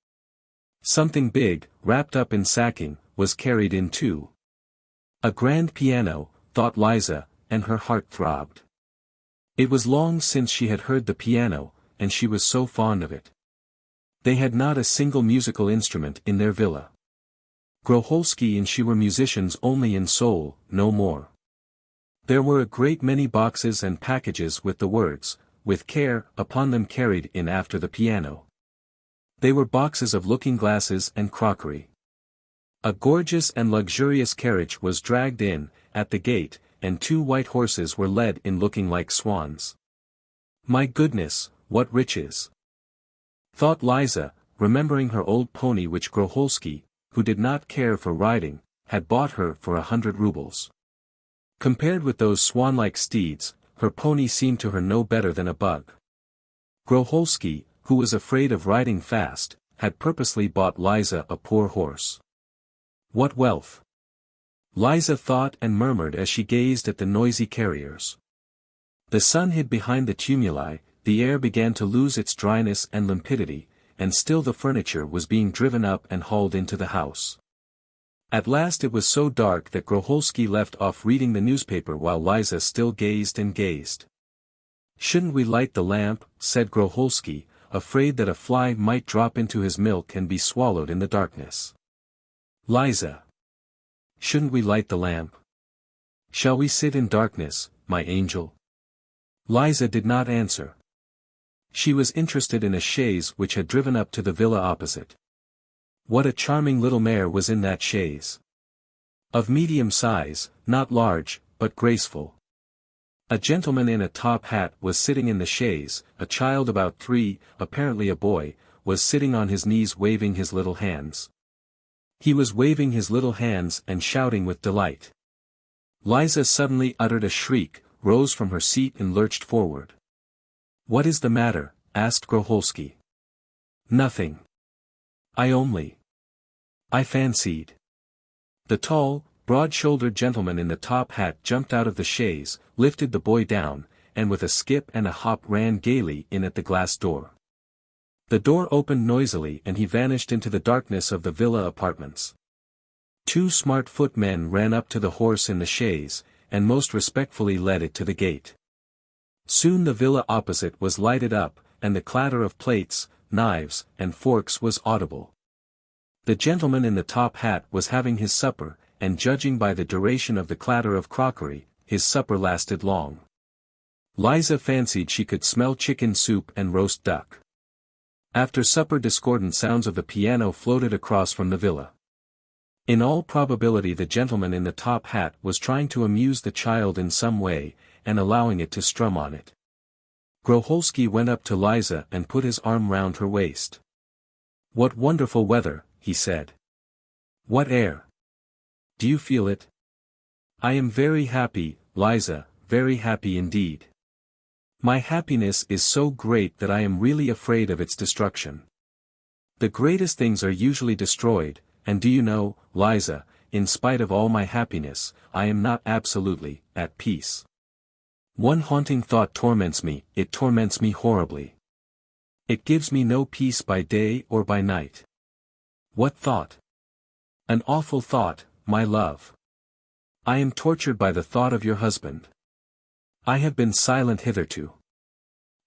Speaker 1: Something big, wrapped up in sacking, was carried in too. A grand piano, thought Liza, and her heart throbbed. It was long since she had heard the piano, and she was so fond of it. They had not a single musical instrument in their villa. Groholsky and she were musicians only in soul, no more. There were a great many boxes and packages with the words, "with care," upon them carried in after the piano. They were boxes of looking-glasses and crockery. A gorgeous and luxurious carriage was dragged in, at the gate, and 2 white horses were led in looking like swans. My goodness, what riches! Thought Liza, remembering her old pony which Groholsky, who did not care for riding, had bought her for 100 rubles. Compared with those swan-like steeds, her pony seemed to her no better than a bug. Groholsky, who was afraid of riding fast, had purposely bought Liza a poor horse. What wealth! Liza thought and murmured as she gazed at the noisy carriers. The sun hid behind the tumuli, the air began to lose its dryness and limpidity, and still the furniture was being driven up and hauled into the house. At last it was so dark that Groholsky left off reading the newspaper while Liza still gazed and gazed. "Shouldn't we light the lamp?" said Groholsky, afraid that a fly might drop into his milk and be swallowed in the darkness. "Liza, shouldn't we light the lamp? Shall we sit in darkness, my angel?" Liza did not answer. She was interested in a chaise which had driven up to the villa opposite. What a charming little mare was in that chaise! Of medium size, not large, but graceful. A gentleman in a top hat was sitting in the chaise, a child about 3, apparently a boy, was sitting on his knees waving his little hands. He was waving his little hands and shouting with delight. Liza suddenly uttered a shriek, rose from her seat and lurched forward. "What is the matter?" asked Groholsky. "Nothing. I fancied." The tall, broad-shouldered gentleman in the top hat jumped out of the chaise, lifted the boy down, and with a skip and a hop ran gaily in at the glass door. The door opened noisily and he vanished into the darkness of the villa apartments. 2 smart footmen ran up to the horse in the chaise, and most respectfully led it to the gate. Soon the villa opposite was lighted up, and the clatter of plates, knives, and forks was audible. The gentleman in the top hat was having his supper, and judging by the duration of the clatter of crockery, his supper lasted long. Liza fancied she could smell chicken soup and roast duck. After supper, discordant sounds of the piano floated across from the villa. In all probability the gentleman in the top hat was trying to amuse the child in some way, and allowing it to strum on it. Groholsky went up to Liza and put his arm round her waist. "What wonderful weather," he said. "What air! Do you feel it?" "I am very happy, Liza, very happy indeed. My happiness is so great that I am really afraid of its destruction. The greatest things are usually destroyed, and do you know, Liza, in spite of all my happiness, I am not absolutely at peace. One haunting thought torments me, it torments me horribly. It gives me no peace by day or by night." "What thought?" "An awful thought, my love. I am tortured by the thought of your husband. I have been silent hitherto.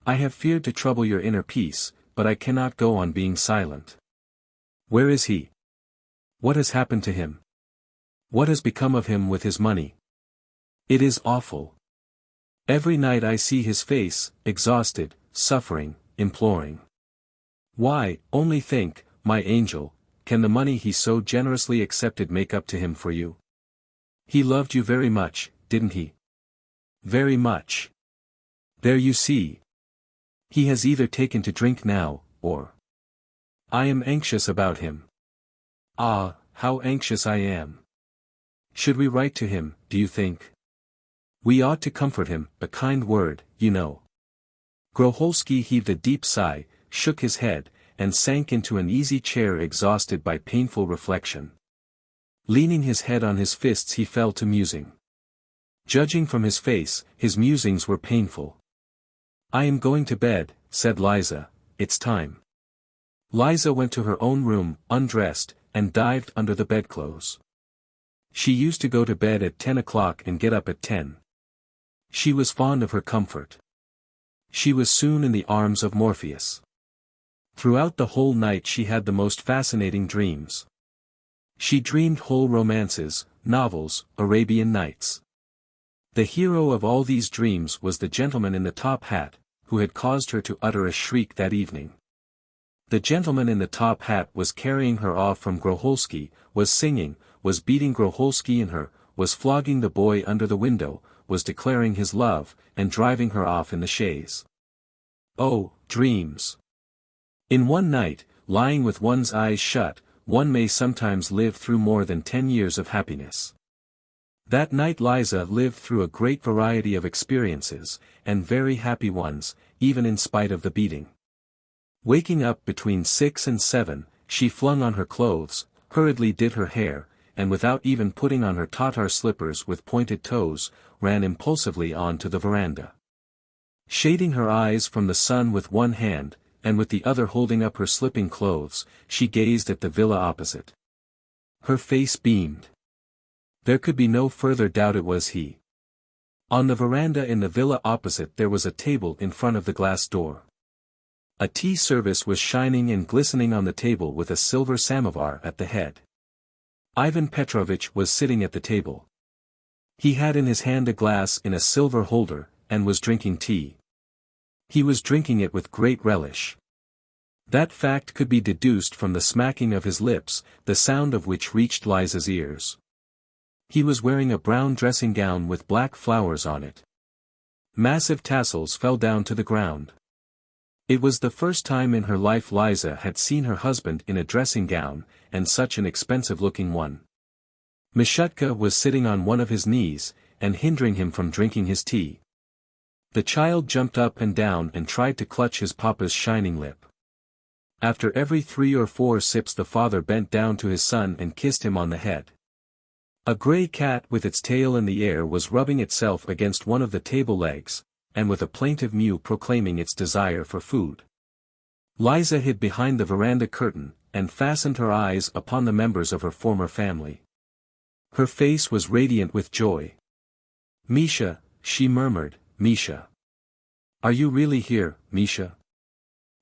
Speaker 1: I have feared to trouble your inner peace, but I cannot go on being silent. Where is he? What has happened to him? What has become of him with his money? It is awful. Every night I see his face, exhausted, suffering, imploring. Why, only think, my angel, can the money he so generously accepted make up to him for you? He loved you very much, didn't he? Very much. There you see. He has either taken to drink now, or... I am anxious about him. Ah, how anxious I am. Should we write to him, do you think? We ought to comfort him, a kind word, you know." Groholsky heaved a deep sigh, shook his head, and sank into an easy chair exhausted by painful reflection. Leaning his head on his fists he fell to musing. Judging from his face, his musings were painful. "I am going to bed," said Liza, "it's time." Liza went to her own room, undressed, and dived under the bedclothes. She used to go to bed at 10 o'clock and get up at 10. She was fond of her comfort. She was soon in the arms of Morpheus. Throughout the whole night she had the most fascinating dreams. She dreamed whole romances, novels, Arabian Nights. The hero of all these dreams was the gentleman in the top hat, who had caused her to utter a shriek that evening. The gentleman in the top hat was carrying her off from Groholsky, was singing, was beating Groholsky in her, was flogging the boy under the window, was declaring his love, and driving her off in the chaise. Oh, dreams! In one night, lying with one's eyes shut, one may sometimes live through more than 10 years of happiness. That night Liza lived through a great variety of experiences, and very happy ones, even in spite of the beating. Waking up between 6 and 7, she flung on her clothes, hurriedly did her hair, and without even putting on her Tatar slippers with pointed toes, ran impulsively on to the veranda. Shading her eyes from the sun with one hand, and with the other holding up her slipping clothes, she gazed at the villa opposite. Her face beamed. There could be no further doubt it was he. On the veranda in the villa opposite there was a table in front of the glass door. A tea service was shining and glistening on the table with a silver samovar at the head. Ivan Petrovitch was sitting at the table. He had in his hand a glass in a silver holder, and was drinking tea. He was drinking it with great relish. That fact could be deduced from the smacking of his lips, the sound of which reached Liza's ears. He was wearing a brown dressing gown with black flowers on it. Massive tassels fell down to the ground. It was the first time in her life Liza had seen her husband in a dressing gown, and such an expensive-looking one. Mishutka was sitting on one of his knees, and hindering him from drinking his tea. The child jumped up and down and tried to clutch his papa's shining lip. After every 3 or 4 sips the father bent down to his son and kissed him on the head. A grey cat with its tail in the air was rubbing itself against one of the table legs, and with a plaintive mew proclaiming its desire for food. Liza hid behind the veranda curtain, and fastened her eyes upon the members of her former family. Her face was radiant with joy. "Misha," she murmured, "Misha. Are you really here, Misha?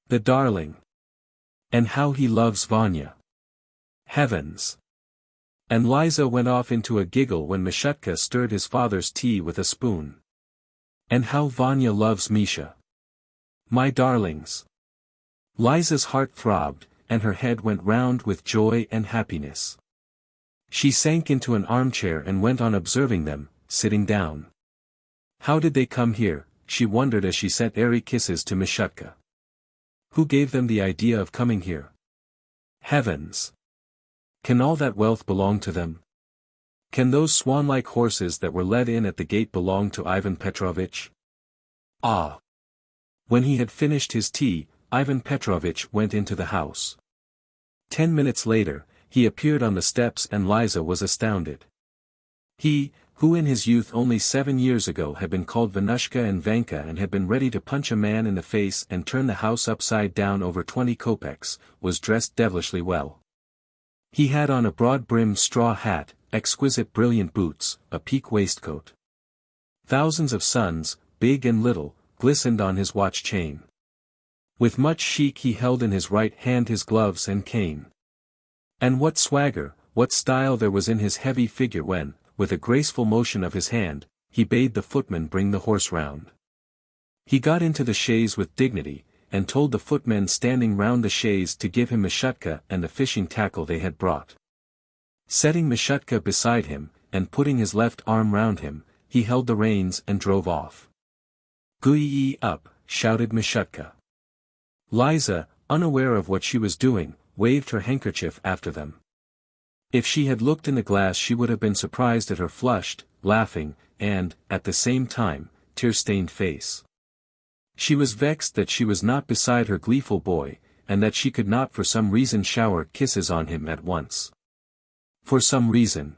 Speaker 1: The darling. And how he loves Vanya. Heavens! And Liza went off into a giggle when Mishutka stirred his father's tea with a spoon. And how Vanya loves Misha. My darlings. Liza's heart throbbed, and her head went round with joy and happiness. She sank into an armchair and went on observing them, sitting down. How did they come here, she wondered as she sent airy kisses to Mishutka. Who gave them the idea of coming here? Heavens! Can all that wealth belong to them? Can those swan-like horses that were led in at the gate belong to Ivan Petrovitch? Ah! When he had finished his tea, Ivan Petrovitch went into the house. 10 minutes later, he appeared on the steps and Liza was astounded. He, who in his youth only 7 years ago had been called Vanushka and Vanka and had been ready to punch a man in the face and turn the house upside down over 20 kopecks, was dressed devilishly well. He had on a broad-brimmed straw hat, exquisite brilliant boots, a pique waistcoat. Thousands of suns, big and little, glistened on his watch chain. With much chic he held in his right hand his gloves and cane. And what swagger, what style there was in his heavy figure when, with a graceful motion of his hand, he bade the footman bring the horse round. He got into the chaise with dignity, and told the footmen standing round the chaise to give him Mishutka and the fishing tackle they had brought. Setting Mishutka beside him, and putting his left arm round him, he held the reins and drove off. "Gui up," shouted Mishutka. Liza, unaware of what she was doing, waved her handkerchief after them. If she had looked in the glass she would have been surprised at her flushed, laughing, and, at the same time, tear-stained face. She was vexed that she was not beside her gleeful boy, and that she could not for some reason shower kisses on him at once. For some reason.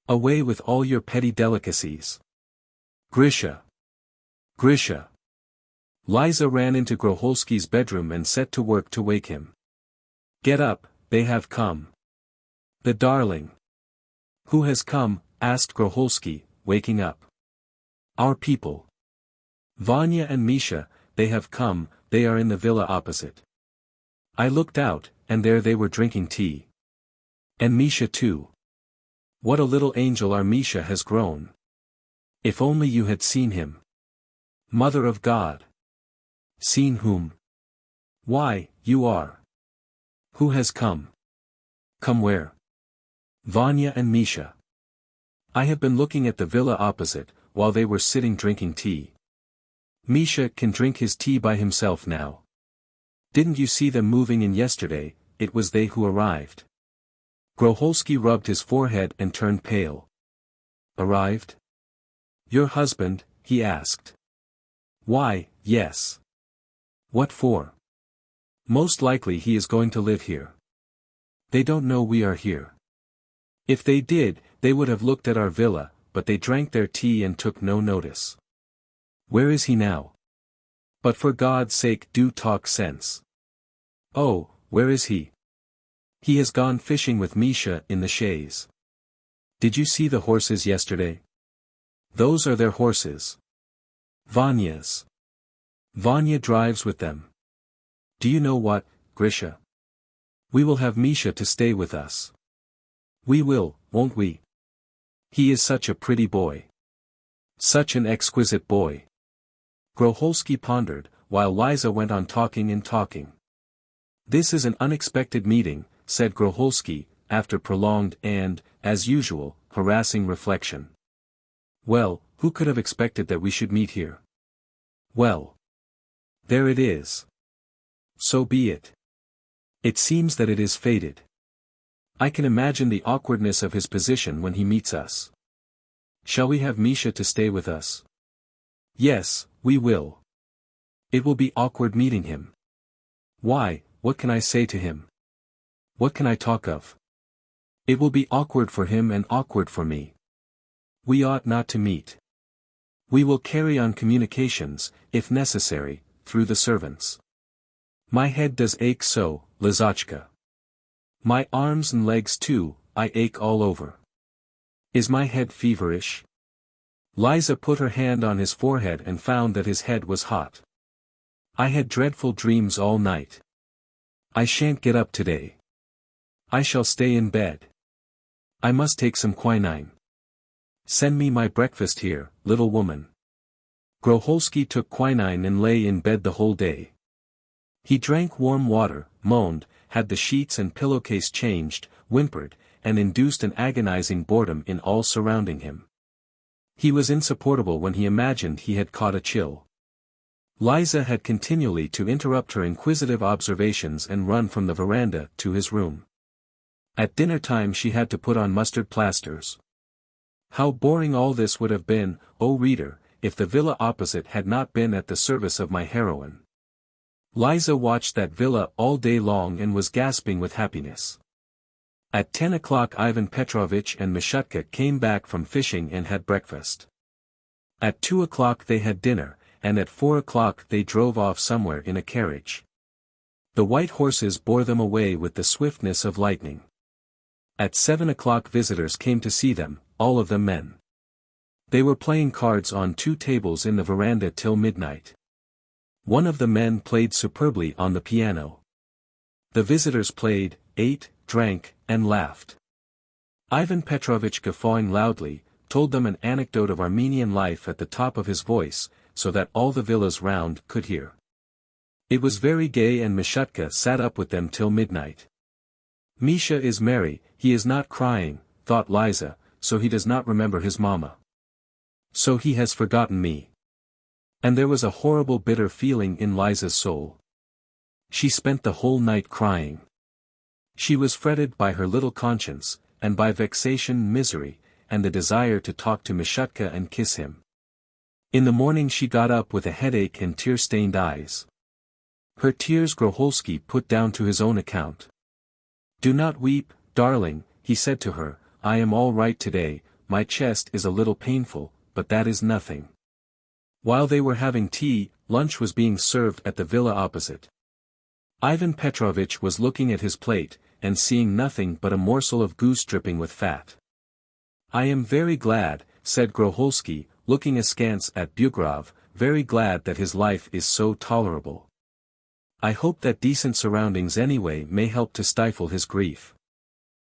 Speaker 1: Away with all your petty delicacies. Grisha! Grisha! Liza ran into Groholski's bedroom and set to work to wake him. Get up, they have come. The darling. Who has come? Asked Groholski, waking up. Our people. Vanya and Misha, they have come, they are in the villa opposite. I looked out, and there they were drinking tea. And Misha too. What a little angel our Misha has grown. If only you had seen him. Mother of God. Seen whom? Why, you are. Who has come? Come where? Vanya and Misha. I have been looking at the villa opposite, while they were sitting drinking tea. Misha can drink his tea by himself now. Didn't you see them moving in yesterday? It was they who arrived. Groholski rubbed his forehead and turned pale. Arrived? Your husband? He asked. Why, yes. What for? Most likely he is going to live here. They don't know we are here. If they did, they would have looked at our villa, but they drank their tea and took no notice. Where is he now? But for God's sake do talk sense. Oh, where is he? He has gone fishing with Misha in the chaise. Did you see the horses yesterday? Those are their horses. Vanya's. Vanya drives with them. Do you know what, Grisha? We will have Misha to stay with us. We will, won't we? He is such a pretty boy. Such an exquisite boy. Groholski pondered, while Liza went on talking and talking. This is an unexpected meeting, said Groholski, after prolonged and, as usual, harassing reflection. Well, who could have expected that we should meet here? Well. There it is. So be it. It seems that it is fated. I can imagine the awkwardness of his position when he meets us. Shall we have Misha to stay with us? Yes, we will. It will be awkward meeting him. Why, what can I say to him? What can I talk of? It will be awkward for him and awkward for me. We ought not to meet. We will carry on communications, if necessary, through the servants. My head does ache so, Lizochka. My arms and legs too, I ache all over. Is my head feverish? Liza put her hand on his forehead and found that his head was hot. I had dreadful dreams all night. I shan't get up today. I shall stay in bed. I must take some quinine. Send me my breakfast here, little woman. Groholski took quinine and lay in bed the whole day. He drank warm water, moaned, had the sheets and pillowcase changed, whimpered, and induced an agonizing boredom in all surrounding him. He was insupportable when he imagined he had caught a chill. Liza had continually to interrupt her inquisitive observations and run from the veranda to his room. At dinner time she had to put on mustard plasters. How boring all this would have been, O reader, if the villa opposite had not been at the service of my heroine. Liza watched that villa all day long and was gasping with happiness. At 10 o'clock Ivan Petrovitch and Mishutka came back from fishing and had breakfast. At 2 o'clock they had dinner, and at 4 o'clock they drove off somewhere in a carriage. The white horses bore them away with the swiftness of lightning. At 7 o'clock visitors came to see them, all of them men. They were playing cards on 2 tables in the veranda till midnight. One of the men played superbly on the piano. The visitors played, ate, drank, and laughed. Ivan Petrovitch, guffawing loudly, told them an anecdote of Armenian life at the top of his voice, so that all the villas round could hear. It was very gay and Mishutka sat up with them till midnight. Misha is merry, he is not crying, thought Liza, so he does not remember his mamma. So he has forgotten me. And there was a horrible bitter feeling in Liza's soul. She spent the whole night crying. She was fretted by her little conscience, and by vexation, misery, and the desire to talk to Mishutka and kiss him. In the morning she got up with a headache and tear-stained eyes. Her tears Groholski put down to his own account. "Do not weep, darling," he said to her, "I am all right today, my chest is a little painful, but that is nothing." While they were having tea, lunch was being served at the villa opposite. Ivan Petrovitch was looking at his plate, and seeing nothing but a morsel of goose dripping with fat. "I am very glad," said Groholski, looking askance at Bugrov, "very glad that his life is so tolerable. I hope that decent surroundings anyway may help to stifle his grief.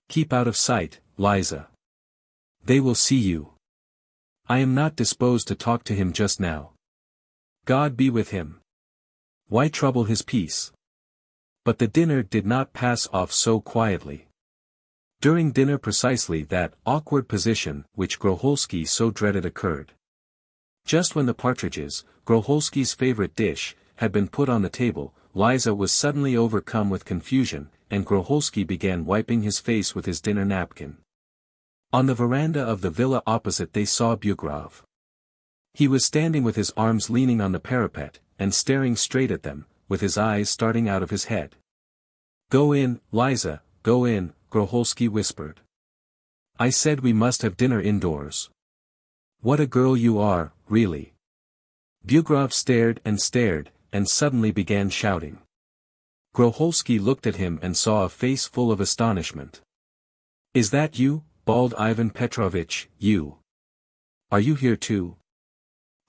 Speaker 1: Keep out of sight, Liza. They will see you. I am not disposed to talk to him just now. God be with him. Why trouble his peace?" But the dinner did not pass off so quietly. During dinner precisely that awkward position which Groholski so dreaded occurred. Just when the partridges, Groholski's favorite dish, had been put on the table, Liza was suddenly overcome with confusion, and Groholski began wiping his face with his dinner napkin. On the veranda of the villa opposite they saw Bugrov. He was standing with his arms leaning on the parapet, and staring straight at them, with his eyes starting out of his head. "Go in, Liza, go in," Groholski whispered. "I said we must have dinner indoors. What a girl you are, really." Bugrov stared, and suddenly began shouting. Groholski looked at him and saw a face full of astonishment. "Is that you?" bawled Ivan Petrovitch, "you? Are you here too?"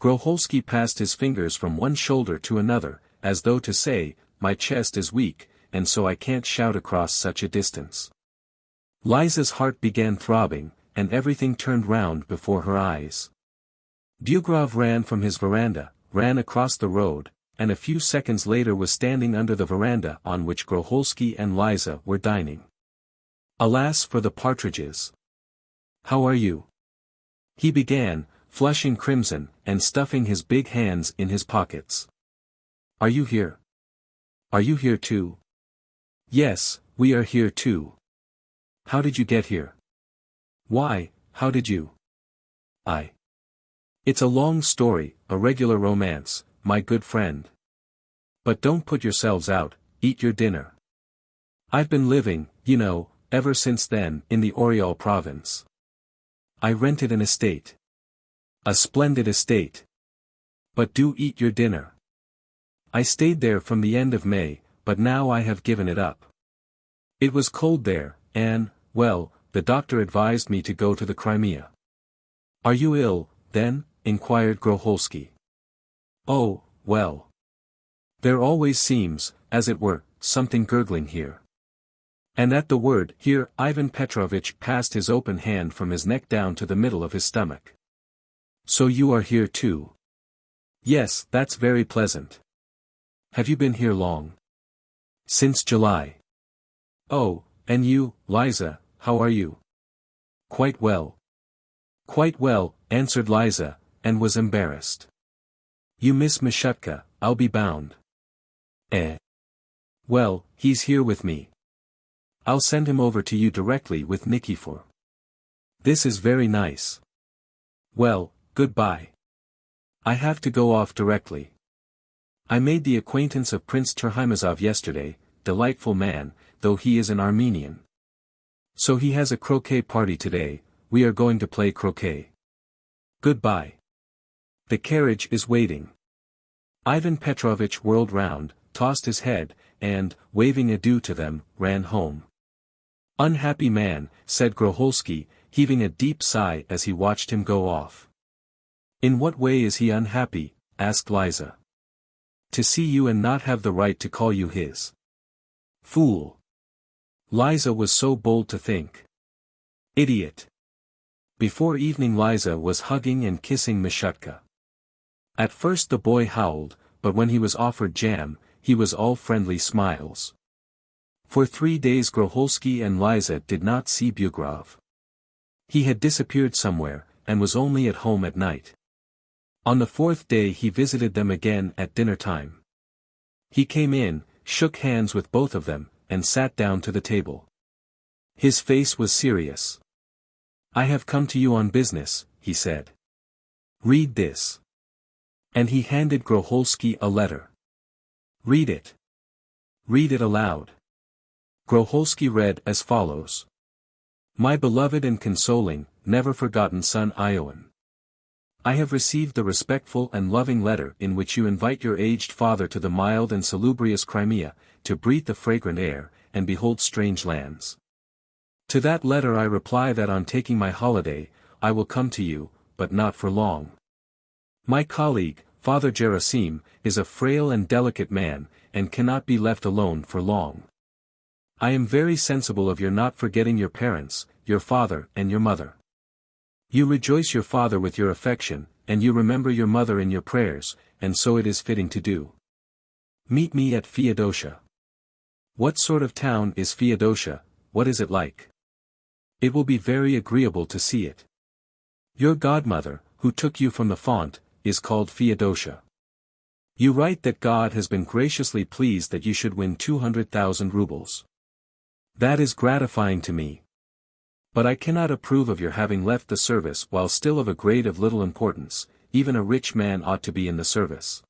Speaker 1: Groholski passed his fingers from one shoulder to another, as though to say, "My chest is weak, and so I can't shout across such a distance." Liza's heart began throbbing, and everything turned round before her eyes. Bugrov ran from his veranda, ran across the road, and a few seconds later was standing under the veranda on which Groholski and Liza were dining. "Alas for the partridges! How are you?" he began, flushing crimson, and stuffing his big hands in his pockets. "Are you here? Are you here too?" "Yes, we are here too." "How did you get here?" "Why, how did you?" It's a long story, a regular romance, my good friend. But don't put yourselves out, eat your dinner. I've been living, you know, ever since then, in the Oriol province. I rented an estate. A splendid estate. But do eat your dinner. I stayed there from the end of May, but now I have given it up. It was cold there, and, well, the doctor advised me to go to the Crimea. Are you ill, then? Inquired Groholski. Oh, well. There always seems, as it were, something gurgling here. And at the word, here, Ivan Petrovitch passed his open hand from his neck down to the middle of his stomach. So you are here too? Yes, that's very pleasant. Have you been here long? Since July. Oh, and you, Liza, how are you? Quite well. Quite well, answered Liza, and was embarrassed. You miss Mishutka, I'll be bound. Eh? Well, he's here with me. I'll send him over to you directly with Nikifor. This is very nice. Well, goodbye. I have to go off directly. I made the acquaintance of Prince Terhimazov yesterday, delightful man, though he is an Armenian. So he has a croquet party today, we are going to play croquet. Goodbye. The carriage is waiting. Ivan Petrovitch whirled round, tossed his head, and, waving adieu to them, ran home. Unhappy man, said Groholsky, heaving a deep sigh as he watched him go off. In what way is he unhappy? Asked Liza. To see you and not have the right to call you his. Fool. Liza was so bold to think. Idiot. Before evening Liza was hugging and kissing Mishutka. At first the boy howled, but when he was offered jam, he was all friendly smiles. For 3 days Groholsky and Liza did not see Bugrov. He had disappeared somewhere, and was only at home at night. On the 4th day he visited them again at dinner time. He came in, shook hands with both of them, and sat down to the table. His face was serious. I have come to you on business, he said. Read this. And he handed Groholsky a letter. Read it. Read it aloud. Groholsky read as follows. My beloved and consoling, never forgotten son Ioan. I have received the respectful and loving letter in which you invite your aged father to the mild and salubrious Crimea, to breathe the fragrant air, and behold strange lands. To that letter I reply that on taking my holiday, I will come to you, but not for long. My colleague, Father Gerasim, is a frail and delicate man, and cannot be left alone for long. I am very sensible of your not forgetting your parents, your father and your mother. You rejoice your father with your affection, and you remember your mother in your prayers, and so it is fitting to do. Meet me at Feodosia. What sort of town is Feodosia, what is it like? It will be very agreeable to see it. Your godmother, who took you from the font, is called Feodosia. You write that God has been graciously pleased that you should win 200,000 rubles. That is gratifying to me. But I cannot approve of your having left the service while still of a grade of little importance, even a rich man ought to be in the service.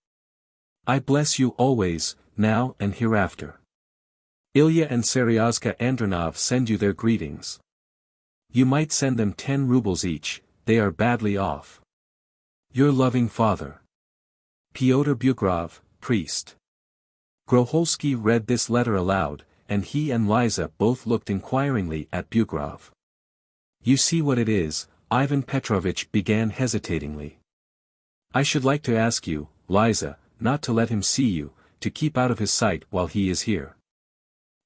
Speaker 1: I bless you always, now and hereafter. Ilya and Seryozka Andronov send you their greetings. You might send them 10 rubles each, they are badly off. Your loving father. Pyotr Bugrov, priest. Groholsky read this letter aloud, and he and Liza both looked inquiringly at Bugrov. You see what it is, Ivan Petrovitch began hesitatingly. I should like to ask you, Liza, not to let him see you, to keep out of his sight while he is here.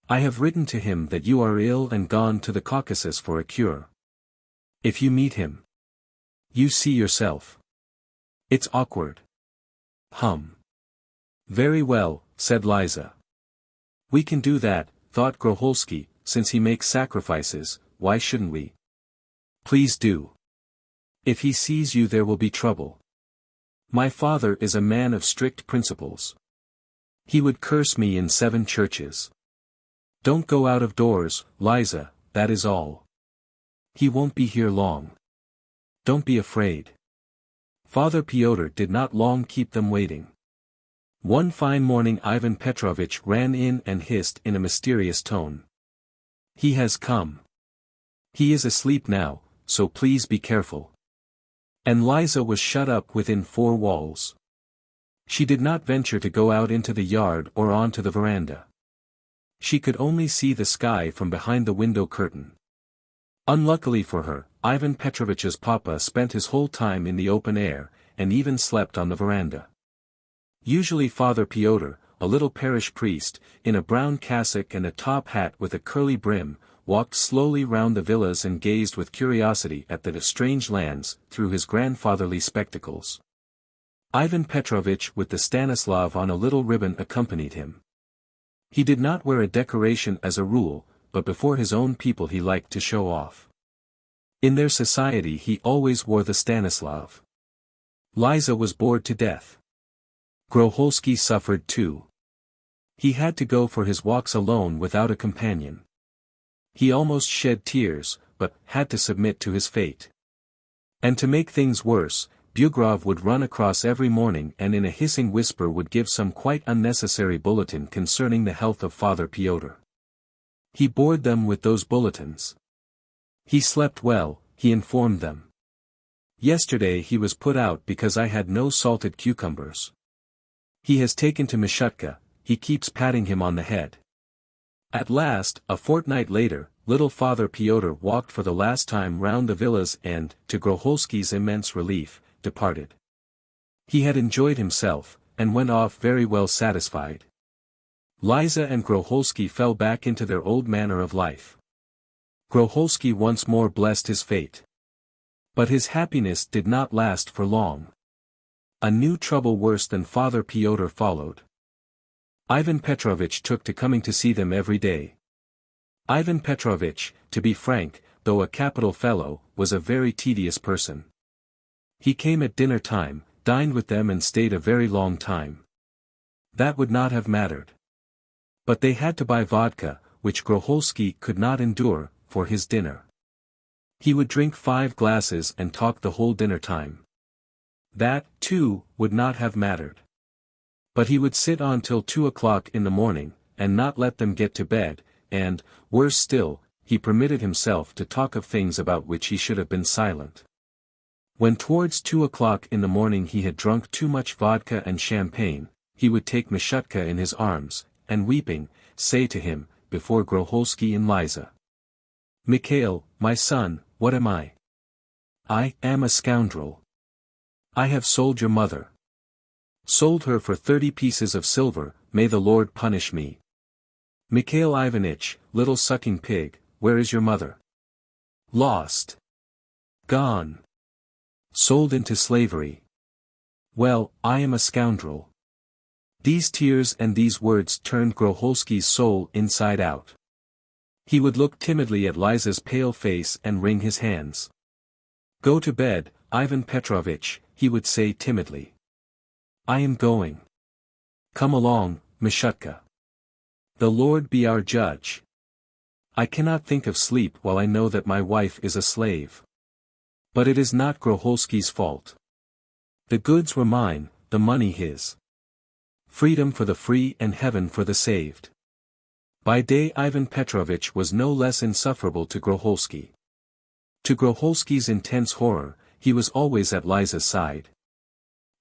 Speaker 1: I have written to him that you are ill and gone to the Caucasus for a cure. If you meet him, you see yourself. It's awkward. Very well, said Liza. We can do that, thought Groholsky, since he makes sacrifices, why shouldn't we? Please do. If he sees you there will be trouble. My father is a man of strict principles. He would curse me in 7 churches. Don't go out of doors, Liza, that is all. He won't be here long. Don't be afraid. Father Pyotr did not long keep them waiting. One fine morning Ivan Petrovitch ran in and hissed in a mysterious tone. He has come. He is asleep now, so please be careful. And Liza was shut up within 4 walls. She did not venture to go out into the yard or onto the veranda. She could only see the sky from behind the window curtain. Unluckily for her, Ivan Petrovitch's papa spent his whole time in the open air, and even slept on the veranda. Usually Father Pyotr, a little parish priest, in a brown cassock and a top hat with a curly brim, walked slowly round the villas and gazed with curiosity at the strange lands, through his grandfatherly spectacles. Ivan Petrovitch with the Stanislav on a little ribbon accompanied him. He did not wear a decoration as a rule, but before his own people he liked to show off. In their society he always wore the Stanislav. Liza was bored to death. Groholsky suffered too. He had to go for his walks alone without a companion. He almost shed tears, but had to submit to his fate. And to make things worse, Bugrov would run across every morning and in a hissing whisper would give some quite unnecessary bulletin concerning the health of Father Pyotr. He bored them with those bulletins. He slept well, he informed them. Yesterday he was put out because I had no salted cucumbers. He has taken to Mishutka, he keeps patting him on the head. At last, a fortnight later, little Father Pyotr walked for the last time round the villas and, to Groholsky's immense relief, departed. He had enjoyed himself, and went off very well satisfied. Liza and Groholsky fell back into their old manner of life. Groholsky once more blessed his fate. But his happiness did not last for long. A new trouble worse than Father Pyotr followed. Ivan Petrovitch took to coming to see them every day. Ivan Petrovitch, to be frank, though a capital fellow, was a very tedious person. He came at dinner time, dined with them and stayed a very long time. That would not have mattered. But they had to buy vodka, which Groholsky could not endure, for his dinner. He would drink 5 glasses and talk the whole dinner time. That, too, would not have mattered. But he would sit on till 2 o'clock in the morning, and not let them get to bed, and, worse still, he permitted himself to talk of things about which he should have been silent. When towards 2 o'clock in the morning he had drunk too much vodka and champagne, he would take Mishutka in his arms, and weeping, say to him, before Groholsky and Liza, "Mikhail, my son, what am I? I am a scoundrel. I have sold your mother. Sold her for 30 pieces of silver, may the Lord punish me. Mikhail Ivanitch, little sucking pig, where is your mother? Lost. Gone. Sold into slavery. Well, I am a scoundrel." These tears and these words turned Groholsky's soul inside out. He would look timidly at Liza's pale face and wring his hands. "Go to bed, Ivan Petrovitch," he would say timidly. "I am going. Come along, Mishutka. The Lord be our judge. I cannot think of sleep while I know that my wife is a slave. But it is not Groholsky's fault. The goods were mine, the money his. Freedom for the free and heaven for the saved." By day Ivan Petrovitch was no less insufferable to Groholsky. To Groholsky's intense horror, he was always at Liza's side.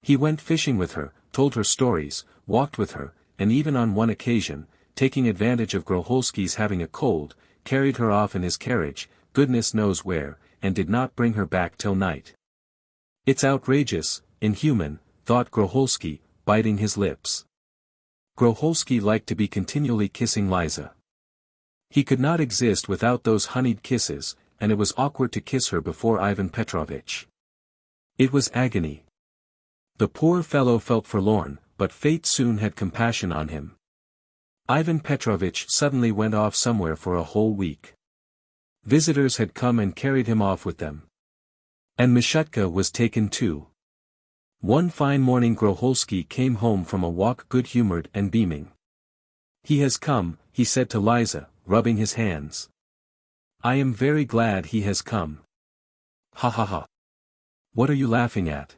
Speaker 1: He went fishing with her, told her stories, walked with her, and even on one occasion, taking advantage of Groholsky's having a cold, carried her off in his carriage, goodness knows where, and did not bring her back till night. "It's outrageous, inhuman," thought Groholsky, biting his lips. Groholsky liked to be continually kissing Liza. He could not exist without those honeyed kisses, and it was awkward to kiss her before Ivan Petrovitch. It was agony. The poor fellow felt forlorn, but fate soon had compassion on him. Ivan Petrovitch suddenly went off somewhere for a whole week. Visitors had come and carried him off with them. And Mishutka was taken too. One fine morning Groholsky came home from a walk good-humored and beaming. "He has come," he said to Liza, rubbing his hands. "I am very glad he has come." "Ha ha ha. What are you laughing at?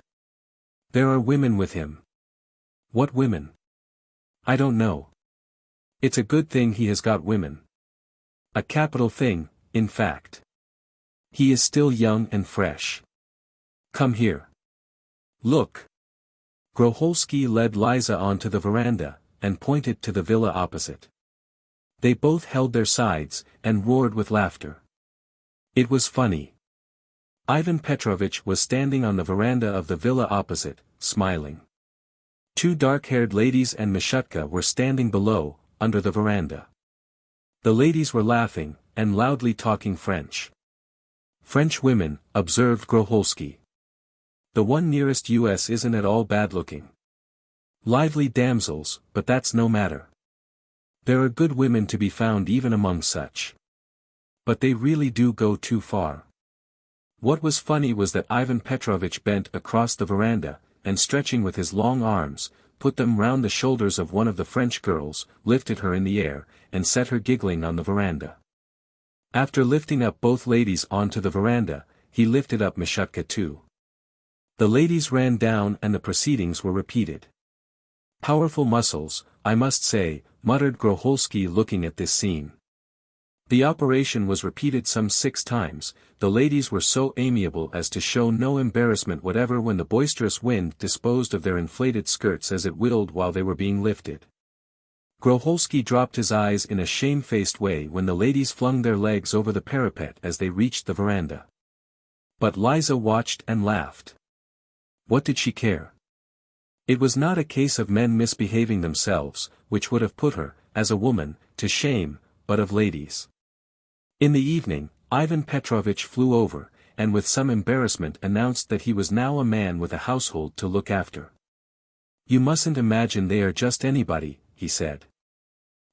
Speaker 1: There are women with him." "What women?" "I don't know. It's a good thing he has got women. A capital thing, in fact. He is still young and fresh. Come here. Look." Groholsky led Liza onto the veranda, and pointed to the villa opposite. They both held their sides, and roared with laughter. It was funny. Ivan Petrovitch was standing on the veranda of the villa opposite, smiling. Two dark-haired ladies and Mishutka were standing below, under the veranda. The ladies were laughing, and loudly talking French. French women, observed Groholsky. The one nearest us isn't at all bad-looking. Lively damsels, but that's no matter. There are good women to be found even among such. But they really do go too far. What was funny was that Ivan Petrovitch bent across the veranda, and stretching with his long arms, put them round the shoulders of one of the French girls, lifted her in the air, and set her giggling on the veranda. After lifting up both ladies onto the veranda, he lifted up Mishutka too. The ladies ran down and the proceedings were repeated. Powerful muscles, I must say, muttered Groholsky looking at this scene. The operation was repeated some 6 times, the ladies were so amiable as to show no embarrassment whatever when the boisterous wind disposed of their inflated skirts as it willed while they were being lifted. Groholsky dropped his eyes in a shamefaced way when the ladies flung their legs over the parapet as they reached the veranda. But Liza watched and laughed. What did she care? It was not a case of men misbehaving themselves, which would have put her, as a woman, to shame, but of ladies. In the evening, Ivan Petrovitch flew over, and with some embarrassment announced that he was now a man with a household to look after. You mustn't imagine they are just anybody, he said.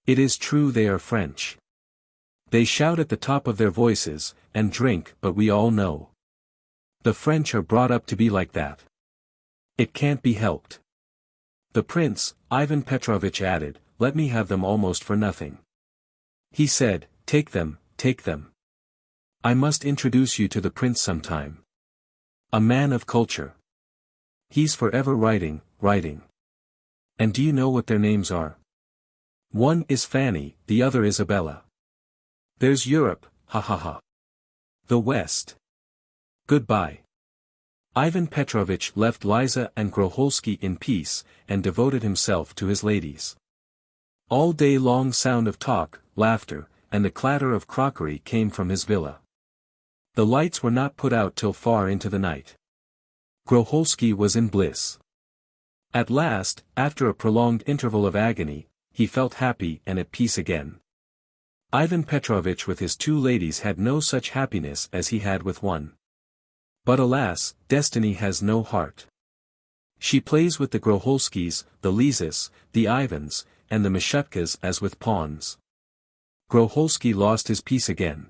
Speaker 1: It is true they are French. They shout at the top of their voices, and drink, but we all know. The French are brought up to be like that. It can't be helped. The prince, Ivan Petrovitch added, let me have them almost for nothing. He said, take them. Take them. I must introduce you to the prince sometime. A man of culture. He's forever writing. And do you know what their names are? One is Fanny, the other Isabella. There's Europe, ha ha ha. The West. Goodbye. Ivan Petrovitch left Liza and Groholsky in peace, and devoted himself to his ladies. All day long sound of talk, laughter, and the clatter of crockery came from his villa. The lights were not put out till far into the night. Groholsky was in bliss. At last, after a prolonged interval of agony, he felt happy and at peace again. Ivan Petrovitch with his 2 ladies had no such happiness as he had with one. But alas, destiny has no heart. She plays with the Groholskys, the Lizas, the Ivans, and the Mishutkas as with pawns. Groholsky lost his peace again.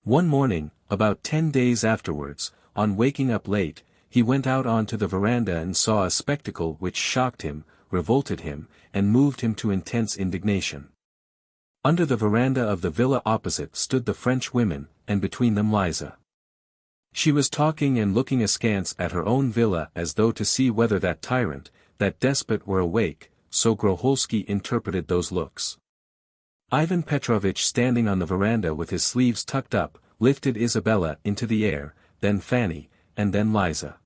Speaker 1: One morning, about 10 days afterwards, on waking up late, he went out onto the veranda and saw a spectacle which shocked him, revolted him, and moved him to intense indignation. Under the veranda of the villa opposite stood the French women, and between them Liza. She was talking and looking askance at her own villa as though to see whether that tyrant, that despot were awake, so Groholsky interpreted those looks. Ivan Petrovitch standing on the veranda with his sleeves tucked up, lifted Isabella into the air, then Fanny, and then Liza.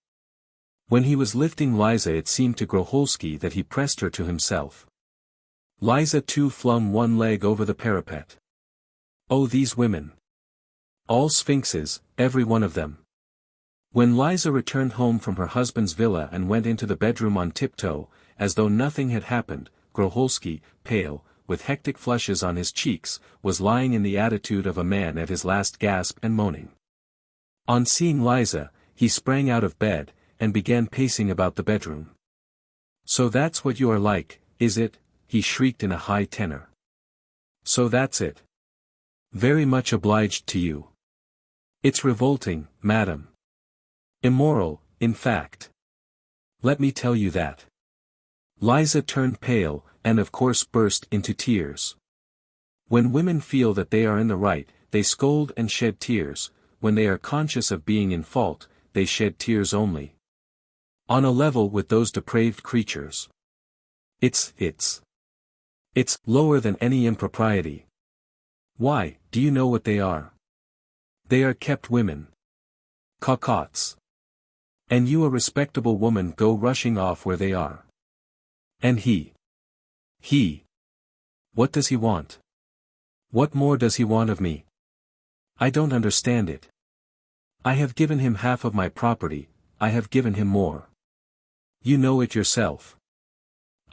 Speaker 1: When he was lifting Liza it seemed to Groholsky that he pressed her to himself. Liza too flung one leg over the parapet. Oh, these women! All sphinxes, every one of them. When Liza returned home from her husband's villa and went into the bedroom on tiptoe, as though nothing had happened, Groholsky, pale, with hectic flushes on his cheeks, was lying in the attitude of a man at his last gasp and moaning. On seeing Liza, he sprang out of bed, and began pacing about the bedroom. So that's what you are like, is it? He shrieked in a high tenor. So that's it. Very much obliged to you. It's revolting, madam. Immoral, in fact. Let me tell you that. Liza turned pale, and of course burst into tears. When women feel that they are in the right, they scold and shed tears, when they are conscious of being in fault, they shed tears only. On a level with those depraved creatures. It's lower than any impropriety. Why, do you know what they are? They are kept women. Cocottes. And you a respectable woman go rushing off where they are. And he. What does he want? What more does he want of me? I don't understand it. I have given him half of my property, I have given him more. You know it yourself.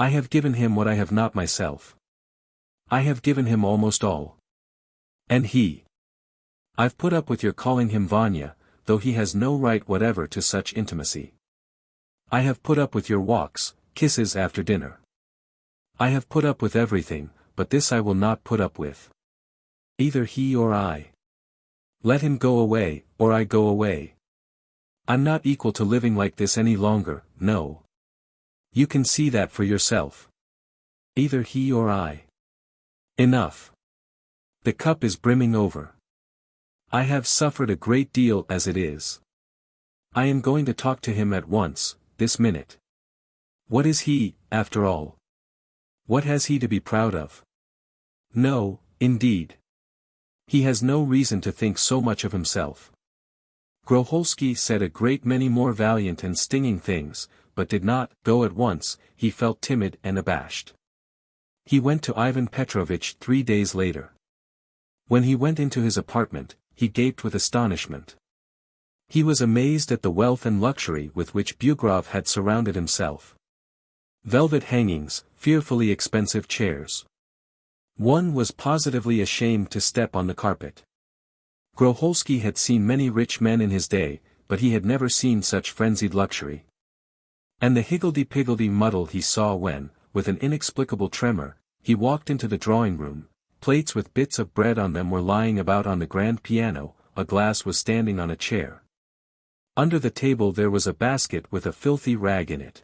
Speaker 1: I have given him what I have not myself. I have given him almost all. And he. I've put up with your calling him Vanya, though he has no right whatever to such intimacy. I have put up with your walks, kisses after dinner. I have put up with everything, but this I will not put up with. Either he or I. Let him go away, or I go away. I'm not equal to living like this any longer, no. You can see that for yourself. Either he or I. Enough. The cup is brimming over. I have suffered a great deal as it is. I am going to talk to him at once, this minute. What is he, after all? What has he to be proud of? No, indeed. He has no reason to think so much of himself. Groholsky said a great many more valiant and stinging things, but did not go at once. He felt timid and abashed. He went to Ivan Petrovitch 3 days later. When he went into his apartment, he gaped with astonishment. He was amazed at the wealth and luxury with which Bugrov had surrounded himself. Velvet hangings, fearfully expensive chairs. One was positively ashamed to step on the carpet. Groholsky had seen many rich men in his day, but he had never seen such frenzied luxury. And the higgledy-piggledy muddle he saw when, with an inexplicable tremor, he walked into the drawing-room. Plates with bits of bread on them were lying about on the grand piano, a glass was standing on a chair. Under the table there was a basket with a filthy rag in it.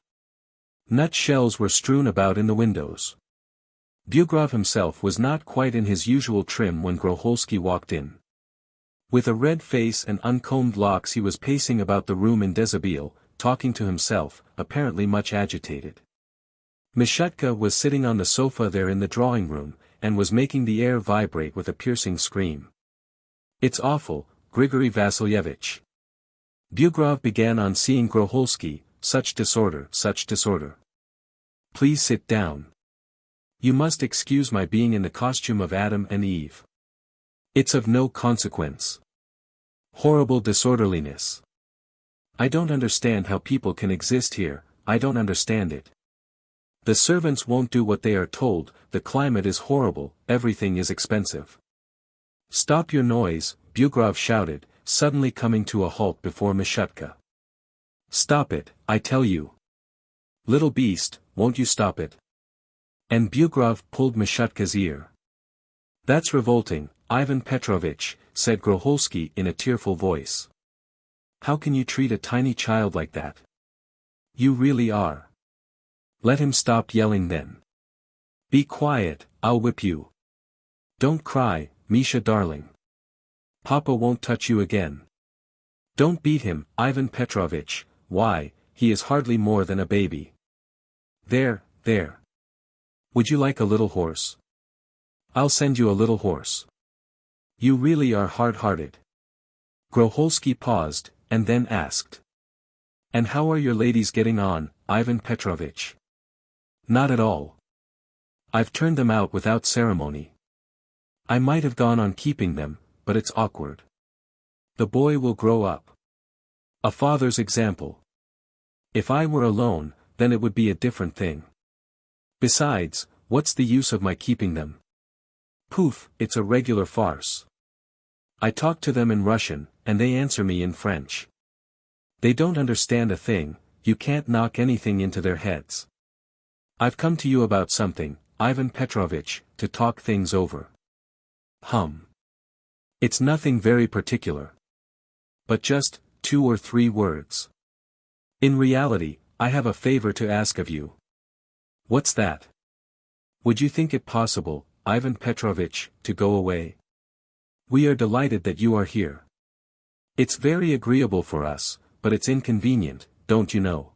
Speaker 1: Nutshells were strewn about in the windows. Bugrov himself was not quite in his usual trim when Groholsky walked in. With a red face and uncombed locks he was pacing about the room in deshabille, talking to himself, apparently much agitated. Mishutka was sitting on the sofa there in the drawing-room, and was making the air vibrate with a piercing scream. It's awful, Grigory Vassilyevich. Bugrov began on seeing Groholsky, such disorder, such disorder. Please sit down. You must excuse my being in the costume of Adam and Eve. It's of no consequence. Horrible disorderliness. I don't understand how people can exist here, I don't understand it. The servants won't do what they are told, the climate is horrible, everything is expensive. Stop your noise, Bugrov shouted, suddenly coming to a halt before Mishutka. Stop it, I tell you. Little beast, won't you stop it? And Bugrov pulled Mishutka's ear. That's revolting, Ivan Petrovitch, said Groholsky in a tearful voice. How can you treat a tiny child like that? You really are. Let him stop yelling then. Be quiet, I'll whip you. Don't cry, Misha darling. Papa won't touch you again. Don't beat him, Ivan Petrovitch, why, he is hardly more than a baby. There, there. Would you like a little horse? I'll send you a little horse. You really are hard-hearted. Groholsky paused, and then asked. And how are your ladies getting on, Ivan Petrovitch? Not at all. I've turned them out without ceremony. I might have gone on keeping them, but it's awkward. The boy will grow up. A father's example. If I were alone, then it would be a different thing. Besides, what's the use of my keeping them? Poof, it's a regular farce. I talk to them in Russian, and they answer me in French. They don't understand a thing, you can't knock anything into their heads. I've come to you about something, Ivan Petrovitch, to talk things over. It's nothing very particular. But just 2 or 3 words. In reality, I have a favor to ask of you. What's that? Would you think it possible, Ivan Petrovitch, to go away? We are delighted that you are here. It's very agreeable for us, but it's inconvenient, don't you know?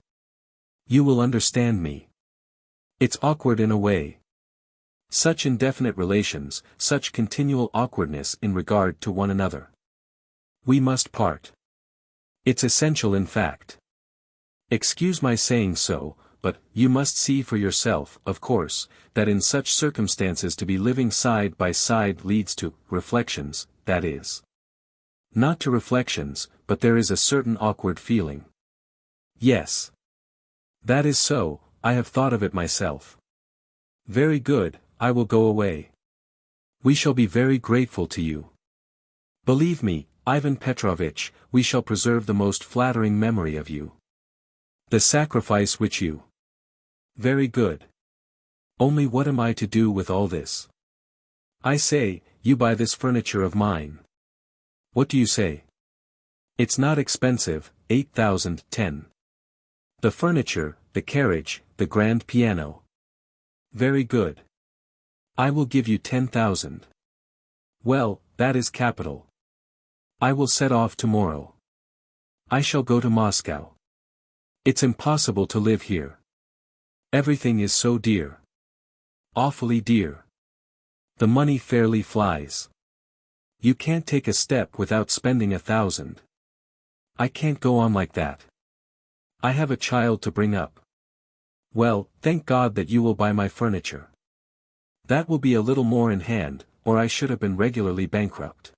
Speaker 1: You will understand me. It's awkward in a way. Such indefinite relations, such continual awkwardness in regard to one another. We must part. It's essential in fact. Excuse my saying so, but you must see for yourself, of course, that in such circumstances to be living side by side leads to reflections, that is. Not to reflections, but there is a certain awkward feeling. Yes. That is so, I have thought of it myself. Very good, I will go away. We shall be very grateful to you. Believe me, Ivan Petrovitch, we shall preserve the most flattering memory of you. The sacrifice which you... Very good. Only what am I to do with all this? I say, you buy this furniture of mine. What do you say? It's not expensive, 8,010. The furniture, the carriage, the grand piano. Very good. I will give you 10,000. Well, that is capital. I will set off tomorrow. I shall go to Moscow. It's impossible to live here. Everything is so dear. Awfully dear. The money fairly flies. You can't take a step without spending 1,000. I can't go on like that. I have a child to bring up. Well, thank God that you will buy my furniture. That will be a little more in hand, or I should have been regularly bankrupt.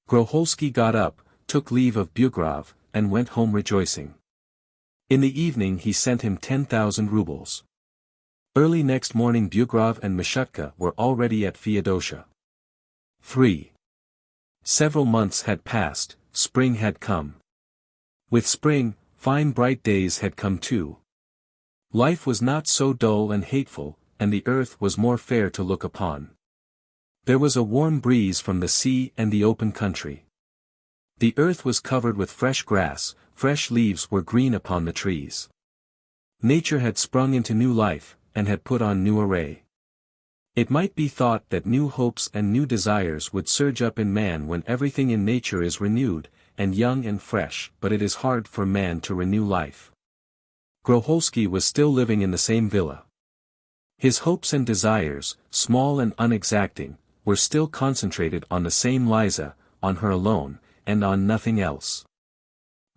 Speaker 1: Groholsky got up, took leave of Bugrov, and went home rejoicing. In the evening he sent him 10,000 rubles. Early next morning Bugrov and Mishutka were already at Feodosia. 3. Several months had passed, spring had come. With spring, fine bright days had come too. Life was not so dull and hateful, and the earth was more fair to look upon. There was a warm breeze from the sea and the open country. The earth was covered with fresh grass, fresh leaves were green upon the trees. Nature had sprung into new life, and had put on new array. It might be thought that new hopes and new desires would surge up in man when everything in nature is renewed, and young and fresh, but it is hard for man to renew life. Groholsky was still living in the same villa. His hopes and desires, small and unexacting, were still concentrated on the same Liza, on her alone, and on nothing else.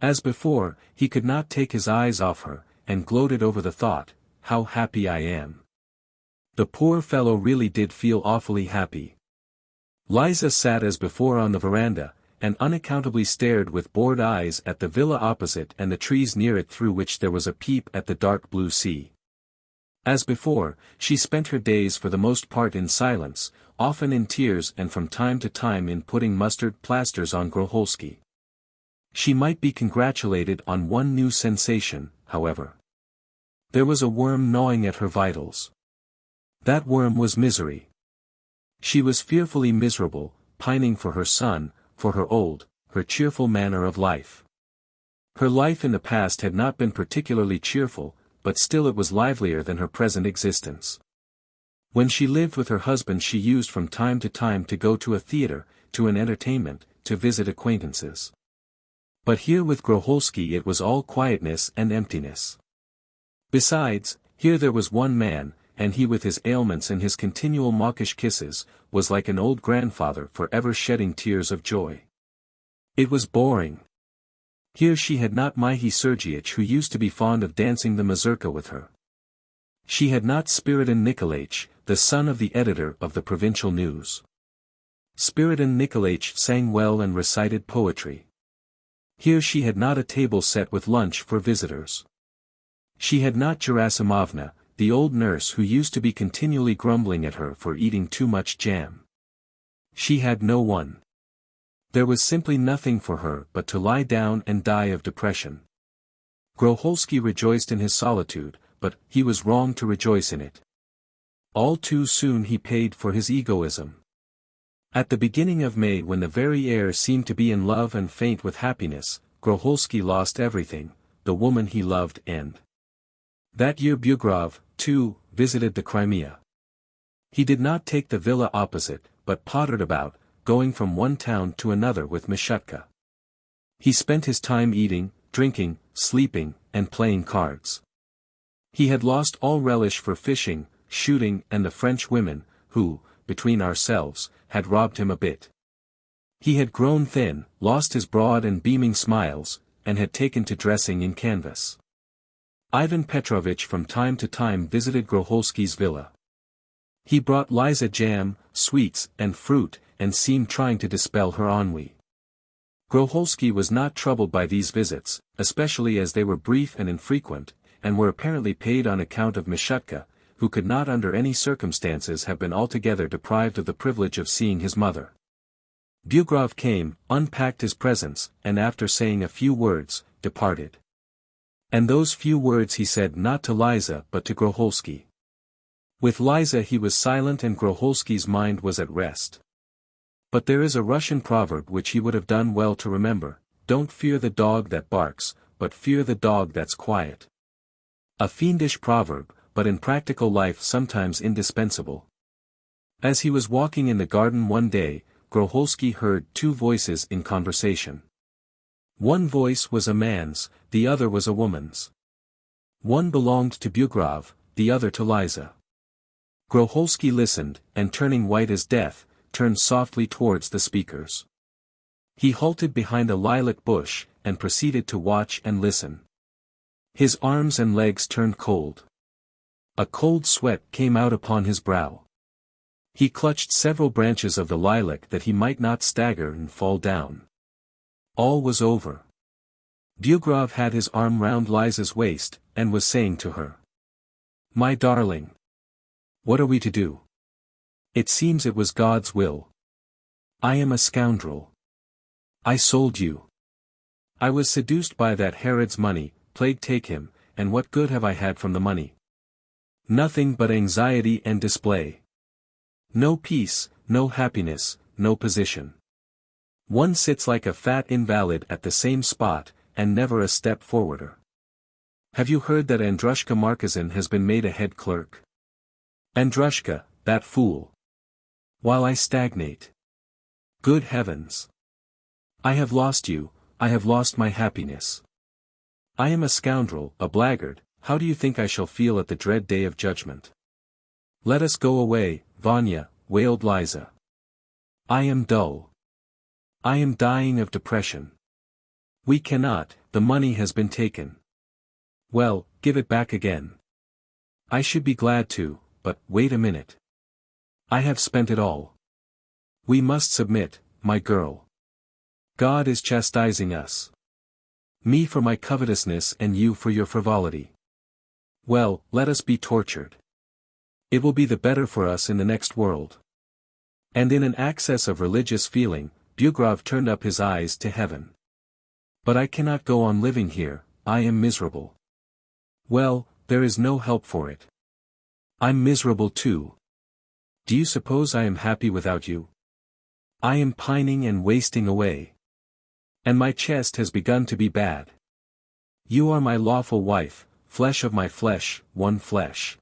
Speaker 1: As before, he could not take his eyes off her, and gloated over the thought, how happy I am. The poor fellow really did feel awfully happy. Liza sat as before on the veranda, and unaccountably stared with bored eyes at the villa opposite and the trees near it through which there was a peep at the dark blue sea. As before, she spent her days for the most part in silence, often in tears and from time to time in putting mustard plasters on Groholsky. She might be congratulated on one new sensation, however. There was a worm gnawing at her vitals. That worm was misery. She was fearfully miserable, pining for her son, for her cheerful manner of life. Her life in the past had not been particularly cheerful, but still it was livelier than her present existence. When she lived with her husband she used from time to go to a theater, to an entertainment, to visit acquaintances. But here with Groholsky it was all quietness and emptiness. Besides, here there was one man, and he with his ailments and his continual mawkish kisses, was like an old grandfather for ever shedding tears of joy. It was boring. Here she had not Mihail Sergeitch who used to be fond of dancing the mazurka with her. She had not Spiridon Nikolaitch, the son of the editor of the Provincial News. Spiridon Nikolaitch sang well and recited poetry. Here she had not a table set with lunch for visitors. She had not Gerasimovna, the old nurse who used to be continually grumbling at her for eating too much jam. She had no one. There was simply nothing for her but to lie down and die of depression. Groholsky rejoiced in his solitude, but he was wrong to rejoice in it. All too soon he paid for his egoism. At the beginning of May, when the very air seemed to be in love and faint with happiness, Groholsky lost everything, the woman he loved and... That year Bugrov, too, visited the Crimea. He did not take the villa opposite, but pottered about, going from one town to another with Mishutka. He spent his time eating, drinking, sleeping, and playing cards. He had lost all relish for fishing, shooting and the French women, who, between ourselves, had robbed him a bit. He had grown thin, lost his broad and beaming smiles, and had taken to dressing in canvas. Ivan Petrovitch from time to time visited Groholsky's villa. He brought Liza jam, sweets, and fruit, and seemed trying to dispel her ennui. Groholsky was not troubled by these visits, especially as they were brief and infrequent, and were apparently paid on account of Mishutka, who could not under any circumstances have been altogether deprived of the privilege of seeing his mother. Bugrov came, unpacked his presents, and after saying a few words, departed. And those few words he said not to Liza but to Groholsky. With Liza he was silent and Groholsky's mind was at rest. But there is a Russian proverb which he would have done well to remember: don't fear the dog that barks, but fear the dog that's quiet. A fiendish proverb, but in practical life sometimes indispensable. As he was walking in the garden one day, Groholsky heard two voices in conversation. One voice was a man's, the other was a woman's. One belonged to Bugrov, the other to Liza. Groholsky listened, and turning white as death, turned softly towards the speakers. He halted behind a lilac bush, and proceeded to watch and listen. His arms and legs turned cold. A cold sweat came out upon his brow. He clutched several branches of the lilac that he might not stagger and fall down. All was over. Bugrov had his arm round Liza's waist, and was saying to her, "My darling, what are we to do? It seems it was God's will. I am a scoundrel. I sold you. I was seduced by that Herod's money, plague take him, and what good have I had from the money? Nothing but anxiety and display. No peace, no happiness, no position. One sits like a fat invalid at the same spot, and never a step forwarder. Have you heard that Andrushka Markazin has been made a head clerk? Andrushka, that fool. While I stagnate. Good heavens! I have lost you, I have lost my happiness. I am a scoundrel, a blackguard. How do you think I shall feel at the dread day of judgment? Let us go away, Vanya," wailed Liza. "I am dull. I am dying of depression. We cannot, the money has been taken." "Well, give it back again." "I should be glad to, but, wait a minute. I have spent it all. We must submit, my girl. God is chastising us. Me for my covetousness and you for your frivolity. Well, let us be tortured. It will be the better for us in the next world." And in an access of religious feeling, Bugrov turned up his eyes to heaven. "But I cannot go on living here, I am miserable." "Well, there is no help for it. I'm miserable too. Do you suppose I am happy without you? I am pining and wasting away. And my chest has begun to be bad. You are my lawful wife, flesh of my flesh, one flesh.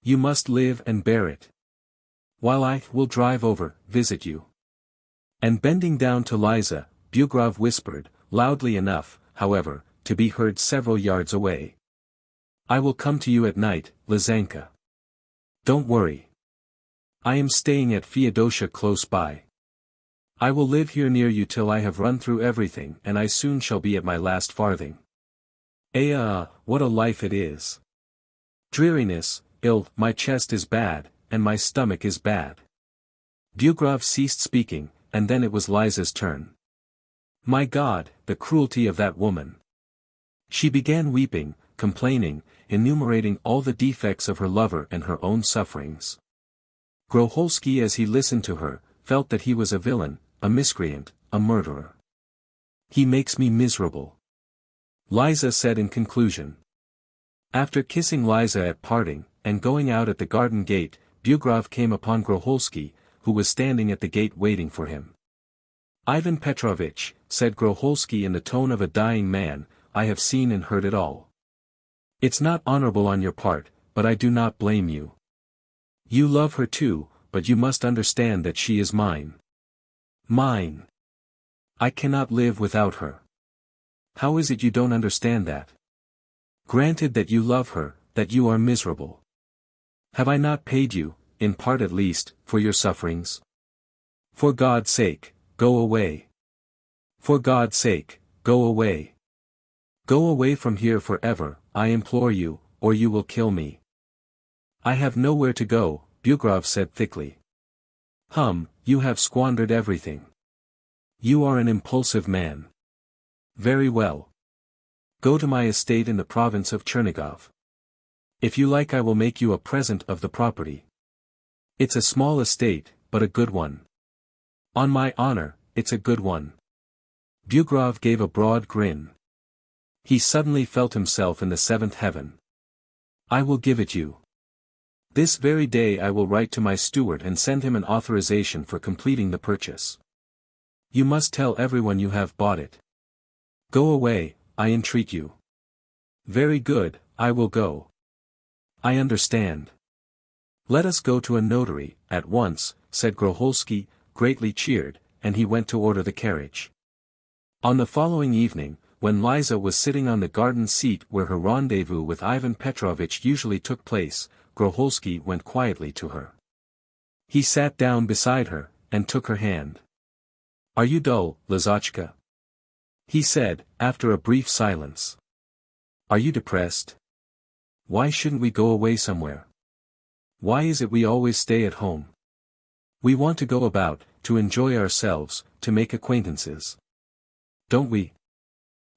Speaker 1: You must live and bear it. While I will drive over, visit you." And bending down to Liza, Bugrov whispered, loudly enough, however, to be heard several yards away. "I will come to you at night, Lizanka. Don't worry. I am staying at Feodosia close by. I will live here near you till I have run through everything, and I soon shall be at my last farthing. What a life it is! Dreariness, ill, my chest is bad, and my stomach is bad." Bugrov ceased speaking, and then it was Liza's turn. My God, the cruelty of that woman! She began weeping, complaining, enumerating all the defects of her lover and her own sufferings. Groholsky, as he listened to her, felt that he was a villain, a miscreant, a murderer. "He makes me miserable," Liza said in conclusion. After kissing Liza at parting, and going out at the garden gate, Bugrov came upon Groholsky, who was standing at the gate waiting for him. "Ivan Petrovitch," said Groholsky in the tone of a dying man, "I have seen and heard it all. It's not honorable on your part, but I do not blame you. You love her too, but you must understand that she is mine. Mine. I cannot live without her. How is it you don't understand that? Granted that you love her, that you are miserable. Have I not paid you, in part at least, for your sufferings? For God's sake, go away. For God's sake, go away. Go away from here forever, I implore you, or you will kill me." "I have nowhere to go," Bugrov said thickly. You have squandered everything. You are an impulsive man. Very well. Go to my estate in the province of Chernigov. If you like, I will make you a present of the property. It's a small estate, but a good one. On my honor, it's a good one. Bugrov gave a broad grin. He suddenly felt himself in the seventh heaven. I will give it you. This very day I will write to my steward and send him an authorization for completing the purchase. You must tell everyone you have bought it. Go away, I entreat you. Very good, I will go. I understand. Let us go to a notary, at once, said Groholsky, greatly cheered, and he went to order the carriage. On the following evening, when Liza was sitting on the garden seat where her rendezvous with Ivan Petrovitch usually took place, Groholsky went quietly to her. He sat down beside her, and took her hand. Are you dull, Lizochka? He said, after a brief silence. Are you depressed? Why shouldn't we go away somewhere? Why is it we always stay at home? We want to go about, to enjoy ourselves, to make acquaintances. Don't we?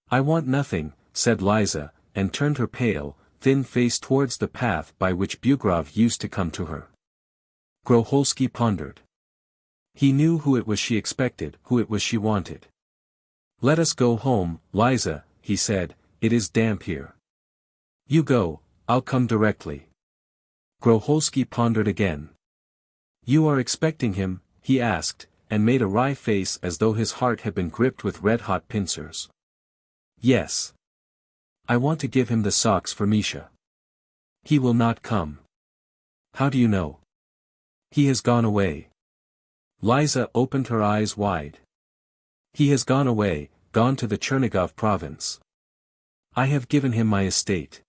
Speaker 1: I want nothing, said Liza, and turned her pale, thin face towards the path by which Bugrov used to come to her. Groholsky pondered. He knew who it was she expected, who it was she wanted. Let us go home, Liza, he said, it is damp here. You go, I'll come directly. Groholsky pondered again. You are expecting him, he asked, and made a wry face as though his heart had been gripped with red-hot pincers. Yes. I want to give him the socks for Misha. He will not come. How do you know? He has gone away. Liza opened her eyes wide. He has gone away, gone to the Chernigov province. I have given him my estate.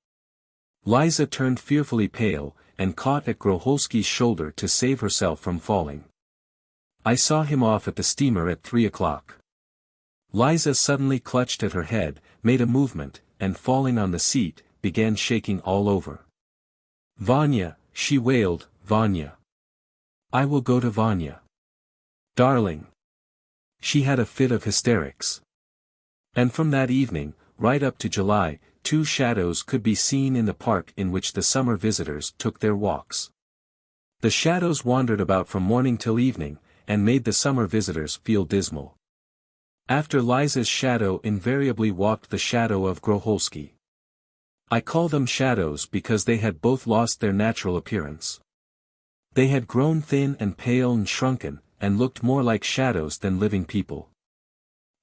Speaker 1: Liza turned fearfully pale, and caught at Groholsky's shoulder to save herself from falling. I saw him off at the steamer at 3 o'clock. Liza suddenly clutched at her head, made a movement, and falling on the seat, began shaking all over. Vanya, she wailed, Vanya. I will go to Vanya. Darling. She had a fit of hysterics. And from that evening, right up to July, 2 shadows could be seen in the park in which the summer visitors took their walks. The shadows wandered about from morning till evening, and made the summer visitors feel dismal. After Liza's shadow invariably walked the shadow of Groholsky. I call them shadows because they had both lost their natural appearance. They had grown thin and pale and shrunken, and looked more like shadows than living people.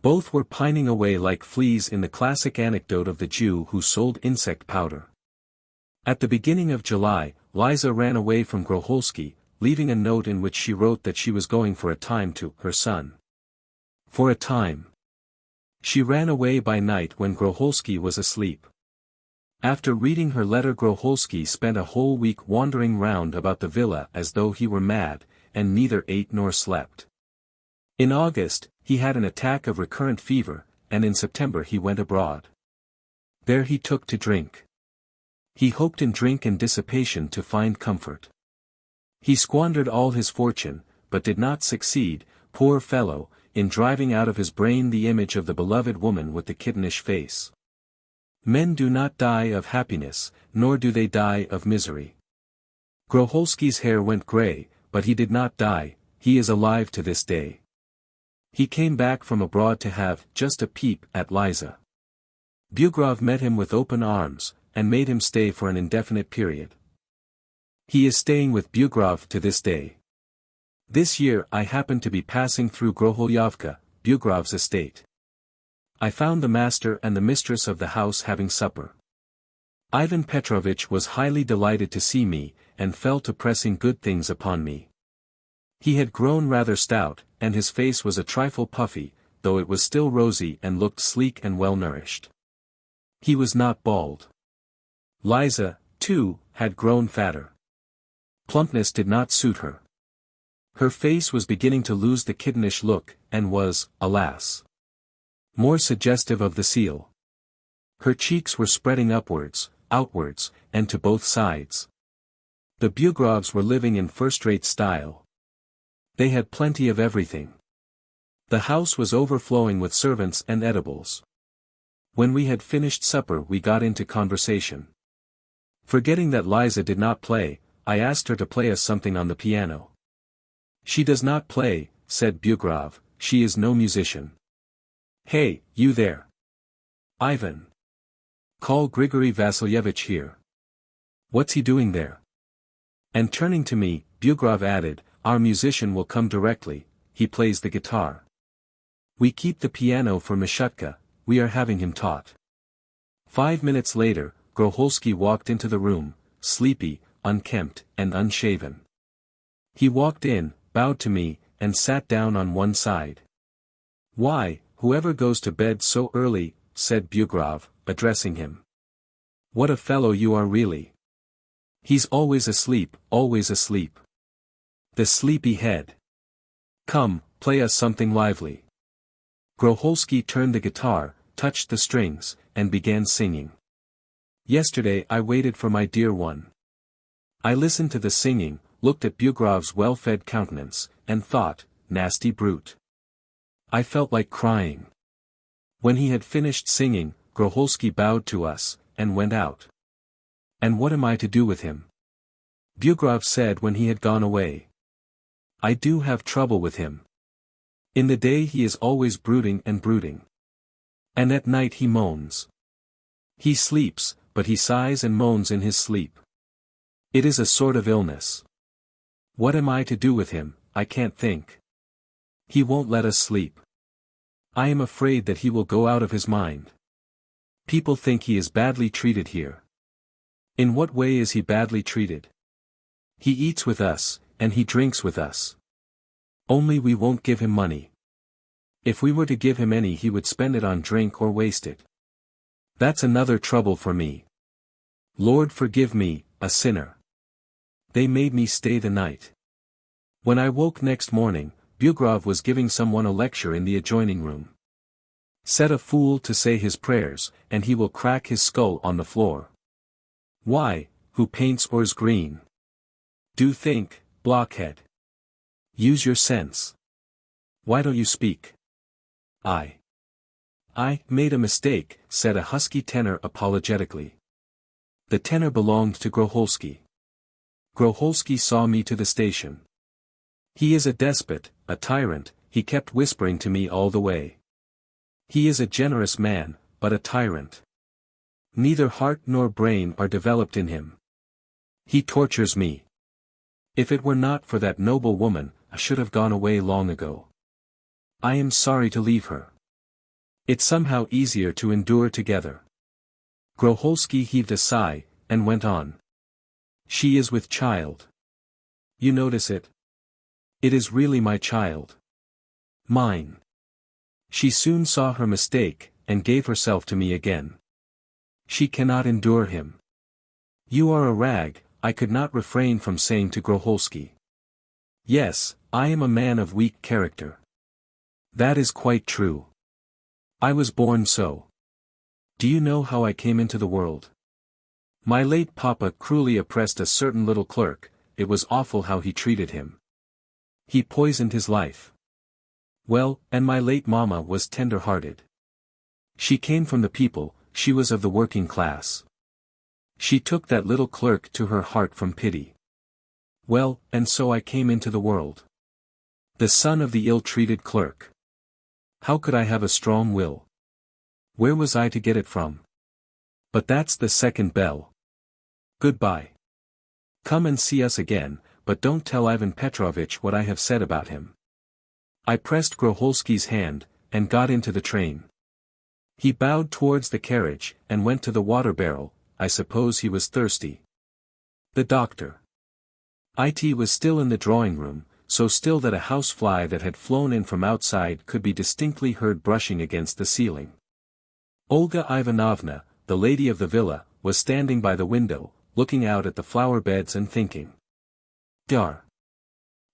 Speaker 1: Both were pining away like fleas in the classic anecdote of the Jew who sold insect powder. At the beginning of July, Liza ran away from Groholsky, leaving a note in which she wrote that she was going for a time to her son. For a time. She ran away by night when Groholsky was asleep. After reading her letter, Groholsky spent a whole week wandering round about the villa as though he were mad, and neither ate nor slept. In August, he had an attack of recurrent fever, and in September he went abroad. There he took to drink. He hoped in drink and dissipation to find comfort. He squandered all his fortune, but did not succeed, poor fellow, in driving out of his brain the image of the beloved woman with the kittenish face. Men do not die of happiness, nor do they die of misery. Groholsky's hair went grey, but he did not die, he is alive to this day. He came back from abroad to have just a peep at Liza. Bugrov met him with open arms, and made him stay for an indefinite period. He is staying with Bugrov to this day. This year I happened to be passing through Groholyovka, Bugrov's estate. I found the master and the mistress of the house having supper. Ivan Petrovitch was highly delighted to see me, and fell to pressing good things upon me. He had grown rather stout, and his face was a trifle puffy, though it was still rosy and looked sleek and well-nourished. He was not bald. Liza, too, had grown fatter. Plumpness did not suit her. Her face was beginning to lose the kittenish look, and was, alas, more suggestive of the seal. Her cheeks were spreading upwards, outwards, and to both sides. The Bugrovs were living in first-rate style. They had plenty of everything. The house was overflowing with servants and edibles. When we had finished supper we got into conversation. Forgetting that Liza did not play, I asked her to play us something on the piano. She does not play, said Bugrov, she is no musician. Hey, you there. Ivan. Call Grigory Vasilyevich here. What's he doing there? And turning to me, Bugrov added, our musician will come directly, he plays the guitar. We keep the piano for Mishutka, we are having him taught. 5 minutes later, Groholsky walked into the room, sleepy, unkempt, and unshaven. He walked in, bowed to me, and sat down on one side. Why, whoever goes to bed so early, said Bugrov, addressing him. What a fellow you are really. He's always asleep, always asleep. The sleepy head. Come, play us something lively. Groholsky turned the guitar, touched the strings, and began singing. Yesterday I waited for my dear one. I listened to the singing, looked at Bugrov's well-fed countenance, and thought, nasty brute. I felt like crying. When he had finished singing, Groholsky bowed to us, and went out. And what am I to do with him? Bugrov said when he had gone away. I do have trouble with him. In the day he is always brooding and brooding. And at night he moans. He sleeps, but he sighs and moans in his sleep. It is a sort of illness. What am I to do with him, I can't think. He won't let us sleep. I am afraid that he will go out of his mind. People think he is badly treated here. In what way is he badly treated? He eats with us, and he drinks with us. Only we won't give him money. If we were to give him any he would spend it on drink or waste it. That's another trouble for me. Lord forgive me, a sinner. They made me stay the night. When I woke next morning, Bugrov was giving someone a lecture in the adjoining room. Set a fool to say his prayers, and he will crack his skull on the floor. Why, who paints or is green? Do think, blockhead. Use your sense. Why don't you speak? I made a mistake, said a husky tenor apologetically. The tenor belonged to Groholsky. Groholsky saw me to the station. He is a despot, a tyrant, he kept whispering to me all the way. He is a generous man, but a tyrant. Neither heart nor brain are developed in him. He tortures me. If it were not for that noble woman, I should have gone away long ago. I am sorry to leave her. It's somehow easier to endure together. Groholsky heaved a sigh, and went on. She is with child. You notice it? It is really my child. Mine. She soon saw her mistake, and gave herself to me again. She cannot endure him. You are a rag, I could not refrain from saying to Groholsky. Yes, I am a man of weak character. That is quite true. I was born so. Do you know how I came into the world? My late papa cruelly oppressed a certain little clerk, it was awful how he treated him. He poisoned his life. Well, and my late mamma was tender-hearted. She came from the people, she was of the working class. She took that little clerk to her heart from pity. Well, and so I came into the world. The son of the ill-treated clerk. How could I have a strong will? Where was I to get it from? But that's the second bell. Goodbye. Come and see us again, but don't tell Ivan Petrovitch what I have said about him. I pressed Groholsky's hand, and got into the train. He bowed towards the carriage, and went to the water barrel, I suppose he was thirsty. The doctor. It was still in the drawing-room, so still that a housefly that had flown in from outside could be distinctly heard brushing against the ceiling. Olga Ivanovna, the lady of the villa, was standing by the window, looking out at the flower-beds and thinking. Dar.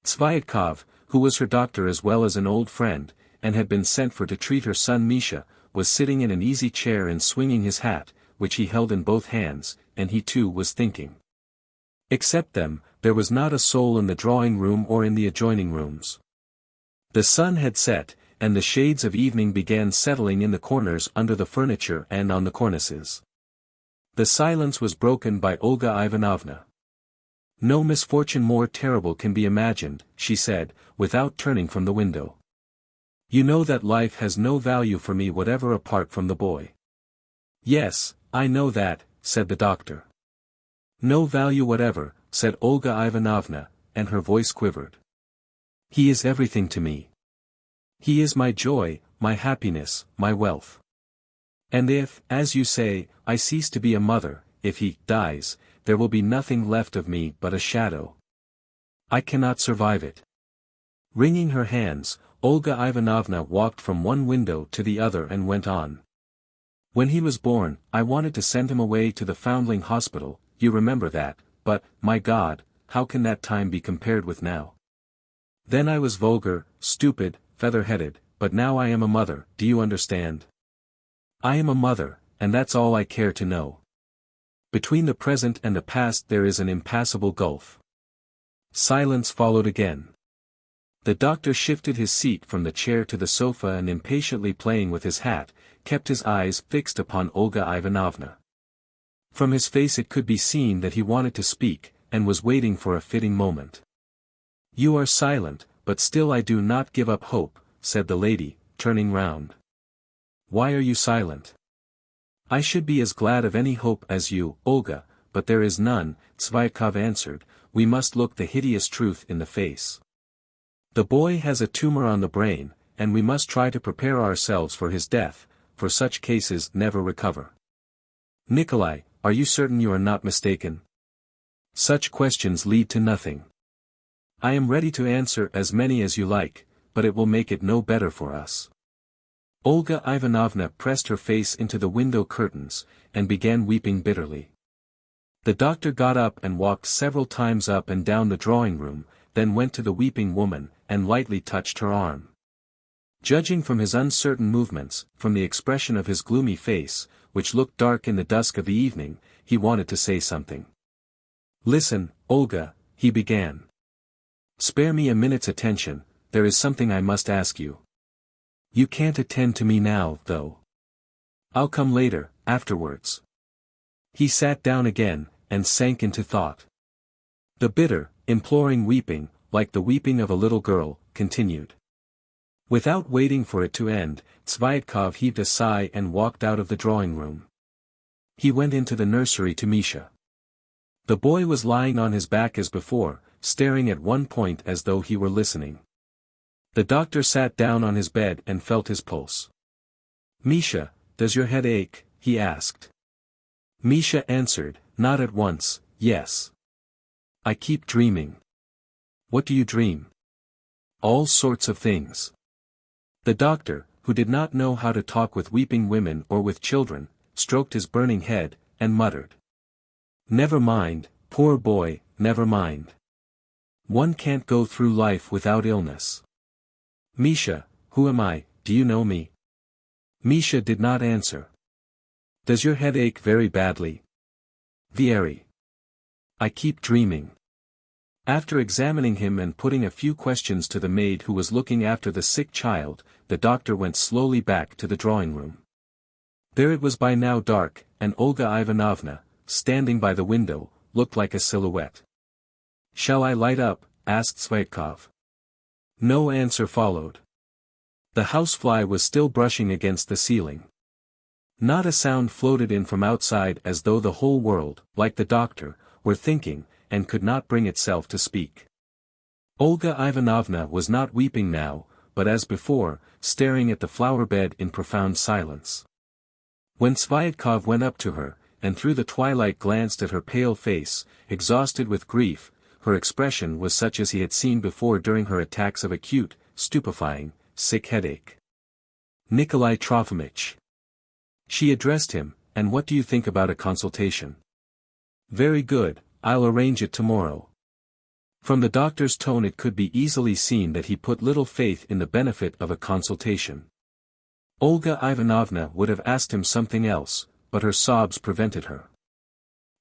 Speaker 1: Tsvyatkov, who was her doctor as well as an old friend, and had been sent for to treat her son Misha, was sitting in an easy chair and swinging his hat, which he held in both hands, and he too was thinking. Except them, there was not a soul in the drawing-room or in the adjoining rooms. The sun had set, and the shades of evening began settling in the corners under the furniture and on the cornices. The silence was broken by Olga Ivanovna. "No misfortune more terrible can be imagined," she said, without turning from the window. "You know that life has no value for me whatever apart from the boy." "Yes, I know that," said the doctor. "No value whatever," said Olga Ivanovna, and her voice quivered. "He is everything to me. He is my joy, my happiness, my wealth. And if, as you say, I cease to be a mother, if he dies, there will be nothing left of me but a shadow. I cannot survive it." Wringing her hands, Olga Ivanovna walked from one window to the other and went on. "When he was born, I wanted to send him away to the Foundling Hospital, you remember that, but, my God, how can that time be compared with now? Then I was vulgar, stupid, feather-headed, but now I am a mother, do you understand? I am a mother, and that's all I care to know. Between the present and the past there is an impassable gulf." Silence followed again. The doctor shifted his seat from the chair to the sofa and impatiently playing with his hat, kept his eyes fixed upon Olga Ivanovna. From his face it could be seen that he wanted to speak, and was waiting for a fitting moment. "You are silent, but still I do not give up hope," said the lady, turning round. "Why are you silent?" "I should be as glad of any hope as you, Olga, but there is none," Tsvaytkov answered. "We must look the hideous truth in the face. The boy has a tumor on the brain, and we must try to prepare ourselves for his death, for such cases never recover. Nikolai, are you certain you are not mistaken? Such questions lead to nothing. I am ready to answer as many as you like, but it will make it no better for us." Olga Ivanovna pressed her face into the window curtains, and began weeping bitterly. The doctor got up and walked several times up and down the drawing-room, then went to the weeping woman, and lightly touched her arm. Judging from his uncertain movements, from the expression of his gloomy face, which looked dark in the dusk of the evening, he wanted to say something. "Listen, Olga," he began. "Spare me a minute's attention, there is something I must ask you. You can't attend to me now, though. I'll come later, afterwards." He sat down again, and sank into thought. The bitter, imploring weeping, like the weeping of a little girl, continued. Without waiting for it to end, Tsvaytkov heaved a sigh and walked out of the drawing-room. He went into the nursery to Misha. The boy was lying on his back as before, staring at one point as though he were listening. The doctor sat down on his bed and felt his pulse. "Misha, does your head ache?" he asked. Misha answered, not at once, "Yes. I keep dreaming." "What do you dream?" "All sorts of things." The doctor, who did not know how to talk with weeping women or with children, stroked his burning head, and muttered. "Never mind, poor boy, never mind. One can't go through life without illness." "Misha, who am I, do you know me?" Misha did not answer. "Does your head ache very badly?" "Very. I keep dreaming." After examining him and putting a few questions to the maid who was looking after the sick child, the doctor went slowly back to the drawing-room. There it was by now dark, and Olga Ivanovna, standing by the window, looked like a silhouette. "Shall I light up?" asked Tsvaytkov. No answer followed. The housefly was still brushing against the ceiling. Not a sound floated in from outside as though the whole world, like the doctor, were thinking, and could not bring itself to speak. Olga Ivanovna was not weeping now, but as before, staring at the flower-bed in profound silence. When Tsvaytkov went up to her, and through the twilight glanced at her pale face, exhausted with grief, her expression was such as he had seen before during her attacks of acute, stupefying, sick headache. "Nikolai Trofimych." She addressed him, "And what do you think about a consultation?" "Very good, I'll arrange it tomorrow." From the doctor's tone it could be easily seen that he put little faith in the benefit of a consultation. Olga Ivanovna would have asked him something else, but her sobs prevented her.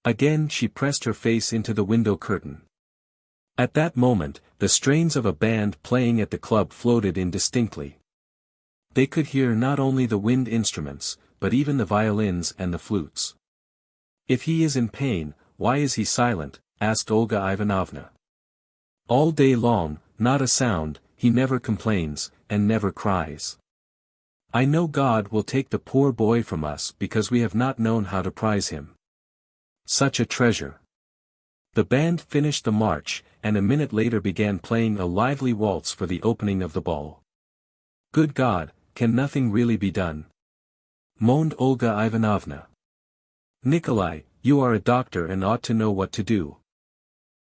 Speaker 1: Again she pressed her face into the window curtain. At that moment, the strains of a band playing at the club floated in distinctly. They could hear not only the wind instruments, but even the violins and the flutes. "If he is in pain, why is he silent?" asked Olga Ivanovna. "All day long, not a sound, he never complains, and never cries. I know God will take the poor boy from us because we have not known how to prize him. Such a treasure." The band finished the march, and a minute later began playing a lively waltz for the opening of the ball. "Good God, can nothing really be done?" moaned Olga Ivanovna. "Nikolai, you are a doctor and ought to know what to do.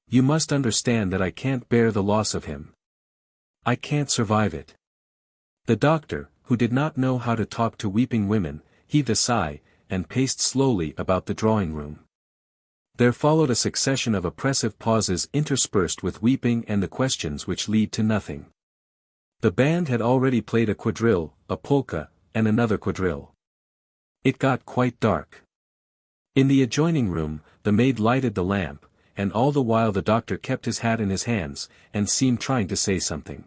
Speaker 1: You must understand that I can't bear the loss of him. I can't survive it." The doctor, who did not know how to talk to weeping women, heaved a sigh, and paced slowly about the drawing-room. There followed a succession of oppressive pauses interspersed with weeping and the questions which lead to nothing. The band had already played a quadrille, a polka, and another quadrille. It got quite dark. In the adjoining room, the maid lighted the lamp, and all the while the doctor kept his hat in his hands, and seemed trying to say something.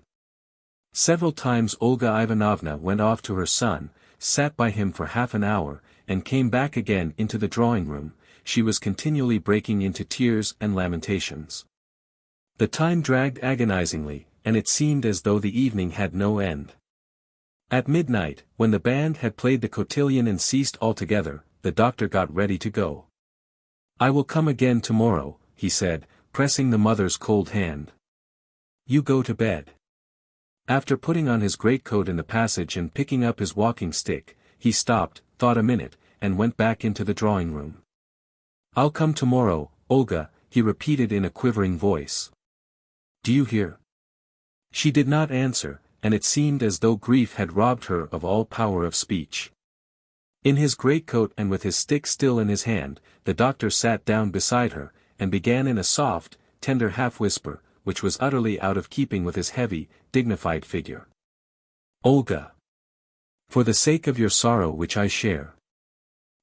Speaker 1: Several times Olga Ivanovna went off to her son, sat by him for half an hour, and came back again into the drawing-room. She was continually breaking into tears and lamentations. The time dragged agonizingly, and it seemed as though the evening had no end. At midnight, when the band had played the cotillion and ceased altogether, the doctor got ready to go. "I will come again tomorrow," he said, pressing the mother's cold hand. "You go to bed." After putting on his greatcoat in the passage and picking up his walking stick, he stopped, thought a minute, and went back into the drawing-room. "I'll come tomorrow, Olga," he repeated in a quivering voice. "Do you hear?" She did not answer, and it seemed as though grief had robbed her of all power of speech. In his greatcoat and with his stick still in his hand, the doctor sat down beside her, and began in a soft, tender half-whisper, which was utterly out of keeping with his heavy, dignified figure. "Olga! For the sake of your sorrow which I share.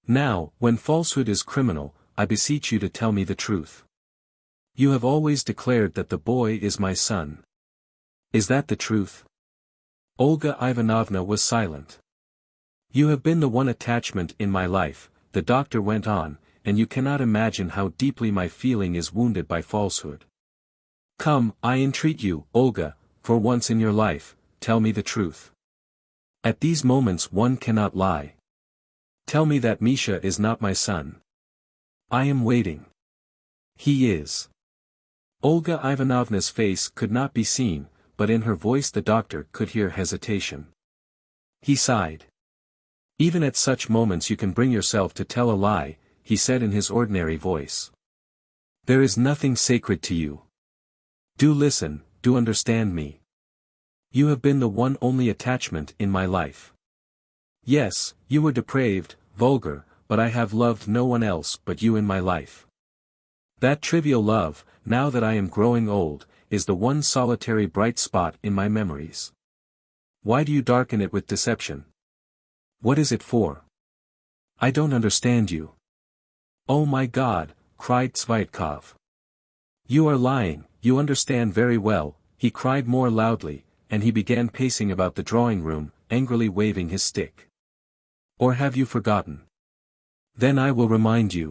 Speaker 1: Now, when falsehood is criminal, I beseech you to tell me the truth. You have always declared that the boy is my son. Is that the truth?" Olga Ivanovna was silent. "You have been the one attachment in my life," the doctor went on, "and you cannot imagine how deeply my feeling is wounded by falsehood. Come, I entreat you, Olga, for once in your life, tell me the truth. At these moments one cannot lie. Tell me that Misha is not my son. I am waiting." "He is." Olga Ivanovna's face could not be seen, but in her voice the doctor could hear hesitation. He sighed. "Even at such moments you can bring yourself to tell a lie," he said in his ordinary voice. "There is nothing sacred to you. Do listen, do understand me. You have been the one only attachment in my life. Yes, you were depraved, vulgar, but I have loved no one else but you in my life. That trivial love, now that I am growing old, is the one solitary bright spot in my memories. Why do you darken it with deception? What is it for? I don't understand you." "Oh my God," cried Tsvaitkov. "You are lying, you understand very well," he cried more loudly, and he began pacing about the drawing-room, angrily waving his stick. "Or have you forgotten? Then I will remind you.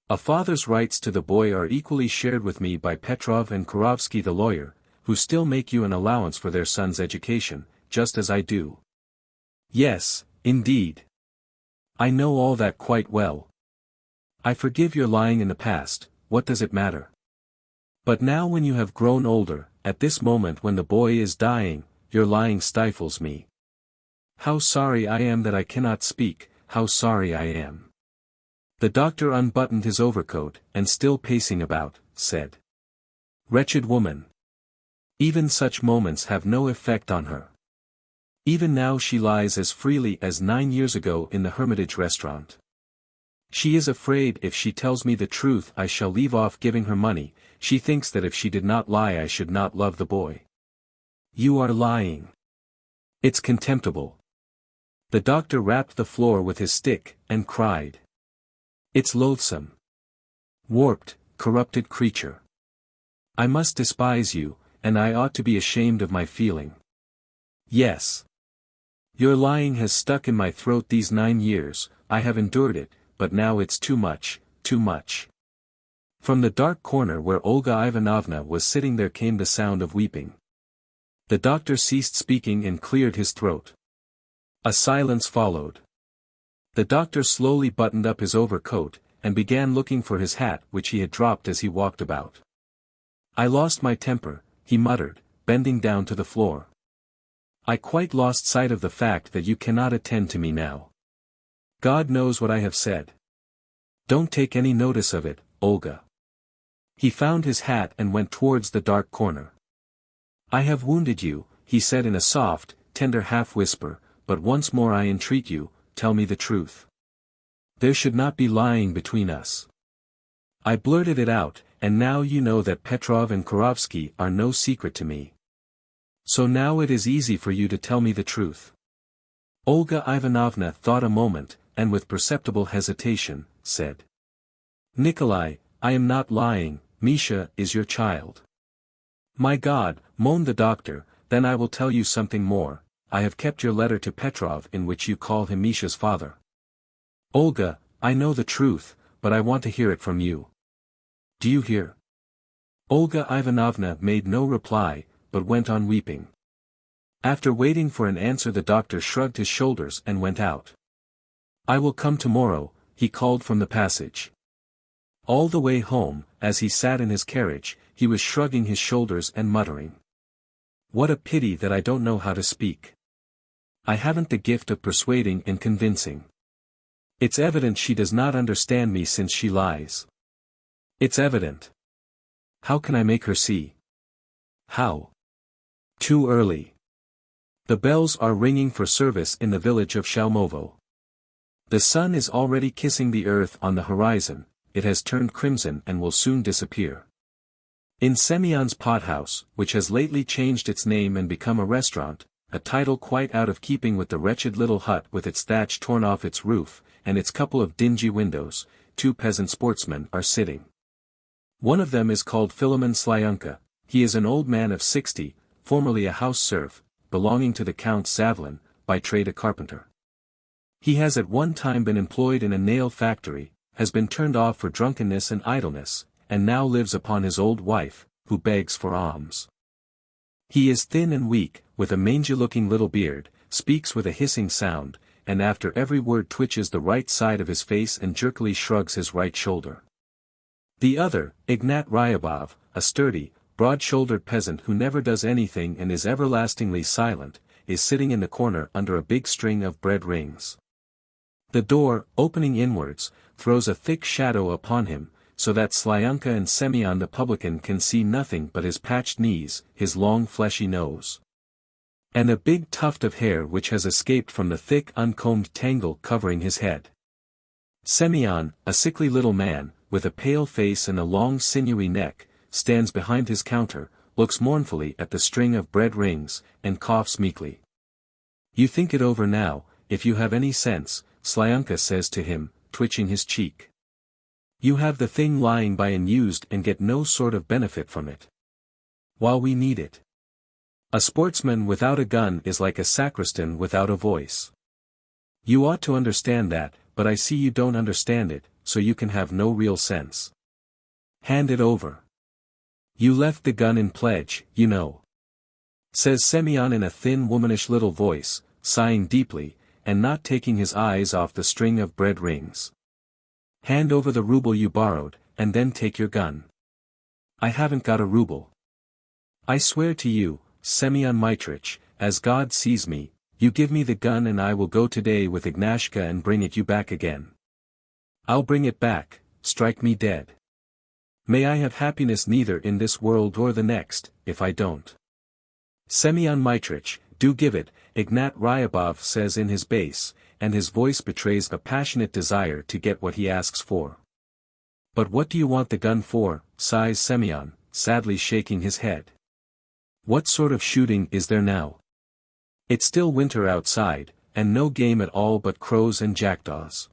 Speaker 1: A father's rights to the boy are equally shared with me by Petrov and Kurovsky the lawyer, who still make you an allowance for their son's education, just as I do." "Yes, indeed. I know all that quite well. I forgive your lying in the past, what does it matter? But now when you have grown older, at this moment when the boy is dying, your lying stifles me. How sorry I am that I cannot speak, how sorry I am." The doctor unbuttoned his overcoat, and still pacing about, said, "Wretched woman! Even such moments have no effect on her. Even now she lies as freely as 9 years ago in the Hermitage restaurant. She is afraid if she tells me the truth I shall leave off giving her money. She thinks that if she did not lie I should not love the boy. You are lying. It's contemptible." The doctor rapped the floor with his stick, and cried, "It's loathsome. Warped, corrupted creature. I must despise you, and I ought to be ashamed of my feeling. Yes. Your lying has stuck in my throat these 9 years, I have endured it, but now it's too much, too much. From the dark corner where Olga Ivanovna was sitting there came the sound of weeping. The doctor ceased speaking and cleared his throat. A silence followed. The doctor slowly buttoned up his overcoat, and began looking for his hat which he had dropped as he walked about. I lost my temper, he muttered, bending down to the floor. I quite lost sight of the fact that you cannot attend to me now. God knows what I have said. Don't take any notice of it, Olga. He found his hat and went towards the dark corner. I have wounded you, he said in a soft, tender half-whisper, but once more I entreat you, tell me the truth. There should not be lying between us. I blurted it out, and now you know that Petrov and Korovsky are no secret to me. So now it is easy for you to tell me the truth. Olga Ivanovna thought a moment, and with perceptible hesitation, said. Nikolai, I am not lying, Misha is your child. My God, moaned the doctor, then I will tell you something more, I have kept your letter to Petrov in which you call him Misha's father. Olga, I know the truth, but I want to hear it from you. Do you hear? Olga Ivanovna made no reply, but went on weeping. After waiting for an answer the doctor shrugged his shoulders and went out. I will come tomorrow, he called from the passage. All the way home, as he sat in his carriage, he was shrugging his shoulders and muttering. What a pity that I don't know how to speak. I haven't the gift of persuading and convincing. It's evident she does not understand me since she lies. It's evident. How can I make her see? How? Too early. The bells are ringing for service in the village of Shalmovo. The sun is already kissing the earth on the horizon, it has turned crimson and will soon disappear. In Semyon's pothouse, which has lately changed its name and become a restaurant, a title quite out of keeping with the wretched little hut with its thatch torn off its roof, and its couple of dingy windows, 2 peasant sportsmen are sitting. One of them is called Philemon Slyunka, he is an old man of 60, formerly a house serf, belonging to the Count Savlin, by trade a carpenter. He has at one time been employed in a nail factory, has been turned off for drunkenness and idleness, and now lives upon his old wife, who begs for alms. He is thin and weak, with a mangy-looking little beard, speaks with a hissing sound, and after every word twitches the right side of his face and jerkily shrugs his right shoulder. The other, Ignat Ryabov, a sturdy, broad-shouldered peasant who never does anything and is everlastingly silent, is sitting in the corner under a big string of bread rings. The door, opening inwards, throws a thick shadow upon him, so that Slyunka and Semyon the publican can see nothing but his patched knees, his long fleshy nose, and a big tuft of hair which has escaped from the thick uncombed tangle covering his head. Semyon, a sickly little man, with a pale face and a long sinewy neck, stands behind his counter, looks mournfully at the string of bread rings, and coughs meekly. You think it over now, if you have any sense, Slyunka says to him, twitching his cheek. You have the thing lying by unused and get no sort of benefit from it. While we need it. A sportsman without a gun is like a sacristan without a voice. You ought to understand that, but I see you don't understand it, so you can have no real sense. Hand it over. You left the gun in pledge, you know. Says Semyon in a thin womanish little voice, sighing deeply, and not taking his eyes off the string of bread rings. Hand over the ruble you borrowed, and then take your gun. I haven't got a ruble. I swear to you, Semyon Mitrich, as God sees me, you give me the gun and I will go today with Ignashka and bring it you back again. I'll bring it back, strike me dead. May I have happiness neither in this world or the next, if I don't. Semyon Mitrich, do give it, Ignat Ryabov says in his bass, and his voice betrays a passionate desire to get what he asks for. But what do you want the gun for, sighs Semyon, sadly shaking his head. What sort of shooting is there now? It's still winter outside, and no game at all but crows and jackdaws.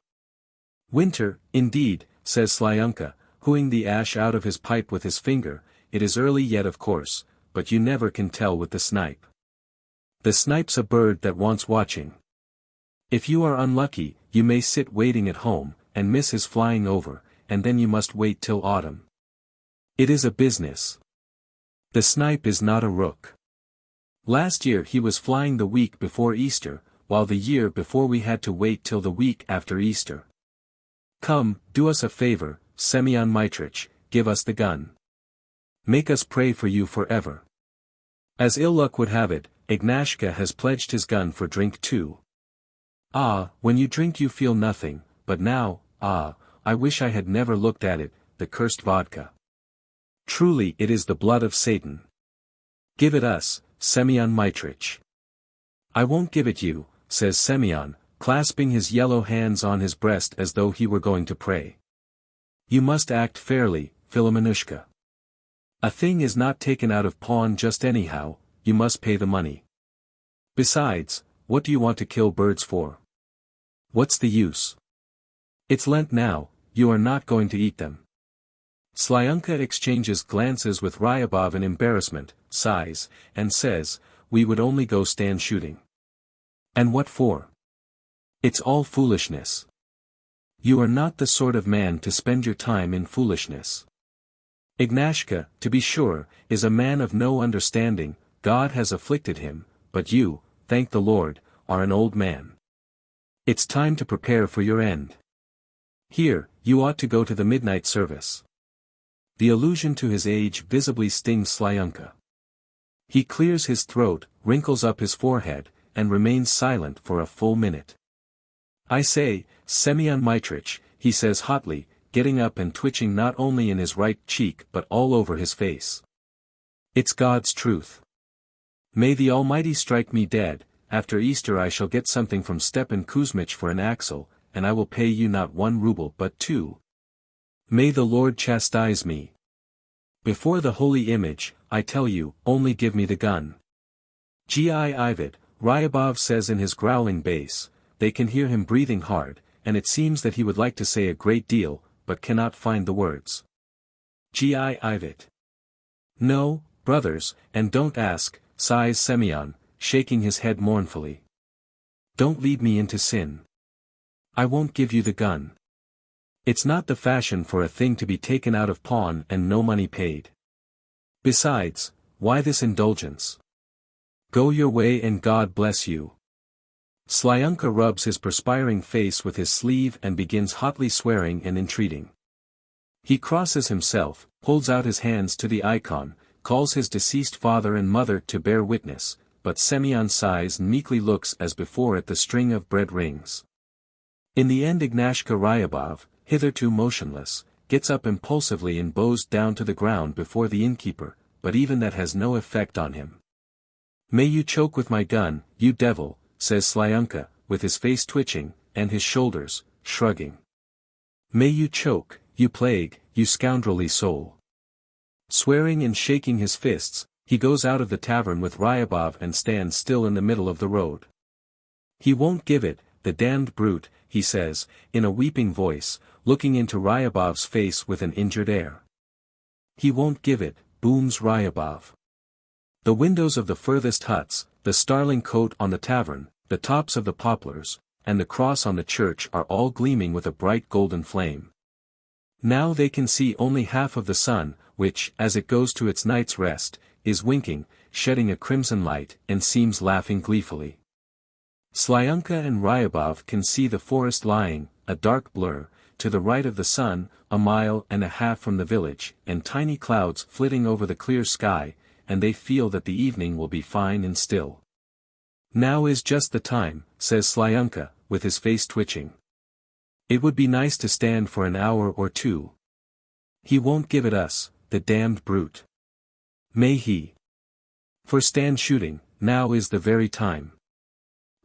Speaker 1: Winter, indeed, says Slyunka, hooing the ash out of his pipe with his finger, it is early yet of course, but you never can tell with the snipe. The snipe's a bird that wants watching. If you are unlucky, you may sit waiting at home, and miss his flying over, and then you must wait till autumn. It is a business. The snipe is not a rook. Last year he was flying the week before Easter, while the year before we had to wait till the week after Easter. Come, do us a favor, Semyon Mitrich, give us the gun. Make us pray for you forever. As ill luck would have it, Ignashka has pledged his gun for drink too. Ah, when you drink you feel nothing, but now, ah, I wish I had never looked at it, the cursed vodka. Truly it is the blood of Satan. Give it us, Semyon Mitrich. I won't give it you, says Semyon, clasping his yellow hands on his breast as though he were going to pray. You must act fairly, Philomenushka. A thing is not taken out of pawn just anyhow, you must pay the money. Besides, what do you want to kill birds for? What's the use? It's Lent now, you are not going to eat them. Slyunka exchanges glances with Ryabov in embarrassment, sighs, and says, we would only go stand shooting. And what for? It's all foolishness. You are not the sort of man to spend your time in foolishness. Ignashka, to be sure, is a man of no understanding, God has afflicted him, but you, thank the Lord, are an old man. It's time to prepare for your end. Here, you ought to go to the midnight service. The allusion to his age visibly stings Slyunka. He clears his throat, wrinkles up his forehead, and remains silent for a full minute. I say, Semyon Mitrich, he says hotly, getting up and twitching not only in his right cheek but all over his face. It's God's truth. May the Almighty strike me dead, after Easter I shall get something from Stepan Kuzmich for an axle, and I will pay you not 1 ruble but 2. May the Lord chastise me. Before the holy image, I tell you, only give me the gun. XVIII, Ryabov says in his growling bass. They can hear him breathing hard, and it seems that he would like to say a great deal, but cannot find the words. XVIII. No, brothers, and don't ask, sighs Semyon, shaking his head mournfully. Don't lead me into sin. I won't give you the gun. It's not the fashion for a thing to be taken out of pawn and no money paid. Besides, why this indulgence? Go your way and God bless you. Slyunka rubs his perspiring face with his sleeve and begins hotly swearing and entreating. He crosses himself, holds out his hands to the icon, calls his deceased father and mother to bear witness, but Semyon sighs and meekly looks as before at the string of bread rings. In the end Ignashka Ryabov, hitherto motionless, gets up impulsively and bows down to the ground before the innkeeper, but even that has no effect on him. May you choke with my gun, you devil, says Slyunka, with his face twitching, and his shoulders, shrugging. May you choke, you plague, you scoundrelly soul. Swearing and shaking his fists, he goes out of the tavern with Ryabov and stands still in the middle of the road. He won't give it, the damned brute, he says, in a weeping voice, looking into Ryabov's face with an injured air. He won't give it, booms Ryabov. The windows of the furthest huts, the starling coat on the tavern, the tops of the poplars, and the cross on the church are all gleaming with a bright golden flame. Now they can see only half of the sun, which, as it goes to its night's rest, is winking, shedding a crimson light, and seems laughing gleefully. Slyunka and Ryabov can see the forest lying, a dark blur, to the right of the sun, 1.5 miles from the village, and tiny clouds flitting over the clear sky, and they feel that the evening will be fine and still. Now is just the time, says Slyunka, with his face twitching. It would be nice to stand for an hour or two. He won't give it us, the damned brute. May he? For stand shooting, now is the very time.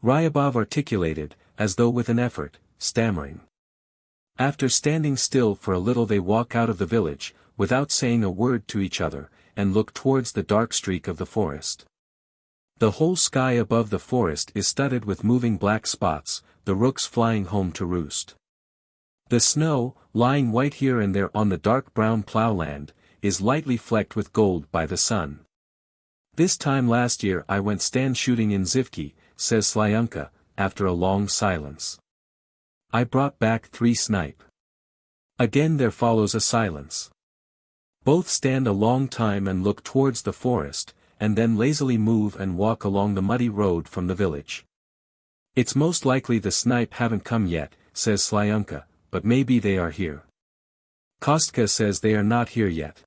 Speaker 1: Ryabov articulated, as though with an effort, stammering. After standing still for a little they walk out of the village, without saying a word to each other, and look towards the dark streak of the forest. The whole sky above the forest is studded with moving black spots, the rooks flying home to roost. The snow, lying white here and there on the dark brown ploughland, is lightly flecked with gold by the sun. "This time last year I went stand shooting in XVIII," says Slyunka, after a long silence. "I brought back 3 snipe." Again there follows a silence. Both stand a long time and look towards the forest, and then lazily move and walk along the muddy road from the village. "It's most likely the snipe haven't come yet," says Slyunka, "but maybe they are here." Kostka says they are not here yet.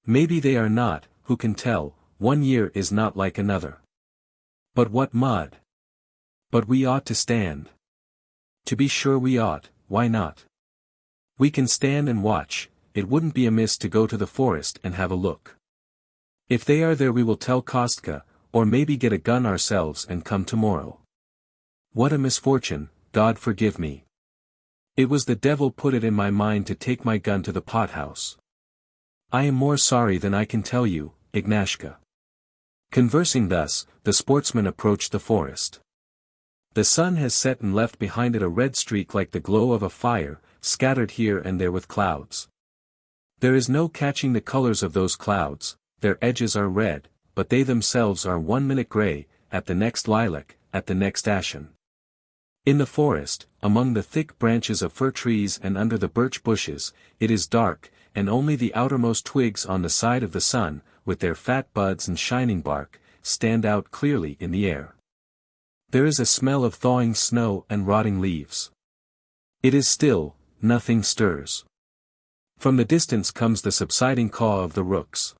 Speaker 1: "Maybe they are not, who can tell, 1 year is not like another." "But what mud!" "But we ought to stand." "To be sure we ought, why not? We can stand and watch, it wouldn't be amiss to go to the forest and have a look. If they are there we will tell Kostka, or maybe get a gun ourselves and come tomorrow." What a misfortune, God forgive me. It was the devil put it in my mind to take my gun to the pothouse. I am more sorry than I can tell you, Ignashka. Conversing thus, the sportsmen approached the forest. The sun has set and left behind it a red streak like the glow of a fire, scattered here and there with clouds. There is no catching the colors of those clouds, their edges are red, but they themselves are 1 minute gray, at the next lilac, at the next ashen. In the forest, among the thick branches of fir trees and under the birch bushes, it is dark, and only the outermost twigs on the side of the sun, with their fat buds and shining bark, stand out clearly in the air. There is a smell of thawing snow and rotting leaves. It is still, nothing stirs. From the distance comes the subsiding caw of the rooks.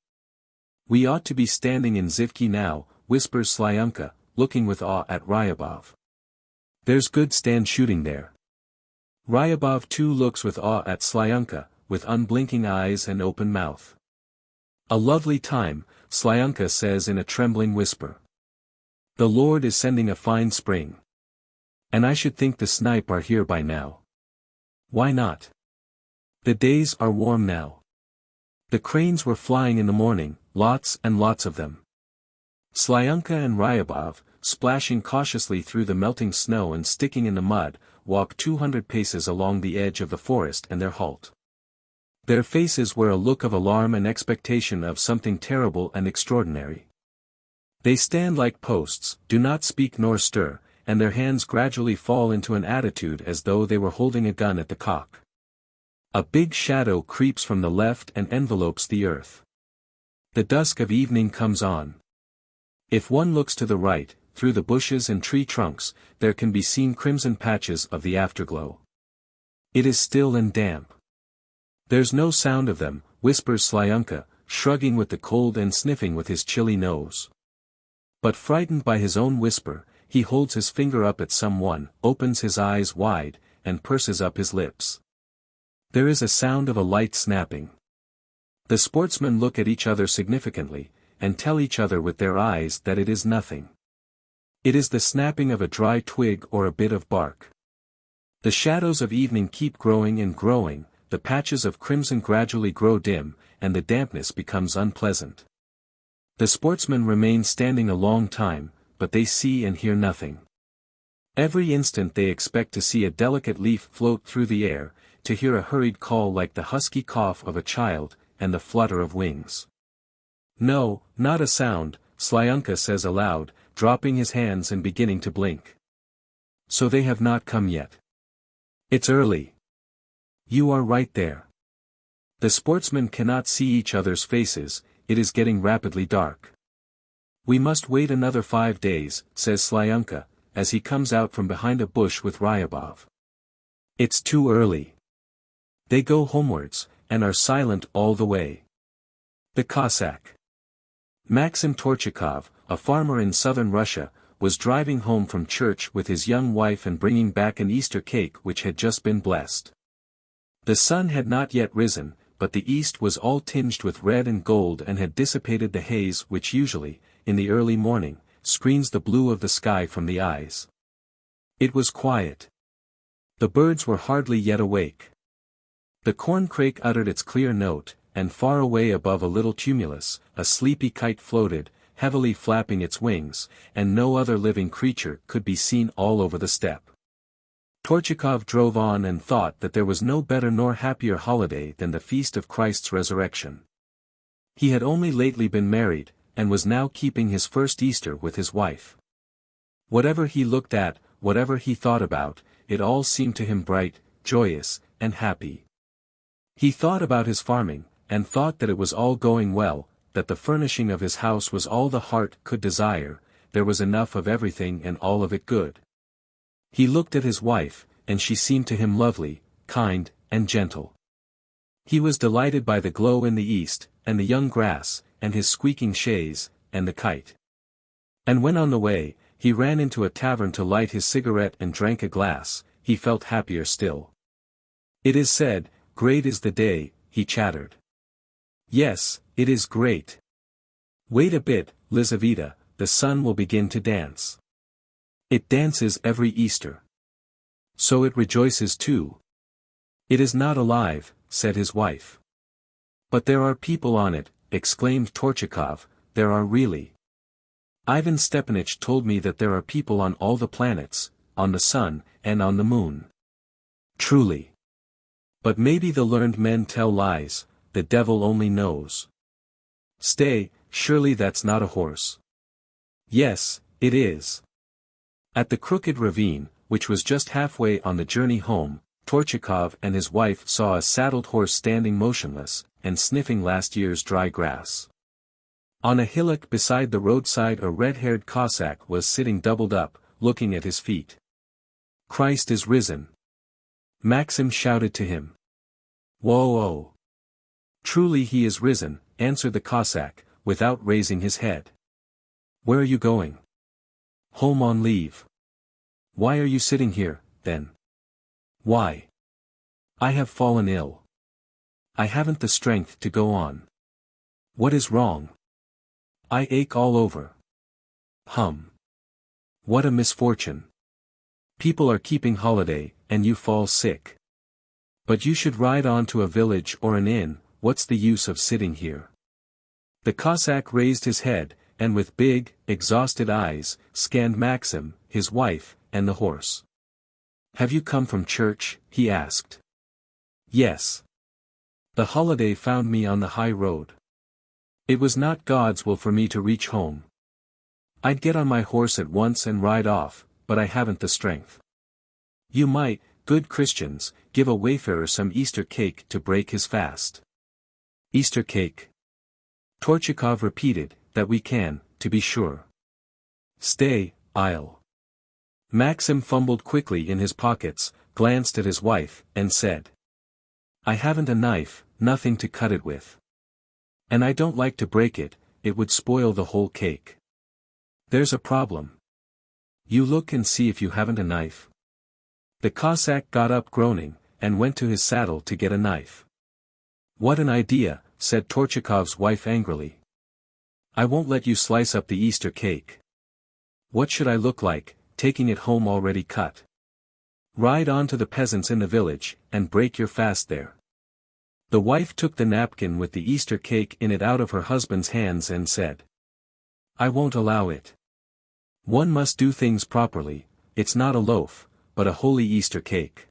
Speaker 1: "We ought to be standing in XVIII now," whispers Slyunka, looking with awe at Ryabov. "There's good stand shooting there." Ryabov too looks with awe at Slyunka, with unblinking eyes and open mouth. "A lovely time," Slyunka says in a trembling whisper. "The Lord is sending a fine spring. And I should think the snipe are here by now." "Why not? The days are warm now. The cranes were flying in the morning, lots and lots of them." Slyunka and Ryabov, splashing cautiously through the melting snow and sticking in the mud, walk 200 paces along the edge of the forest and their halt. Their faces wear a look of alarm and expectation of something terrible and extraordinary. They stand like posts, do not speak nor stir, and their hands gradually fall into an attitude as though they were holding a gun at the cock. A big shadow creeps from the left and envelopes the earth. The dusk of evening comes on. If one looks to the right, through the bushes and tree trunks, there can be seen crimson patches of the afterglow. It is still and damp. "There's no sound of them," whispers Slyunka, shrugging with the cold and sniffing with his chilly nose. But frightened by his own whisper, he holds his finger up at someone, opens his eyes wide, and purses up his lips. There is a sound of a light snapping. The sportsmen look at each other significantly, and tell each other with their eyes that it is nothing. It is the snapping of a dry twig or a bit of bark. The shadows of evening keep growing and growing, the patches of crimson gradually grow dim, and the dampness becomes unpleasant. The sportsmen remain standing a long time, but they see and hear nothing. Every instant they expect to see a delicate leaf float through the air, to hear a hurried call like the husky cough of a child, and the flutter of wings. "No, not a sound," Slyunka says aloud, dropping his hands and beginning to blink. "So they have not come yet. It's early." "You are right there." The sportsmen cannot see each other's faces, it is getting rapidly dark. "We must wait another 5 days, says Slyunka, as he comes out from behind a bush with Ryabov. "It's too early." They go homewards, and are silent all the way. The Cossack. Maxim Torchakov, a farmer in southern Russia, was driving home from church with his young wife and bringing back an Easter cake which had just been blessed. The sun had not yet risen, but the east was all tinged with red and gold and had dissipated the haze which usually, in the early morning, screens the blue of the sky from the eyes. It was quiet. The birds were hardly yet awake. The corncrake uttered its clear note, and far away above a little tumulus, a sleepy kite floated, heavily flapping its wings, and no other living creature could be seen all over the steppe. Torchakov drove on and thought that there was no better nor happier holiday than the feast of Christ's resurrection. He had only lately been married, and was now keeping his first Easter with his wife. Whatever he looked at, whatever he thought about, it all seemed to him bright, joyous, and happy. He thought about his farming, and thought that it was all going well, that the furnishing of his house was all the heart could desire, there was enough of everything and all of it good. He looked at his wife, and she seemed to him lovely, kind, and gentle. He was delighted by the glow in the east, and the young grass, and his squeaking chaise, and the kite. And when on the way, he ran into a tavern to light his cigarette and drank a glass, he felt happier still. It is said, great is the day, he chattered. Yes, it is great. Wait a bit, Lizaveta, the sun will begin to dance. It dances every Easter. So it rejoices too. It is not alive, said his wife. But there are people on it, exclaimed Torchakov, there are really. Ivan Stepanich told me that there are people on all the planets, on the sun, and on the moon. Truly. But maybe the learned men tell lies, the devil only knows. Stay, surely that's not a horse. Yes, it is. At the crooked ravine, which was just halfway on the journey home, Torchakov and his wife saw a saddled horse standing motionless, and sniffing last year's dry grass. On a hillock beside the roadside a red-haired Cossack was sitting doubled up, looking at his feet. Christ is risen! Maxim shouted to him. Whoa! Truly he is risen, answered the Cossack, without raising his head. Where are you going? Home on leave. Why are you sitting here, then? Why? I have fallen ill. I haven't the strength to go on. What is wrong? I ache all over. What a misfortune. People are keeping holiday, and you fall sick. But you should ride on to a village or an inn, what's the use of sitting here? The Cossack raised his head, and with big, exhausted eyes, scanned Maxim, his wife, and the horse. Have you come from church? He asked. Yes. The holiday found me on the high road. It was not God's will for me to reach home. I'd get on my horse at once and ride off, but I haven't the strength. You might, good Christians, give a wayfarer some Easter cake to break his fast. Easter cake. Torchakov repeated, that we can, to be sure. Stay, I'll. Maxim fumbled quickly in his pockets, glanced at his wife, and said. I haven't a knife, nothing to cut it with. And I don't like to break it, it would spoil the whole cake. There's a problem. You look and see if you haven't a knife. The Cossack got up groaning, and went to his saddle to get a knife. What an idea, said Torchakov's wife angrily. I won't let you slice up the Easter cake. What should I look like, taking it home already cut? Ride on to the peasants in the village, and break your fast there. The wife took the napkin with the Easter cake in it out of her husband's hands and said. I won't allow it. One must do things properly, it's not a loaf, but a holy Easter cake.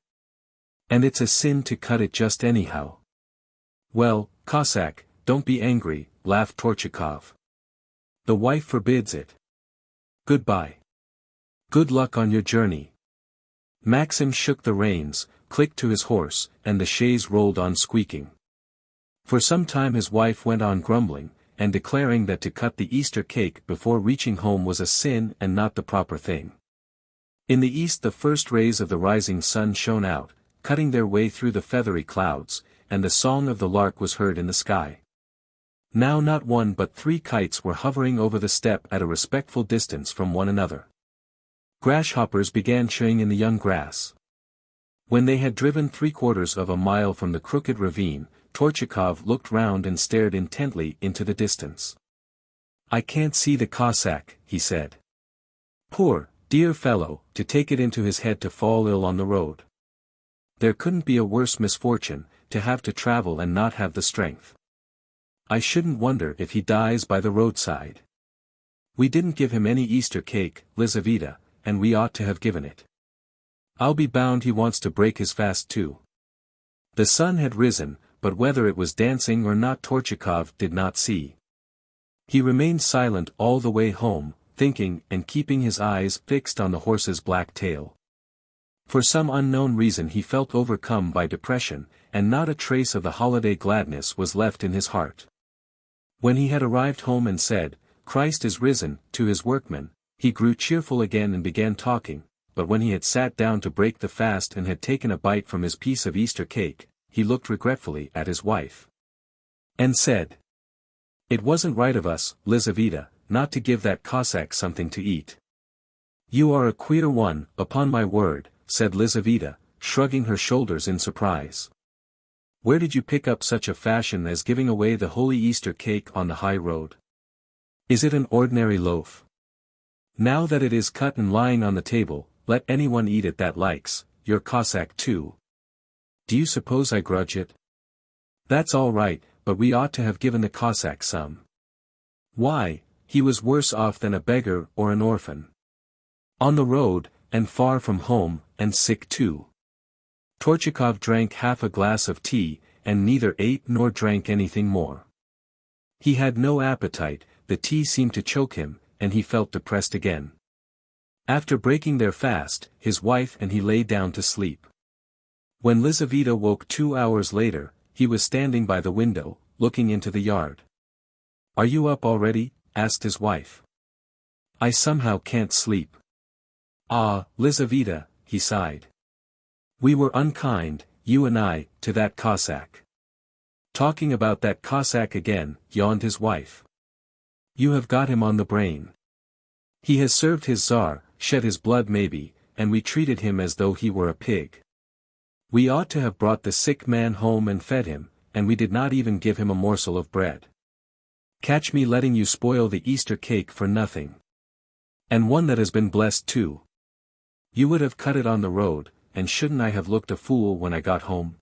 Speaker 1: And it's a sin to cut it just anyhow. Well, Cossack, don't be angry, laughed Torchakov. The wife forbids it. Goodbye. Good luck on your journey. Maxim shook the reins, clicked to his horse, and the chaise rolled on squeaking. For some time his wife went on grumbling, and declaring that to cut the Easter cake before reaching home was a sin and not the proper thing. In the east the first rays of the rising sun shone out, cutting their way through the feathery clouds, and the song of the lark was heard in the sky. Now not one but 3 kites were hovering over the steppe at a respectful distance from one another. Grasshoppers began chewing in the young grass. When they had driven 3/4 of a mile from the crooked ravine, Torchakov looked round and stared intently into the distance. I can't see the Cossack, he said. Poor, dear fellow, to take it into his head to fall ill on the road. There couldn't be a worse misfortune, to have to travel and not have the strength. I shouldn't wonder if he dies by the roadside. We didn't give him any Easter cake, Lizaveta, and we ought to have given it. I'll be bound he wants to break his fast too. The sun had risen, but whether it was dancing or not Torchakov did not see. He remained silent all the way home, thinking and keeping his eyes fixed on the horse's black tail. For some unknown reason he felt overcome by depression, and not a trace of the holiday gladness was left in his heart. When he had arrived home and said, "Christ is risen," to his workmen, he grew cheerful again and began talking, but when he had sat down to break the fast and had taken a bite from his piece of Easter cake, he looked regretfully at his wife. And said, "It wasn't right of us, Lizaveta, not to give that Cossack something to eat." "You are a queer one, upon my word," said Lizaveta, shrugging her shoulders in surprise. "Where did you pick up such a fashion as giving away the holy Easter cake on the high road? Is it an ordinary loaf? Now that it is cut and lying on the table, let anyone eat it that likes, your Cossack too. Do you suppose I grudge it? That's all right, but we ought to have given the Cossack some. Why, he was worse off than a beggar or an orphan. On the road, and far from home, and sick too." Torchakov drank half a glass of tea, and neither ate nor drank anything more. He had no appetite, the tea seemed to choke him, and he felt depressed again. After breaking their fast, his wife and he lay down to sleep. When Lizaveta woke 2 hours later, he was standing by the window, looking into the yard. "Are you up already?" asked his wife. "I somehow can't sleep." "Ah, Lizaveta," he sighed. "We were unkind, you and I, to that Cossack." "Talking about that Cossack again," yawned his wife. "You have got him on the brain. He has served his Tsar, shed his blood maybe, and we treated him as though he were a pig. We ought to have brought the sick man home and fed him, and we did not even give him a morsel of bread. Catch me letting you spoil the Easter cake for nothing. And one that has been blessed too. You would have cut it on the road, and shouldn't I have looked a fool when I got home?"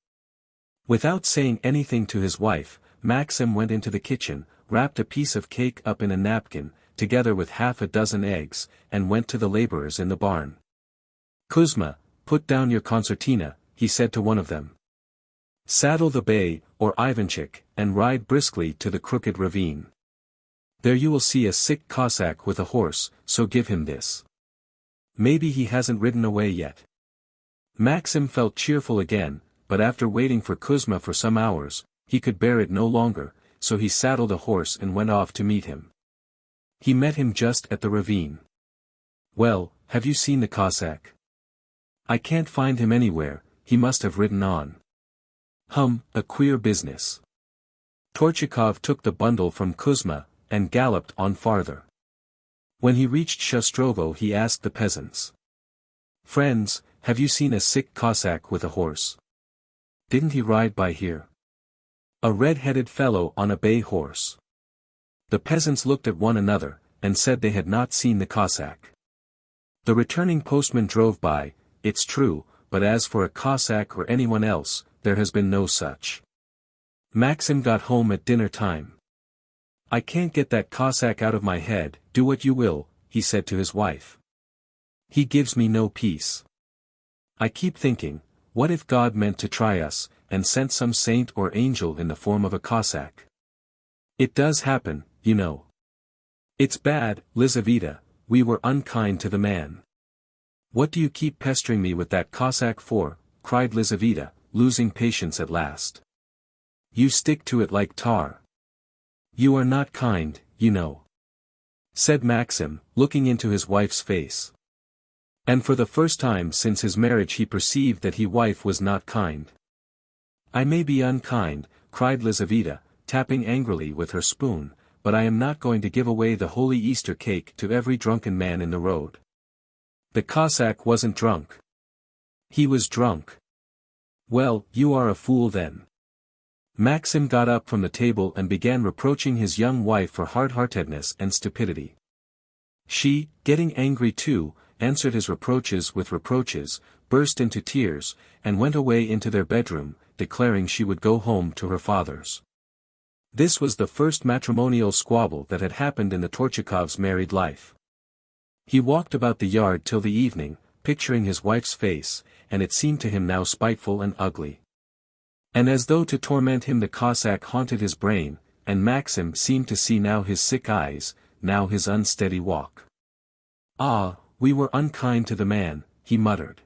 Speaker 1: Without saying anything to his wife, Maxim went into the kitchen, wrapped a piece of cake up in a napkin, together with half a dozen eggs, and went to the laborers in the barn. "Kuzma, put down your concertina," he said to one of them. "Saddle the bay, or Ivanchik, and ride briskly to the crooked ravine. There you will see a sick Cossack with a horse, so give him this. Maybe he hasn't ridden away yet." Maxim felt cheerful again, but after waiting for Kuzma for some hours, he could bear it no longer, so he saddled a horse and went off to meet him. He met him just at the ravine. "Well, have you seen the Cossack?" "I can't find him anywhere, he must have ridden on." A queer business." Torchakov took the bundle from Kuzma, and galloped on farther. When he reached Shostrovo he asked the peasants. "Friends, have you seen a sick Cossack with a horse? Didn't he ride by here? A red-headed fellow on a bay horse." The peasants looked at one another, and said they had not seen the Cossack. The returning postman drove by, it's true, but as for a Cossack or anyone else, there has been no such. Maxim got home at dinner time. "I can't get that Cossack out of my head, do what you will," he said to his wife. "He gives me no peace. I keep thinking, what if God meant to try us, and sent some saint or angel in the form of a Cossack? It does happen, you know. It's bad, Lizaveta, we were unkind to the man." "What do you keep pestering me with that Cossack for?" cried Lizaveta, losing patience at last. "You stick to it like tar. You are not kind, you know," said Maxim, looking into his wife's face. And for the first time since his marriage he perceived that his wife was not kind. "I may be unkind," cried Lizaveta, tapping angrily with her spoon, "but I am not going to give away the holy Easter cake to every drunken man in the road." "The Cossack wasn't drunk." "He was drunk." "Well, you are a fool then." Maxim got up from the table and began reproaching his young wife for hard-heartedness and stupidity. She, getting angry too, answered his reproaches with reproaches, burst into tears, and went away into their bedroom, declaring she would go home to her father's. This was the first matrimonial squabble that had happened in the Torchakov's married life. He walked about the yard till the evening, picturing his wife's face, and it seemed to him now spiteful and ugly. And as though to torment him the Cossack haunted his brain, and Maxim seemed to see now his sick eyes, now his unsteady walk. "Ah, we were unkind to the man," he muttered.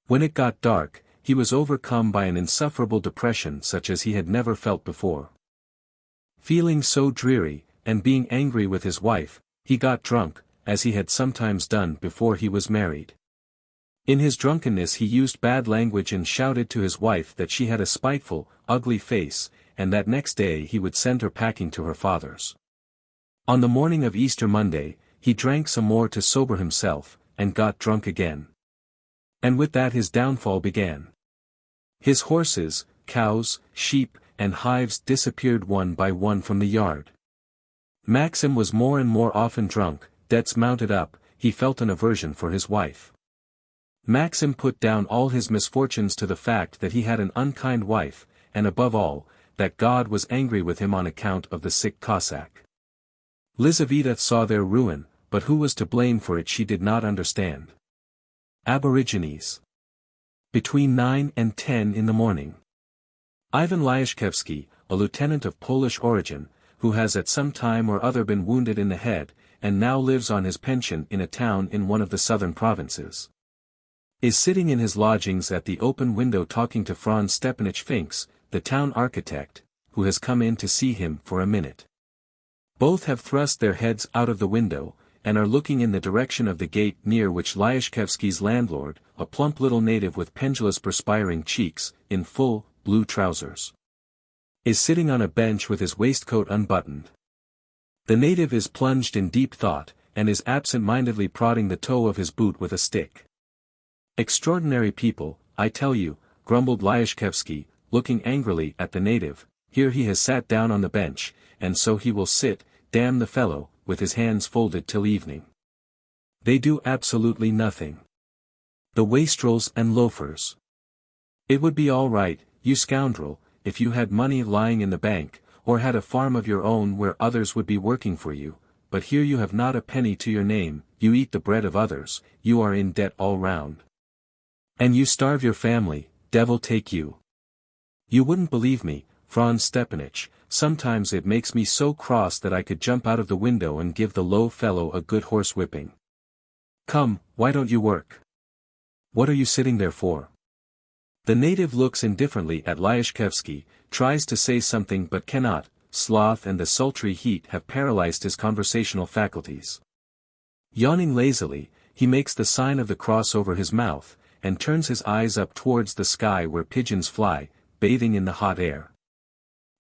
Speaker 1: When it got dark, he was overcome by an insufferable depression such as he had never felt before. Feeling so dreary, and being angry with his wife, he got drunk, as he had sometimes done before he was married. In his drunkenness he used bad language and shouted to his wife that she had a spiteful, ugly face, and that next day he would send her packing to her father's. On the morning of Easter Monday, he drank some more to sober himself, and got drunk again. And with that his downfall began. His horses, cows, sheep, and hives disappeared one by one from the yard. Maxim was more and more often drunk, debts mounted up, he felt an aversion for his wife. Maxim put down all his misfortunes to the fact that he had an unkind wife, and above all, that God was angry with him on account of the sick Cossack. Lizaveta saw their ruin, but who was to blame for it she did not understand. Aborigines. Between 9 and 10 in the morning. Ivan Lyashkevsky, a lieutenant of Polish origin, who has at some time or other been wounded in the head, and now lives on his pension in a town in one of the southern provinces, is sitting in his lodgings at the open window talking to Franz Stepanich Finks, the town architect, who has come in to see him for a minute. Both have thrust their heads out of the window, and are looking in the direction of the gate near which Lyashkevsky's landlord, a plump little native with pendulous perspiring cheeks, in full, blue trousers, is sitting on a bench with his waistcoat unbuttoned. The native is plunged in deep thought, and is absent-mindedly prodding the toe of his boot with a stick. "Extraordinary people, I tell you," grumbled Lyashkevsky, looking angrily at the native. "Here he has sat down on the bench, and so he will sit, damn the fellow, with his hands folded till evening. They do absolutely nothing. The wastrels and loafers. It would be all right, you scoundrel, if you had money lying in the bank, or had a farm of your own where others would be working for you, but here you have not a penny to your name, you eat the bread of others, you are in debt all round. And you starve your family, devil take you. You wouldn't believe me, Franz Stepanich, sometimes it makes me so cross that I could jump out of the window and give the low fellow a good horse whipping. Come, why don't you work? What are you sitting there for?" The native looks indifferently at Lyashkevsky, tries to say something but cannot. Sloth and the sultry heat have paralyzed his conversational faculties. Yawning lazily, he makes the sign of the cross over his mouth, and turns his eyes up towards the sky where pigeons fly, bathing in the hot air.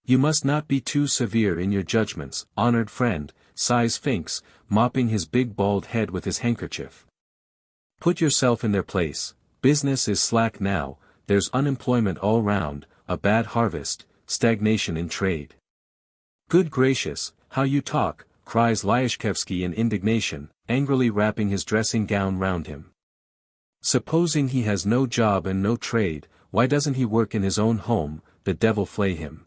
Speaker 1: "You must not be too severe in your judgments, honored friend," sighs Finks, mopping his big bald head with his handkerchief. "Put yourself in their place. Business is slack now, there's unemployment all round, a bad harvest, stagnation in trade." "Good gracious, how you talk," cries Lyashkevsky in indignation, angrily wrapping his dressing gown round him. "Supposing he has no job and no trade, why doesn't he work in his own home, the devil flay him?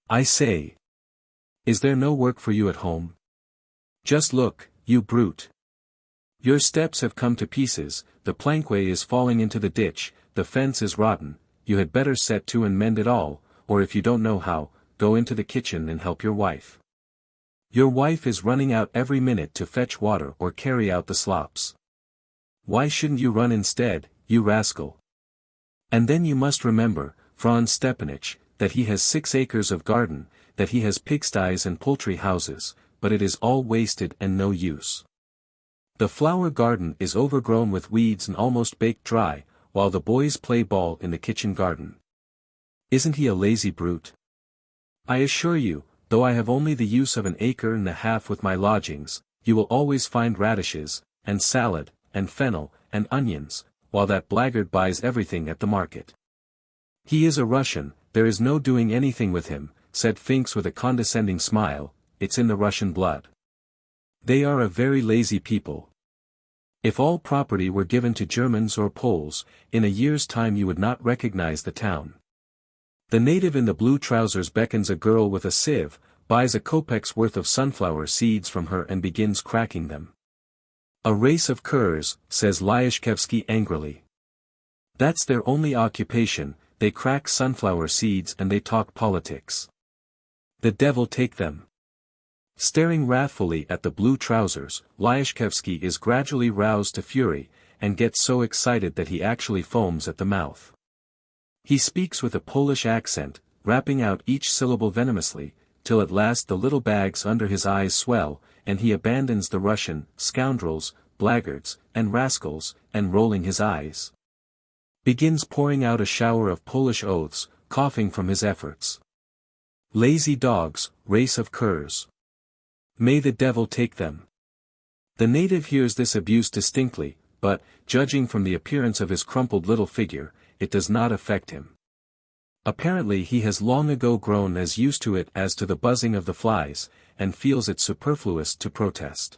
Speaker 1: I say, is there no work for you at home? Just look, you brute. Your steps have come to pieces, the plankway is falling into the ditch, the fence is rotten, you had better set to and mend it all, or if you don't know how, go into the kitchen and help your wife. Your wife is running out every minute to fetch water or carry out the slops. Why shouldn't you run instead, you rascal? And then you must remember, Franz Stepanich, that he has 6 acres of garden, that he has pigsties and poultry houses, but it is all wasted and no use. The flower garden is overgrown with weeds and almost baked dry, while the boys play ball in the kitchen garden. Isn't he a lazy brute? I assure you, though I have only the use of 1.5 acres with my lodgings, you will always find radishes, and salad, and fennel, and onions, while that blackguard buys everything at the market. He is a Russian, there is no doing anything with him, said Finks with a condescending smile, it's in the Russian blood. They are a very lazy people. If all property were given to Germans or Poles, in a year's time you would not recognize the town. The native in the blue trousers beckons a girl with a sieve, buys a kopek's worth of sunflower seeds from her and begins cracking them. A race of curs, says Lyashkevsky angrily. That's their only occupation, they crack sunflower seeds and they talk politics. The devil take them. Staring wrathfully at the blue trousers, Lyashkevsky is gradually roused to fury, and gets so excited that he actually foams at the mouth. He speaks with a Polish accent, rapping out each syllable venomously, till at last the little bags under his eyes swell, and he abandons the Russian, scoundrels, blackguards, and rascals, and rolling his eyes, begins pouring out a shower of Polish oaths, coughing from his efforts. Lazy dogs, race of curs. May the devil take them. The native hears this abuse distinctly, but, judging from the appearance of his crumpled little figure, it does not affect him. Apparently he has long ago grown as used to it as to the buzzing of the flies, and feels it superfluous to protest.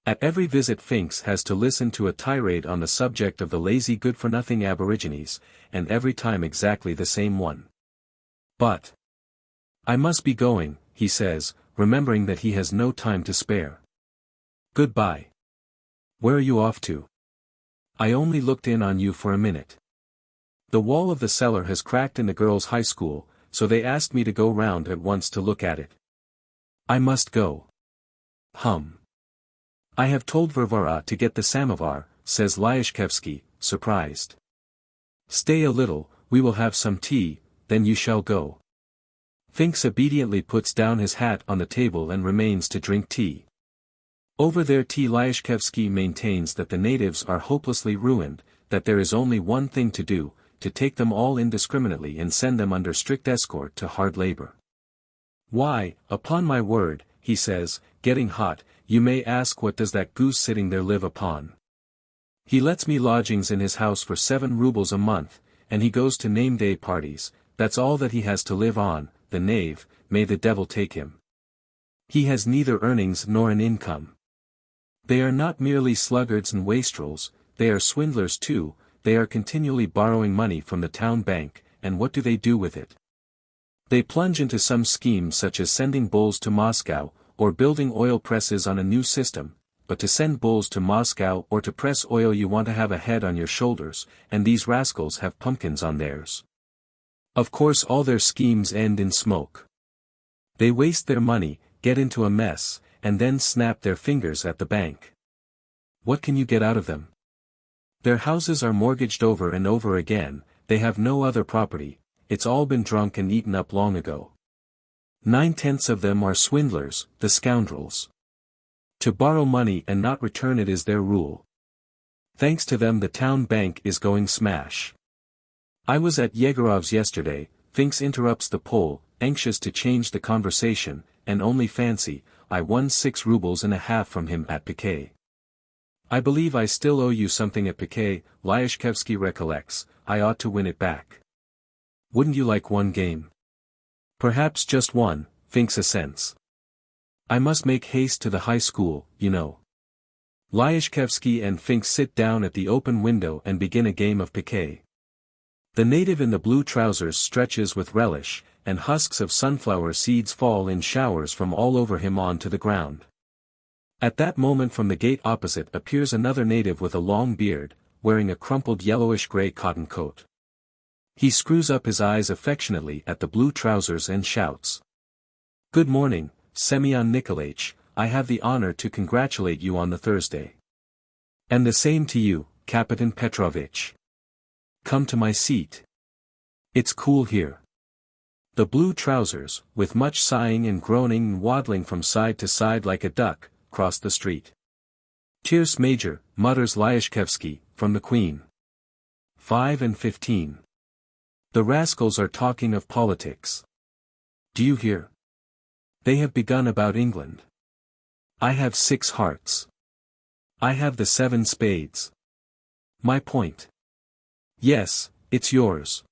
Speaker 1: At every visit Finks has to listen to a tirade on the subject of the lazy good-for-nothing aborigines, and every time exactly the same one. But I must be going, he says, remembering that he has no time to spare. Goodbye. Where are you off to? I only looked in on you for a minute. The wall of the cellar has cracked in the girls' high school, so they asked me to go round at once to look at it. I must go. I have told Varvara to get the samovar, says Lyashkevsky, surprised. Stay a little, we will have some tea, then you shall go. Finks obediently puts down his hat on the table and remains to drink tea. Over their tea Lyashkevsky maintains that the natives are hopelessly ruined, that there is only one thing to do, to take them all indiscriminately and send them under strict escort to hard labor. Why, upon my word, he says, getting hot, you may ask what does that goose sitting there live upon? He lets me lodgings in his house for 7 rubles a month, and he goes to name-day parties, that's all that he has to live on, the knave, may the devil take him. He has neither earnings nor an income. They are not merely sluggards and wastrels, they are swindlers too, they are continually borrowing money from the town bank, and what do they do with it? They plunge into some scheme such as sending bulls to Moscow, or building oil presses on a new system, but to send bulls to Moscow or to press oil you want to have a head on your shoulders, and these rascals have pumpkins on theirs. Of course all their schemes end in smoke. They waste their money, get into a mess, and then snap their fingers at the bank. What can you get out of them? Their houses are mortgaged over and over again, they have no other property, it's all been drunk and eaten up long ago. 9/10 of them are swindlers, the scoundrels. To borrow money and not return it is their rule. Thanks to them the town bank is going smash. I was at Yegorov's yesterday, Finks interrupts the Pole, anxious to change the conversation, and only fancy, I won 6 rubles and a half from him at piquet. I believe I still owe you something at piquet, Lyashkevsky recollects, I ought to win it back. Wouldn't you like one game? Perhaps just one, Finks assents. I must make haste to the high school, you know. Lyashkevsky and Finks sit down at the open window and begin a game of piquet. The native in the blue trousers stretches with relish, and husks of sunflower seeds fall in showers from all over him on to the ground. At that moment from the gate opposite appears another native with a long beard, wearing a crumpled yellowish-gray cotton coat. He screws up his eyes affectionately at the blue trousers and shouts. Good morning, Semyon Nikolaich, I have the honor to congratulate you on the Thursday. And the same to you, Kapitan Petrovich. Come to my seat. It's cool here. The blue trousers, with much sighing and groaning and waddling from side to side like a duck, cross the street. Cheers Major, mutters Lyashkevsky, from the Queen. 5 and 15. The rascals are talking of politics. Do you hear? They have begun about England. I have 6 hearts. I have the 7 spades. My point. Yes, it's yours.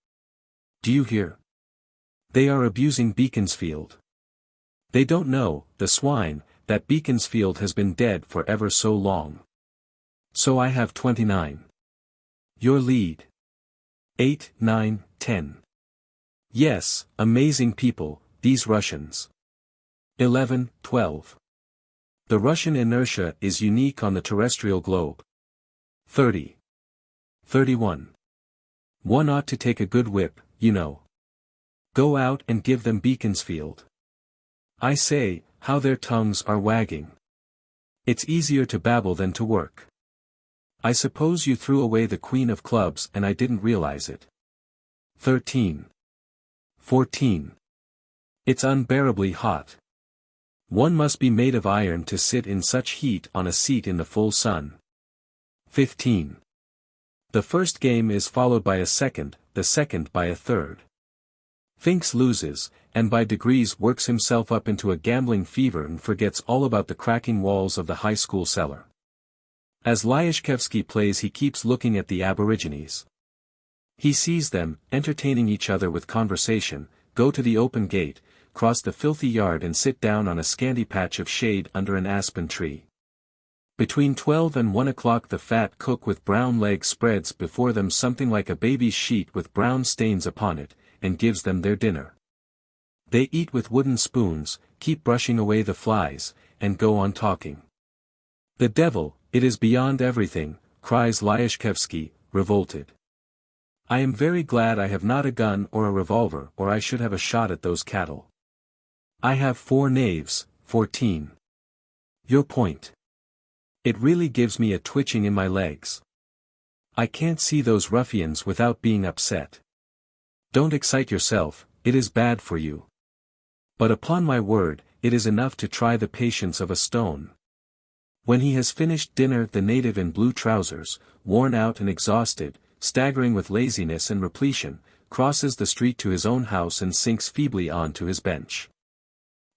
Speaker 1: Do you hear? They are abusing Beaconsfield. They don't know, the swine, that Beaconsfield has been dead for ever so long. So I have 29. Your lead. 8, 9, 10. Yes, amazing people, these Russians. 11, 12. The Russian inertia is unique on the terrestrial globe. 30. 31. One ought to take a good whip, you know. Go out and give them Beaconsfield. I say, how their tongues are wagging. It's easier to babble than to work. I suppose you threw away the queen of clubs and I didn't realize it. 13. 14. It's unbearably hot. One must be made of iron to sit in such heat on a seat in the full sun. 15. The first game is followed by a second, the second by a third. Finks loses, and by degrees works himself up into a gambling fever and forgets all about the cracking walls of the high school cellar. As Lyashkevsky plays he keeps looking at the aborigines. He sees them, entertaining each other with conversation, go to the open gate, cross the filthy yard and sit down on a scanty patch of shade under an aspen tree. Between 12 and 1 o'clock the fat cook with brown legs spreads before them something like a baby's sheet with brown stains upon it, and gives them their dinner. They eat with wooden spoons, keep brushing away the flies, and go on talking. The devil, it is beyond everything, cries Lyashkevsky, revolted. I am very glad I have not a gun or a revolver or I should have a shot at those cattle. I have 4 knaves, 14. Your point. It really gives me a twitching in my legs. I can't see those ruffians without being upset. Don't excite yourself, it is bad for you. But upon my word, it is enough to try the patience of a stone. When he has finished dinner the native in blue trousers, worn out and exhausted, staggering with laziness and repletion, crosses the street to his own house and sinks feebly on to his bench.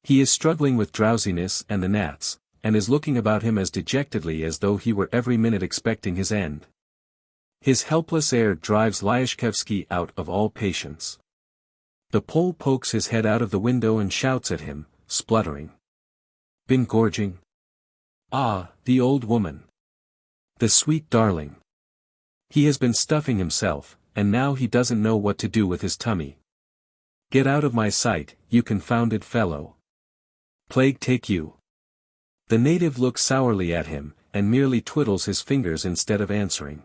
Speaker 1: He is struggling with drowsiness and the gnats, and is looking about him as dejectedly as though he were every minute expecting his end. His helpless air drives Lyashkevsky out of all patience. The Pole pokes his head out of the window and shouts at him, spluttering. Been gorging? Ah, the old woman. The sweet darling. He has been stuffing himself, and now he doesn't know what to do with his tummy. Get out of my sight, you confounded fellow. Plague take you. The native looks sourly at him, and merely twiddles his fingers instead of answering.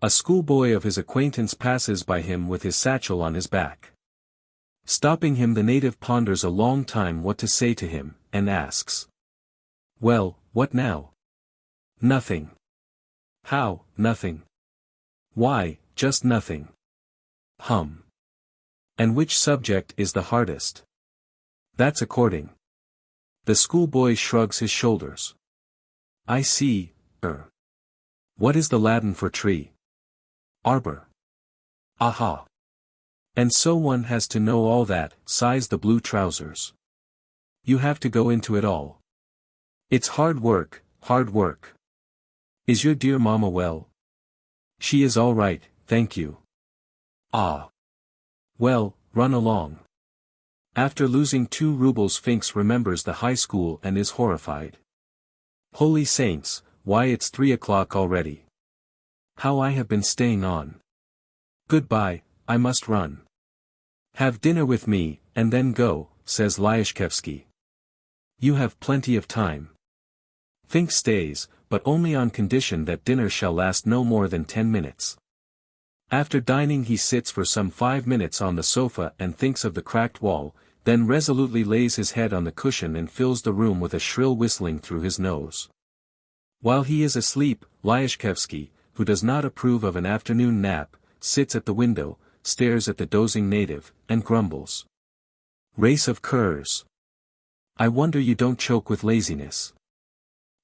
Speaker 1: A schoolboy of his acquaintance passes by him with his satchel on his back. Stopping him the native ponders a long time what to say to him, and asks. Well, what now? Nothing. How, nothing? Why, just nothing. Hum. And which subject is the hardest? That's according. The schoolboy shrugs his shoulders. I see, What is the Latin for tree? Arbor. Aha. And so one has to know all that, sighs the blue trousers. You have to go into it all. It's hard work, hard work. Is your dear mamma well? She is all right, thank you. Ah. Well, run along. After losing 2 rubles Finks remembers the high school and is horrified. Holy saints, why it's 3 o'clock already. How I have been staying on. Goodbye, I must run. Have dinner with me, and then go, says Lyashkevsky. You have plenty of time. Finks stays, but only on condition that dinner shall last no more than 10 minutes. After dining he sits for some 5 minutes on the sofa and thinks of the cracked wall, then resolutely lays his head on the cushion and fills the room with a shrill whistling through his nose. While he is asleep, Lyashkevsky, who does not approve of an afternoon nap, sits at the window, stares at the dozing native, and grumbles. Race of curs. I wonder you don't choke with laziness.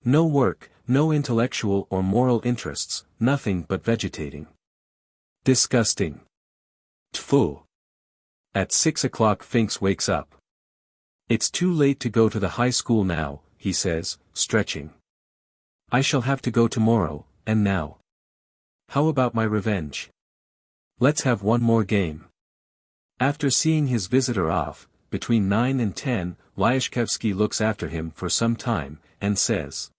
Speaker 1: No work, no intellectual or moral interests, nothing but vegetating. Disgusting. Tfu. At 6 o'clock Finks wakes up. It's too late to go to the high school now, he says, stretching. I shall have to go tomorrow, and now. How about my revenge? Let's have one more game. After seeing his visitor off, between 9 and 10, Lyashkevsky looks after him for some time, and says.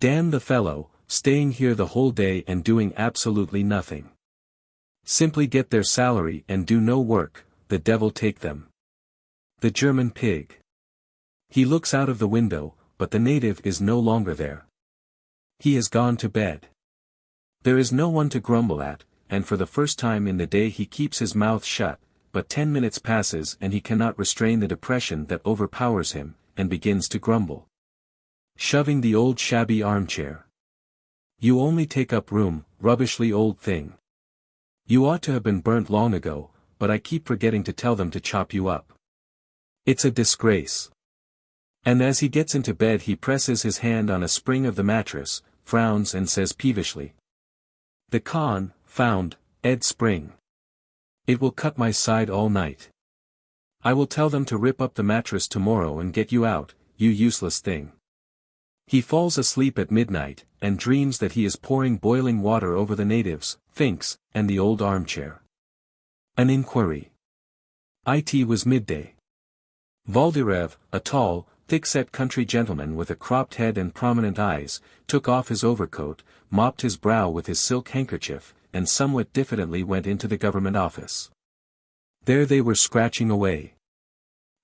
Speaker 1: Damn the fellow, staying here the whole day and doing absolutely nothing. Simply get their salary and do no work, the devil take them. The German pig. He looks out of the window, but the native is no longer there. He has gone to bed. There is no one to grumble at, and for the first time in the day he keeps his mouth shut, but 10 minutes passes and he cannot restrain the depression that overpowers him, and begins to grumble. Shoving the old shabby armchair. You only take up room, rubbishly old thing. You ought to have been burnt long ago, but I keep forgetting to tell them to chop you up. It's a disgrace. And as he gets into bed he presses his hand on a spring of the mattress, frowns and says peevishly. The confound Ed spring. It will cut my side all night. I will tell them to rip up the mattress tomorrow and get you out, you useless thing. He falls asleep at midnight, and dreams that he is pouring boiling water over the natives, thinks, and the old armchair. An inquiry. It was midday. Valdirev, a tall, thick-set country gentleman with a cropped head and prominent eyes, took off his overcoat, mopped his brow with his silk handkerchief, and somewhat diffidently went into the government office. There they were scratching away.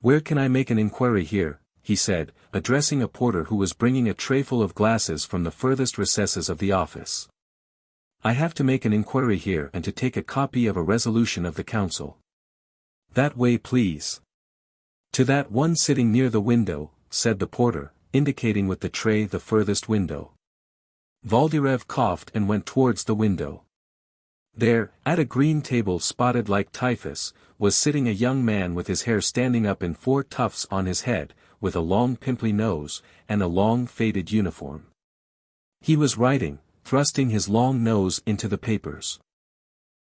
Speaker 1: Where can I make an inquiry here? He said, addressing a porter who was bringing a trayful of glasses from the furthest recesses of the office. I have to make an inquiry here and to take a copy of a resolution of the council. That way please. To that one sitting near the window, said the porter, indicating with the tray the furthest window. Valdirev coughed and went towards the window. There, at a green table spotted like typhus, was sitting a young man with his hair standing up in 4 tufts on his head, with a long pimply nose, and a long faded uniform. He was writing, thrusting his long nose into the papers.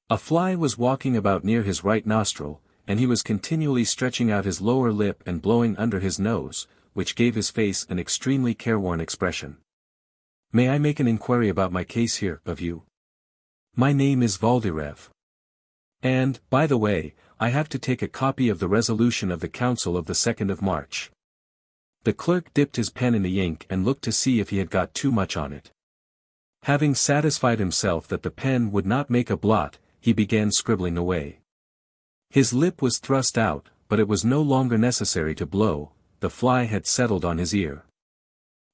Speaker 1: A fly was walking about near his right nostril, and he was continually stretching out his lower lip and blowing under his nose, which gave his face an extremely careworn expression. May I make an inquiry about my case here, of you? My name is Valdirev. And, by the way, I have to take a copy of the resolution of the council of the 2nd of March. The clerk dipped his pen in the ink and looked to see if he had got too much on it. Having satisfied himself that the pen would not make a blot, he began scribbling away. His lip was thrust out, but it was no longer necessary to blow, the fly had settled on his ear.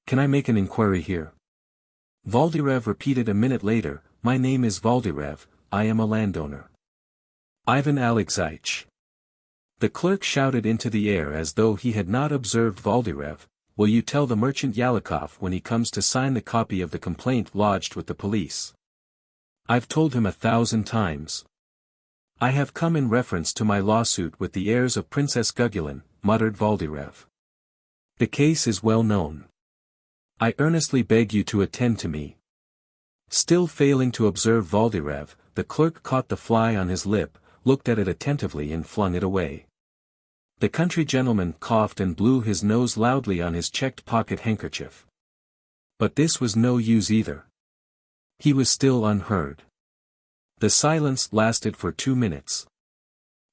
Speaker 1: Can I make an inquiry here? Valdirev repeated a minute later, My name is Valdirev, I am a landowner. Ivan Alexeich. The clerk shouted into the air as though he had not observed Valdirev, Will you tell the merchant Yalikov when he comes to sign the copy of the complaint lodged with the police? I've told him 1,000 times. I have come in reference to my lawsuit with the heirs of Princess Gugulin, muttered Valdirev. The case is well known. I earnestly beg you to attend to me. Still failing to observe Valdirev, the clerk caught the fly on his lip, looked at it attentively and flung it away. The country gentleman coughed and blew his nose loudly on his checked pocket handkerchief. But this was no use either. He was still unheard. The silence lasted for 2 minutes.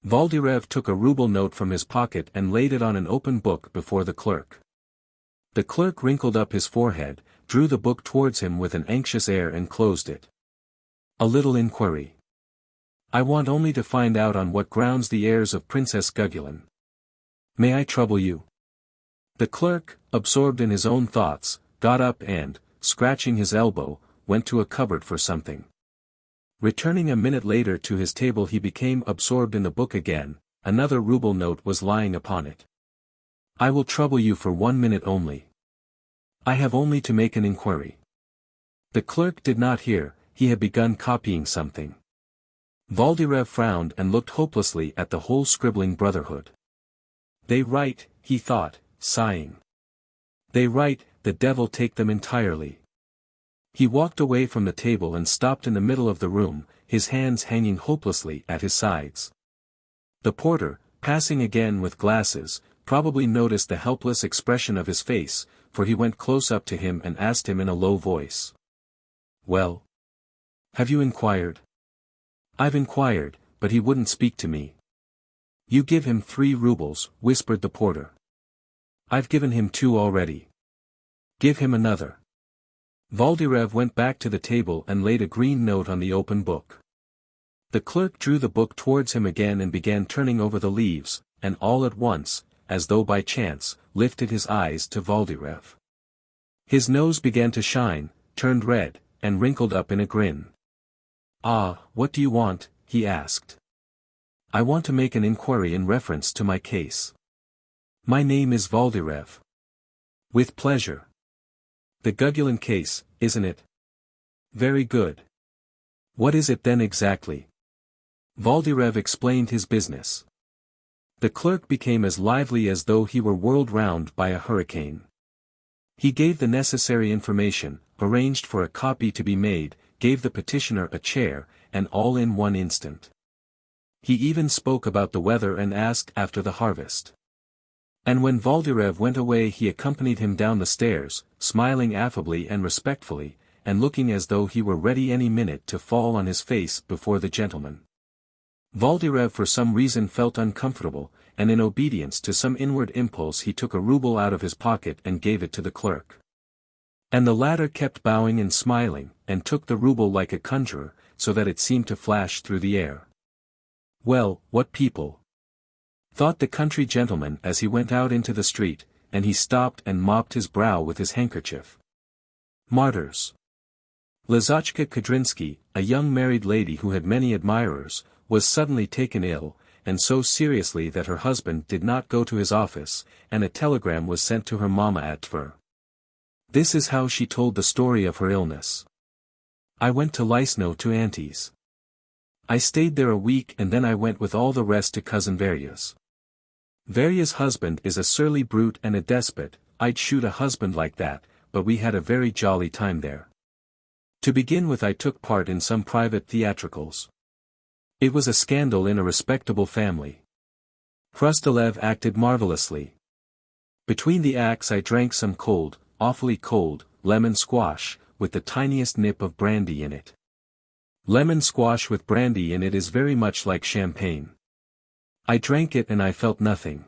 Speaker 1: Valdirev took a ruble note from his pocket and laid it on an open book before the clerk. The clerk wrinkled up his forehead, drew the book towards him with an anxious air and closed it. A little inquiry. I want only to find out on what grounds the heirs of Princess Gugulin. May I trouble you? The clerk, absorbed in his own thoughts, got up and, scratching his elbow, went to a cupboard for something. Returning a minute later to his table he became absorbed in the book again, another ruble note was lying upon it. I will trouble you for 1 minute only. I have only to make an inquiry. The clerk did not hear, he had begun copying something. Valdirev frowned and looked hopelessly at the whole scribbling brotherhood. They write, he thought, sighing. They write, the devil take them entirely. He walked away from the table and stopped in the middle of the room, his hands hanging hopelessly at his sides. The porter, passing again with glasses, probably noticed the helpless expression of his face, for he went close up to him and asked him in a low voice. Well? Have you inquired? I've inquired, but he wouldn't speak to me. You give him 3 rubles, whispered the porter. I've given him 2 already. Give him another. Valdirev went back to the table and laid a green note on the open book. The clerk drew the book towards him again and began turning over the leaves, and all at once, as though by chance, lifted his eyes to Valdirev. His nose began to shine, turned red, and wrinkled up in a grin. Ah, what do you want? He asked. I want to make an inquiry in reference to my case. My name is Valdirev. With pleasure. The Gugulin case, isn't it? Very good. What is it then exactly? Valdirev explained his business. The clerk became as lively as though he were whirled round by a hurricane. He gave the necessary information, arranged for a copy to be made, gave the petitioner a chair, and all in one instant. He even spoke about the weather and asked after the harvest. And when Valdirev went away he accompanied him down the stairs, smiling affably and respectfully, and looking as though he were ready any minute to fall on his face before the gentleman. Valdirev for some reason felt uncomfortable, and in obedience to some inward impulse he took a rouble out of his pocket and gave it to the clerk. And the latter kept bowing and smiling, and took the rouble like a conjurer, so that it seemed to flash through the air. Well, what people! Thought the country gentleman as he went out into the street, and he stopped and mopped his brow with his handkerchief. Martyrs! Lizochka Kudrinsky, a young married lady who had many admirers, was suddenly taken ill, and so seriously that her husband did not go to his office, and a telegram was sent to her mamma at Tver. This is how she told the story of her illness. I went to Lysno to Auntie's. I stayed there a week and then I went with all the rest to cousin Varya's. Varya's husband is a surly brute and a despot. I'd shoot a husband like that, but we had a very jolly time there. To begin with, I took part in some private theatricals. It was a scandal in a respectable family. Krustalev acted marvelously. Between the acts I drank some cold, awfully cold, lemon squash, with the tiniest nip of brandy in it. Lemon squash with brandy in it is very much like champagne. I drank it and I felt nothing.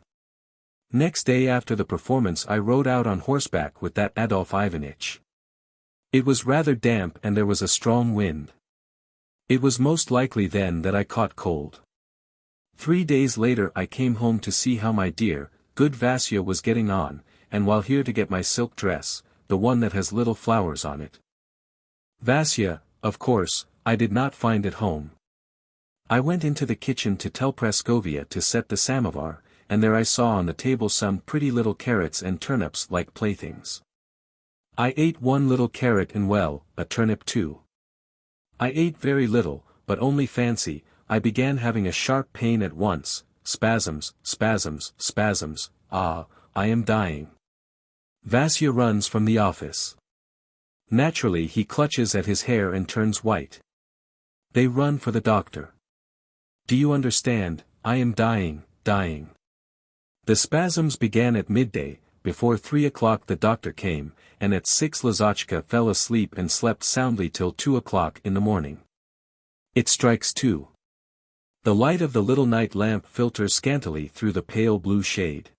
Speaker 1: Next day after the performance I rode out on horseback with that Adolf Ivanitch. It was rather damp and there was a strong wind. It was most likely then that I caught cold. 3 days later I came home to see how my dear, good Vasya was getting on, and while here to get my silk dress, the one that has little flowers on it. Vasya, of course, I did not find at home. I went into the kitchen to tell Praskovia to set the samovar, and there I saw on the table some pretty little carrots and turnips like playthings. I ate one little carrot and well, a turnip too. I ate very little, but only fancy, I began having a sharp pain at once, spasms, spasms, spasms, I am dying. Vasya runs from the office. Naturally he clutches at his hair and turns white. They run for the doctor. Do you understand? I am dying, dying. The spasms began at midday, before 3 o'clock the doctor came, and at 6 Lizochka fell asleep and slept soundly till 2 o'clock in the morning. It strikes 2. The light of the little night lamp filters scantily through the pale blue shade.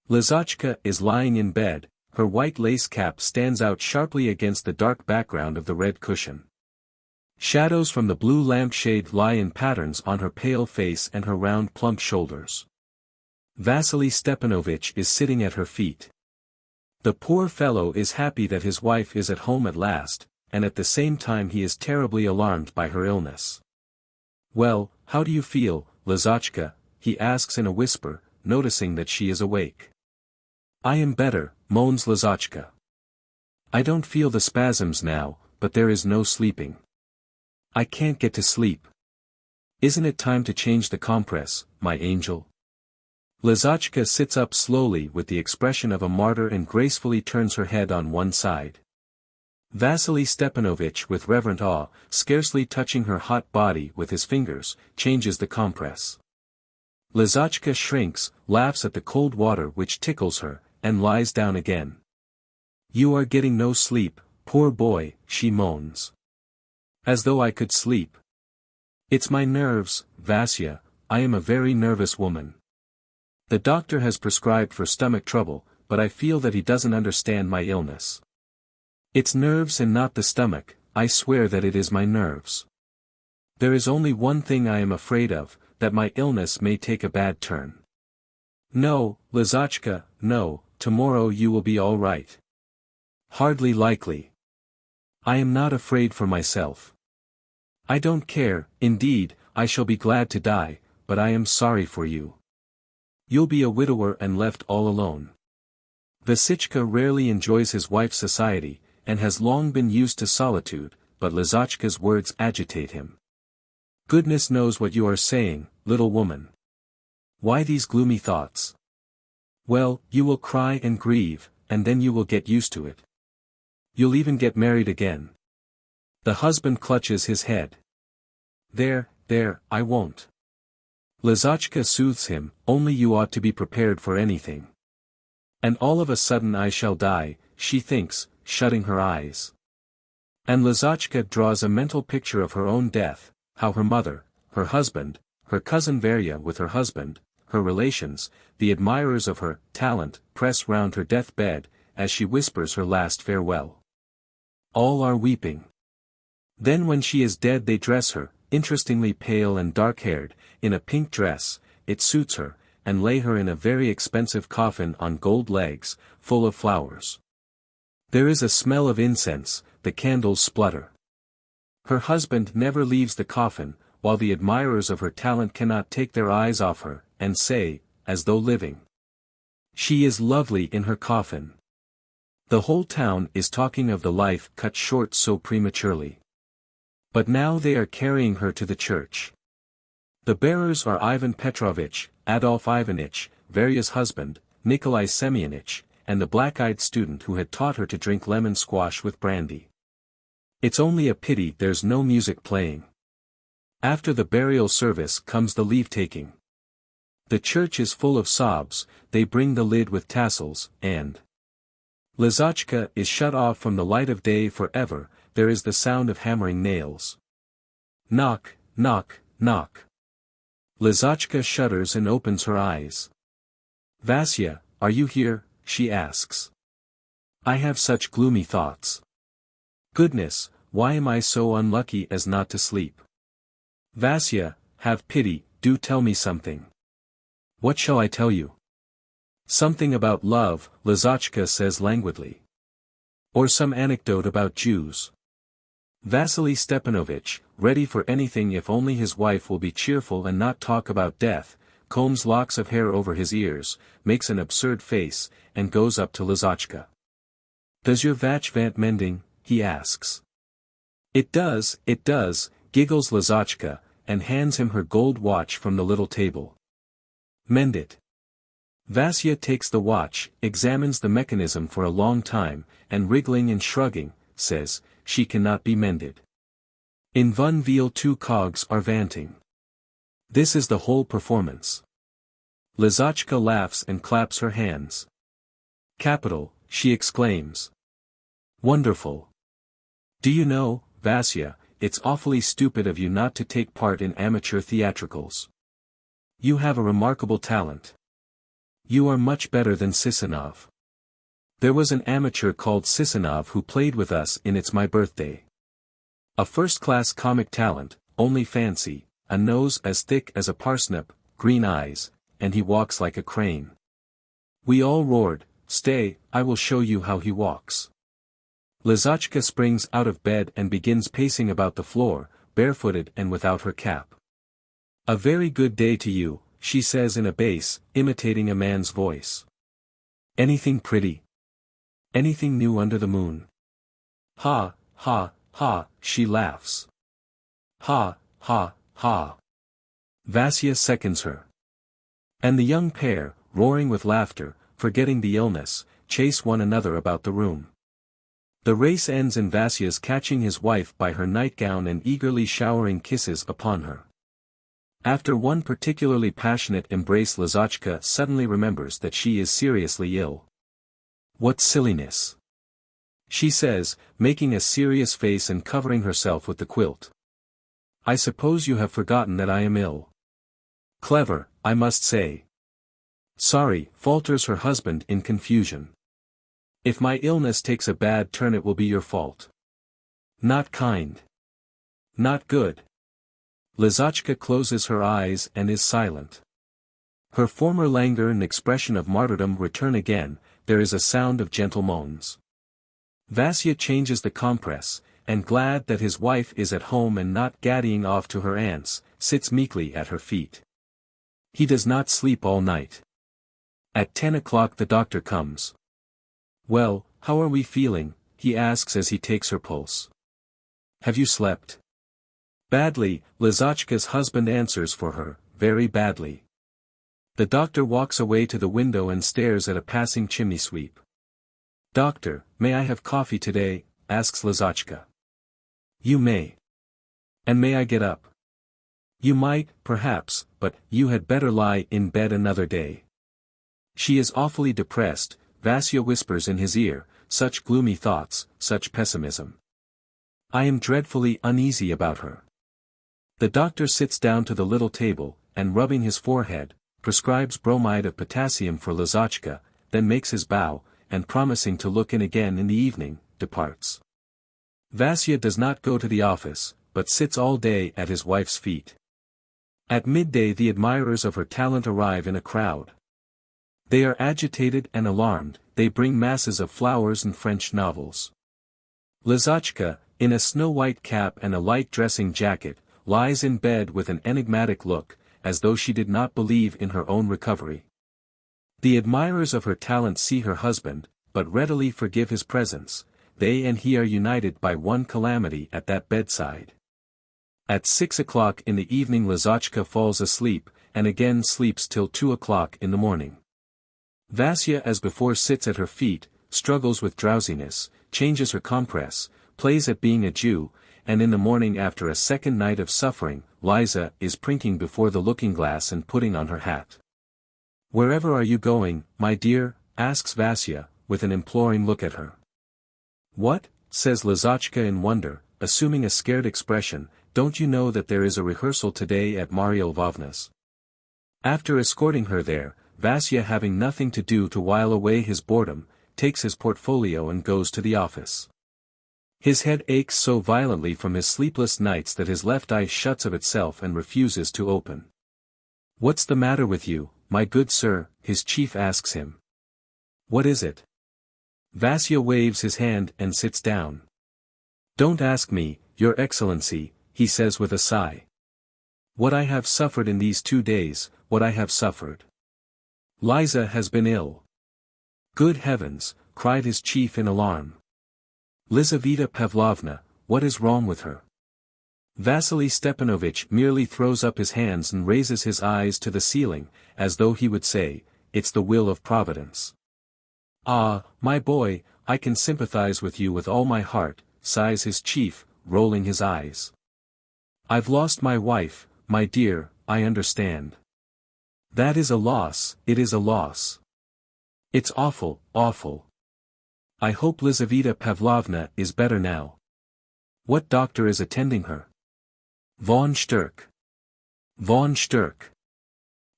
Speaker 1: Lizochka is lying in bed, her white lace cap stands out sharply against the dark background of the red cushion. Shadows from the blue lampshade lie in patterns on her pale face and her round plump shoulders. Vasily Stepanovich is sitting at her feet. The poor fellow is happy that his wife is at home at last, and at the same time he is terribly alarmed by her illness. Well, how do you feel, Lizochka? He asks in a whisper, noticing that she is awake. I am better, moans Lizochka. I don't feel the spasms now, but there is no sleeping. I can't get to sleep. Isn't it time to change the compress, my angel? Lizochka sits up slowly with the expression of a martyr and gracefully turns her head on one side. Vasily Stepanovich with reverent awe, scarcely touching her hot body with his fingers, changes the compress. Lizochka shrinks, laughs at the cold water which tickles her, and lies down again. You are getting no sleep, poor boy, she moans. As though I could sleep. It's my nerves, Vasya, I am a very nervous woman. The doctor has prescribed for stomach trouble, but I feel that he doesn't understand my illness. It's nerves and not the stomach, I swear that it is my nerves. There is only one thing I am afraid of, that my illness may take a bad turn. No, Lizochka, no, tomorrow you will be all right. Hardly likely. I am not afraid for myself. I don't care, indeed, I shall be glad to die, but I am sorry for you. You'll be a widower and left all alone. VIII rarely enjoys his wife's society, and has long been used to solitude, but Lizotchka's words agitate him. Goodness knows what you are saying, little woman. Why these gloomy thoughts? Well, you will cry and grieve, and then you will get used to it. You'll even get married again. The husband clutches his head. There, I won't. Lizotchka soothes him, only you ought to be prepared for anything. And all of a sudden I shall die, she thinks, shutting her eyes. And Lizotchka draws a mental picture of her own death, how her mother, her husband, her cousin Varya with her husband, her relations, the admirers of her talent, press round her death-bed, as she whispers her last farewell. All are weeping. Then when she is dead they dress her, interestingly pale and dark-haired, in a pink dress, it suits her, and lay her in a very expensive coffin on gold legs, full of flowers. There is a smell of incense, the candles splutter. Her husband never leaves the coffin, while the admirers of her talent cannot take their eyes off her, and say, as though living, "She is lovely in her coffin." The whole town is talking of the life cut short so prematurely. But now they are carrying her to the church. The bearers are Ivan Petrovitch, Adolf Ivanitch, Varya's husband, Nikolai Semyonitch, and the black-eyed student who had taught her to drink lemon squash with brandy. It's only a pity there's no music playing. After the burial service comes the leave-taking. The church is full of sobs, they bring the lid with tassels, and Lizotchka is shut off from the light of day forever. There is the sound of hammering nails. Knock, knock, knock. Lizotchka shudders and opens her eyes. "Vasya, are you here?" she asks. "I have such gloomy thoughts. Goodness, why am I so unlucky as not to sleep? Vasya, have pity, do tell me something." "What shall I tell you?" "Something about love," Lizotchka says languidly. "Or some anecdote about Jews." Vasily Stepanovich, ready for anything if only his wife will be cheerful and not talk about death, combs locks of hair over his ears, makes an absurd face, and goes up to Lizotchka. "Does your vatch want mending?" he asks. It does, giggles Lizotchka, and hands him her gold watch from the little table. "Mend it." Vasya takes the watch, examines the mechanism for a long time, and wriggling and shrugging, says, "She cannot be mended. In one wheel 2 cogs are wanting." This is the whole performance. Lizotchka laughs and claps her hands. "Capital," she exclaims. "Wonderful. Do you know, Vasya, it's awfully stupid of you not to take part in amateur theatricals. You have a remarkable talent. You are much better than Sisonov. There was an amateur called Sisonov who played with us in It's My Birthday. A first-class comic talent, only fancy, a nose as thick as a parsnip, green eyes, and he walks like a crane." We all roared, "Stay, I will show you how he walks." Lizotchka springs out of bed and begins pacing about the floor, barefooted and without her cap. "A very good day to you," she says in a bass, imitating a man's voice. "Anything pretty? Anything new under the moon?" "Ha, ha, ha," she laughs. "Ha, ha, ha." Vasya seconds her. And the young pair, roaring with laughter, forgetting the illness, chase one another about the room. The race ends in Vasya's catching his wife by her nightgown and eagerly showering kisses upon her. After one particularly passionate embrace Lizotchka suddenly remembers that she is seriously ill. "What silliness!" she says, making a serious face and covering herself with the quilt. "I suppose you have forgotten that I am ill. Clever, I must say." "Sorry," falters her husband in confusion. "If my illness takes a bad turn it will be your fault. Not kind. Not good." Lizotchka closes her eyes and is silent. Her former languor and expression of martyrdom return again, there is a sound of gentle moans. Vasya changes the compress, and glad that his wife is at home and not gaddying off to her aunt's, sits meekly at her feet. He does not sleep all night. At 10 o'clock the doctor comes. "Well, how are we feeling?" he asks as he takes her pulse. "Have you slept?" "Badly," Lizotchka's husband answers for her, "very badly." The doctor walks away to the window and stares at a passing chimney sweep. "Doctor, may I have coffee today?" asks Lizotchka. "You may. And may I get up?" "You might, perhaps, but you had better lie in bed another day." She is awfully depressed, Vasya whispers in his ear, such gloomy thoughts, such pessimism. I am dreadfully uneasy about her. The doctor sits down to the little table, and rubbing his forehead, prescribes bromide of potassium for Lizotchka, then makes his bow, and promising to look in again in the evening, departs. Vasya does not go to the office, but sits all day at his wife's feet. At midday the admirers of her talent arrive in a crowd. They are agitated and alarmed, they bring masses of flowers and French novels. Lizotchka, in a snow-white cap and a light dressing jacket, lies in bed with an enigmatic look, as though she did not believe in her own recovery. The admirers of her talent see her husband, but readily forgive his presence, they and he are united by one calamity at that bedside. At 6 o'clock in the evening Lizotchka falls asleep, and again sleeps till 2 o'clock in the morning. Vasya as before sits at her feet, struggles with drowsiness, changes her compress, plays at being a Jew, and in the morning after a second night of suffering, Liza is prinking before the looking-glass and putting on her hat. "Wherever are you going, my dear?" asks Vasya, with an imploring look at her. "What?" says Lizotchka in wonder, assuming a scared expression, "don't you know that there is a rehearsal today at Marya Lvovna's?" After escorting her there, Vasya having nothing to do to while away his boredom, takes his portfolio and goes to the office. His head aches so violently from his sleepless nights that his left eye shuts of itself and refuses to open. "What's the matter with you, my good sir?" his chief asks him. "What is it?" Vasya waves his hand and sits down. "Don't ask me, Your Excellency," he says with a sigh. "What I have suffered in these 2 days, what I have suffered. Liza has been ill." "Good heavens," cried his chief in alarm. "Lizaveta Pavlovna, what is wrong with her?" Vasily Stepanovich merely throws up his hands and raises his eyes to the ceiling, as though he would say, "It's the will of Providence." "Ah, my boy, I can sympathize with you with all my heart," sighs his chief, rolling his eyes. "I've lost my wife, my dear, I understand. That is a loss, it is a loss. It's awful, awful. I hope Lizaveta Pavlovna is better now. What doctor is attending her?" "Von Sturck." "Von Sturck.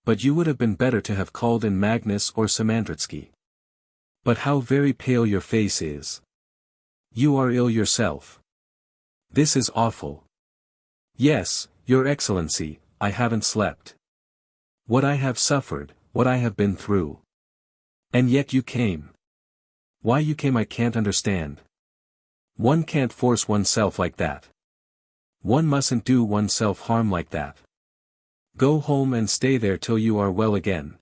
Speaker 1: But you would have been better to have called in Magnus or Samandritsky. But how very pale your face is. You are ill yourself. This is awful." "Yes, Your Excellency, I haven't slept. What I have suffered, what I have been through. And yet you came. Why you came I can't understand. One can't force oneself like that. One mustn't do oneself harm like that. Go home and stay there till you are well again.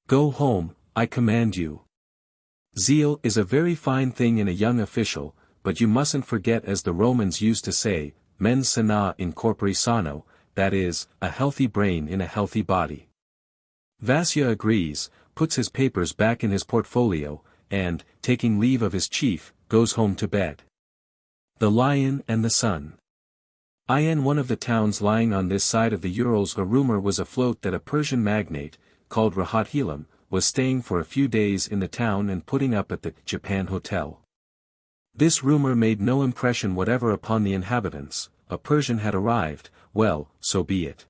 Speaker 1: Go home, I command you. Zeal is a very fine thing in a young official, but you mustn't forget, as the Romans used to say, mens sana in corpore sano, that is, a healthy brain in a healthy body. Vasya agrees, puts his papers back in his portfolio, and, taking leave of his chief, goes home to bed. The Lion and the Sun. In one of the towns lying on this side of the Urals a rumor was afloat that a Persian magnate, called Rahat Hilam, was staying for a few days in the town and putting up at the Japan Hotel. This rumor made no impression whatever upon the inhabitants. A Persian had arrived, well, so be it.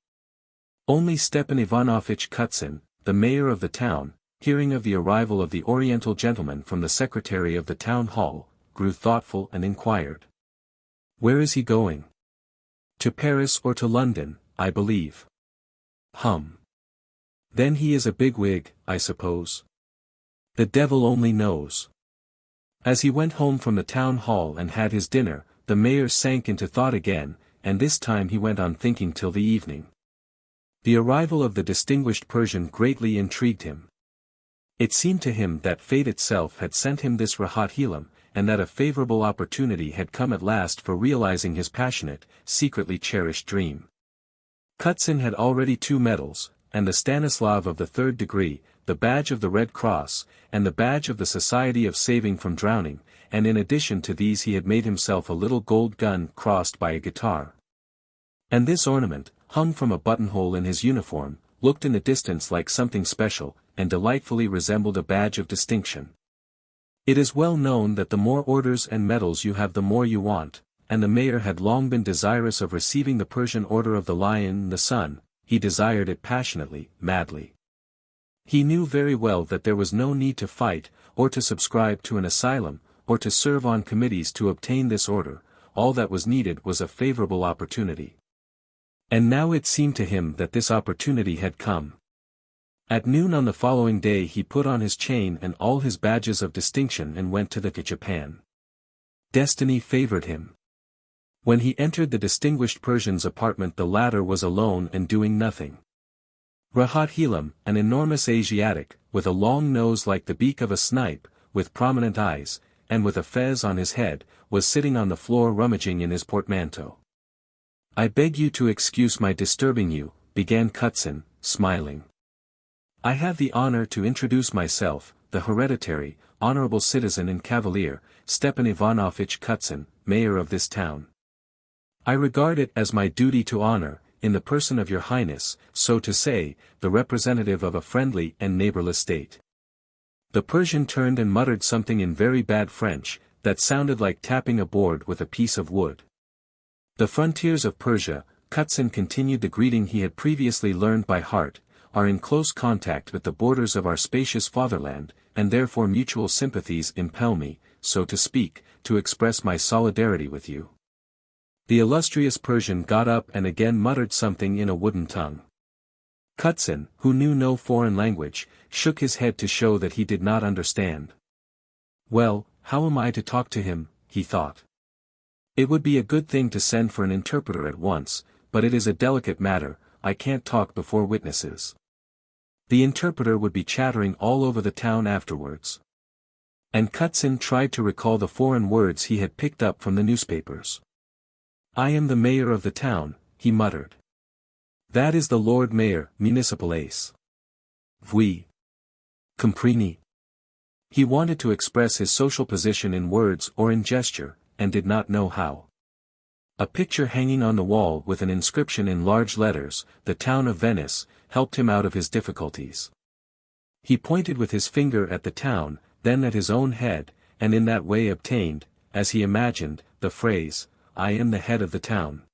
Speaker 1: Only Stepan Ivanovitch Kutsin, the mayor of the town, hearing of the arrival of the Oriental gentleman from the secretary of the town hall, grew thoughtful and inquired. "Where is he going?" "To Paris or to London, I believe." Then he is a bigwig, I suppose." "The devil only knows." As he went home from the town hall and had his dinner, the mayor sank into thought again, and this time he went on thinking till the evening. The arrival of the distinguished Persian greatly intrigued him. It seemed to him that fate itself had sent him this Rahat Hilam, and that a favorable opportunity had come at last for realizing his passionate, secretly cherished dream. XVIII had already 2 medals, and the Stanislav of the 3rd degree, the badge of the Red Cross, and the badge of the Society of Saving from Drowning, and in addition to these he had made himself a little gold gun crossed by a guitar. And this ornament, hung from a buttonhole in his uniform, looked in the distance like something special, and delightfully resembled a badge of distinction. It is well known that the more orders and medals you have the more you want, and the mayor had long been desirous of receiving the Persian Order of the Lion and the Sun. He desired it passionately, madly. He knew very well that there was no need to fight, or to subscribe to an asylum, or to serve on committees to obtain this order. All that was needed was a favorable opportunity. And now it seemed to him that this opportunity had come. At noon on the following day he put on his chain and all his badges of distinction and went to the Japan. Destiny favored him. When he entered the distinguished Persian's apartment the latter was alone and doing nothing. Rahat Hilam, an enormous Asiatic, with a long nose like the beak of a snipe, with prominent eyes, and with a fez on his head, was sitting on the floor rummaging in his portmanteau. "I beg you to excuse my disturbing you," began XVIII, smiling. "I have the honor to introduce myself, the hereditary, honorable citizen and cavalier, Stepan Ivanovitch XVIII, mayor of this town. I regard it as my duty to honor, in the person of your highness, so to say, the representative of a friendly and neighborless state." The Persian turned and muttered something in very bad French, that sounded like tapping a board with a piece of wood. "The frontiers of Persia," XVIII continued the greeting he had previously learned by heart, "are in close contact with the borders of our spacious fatherland, and therefore mutual sympathies impel me, so to speak, to express my solidarity with you." The illustrious Persian got up and again muttered something in a wooden tongue. XVIII, who knew no foreign language, shook his head to show that he did not understand. "Well, how am I to talk to him?" he thought. "It would be a good thing to send for an interpreter at once, but it is a delicate matter. I can't talk before witnesses. The interpreter would be chattering all over the town afterwards." And XVIII tried to recall the foreign words he had picked up from the newspapers. "I am the mayor of the town," he muttered. "That is the Lord Mayor, municipal ace. Oui. Comprini." He wanted to express his social position in words or in gesture, and did not know how. A picture hanging on the wall with an inscription in large letters, "The Town of Venice," helped him out of his difficulties. He pointed with his finger at the town, then at his own head, and in that way obtained, as he imagined, the phrase, "I am the head of the town."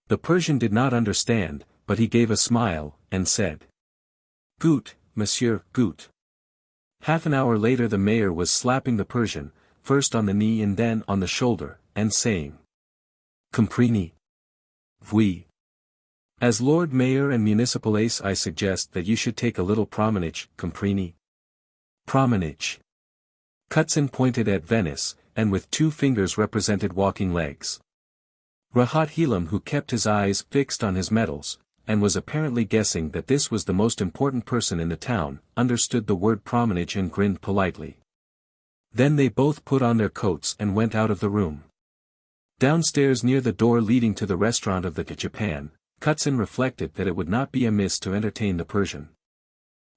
Speaker 1: The Persian did not understand, but he gave a smile, and said, "Gut, monsieur, gut." Half an hour later the mayor was slapping the Persian, first on the knee and then on the shoulder, and saying, "Comprini? Oui. As Lord Mayor and municipal ace I suggest that you should take a little promenade, comprini? Promenade." XVIII pointed at Venice, and with 2 fingers represented walking legs. Rahat Hilam, who kept his eyes fixed on his medals, and was apparently guessing that this was the most important person in the town, understood the word promenade and grinned politely. Then they both put on their coats and went out of the room. Downstairs near the door leading to the restaurant of the Japan, XVIII reflected that it would not be amiss to entertain the Persian.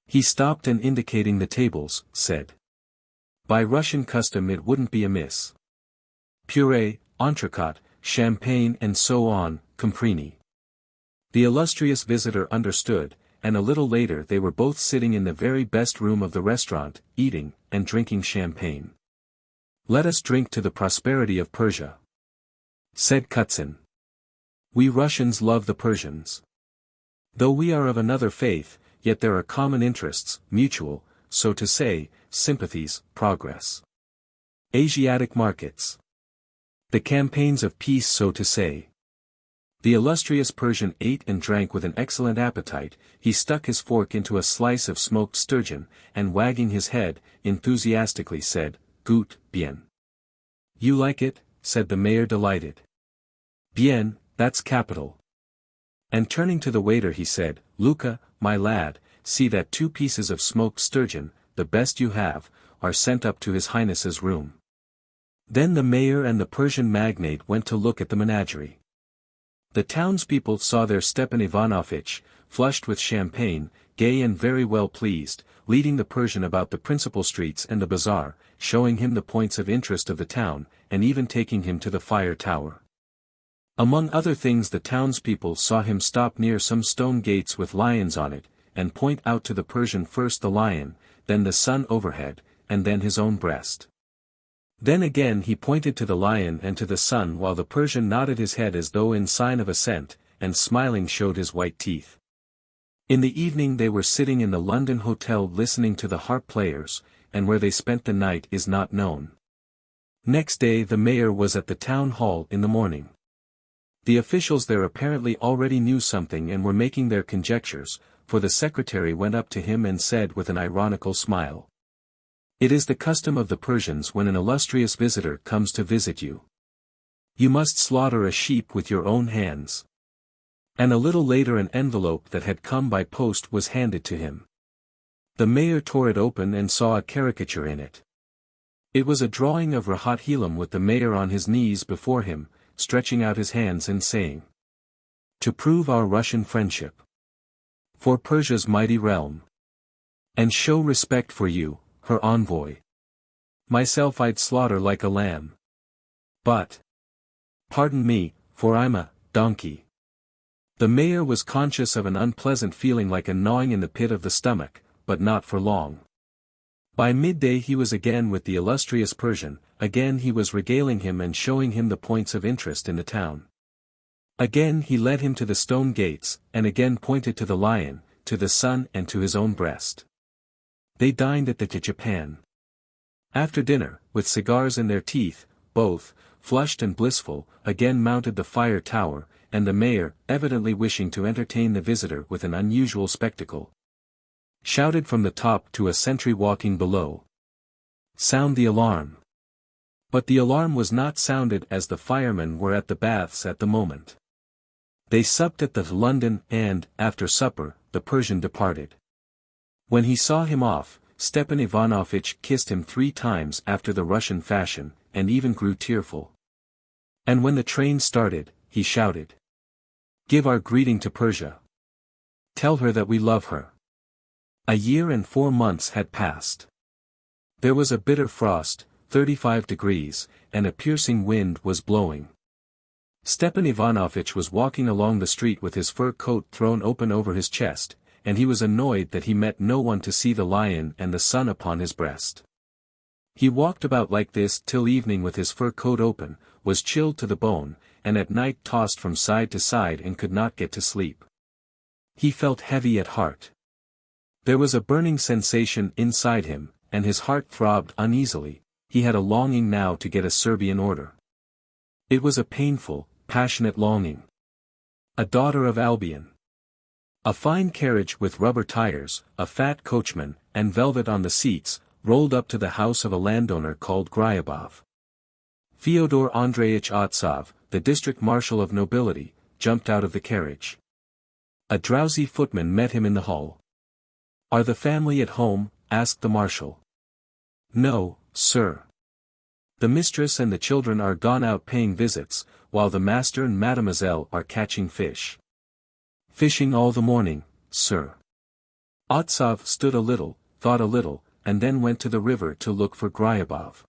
Speaker 1: He stopped and indicating the tables, said, "By Russian custom it wouldn't be amiss. Puree, entrecôte, champagne and so on, comprini." The illustrious visitor understood, and a little later they were both sitting in the very best room of the restaurant, eating, and drinking champagne. "Let us drink to the prosperity of Persia," said XVIII. "We Russians love the Persians. Though we are of another faith, yet there are common interests, mutual, so to say, sympathies, progress. Asiatic markets. The campaigns of peace so to say." The illustrious Persian ate and drank with an excellent appetite. He stuck his fork into a slice of smoked sturgeon, and wagging his head, enthusiastically said, "Gut, bien." "You like it?" said the mayor delighted. "Bien, that's capital. And turning to the waiter he said, "Luca, my lad, see that 2 pieces of smoked sturgeon, the best you have, are sent up to His Highness's room." Then the mayor and the Persian magnate went to look at the menagerie. The townspeople saw their Stepan Ivanovitch, flushed with champagne, gay and very well pleased, leading the Persian about the principal streets and the bazaar, showing him the points of interest of the town, and even taking him to the fire tower. Among other things the townspeople saw him stop near some stone gates with lions on it, and point out to the Persian first the lion, then the sun overhead, and then his own breast. Then again he pointed to the lion and to the sun while the Persian nodded his head as though in sign of assent, and smiling showed his white teeth. In the evening they were sitting in the London hotel listening to the harp players, and where they spent the night is not known. Next day the mayor was at the town hall in the morning. The officials there apparently already knew something and were making their conjectures, for the secretary went up to him and said with an ironical smile, "It is the custom of the Persians when an illustrious visitor comes to visit you. You must slaughter a sheep with your own hands." And a little later an envelope that had come by post was handed to him. The mayor tore it open and saw a caricature in it. It was a drawing of Rahat Helam with the mayor on his knees before him, stretching out his hands and saying, "To prove our Russian friendship for Persia's mighty realm, and show respect for you, her envoy. Myself I'd slaughter like a lamb. But pardon me, for I'm a donkey." The mayor was conscious of an unpleasant feeling like a gnawing in the pit of the stomach, but not for long. By midday he was again with the illustrious Persian, again he was regaling him and showing him the points of interest in the town. Again he led him to the stone gates, and again pointed to the lion, to the sun and to his own breast. They dined at the Japan. After dinner, with cigars in their teeth, both, flushed and blissful, again mounted the fire tower, and the mayor, evidently wishing to entertain the visitor with an unusual spectacle, shouted from the top to a sentry walking below, "Sound the alarm." But the alarm was not sounded as the firemen were at the baths at the moment. They supped at the London and, after supper, the Persian departed. When he saw him off, Stepan Ivanovitch kissed him 3 times after the Russian fashion, and even grew tearful. And when the train started, he shouted, "Give our greeting to Persia. Tell her that we love her." A year and 4 months had passed. There was a bitter frost, 35 degrees, and a piercing wind was blowing. Stepan Ivanovitch was walking along the street with his fur coat thrown open over his chest, and he was annoyed that he met no one to see the lion and the sun upon his breast. He walked about like this till evening with his fur coat open, was chilled to the bone, and at night tossed from side to side and could not get to sleep. He felt heavy at heart. There was a burning sensation inside him, and his heart throbbed uneasily. He had a longing now to get a Serbian order. It was a painful, passionate longing. A daughter of Albion. A fine carriage with rubber tires, a fat coachman, and velvet on the seats, rolled up to the house of a landowner called Gryabov. Fyodor Andreich Otsov, the district marshal of nobility, jumped out of the carriage. A drowsy footman met him in the hall. "Are the family at home?" asked the marshal. "No, sir. The mistress and the children are gone out paying visits, while the master and mademoiselle are catching fish." "Fishing all the morning, sir." Otsov stood a little, thought a little, and then went to the river to look for Gryabov.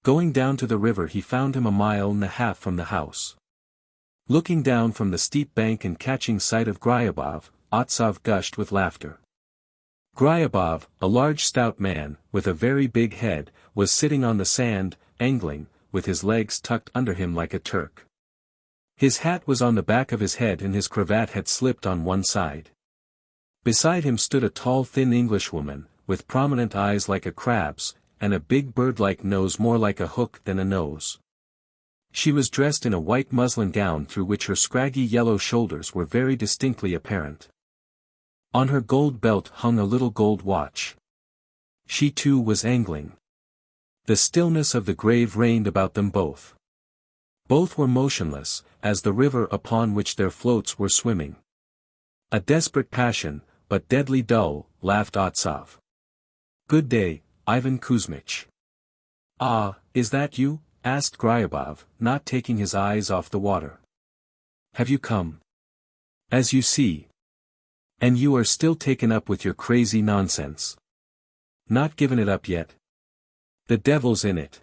Speaker 1: Going down to the river he found him 1.5 miles from the house. Looking down from the steep bank and catching sight of Gryabov, Otsov gushed with laughter. Gryabov, a large stout man, with a very big head, was sitting on the sand, angling, with his legs tucked under him like a Turk. His hat was on the back of his head and his cravat had slipped on one side. Beside him stood a tall thin Englishwoman, with prominent eyes like a crab's, and a big bird-like nose more like a hook than a nose. She was dressed in a white muslin gown through which her scraggy yellow shoulders were very distinctly apparent. On her gold belt hung a little gold watch. She too was angling. The stillness of the grave reigned about them both. Both were motionless, as the river upon which their floats were swimming. A desperate passion, but deadly dull, laughed XVIII. Good day, Ivan Kuzmich. Ah, is that you? Asked Gryabov, not taking his eyes off the water. Have you come? As you see. And you are still taken up with your crazy nonsense. Not given it up yet? The devil's in it.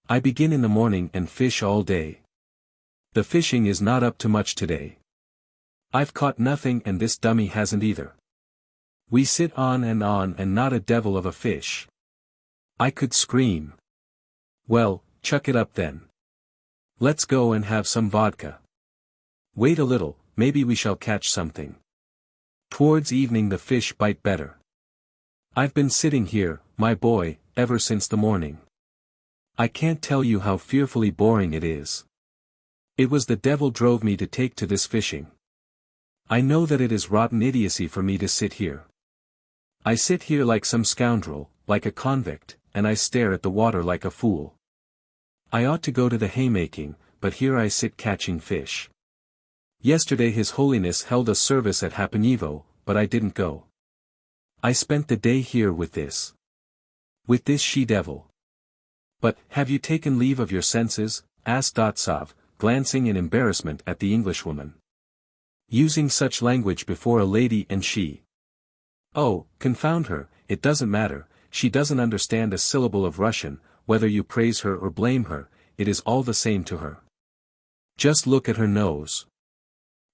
Speaker 1: I begin in the morning and fish all day. The fishing is not up to much today. I've caught nothing and this dummy hasn't either. We sit on and not a devil of a fish. I could scream. Well, chuck it up then. Let's go and have some vodka. Wait a little, maybe we shall catch something. Towards evening the fish bite better. I've been sitting here, my boy, ever since the morning. I can't tell you how fearfully boring it is. It was the devil drove me to take to this fishing. I know that it is rotten idiocy for me to sit here. I sit here like some scoundrel, like a convict, and I stare at the water like a fool. I ought to go to the haymaking, but here I sit catching fish. Yesterday His Holiness held a service at Haponivo, but I didn't go. I spent the day here with this she-devil. But, have you taken leave of your senses? Asked XVIII, glancing in embarrassment at the Englishwoman. Using such language before a lady and she. Oh, confound her, it doesn't matter, she doesn't understand a syllable of Russian, whether you praise her or blame her, it is all the same to her. Just look at her nose.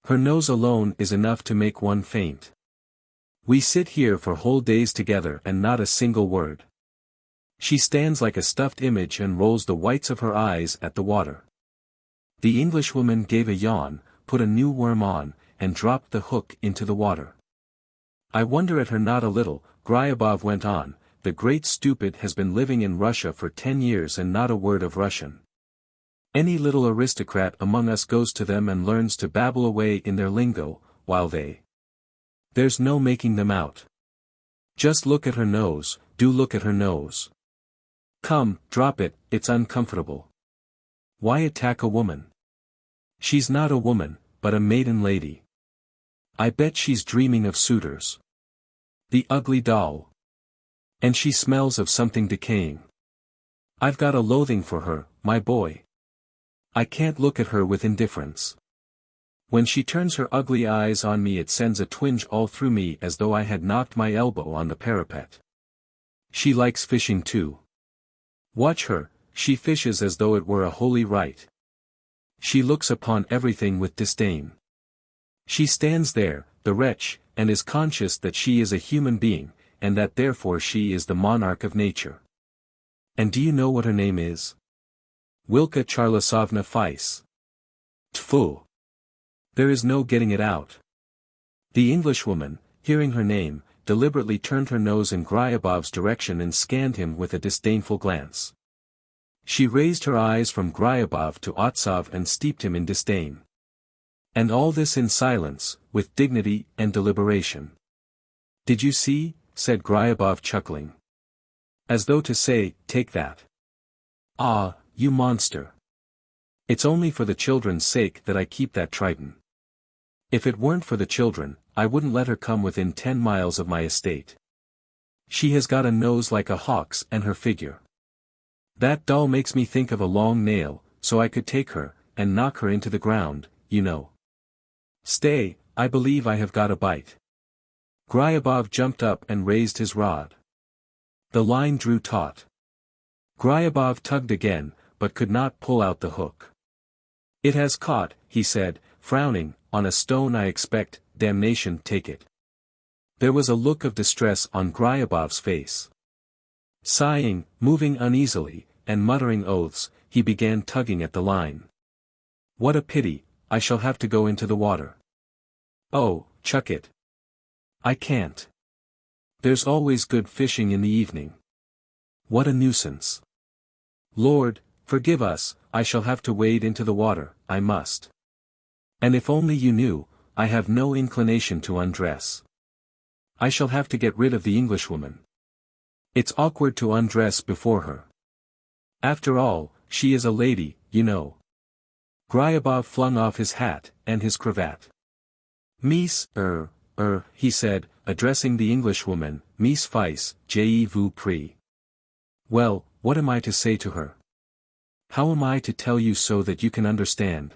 Speaker 1: Her nose alone is enough to make one faint. We sit here for whole days together and not a single word. She stands like a stuffed image and rolls the whites of her eyes at the water. The Englishwoman gave a yawn, put a new worm on, and dropped the hook into the water. I wonder at her not a little, Gryabov went on, the great stupid has been living in Russia for 10 years and not a word of Russian. Any little aristocrat among us goes to them and learns to babble away in their lingo, while there's no making them out. Just look at her nose, do look at her nose. Come, drop it, it's uncomfortable. Why attack a woman? She's not a woman, but a maiden lady. I bet she's dreaming of suitors. The ugly doll. And she smells of something decaying. I've got a loathing for her, my boy. I can't look at her with indifference. When she turns her ugly eyes on me it sends a twinge all through me as though I had knocked my elbow on the parapet. She likes fishing too. Watch her, she fishes as though it were a holy rite. She looks upon everything with disdain. She stands there, the wretch, and is conscious that she is a human being, and that therefore she is the monarch of nature. And do you know what her name is? Wilka Charlasovna Feiss. Tfu! There is no getting it out. The Englishwoman, hearing her name, deliberately turned her nose in Gryabov's direction and scanned him with a disdainful glance. She raised her eyes from Gryabov to XVIII and steeped him in disdain. And all this in silence, with dignity and deliberation. Did you see? Said Gryabov chuckling. As though to say, take that. Ah, you monster. It's only for the children's sake that I keep that Triton. If it weren't for the children, I wouldn't let her come within 10 miles of my estate. She has got a nose like a hawk's and her figure. That doll makes me think of a long nail, so I could take her, and knock her into the ground, you know. Stay, I believe I have got a bite. Gryabov jumped up and raised his rod. The line drew taut. Gryabov tugged again, but could not pull out the hook. It has caught, he said, frowning, on a stone I expect, damnation take it. There was a look of distress on Gryabov's face. Sighing, moving uneasily, and muttering oaths, he began tugging at the line. What a pity, I shall have to go into the water. Oh, chuck it. I can't. There's always good fishing in the evening. What a nuisance. Lord, forgive us, I shall have to wade into the water, I must. And if only you knew, I have no inclination to undress. I shall have to get rid of the Englishwoman. It's awkward to undress before her. After all, she is a lady, you know. Gryabov flung off his hat, and his cravat. Miss, he said, addressing the Englishwoman, Miss Weiss, je vous prie. Well, what am I to say to her? How am I to tell you so that you can understand?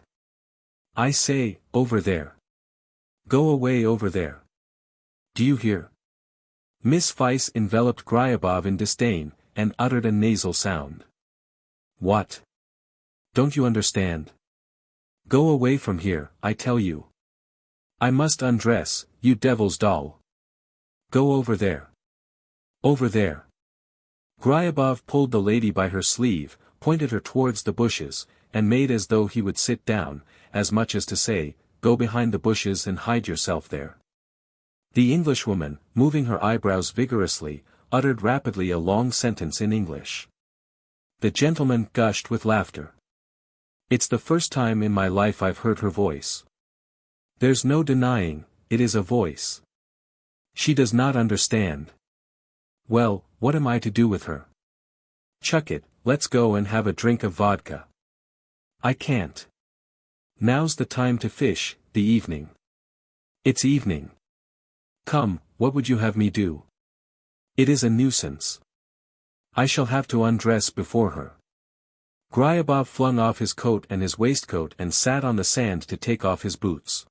Speaker 1: I say, over there. Go away over there. Do you hear? Miss Weiss enveloped Gryabov in disdain, and uttered a nasal sound. What? Don't you understand? Go away from here, I tell you. I must undress, you devil's doll. Go over there. Over there. Gryabov pulled the lady by her sleeve, pointed her towards the bushes, and made as though he would sit down, as much as to say, go behind the bushes and hide yourself there. The Englishwoman, moving her eyebrows vigorously, uttered rapidly a long sentence in English. The gentleman gushed with laughter. It's the first time in my life I've heard her voice. There's no denying, it is a voice. She does not understand. Well, what am I to do with her? Chuck it, let's go and have a drink of vodka. I can't. Now's the time to fish, the evening. It's evening. Come, what would you have me do? It is a nuisance. I shall have to undress before her. Gryabov flung off his coat and his waistcoat and sat on the sand to take off his boots.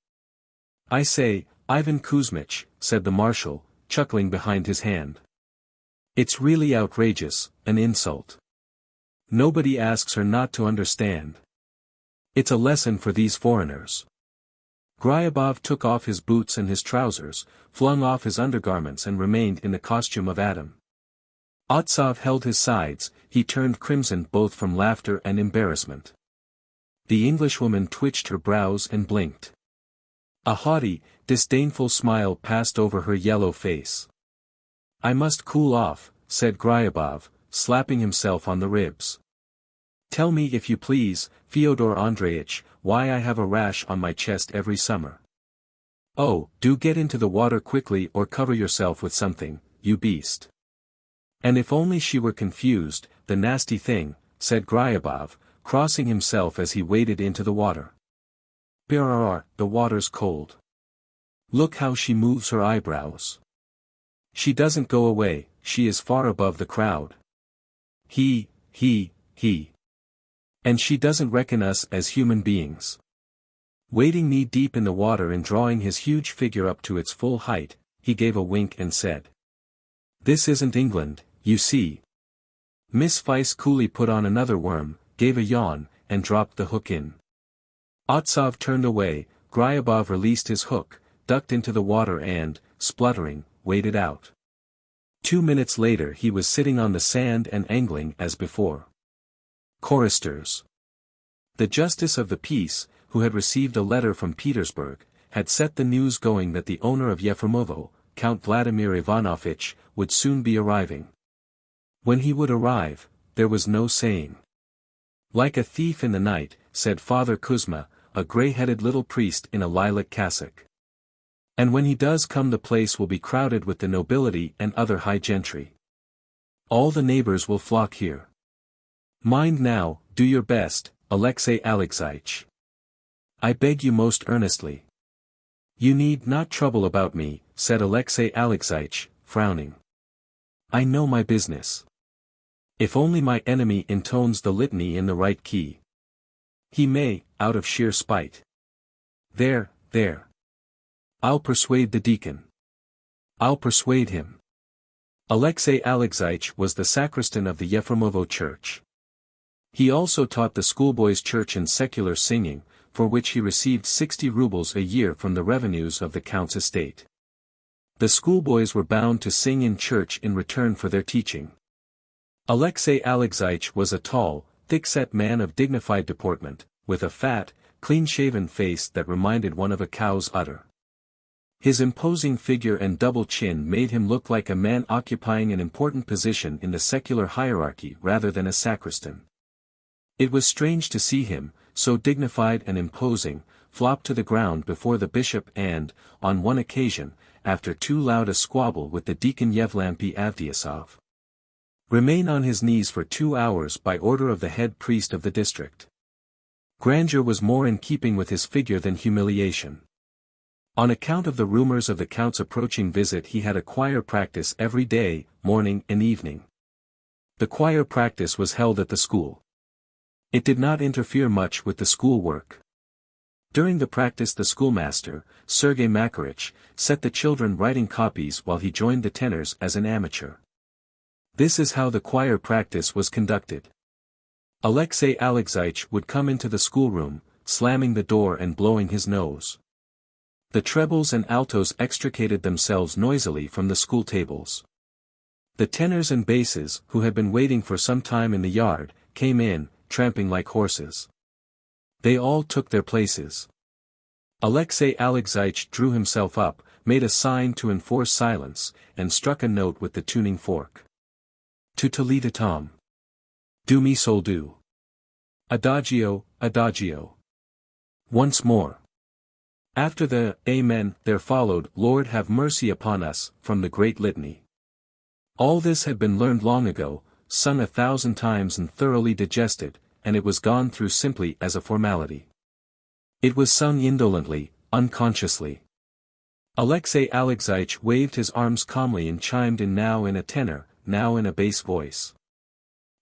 Speaker 1: I say, Ivan Kuzmich, said the marshal, chuckling behind his hand. It's really outrageous, an insult. Nobody asks her not to understand. It's a lesson for these foreigners. Gryabov took off his boots and his trousers, flung off his undergarments and remained in the costume of Adam. Otsov held his sides, he turned crimson both from laughter and embarrassment. The Englishwoman twitched her brows and blinked. A haughty, disdainful smile passed over her yellow face. I must cool off, said Gryabov, slapping himself on the ribs. Tell me if you please, Fyodor Andreitch, why I have a rash on my chest every summer. Oh, do get into the water quickly or cover yourself with something, you beast. And if only she were confused, the nasty thing, said Gryabov, crossing himself as he waded into the water. Brrr, the water's cold. Look how she moves her eyebrows. She doesn't go away, she is far above the crowd. He. And she doesn't reckon us as human beings. Wading knee-deep in the water and drawing his huge figure up to its full height, he gave a wink and said. This isn't England, you see. Miss Weiss coolly put on another worm, gave a yawn, and dropped the hook in. Otsov turned away, Gryabov released his hook, ducked into the water and, spluttering, waded out. 2 minutes later he was sitting on the sand and angling as before. Choristers. The justice of the peace, who had received a letter from Petersburg, had set the news going that the owner of Yefremovo, Count Vladimir Ivanovitch, would soon be arriving. When he would arrive, there was no saying. Like a thief in the night, said Father Kuzma, a grey-headed little priest in a lilac cassock. And when he does come the place will be crowded with the nobility and other high gentry. All the neighbors will flock here. Mind now, do your best, Alexei Alexeitch. I beg you most earnestly. You need not trouble about me, said Alexei Alexeitch, frowning. I know my business. If only my enemy intones the litany in the right key. He may, out of sheer spite. There. I'll persuade the deacon. I'll persuade him. Alexei Alexeitch was the sacristan of the Yefremovo church. He also taught the schoolboys' church and secular singing, for which he received 60 rubles a year from the revenues of the count's estate. The schoolboys were bound to sing in church in return for their teaching. Alexei Alexeitch was a tall, thick-set man of dignified deportment, with a fat, clean-shaven face that reminded one of a cow's udder. His imposing figure and double chin made him look like a man occupying an important position in the secular hierarchy rather than a sacristan. It was strange to see him, so dignified and imposing, flop to the ground before the bishop and, on one occasion, after too loud a squabble with the deacon Yevlampy Avdiasov, remain on his knees for 2 hours by order of the head priest of the district. Grandeur was more in keeping with his figure than humiliation. On account of the rumors of the Count's approaching visit he had a choir practice every day, morning and evening. The choir practice was held at the school. It did not interfere much with the school work. During the practice the schoolmaster, Sergei Makarich, set the children writing copies while he joined the tenors as an amateur. This is how the choir practice was conducted. Alexei Alexeich would come into the schoolroom, slamming the door and blowing his nose. The trebles and altos extricated themselves noisily from the school tables. The tenors and basses, who had been waiting for some time in the yard, came in, tramping like horses. They all took their places. Alexei Alexeich drew himself up, made a sign to enforce silence, and struck a note with the tuning fork. Tutelita tom. Do mi sol do. Adagio, adagio. Once more. After the Amen there followed Lord have mercy upon us, from the great litany. All this had been learned long ago, sung 1,000 times and thoroughly digested, and it was gone through simply as a formality. It was sung indolently, unconsciously. Alexei Alexeich waved his arms calmly and chimed in now in a tenor, now in a bass voice.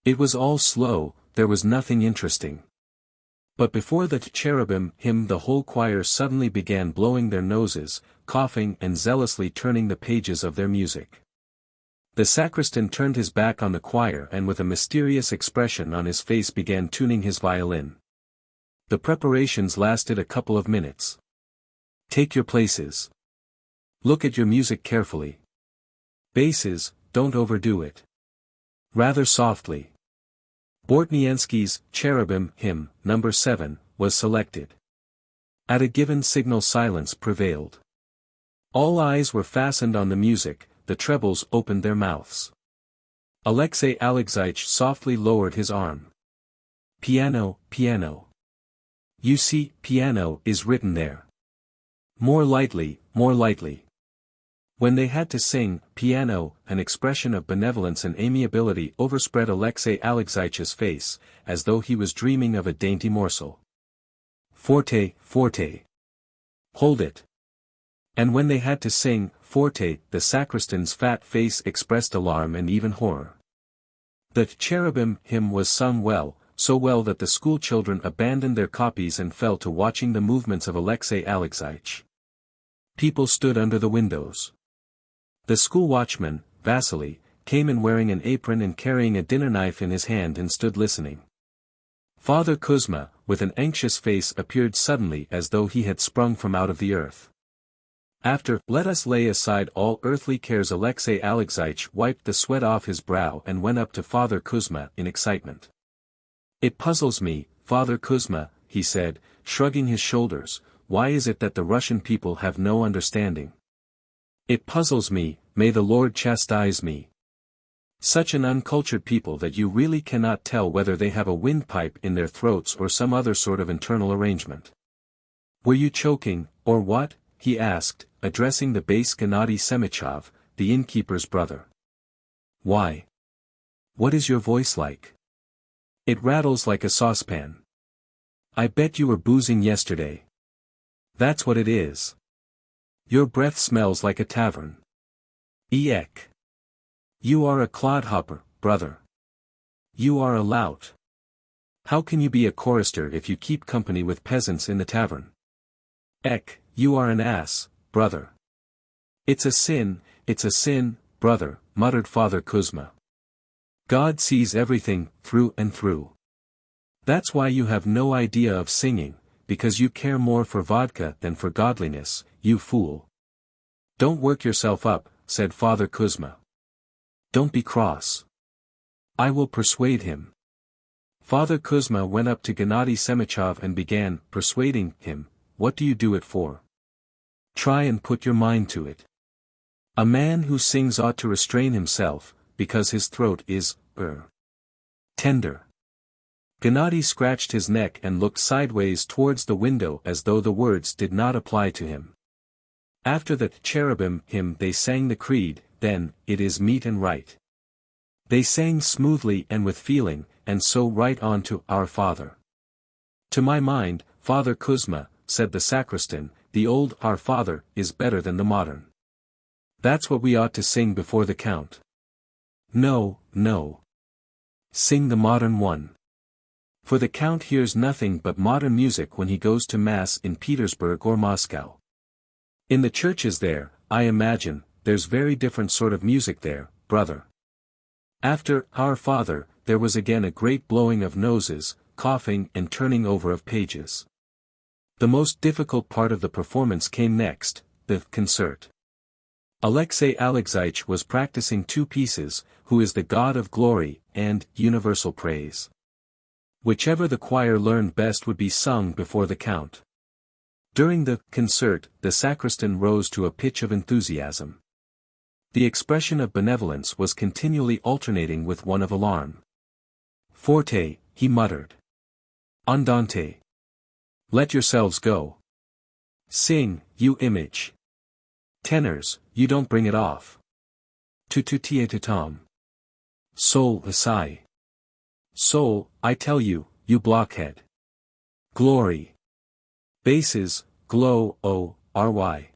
Speaker 1: It was all slow, there was nothing interesting. But before the cherubim hymn the whole choir suddenly began blowing their noses, coughing and zealously turning the pages of their music. The sacristan turned his back on the choir and with a mysterious expression on his face began tuning his violin. The preparations lasted a couple of minutes. Take your places. Look at your music carefully. Basses, don't overdo it. Rather softly. Bortniansky's Cherubim hymn, number 7, was selected. At a given signal silence prevailed. All eyes were fastened on the music, the trebles opened their mouths. Alexei Alexeich softly lowered his arm. Piano, piano. You see, piano is written there. More lightly, more lightly. When they had to sing, piano, an expression of benevolence and amiability overspread Alexei Alexeich's face, as though he was dreaming of a dainty morsel. Forte, forte. Hold it. And when they had to sing, forte, the sacristan's fat face expressed alarm and even horror. The Cherubim hymn was sung well, so well that the schoolchildren abandoned their copies and fell to watching the movements of Alexei Alexeich. People stood under the windows. The school watchman, Vasily, came in wearing an apron and carrying a dinner knife in his hand and stood listening. Father Kuzma, with an anxious face appeared suddenly as though he had sprung from out of the earth. After, let us lay aside all earthly cares. Alexei Alexeich wiped the sweat off his brow and went up to Father Kuzma in excitement. It puzzles me, Father Kuzma, he said, shrugging his shoulders, why is it that the Russian people have no understanding? It puzzles me, may the Lord chastise me. Such an uncultured people that you really cannot tell whether they have a windpipe in their throats or some other sort of internal arrangement. Were you choking, or what? He asked, addressing the bass Gennady Semichov, the innkeeper's brother. Why? What is your voice like? It rattles like a saucepan. I bet you were boozing yesterday. That's what it is. Your breath smells like a tavern. Eek. You are a clodhopper, brother. You are a lout. How can you be a chorister if you keep company with peasants in the tavern? Ek, you are an ass, brother. It's a sin, brother, muttered Father Kuzma. God sees everything, through and through. That's why you have no idea of singing, because you care more for vodka than for godliness, you fool. Don't work yourself up, said Father Kuzma. Don't be cross. I will persuade him. Father Kuzma went up to Gennady Semichov and began persuading him. What do you do it for? Try and put your mind to it. A man who sings ought to restrain himself, because his throat is, tender. Gennady scratched his neck and looked sideways towards the window as though the words did not apply to him. After the Cherubim hymn they sang the creed, then, it is meet and right. They sang smoothly and with feeling, and so right on to Our Father. To my mind, Father Kuzma, said the sacristan, the old Our Father is better than the modern. That's what we ought to sing before the count. No, no. Sing the modern one. For the count hears nothing but modern music when he goes to Mass in Petersburg or Moscow. In the churches there, I imagine, there's very different sort of music there, brother. After Our Father, there was again a great blowing of noses, coughing and turning over of pages. The most difficult part of the performance came next, the concert. Alexei Alexeich was practicing two pieces, Who is the God of Glory, and Universal Praise. Whichever the choir learned best would be sung before the count. During the concert, the sacristan rose to a pitch of enthusiasm. The expression of benevolence was continually alternating with one of alarm. Forte, he muttered. Andante. Let yourselves go. Sing, you image. Tenors, you don't bring it off. Tututietatam. Soul asai. Soul, I tell you, you blockhead. Glory. Basses, glow, ry.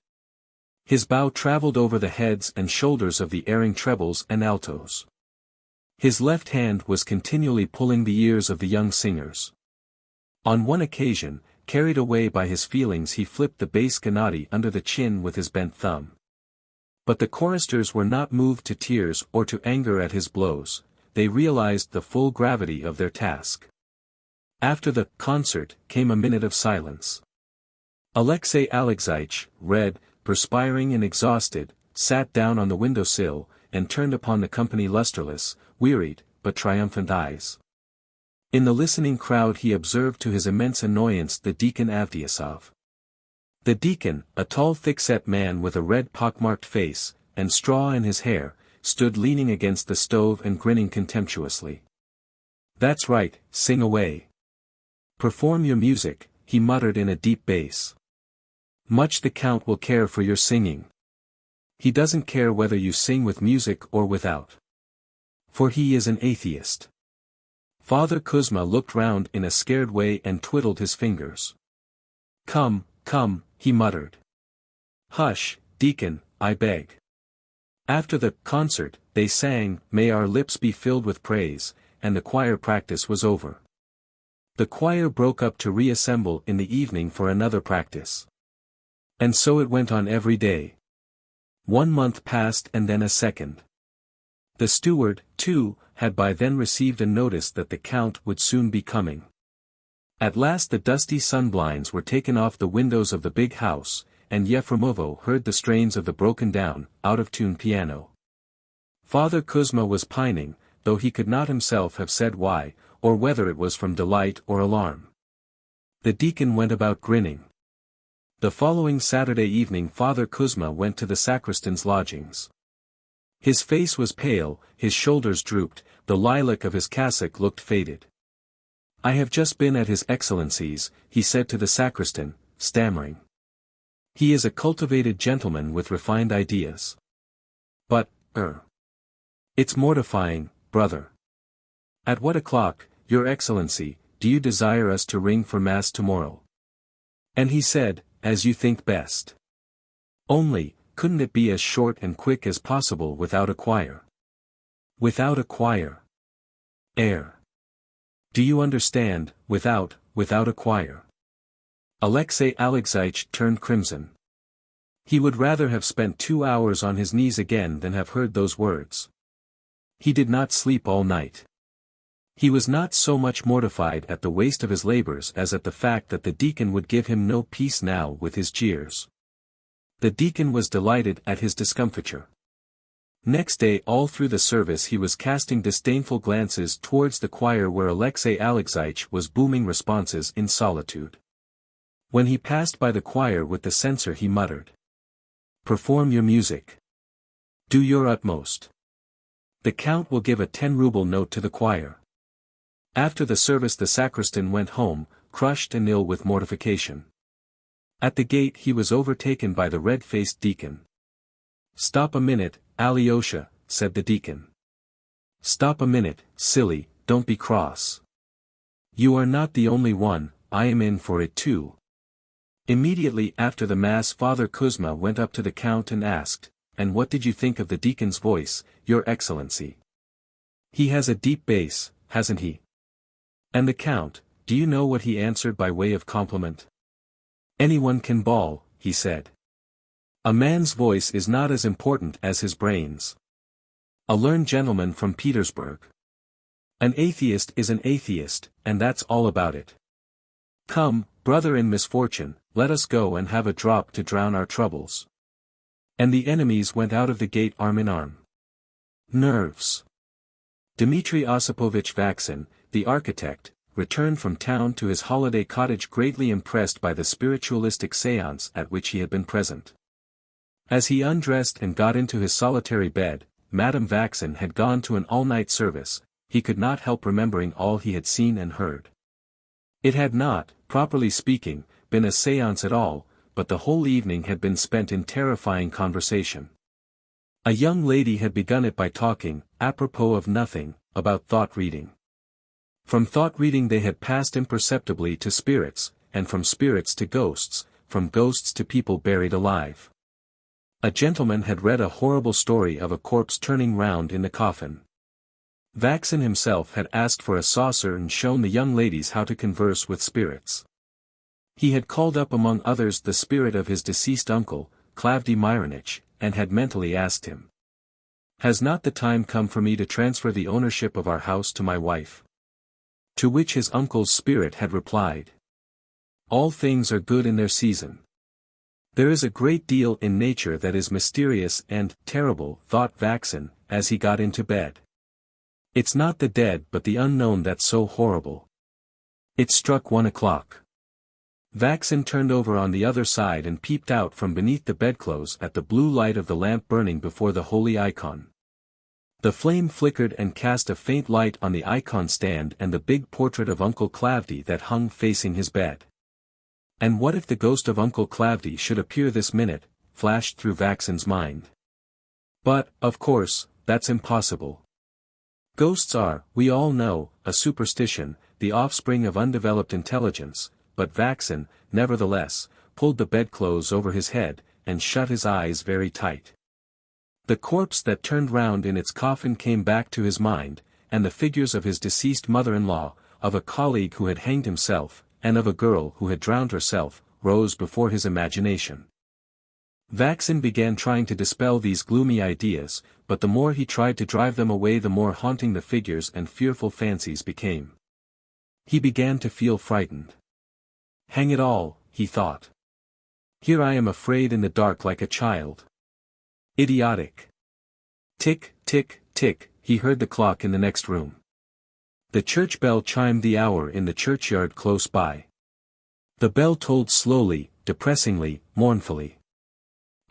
Speaker 1: His bow traveled over the heads and shoulders of the erring trebles and altos. His left hand was continually pulling the ears of the young singers. On one occasion, carried away by his feelings, he flipped the bass Gennady under the chin with his bent thumb. But the choristers were not moved to tears or to anger at his blows, they realized the full gravity of their task. After the concert came a minute of silence. Alexei Alexeich, red, perspiring and exhausted, sat down on the window-sill, and turned upon the company lustreless, wearied, but triumphant eyes. In the listening crowd he observed to his immense annoyance the deacon Avdiasov. The deacon, a tall thick-set man with a red pockmarked face, and straw in his hair, stood leaning against the stove and grinning contemptuously. That's right, sing away. Perform your music, he muttered in a deep bass. Much the count will care for your singing. He doesn't care whether you sing with music or without. For he is an atheist. Father Kuzma looked round in a scared way and twiddled his fingers. Come, come, he muttered. Hush, deacon, I beg. After the concert, they sang, May Our Lips Be Filled with Praise, and the choir practice was over. The choir broke up to reassemble in the evening for another practice. And so it went on every day. 1 month passed and then a second. The steward, too, had by then received a notice that the count would soon be coming. At last the dusty sunblinds were taken off the windows of the big house, and Yefremovo heard the strains of the broken-down, out-of-tune piano. Father Kuzma was pining, though he could not himself have said why, or whether it was from delight or alarm. The deacon went about grinning. The following Saturday evening Father Kuzma went to the sacristan's lodgings. His face was pale, his shoulders drooped, the lilac of his cassock looked faded. I have just been at His Excellency's, he said to the sacristan, stammering. He is a cultivated gentleman with refined ideas. But, it's mortifying, brother. At what o'clock, Your Excellency, do you desire us to ring for Mass tomorrow? And he said, as you think best. Only, couldn't it be as short and quick as possible without a choir? Without a choir. Do you understand, without a choir? Alexei Alexeich turned crimson. He would rather have spent 2 hours on his knees again than have heard those words. He did not sleep all night. He was not so much mortified at the waste of his labors as at the fact that the deacon would give him no peace now with his jeers. The deacon was delighted at his discomfiture. Next day all through the service he was casting disdainful glances towards the choir where Alexei Alexeich was booming responses in solitude. When he passed by the choir with the censer he muttered. Perform your music. Do your utmost. The count will give a 10-ruble note to the choir. After the service the sacristan went home, crushed and ill with mortification. At the gate he was overtaken by the red-faced deacon. Stop a minute, Alyosha, said the deacon. Stop a minute, silly, don't be cross. You are not the only one, I am in for it too. Immediately after the Mass Father Kuzma went up to the Count and asked, "And what did you think of the deacon's voice, Your Excellency? He has a deep bass, hasn't he?" And the Count, "Do you know what he answered by way of compliment? Anyone can bawl," he said. "A man's voice is not as important as his brains. A learned gentleman from Petersburg. An atheist is an atheist, and that's all about it. Come, brother in misfortune, let us go and have a drop to drown our troubles." And the enemies went out of the gate arm in arm. Nerves. Dmitri Osipovich Vaksin, the architect, returned from town to his holiday cottage greatly impressed by the spiritualistic séance at which he had been present. As he undressed and got into his solitary bed, Madame Vaksin had gone to an all-night service. He could not help remembering all he had seen and heard. It had not, properly speaking, been a séance at all, but the whole evening had been spent in terrifying conversation. A young lady had begun it by talking, apropos of nothing, about thought-reading. From thought-reading they had passed imperceptibly to spirits, and from spirits to ghosts, from ghosts to people buried alive. A gentleman had read a horrible story of a corpse turning round in the coffin. Vaksin himself had asked for a saucer and shown the young ladies how to converse with spirits. He had called up among others the spirit of his deceased uncle, Klavdy Mironich, and had mentally asked him, "Has not the time come for me to transfer the ownership of our house to my wife?" To which his uncle's spirit had replied, "All things are good in their season." There is a great deal in nature that is mysterious and terrible, thought Vaksin, as he got into bed. It's not the dead but the unknown that's so horrible. It struck 1 o'clock. Vaksin turned over on the other side and peeped out from beneath the bedclothes at the blue light of the lamp burning before the holy icon. The flame flickered and cast a faint light on the icon stand and the big portrait of Uncle Klavdy that hung facing his bed. And what if the ghost of Uncle Klavdy should appear this minute, flashed through Vaksin's mind. But, of course, that's impossible. Ghosts are, we all know, a superstition, the offspring of undeveloped intelligence, but Vaksin, nevertheless, pulled the bedclothes over his head, and shut his eyes very tight. The corpse that turned round in its coffin came back to his mind, and the figures of his deceased mother-in-law, of a colleague who had hanged himself, and of a girl who had drowned herself, rose before his imagination. Vaksin began trying to dispel these gloomy ideas, but the more he tried to drive them away the more haunting the figures and fearful fancies became. He began to feel frightened. Hang it all, he thought. Here I am afraid in the dark like a child. Idiotic. Tick, tick, tick, he heard the clock in the next room. The church bell chimed the hour in the churchyard close by. The bell tolled slowly, depressingly, mournfully.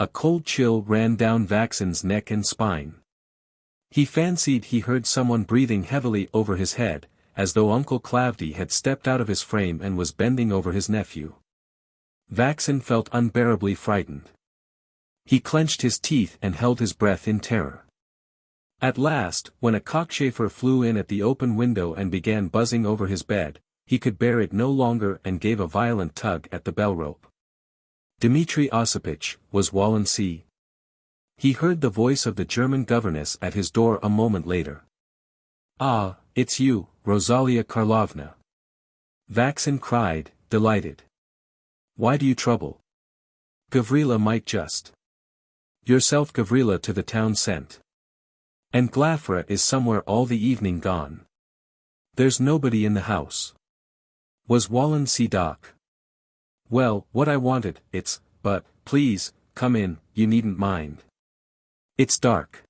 Speaker 1: A cold chill ran down Vaksin's neck and spine. He fancied he heard someone breathing heavily over his head, as though Uncle Klavdy had stepped out of his frame and was bending over his nephew. Vaksin felt unbearably frightened. He clenched his teeth and held his breath in terror. At last, when a cockchafer flew in at the open window and began buzzing over his bed, he could bear it no longer and gave a violent tug at the bell rope. Dmitri Osipich, was Walensky. He heard the voice of the German governess at his door a moment later. "Ah, it's you, Rosalia Karlovna." Vaksin cried, delighted. "Why do you trouble? Gavrila might just. Yourself Gavrila to the town sent. And Glafira is somewhere all the evening gone. There's nobody in the house. Was Walensky Doc? Well, what I wanted, but, please, come in, you needn't mind. It's dark."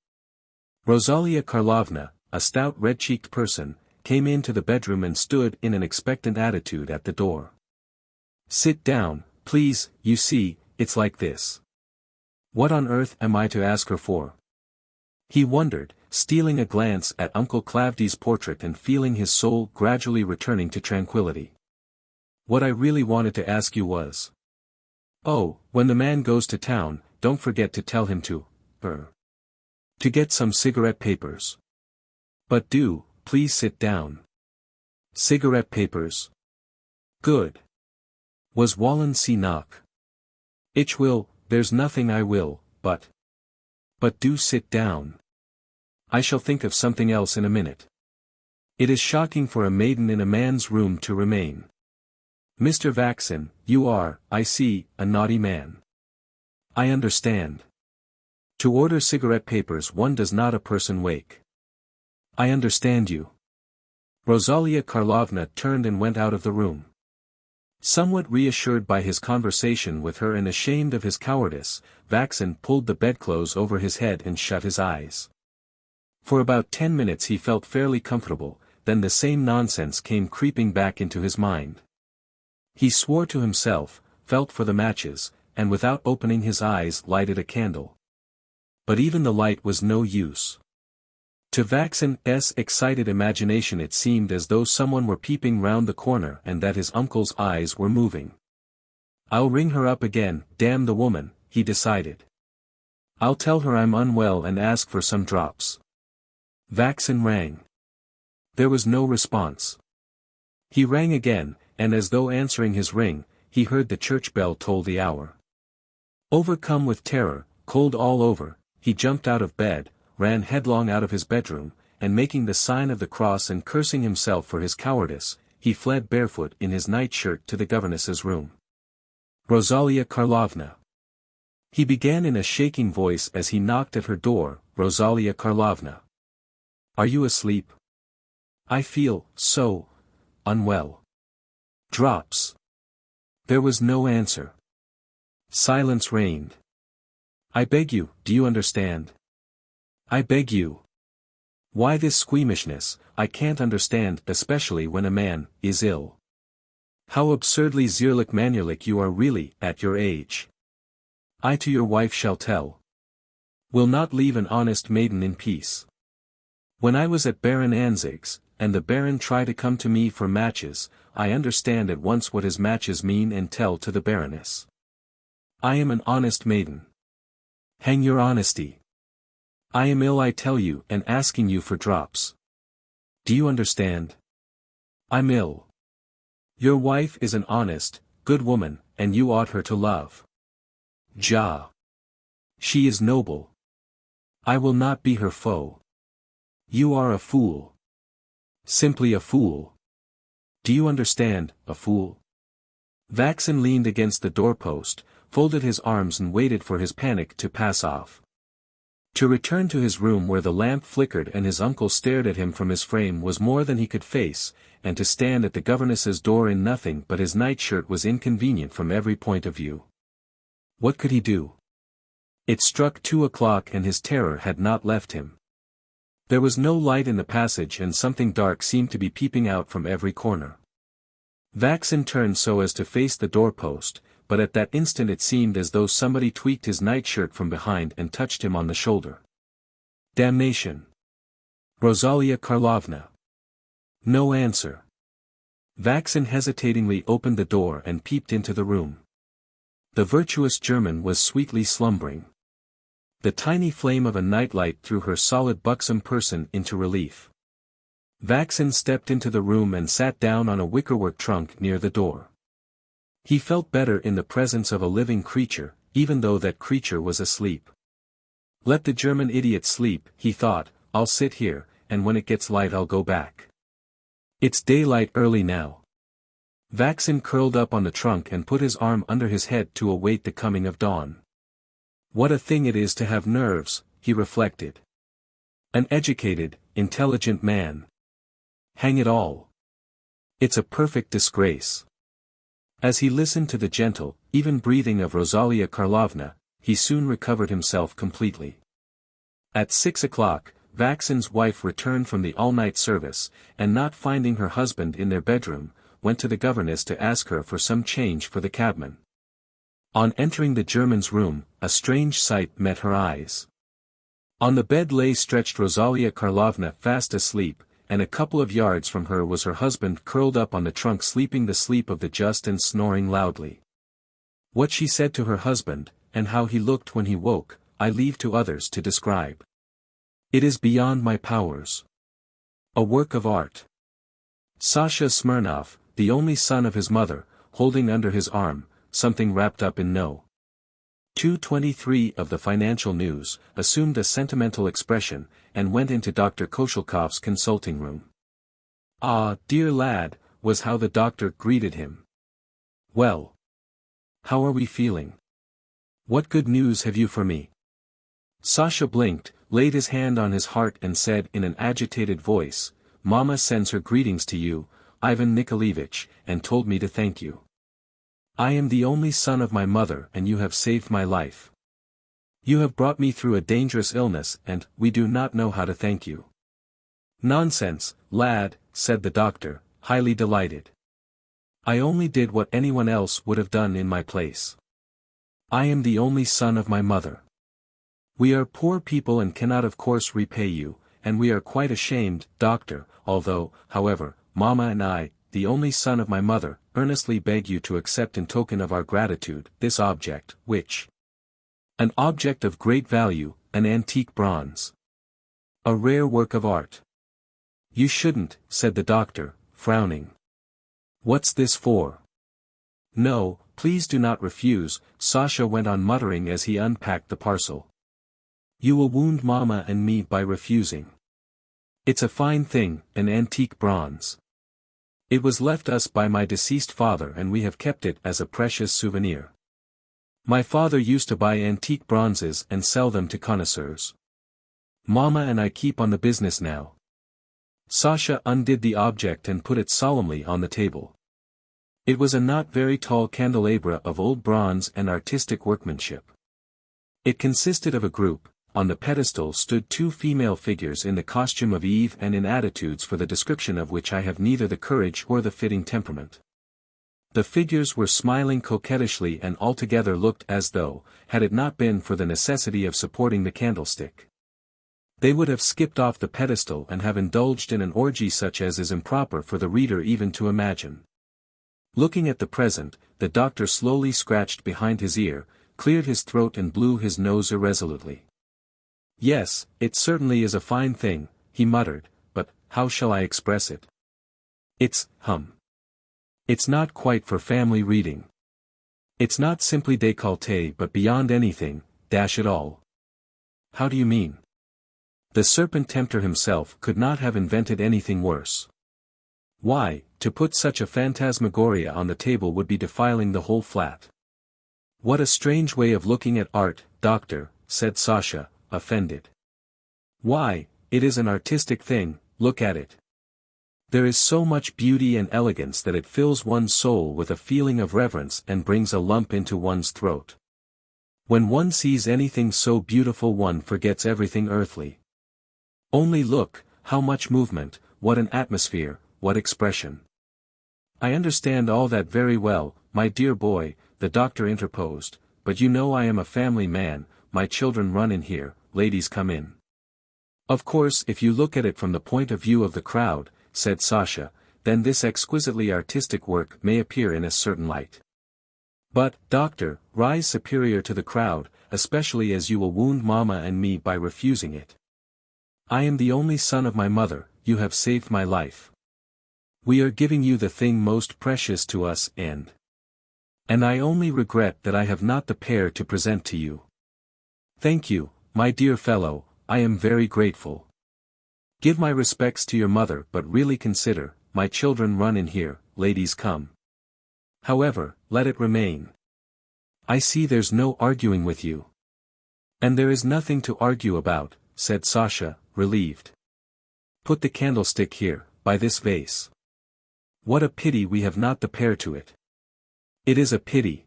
Speaker 1: Rosalia Karlovna, a stout red-cheeked person, came into the bedroom and stood in an expectant attitude at the door. "Sit down, please, you see, it's like this. What on earth am I to ask her for?" He wondered, stealing a glance at Uncle Klavdy's portrait and feeling his soul gradually returning to tranquility. "What I really wanted to ask you was. Oh, when the man goes to town, don't forget to tell him to get some cigarette papers. But do, please sit down. Cigarette papers? Good. Was wollen Sie knock? Ich will, there's nothing I will, but do sit down. I shall think of something else in a minute. It is shocking for a maiden in a man's room to remain. Mr. Vaxon, you are, I see, a naughty man. I understand. To order cigarette papers one does not a person wake. I understand you. Rosalia Karlovna turned and went out of the room. Somewhat reassured by his conversation with her and ashamed of his cowardice, Vaxon pulled the bedclothes over his head and shut his eyes. For about 10 minutes he felt fairly comfortable, then the same nonsense came creeping back into his mind. He swore to himself, felt for the matches, and without opening his eyes lighted a candle. But even the light was no use. To Vaxon's excited imagination it seemed as though someone were peeping round the corner and that his uncle's eyes were moving. I'll ring her up again, damn the woman, he decided. I'll tell her I'm unwell and ask for some drops. Vaxon rang. There was no response. He rang again, and as though answering his ring, he heard the church bell toll the hour. Overcome with terror, cold all over, he jumped out of bed, ran headlong out of his bedroom, and making the sign of the cross and cursing himself for his cowardice, he fled barefoot in his nightshirt to the governess's room. Rosalia Karlovna. He began in a shaking voice as he knocked at her door, Rosalia Karlovna. Are you asleep? I feel so unwell. Drops. There was no answer. Silence reigned. I beg you, do you understand? I beg you. Why this squeamishness, I can't understand, especially when a man is ill. How absurdly zierlich manierlich you are really, at your age. I to your wife shall tell. Will not leave an honest maiden in peace. When I was at Baron Anzig's, and the Baron tried to come to me for matches, I understand at once what his matches mean and tell to the Baroness. I am an honest maiden. Hang your honesty. I am ill I tell you and asking you for drops. Do you understand? I'm ill. Your wife is an honest, good woman, and you ought her to love. Ja. She is noble. I will not be her foe. You are a fool. Simply a fool. Do you understand, a fool? Vaxon leaned against the doorpost, folded his arms and waited for his panic to pass off. To return to his room where the lamp flickered and his uncle stared at him from his frame was more than he could face, and to stand at the governess's door in nothing but his nightshirt was inconvenient from every point of view. What could he do? It struck 2 o'clock and his terror had not left him. There was no light in the passage and something dark seemed to be peeping out from every corner. Vaxon turned so as to face the doorpost, but at that instant it seemed as though somebody tweaked his nightshirt from behind and touched him on the shoulder. Damnation! Rosalia Karlovna. No answer. Vaxon hesitatingly opened the door and peeped into the room. The virtuous German was sweetly slumbering. The tiny flame of a nightlight threw her solid buxom person into relief. Vaxon stepped into the room and sat down on a wickerwork trunk near the door. He felt better in the presence of a living creature, even though that creature was asleep. Let the German idiot sleep, he thought, I'll sit here, and when it gets light I'll go back. It's daylight early now. Vaxon curled up on the trunk and put his arm under his head to await the coming of dawn. What a thing it is to have nerves, he reflected. An educated, intelligent man. Hang it all. It's a perfect disgrace. As he listened to the gentle, even breathing of Rosalia Karlovna, he soon recovered himself completely. At 6 o'clock, Vaxon's wife returned from the all-night service, and not finding her husband in their bedroom, went to the governess to ask her for some change for the cabman. On entering the German's room, a strange sight met her eyes. On the bed lay stretched Rosalia Karlovna fast asleep, and a couple of yards from her was her husband curled up on the trunk sleeping the sleep of the just and snoring loudly. What she said to her husband, and how he looked when he woke, I leave to others to describe. It is beyond my powers. A work of art. Sasha Smirnov, the only son of his mother, holding under his arm, something wrapped up in no. 223 of the Financial News, assumed a sentimental expression, and went into Dr. Koshelkov's consulting room. "Ah, dear lad," was how the doctor greeted him. "Well. How are we feeling? What good news have you for me?" Sasha blinked, laid his hand on his heart and said in an agitated voice, "Mama sends her greetings to you, Ivan Nikolaevich, and told me to thank you. I am the only son of my mother and you have saved my life. You have brought me through a dangerous illness and we do not know how to thank you." "Nonsense, lad," said the doctor, highly delighted. "I only did what anyone else would have done in my place. I am the only son of my mother. We are poor people and cannot of course repay you, and we are quite ashamed, doctor, although, however, Mama and I, the only son of my mother, earnestly beg you to accept in token of our gratitude, this object, which. An object of great value, an antique bronze. A rare work of art." "You shouldn't," said the doctor, frowning. "What's this for?" "No, please do not refuse," Sasha went on muttering as he unpacked the parcel. "You will wound Mama and me by refusing. It's a fine thing, an antique bronze. It was left us by my deceased father and we have kept it as a precious souvenir. My father used to buy antique bronzes and sell them to connoisseurs. Mama and I keep on the business now." Sasha undid the object and put it solemnly on the table. It was a not very tall candelabra of old bronze and artistic workmanship. It consisted of a group. On the pedestal stood two female figures in the costume of Eve and in attitudes for the description of which I have neither the courage or the fitting temperament. The figures were smiling coquettishly and altogether looked as though, had it not been for the necessity of supporting the candlestick, they would have skipped off the pedestal and have indulged in an orgy such as is improper for the reader even to imagine. Looking at the present, the doctor slowly scratched behind his ear, cleared his throat and blew his nose irresolutely. "Yes, it certainly is a fine thing," he muttered, "but, how shall I express it? It's not quite for family reading. It's not simply décolleté but beyond anything, dash it all." "How do you mean?" "The serpent tempter himself could not have invented anything worse. Why, to put such a phantasmagoria on the table would be defiling the whole flat." "What a strange way of looking at art, doctor," said Sasha, offended. "Why, it is an artistic thing, look at it. There is so much beauty and elegance that it fills one's soul with a feeling of reverence and brings a lump into one's throat. When one sees anything so beautiful one forgets everything earthly. Only look, how much movement, what an atmosphere, what expression." "I understand all that very well, my dear boy," the doctor interposed, "but you know I am a family man, my children run in here, ladies come in." "Of course if you look at it from the point of view of the crowd," said Sasha, "then this exquisitely artistic work may appear in a certain light. But, doctor, rise superior to the crowd, especially as you will wound Mama and me by refusing it. I am the only son of my mother, you have saved my life. We are giving you the thing most precious to us and I only regret that I have not the pair to present to you. Thank you, my dear fellow, I am very grateful. Give my respects to your mother but really consider, my children run in here, ladies come. However, let it remain. I see there's no arguing with you." "And there is nothing to argue about," said Sasha, relieved. "Put the candlestick here, by this vase. What a pity we have not the pair to it. It is a pity.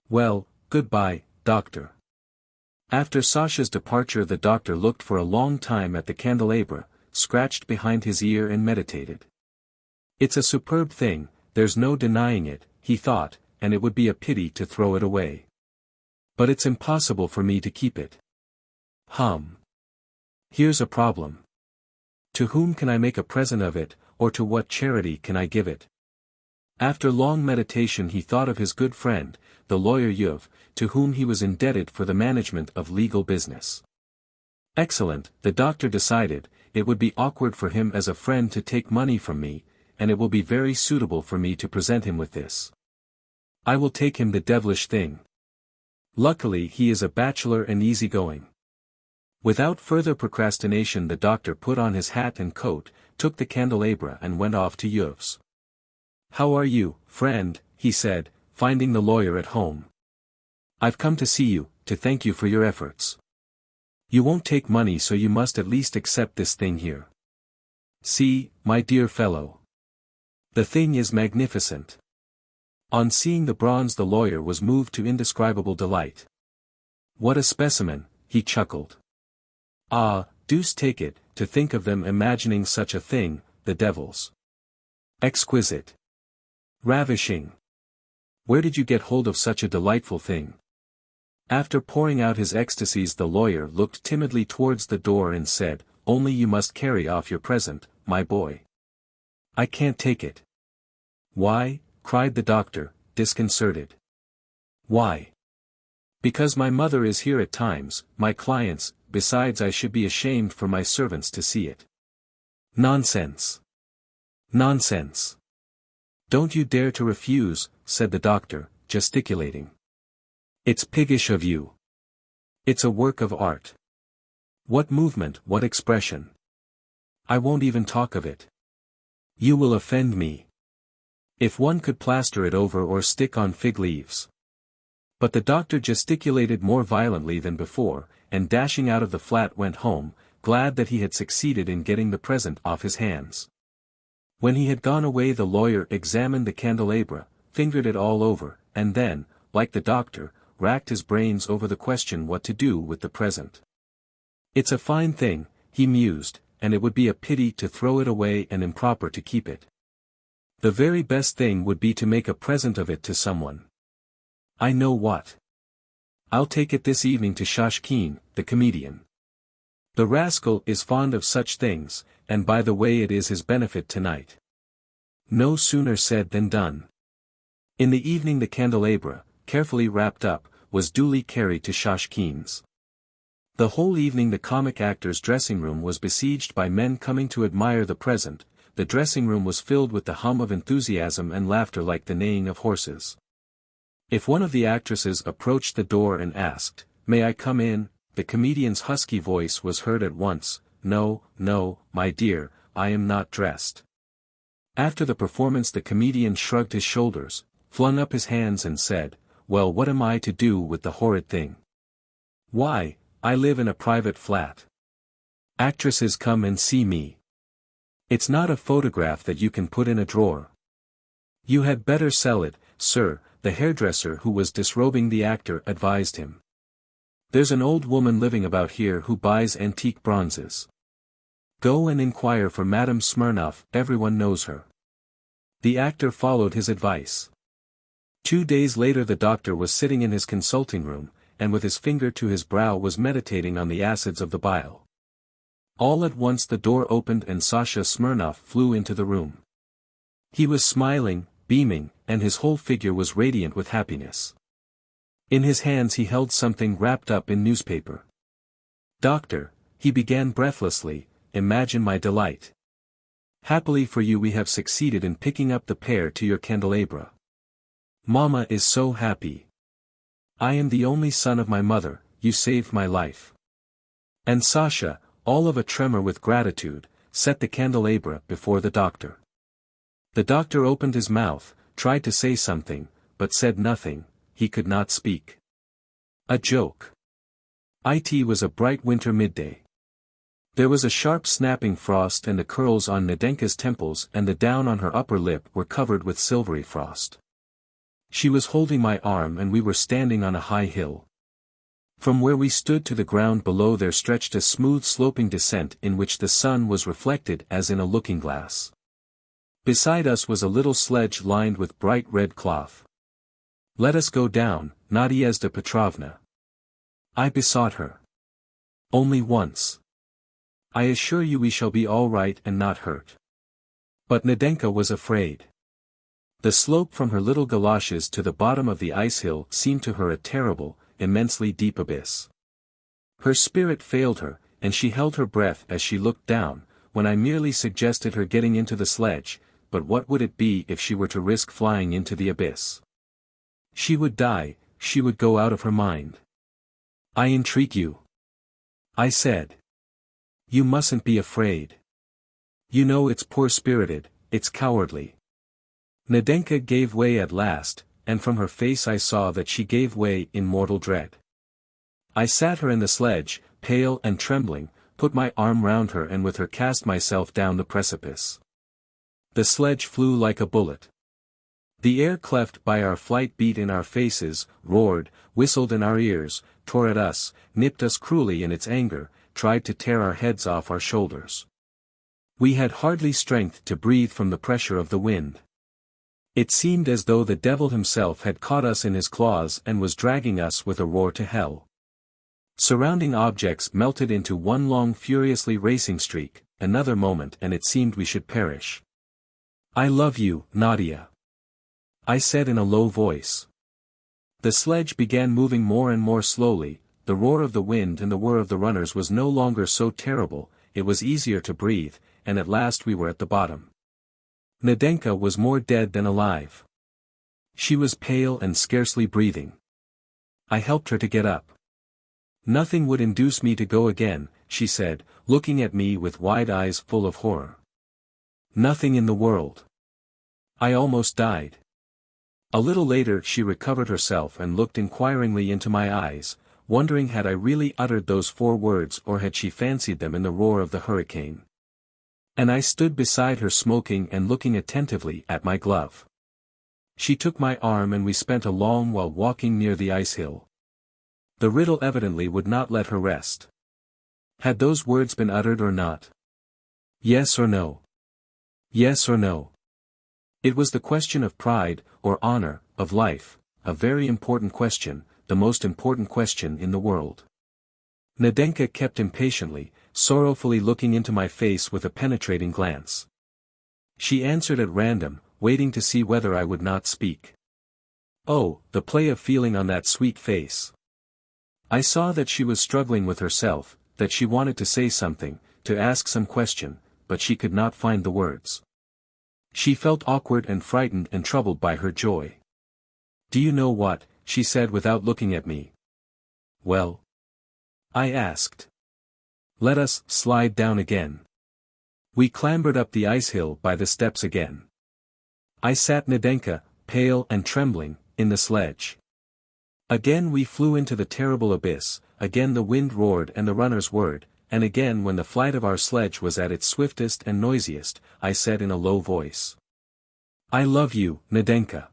Speaker 1: Well, goodbye, doctor." After Sasha's departure the doctor looked for a long time at the candelabra, scratched behind his ear and meditated. "It's a superb thing, there's no denying it," he thought, "and it would be a pity to throw it away. But it's impossible for me to keep it. Here's a problem. To whom can I make a present of it, or to what charity can I give it?" After long meditation he thought of his good friend, the lawyer Yuv, to whom he was indebted for the management of legal business. Excellent, the doctor decided, it would be awkward for him as a friend to take money from me, and it will be very suitable for me to present him with this. I will take him the devilish thing. Luckily he is a bachelor and easygoing. Without further procrastination the doctor put on his hat and coat, took the candelabra and went off to Yves. "How are you, friend?" he said, finding the lawyer at home. "I've come to see you, to thank you for your efforts. You won't take money, so you must at least accept this thing here. See, my dear fellow. The thing is magnificent." On seeing the bronze the lawyer was moved to indescribable delight. "What a specimen," he chuckled. "Ah, deuce take it, to think of them imagining such a thing, the devils. Exquisite. Ravishing. Where did you get hold of such a delightful thing?" After pouring out his ecstasies the lawyer looked timidly towards the door and said, "Only you must carry off your present, my boy. I can't take it." "Why?" cried the doctor, disconcerted. "Why? Because my mother is here at times, my clients, besides I should be ashamed for my servants to see it." "Nonsense. Nonsense. Don't you dare to refuse," said the doctor, gesticulating. "It's piggish of you. It's a work of art. What movement, what expression! I won't even talk of it. You will offend me. If one could plaster it over or stick on fig leaves." But the doctor gesticulated more violently than before, and dashing out of the flat went home, glad that he had succeeded in getting the present off his hands. When he had gone away the lawyer examined the candelabra, fingered it all over, and then, like the doctor, racked his brains over the question what to do with the present. "It's a fine thing," he mused, "and it would be a pity to throw it away and improper to keep it. The very best thing would be to make a present of it to someone. I know what. I'll take it this evening to XVIII, the comedian. The rascal is fond of such things, and by the way it is his benefit tonight." No sooner said than done. In the evening the candelabra, carefully wrapped up, was duly carried to XVIII's. The whole evening the comic actor's dressing-room was besieged by men coming to admire the present. The dressing-room was filled with the hum of enthusiasm and laughter like the neighing of horses. If one of the actresses approached the door and asked, "May I come in?" the comedian's husky voice was heard at once, "No, no, my dear, I am not dressed." After the performance the comedian shrugged his shoulders, flung up his hands and said, "Well, what am I to do with the horrid thing? Why, I live in a private flat. Actresses come and see me. It's not a photograph that you can put in a drawer. You had better sell it, sir," the hairdresser who was disrobing the actor advised him. "There's an old woman living about here who buys antique bronzes. Go and inquire for Madame Smirnoff, everyone knows her." The actor followed his advice. 2 days later the doctor was sitting in his consulting room, and with his finger to his brow was meditating on the acids of the bile. All at once the door opened and Sasha Smirnoff flew into the room. He was smiling, beaming, and his whole figure was radiant with happiness. In his hands he held something wrapped up in newspaper. "Doctor," he began breathlessly, "imagine my delight. Happily for you we have succeeded in picking up the pair to your candelabra. Mamma is so happy. I am the only son of my mother, you saved my life." And Sasha, all of a tremor with gratitude, set the candelabra before the doctor. The doctor opened his mouth, tried to say something, but said nothing. He could not speak. A joke. It was a bright winter midday. There was a sharp snapping frost and the curls on Nadenka's temples and the down on her upper lip were covered with silvery frost. She was holding my arm and we were standing on a high hill. From where we stood to the ground below there stretched a smooth sloping descent in which the sun was reflected as in a looking-glass. Beside us was a little sledge lined with bright red cloth. "Let us go down, Nadezhda Petrovna," I besought her. "Only once. I assure you we shall be all right and not hurt." But Nadenka was afraid. The slope from her little galoshes to the bottom of the ice hill seemed to her a terrible, immensely deep abyss. Her spirit failed her, and she held her breath as she looked down, when I merely suggested her getting into the sledge, but what would it be if she were to risk flying into the abyss? She would die, she would go out of her mind. I entreat you. I said. You mustn't be afraid. You know it's poor-spirited, it's cowardly. Nadenka gave way at last, and from her face I saw that she gave way in mortal dread. I sat her in the sledge, pale and trembling, put my arm round her and with her cast myself down the precipice. The sledge flew like a bullet. The air cleft by our flight beat in our faces, roared, whistled in our ears, tore at us, nipped us cruelly in its anger, tried to tear our heads off our shoulders. We had hardly strength to breathe from the pressure of the wind. It seemed as though the devil himself had caught us in his claws and was dragging us with a roar to hell. Surrounding objects melted into one long furiously racing streak, another moment and it seemed we should perish. I love you, Nadia. I said in a low voice. The sledge began moving more and more slowly, the roar of the wind and the whir of the runners was no longer so terrible, it was easier to breathe, and at last we were at the bottom. Nadenka was more dead than alive. She was pale and scarcely breathing. I helped her to get up. Nothing would induce me to go again, she said, looking at me with wide eyes full of horror. Nothing in the world. I almost died. A little later she recovered herself and looked inquiringly into my eyes, wondering had I really uttered those 4 words or had she fancied them in the roar of the hurricane. And I stood beside her smoking and looking attentively at my glove. She took my arm and we spent a long while walking near the ice hill. The riddle evidently would not let her rest. Had those words been uttered or not? Yes or no? Yes or no? It was the question of pride, or honor, of life, a very important question, the most important question in the world. Nadenka kept impatiently, sorrowfully looking into my face with a penetrating glance. She answered at random, waiting to see whether I would not speak. Oh, the play of feeling on that sweet face. I saw that she was struggling with herself, that she wanted to say something, to ask some question, but she could not find the words. She felt awkward and frightened and troubled by her joy. Do you know what, she said without looking at me. Well? I asked. Let us slide down again. We clambered up the ice hill by the steps again. I sat Nadenka, pale and trembling, in the sledge. Again we flew into the terrible abyss, again the wind roared and the runners whirred, and again when the flight of our sledge was at its swiftest and noisiest, I said in a low voice. I love you, Nadenka.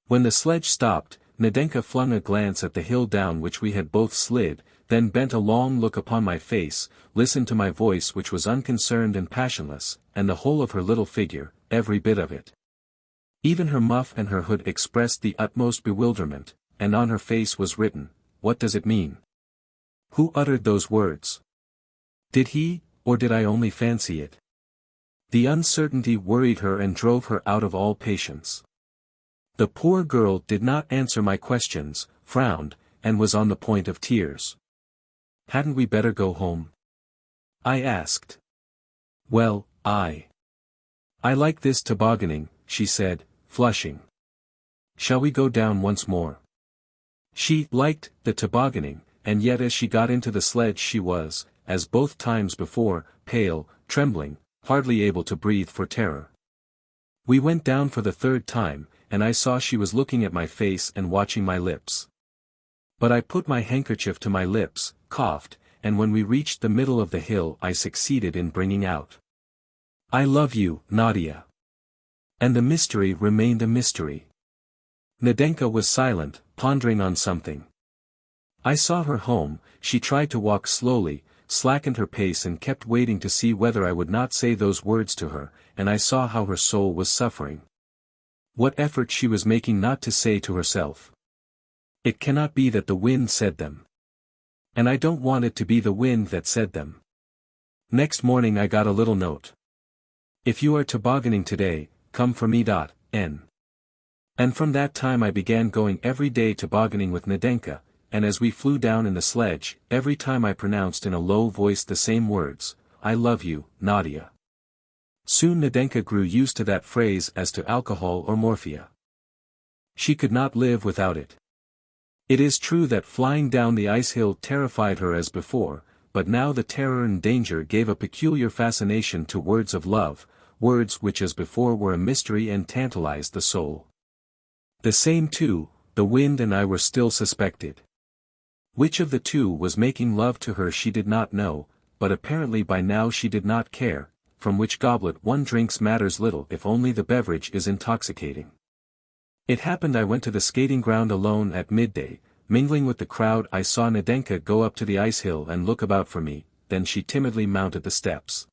Speaker 1: When the sledge stopped, Nadenka flung a glance at the hill down which we had both slid, then bent a long look upon my face, listened to my voice which was unconcerned and passionless, and the whole of her little figure, every bit of it. Even her muff and her hood expressed the utmost bewilderment, and on her face was written, what does it mean? Who uttered those words? Did he, or did I only fancy it? The uncertainty worried her and drove her out of all patience. The poor girl did not answer my questions, frowned, and was on the point of tears. Hadn't we better go home? I asked. Well, I like this tobogganing, she said, flushing. Shall we go down once more? She liked the tobogganing, and yet as she got into the sledge she was, as both times before, pale, trembling, hardly able to breathe for terror. We went down for the 3rd time, and I saw she was looking at my face and watching my lips. But I put my handkerchief to my lips, coughed, and when we reached the middle of the hill I succeeded in bringing out. I love you, Nadia. And the mystery remained a mystery. Nadenka was silent, pondering on something. I saw her home, she tried to walk slowly, slackened her pace and kept waiting to see whether I would not say those words to her, and I saw how her soul was suffering. What effort she was making not to say to herself. It cannot be that the wind said them. And I don't want it to be the wind that said them. Next morning I got a little note. If you are tobogganing today, come for me. N. And from that time I began going every day tobogganing with Nadenka, and as we flew down in the sledge, every time I pronounced in a low voice the same words, I love you, Nadia. Soon Nadenka grew used to that phrase as to alcohol or morphia. She could not live without it. It is true that flying down the ice hill terrified her as before, but now the terror and danger gave a peculiar fascination to words of love, words which as before were a mystery and tantalized the soul. The same too, the wind and I were still suspected. Which of the two was making love to her she did not know, but apparently by now she did not care, from which goblet one drinks matters little if only the beverage is intoxicating. It happened I went to the skating ground alone at midday. Mingling with the crowd I saw Nadenka go up to the ice hill and look about for me, then she timidly mounted the steps.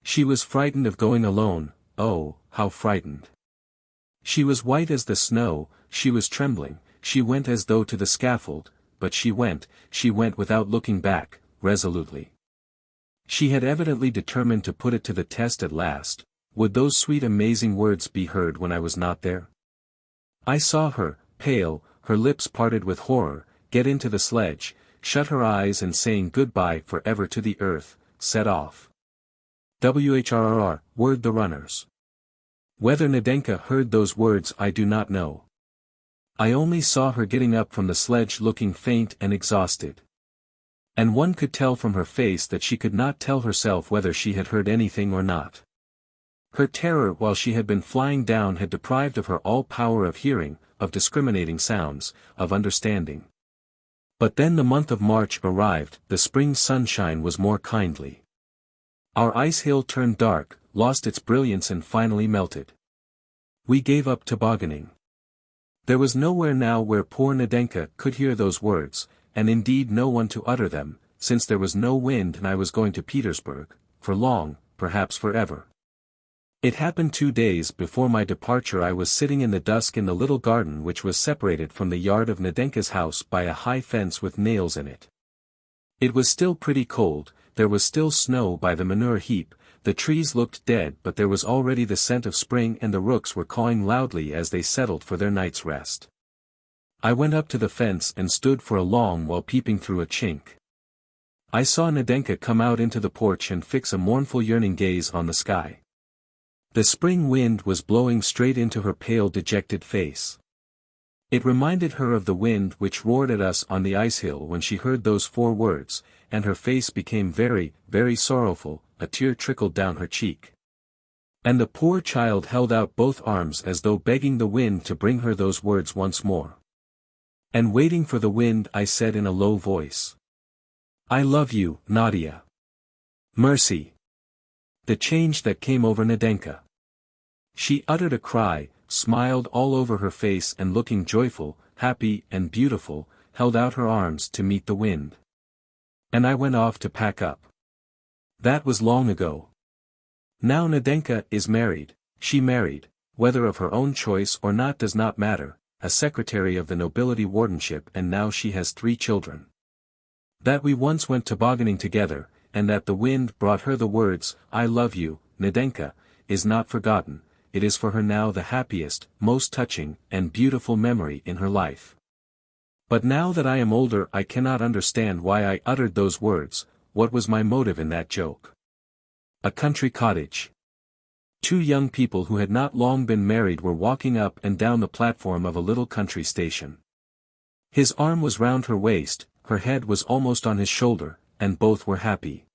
Speaker 1: She was frightened of going alone, oh, how frightened. She was white as the snow, she was trembling, she went as though to the scaffold, but she went without looking back, resolutely. She had evidently determined to put it to the test at last. Would those sweet amazing words be heard when I was not there? I saw her, pale, her lips parted with horror, get into the sledge, shut her eyes and saying goodbye forever to the earth, set off. WHRR, word the runners. Whether Nadenka heard those words I do not know. I only saw her getting up from the sledge looking faint and exhausted. And one could tell from her face that she could not tell herself whether she had heard anything or not. Her terror while she had been flying down had deprived of her all power of hearing, of discriminating sounds, of understanding. But then the month of March arrived, the spring sunshine was more kindly. Our ice hill turned dark, lost its brilliance and finally melted. We gave up tobogganing. There was nowhere now where poor Nadenka could hear those words, and indeed no one to utter them, since there was no wind and I was going to Petersburg, for long, perhaps forever. It happened 2 days before my departure. I was sitting in the dusk in the little garden which was separated from the yard of Nadenka's house by a high fence with nails in it. It was still pretty cold, there was still snow by the manure heap, the trees looked dead but there was already the scent of spring and the rooks were cawing loudly as they settled for their night's rest. I went up to the fence and stood for a long while peeping through a chink. I saw Nadenka come out into the porch and fix a mournful yearning gaze on the sky. The spring wind was blowing straight into her pale dejected face. It reminded her of the wind which roared at us on the ice hill when she heard those 4 words, and her face became very, very sorrowful, a tear trickled down her cheek. And the poor child held out both arms as though begging the wind to bring her those words once more. And waiting for the wind I said in a low voice, "I love you, Nadia." Mercy! The change that came over Nadenka. She uttered a cry, smiled all over her face and looking joyful, happy and beautiful, held out her arms to meet the wind. And I went off to pack up. That was long ago. Now Nadenka is married, she married, whether of her own choice or not does not matter, a secretary of the nobility wardenship, and now she has 3 children. That we once went tobogganing together, and that the wind brought her the words, "I love you, Nadenka," is not forgotten. It is for her now the happiest, most touching, and beautiful memory in her life. But now that I am older I cannot understand why I uttered those words. What was my motive in that joke? A country cottage. 2 young people who had not long been married were walking up and down the platform of a little country station. His arm was round her waist, her head was almost on his shoulder, and both were happy.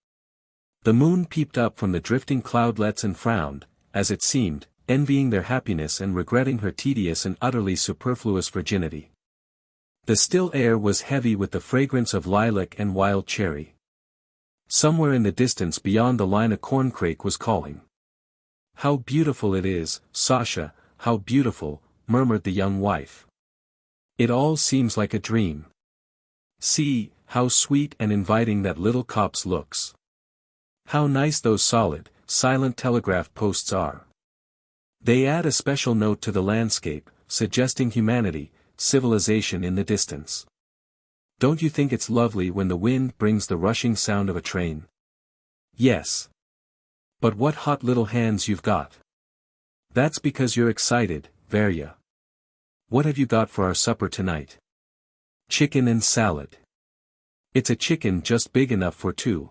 Speaker 1: The moon peeped up from the drifting cloudlets and frowned, as it seemed, envying their happiness and regretting her tedious and utterly superfluous virginity. The still air was heavy with the fragrance of lilac and wild cherry. Somewhere in the distance beyond the line a corncrake was calling. "How beautiful it is, Sasha, how beautiful," murmured the young wife. "It all seems like a dream. See, how sweet and inviting that little copse looks. How nice those solid, silent telegraph posts are. They add a special note to the landscape, suggesting humanity, civilization in the distance. Don't you think it's lovely when the wind brings the rushing sound of a train?" "Yes. But what hot little hands you've got." "That's because you're excited, Varya. What have you got for our supper tonight?" "Chicken and salad. It's a chicken just big enough for 2.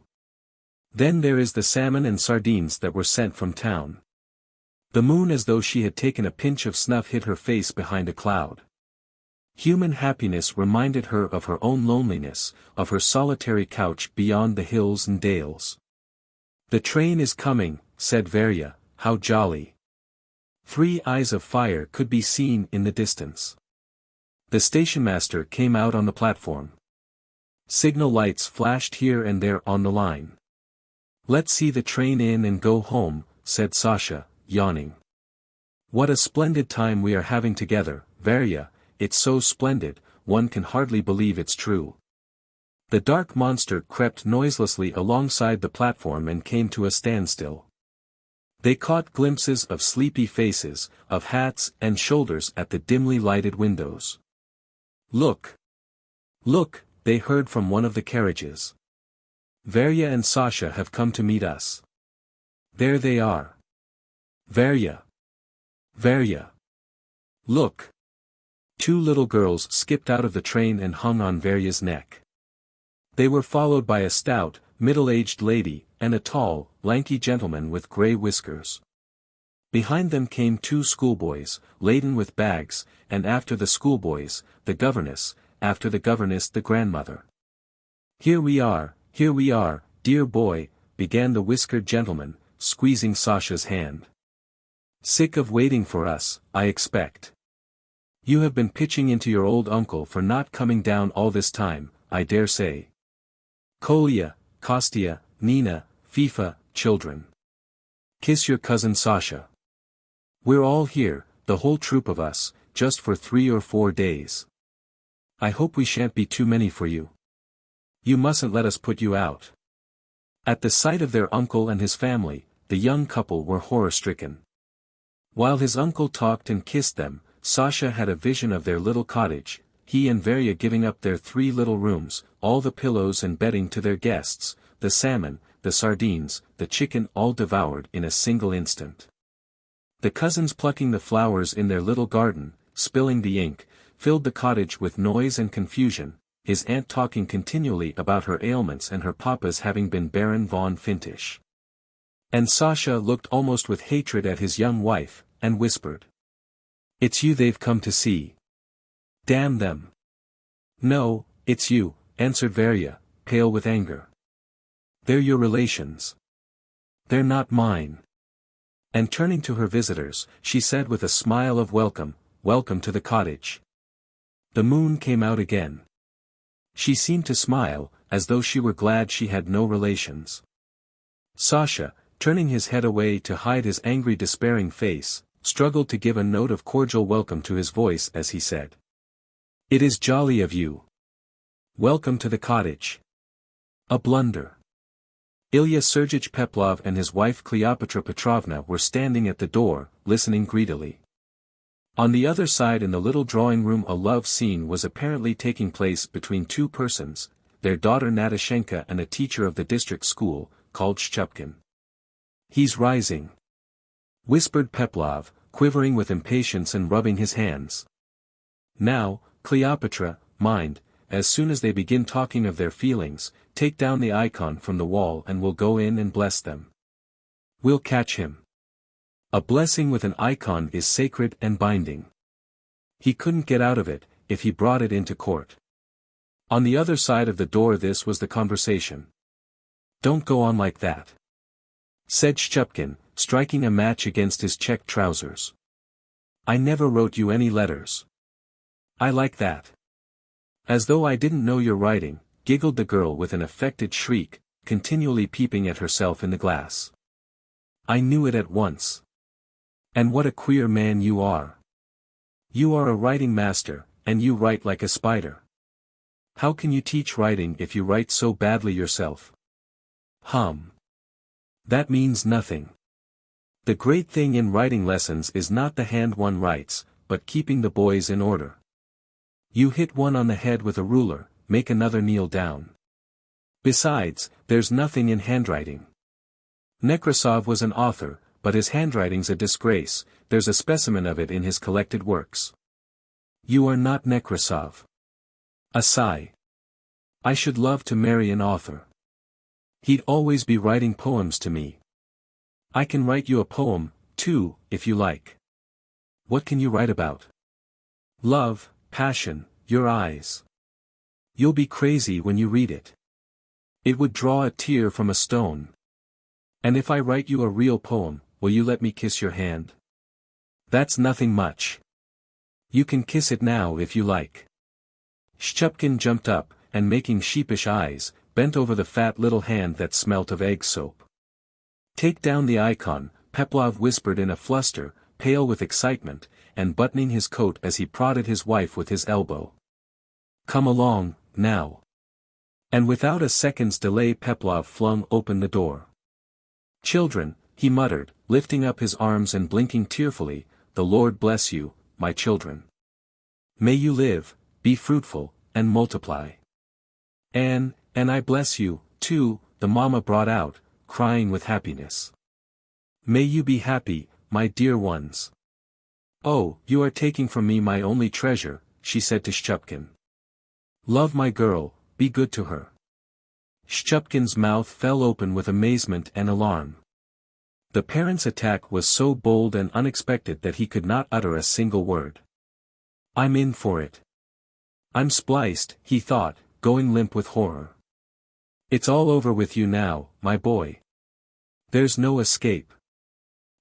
Speaker 1: Then there is the salmon and sardines that were sent from town. The moon, as though she had taken a pinch of snuff, hid her face behind a cloud. Human happiness reminded her of her own loneliness, of her solitary couch beyond the hills and dales. "The train is coming," said Varya, "how jolly." 3 eyes of fire could be seen in the distance. The stationmaster came out on the platform. Signal lights flashed here and there on the line. "Let's see the train in and go home," said Sasha, yawning. "What a splendid time we are having together, Varya, it's so splendid, one can hardly believe it's true." The dark monster crept noiselessly alongside the platform and came to a standstill. They caught glimpses of sleepy faces, of hats and shoulders at the dimly lighted windows. "Look! Look!" they heard from one of the carriages. "Varya and Sasha have come to meet us. There they are. Varya! Varya! Look!" 2 little girls skipped out of the train and hung on Varya's neck. They were followed by a stout, middle-aged lady, and a tall, lanky gentleman with grey whiskers. Behind them came 2 schoolboys, laden with bags, and after the schoolboys, the governess, after the governess the grandmother. Here we are, dear boy," began the whiskered gentleman, squeezing Sasha's hand. "Sick of waiting for us, I expect. You have been pitching into your old uncle for not coming down all this time, I dare say. Kolya, Kostya, Nina, Fifa, children. Kiss your cousin Sasha. We're all here, the whole troop of us, just for 3 or 4 days. I hope we shan't be too many for you. You mustn't let us put you out." At the sight of their uncle and his family, the young couple were horror-stricken. While his uncle talked and kissed them, Sasha had a vision of their little cottage, he and Varya giving up their 3 little rooms, all the pillows and bedding to their guests, the salmon, the sardines, the chicken all devoured in a single instant. The cousins plucking the flowers in their little garden, spilling the ink, filled the cottage with noise and confusion, his aunt talking continually about her ailments and her papa's having been Baron von Fintisch. And Sasha looked almost with hatred at his young wife, and whispered, "It's you they've come to see. Damn them." "No, it's you," answered Varya, pale with anger. "They're your relations. They're not mine." And turning to her visitors, she said with a smile of welcome, "Welcome to the cottage." The moon came out again. She seemed to smile, as though she were glad she had no relations. Sasha, turning his head away to hide his angry despairing face, struggled to give a note of cordial welcome to his voice as he said, "It is jolly of you. Welcome to the cottage." A blunder. Ilya Sergeyevich Peplov and his wife Cleopatra Petrovna were standing at the door, listening greedily. On the other side in the little drawing room a love scene was apparently taking place between 2 persons, their daughter Natashenka and a teacher of the district school, called Shchupkin. "He's rising," whispered Peplov, quivering with impatience and rubbing his hands. "Now, Cleopatra, mind, as soon as they begin talking of their feelings, take down the icon from the wall and we'll go in and bless them. We'll catch him. A blessing with an icon is sacred and binding. He couldn't get out of it, if he brought it into court." On the other side of the door this was the conversation. "Don't go on like that," said Shchupkin, striking a match against his checked trousers. "I never wrote you any letters." "I like that." "As though I didn't know your writing," giggled the girl with an affected shriek, continually peeping at herself in the glass. "I knew it at once. And what a queer man you are. You are a writing master, and you write like a spider. How can you teach writing if you write so badly yourself?" That means nothing. The great thing in writing lessons is not the hand one writes, but keeping the boys in order. You hit one on the head with a ruler, make another kneel down. Besides, there's nothing in handwriting. Nekrasov was an author, but his handwriting's a disgrace, there's a specimen of it in his collected works. You are not Nekrasov. A sigh. I should love to marry an author. He'd always be writing poems to me. I can write you a poem, too, if you like. What can you write about? Love, passion, your eyes. You'll be crazy when you read it. It would draw a tear from a stone. And if I write you a real poem, will you let me kiss your hand? That's nothing much. You can kiss it now if you like. Shchupkin jumped up, and making sheepish eyes, bent over the fat little hand that smelt of egg soap. Take down the icon, Peplov whispered in a fluster, pale with excitement, and buttoning his coat as he prodded his wife with his elbow. Come along, now. And without a second's delay Peplov flung open the door. Children, he muttered, lifting up his arms and blinking tearfully, the Lord bless you, my children. May you live, be fruitful, and multiply. And I bless you, too, the mamma brought out, crying with happiness. May you be happy, my dear ones. Oh, you are taking from me my only treasure, she said to Shchupkin. Love my girl, be good to her. Shchupkin's mouth fell open with amazement and alarm. The parent's attack was so bold and unexpected that he could not utter a single word. I'm in for it. I'm spliced, he thought, going limp with horror. It's all over with you now, my boy. There's no escape.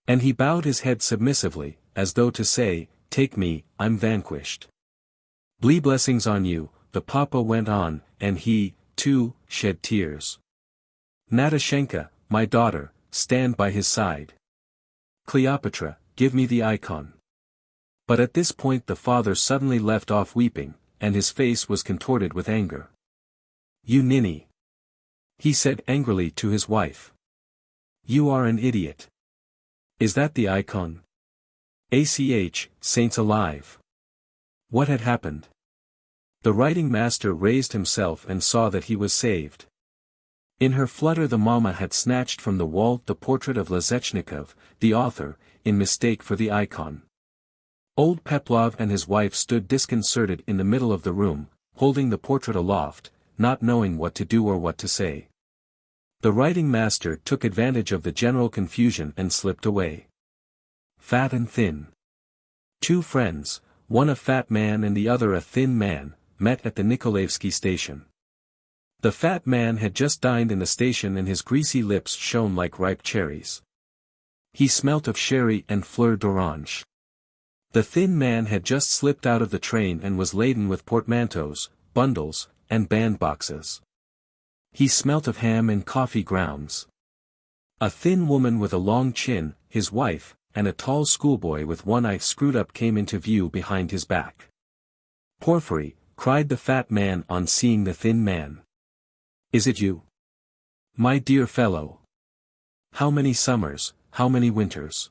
Speaker 1: And he bowed his head submissively, as though to say, take me, I'm vanquished. Blessings on you, the papa went on, and he, too, shed tears. Natashenka, my daughter, stand by his side. Cleopatra, give me the icon. But at this point the father suddenly left off weeping, and his face was contorted with anger. You ninny! He said angrily to his wife. You are an idiot. Is that the icon? ACH, saints alive! What had happened? The writing master raised himself and saw that he was saved. In her flutter the mamma had snatched from the wall the portrait of Lazechnikov, the author, in mistake for the icon. Old Peplov and his wife stood disconcerted in the middle of the room, holding the portrait aloft, not knowing what to do or what to say. The writing master took advantage of the general confusion and slipped away. Fat and thin. Two friends, one a fat man and the other a thin man, met at the Nikolaevsky station. The fat man had just dined in the station and his greasy lips shone like ripe cherries. He smelt of sherry and fleur d'orange. The thin man had just slipped out of the train and was laden with portmanteaus, bundles, and bandboxes. He smelt of ham and coffee grounds. A thin woman with a long chin, his wife, and a tall schoolboy with one eye screwed up came into view behind his back. Porfiry, cried the fat man on seeing the thin man. Is it you? My dear fellow. How many summers, how many winters?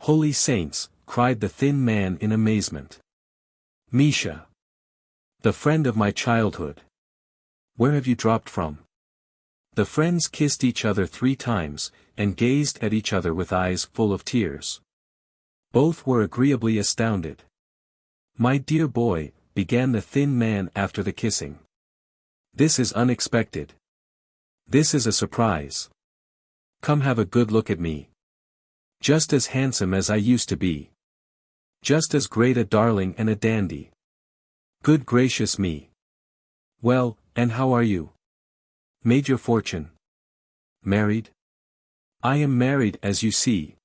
Speaker 1: Holy saints, cried the thin man in amazement. Misha. The friend of my childhood. Where have you dropped from? The friends kissed each other 3 times, and gazed at each other with eyes full of tears. Both were agreeably astounded. My dear boy, began the thin man after the kissing. This is unexpected. This is a surprise. Come have a good look at me. Just as handsome as I used to be. Just as great a darling and a dandy. Good gracious me. Well, and how are you? Made your fortune? Married? I am married as you see.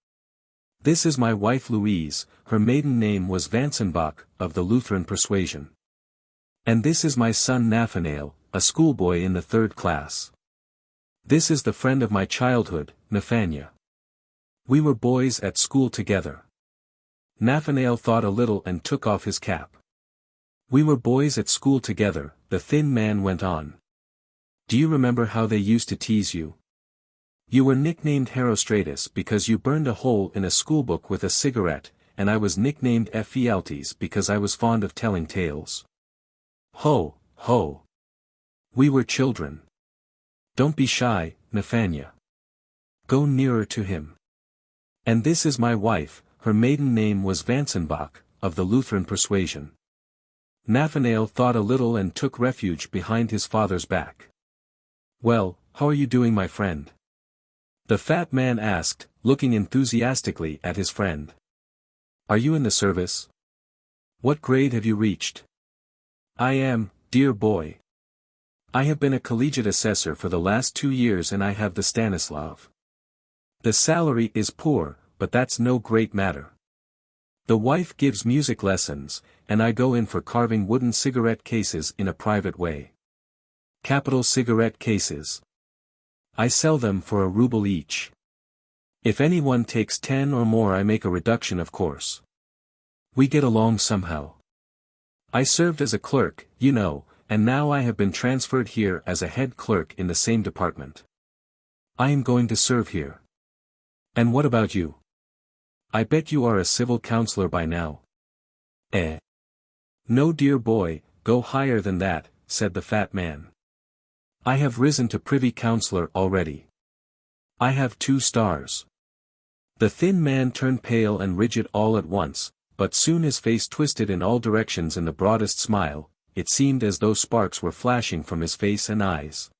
Speaker 1: This is my wife Louise, her maiden name was Vansenbach, of the Lutheran persuasion. And this is my son Nathanael, a schoolboy in the 3rd class. This is the friend of my childhood, Nathania. We were boys at school together. Nathanael thought a little and took off his cap. We were boys at school together, the thin man went on. Do you remember how they used to tease you? You were nicknamed Herostratus because you burned a hole in a schoolbook with a cigarette, and I was nicknamed Ephialtes because I was fond of telling tales. Ho, ho. We were children. Don't be shy, Nathania. Go nearer to him. And this is my wife, her maiden name was Vansenbach, of the Lutheran persuasion. Nathanael thought a little and took refuge behind his father's back. Well, how are you doing, my friend? The fat man asked, looking enthusiastically at his friend. Are you in the service? What grade have you reached? I am, dear boy. I have been a collegiate assessor for the last 2 years and I have the Stanislav. The salary is poor, but that's no great matter. The wife gives music lessons, and I go in for carving wooden cigarette cases in a private way. Capital cigarette cases. I sell them for ₹1 each. If anyone takes 10 or more I make a reduction, of course. We get along somehow. I served as a clerk, you know, and now I have been transferred here as a head clerk in the same department. I am going to serve here. And what about you? I bet you are a civil counselor by now. Eh? No, dear boy, go higher than that, said the fat man. I have risen to privy councillor already. I have 2 stars. The thin man turned pale and rigid all at once, but soon his face twisted in all directions in the broadest smile. It seemed as though sparks were flashing from his face and eyes.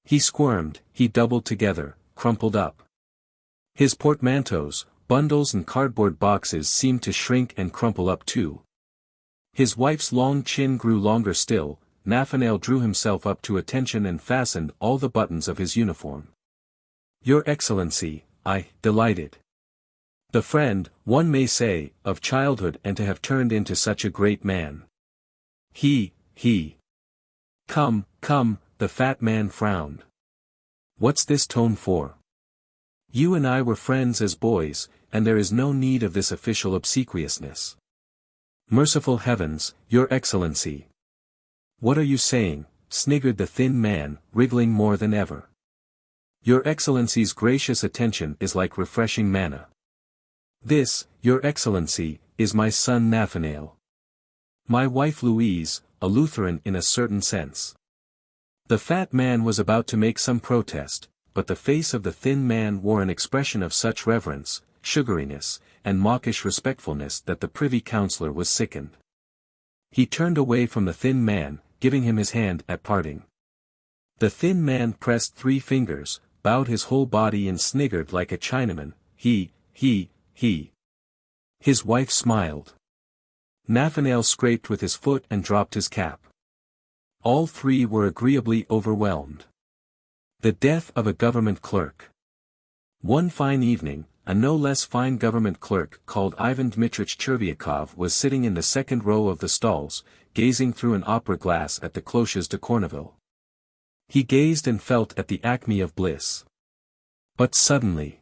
Speaker 1: He squirmed, he doubled together, crumpled up. His portmanteaus, bundles and cardboard boxes seemed to shrink and crumple up too. His wife's long chin grew longer still. Nathanael drew himself up to attention and fastened all the buttons of his uniform. Your Excellency, I, delighted. The friend, one may say, of childhood, and to have turned into such a great man. He. Come, the fat man frowned. What's this tone for? You and I were friends as boys, and there is no need of this official obsequiousness. Merciful heavens, Your Excellency. What are you saying? Sniggered the thin man, wriggling more than ever. Your Excellency's gracious attention is like refreshing manna. This, Your Excellency, is my son Nathanael. My wife Louise, a Lutheran in a certain sense. The fat man was about to make some protest, but the face of the thin man wore an expression of such reverence, sugariness, and mawkish respectfulness that the privy councillor was sickened. He turned away from the thin man, giving him his hand at parting. The thin man pressed 3 fingers, bowed his whole body and sniggered like a Chinaman. He. His wife smiled. Nathanael scraped with his foot and dropped his cap. All 3 were agreeably overwhelmed. The death of a government clerk. One fine evening, a no less fine government clerk called Ivan Dmitrich Chervyakov was sitting in the 2nd row of the stalls, gazing through an opera glass at the cloches de Corneville. He gazed and felt at the acme of bliss. But suddenly.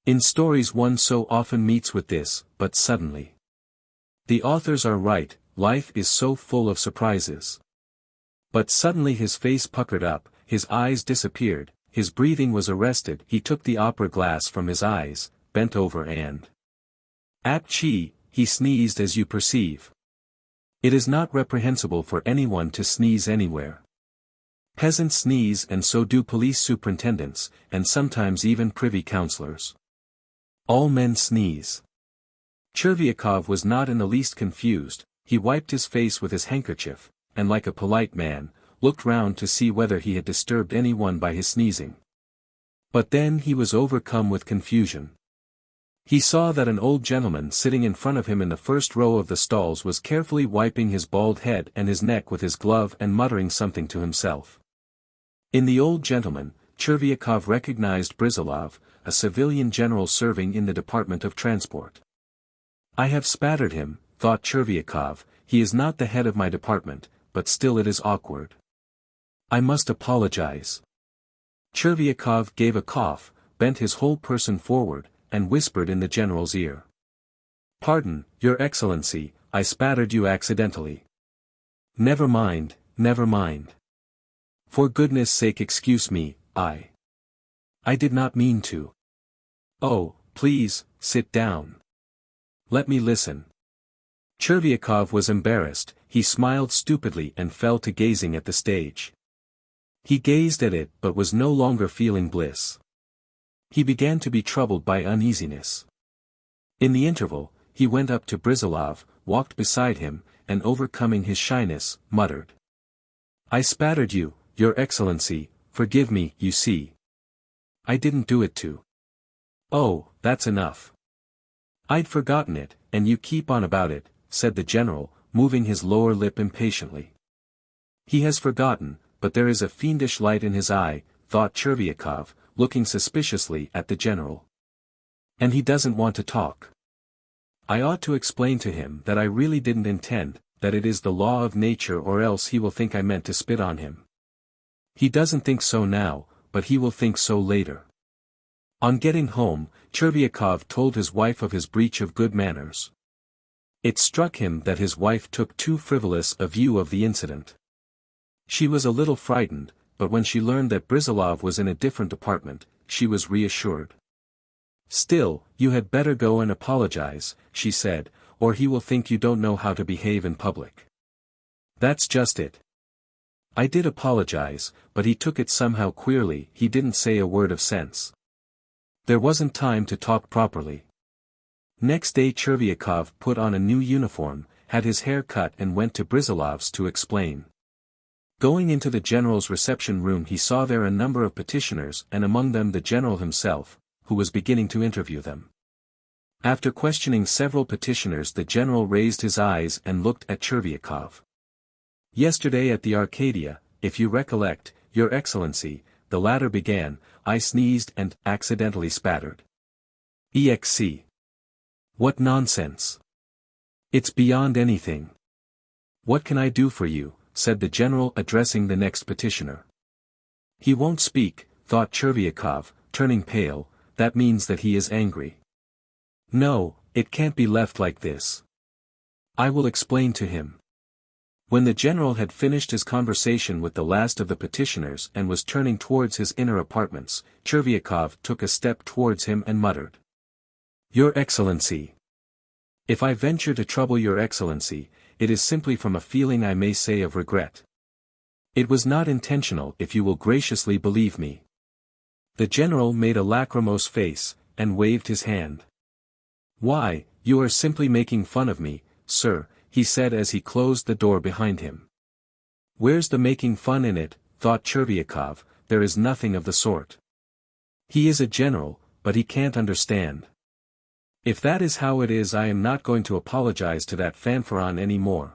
Speaker 1: In stories one so often meets with this, but suddenly. The authors are right, life is so full of surprises. But suddenly his face puckered up, his eyes disappeared, his breathing was arrested. He took the opera glass from his eyes, bent over and aptly, he sneezed, as you perceive. It is not reprehensible for anyone to sneeze anywhere. Peasants sneeze, and so do police superintendents, and sometimes even privy councillors. All men sneeze. Chervyakov was not in the least confused. He wiped his face with his handkerchief, and like a polite man, looked round to see whether he had disturbed anyone by his sneezing. But then he was overcome with confusion. He saw that an old gentleman sitting in front of him in the 1st row of the stalls was carefully wiping his bald head and his neck with his glove and muttering something to himself. In the old gentleman, Chervyakov recognized Brizalov, a civilian general serving in the Department of Transport. I have spattered him, thought Chervyakov. He is not the head of my department, but still it is awkward. I must apologize. Chervyakov gave a cough, bent his whole person forward, and whispered in the general's ear. Pardon, Your Excellency, I spattered you accidentally. Never mind. For goodness sake excuse me, I did not mean to. Oh, please, sit down. Let me listen. Chervyakov was embarrassed. He smiled stupidly and fell to gazing at the stage. He gazed at it but was no longer feeling bliss. He began to be troubled by uneasiness. In the interval, he went up to Brizalov, walked beside him, and overcoming his shyness, muttered. I spattered you, Your Excellency, forgive me, you see. I didn't do it to. Oh, that's enough. I'd forgotten it, and you keep on about it, said the general, moving his lower lip impatiently. He has forgotten, but there is a fiendish light in his eye, thought Chervyakov, looking suspiciously at the general. And he doesn't want to talk. I ought to explain to him that I really didn't intend, that it is the law of nature, or else he will think I meant to spit on him. He doesn't think so now, but he will think so later. On getting home, Chervyakov told his wife of his breach of good manners. It struck him that his wife took too frivolous a view of the incident. She was a little frightened, but when she learned that Brizalov was in a different apartment, she was reassured. Still, you had better go and apologize, she said, or he will think you don't know how to behave in public. That's just it. I did apologize, but he took it somehow queerly. He didn't say a word of sense. There wasn't time to talk properly. Next day Chervyakov put on a new uniform, had his hair cut and went to Brizalov's to explain. Going into the general's reception room, he saw there a number of petitioners, and among them the general himself, who was beginning to interview them. After questioning several petitioners, the general raised his eyes and looked at Chervyakov. Yesterday at the Arcadia, if you recollect, Your Excellency, the latter began, I sneezed and accidentally spattered. XIII. What nonsense! It's beyond anything. What can I do for you? Said the general, addressing the next petitioner. He won't speak, thought Chervyakov, turning pale. That means that he is angry. No, it can't be left like this. I will explain to him. When the general had finished his conversation with the last of the petitioners and was turning towards his inner apartments, Chervyakov took a step towards him and muttered. Your Excellency. If I venture to trouble Your Excellency, it is simply from a feeling, I may say, of regret. It was not intentional, if you will graciously believe me. The general made a lachrymose face, and waved his hand. Why, you are simply making fun of me, sir, he said as he closed the door behind him. Where's the making fun in it, thought Chervyakov, there is nothing of the sort. He is a general, but he can't understand. If that is how it is, I am not going to apologize to that fanfaron any more.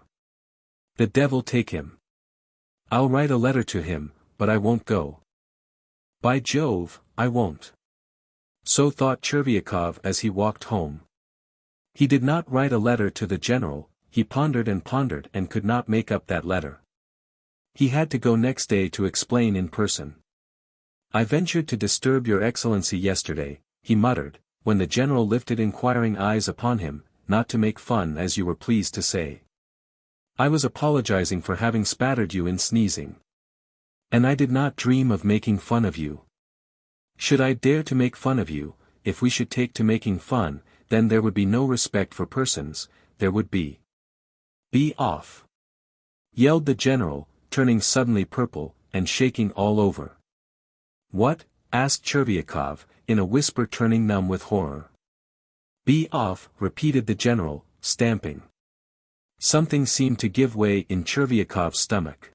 Speaker 1: The devil take him. I'll write a letter to him, but I won't go. By Jove, I won't. So thought Chervyakov as he walked home. He did not write a letter to the general. He pondered and could not make up that letter. He had to go next day to explain in person. I ventured to disturb Your Excellency yesterday, he muttered, when the general lifted inquiring eyes upon him, not to make fun, as you were pleased to say. I was apologizing for having spattered you in sneezing. And I did not dream of making fun of you. Should I dare to make fun of you, if we should take to making fun, then there would be no respect for persons, there would be. Be off! Yelled the general, turning suddenly purple, and shaking all over. What? Asked Chervyakov, in a whisper, turning numb with horror. Be off, repeated the general, stamping. Something seemed to give way in Chervyakov's stomach.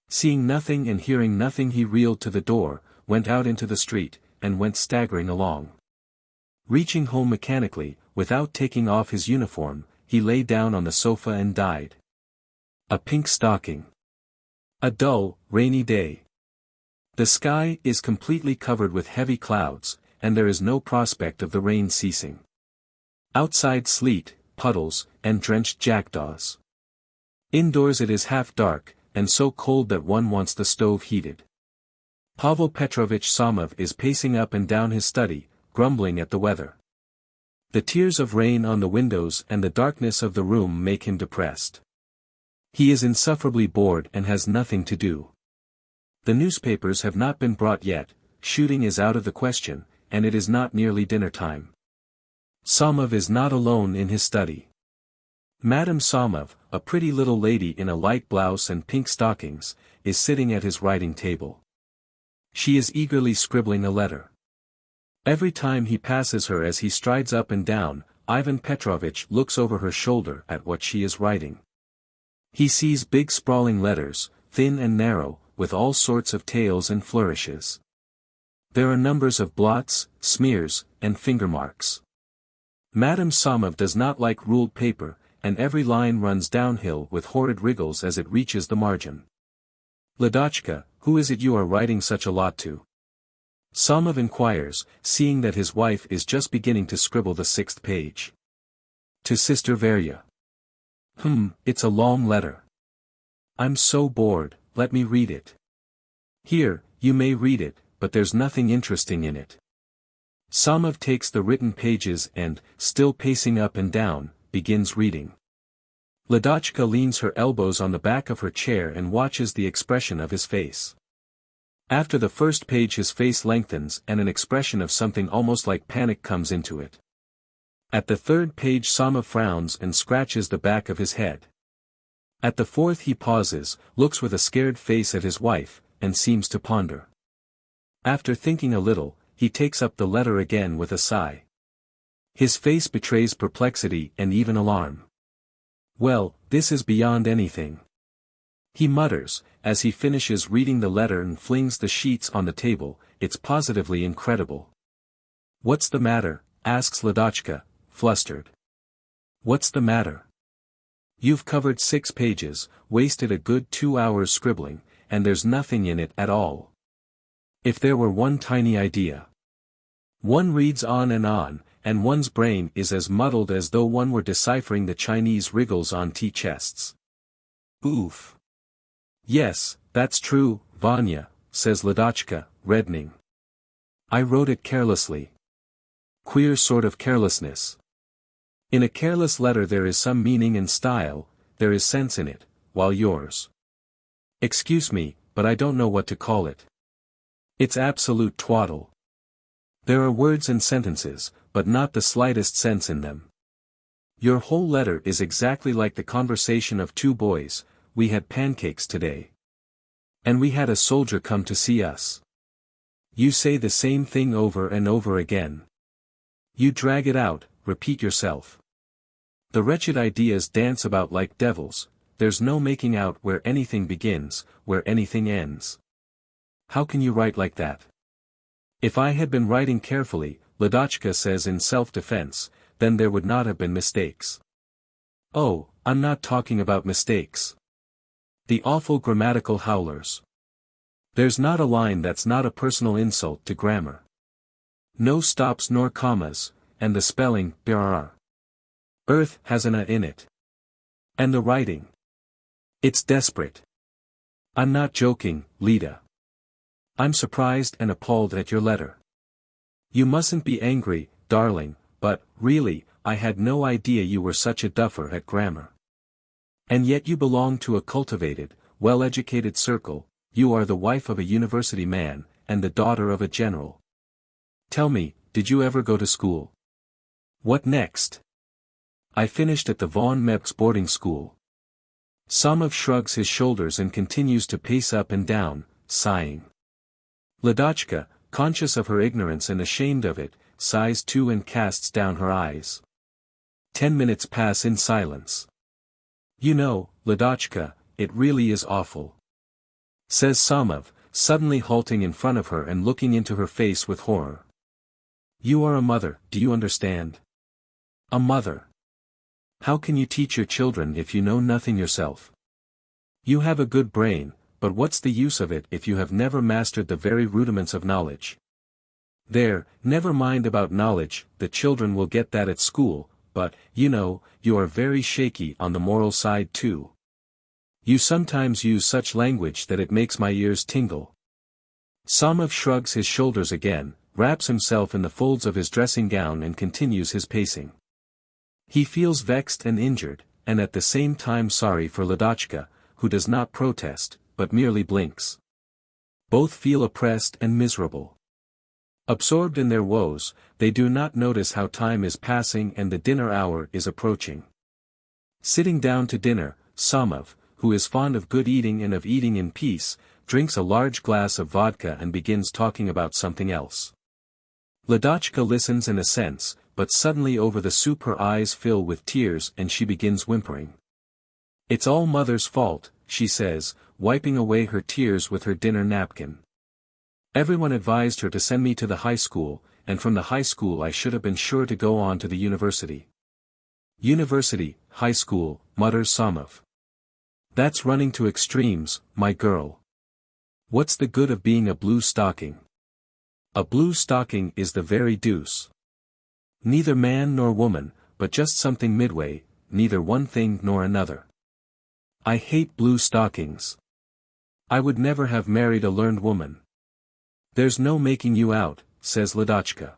Speaker 1: Seeing nothing and hearing nothing, he reeled to the door, went out into the street, and went staggering along. Reaching home mechanically, without taking off his uniform, he lay down on the sofa and died. A pink stocking. A dull, rainy day. The sky is completely covered with heavy clouds, and there is no prospect of the rain ceasing. Outside sleet, puddles, and drenched jackdaws. Indoors it is half dark, and so cold that one wants the stove heated. Pavel Petrovitch Somov is pacing up and down his study, grumbling at the weather. The tears of rain on the windows and the darkness of the room make him depressed. He is insufferably bored and has nothing to do. The newspapers have not been brought yet, shooting is out of the question, and it is not nearly dinner time. Somov is not alone in his study. Madame Somov, a pretty little lady in a light blouse and pink stockings, is sitting at his writing table. She is eagerly scribbling a letter. Every time he passes her as he strides up and down, Ivan Petrovitch looks over her shoulder at what she is writing. He sees big sprawling letters, thin and narrow, with all sorts of tails and flourishes. There are numbers of blots, smears, and finger marks. Madame Samov does not like ruled paper, and every line runs downhill with horrid wriggles as it reaches the margin. Ladochka, who is it you are writing such a lot to? Samov inquires, seeing that his wife is just beginning to scribble the 6th page. To Sister Verya. It's a long letter. I'm so bored, let me read it. Here, you may read it, but there's nothing interesting in it. Samov takes the written pages and, still pacing up and down, begins reading. Ladochka leans her elbows on the back of her chair and watches the expression of his face. After the first page his face lengthens and an expression of something almost like panic comes into it. At the 3rd page Samov frowns and scratches the back of his head. At the 4th he pauses, looks with a scared face at his wife, and seems to ponder. After thinking a little, he takes up the letter again with a sigh. His face betrays perplexity and even alarm. Well, this is beyond anything. He mutters, as he finishes reading the letter and flings the sheets on the table, it's positively incredible. What's the matter? Asks Ladochka, flustered. What's the matter? You've covered 6 pages, wasted a good 2 hours scribbling, and there's nothing in it at all. If there were one tiny idea. One reads on, and one's brain is as muddled as though one were deciphering the Chinese wriggles on tea chests. Oof. Yes, that's true, Vanya, says Ladochka, reddening. I wrote it carelessly. Queer sort of carelessness. In a careless letter there is some meaning and style, there is sense in it, while yours. Excuse me, but I don't know what to call it. It's absolute twaddle. There are words and sentences, but not the slightest sense in them. Your whole letter is exactly like the conversation of 2 boys, we had pancakes today. And we had a soldier come to see us. You say the same thing over and over again. You drag it out, repeat yourself. The wretched ideas dance about like devils, there's no making out where anything begins, where anything ends. How can you write like that? If I had been writing carefully, Ladochka says in self-defense, then there would not have been mistakes. Oh, I'm not talking about mistakes. The awful grammatical howlers. There's not a line that's not a personal insult to grammar. No stops nor commas, and the spelling, brr. Earth has an a in it. And the writing. It's desperate. I'm not joking, Lida. I'm surprised and appalled at your letter. You mustn't be angry, darling, but, really, I had no idea you were such a duffer at grammar. And yet you belong to a cultivated, well-educated circle, you are the wife of a university man, and the daughter of a general. Tell me, did you ever go to school? What next? I finished at the von Meps boarding school. Samov shrugs his shoulders and continues to pace up and down, sighing. Ladochka, conscious of her ignorance and ashamed of it, sighs too and casts down her eyes. 10 minutes pass in silence. You know, Ladochka, it really is awful. Says Samov, suddenly halting in front of her and looking into her face with horror. You are a mother, do you understand? A mother. How can you teach your children if you know nothing yourself? You have a good brain, but what's the use of it if you have never mastered the very rudiments of knowledge? There, never mind about knowledge, the children will get that at school, but, you know, you are very shaky on the moral side too. You sometimes use such language that it makes my ears tingle. Samov shrugs his shoulders again, wraps himself in the folds of his dressing gown and continues his pacing. He feels vexed and injured, and at the same time sorry for Ladochka, who does not protest, but merely blinks. Both feel oppressed and miserable. Absorbed in their woes, they do not notice how time is passing and the dinner hour is approaching. Sitting down to dinner, Samov, who is fond of good eating and of eating in peace, drinks a large glass of vodka and begins talking about something else. Ladochka listens and assents, but suddenly over the soup her eyes fill with tears and she begins whimpering. It's all mother's fault, she says, wiping away her tears with her dinner napkin. Everyone advised her to send me to the high school, and from the high school I should have been sure to go on to the university. University, high school, mutters Somov. That's running to extremes, my girl. What's the good of being a blue stocking? A blue stocking is the very deuce. Neither man nor woman, but just something midway, neither one thing nor another. I hate blue stockings. I would never have married a learned woman. There's no making you out, says Ladochka.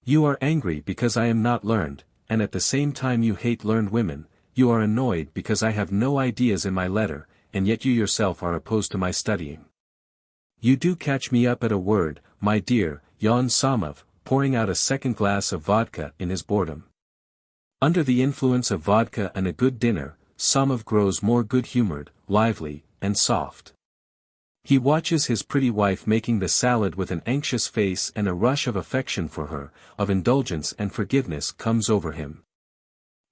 Speaker 1: You are angry because I am not learned, and at the same time you hate learned women. You are annoyed because I have no ideas in my letter, and yet you yourself are opposed to my studying. You do catch me up at a word, my dear, yawned Somov, pouring out a second glass of vodka in his boredom. Under the influence of vodka and a good dinner, Somov grows more good-humored, lively, and soft. He watches his pretty wife making the salad with an anxious face, and a rush of affection for her, of indulgence and forgiveness comes over him.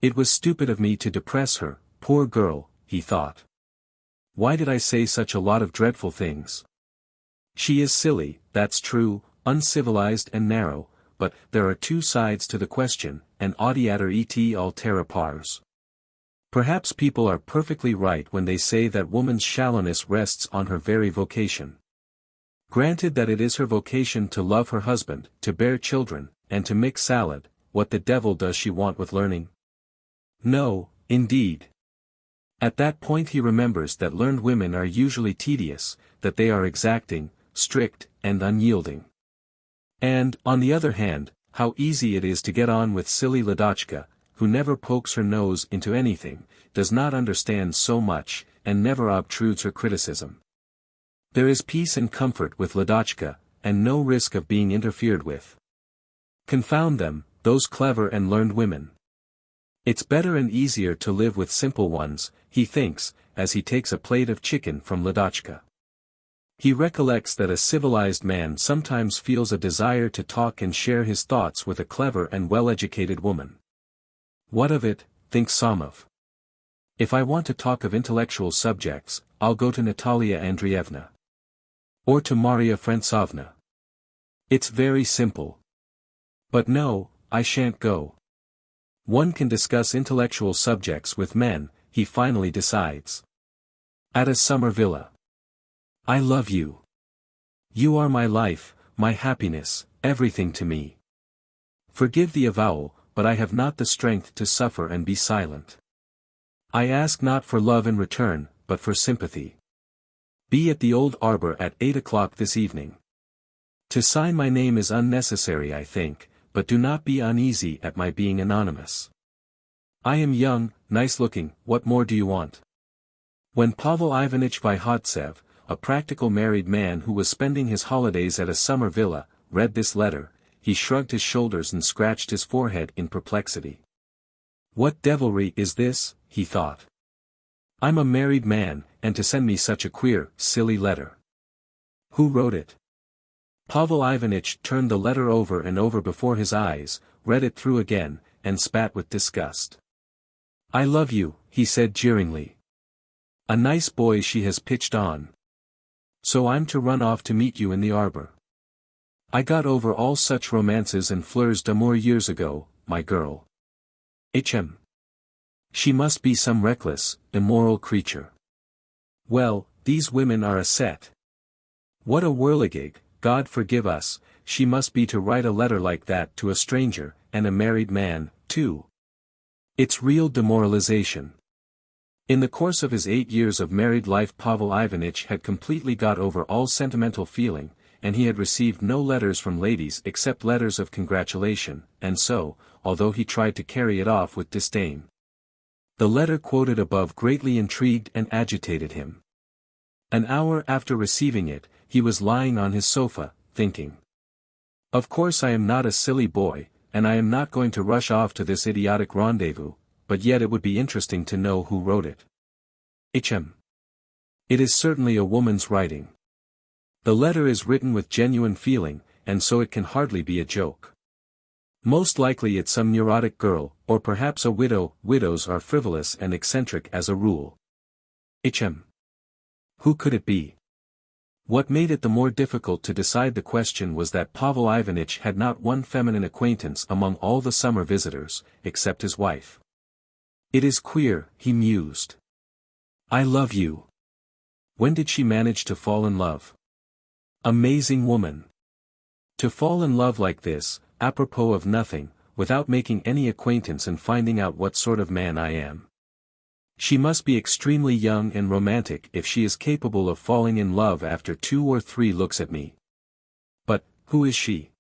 Speaker 1: It was stupid of me to depress her, poor girl, he thought. Why did I say such a lot of dreadful things? She is silly, that's true, uncivilized and narrow, but there are two sides to the question, and audiatur et altera pars. Perhaps people are perfectly right when they say that woman's shallowness rests on her very vocation. Granted that it is her vocation to love her husband, to bear children, and to mix salad, what the devil does she want with learning? No, indeed. At that point he remembers that learned women are usually tedious, that they are exacting, strict, and unyielding. And, on the other hand, how easy it is to get on with silly Ladochka, who never pokes her nose into anything, does not understand so much, and never obtrudes her criticism. There is peace and comfort with Ladochka, and no risk of being interfered with. Confound them, those clever and learned women. It's better and easier to live with simple ones, he thinks, as he takes a plate of chicken from Ladochka. He recollects that a civilized man sometimes feels a desire to talk and share his thoughts with a clever and well-educated woman. What of it, thinks Somov. If I want to talk of intellectual subjects, I'll go to Natalia Andreevna. Or to Maria Frantsovna. It's very simple. But no, I shan't go. One can discuss intellectual subjects with men, he finally decides. At a summer villa. I love you. You are my life, my happiness, everything to me. Forgive the avowal, but I have not the strength to suffer and be silent. I ask not for love in return, but for sympathy. Be at the old arbor at 8 o'clock this evening. To sign my name is unnecessary, I think, but do not be uneasy at my being anonymous. I am young, nice-looking, what more do you want? When Pavel Ivanitch Vyhovtsev, a practical married man who was spending his holidays at a summer villa, read this letter, he shrugged his shoulders and scratched his forehead in perplexity. What devilry is this, he thought. I'm a married man, and to send me such a queer, silly letter. Who wrote it? Pavel Ivanitch turned the letter over and over before his eyes, read it through again, and spat with disgust. I love you, he said jeeringly. A nice boy she has pitched on. So I'm to run off to meet you in the arbor. I got over all such romances and fleurs d'amour years ago, my girl. XVIII. She must be some reckless, immoral creature. Well, these women are a set. What a whirligig, God forgive us, she must be to write a letter like that to a stranger, and a married man, too. It's real demoralization. In the course of his 8 years of married life Pavel Ivanitch had completely got over all sentimental feeling, and he had received no letters from ladies except letters of congratulation, and so, although he tried to carry it off with disdain. The letter quoted above greatly intrigued and agitated him. An hour after receiving it, he was lying on his sofa, thinking. Of course I am not a silly boy, and I am not going to rush off to this idiotic rendezvous, but yet it would be interesting to know who wrote it. XVIII. It is certainly a woman's writing. The letter is written with genuine feeling, and so it can hardly be a joke. Most likely it's some neurotic girl, or perhaps a widow. Widows are frivolous and eccentric as a rule. XVIII. Who could it be? What made it the more difficult to decide the question was that Pavel Ivanitch had not one feminine acquaintance among all the summer visitors, except his wife. It is queer, he mused. I love you. When did she manage to fall in love? Amazing woman. To fall in love like this, apropos of nothing, without making any acquaintance and finding out what sort of man I am. She must be extremely young and romantic if she is capable of falling in love after 2 or 3 looks at me. But, who is she?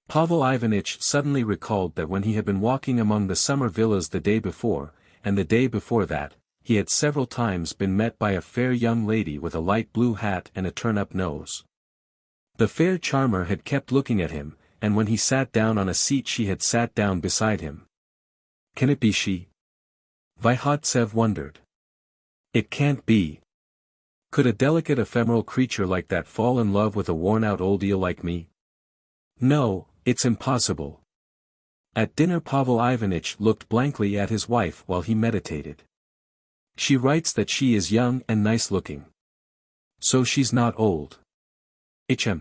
Speaker 1: Pavel Ivanitch suddenly recalled that when he had been walking among the summer villas the day before, and the day before that, he had several times been met by a fair young lady with a light blue hat and a turn-up nose. The fair charmer had kept looking at him, and when he sat down on a seat she had sat down beside him. Can it be she? VIII wondered. It can't be. Could a delicate ephemeral creature like that fall in love with a worn-out old eel like me? No, it's impossible. At dinner Pavel Ivanitch looked blankly at his wife while he meditated. She writes that she is young and nice-looking. So she's not old. XVIII.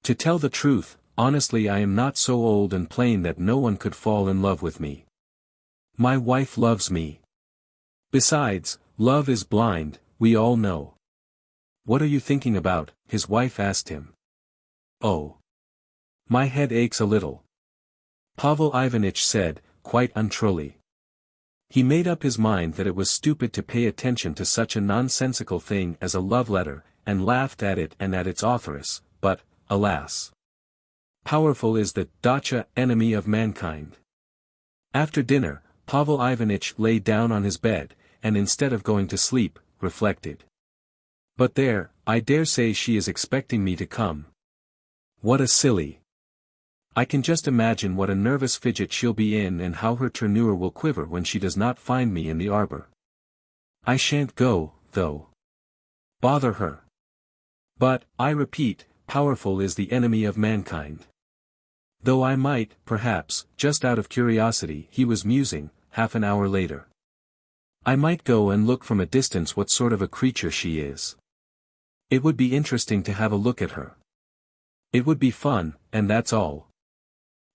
Speaker 1: To tell the truth, honestly I am not so old and plain that no one could fall in love with me. My wife loves me. Besides, love is blind, we all know. What are you thinking about? His wife asked him. Oh. My head aches a little. Pavel Ivanitch said, quite untruly. He made up his mind that it was stupid to pay attention to such a nonsensical thing as a love letter, and laughed at it and at its authoress, but, alas. Powerful is the dacha enemy of mankind. After dinner, Pavel Ivanitch lay down on his bed, and instead of going to sleep, reflected. But there, I dare say she is expecting me to come. What a silly. I can just imagine what a nervous fidget she'll be in and how her tournure will quiver when she does not find me in the arbor. I shan't go, though. Bother her. But, I repeat, powerful is the enemy of mankind. Though I might, perhaps, just out of curiosity, he was musing, half an hour later. I might go and look from a distance what sort of a creature she is. It would be interesting to have a look at her. It would be fun, and that's all.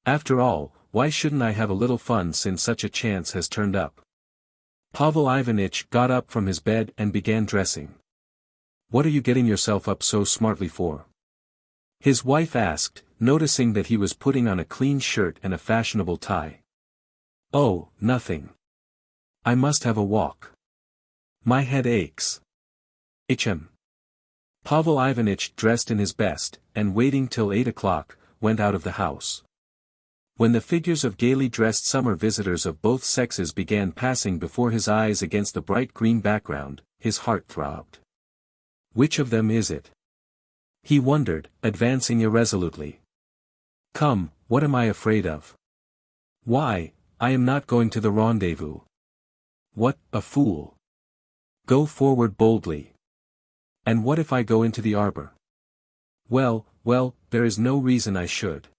Speaker 1: After all, why shouldn't I have a little fun since such a chance has turned up? Pavel Ivanitch got up from his bed and began dressing. What are you getting yourself up so smartly for? His wife asked, noticing that he was putting on a clean shirt and a fashionable tie. Oh, nothing. I must have a walk. My head aches. XVIII. Pavel Ivanitch dressed in his best, and waiting till 8 o'clock, went out of the house. When the figures of gaily dressed summer visitors of both sexes began passing before his eyes against the bright green background, his heart throbbed. Which of them is it? He wondered, advancing irresolutely. Come, what am I afraid of? Why, I am not going to the rendezvous. What, a fool! Go forward boldly. And what if I go into the arbor? Well, there is no reason I should.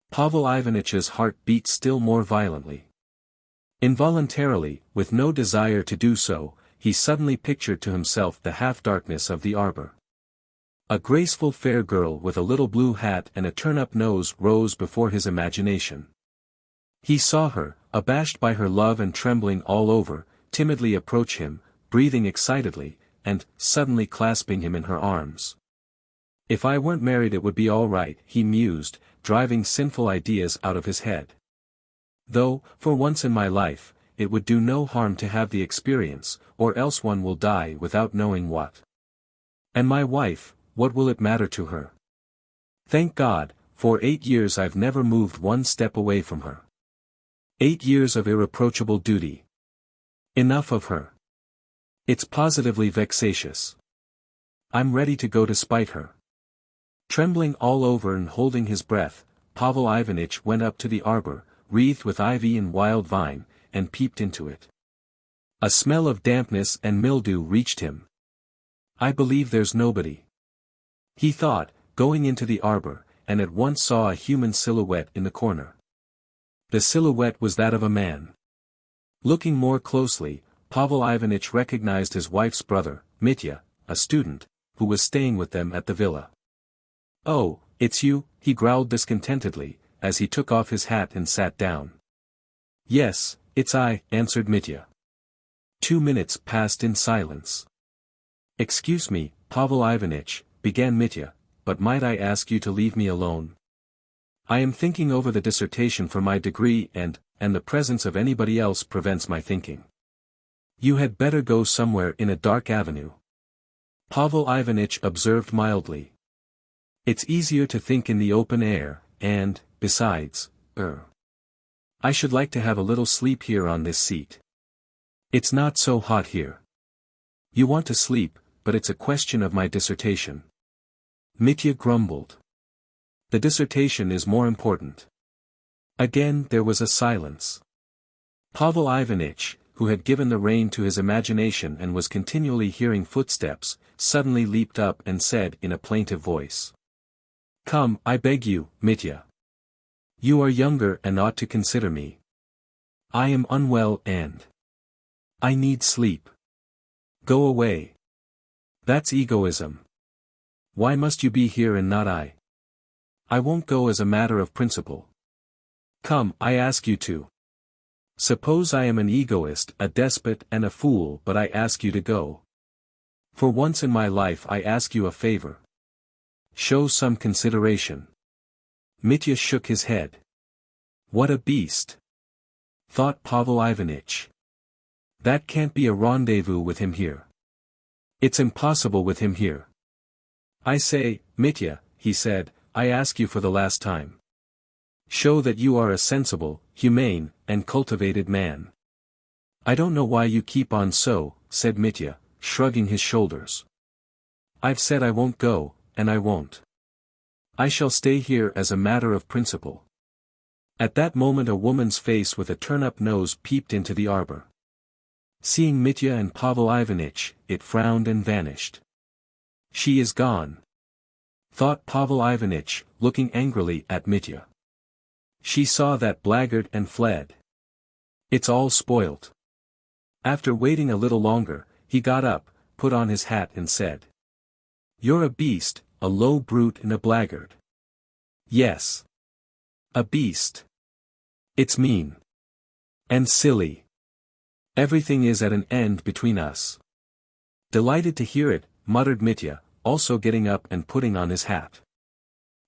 Speaker 1: Pavel Ivanitch's heart beat still more violently. Involuntarily, with no desire to do so, he suddenly pictured to himself the half-darkness of the arbor. A graceful fair girl with a little blue hat and a turn-up nose rose before his imagination. He saw her, abashed by her love and trembling all over, timidly approach him, breathing excitedly, and, suddenly clasping him in her arms. If I weren't married it would be all right, he mused, driving sinful ideas out of his head. Though, for once in my life, it would do no harm to have the experience, or else one will die without knowing what. And my wife, what will it matter to her? Thank God, for 8 years I've never moved one step away from her. 8 years of irreproachable duty. Enough of her. It's positively vexatious. I'm ready to go to spite her. Trembling all over and holding his breath, Pavel Ivanitch went up to the arbor, wreathed with ivy and wild vine, and peeped into it. A smell of dampness and mildew reached him. I believe there's nobody. He thought, going into the arbor, and at once saw a human silhouette in the corner. The silhouette was that of a man. Looking more closely, Pavel Ivanitch recognized his wife's brother, Mitya, a student, who was staying with them at the villa. "Oh, it's you," he growled discontentedly, as he took off his hat and sat down. "Yes, it's I," answered Mitya. 2 minutes passed in silence. "Excuse me, Pavel Ivanitch," began Mitya, "but might I ask you to leave me alone? I am thinking over the dissertation for my degree and the presence of anybody else prevents my thinking. You had better go somewhere in a dark avenue." Pavel Ivanitch observed mildly. "It's easier to think in the open air, and, besides, I should like to have a little sleep here on this seat. It's not so hot here." "You want to sleep, but it's a question of my dissertation." Mitya grumbled. "The dissertation is more important." Again there was a silence. Pavel Ivanitch, who had given the rein to his imagination and was continually hearing footsteps, suddenly leaped up and said in a plaintive voice. "Come, I beg you, Mitya. You are younger and ought to consider me. I am unwell and I need sleep. Go away. That's egoism. Why must you be here and not I? I won't go as a matter of principle. Come, I ask you to. Suppose I am an egoist, a despot and a fool, but I ask you to go. For once in my life I ask you a favor. Show some consideration." Mitya shook his head. "What a beast!" thought Pavel Ivanitch. "That can't be a rendezvous with him here. It's impossible with him here. I say, Mitya," he said, "I ask you for the last time. Show that you are a sensible, humane, and cultivated man." "I don't know why you keep on so," said Mitya, shrugging his shoulders. "I've said I won't go, and I won't. I shall stay here as a matter of principle." At that moment a woman's face with a turn-up nose peeped into the arbor. Seeing Mitya and Pavel Ivanitch, it frowned and vanished. "She is gone," thought Pavel Ivanitch, looking angrily at Mitya. "She saw that blackguard and fled. It's all spoilt." After waiting a little longer, he got up, put on his hat and said. "You're a beast, a low brute and a blackguard." "Yes. A beast. It's mean. And silly. Everything is at an end between us." "Delighted to hear it," muttered Mitya, also getting up and putting on his hat.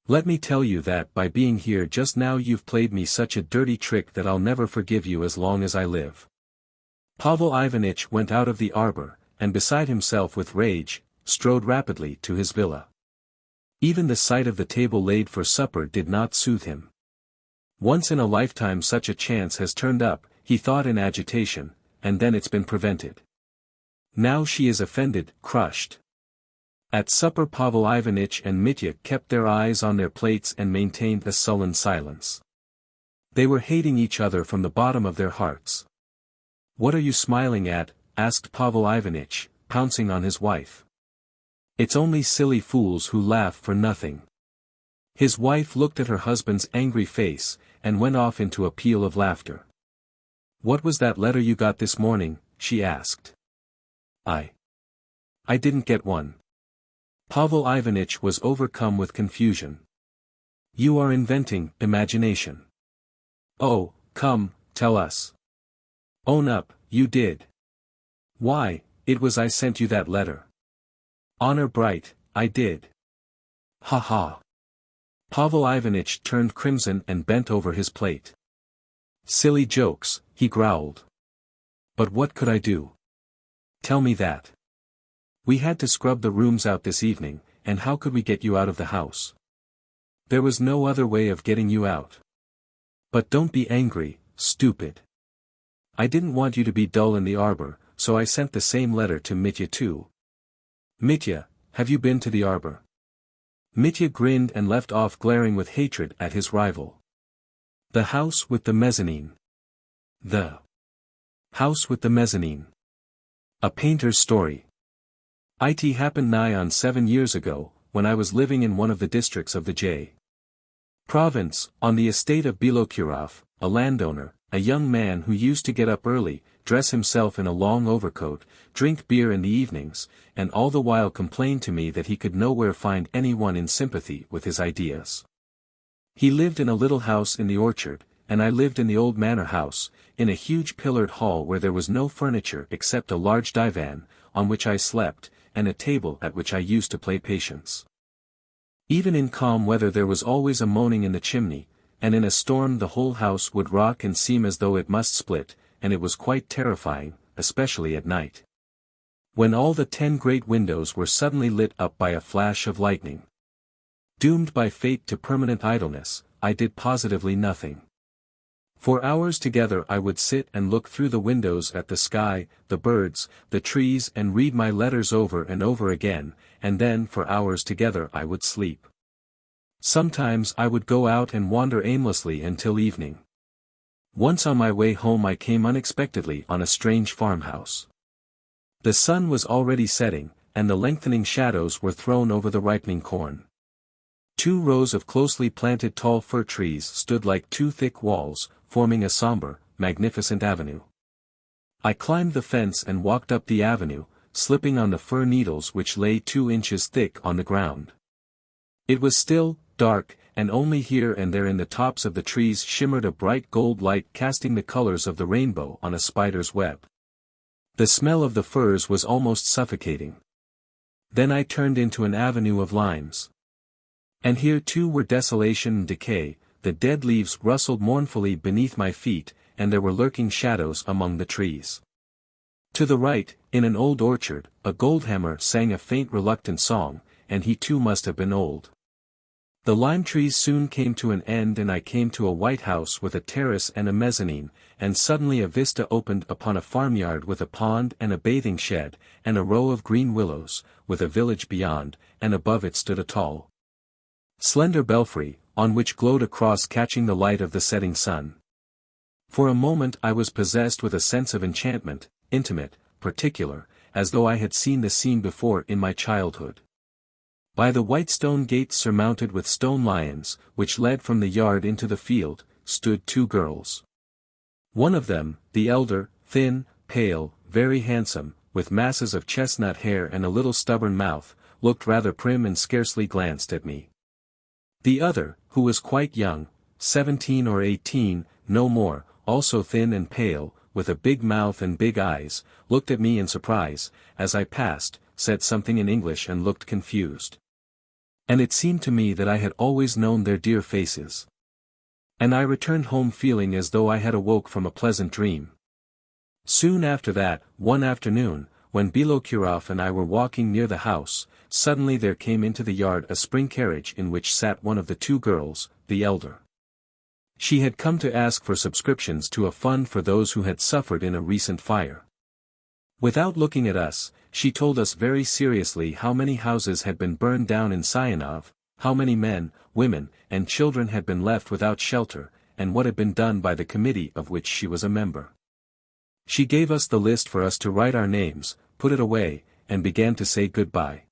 Speaker 1: "Let me tell you that by being here just now you've played me such a dirty trick that I'll never forgive you as long as I live." Pavel Ivanitch went out of the arbor, and beside himself with rage, strode rapidly to his villa. Even the sight of the table laid for supper did not soothe him. Once in a lifetime such a chance has turned up, he thought in agitation, and then it's been prevented. Now she is offended, crushed. At supper Pavel Ivanitch and Mitya kept their eyes on their plates and maintained a sullen silence. They were hating each other from the bottom of their hearts. "What are you smiling at?" asked Pavel Ivanitch, pouncing on his wife. "It's only silly fools who laugh for nothing." His wife looked at her husband's angry face, and went off into a peal of laughter. "What was that letter you got this morning?" she asked. I didn't get one." Pavel Ivanitch was overcome with confusion. "You are inventing imagination." "Oh, come, tell us. Own up, you did." "Why, it was I sent you that letter." "Honor bright, I did." "Ha ha." Pavel Ivanitch turned crimson and bent over his plate. "Silly jokes," he growled. "But what could I do? Tell me that. We had to scrub the rooms out this evening, and how could we get you out of the house? There was no other way of getting you out. But don't be angry, stupid. I didn't want you to be dull in the arbor, so I sent the same letter to Mitya too." "Mitya, have you been to the arbor?" Mitya grinned and left off glaring with hatred at his rival. The house with the mezzanine. The house with the mezzanine. A painter's story. It happened nigh on 7 years ago, when I was living in one of the districts of the J. Province, on the estate of Bilokurov, a landowner, a young man who used to get up early, dress himself in a long overcoat, drink beer in the evenings, and all the while complain to me that he could nowhere find anyone in sympathy with his ideas. He lived in a little house in the orchard, and I lived in the old manor house, in a huge pillared hall where there was no furniture except a large divan, on which I slept, and a table at which I used to play patience. Even in calm weather there was always a moaning in the chimney, and in a storm the whole house would rock and seem as though it must split, and it was quite terrifying, especially at night, when all the 10 great windows were suddenly lit up by a flash of lightning. Doomed by fate to permanent idleness, I did positively nothing. For hours together I would sit and look through the windows at the sky, the birds, the trees, and read my letters over and over again, and then for hours together I would sleep. Sometimes I would go out and wander aimlessly until evening. Once on my way home I came unexpectedly on a strange farmhouse. The sun was already setting, and the lengthening shadows were thrown over the ripening corn. 2 rows of closely planted tall fir trees stood like 2 thick walls, forming a somber, magnificent avenue. I climbed the fence and walked up the avenue, slipping on the fir needles which lay 2 inches thick on the ground. It was still, dark, and only here and there in the tops of the trees shimmered a bright gold light casting the colors of the rainbow on a spider's web. The smell of the firs was almost suffocating. Then I turned into an avenue of limes. And here too were desolation and decay, the dead leaves rustled mournfully beneath my feet, and there were lurking shadows among the trees. To the right, in an old orchard, a goldhammer sang a faint reluctant song, and he too must have been old. The lime trees soon came to an end and I came to a white house with a terrace and a mezzanine, and suddenly a vista opened upon a farmyard with a pond and a bathing shed, and a row of green willows, with a village beyond, and above it stood a tall, slender belfry, on which glowed a cross catching the light of the setting sun. For a moment I was possessed with a sense of enchantment, intimate, particular, as though I had seen the scene before in my childhood. By the white stone gate surmounted with stone lions, which led from the yard into the field, stood 2 girls. One of them, the elder, thin, pale, very handsome, with masses of chestnut hair and a little stubborn mouth, looked rather prim and scarcely glanced at me. The other, who was quite young, 17 or 18, no more, also thin and pale, with a big mouth and big eyes, looked at me in surprise, as I passed, said something in English and looked confused. And it seemed to me that I had always known their dear faces. And I returned home feeling as though I had awoke from a pleasant dream. Soon after that, one afternoon, when Bilokurov and I were walking near the house, suddenly there came into the yard a spring carriage in which sat one of the 2 girls, the elder. She had come to ask for subscriptions to a fund for those who had suffered in a recent fire. Without looking at us, she told us very seriously how many houses had been burned down in Sionov, how many men, women, and children had been left without shelter, and what had been done by the committee of which she was a member. She gave us the list for us to write our names, put it away, and began to say goodbye.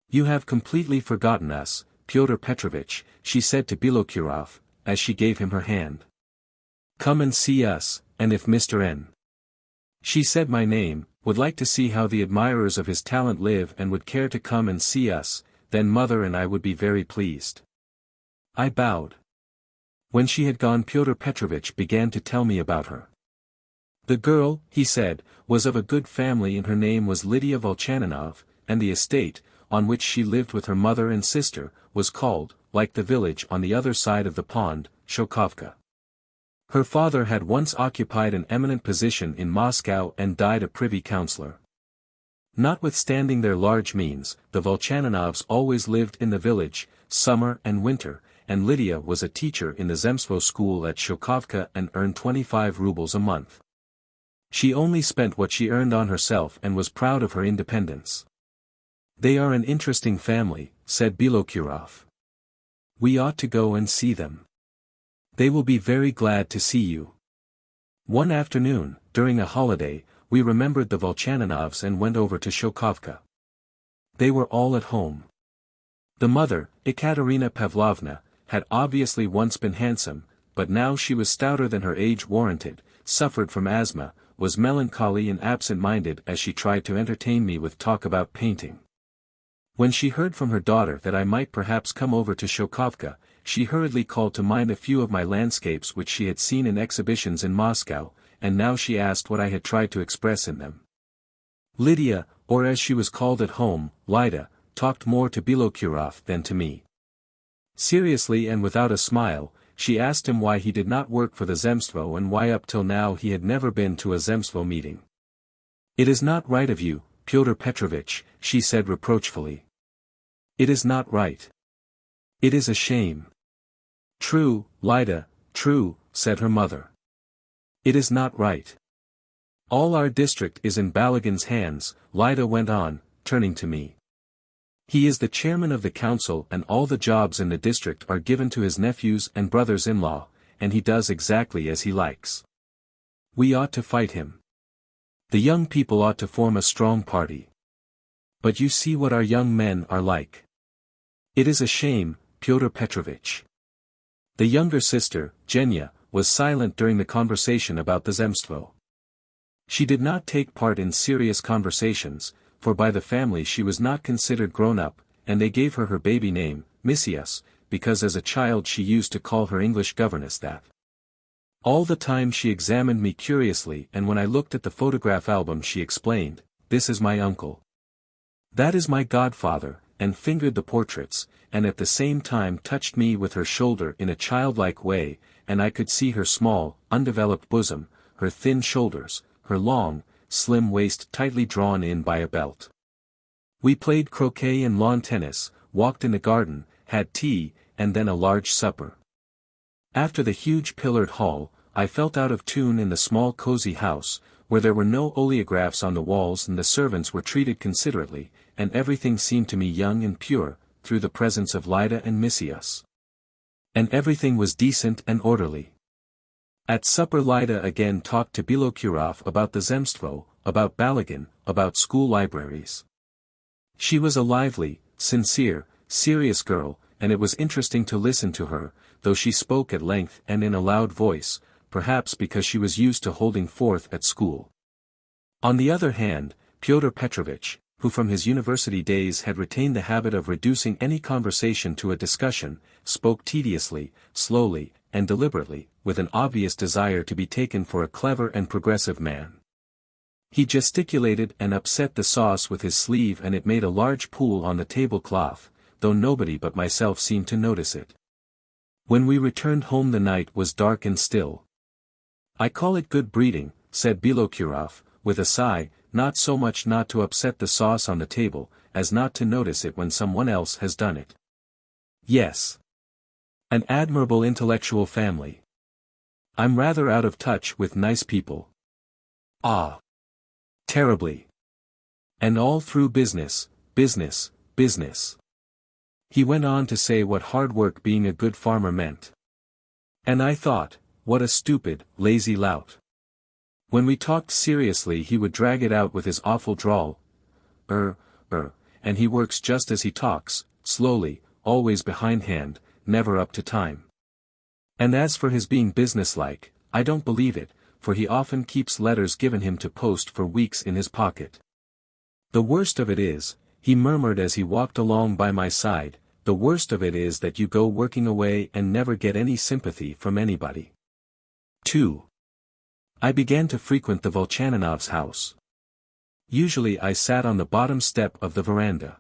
Speaker 1: "You have completely forgotten us, Pyotr Petrovitch," she said to Bilokurov, as she gave him her hand. "Come and see us, and if Mr. N. she said my name, would like to see how the admirers of his talent live and would care to come and see us, then mother and I would be very pleased." I bowed. When she had gone Pyotr Petrovitch began to tell me about her. The girl, he said, was of a good family and her name was Lydia Volchaninov, and the estate, on which she lived with her mother and sister, was called, like the village on the other side of the pond, Shokhovka. Her father had once occupied an eminent position in Moscow and died a privy councillor. Notwithstanding their large means, the Volchaninovs always lived in the village, summer and winter, and Lydia was a teacher in the Zemstvo school at Shokhovka and earned 25 rubles a month. She only spent what she earned on herself and was proud of her independence. "They are an interesting family," said Bilokurov. "We ought to go and see them. They will be very glad to see you." One afternoon, during a holiday, we remembered the Volchaninovs and went over to Shokhovka. They were all at home. The mother, Ekaterina Pavlovna, had obviously once been handsome, but now she was stouter than her age warranted, suffered from asthma, was melancholy and absent-minded as she tried to entertain me with talk about painting. When she heard from her daughter that I might perhaps come over to Shokovka, she hurriedly called to mind a few of my landscapes which she had seen in exhibitions in Moscow, and now she asked what I had tried to express in them. Lydia, or as she was called at home, Lida, talked more to Bilokurov than to me. Seriously and without a smile, she asked him why he did not work for the Zemstvo and why up till now he had never been to a Zemstvo meeting. "It is not right of you, Pyotr Petrovitch," she said reproachfully. "It is not right. It is a shame." "True, Lida, true," said her mother. "It is not right. All our district is in Balagin's hands," Lida went on, turning to me. "He is the chairman of the council and all the jobs in the district are given to his nephews and brothers-in-law, and he does exactly as he likes. We ought to fight him. The young people ought to form a strong party. But you see what our young men are like. It is a shame, Pyotr Petrovitch." The younger sister, Genya, was silent during the conversation about the Zemstvo. She did not take part in serious conversations, for by the family she was not considered grown-up, and they gave her baby name, Misias, because as a child she used to call her English governess that. All the time she examined me curiously, and when I looked at the photograph album she explained, "This is my uncle. That is my godfather," and fingered the portraits, and at the same time touched me with her shoulder in a childlike way, and I could see her small, undeveloped bosom, her thin shoulders, her long, slim waist tightly drawn in by a belt. We played croquet and lawn tennis, walked in the garden, had tea, and then a large supper. After the huge pillared hall, I felt out of tune in the small cozy house, where there were no oleographs on the walls and the servants were treated considerately, and everything seemed to me young and pure, through the presence of Lida and Misias. And everything was decent and orderly. At supper Lida again talked to Bilokurov about the Zemstvo, about Balagin, about school libraries. She was a lively, sincere, serious girl, and it was interesting to listen to her, though she spoke at length and in a loud voice, perhaps because she was used to holding forth at school. On the other hand, Pyotr Petrovitch, who from his university days had retained the habit of reducing any conversation to a discussion, spoke tediously, slowly, and deliberately, with an obvious desire to be taken for a clever and progressive man. He gesticulated and upset the sauce with his sleeve and it made a large pool on the tablecloth, though nobody but myself seemed to notice it. When we returned home the night was dark and still. "I call it good breeding," said Bilokurov, with a sigh, "not so much not to upset the sauce on the table, as not to notice it when someone else has done it. Yes. An admirable intellectual family. I'm rather out of touch with nice people. Ah. Terribly. And all through business, business, business." He went on to say what hard work being a good farmer meant. And I thought, what a stupid, lazy lout. When we talked seriously he would drag it out with his awful drawl. And he works just as he talks, slowly, always behindhand, never up to time. And as for his being businesslike, I don't believe it, for he often keeps letters given him to post for weeks in his pocket. "The worst of it is," he murmured as he walked along by my side, "the worst of it is that you go working away and never get any sympathy from anybody." 2. I began to frequent the Volchaninovs' house. Usually I sat on the bottom step of the veranda.